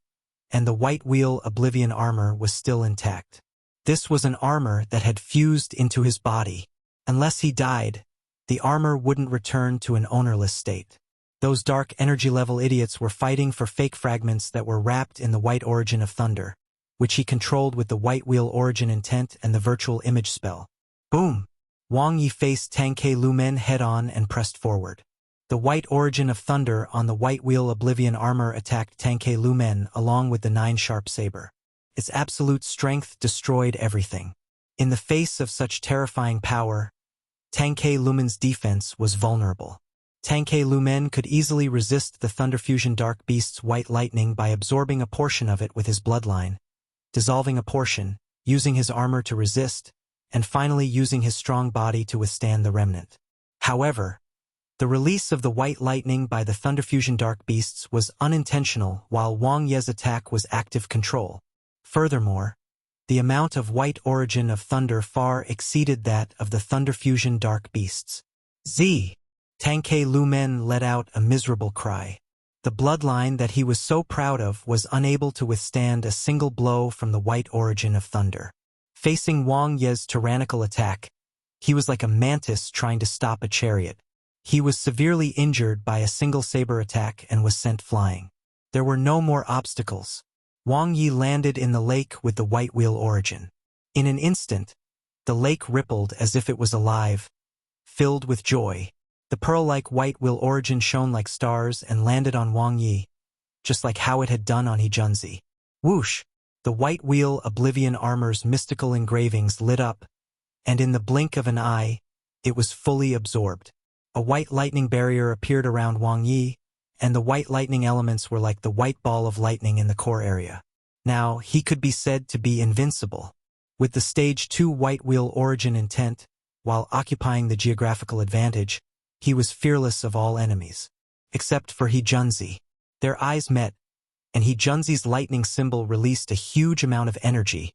and the white wheel oblivion armor was still intact. This was an armor that had fused into his body. Unless he died, the armor wouldn't return to an ownerless state. Those dark energy level idiots were fighting for fake fragments that were wrapped in the white origin of thunder, which he controlled with the white wheel origin intent and the virtual image spell. Boom! Wang Ye faced Tang Ke Lumen head-on and pressed forward. The white origin of thunder on the white wheel oblivion armor attacked Tang Ke Lumen along with the 9-sharp saber. Its absolute strength destroyed everything. In the face of such terrifying power, Tang Ke Lumen's defense was vulnerable. Tang Ke Lumen could easily resist the Thunder Fusion Dark Beast's white lightning by absorbing a portion of it with his bloodline, dissolving a portion, using his armor to resist, and finally using his strong body to withstand the remnant. However, the release of the white lightning by the Thunder Fusion Dark Beasts was unintentional while Wang Ye's attack was active control. Furthermore, the amount of white origin of thunder far exceeded that of the Thunder Fusion Dark Beasts. Z. Tangke Lumen let out a miserable cry. The bloodline that he was so proud of was unable to withstand a single blow from the white origin of thunder. Facing Wang Ye's tyrannical attack, he was like a mantis trying to stop a chariot. He was severely injured by a single saber attack and was sent flying. There were no more obstacles. Wang Ye landed in the lake with the white wheel origin. In an instant, the lake rippled as if it was alive, filled with joy. The pearl-like white wheel origin shone like stars and landed on Wang Ye, just like how it had done on Hijunzi. Whoosh! The white wheel oblivion armor's mystical engravings lit up, and in the blink of an eye, it was fully absorbed. A white lightning barrier appeared around Wang Ye, and the white lightning elements were like the white ball of lightning in the core area. Now, he could be said to be invincible. With the Stage 2 white wheel origin intent, while occupying the geographical advantage, he was fearless of all enemies. Except for Hijunzi. Their eyes met, and Hijunzi's lightning symbol released a huge amount of energy,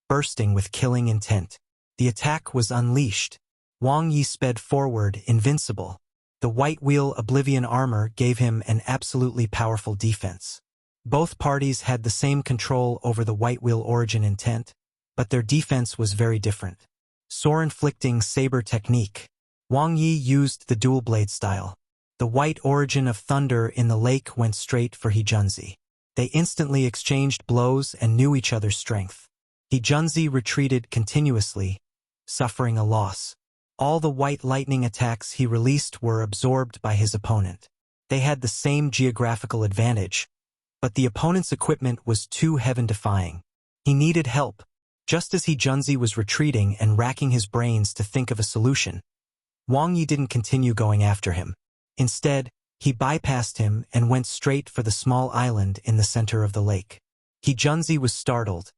bursting with killing intent. The attack was unleashed. Wang Ye sped forward, invincible. The white wheel oblivion armor gave him an absolutely powerful defense. Both parties had the same control over the white wheel origin intent, but their defense was very different. Sword-inflicting saber technique. Wang Ye used the dual blade style. The white origin of thunder in the lake went straight for Hijunzi. They instantly exchanged blows and knew each other's strength. Hijunzi retreated continuously, suffering a loss. All the white lightning attacks he released were absorbed by his opponent. They had the same geographical advantage, but the opponent's equipment was too heaven-defying. He needed help. Just as Hijunzi was retreating and racking his brains to think of a solution, Wang Ye didn't continue going after him. Instead, he bypassed him and went straight for the small island in the center of the lake. Hijunzi was startled,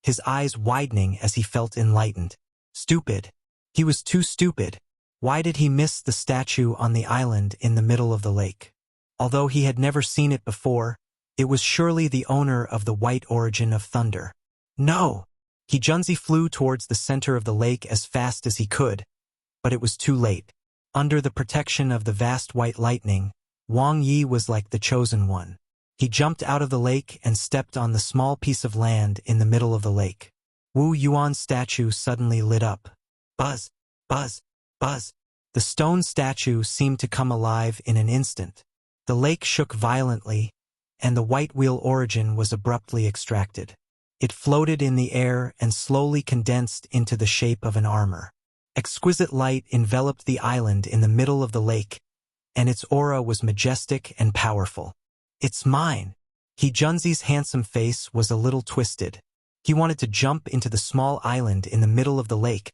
his eyes widening as he felt enlightened. Stupid. He was too stupid. Why did he miss the statue on the island in the middle of the lake? Although he had never seen it before, it was surely the owner of the white origin of thunder. No! Hijunzi flew towards the center of the lake as fast as he could, but it was too late. Under the protection of the vast white lightning, Wang Ye was like the chosen one. He jumped out of the lake and stepped on the small piece of land in the middle of the lake. Wu Yuan's statue suddenly lit up. Buzz, buzz, buzz. The stone statue seemed to come alive in an instant. The lake shook violently, and the white wheel origin was abruptly extracted. It floated in the air and slowly condensed into the shape of an armor. Exquisite light enveloped the island in the middle of the lake, and its aura was majestic and powerful. It's mine. Hijunzi's handsome face was a little twisted. He wanted to jump into the small island in the middle of the lake,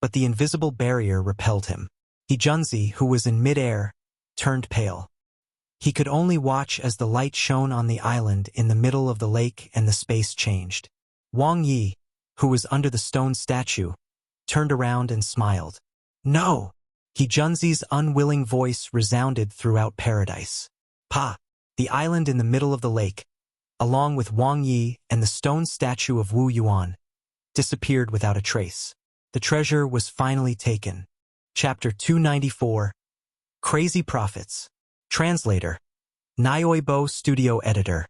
but the invisible barrier repelled him. Hijunzi, who was in mid-air, turned pale. He could only watch as the light shone on the island in the middle of the lake and the space changed. Wang Ye, who was under the stone statue, turned around and smiled. No! Hijunzi's unwilling voice resounded throughout paradise. Pa! The island in the middle of the lake, along with Wang Ye and the stone statue of Wu Yuan, disappeared without a trace. The treasure was finally taken. Chapter 294. Crazy Prophets. Translator. Nyoibo Studio Editor.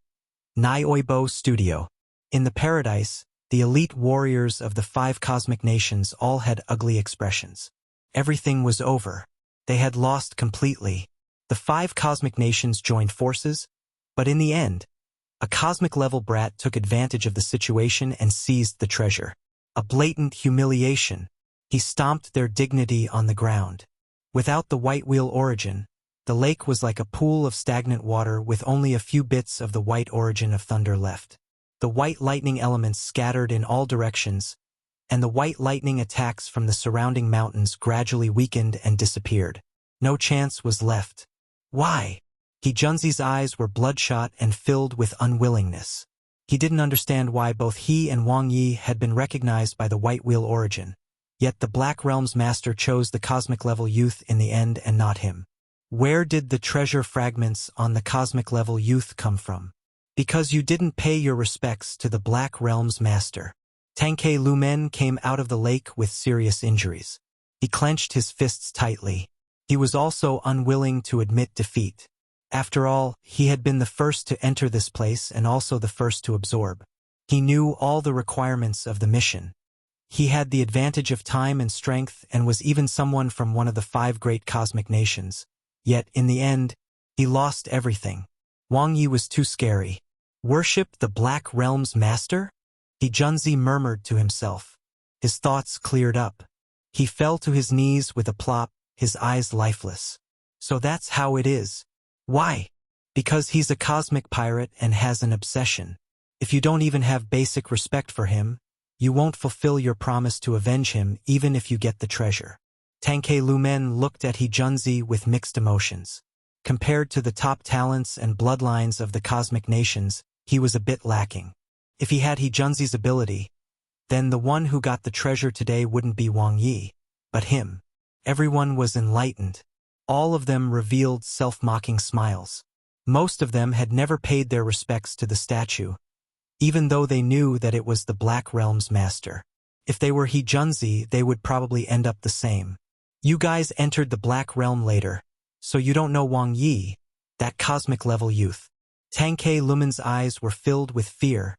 Nyoibo Studio. In the paradise, the elite warriors of the 5 cosmic nations all had ugly expressions. Everything was over. They had lost completely. The 5 cosmic nations joined forces, but in the end, a cosmic-level brat took advantage of the situation and seized the treasure. A blatant humiliation. He stomped their dignity on the ground. Without the white wheel origin, the lake was like a pool of stagnant water with only a few bits of the white origin of thunder left. The white lightning elements scattered in all directions, and the white lightning attacks from the surrounding mountains gradually weakened and disappeared. No chance was left. Why? Hijunzi's eyes were bloodshot and filled with unwillingness. He didn't understand why both he and Wang Ye had been recognized by the white wheel origin, yet the Black Realm's master chose the cosmic-level youth in the end and not him. Where did the treasure fragments on the cosmic-level youth come from? Because you didn't pay your respects to the Black Realm's master. Tangke Lumen came out of the lake with serious injuries. He clenched his fists tightly. He was also unwilling to admit defeat. After all, he had been the first to enter this place and also the first to absorb. He knew all the requirements of the mission. He had the advantage of time and strength and was even someone from one of the 5 great cosmic nations. Yet, in the end, he lost everything. Wang Ye was too scary. Worship the Black Realm's master? He Junzi murmured to himself. His thoughts cleared up. He fell to his knees with a plop, his eyes lifeless. So that's how it is. Why? Because he's a cosmic pirate and has an obsession. If you don't even have basic respect for him, you won't fulfill your promise to avenge him even if you get the treasure. Tanke Lumen looked at He Junzi with mixed emotions. Compared to the top talents and bloodlines of the cosmic nations, he was a bit lacking. If he had He Junzi's ability, then the one who got the treasure today wouldn't be Wang Ye, but him. Everyone was enlightened. All of them revealed self-mocking smiles. Most of them had never paid their respects to the statue, even though they knew that it was the Black Realm's master. If they were He Junzi, they would probably end up the same. You guys entered the Black Realm later, so you don't know Wang Ye, that cosmic-level youth. Tanke Lumen's eyes were filled with fear,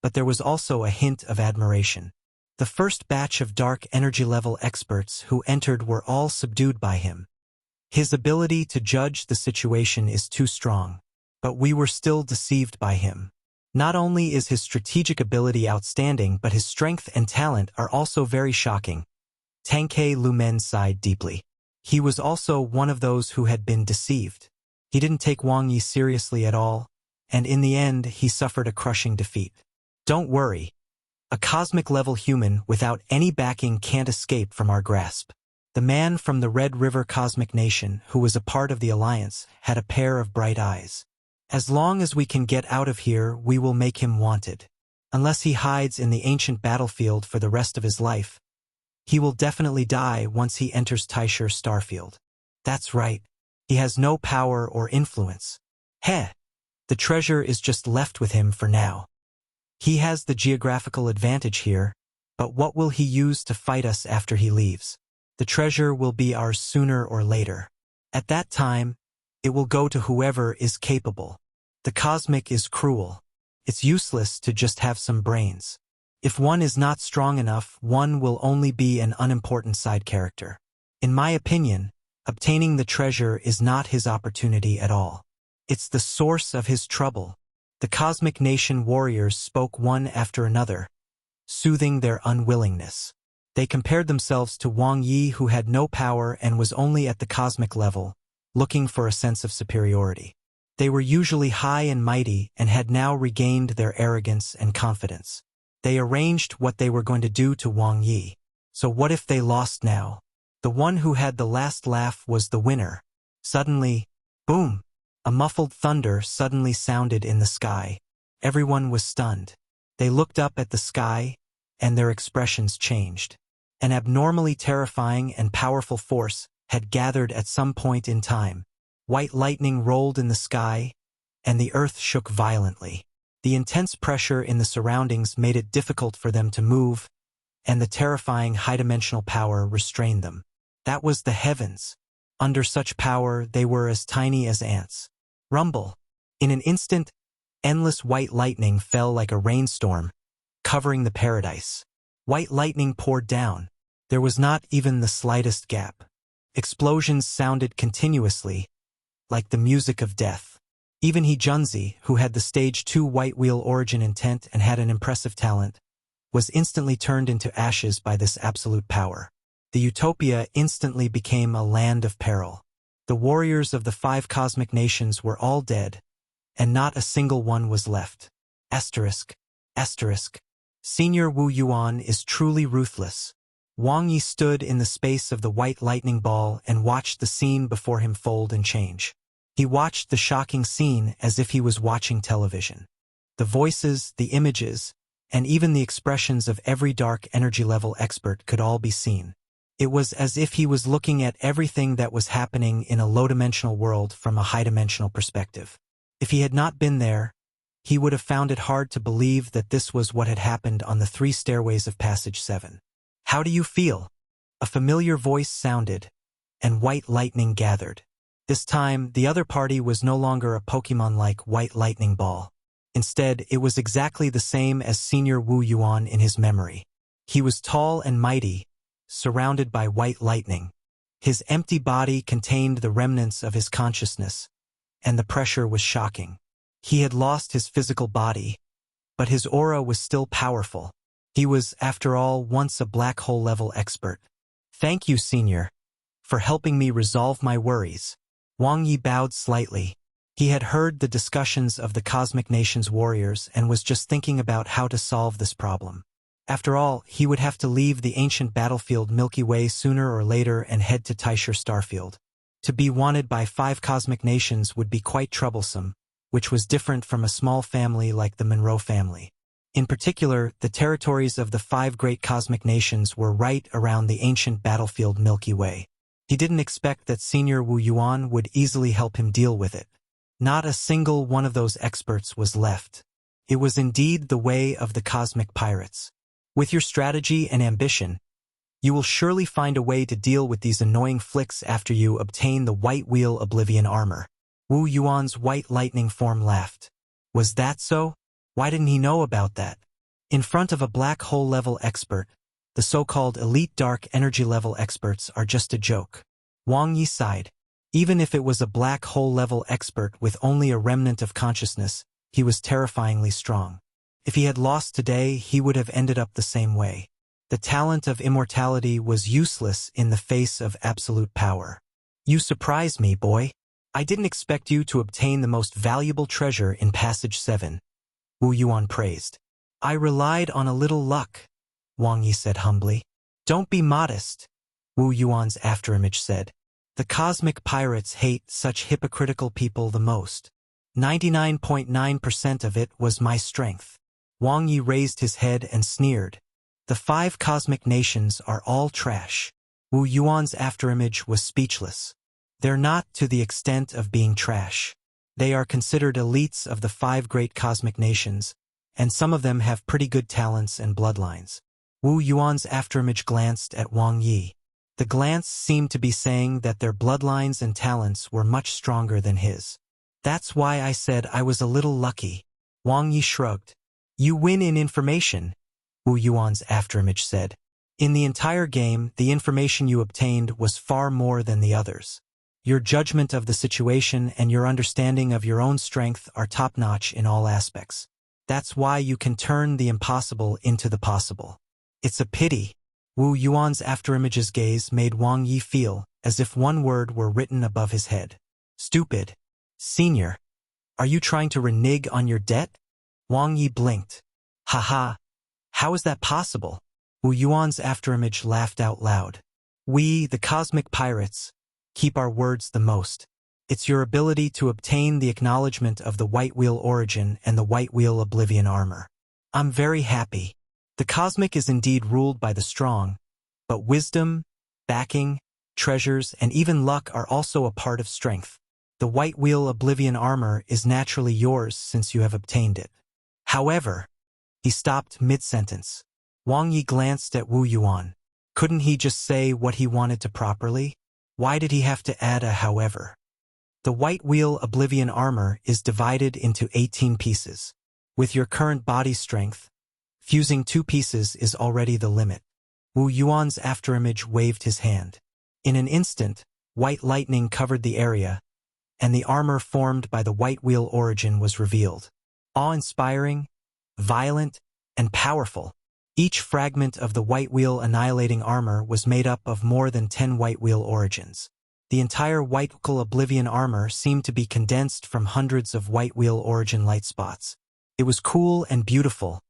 but there was also a hint of admiration. The first batch of dark energy-level experts who entered were all subdued by him. His ability to judge the situation is too strong, but we were still deceived by him. Not only is his strategic ability outstanding, but his strength and talent are also very shocking. Tanke Lumen sighed deeply. He was also one of those who had been deceived. He didn't take Wang Ye seriously at all, and in the end he suffered a crushing defeat. Don't worry. A cosmic-level human without any backing can't escape from our grasp. The man from the Red River Cosmic Nation, who was a part of the Alliance, had a pair of bright eyes. As long as we can get out of here, we will make him wanted. Unless he hides in the ancient battlefield for the rest of his life, he will definitely die once he enters Taisher Starfield. That's right. He has no power or influence. Heh! The treasure is just left with him for now. He has the geographical advantage here, but what will he use to fight us after he leaves? The treasure will be ours sooner or later. At that time, it will go to whoever is capable. The cosmic is cruel. It's useless to just have some brains. If one is not strong enough, one will only be an unimportant side character. In my opinion, obtaining the treasure is not his opportunity at all. It's the source of his trouble. The Cosmic Nation warriors spoke one after another, soothing their unwillingness. They compared themselves to Wang Ye, who had no power and was only at the cosmic level, looking for a sense of superiority. They were usually high and mighty and had now regained their arrogance and confidence. They arranged what they were going to do to Wang Ye. So what if they lost now? The one who had the last laugh was the winner. Suddenly, boom! A muffled thunder suddenly sounded in the sky. Everyone was stunned. They looked up at the sky, and their expressions changed. An abnormally terrifying and powerful force had gathered at some point in time. White lightning rolled in the sky, and the earth shook violently. The intense pressure in the surroundings made it difficult for them to move, and the terrifying high-dimensional power restrained them. That was the heavens. Under such power, they were as tiny as ants. Rumble. In an instant, endless white lightning fell like a rainstorm, covering the paradise. White lightning poured down. There was not even the slightest gap. Explosions sounded continuously, like the music of death. Even He Junzi, who had the Stage 2 White Wheel origin intent and had an impressive talent, was instantly turned into ashes by this absolute power. The Utopia instantly became a land of peril. The warriors of the 5 cosmic nations were all dead, and not a single one was left. Asterisk. Asterisk. Senior Wu Yuan is truly ruthless. Wang Ye stood in the space of the white lightning ball and watched the scene before him fold and change. He watched the shocking scene as if he was watching television. The voices, the images, and even the expressions of every dark energy level expert could all be seen. It was as if he was looking at everything that was happening in a low-dimensional world from a high-dimensional perspective. If he had not been there, he would have found it hard to believe that this was what had happened on the 3 stairways of Passage 7. How do you feel? A familiar voice sounded, and white lightning gathered. This time, the other party was no longer a Pokemon-like white lightning ball. Instead, it was exactly the same as Senior Wu Yuan in his memory. He was tall and mighty, surrounded by white lightning. His empty body contained the remnants of his consciousness, and the pressure was shocking. He had lost his physical body, but his aura was still powerful. He was, after all, once a black hole-level expert. Thank you, Senior, for helping me resolve my worries. Wang Ye bowed slightly. He had heard the discussions of the Cosmic Nation's warriors and was just thinking about how to solve this problem. After all, he would have to leave the ancient battlefield Milky Way sooner or later and head to Tysher Starfield. To be wanted by 5 cosmic nations would be quite troublesome, which was different from a small family like the Monroe family. In particular, the territories of the 5 great cosmic nations were right around the ancient battlefield Milky Way. He didn't expect that Senior Wu Yuan would easily help him deal with it. Not a single one of those experts was left. It was indeed the way of the cosmic pirates. With your strategy and ambition, you will surely find a way to deal with these annoying flicks after you obtain the White Wheel Oblivion armor. Wu Yuan's white lightning form laughed. Was that so? Why didn't he know about that? In front of a black hole level expert, the so-called elite dark energy level experts are just a joke. Wang Ye sighed. Even if it was a black hole level expert with only a remnant of consciousness, he was terrifyingly strong. If he had lost today, he would have ended up the same way. The talent of immortality was useless in the face of absolute power. You surprised me, boy. I didn't expect you to obtain the most valuable treasure in Passage 7. Wu Yuan praised. I relied on a little luck, Wang Ye said humbly. Don't be modest, Wu Yuan's afterimage said. The cosmic pirates hate such hypocritical people the most. 99.9% of it was my strength. Wang Ye raised his head and sneered. The 5 cosmic nations are all trash. Wu Yuan's afterimage was speechless. They're not to the extent of being trash. They are considered elites of the 5 great cosmic nations, and some of them have pretty good talents and bloodlines. Wu Yuan's afterimage glanced at Wang Ye. The glance seemed to be saying that their bloodlines and talents were much stronger than his. That's why I said I was a little lucky. Wang Ye shrugged. You win in information, Wu Yuan's afterimage said. In the entire game, the information you obtained was far more than the others. Your judgment of the situation and your understanding of your own strength are top-notch in all aspects. That's why you can turn the impossible into the possible. It's a pity. Wu Yuan's afterimage's gaze made Wang Ye feel as if one word were written above his head. Stupid. Senior. Are you trying to renege on your debt? Wang Ye blinked. Haha. How is that possible? Wu Yuan's afterimage laughed out loud. We, the cosmic pirates, keep our words the most. It's your ability to obtain the acknowledgement of the White Wheel origin and the White Wheel Oblivion armor. I'm very happy. The cosmic is indeed ruled by the strong, but wisdom, backing, treasures, and even luck are also a part of strength. The White Wheel Oblivion armor is naturally yours since you have obtained it. However, he stopped mid-sentence. Wang Ye glanced at Wu Yuan. Couldn't he just say what he wanted to properly? Why did he have to add a however? The White Wheel Oblivion armor is divided into 18 pieces. With your current body strength, fusing 2 pieces is already the limit. Wu Yuan's afterimage waved his hand. In an instant, white lightning covered the area, and the armor formed by the White Wheel origin was revealed. Awe-inspiring, violent, and powerful. Each fragment of the White Wheel annihilating armor was made up of more than 10 White Wheel origins. The entire White Wheel Oblivion armor seemed to be condensed from hundreds of White Wheel origin light spots. It was cool and beautiful,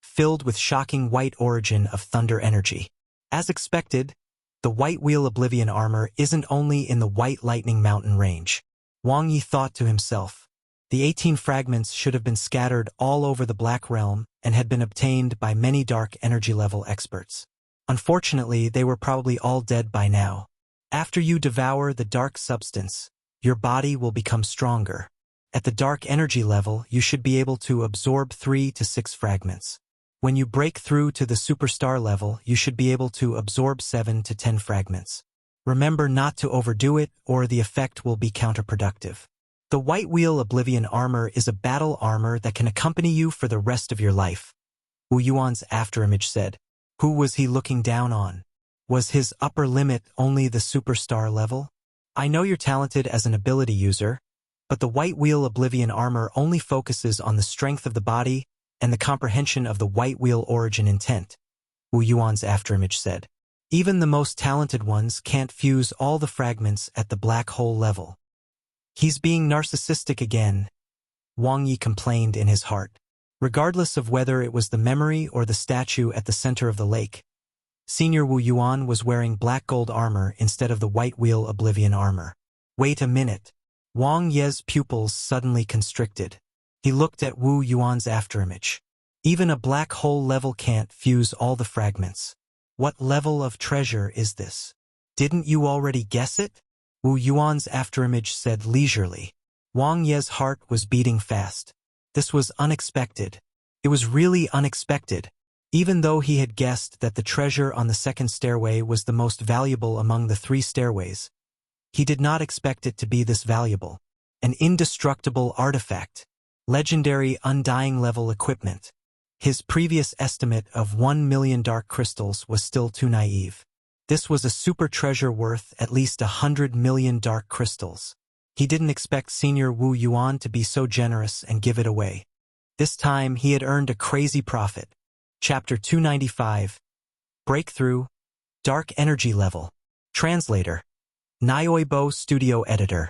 filled with shocking white origin of thunder energy. As expected, the White Wheel Oblivion armor isn't only in the White Lightning Mountain range. Wang Ye thought to himself. The 18 fragments should have been scattered all over the Black Realm and had been obtained by many dark energy level experts. Unfortunately, they were probably all dead by now. After you devour the dark substance, your body will become stronger. At the dark energy level, you should be able to absorb 3 to 6 fragments. When you break through to the superstar level, you should be able to absorb 7 to 10 fragments. Remember not to overdo it, or the effect will be counterproductive. The White Wheel Oblivion armor is a battle armor that can accompany you for the rest of your life, Wu Yuan's afterimage said. Who was he looking down on? Was his upper limit only the superstar level? I know you're talented as an ability user, but the White Wheel Oblivion armor only focuses on the strength of the body and the comprehension of the White Wheel origin intent, Wu Yuan's afterimage said. Even the most talented ones can't fuse all the fragments at the black hole level. He's being narcissistic again, Wang Ye complained in his heart. Regardless of whether it was the memory or the statue at the center of the lake, Senior Wu Yuan was wearing black gold armor instead of the White Wheel Oblivion armor. Wait a minute. Wang Ye's pupils suddenly constricted. He looked at Wu Yuan's afterimage. Even a black hole level can't fuse all the fragments. What level of treasure is this? Didn't you already guess it? Wu Yuan's afterimage said leisurely. Wang Ye's heart was beating fast. This was unexpected. It was really unexpected. Even though he had guessed that the treasure on the second stairway was the most valuable among the 3 stairways, he did not expect it to be this valuable. An indestructible artifact. Legendary undying level equipment. His previous estimate of 1 million dark crystals was still too naive. This was a super treasure worth at least 100 million dark crystals. He didn't expect Senior Wu Yuan to be so generous and give it away. This time he had earned a crazy profit. Chapter 295. Breakthrough. Dark Energy Level. Translator. Nioibo Studio Editor.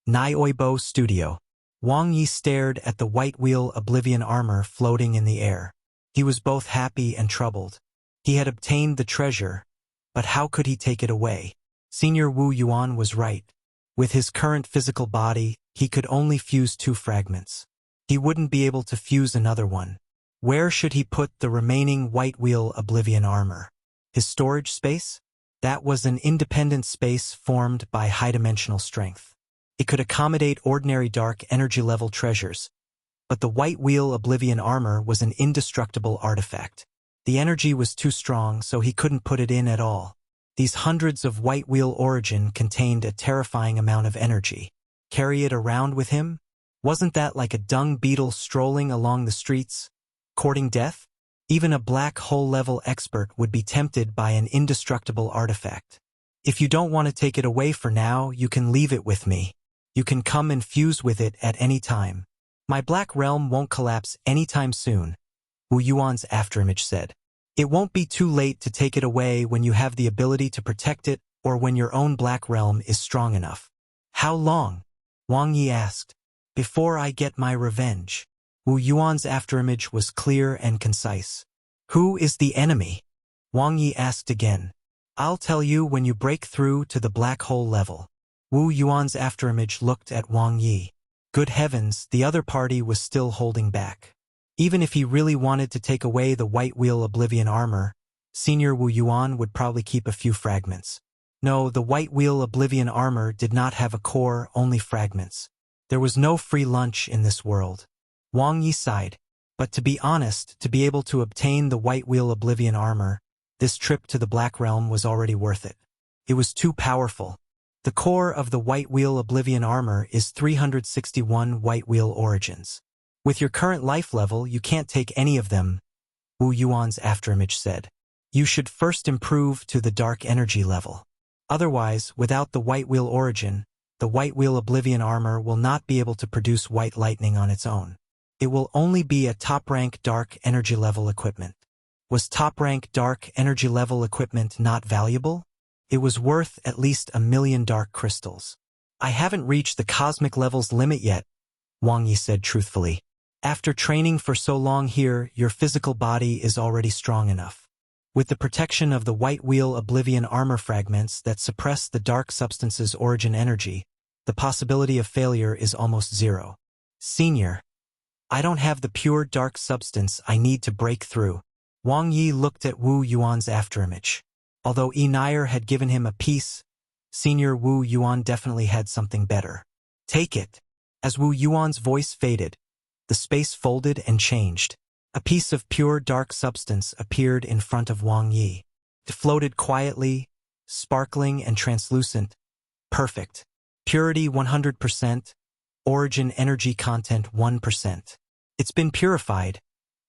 Nioibo Studio. Wang Ye stared at the White Wheel Oblivion armor floating in the air. He was both happy and troubled. He had obtained the treasure, but how could he take it away? Senior Wu Yuan was right. With his current physical body, he could only fuse 2 fragments. He wouldn't be able to fuse another one. Where should he put the remaining White Wheel Oblivion armor? His storage space? That was an independent space formed by high-dimensional strength. It could accommodate ordinary dark energy level treasures, but the White Wheel Oblivion armor was an indestructible artifact. The energy was too strong, so he couldn't put it in at all. These hundreds of White Wheel origin contained a terrifying amount of energy. Carry it around with him? Wasn't that like a dung beetle strolling along the streets, courting death? Even a black hole-level expert would be tempted by an indestructible artifact. If you don't want to take it away for now, you can leave it with me. You can come and fuse with it at any time. My black realm won't collapse anytime soon, Wu Yuan's afterimage said. It won't be too late to take it away when you have the ability to protect it or when your own black realm is strong enough. How long? Wang Ye asked. Before I get my revenge. Wu Yuan's afterimage was clear and concise. Who is the enemy? Wang Ye asked again. I'll tell you when you break through to the black hole level. Wu Yuan's afterimage looked at Wang Ye. Good heavens, the other party was still holding back. Even if he really wanted to take away the White Wheel Oblivion armor, Senior Wu Yuan would probably keep a few fragments. No, the White Wheel Oblivion armor did not have a core, only fragments. There was no free lunch in this world. Wang Ye sighed. But to be honest, to be able to obtain the White Wheel Oblivion armor, this trip to the Black Realm was already worth it. It was too powerful. The core of the White Wheel Oblivion armor is 361 White Wheel origins. With your current life level, you can't take any of them, Wu Yuan's afterimage said. You should first improve to the dark energy level. Otherwise, without the White Wheel origin, the White Wheel Oblivion armor will not be able to produce white lightning on its own. It will only be a top-rank dark energy level equipment. Was top-rank dark energy level equipment not valuable? It was worth at least 1 million dark crystals. I haven't reached the cosmic level's limit yet, Wang Ye said truthfully. After training for so long here, your physical body is already strong enough. With the protection of the White Wheel Oblivion armor fragments that suppress the dark substance's origin energy, the possibility of failure is almost zero. Senior, I don't have the pure dark substance I need to break through. Wang Ye looked at Wu Yuan's afterimage. Although Nair had given him a piece, Senior Wu Yuan definitely had something better. Take it. As Wu Yuan's voice faded, the space folded and changed. A piece of pure dark substance appeared in front of Wang Ye. It floated quietly, sparkling and translucent. Perfect. Purity 100%. Origin energy content 1%. It's been purified,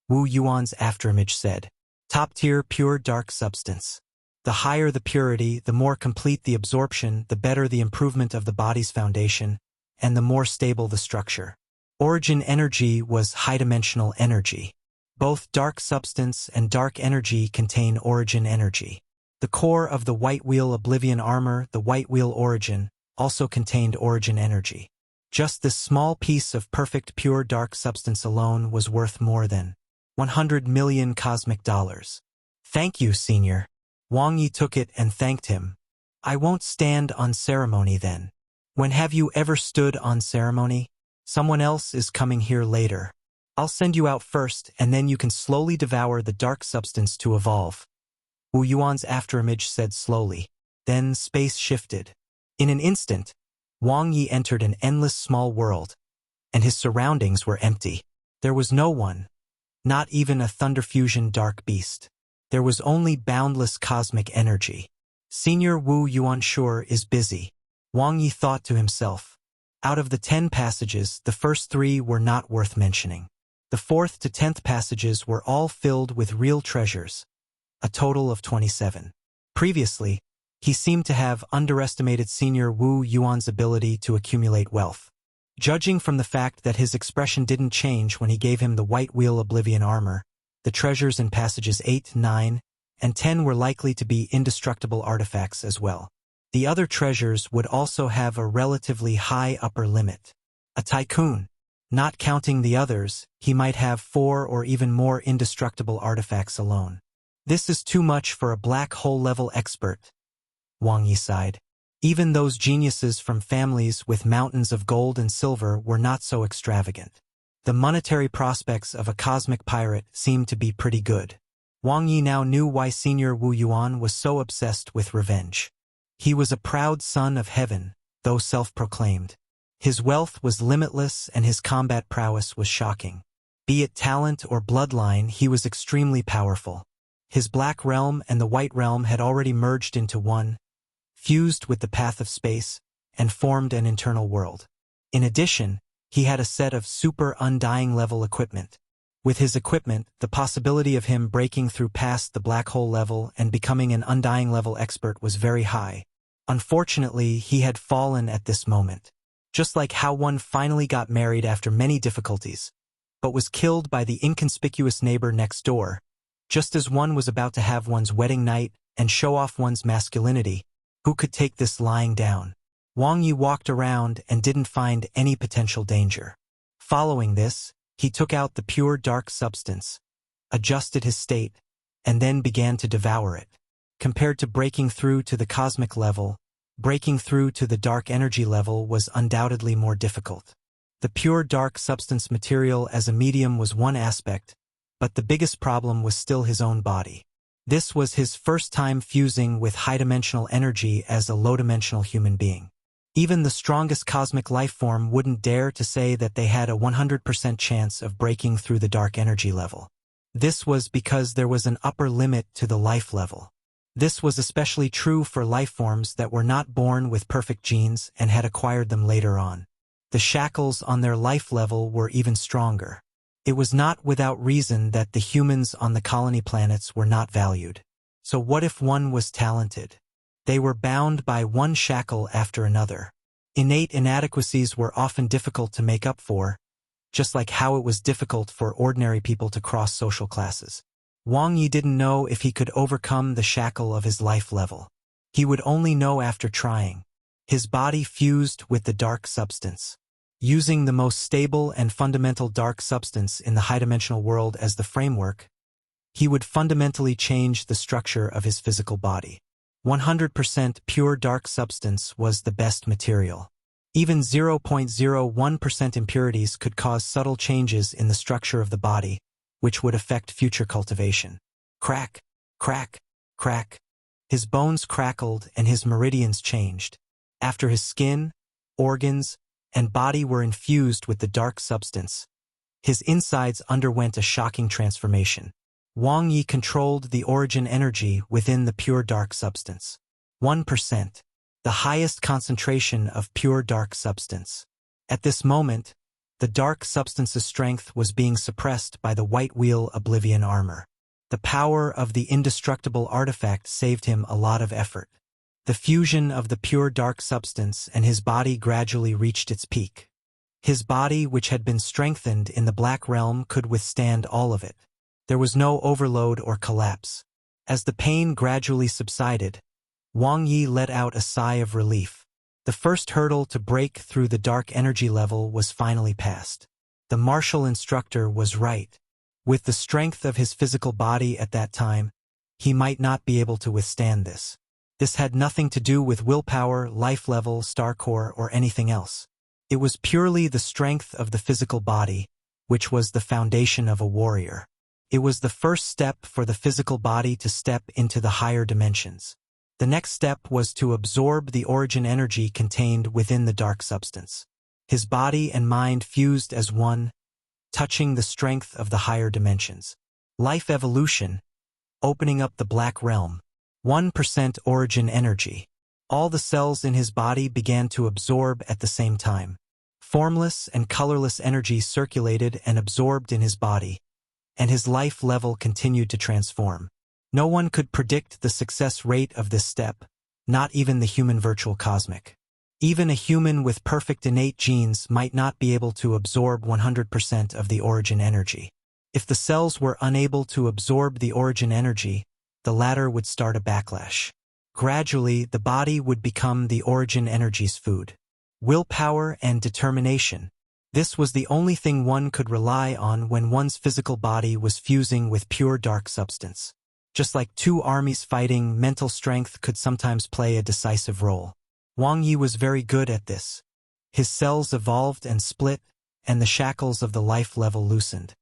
Wu Yuan's afterimage said. Top-tier pure dark substance. The higher the purity, the more complete the absorption, the better the improvement of the body's foundation, and the more stable the structure. Origin energy was high-dimensional energy. Both dark substance and dark energy contain origin energy. The core of the White Wheel Oblivion armor, the White Wheel Origin, also contained origin energy. Just this small piece of perfect pure dark substance alone was worth more than 100 million cosmic dollars. Thank you, Senior. Wang Ye took it and thanked him. I won't stand on ceremony then. When have you ever stood on ceremony? Someone else is coming here later. I'll send you out first and then you can slowly devour the dark substance to evolve. Wu Yuan's afterimage said slowly. Then space shifted. In an instant, Wang Ye entered an endless small world, and his surroundings were empty. There was no one, not even a thunderfusion dark beast. There was only boundless cosmic energy. Senior Wu Yuan sure is busy. Wang Ye thought to himself. Out of the 10 passages, the first 3 were not worth mentioning. The 4th to 10th passages were all filled with real treasures, a total of 27. Previously, he seemed to have underestimated Senior Wu Yuan's ability to accumulate wealth. Judging from the fact that his expression didn't change when he gave him the White Wheel Oblivion armor, the treasures in passages 8, 9, and 10 were likely to be indestructible artifacts as well. The other treasures would also have a relatively high upper limit. A tycoon. Not counting the others, he might have 4 or even more indestructible artifacts alone. This is too much for a black hole-level expert, Wang Ye sighed. Even those geniuses from families with mountains of gold and silver were not so extravagant. The monetary prospects of a cosmic pirate seemed to be pretty good. Wang Ye now knew why Senior Wu Yuan was so obsessed with revenge. He was a proud son of heaven, though self-proclaimed. His wealth was limitless and his combat prowess was shocking. Be it talent or bloodline, he was extremely powerful. His Black Realm and the White Realm had already merged into one, fused with the path of space, and formed an internal world. In addition, he had a set of super undying level equipment. With his equipment, the possibility of him breaking through past the black hole level and becoming an undying level expert was very high. Unfortunately, he had fallen at this moment. Just like how one finally got married after many difficulties, but was killed by the inconspicuous neighbor next door, just as one was about to have one's wedding night and show off one's masculinity. Who could take this lying down? Wang Ye walked around and didn't find any potential danger. Following this, he took out the pure dark substance, adjusted his state, and then began to devour it. Compared to breaking through to the cosmic level, breaking through to the dark energy level was undoubtedly more difficult. The pure dark substance material as a medium was one aspect, but the biggest problem was still his own body. This was his first time fusing with high-dimensional energy as a low-dimensional human being. Even the strongest cosmic life form wouldn't dare to say that they had a 100% chance of breaking through the dark energy level. This was because there was an upper limit to the life level. This was especially true for life forms that were not born with perfect genes and had acquired them later on. The shackles on their life level were even stronger. It was not without reason that the humans on the colony planets were not valued. So what if one was talented? They were bound by one shackle after another. Innate inadequacies were often difficult to make up for, just like how it was difficult for ordinary people to cross social classes. Wang Ye didn't know if he could overcome the shackle of his life level. He would only know after trying. His body fused with the dark substance. Using the most stable and fundamental dark substance in the high-dimensional world as the framework, he would fundamentally change the structure of his physical body. 100% pure dark substance was the best material. Even 0.01% impurities could cause subtle changes in the structure of the body, which would affect future cultivation. Crack, crack, crack. His bones crackled and his meridians changed. After his skin, organs, and body were infused with the dark substance, his insides underwent a shocking transformation. Wang Ye controlled the origin energy within the pure dark substance. 1%, the highest concentration of pure dark substance. At this moment, the dark substance's strength was being suppressed by the White Wheel Oblivion armor. The power of the indestructible artifact saved him a lot of effort. The fusion of the pure dark substance and his body gradually reached its peak. His body, which had been strengthened in the Black Realm, could withstand all of it. There was no overload or collapse. As the pain gradually subsided, Wang Ye let out a sigh of relief. The first hurdle to break through the dark energy level was finally passed. The martial instructor was right. With the strength of his physical body at that time, he might not be able to withstand this. This had nothing to do with willpower, life level, star core, or anything else. It was purely the strength of the physical body, which was the foundation of a warrior. It was the first step for the physical body to step into the higher dimensions. The next step was to absorb the origin energy contained within the dark substance. His body and mind fused as one, touching the strength of the higher dimensions. Life evolution, opening up the Black Realm. 1% origin energy. All the cells in his body began to absorb at the same time. Formless and colorless energy circulated and absorbed in his body, and his life level continued to transform. No one could predict the success rate of this step, not even the human virtual cosmic. Even a human with perfect innate genes might not be able to absorb 100% of the origin energy. If the cells were unable to absorb the origin energy, the latter would start a backlash. Gradually, the body would become the origin energy's food. Willpower and determination. This was the only thing one could rely on when one's physical body was fusing with pure dark substance. Just like two armies fighting, mental strength could sometimes play a decisive role. Wang Ye was very good at this. His cells evolved and split, and the shackles of the life level loosened.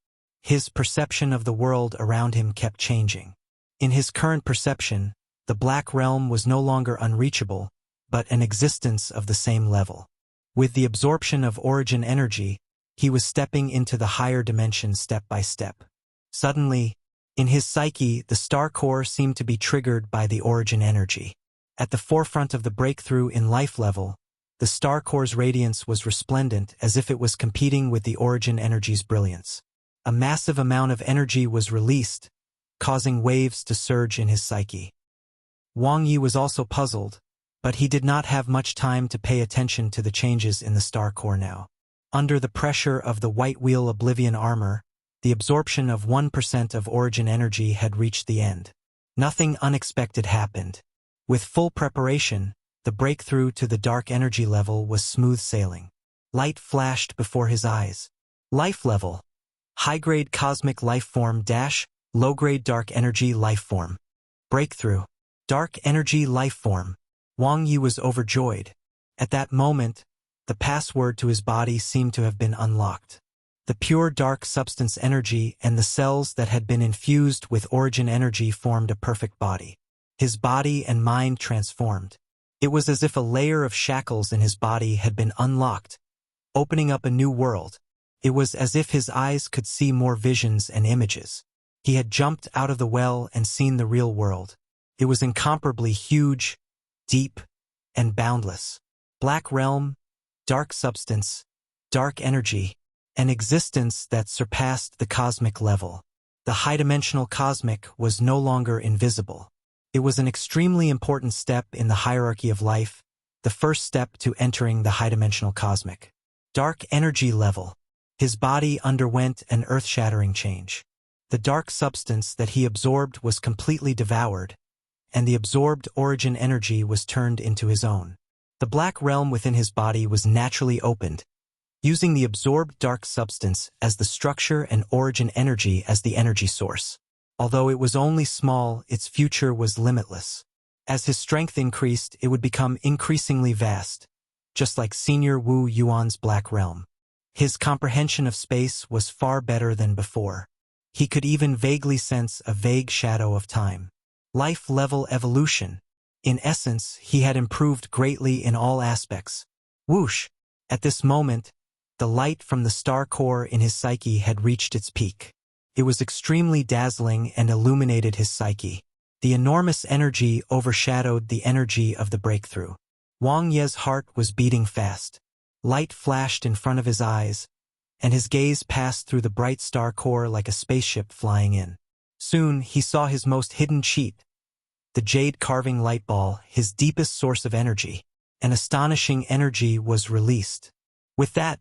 His perception of the world around him kept changing. In his current perception, the Black Realm was no longer unreachable, but an existence of the same level. With the absorption of origin energy, he was stepping into the higher dimensions step by step. Suddenly, in his psyche, the star core seemed to be triggered by the origin energy. At the forefront of the breakthrough in life level, the star core's radiance was resplendent as if it was competing with the origin energy's brilliance. A massive amount of energy was released, causing waves to surge in his psyche. Wang Ye was also puzzled, but he did not have much time to pay attention to the changes in the star core now. Under the pressure of the White Wheel Oblivion armor, the absorption of 1% of origin energy had reached the end. Nothing unexpected happened. With full preparation, the breakthrough to the dark energy level was smooth sailing. Light flashed before his eyes. Life level. High-grade cosmic life form - low-grade dark energy life form. Breakthrough. Dark energy life form. Wang Ye was overjoyed. At that moment, the password to his body seemed to have been unlocked. The pure dark substance energy and the cells that had been infused with origin energy formed a perfect body. His body and mind transformed. It was as if a layer of shackles in his body had been unlocked, opening up a new world. It was as if his eyes could see more visions and images. He had jumped out of the well and seen the real world. It was incomparably huge, deep, and boundless. Black realm, dark substance, dark energy, an existence that surpassed the cosmic level. The high-dimensional cosmic was no longer invisible. It was an extremely important step in the hierarchy of life, the first step to entering the high-dimensional cosmic. Dark energy level. His body underwent an earth-shattering change. The dark substance that he absorbed was completely devoured, and the absorbed origin energy was turned into his own. The black realm within his body was naturally opened, using the absorbed dark substance as the structure and origin energy as the energy source. Although it was only small, its future was limitless. As his strength increased, it would become increasingly vast, just like Senior Wu Yuan's black realm. His comprehension of space was far better than before. He could even vaguely sense a vague shadow of time. Life-level evolution. In essence, he had improved greatly in all aspects. Whoosh! At this moment, the light from the star core in his psyche had reached its peak. It was extremely dazzling and illuminated his psyche. The enormous energy overshadowed the energy of the breakthrough. Wang Ye's heart was beating fast. Light flashed in front of his eyes, and his gaze passed through the bright star core like a spaceship flying in. Soon, he saw his most hidden cheat, the jade carving light ball, his deepest source of energy. An astonishing energy was released. With that,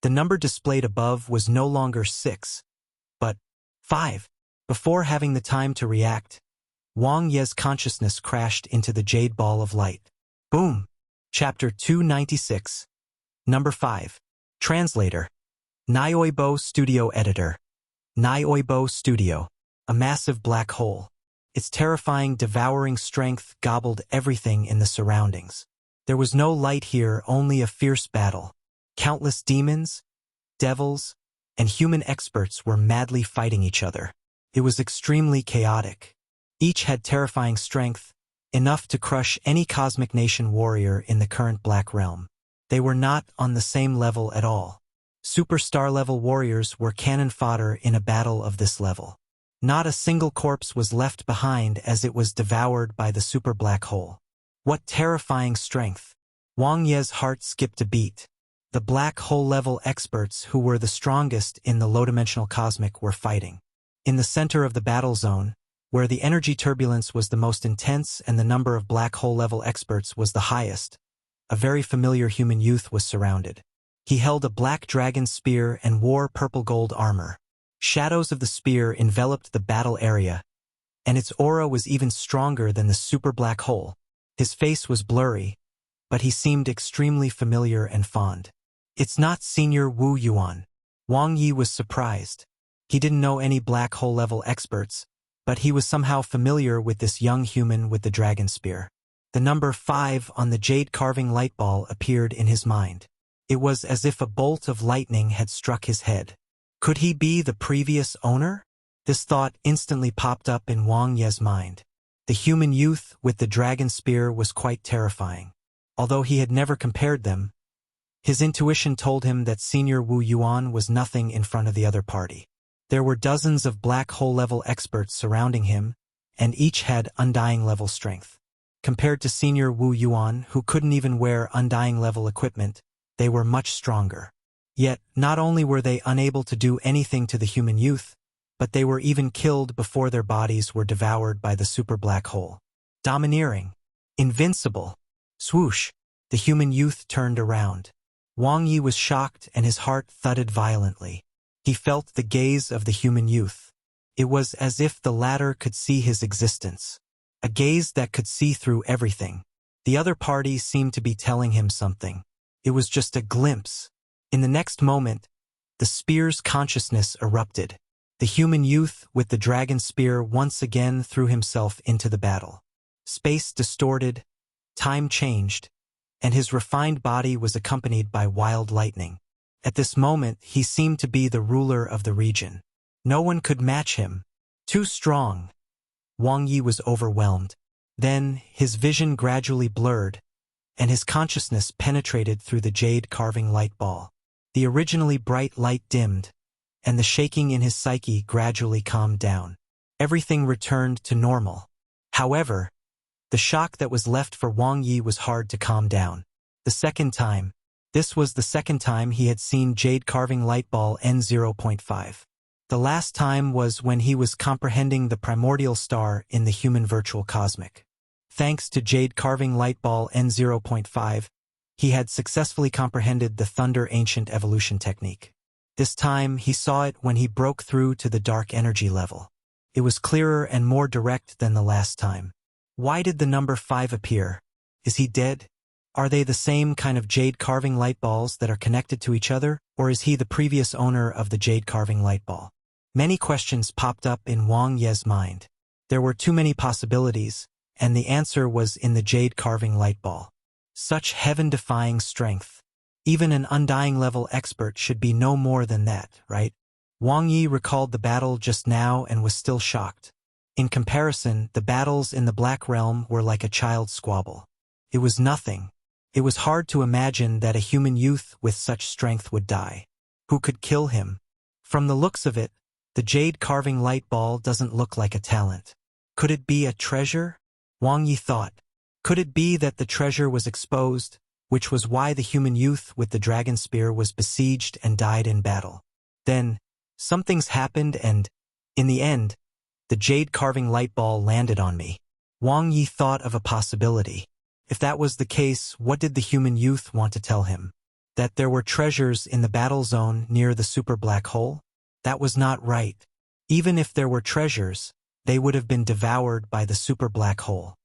the number displayed above was no longer 6, but 5. Before having the time to react, Wang Ye's consciousness crashed into the jade ball of light. Boom! Chapter 296. Number 5. Translator. Nioibo Studio Editor. Nioibo Studio. A massive black hole. Its terrifying, devouring strength gobbled everything in the surroundings. There was no light here, only a fierce battle. Countless demons, devils, and human experts were madly fighting each other. It was extremely chaotic. Each had terrifying strength, enough to crush any cosmic nation warrior in the current Black Realm. They were not on the same level at all. Superstar-level warriors were cannon fodder in a battle of this level. Not a single corpse was left behind as it was devoured by the super black hole. What terrifying strength! Wang Ye's heart skipped a beat. The black hole-level experts who were the strongest in the low-dimensional cosmic were fighting. In the center of the battle zone, where the energy turbulence was the most intense and the number of black hole-level experts was the highest, a very familiar human youth was surrounded. He held a black dragon spear and wore purple-gold armor. Shadows of the spear enveloped the battle area, and its aura was even stronger than the super black hole. His face was blurry, but he seemed extremely familiar and fond. It's not Senior Wu Yuan. Wang Ye was surprised. He didn't know any black hole-level experts, but he was somehow familiar with this young human with the dragon spear. The number 5 on the jade carving light ball appeared in his mind. It was as if a bolt of lightning had struck his head. Could he be the previous owner? This thought instantly popped up in Wang Ye's mind. The human youth with the dragon spear was quite terrifying. Although he had never compared them, his intuition told him that Senior Wu Yuan was nothing in front of the other party. There were dozens of black hole-level experts surrounding him, and each had undying-level strength. Compared to Senior Wu Yuan, who couldn't even wear undying-level equipment, they were much stronger. Yet, not only were they unable to do anything to the human youth, but they were even killed before their bodies were devoured by the super black hole. Domineering. Invincible. Swoosh. The human youth turned around. Wang Ye was shocked and his heart thudded violently. He felt the gaze of the human youth. It was as if the latter could see his existence. A gaze that could see through everything. The other party seemed to be telling him something. It was just a glimpse. In the next moment, the spear's consciousness erupted. The human youth with the dragon spear once again threw himself into the battle. Space distorted, time changed, and his refined body was accompanied by wild lightning. At this moment, he seemed to be the ruler of the region. No one could match him. Too strong. Wang Ye was overwhelmed. Then, his vision gradually blurred, and his consciousness penetrated through the jade carving light ball. The originally bright light dimmed, and the shaking in his psyche gradually calmed down. Everything returned to normal. However, the shock that was left for Wang Ye was hard to calm down. This was the second time he had seen jade carving light ball N0.5. The last time was when he was comprehending the primordial star in the human virtual cosmic. Thanks to jade carving light ball N0.5, he had successfully comprehended the Thunder Ancient Evolution technique. This time, he saw it when he broke through to the dark energy level. It was clearer and more direct than the last time. Why did the number 5 appear? Is he dead? Are they the same kind of jade carving light balls that are connected to each other, or is he the previous owner of the jade carving light ball? Many questions popped up in Wang Ye's mind. There were too many possibilities, and the answer was in the jade carving light ball. Such heaven-defying strength. Even an undying-level expert should be no more than that, right? Wang Ye recalled the battle just now and was still shocked. In comparison, the battles in the Black Realm were like a child's squabble. It was nothing. It was hard to imagine that a human youth with such strength would die. Who could kill him? From the looks of it, the jade carving light ball doesn't look like a talent. Could it be a treasure? Wang Ye thought. Could it be that the treasure was exposed, which was why the human youth with the dragon spear was besieged and died in battle? Then, something's happened and, in the end, the jade carving light ball landed on me. Wang Ye thought of a possibility. If that was the case, what did the human youth want to tell him? That there were treasures in the battle zone near the super black hole? That was not right. Even if there were treasures, they would have been devoured by the super black hole.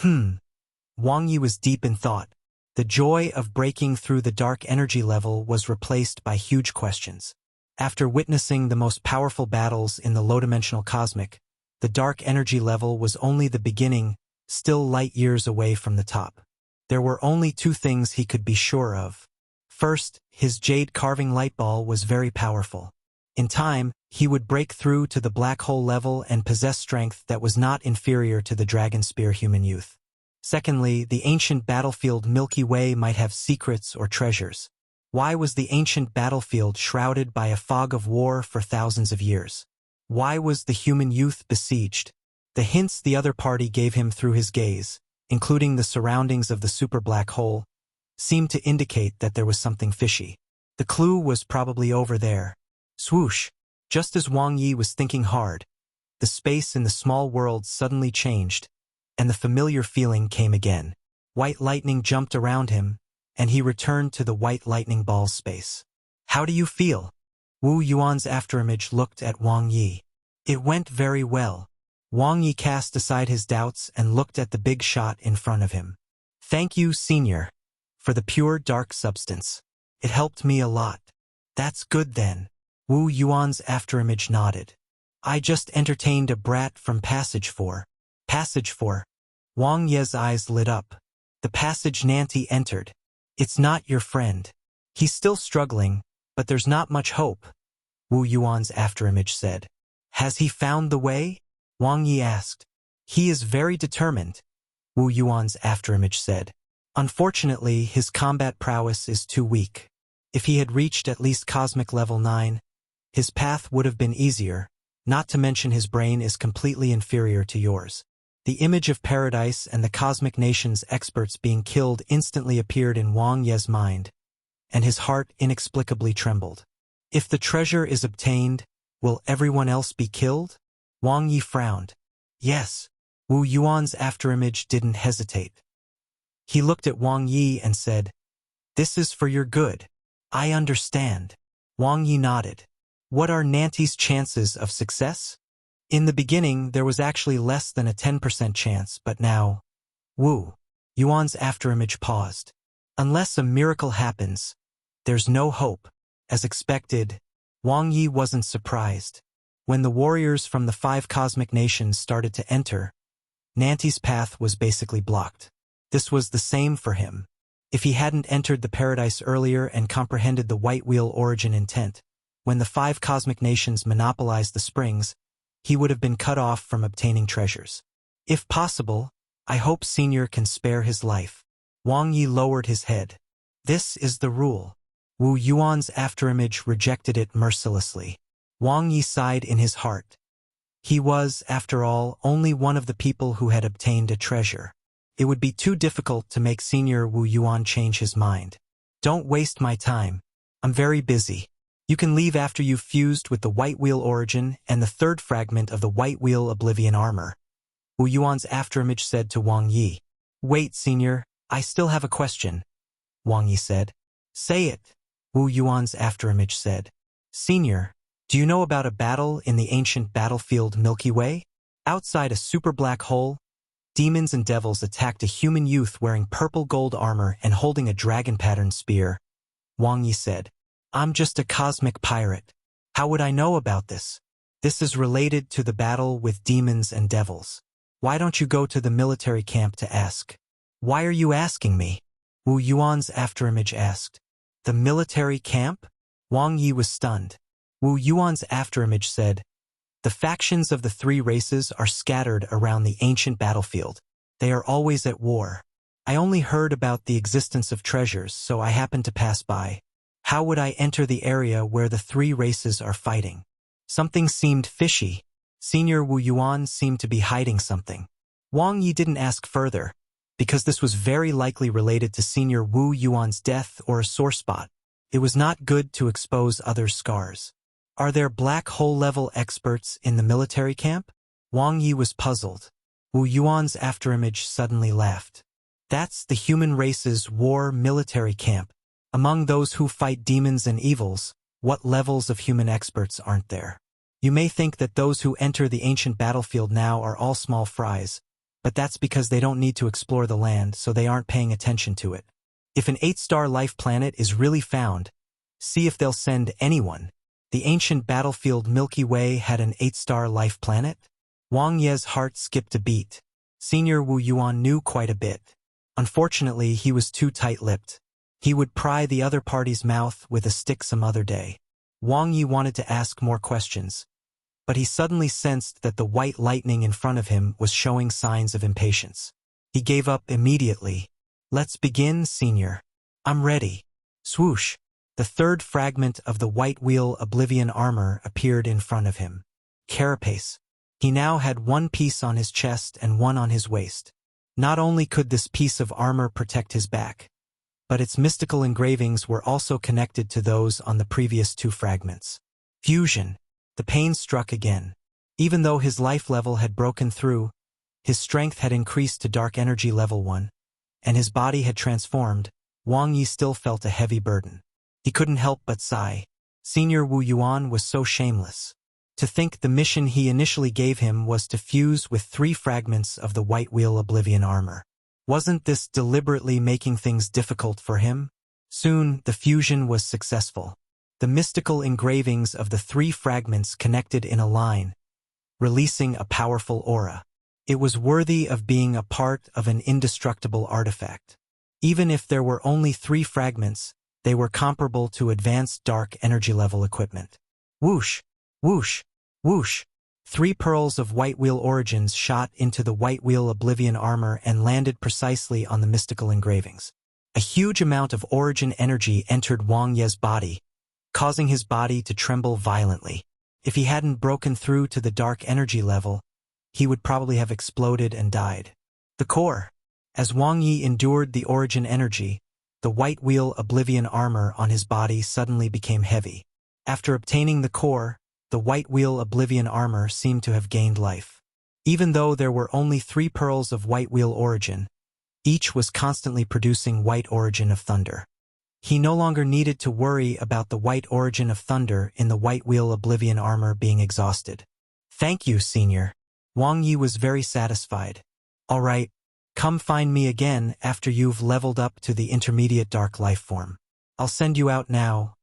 Wang Ye was deep in thought. The joy of breaking through the dark energy level was replaced by huge questions. After witnessing the most powerful battles in the low-dimensional cosmic, the dark energy level was only the beginning, still light years away from the top. There were only two things he could be sure of. First, his jade carving light ball was very powerful. In time, he would break through to the black hole level and possess strength that was not inferior to the dragon spear human youth. Secondly, the ancient battlefield Milky Way might have secrets or treasures. Why was the ancient battlefield shrouded by a fog of war for thousands of years? Why was the human youth besieged? The hints the other party gave him through his gaze, including the surroundings of the super black hole, seemed to indicate that there was something fishy. The clue was probably over there. Swoosh! Just as Wang Ye was thinking hard, the space in the small world suddenly changed, and the familiar feeling came again. White lightning jumped around him, and he returned to the white lightning ball space. How do you feel? Wu Yuan's afterimage looked at Wang Ye. It went very well. Wang Ye cast aside his doubts and looked at the big shot in front of him. Thank you, Senior, for the pure dark substance. It helped me a lot. That's good then. Wu Yuan's afterimage nodded. I just entertained a brat from Passage 4. Passage 4. Wang Ye's eyes lit up. The passage Nanti entered. It's not your friend. He's still struggling, but there's not much hope, Wu Yuan's afterimage said. Has he found the way? Wang Ye asked. He is very determined, Wu Yuan's afterimage said. Unfortunately, his combat prowess is too weak. If he had reached at least cosmic level 9, his path would have been easier, not to mention his brain is completely inferior to yours. The image of paradise and the cosmic nation's experts being killed instantly appeared in Wang Ye's mind, and his heart inexplicably trembled. If the treasure is obtained, will everyone else be killed? Wang Ye frowned. Yes. Wu Yuan's afterimage didn't hesitate. He looked at Wang Ye and said, This is for your good. I understand. Wang Ye nodded. What are Nanti's chances of success? In the beginning, there was actually less than a 10% chance, but now... Wu Yuan's afterimage paused. Unless a miracle happens, there's no hope. As expected, Wang Ye wasn't surprised. When the warriors from the 5 cosmic nations started to enter, Nanti's path was basically blocked. This was the same for him. If he hadn't entered the paradise earlier and comprehended the White Wheel origin intent, when the 5 cosmic nations monopolized the springs, he would have been cut off from obtaining treasures. If possible, I hope Senior can spare his life. Wang Ye lowered his head. This is the rule. Wu Yuan's afterimage rejected it mercilessly. Wang Ye sighed in his heart. He was, after all, only one of the people who had obtained a treasure. It would be too difficult to make Senior Wu Yuan change his mind. Don't waste my time. I'm very busy. You can leave after you've fused with the White Wheel origin and the 3rd fragment of the White Wheel Oblivion armor, Wu Yuan's afterimage said to Wang Ye. Wait, Senior, I still have a question, Wang Ye said. Say it, Wu Yuan's afterimage said. Senior, do you know about a battle in the ancient battlefield Milky Way? Outside a super black hole, demons and devils attacked a human youth wearing purple gold armor and holding a dragon-patterned spear, Wang Ye said. I'm just a cosmic pirate. How would I know about this? This is related to the battle with demons and devils. Why don't you go to the military camp to ask? Why are you asking me? Wu Yuan's afterimage asked. The military camp? Wang Ye was stunned. Wu Yuan's afterimage said, The factions of the 3 races are scattered around the ancient battlefield. They are always at war. I only heard about the existence of treasures, so I happened to pass by. How would I enter the area where the 3 races are fighting? Something seemed fishy. Senior Wu Yuan seemed to be hiding something. Wang Ye didn't ask further, because this was very likely related to Senior Wu Yuan's death or a sore spot. It was not good to expose others' scars. Are there black hole-level experts in the military camp? Wang Ye was puzzled. Wu Yuan's afterimage suddenly laughed. That's the human race's war military camp. Among those who fight demons and evils, what levels of human experts aren't there? You may think that those who enter the ancient battlefield now are all small fries, but that's because they don't need to explore the land, so they aren't paying attention to it. If an 8-star life planet is really found, see if they'll send anyone. The ancient battlefield Milky Way had an 8-star life planet? Wang Ye's heart skipped a beat. Senior Wu Yuan knew quite a bit. Unfortunately, he was too tight-lipped. He would pry the other party's mouth with a stick some other day. Wang Ye wanted to ask more questions, but he suddenly sensed that the white lightning in front of him was showing signs of impatience. He gave up immediately. Let's begin, Senior. I'm ready. Swoosh. The third fragment of the white wheel Oblivion armor appeared in front of him. Carapace. He now had one piece on his chest and one on his waist. Not only could this piece of armor protect his back, but its mystical engravings were also connected to those on the previous 2 fragments. Fusion. The pain struck again. Even though his life level had broken through, his strength had increased to dark energy level 1, and his body had transformed, Wang Ye still felt a heavy burden. He couldn't help but sigh. Senior Wu Yuan was so shameless. To think the mission he initially gave him was to fuse with 3 fragments of the White Wheel Oblivion armor. Wasn't this deliberately making things difficult for him? Soon, the fusion was successful. The mystical engravings of the 3 fragments connected in a line, releasing a powerful aura. It was worthy of being a part of an indestructible artifact. Even if there were only 3 fragments, they were comparable to advanced dark energy level equipment. Whoosh, whoosh, whoosh. 3 pearls of White Wheel origins shot into the White Wheel Oblivion armor and landed precisely on the mystical engravings. A huge amount of origin energy entered Wang Ye's body, causing his body to tremble violently. If he hadn't broken through to the dark energy level, he would probably have exploded and died. The core. As Wang Ye endured the origin energy, the White Wheel Oblivion armor on his body suddenly became heavy. After obtaining the core, the White Wheel Oblivion armor seemed to have gained life. Even though there were only 3 pearls of White Wheel origin, each was constantly producing white origin of thunder. He no longer needed to worry about the white origin of thunder in the White Wheel Oblivion armor being exhausted. Thank you, Senior. Wang Ye was very satisfied. All right, come find me again after you've leveled up to the intermediate dark life form. I'll send you out now,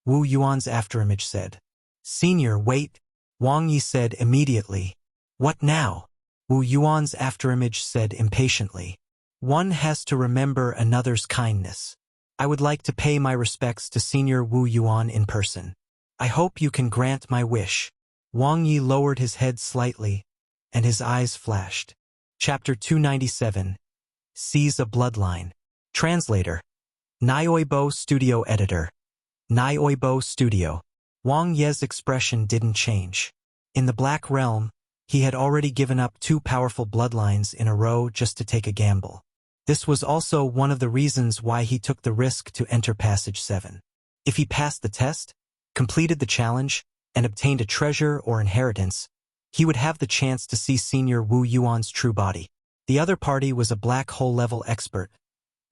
Wu Yuan's afterimage said. Senior, wait, Wang Ye said immediately. What now? Wu Yuan's afterimage said impatiently. One has to remember another's kindness. I would like to pay my respects to Senior Wu Yuan in person. I hope you can grant my wish. Wang Ye lowered his head slightly, and his eyes flashed. Chapter 297. Seize a Bloodline. Translator. Nioibo Studio Editor. Nioibo Studio. Wang Ye's expression didn't change. In the Black Realm, he had already given up 2 powerful bloodlines in a row just to take a gamble. This was also one of the reasons why he took the risk to enter Passage 7. If he passed the test, completed the challenge, and obtained a treasure or inheritance, he would have the chance to see Senior Wu Yuan's true body. The other party was a black hole-level expert,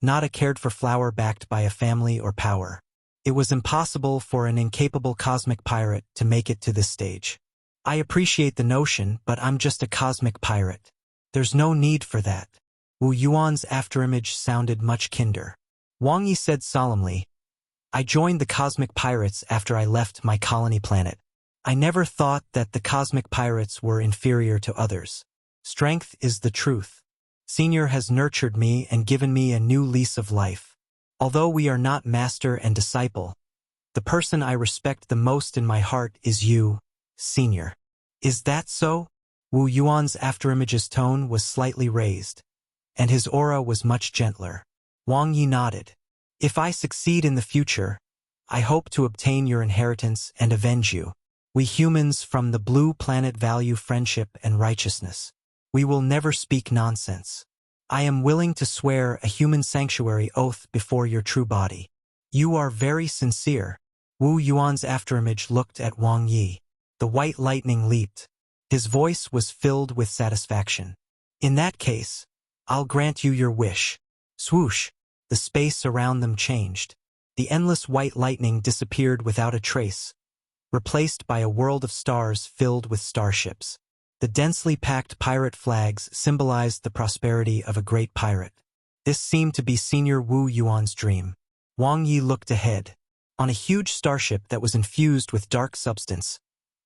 not a cared-for flower backed by a family or power. It was impossible for an incapable cosmic pirate to make it to this stage. I appreciate the notion, but I'm just a cosmic pirate. There's no need for that. Wu Yuan's afterimage sounded much kinder. Wang Ye said solemnly, I joined the cosmic pirates after I left my colony planet. I never thought that the cosmic pirates were inferior to others. Strength is the truth. Senior has nurtured me and given me a new lease of life. Although we are not master and disciple, the person I respect the most in my heart is you, Senior. Is that so? Wu Yuan's afterimage's tone was slightly raised, and his aura was much gentler. Wang Ye nodded. If I succeed in the future, I hope to obtain your inheritance and avenge you. We humans from the blue planet value friendship and righteousness. We will never speak nonsense. I am willing to swear a human sanctuary oath before your true body. You are very sincere. Wu Yuan's afterimage looked at Wang Ye. The white lightning leaped. His voice was filled with satisfaction. In that case, I'll grant you your wish. Swoosh! The space around them changed. The endless white lightning disappeared without a trace, replaced by a world of stars filled with starships. The densely packed pirate flags symbolized the prosperity of a great pirate. This seemed to be Senior Wu Yuan's dream. Wang Ye looked ahead. On a huge starship that was infused with dark substance,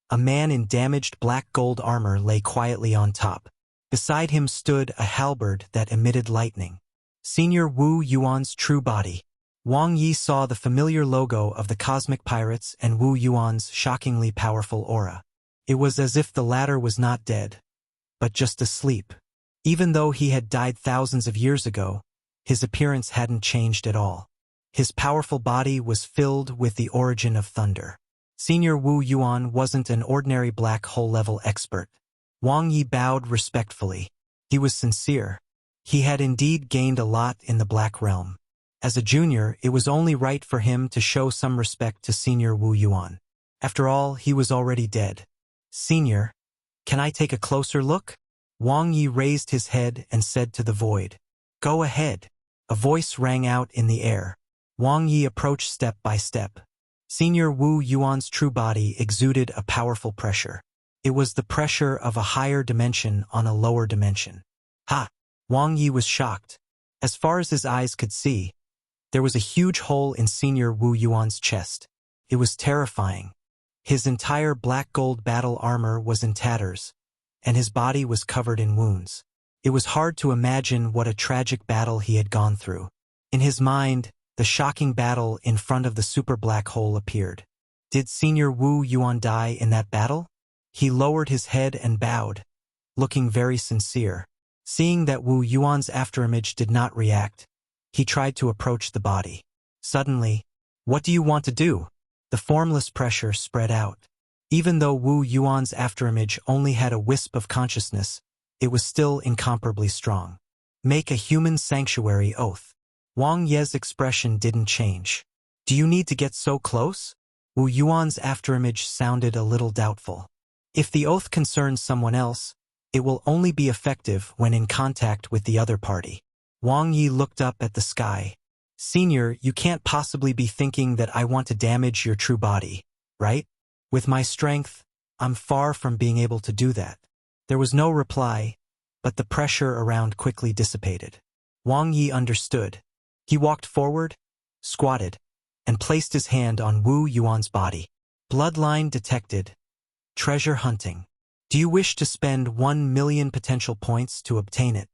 a man in damaged black gold armor lay quietly on top. Beside him stood a halberd that emitted lightning. Senior Wu Yuan's true body. Wang Ye saw the familiar logo of the cosmic pirates and Wu Yuan's shockingly powerful aura. It was as if the latter was not dead, but just asleep. Even though he had died thousands of years ago, his appearance hadn't changed at all. His powerful body was filled with the origin of thunder. Senior Wu Yuan wasn't an ordinary black hole-level expert. Wang Ye bowed respectfully. He was sincere. He had indeed gained a lot in the Black Realm. As a junior, it was only right for him to show some respect to Senior Wu Yuan. After all, he was already dead. Senior, can I take a closer look? Wang Ye raised his head and said to the void. Go ahead. A voice rang out in the air. Wang Ye approached step by step. Senior Wu Yuan's true body exuded a powerful pressure. It was the pressure of a higher dimension on a lower dimension. Ha! Wang Ye was shocked. As far as his eyes could see, there was a huge hole in Senior Wu Yuan's chest. It was terrifying. His entire black gold battle armor was in tatters, and his body was covered in wounds. It was hard to imagine what a tragic battle he had gone through. In his mind, the shocking battle in front of the super black hole appeared. Did Senior Wu Yuan die in that battle? He lowered his head and bowed, looking very sincere. Seeing that Wu Yuan's afterimage did not react, he tried to approach the body. Suddenly, what do you want to do? The formless pressure spread out. Even though Wu Yuan's afterimage only had a wisp of consciousness, it was still incomparably strong. Make a human sanctuary oath. Wang Ye's expression didn't change. Do you need to get so close? Wu Yuan's afterimage sounded a little doubtful. If the oath concerns someone else, it will only be effective when in contact with the other party. Wang Ye looked up at the sky. Senior, you can't possibly be thinking that I want to damage your true body, right? With my strength, I'm far from being able to do that. There was no reply, but the pressure around quickly dissipated. Wang Ye understood. He walked forward, squatted, and placed his hand on Wu Yuan's body. Bloodline detected. Treasure hunting. Do you wish to spend 1 million potential points to obtain it?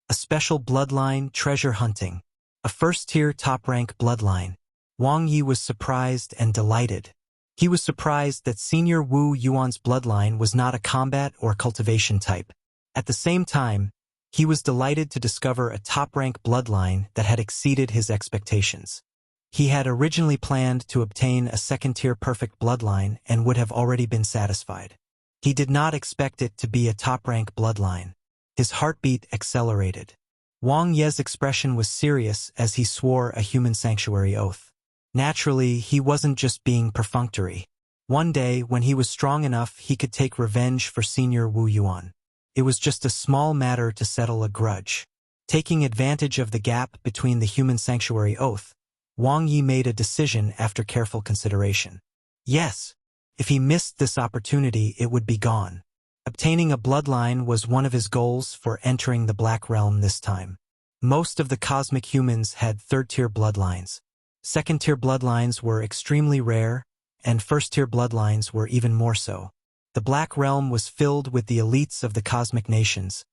A special bloodline treasure hunting. A first-tier top-rank bloodline. Wang Ye was surprised and delighted. He was surprised that Senior Wu Yuan's bloodline was not a combat or cultivation type. At the same time, he was delighted to discover a top-rank bloodline that had exceeded his expectations. He had originally planned to obtain a second-tier perfect bloodline and would have already been satisfied. He did not expect it to be a top-rank bloodline. His heartbeat accelerated. Wang Ye's expression was serious as he swore a human sanctuary oath. Naturally, he wasn't just being perfunctory. One day, when he was strong enough, he could take revenge for Senior Wu Yuan. It was just a small matter to settle a grudge. Taking advantage of the gap between the human sanctuary oath, Wang Ye made a decision after careful consideration. Yes, if he missed this opportunity, it would be gone. Obtaining a bloodline was one of his goals for entering the Black Realm this time. Most of the cosmic humans had third-tier bloodlines. Second-tier bloodlines were extremely rare, and first-tier bloodlines were even more so. The Black Realm was filled with the elites of the cosmic nations,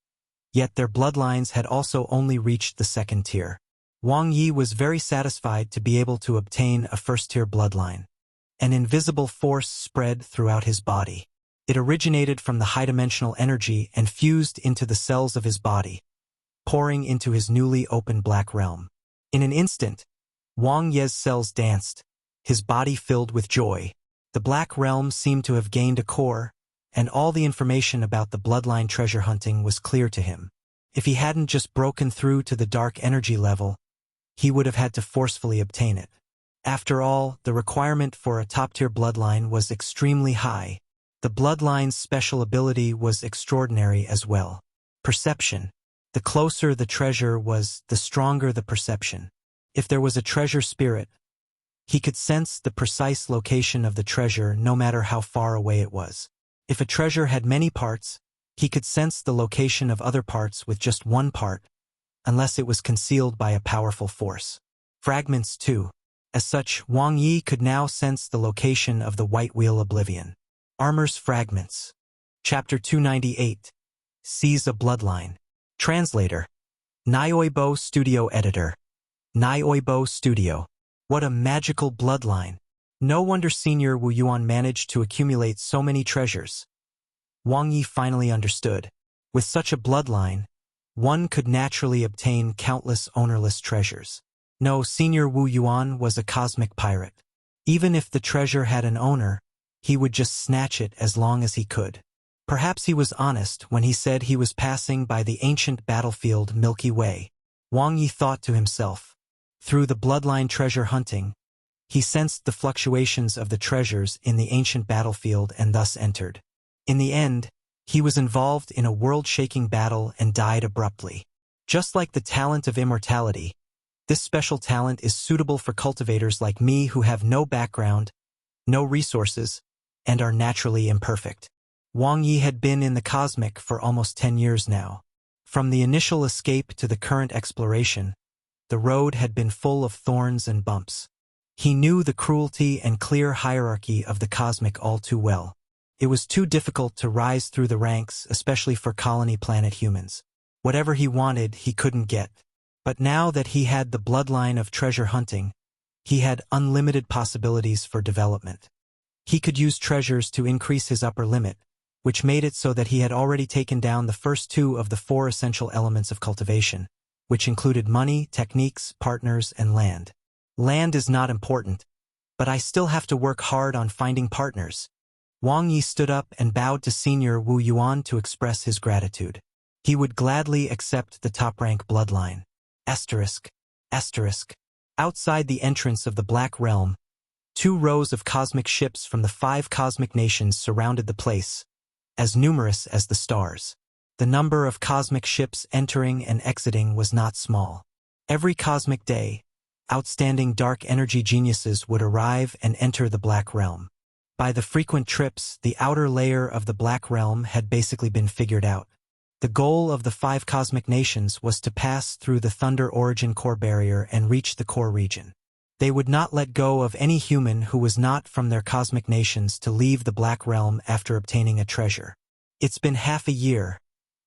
yet their bloodlines had also only reached the second tier. Wang Ye was very satisfied to be able to obtain a first-tier bloodline. An invisible force spread throughout his body. It originated from the high-dimensional energy and fused into the cells of his body, pouring into his newly opened Black Realm. In an instant, Wang Ye's cells danced, his body filled with joy. The Black Realm seemed to have gained a core, and all the information about the bloodline treasure hunting was clear to him. If he hadn't just broken through to the dark energy level, he would have had to forcefully obtain it. After all, the requirement for a top-tier bloodline was extremely high. The bloodline's special ability was extraordinary as well. Perception. The closer the treasure was, the stronger the perception. If there was a treasure spirit, he could sense the precise location of the treasure no matter how far away it was. If a treasure had many parts, he could sense the location of other parts with just one part, unless it was concealed by a powerful force. Fragments too. As such, Wang Ye could now sense the location of the White Wheel Oblivion. Armor's Fragments. Chapter 298. Seize a Bloodline. Translator. Nioibo Studio Editor. Nioibo Studio. What a magical bloodline. No wonder Senior Wu Yuan managed to accumulate so many treasures. Wang Ye finally understood. With such a bloodline, one could naturally obtain countless ownerless treasures. No, Senior Wu Yuan was a cosmic pirate. Even if the treasure had an owner, he would just snatch it as long as he could. Perhaps he was honest when he said he was passing by the ancient battlefield Milky Way. Wang Ye thought to himself. Through the bloodline treasure hunting, he sensed the fluctuations of the treasures in the ancient battlefield and thus entered. In the end, he was involved in a world-shaking battle and died abruptly. Just like the talent of immortality, this special talent is suitable for cultivators like me who have no background, no resources, and are naturally imperfect. Wang Ye had been in the cosmic for almost 10 years now. From the initial escape to the current exploration, the road had been full of thorns and bumps. He knew the cruelty and clear hierarchy of the cosmic all too well. It was too difficult to rise through the ranks, especially for colony planet humans. Whatever he wanted, he couldn't get. But now that he had the bloodline of treasure hunting, he had unlimited possibilities for development. He could use treasures to increase his upper limit, which made it so that he had already taken down the first 2 of the 4 essential elements of cultivation, which included money, techniques, partners, and land. Land is not important, but I still have to work hard on finding partners. Wang Ye stood up and bowed to Senior Wu Yuan to express his gratitude. He would gladly accept the top-rank bloodline. Asterisk. Outside the entrance of the Black Realm, 2 rows of cosmic ships from the 5 cosmic nations surrounded the place, as numerous as the stars. The number of cosmic ships entering and exiting was not small. Every cosmic day, outstanding dark energy geniuses would arrive and enter the Black Realm. By the frequent trips, the outer layer of the Black Realm had basically been figured out. The goal of the 5 cosmic nations was to pass through the Thunder Origin core barrier and reach the core region. They would not let go of any human who was not from their cosmic nations to leave the Black Realm after obtaining a treasure. It's been half a year,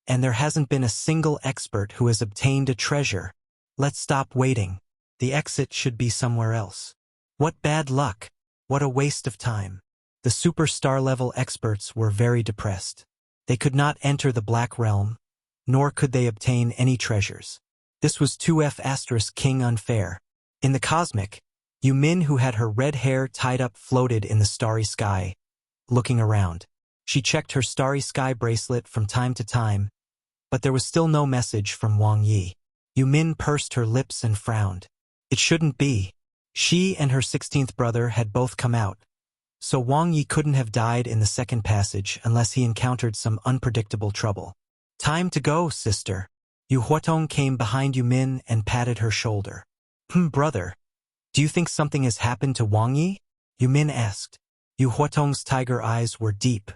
and there hasn't been a single expert who has obtained a treasure. Let's stop waiting. The exit should be somewhere else. What bad luck! What a waste of time. The superstar-level experts were very depressed. They could not enter the Black Realm, nor could they obtain any treasures. This was 2F** king unfair. In the cosmic, Yu Min, who had her red hair tied up, floated in the starry sky, looking around. She checked her starry sky bracelet from time to time, but there was still no message from Wang Ye. Yu Min pursed her lips and frowned. It shouldn't be. She and her 16th brother had both come out, so Wang Ye couldn't have died in the second passage unless he encountered some unpredictable trouble. Time to go, sister. Yu Huotong came behind Yu Min and patted her shoulder. Brother. Do you think something has happened to Wang Ye? Yu Min asked. Yu Huotong's tiger eyes were deep.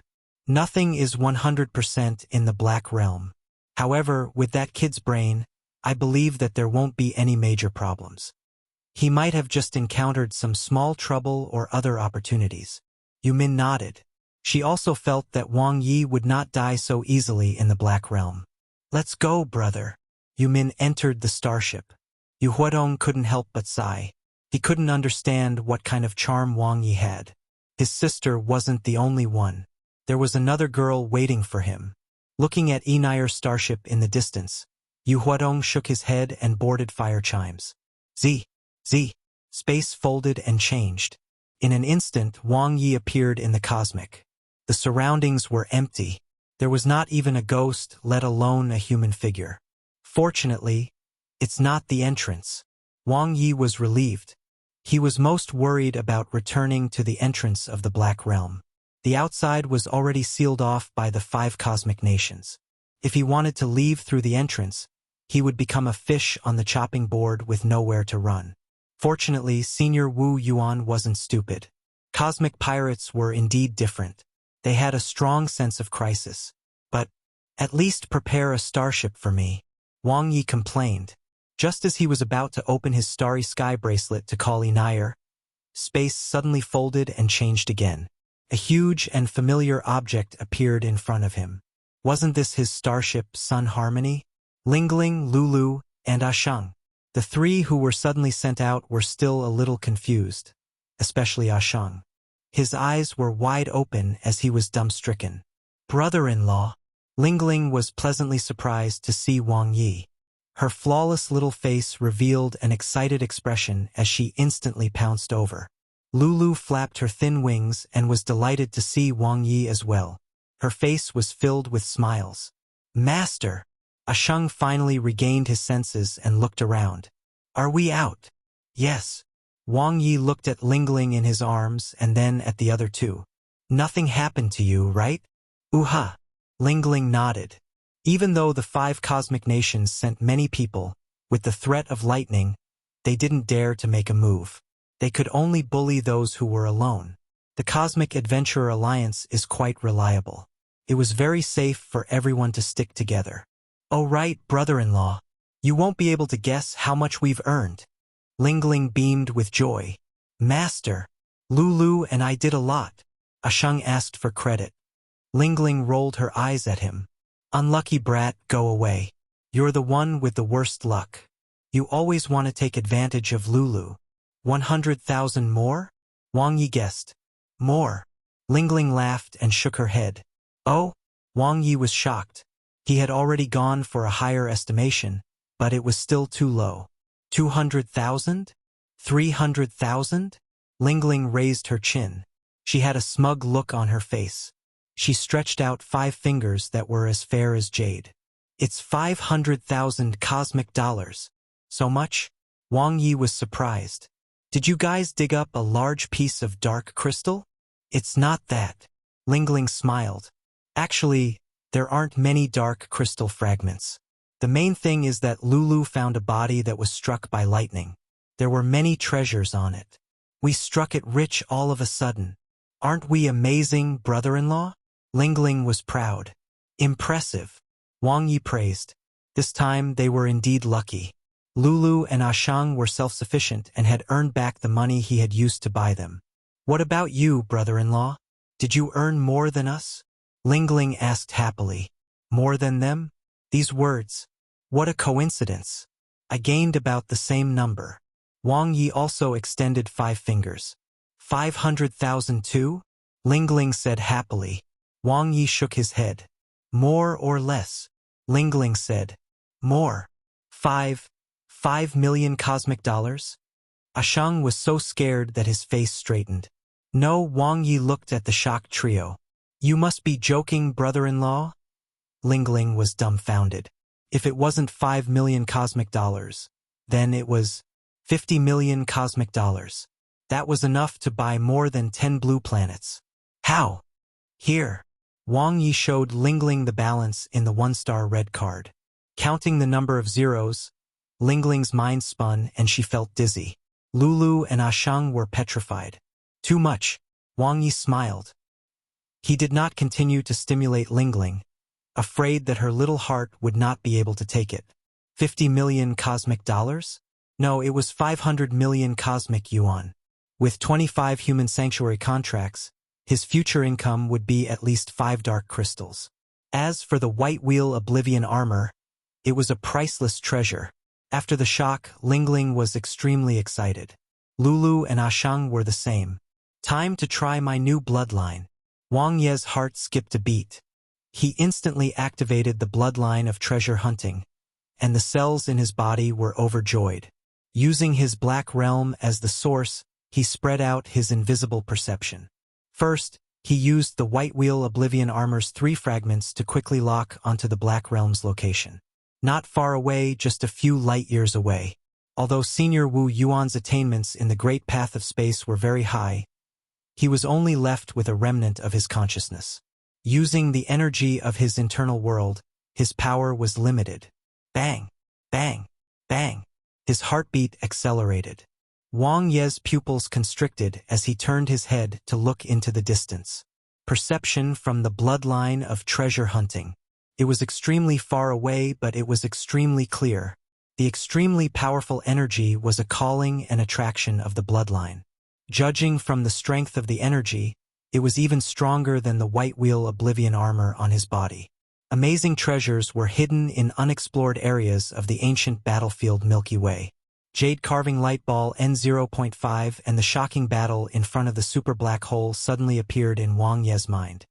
Nothing is 100% in the Black Realm. However, with that kid's brain, I believe that there won't be any major problems. He might have just encountered some small trouble or other opportunities. Yu Min nodded. She also felt that Wang Ye would not die so easily in the Black Realm. Let's go, brother. Yu Min entered the starship. Yu Huotong couldn't help but sigh. He couldn't understand what kind of charm Wang Ye had. His sister wasn't the only one. There was another girl waiting for him. Looking at Enir's starship in the distance, Yu Huotong shook his head and boarded fire chimes. Z. Space folded and changed. In an instant, Wang Ye appeared in the cosmic. The surroundings were empty. There was not even a ghost, let alone a human figure. Fortunately, it's not the entrance. Wang Ye was relieved. He was most worried about returning to the entrance of the Black Realm. The outside was already sealed off by the 5 cosmic nations. If he wanted to leave through the entrance, he would become a fish on the chopping board with nowhere to run. Fortunately, Senior Wu Yuan wasn't stupid. Cosmic pirates were indeed different. They had a strong sense of crisis. But, at least prepare a starship for me, Wang Ye complained. Just as he was about to open his starry sky bracelet to call Enire, space suddenly folded and changed again. A huge and familiar object appeared in front of him. Wasn't this his starship Sun Harmony? Lingling, Lulu, and Ashang. The 3 who were suddenly sent out were still a little confused, especially Ashang. His eyes were wide open as he was dumb-stricken. Brother-in-law. Lingling was pleasantly surprised to see Wang Ye. Her flawless little face revealed an excited expression as she instantly pounced over. Lulu flapped her thin wings and was delighted to see Wang Ye as well. Her face was filled with smiles. Master! Ashang finally regained his senses and looked around. Are we out? Yes. Wang Ye looked at Lingling in his arms and then at the other 2. Nothing happened to you, right? Ooh-ha! Lingling nodded. Even though the 5 cosmic nations sent many people, with the threat of lightning, they didn't dare to make a move. They could only bully those who were alone. The Cosmic Adventurer Alliance is quite reliable. It was very safe for everyone to stick together. Oh right, brother-in-law. You won't be able to guess how much we've earned. Lingling beamed with joy. Master, Lulu and I did a lot. Ashang asked for credit. Lingling rolled her eyes at him. Unlucky brat, go away. You're the one with the worst luck. You always want to take advantage of Lulu. 100,000 more? Wang Ye guessed. More. Lingling laughed and shook her head. Oh? Wang Ye was shocked. He had already gone for a higher estimation, but it was still too low. 200,000? 300,000? Lingling raised her chin. She had a smug look on her face. She stretched out 5 fingers that were as fair as jade. It's 500,000 cosmic dollars. So much? Wang Ye was surprised. Did you guys dig up a large piece of dark crystal? It's not that. Lingling smiled. Actually, there aren't many dark crystal fragments. The main thing is that Lulu found a body that was struck by lightning. There were many treasures on it. We struck it rich all of a sudden. Aren't we amazing, brother-in-law? Lingling was proud. Impressive. Wang Ye praised. This time they were indeed lucky. Lulu and Ashang were self-sufficient and had earned back the money he had used to buy them. What about you, brother-in-law? Did you earn more than us? Lingling asked happily. More than them? These words. What a coincidence. I gained about the same number. Wang Ye also extended 5 fingers. 500,000 too? Lingling said happily. Wang Ye shook his head. More or less? Lingling said. More. 5 million cosmic dollars? Ashang was so scared that his face straightened. No, Wang Ye looked at the shocked trio. You must be joking, brother-in-law? Lingling was dumbfounded. If it wasn't 5 million cosmic dollars, then it was 50 million cosmic dollars. That was enough to buy more than 10 blue planets. How? Here. Wang Ye showed Lingling the balance in the 1-star red card. Counting the number of zeros, Lingling's mind spun and she felt dizzy. Lulu and Ashang were petrified. Too much. Wang Ye smiled. He did not continue to stimulate Lingling, afraid that her little heart would not be able to take it. 50 million cosmic dollars? No, it was 500 million cosmic yuan. With 25 human sanctuary contracts, his future income would be at least 5 dark crystals. As for the White Wheel Oblivion armor, it was a priceless treasure. After the shock, Lingling was extremely excited. Lulu and Ashang were the same. Time to try my new bloodline. Wang Ye's heart skipped a beat. He instantly activated the bloodline of treasure hunting, and the cells in his body were overjoyed. Using his black realm as the source, he spread out his invisible perception. First, he used the White Wheel Oblivion Armor's 3 fragments to quickly lock onto the Black Realm's location. Not far away, just a few light-years away. Although Senior Wu Yuan's attainments in the Great Path of Space were very high, he was only left with a remnant of his consciousness. Using the energy of his internal world, his power was limited. Bang! Bang! Bang! His heartbeat accelerated. Wang Ye's pupils constricted as he turned his head to look into the distance. Perception from the bloodline of treasure hunting. It was extremely far away, but it was extremely clear. The extremely powerful energy was a calling and attraction of the bloodline. Judging from the strength of the energy, it was even stronger than the White Wheel Oblivion armor on his body. Amazing treasures were hidden in unexplored areas of the ancient battlefield Milky Way. Jade carving light ball N0.5 and the shocking battle in front of the super black hole suddenly appeared in Wang Ye's mind.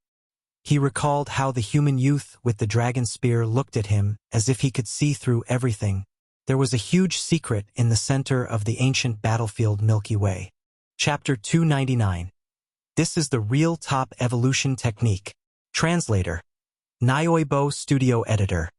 He recalled how the human youth with the dragon spear looked at him as if he could see through everything. There was a huge secret in the center of the ancient battlefield Milky Way. Chapter 299. This is the real top evolution technique. Translator. Nioibo Studio Editor.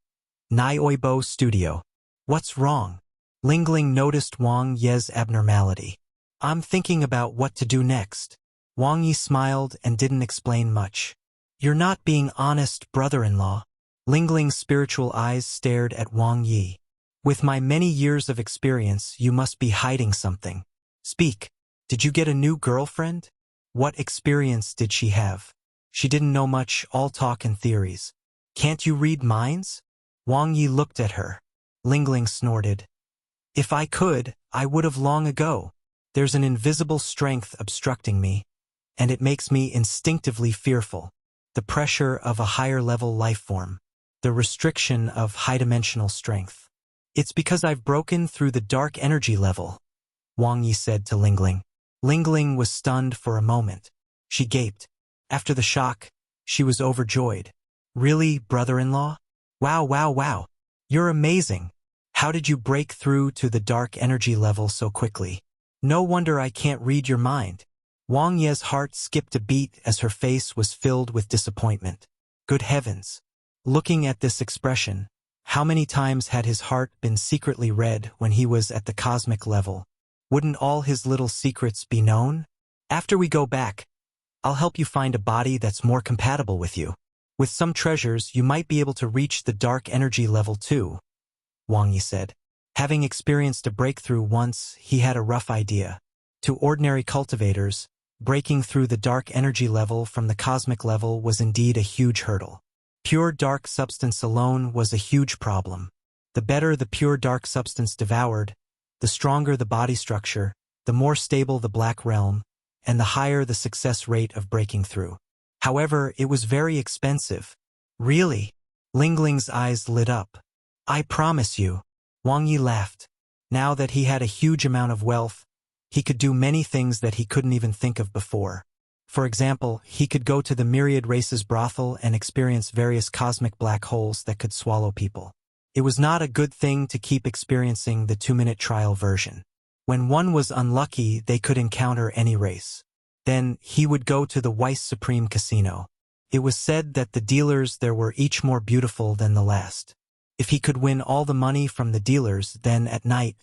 Nioibo Studio. What's wrong? Lingling noticed Wang Ye's abnormality. I'm thinking about what to do next. Wang Ye smiled and didn't explain much. You're not being honest, brother-in-law. Lingling's spiritual eyes stared at Wang Ye. With my many years of experience, you must be hiding something. Speak. Did you get a new girlfriend? What experience did she have? She didn't know much, all talk and theories. Can't you read minds? Wang Ye looked at her. Lingling snorted. If I could, I would have long ago. There's an invisible strength obstructing me, and it makes me instinctively fearful. The pressure of a higher-level life form. The restriction of high-dimensional strength. It's because I've broken through the dark energy level, Wang Ye said to Lingling. Lingling was stunned for a moment. She gaped. After the shock, she was overjoyed. Really, brother-in-law? Wow, wow, wow. You're amazing. How did you break through to the dark energy level so quickly? No wonder I can't read your mind. Wang Ye's heart skipped a beat as her face was filled with disappointment. Good heavens. Looking at this expression, how many times had his heart been secretly read when he was at the cosmic level? Wouldn't all his little secrets be known? After we go back, I'll help you find a body that's more compatible with you. With some treasures, you might be able to reach the dark energy level too, Wang Ye said. Having experienced a breakthrough once, he had a rough idea. To ordinary cultivators, breaking through the dark energy level from the cosmic level was indeed a huge hurdle. Pure dark substance alone was a huge problem. The better the pure dark substance devoured, the stronger the body structure, the more stable the black realm, and the higher the success rate of breaking through. However, it was very expensive. Really? Lingling's eyes lit up. I promise you. Wang Ye laughed. Now that he had a huge amount of wealth, he could do many things that he couldn't even think of before. For example, he could go to the myriad races brothel and experience various cosmic black holes that could swallow people. It was not a good thing to keep experiencing the 2-minute trial version. When one was unlucky, they could encounter any race. Then, he would go to the Weiss Supreme Casino. It was said that the dealers there were each more beautiful than the last. If he could win all the money from the dealers, then at night,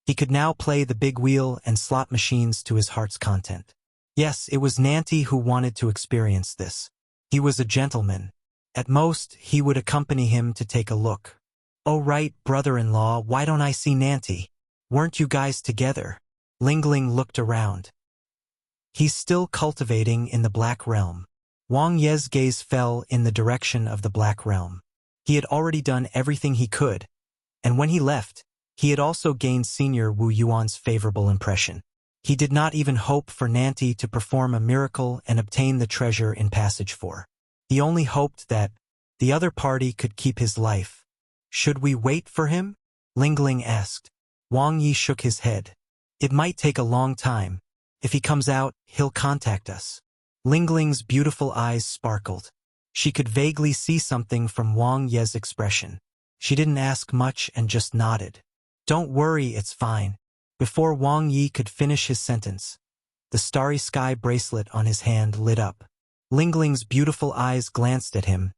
he could now play the big wheel and slot machines to his heart's content. Yes, it was Nanti who wanted to experience this. He was a gentleman. At most, he would accompany him to take a look. Oh right, brother-in-law, why don't I see Nanti? Weren't you guys together? Lingling looked around. He's still cultivating in the Black Realm. Wang Ye's gaze fell in the direction of the Black Realm. He had already done everything he could, and when he left, he had also gained Senior Wu Yuan's favorable impression. He did not even hope for Nanti to perform a miracle and obtain the treasure in Passage 4. He only hoped that the other party could keep his life. Should we wait for him? Lingling asked. Wang Ye shook his head. It might take a long time. If he comes out, he'll contact us. Lingling's beautiful eyes sparkled. She could vaguely see something from Wang Ye's expression. She didn't ask much and just nodded. Don't worry, it's fine. Before Wang Ye could finish his sentence, The starry sky bracelet on his hand lit up. Lingling's beautiful eyes glanced at him.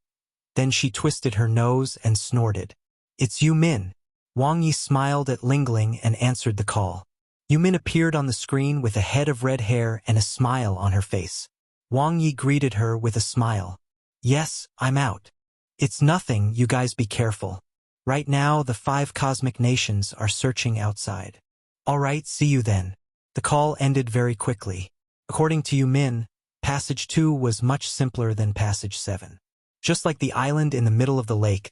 Then she twisted her nose and snorted. "It's Yu Min." Wang Ye smiled at Lingling and answered the call. Yu Min appeared on the screen with a head of red hair and a smile on her face. Wang Ye greeted her with a smile. "Yes, I'm out. It's nothing, you guys be careful. Right now the 5 cosmic nations are searching outside." "All right, see you then." The call ended very quickly. According to Yu Min, Passage 2 was much simpler than Passage 7. Just like the island in the middle of the lake,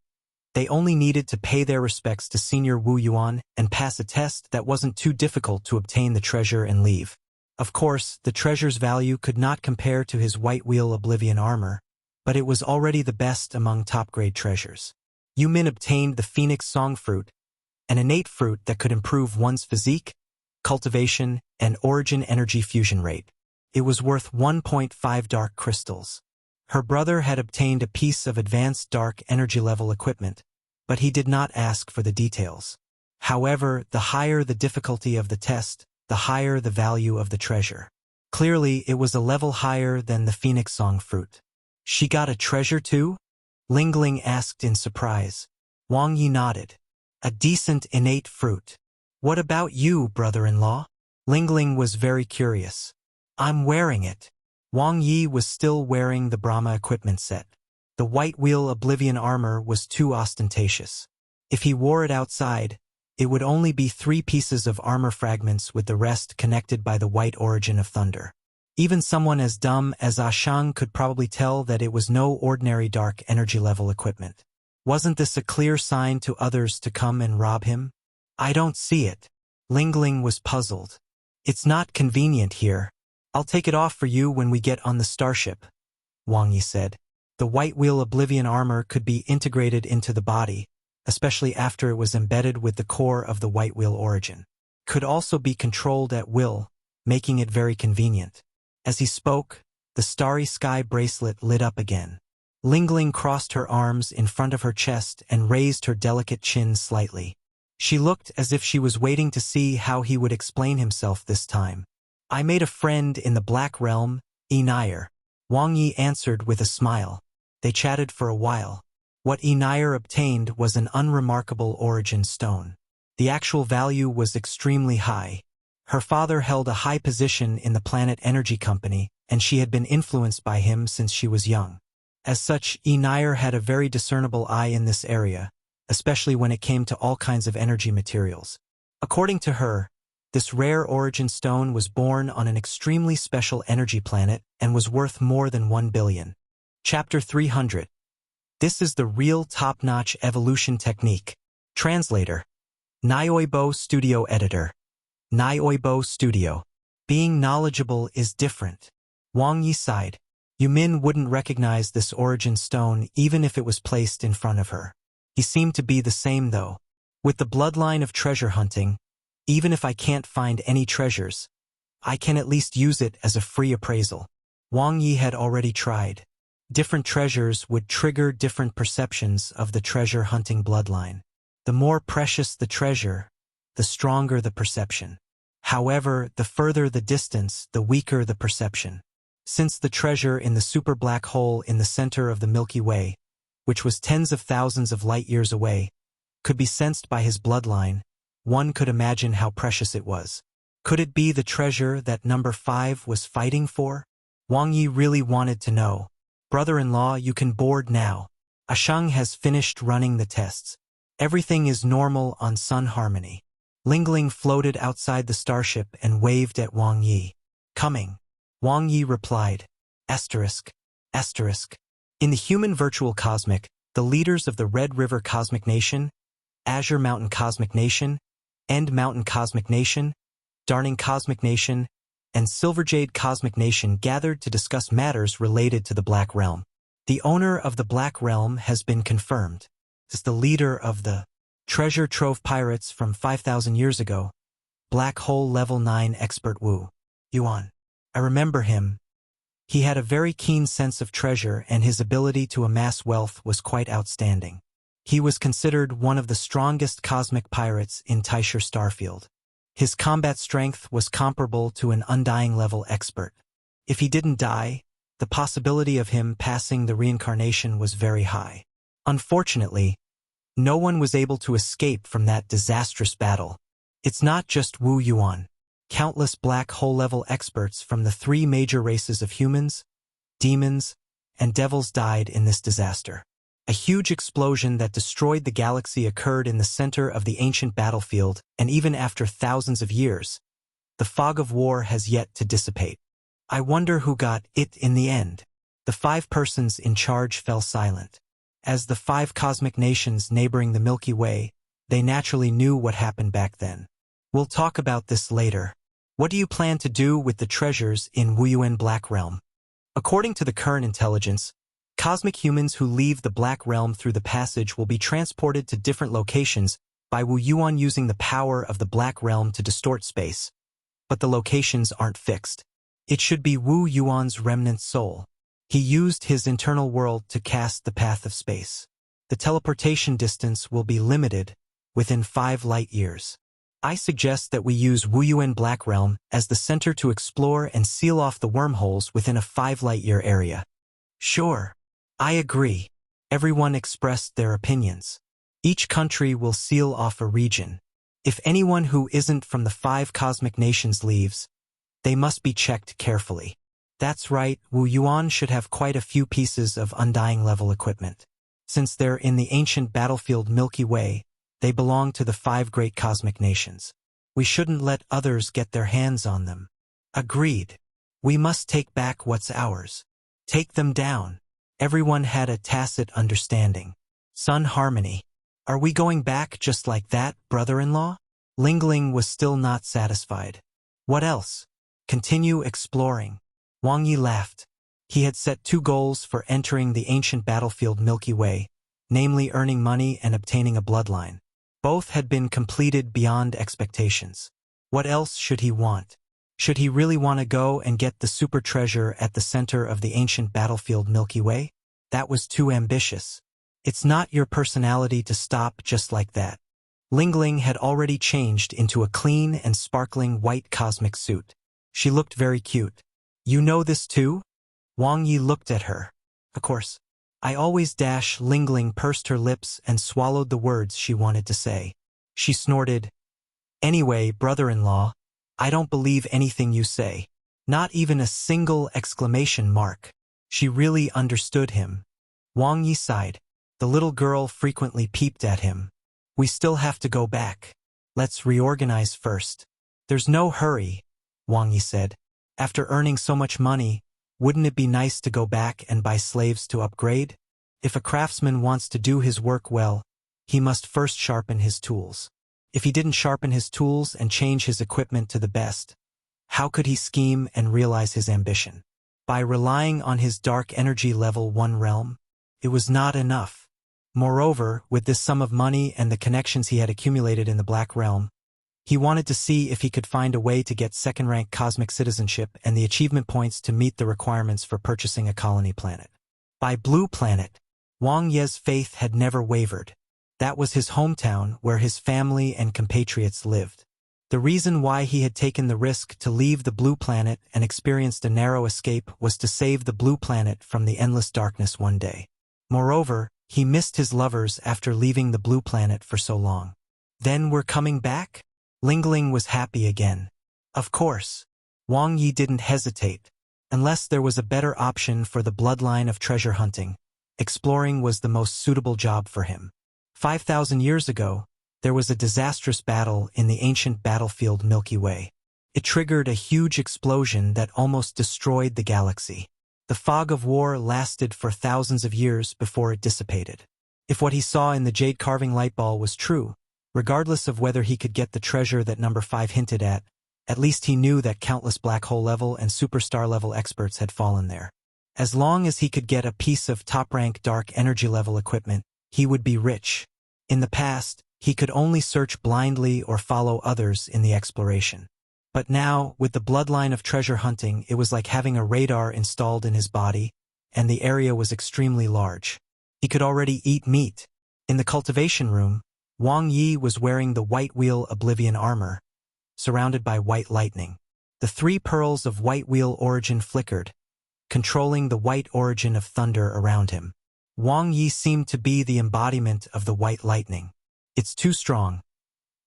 they only needed to pay their respects to Senior Wu Yuan and pass a test that wasn't too difficult to obtain the treasure and leave. Of course, the treasure's value could not compare to his White Wheel Oblivion armor, but it was already the best among top-grade treasures. Yu Min obtained the Phoenix Song Fruit, an innate fruit that could improve one's physique, cultivation, and origin energy fusion rate. It was worth 1.5 dark crystals. Her brother had obtained a piece of advanced dark energy level equipment, but he did not ask for the details. However, the higher the difficulty of the test, the higher the value of the treasure. Clearly, it was a level higher than the Phoenix Song Fruit. "She got a treasure too?" Lingling asked in surprise. Wang Ye nodded. "A decent innate fruit. What about you, brother-in-law?" Lingling was very curious. "I'm wearing it." Wang Ye was still wearing the Brahma equipment set. The White Wheel Oblivion armor was too ostentatious. If he wore it outside, it would only be 3 pieces of armor fragments with the rest connected by the white origin of thunder. Even someone as dumb as Shang could probably tell that it was no ordinary dark energy level equipment. Wasn't this a clear sign to others to come and rob him? "I don't see it." Lingling was puzzled. "It's not convenient here. I'll take it off for you when we get on the starship," Wang Ye said. The White Wheel Oblivion armor could be integrated into the body, especially after it was embedded with the core of the White Wheel origin. Could also be controlled at will, making it very convenient. As he spoke, the starry sky bracelet lit up again. Lingling crossed her arms in front of her chest and raised her delicate chin slightly. She looked as if she was waiting to see how he would explain himself this time. "I made a friend in the Black Realm, Nair." Wang Ye answered with a smile. They chatted for a while. What Nair obtained was an unremarkable origin stone. The actual value was extremely high. Her father held a high position in the Planet Energy Company, and she had been influenced by him since she was young. As such, Nair had a very discernible eye in this area, especially when it came to all kinds of energy materials. According to her, this rare origin stone was born on an extremely special energy planet and was worth more than 1 billion. Chapter 300. This is the real top-notch evolution technique. Translator. Nioibo Studio Editor. Nioibo Studio. Being knowledgeable is different. Wang Ye sighed. Yu Min wouldn't recognize this origin stone even if it was placed in front of her. He seemed to be the same though. With the bloodline of treasure hunting, even if I can't find any treasures, I can at least use it as a free appraisal. Wang Ye had already tried. Different treasures would trigger different perceptions of the treasure hunting bloodline. The more precious the treasure, the stronger the perception. However, the further the distance, the weaker the perception. Since the treasure in the super black hole in the center of the Milky Way, which was tens of thousands of light years away, could be sensed by his bloodline, one could imagine how precious it was. Could it be the treasure that number 5 was fighting for? Wang Ye really wanted to know. "Brother-in-law, you can board now. Ashang has finished running the tests. Everything is normal on Sun Harmony." Lingling floated outside the starship and waved at Wang Ye. "Coming." Wang Ye replied. Asterisk. Asterisk. In the human virtual cosmic, the leaders of the Red River Cosmic Nation, Azure Mountain Cosmic Nation, End Mountain Cosmic Nation, Darning Cosmic Nation, and Silverjade Cosmic Nation gathered to discuss matters related to the Black Realm. The owner of the Black Realm has been confirmed as the leader of the treasure trove pirates from 5,000 years ago, Black Hole Level 9 expert Wu Yuan. I remember him. He had a very keen sense of treasure and his ability to amass wealth was quite outstanding. He was considered one of the strongest cosmic pirates in Taisher Starfield. His combat strength was comparable to an undying level expert. If he didn't die, the possibility of him passing the reincarnation was very high. Unfortunately, no one was able to escape from that disastrous battle. It's not just Wu Yuan. Countless black hole-level experts from the three major races of humans, demons, and devils died in this disaster. A huge explosion that destroyed the galaxy occurred in the center of the ancient battlefield, and even after thousands of years, the fog of war has yet to dissipate. I wonder who got it in the end. The 5 persons in charge fell silent. As the 5 cosmic nations neighboring the Milky Way, they naturally knew what happened back then. We'll talk about this later. What do you plan to do with the treasures in Wuyuan Black Realm? According to the current intelligence, cosmic humans who leave the Black Realm through the passage will be transported to different locations by Wu Yuan using the power of the Black Realm to distort space. But the locations aren't fixed. It should be Wu Yuan's remnant soul. He used his internal world to cast the path of space. The teleportation distance will be limited, within 5 light years. I suggest that we use Wuyuan Black Realm as the center to explore and seal off the wormholes within a 5 light-year area. Sure. I agree. Everyone expressed their opinions. Each country will seal off a region. If anyone who isn't from the 5 cosmic nations leaves, they must be checked carefully. That's right, Wu Yuan should have quite a few pieces of undying level equipment. Since they're in the ancient battlefield Milky Way, they belong to the 5 great cosmic nations. We shouldn't let others get their hands on them. Agreed. We must take back what's ours. Take them down. Everyone had a tacit understanding. Sun Harmony. Are we going back just like that, brother-in-law? Lingling was still not satisfied. What else? Continue exploring. Wang Ye laughed. He had set 2 goals for entering the ancient battlefield Milky Way, namely earning money and obtaining a bloodline. Both had been completed beyond expectations. What else should he want? Should he really want to go and get the super treasure at the center of the ancient battlefield Milky Way? That was too ambitious. It's not your personality to stop just like that. Lingling had already changed into a clean and sparkling white cosmic suit. She looked very cute. You know this too? Wang Ye looked at her. Of course. I always dash. Lingling pursed her lips and swallowed the words she wanted to say. She snorted. Anyway, brother-in-law, I don't believe anything you say. Not even a single exclamation mark. She really understood him. Wang Ye sighed. The little girl frequently peeped at him. We still have to go back. Let's reorganize first. There's no hurry, Wang Ye said. After earning so much money, wouldn't it be nice to go back and buy slaves to upgrade? If a craftsman wants to do his work well, he must first sharpen his tools. If he didn't sharpen his tools and change his equipment to the best, how could he scheme and realize his ambition? By relying on his dark energy level 1 realm, it was not enough. Moreover, with this sum of money and the connections he had accumulated in the Black Realm, he wanted to see if he could find a way to get 2nd-rank cosmic citizenship and the achievement points to meet the requirements for purchasing a colony planet. By Blue Planet, Wang Ye's faith had never wavered. That was his hometown where his family and compatriots lived. The reason why he had taken the risk to leave the Blue Planet and experienced a narrow escape was to save the Blue Planet from the endless darkness one day. Moreover, he missed his lovers after leaving the Blue Planet for so long. Then we're coming back? Lingling was happy again. Of course. Wang Ye didn't hesitate. Unless there was a better option for the bloodline of treasure hunting, exploring was the most suitable job for him. 5,000 years ago, there was a disastrous battle in the ancient battlefield Milky Way. It triggered a huge explosion that almost destroyed the galaxy. The fog of war lasted for thousands of years before it dissipated. If what he saw in the jade carving light ball was true, regardless of whether he could get the treasure that number 5 hinted at least he knew that countless black hole level and superstar level experts had fallen there. As long as he could get a piece of top-rank dark energy level equipment, he would be rich. In the past, he could only search blindly or follow others in the exploration. But now, with the bloodline of treasure hunting, it was like having a radar installed in his body, and the area was extremely large. He could already eat meat. In the cultivation room, Wang Ye was wearing the White Wheel Oblivion armor, surrounded by white lightning. The 3 pearls of white wheel origin flickered, controlling the white origin of thunder around him. Wang Ye seemed to be the embodiment of the white lightning. It's too strong.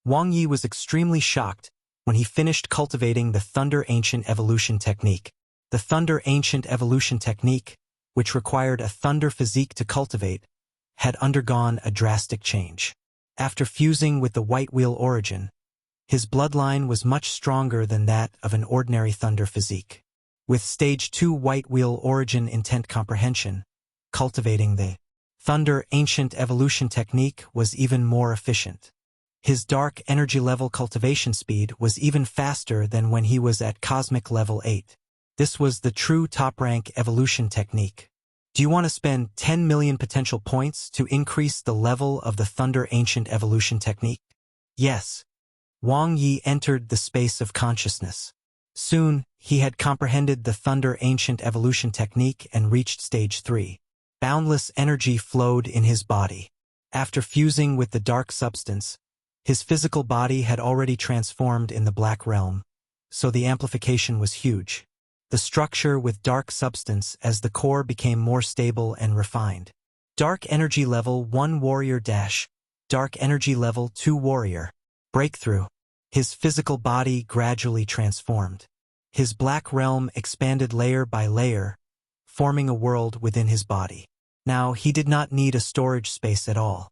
Wang Ye was extremely shocked when he finished cultivating the Thunder Ancient Evolution technique. The Thunder Ancient Evolution technique, which required a thunder physique to cultivate, had undergone a drastic change. After fusing with the white wheel origin, his bloodline was much stronger than that of an ordinary thunder physique. With Stage 2 white wheel origin intent comprehension, cultivating the Thunder Ancient Evolution technique was even more efficient. His dark energy level cultivation speed was even faster than when he was at cosmic level 8. This was the true top-rank evolution technique. Do you want to spend 10 million potential points to increase the level of the Thunder Ancient Evolution technique? Yes. Wang Ye entered the space of consciousness. Soon, he had comprehended the Thunder Ancient Evolution technique and reached Stage 3. Boundless energy flowed in his body. After fusing with the dark substance, his physical body had already transformed in the black realm, so the amplification was huge. The structure with dark substance as the core became more stable and refined. Dark energy level 1 warrior dash, dark energy level 2 warrior. Breakthrough. His physical body gradually transformed. His black realm expanded layer by layer, forming a world within his body. Now he did not need a storage space at all.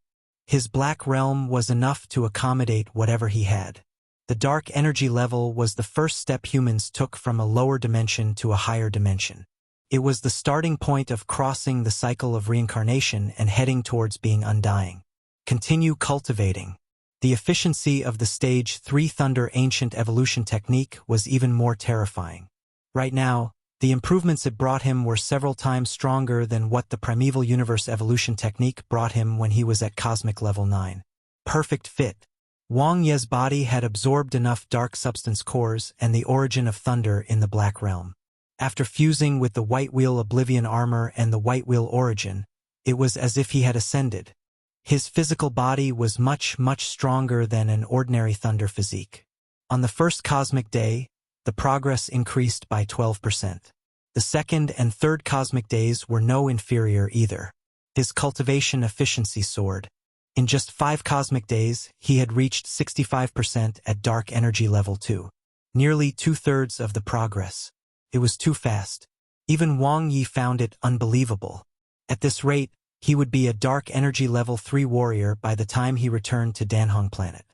His black realm was enough to accommodate whatever he had. The dark energy level was the first step humans took from a lower dimension to a higher dimension. It was the starting point of crossing the cycle of reincarnation and heading towards being undying. Continue cultivating. The efficiency of the Stage 3 Thunder Ancient Evolution technique was even more terrifying. Right now, the improvements it brought him were several times stronger than what the Primeval Universe Evolution technique brought him when he was at Cosmic Level 9. Perfect fit. Wang Ye's body had absorbed enough dark substance cores and the origin of thunder in the Black Realm. After fusing with the White Wheel Oblivion armor and the White Wheel origin, it was as if he had ascended. His physical body was much stronger than an ordinary thunder physique. On the first cosmic day, the progress increased by 12%. The second and third cosmic days were no inferior either. His cultivation efficiency soared. In just 5 cosmic days, he had reached 65% at dark energy level 2. Nearly 2/3 of the progress. It was too fast. Even Wang Ye found it unbelievable. At this rate, he would be a dark energy level 3 warrior by the time he returned to Danhong Planet.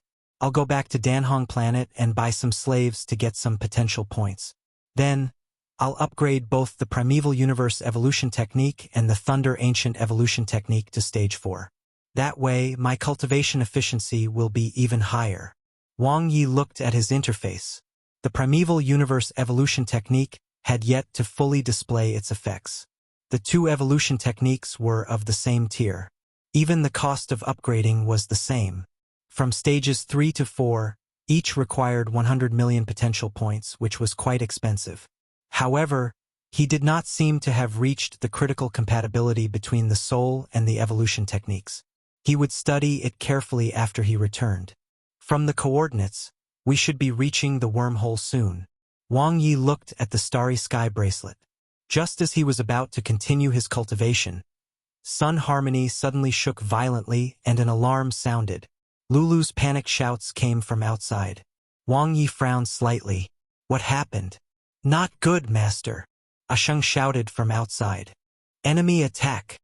I'll go back to Danhong Planet and buy some slaves to get some potential points. Then, I'll upgrade both the Primeval Universe Evolution technique and the Thunder Ancient Evolution technique to Stage 4. That way, my cultivation efficiency will be even higher. Wang Ye looked at his interface. The Primeval Universe Evolution technique had yet to fully display its effects. The 2 evolution techniques were of the same tier. Even the cost of upgrading was the same. From stages 3 to 4, each required 100 million potential points, which was quite expensive. However, he did not seem to have reached the critical compatibility between the soul and the evolution techniques. He would study it carefully after he returned. From the coordinates, we should be reaching the wormhole soon. Wang Ye looked at the starry sky bracelet. Just as he was about to continue his cultivation, Sun Harmony suddenly shook violently and an alarm sounded. Lulu's panic shouts came from outside. Wang Ye frowned slightly. What happened? Not good, Master. Asheng shouted from outside. Enemy attack.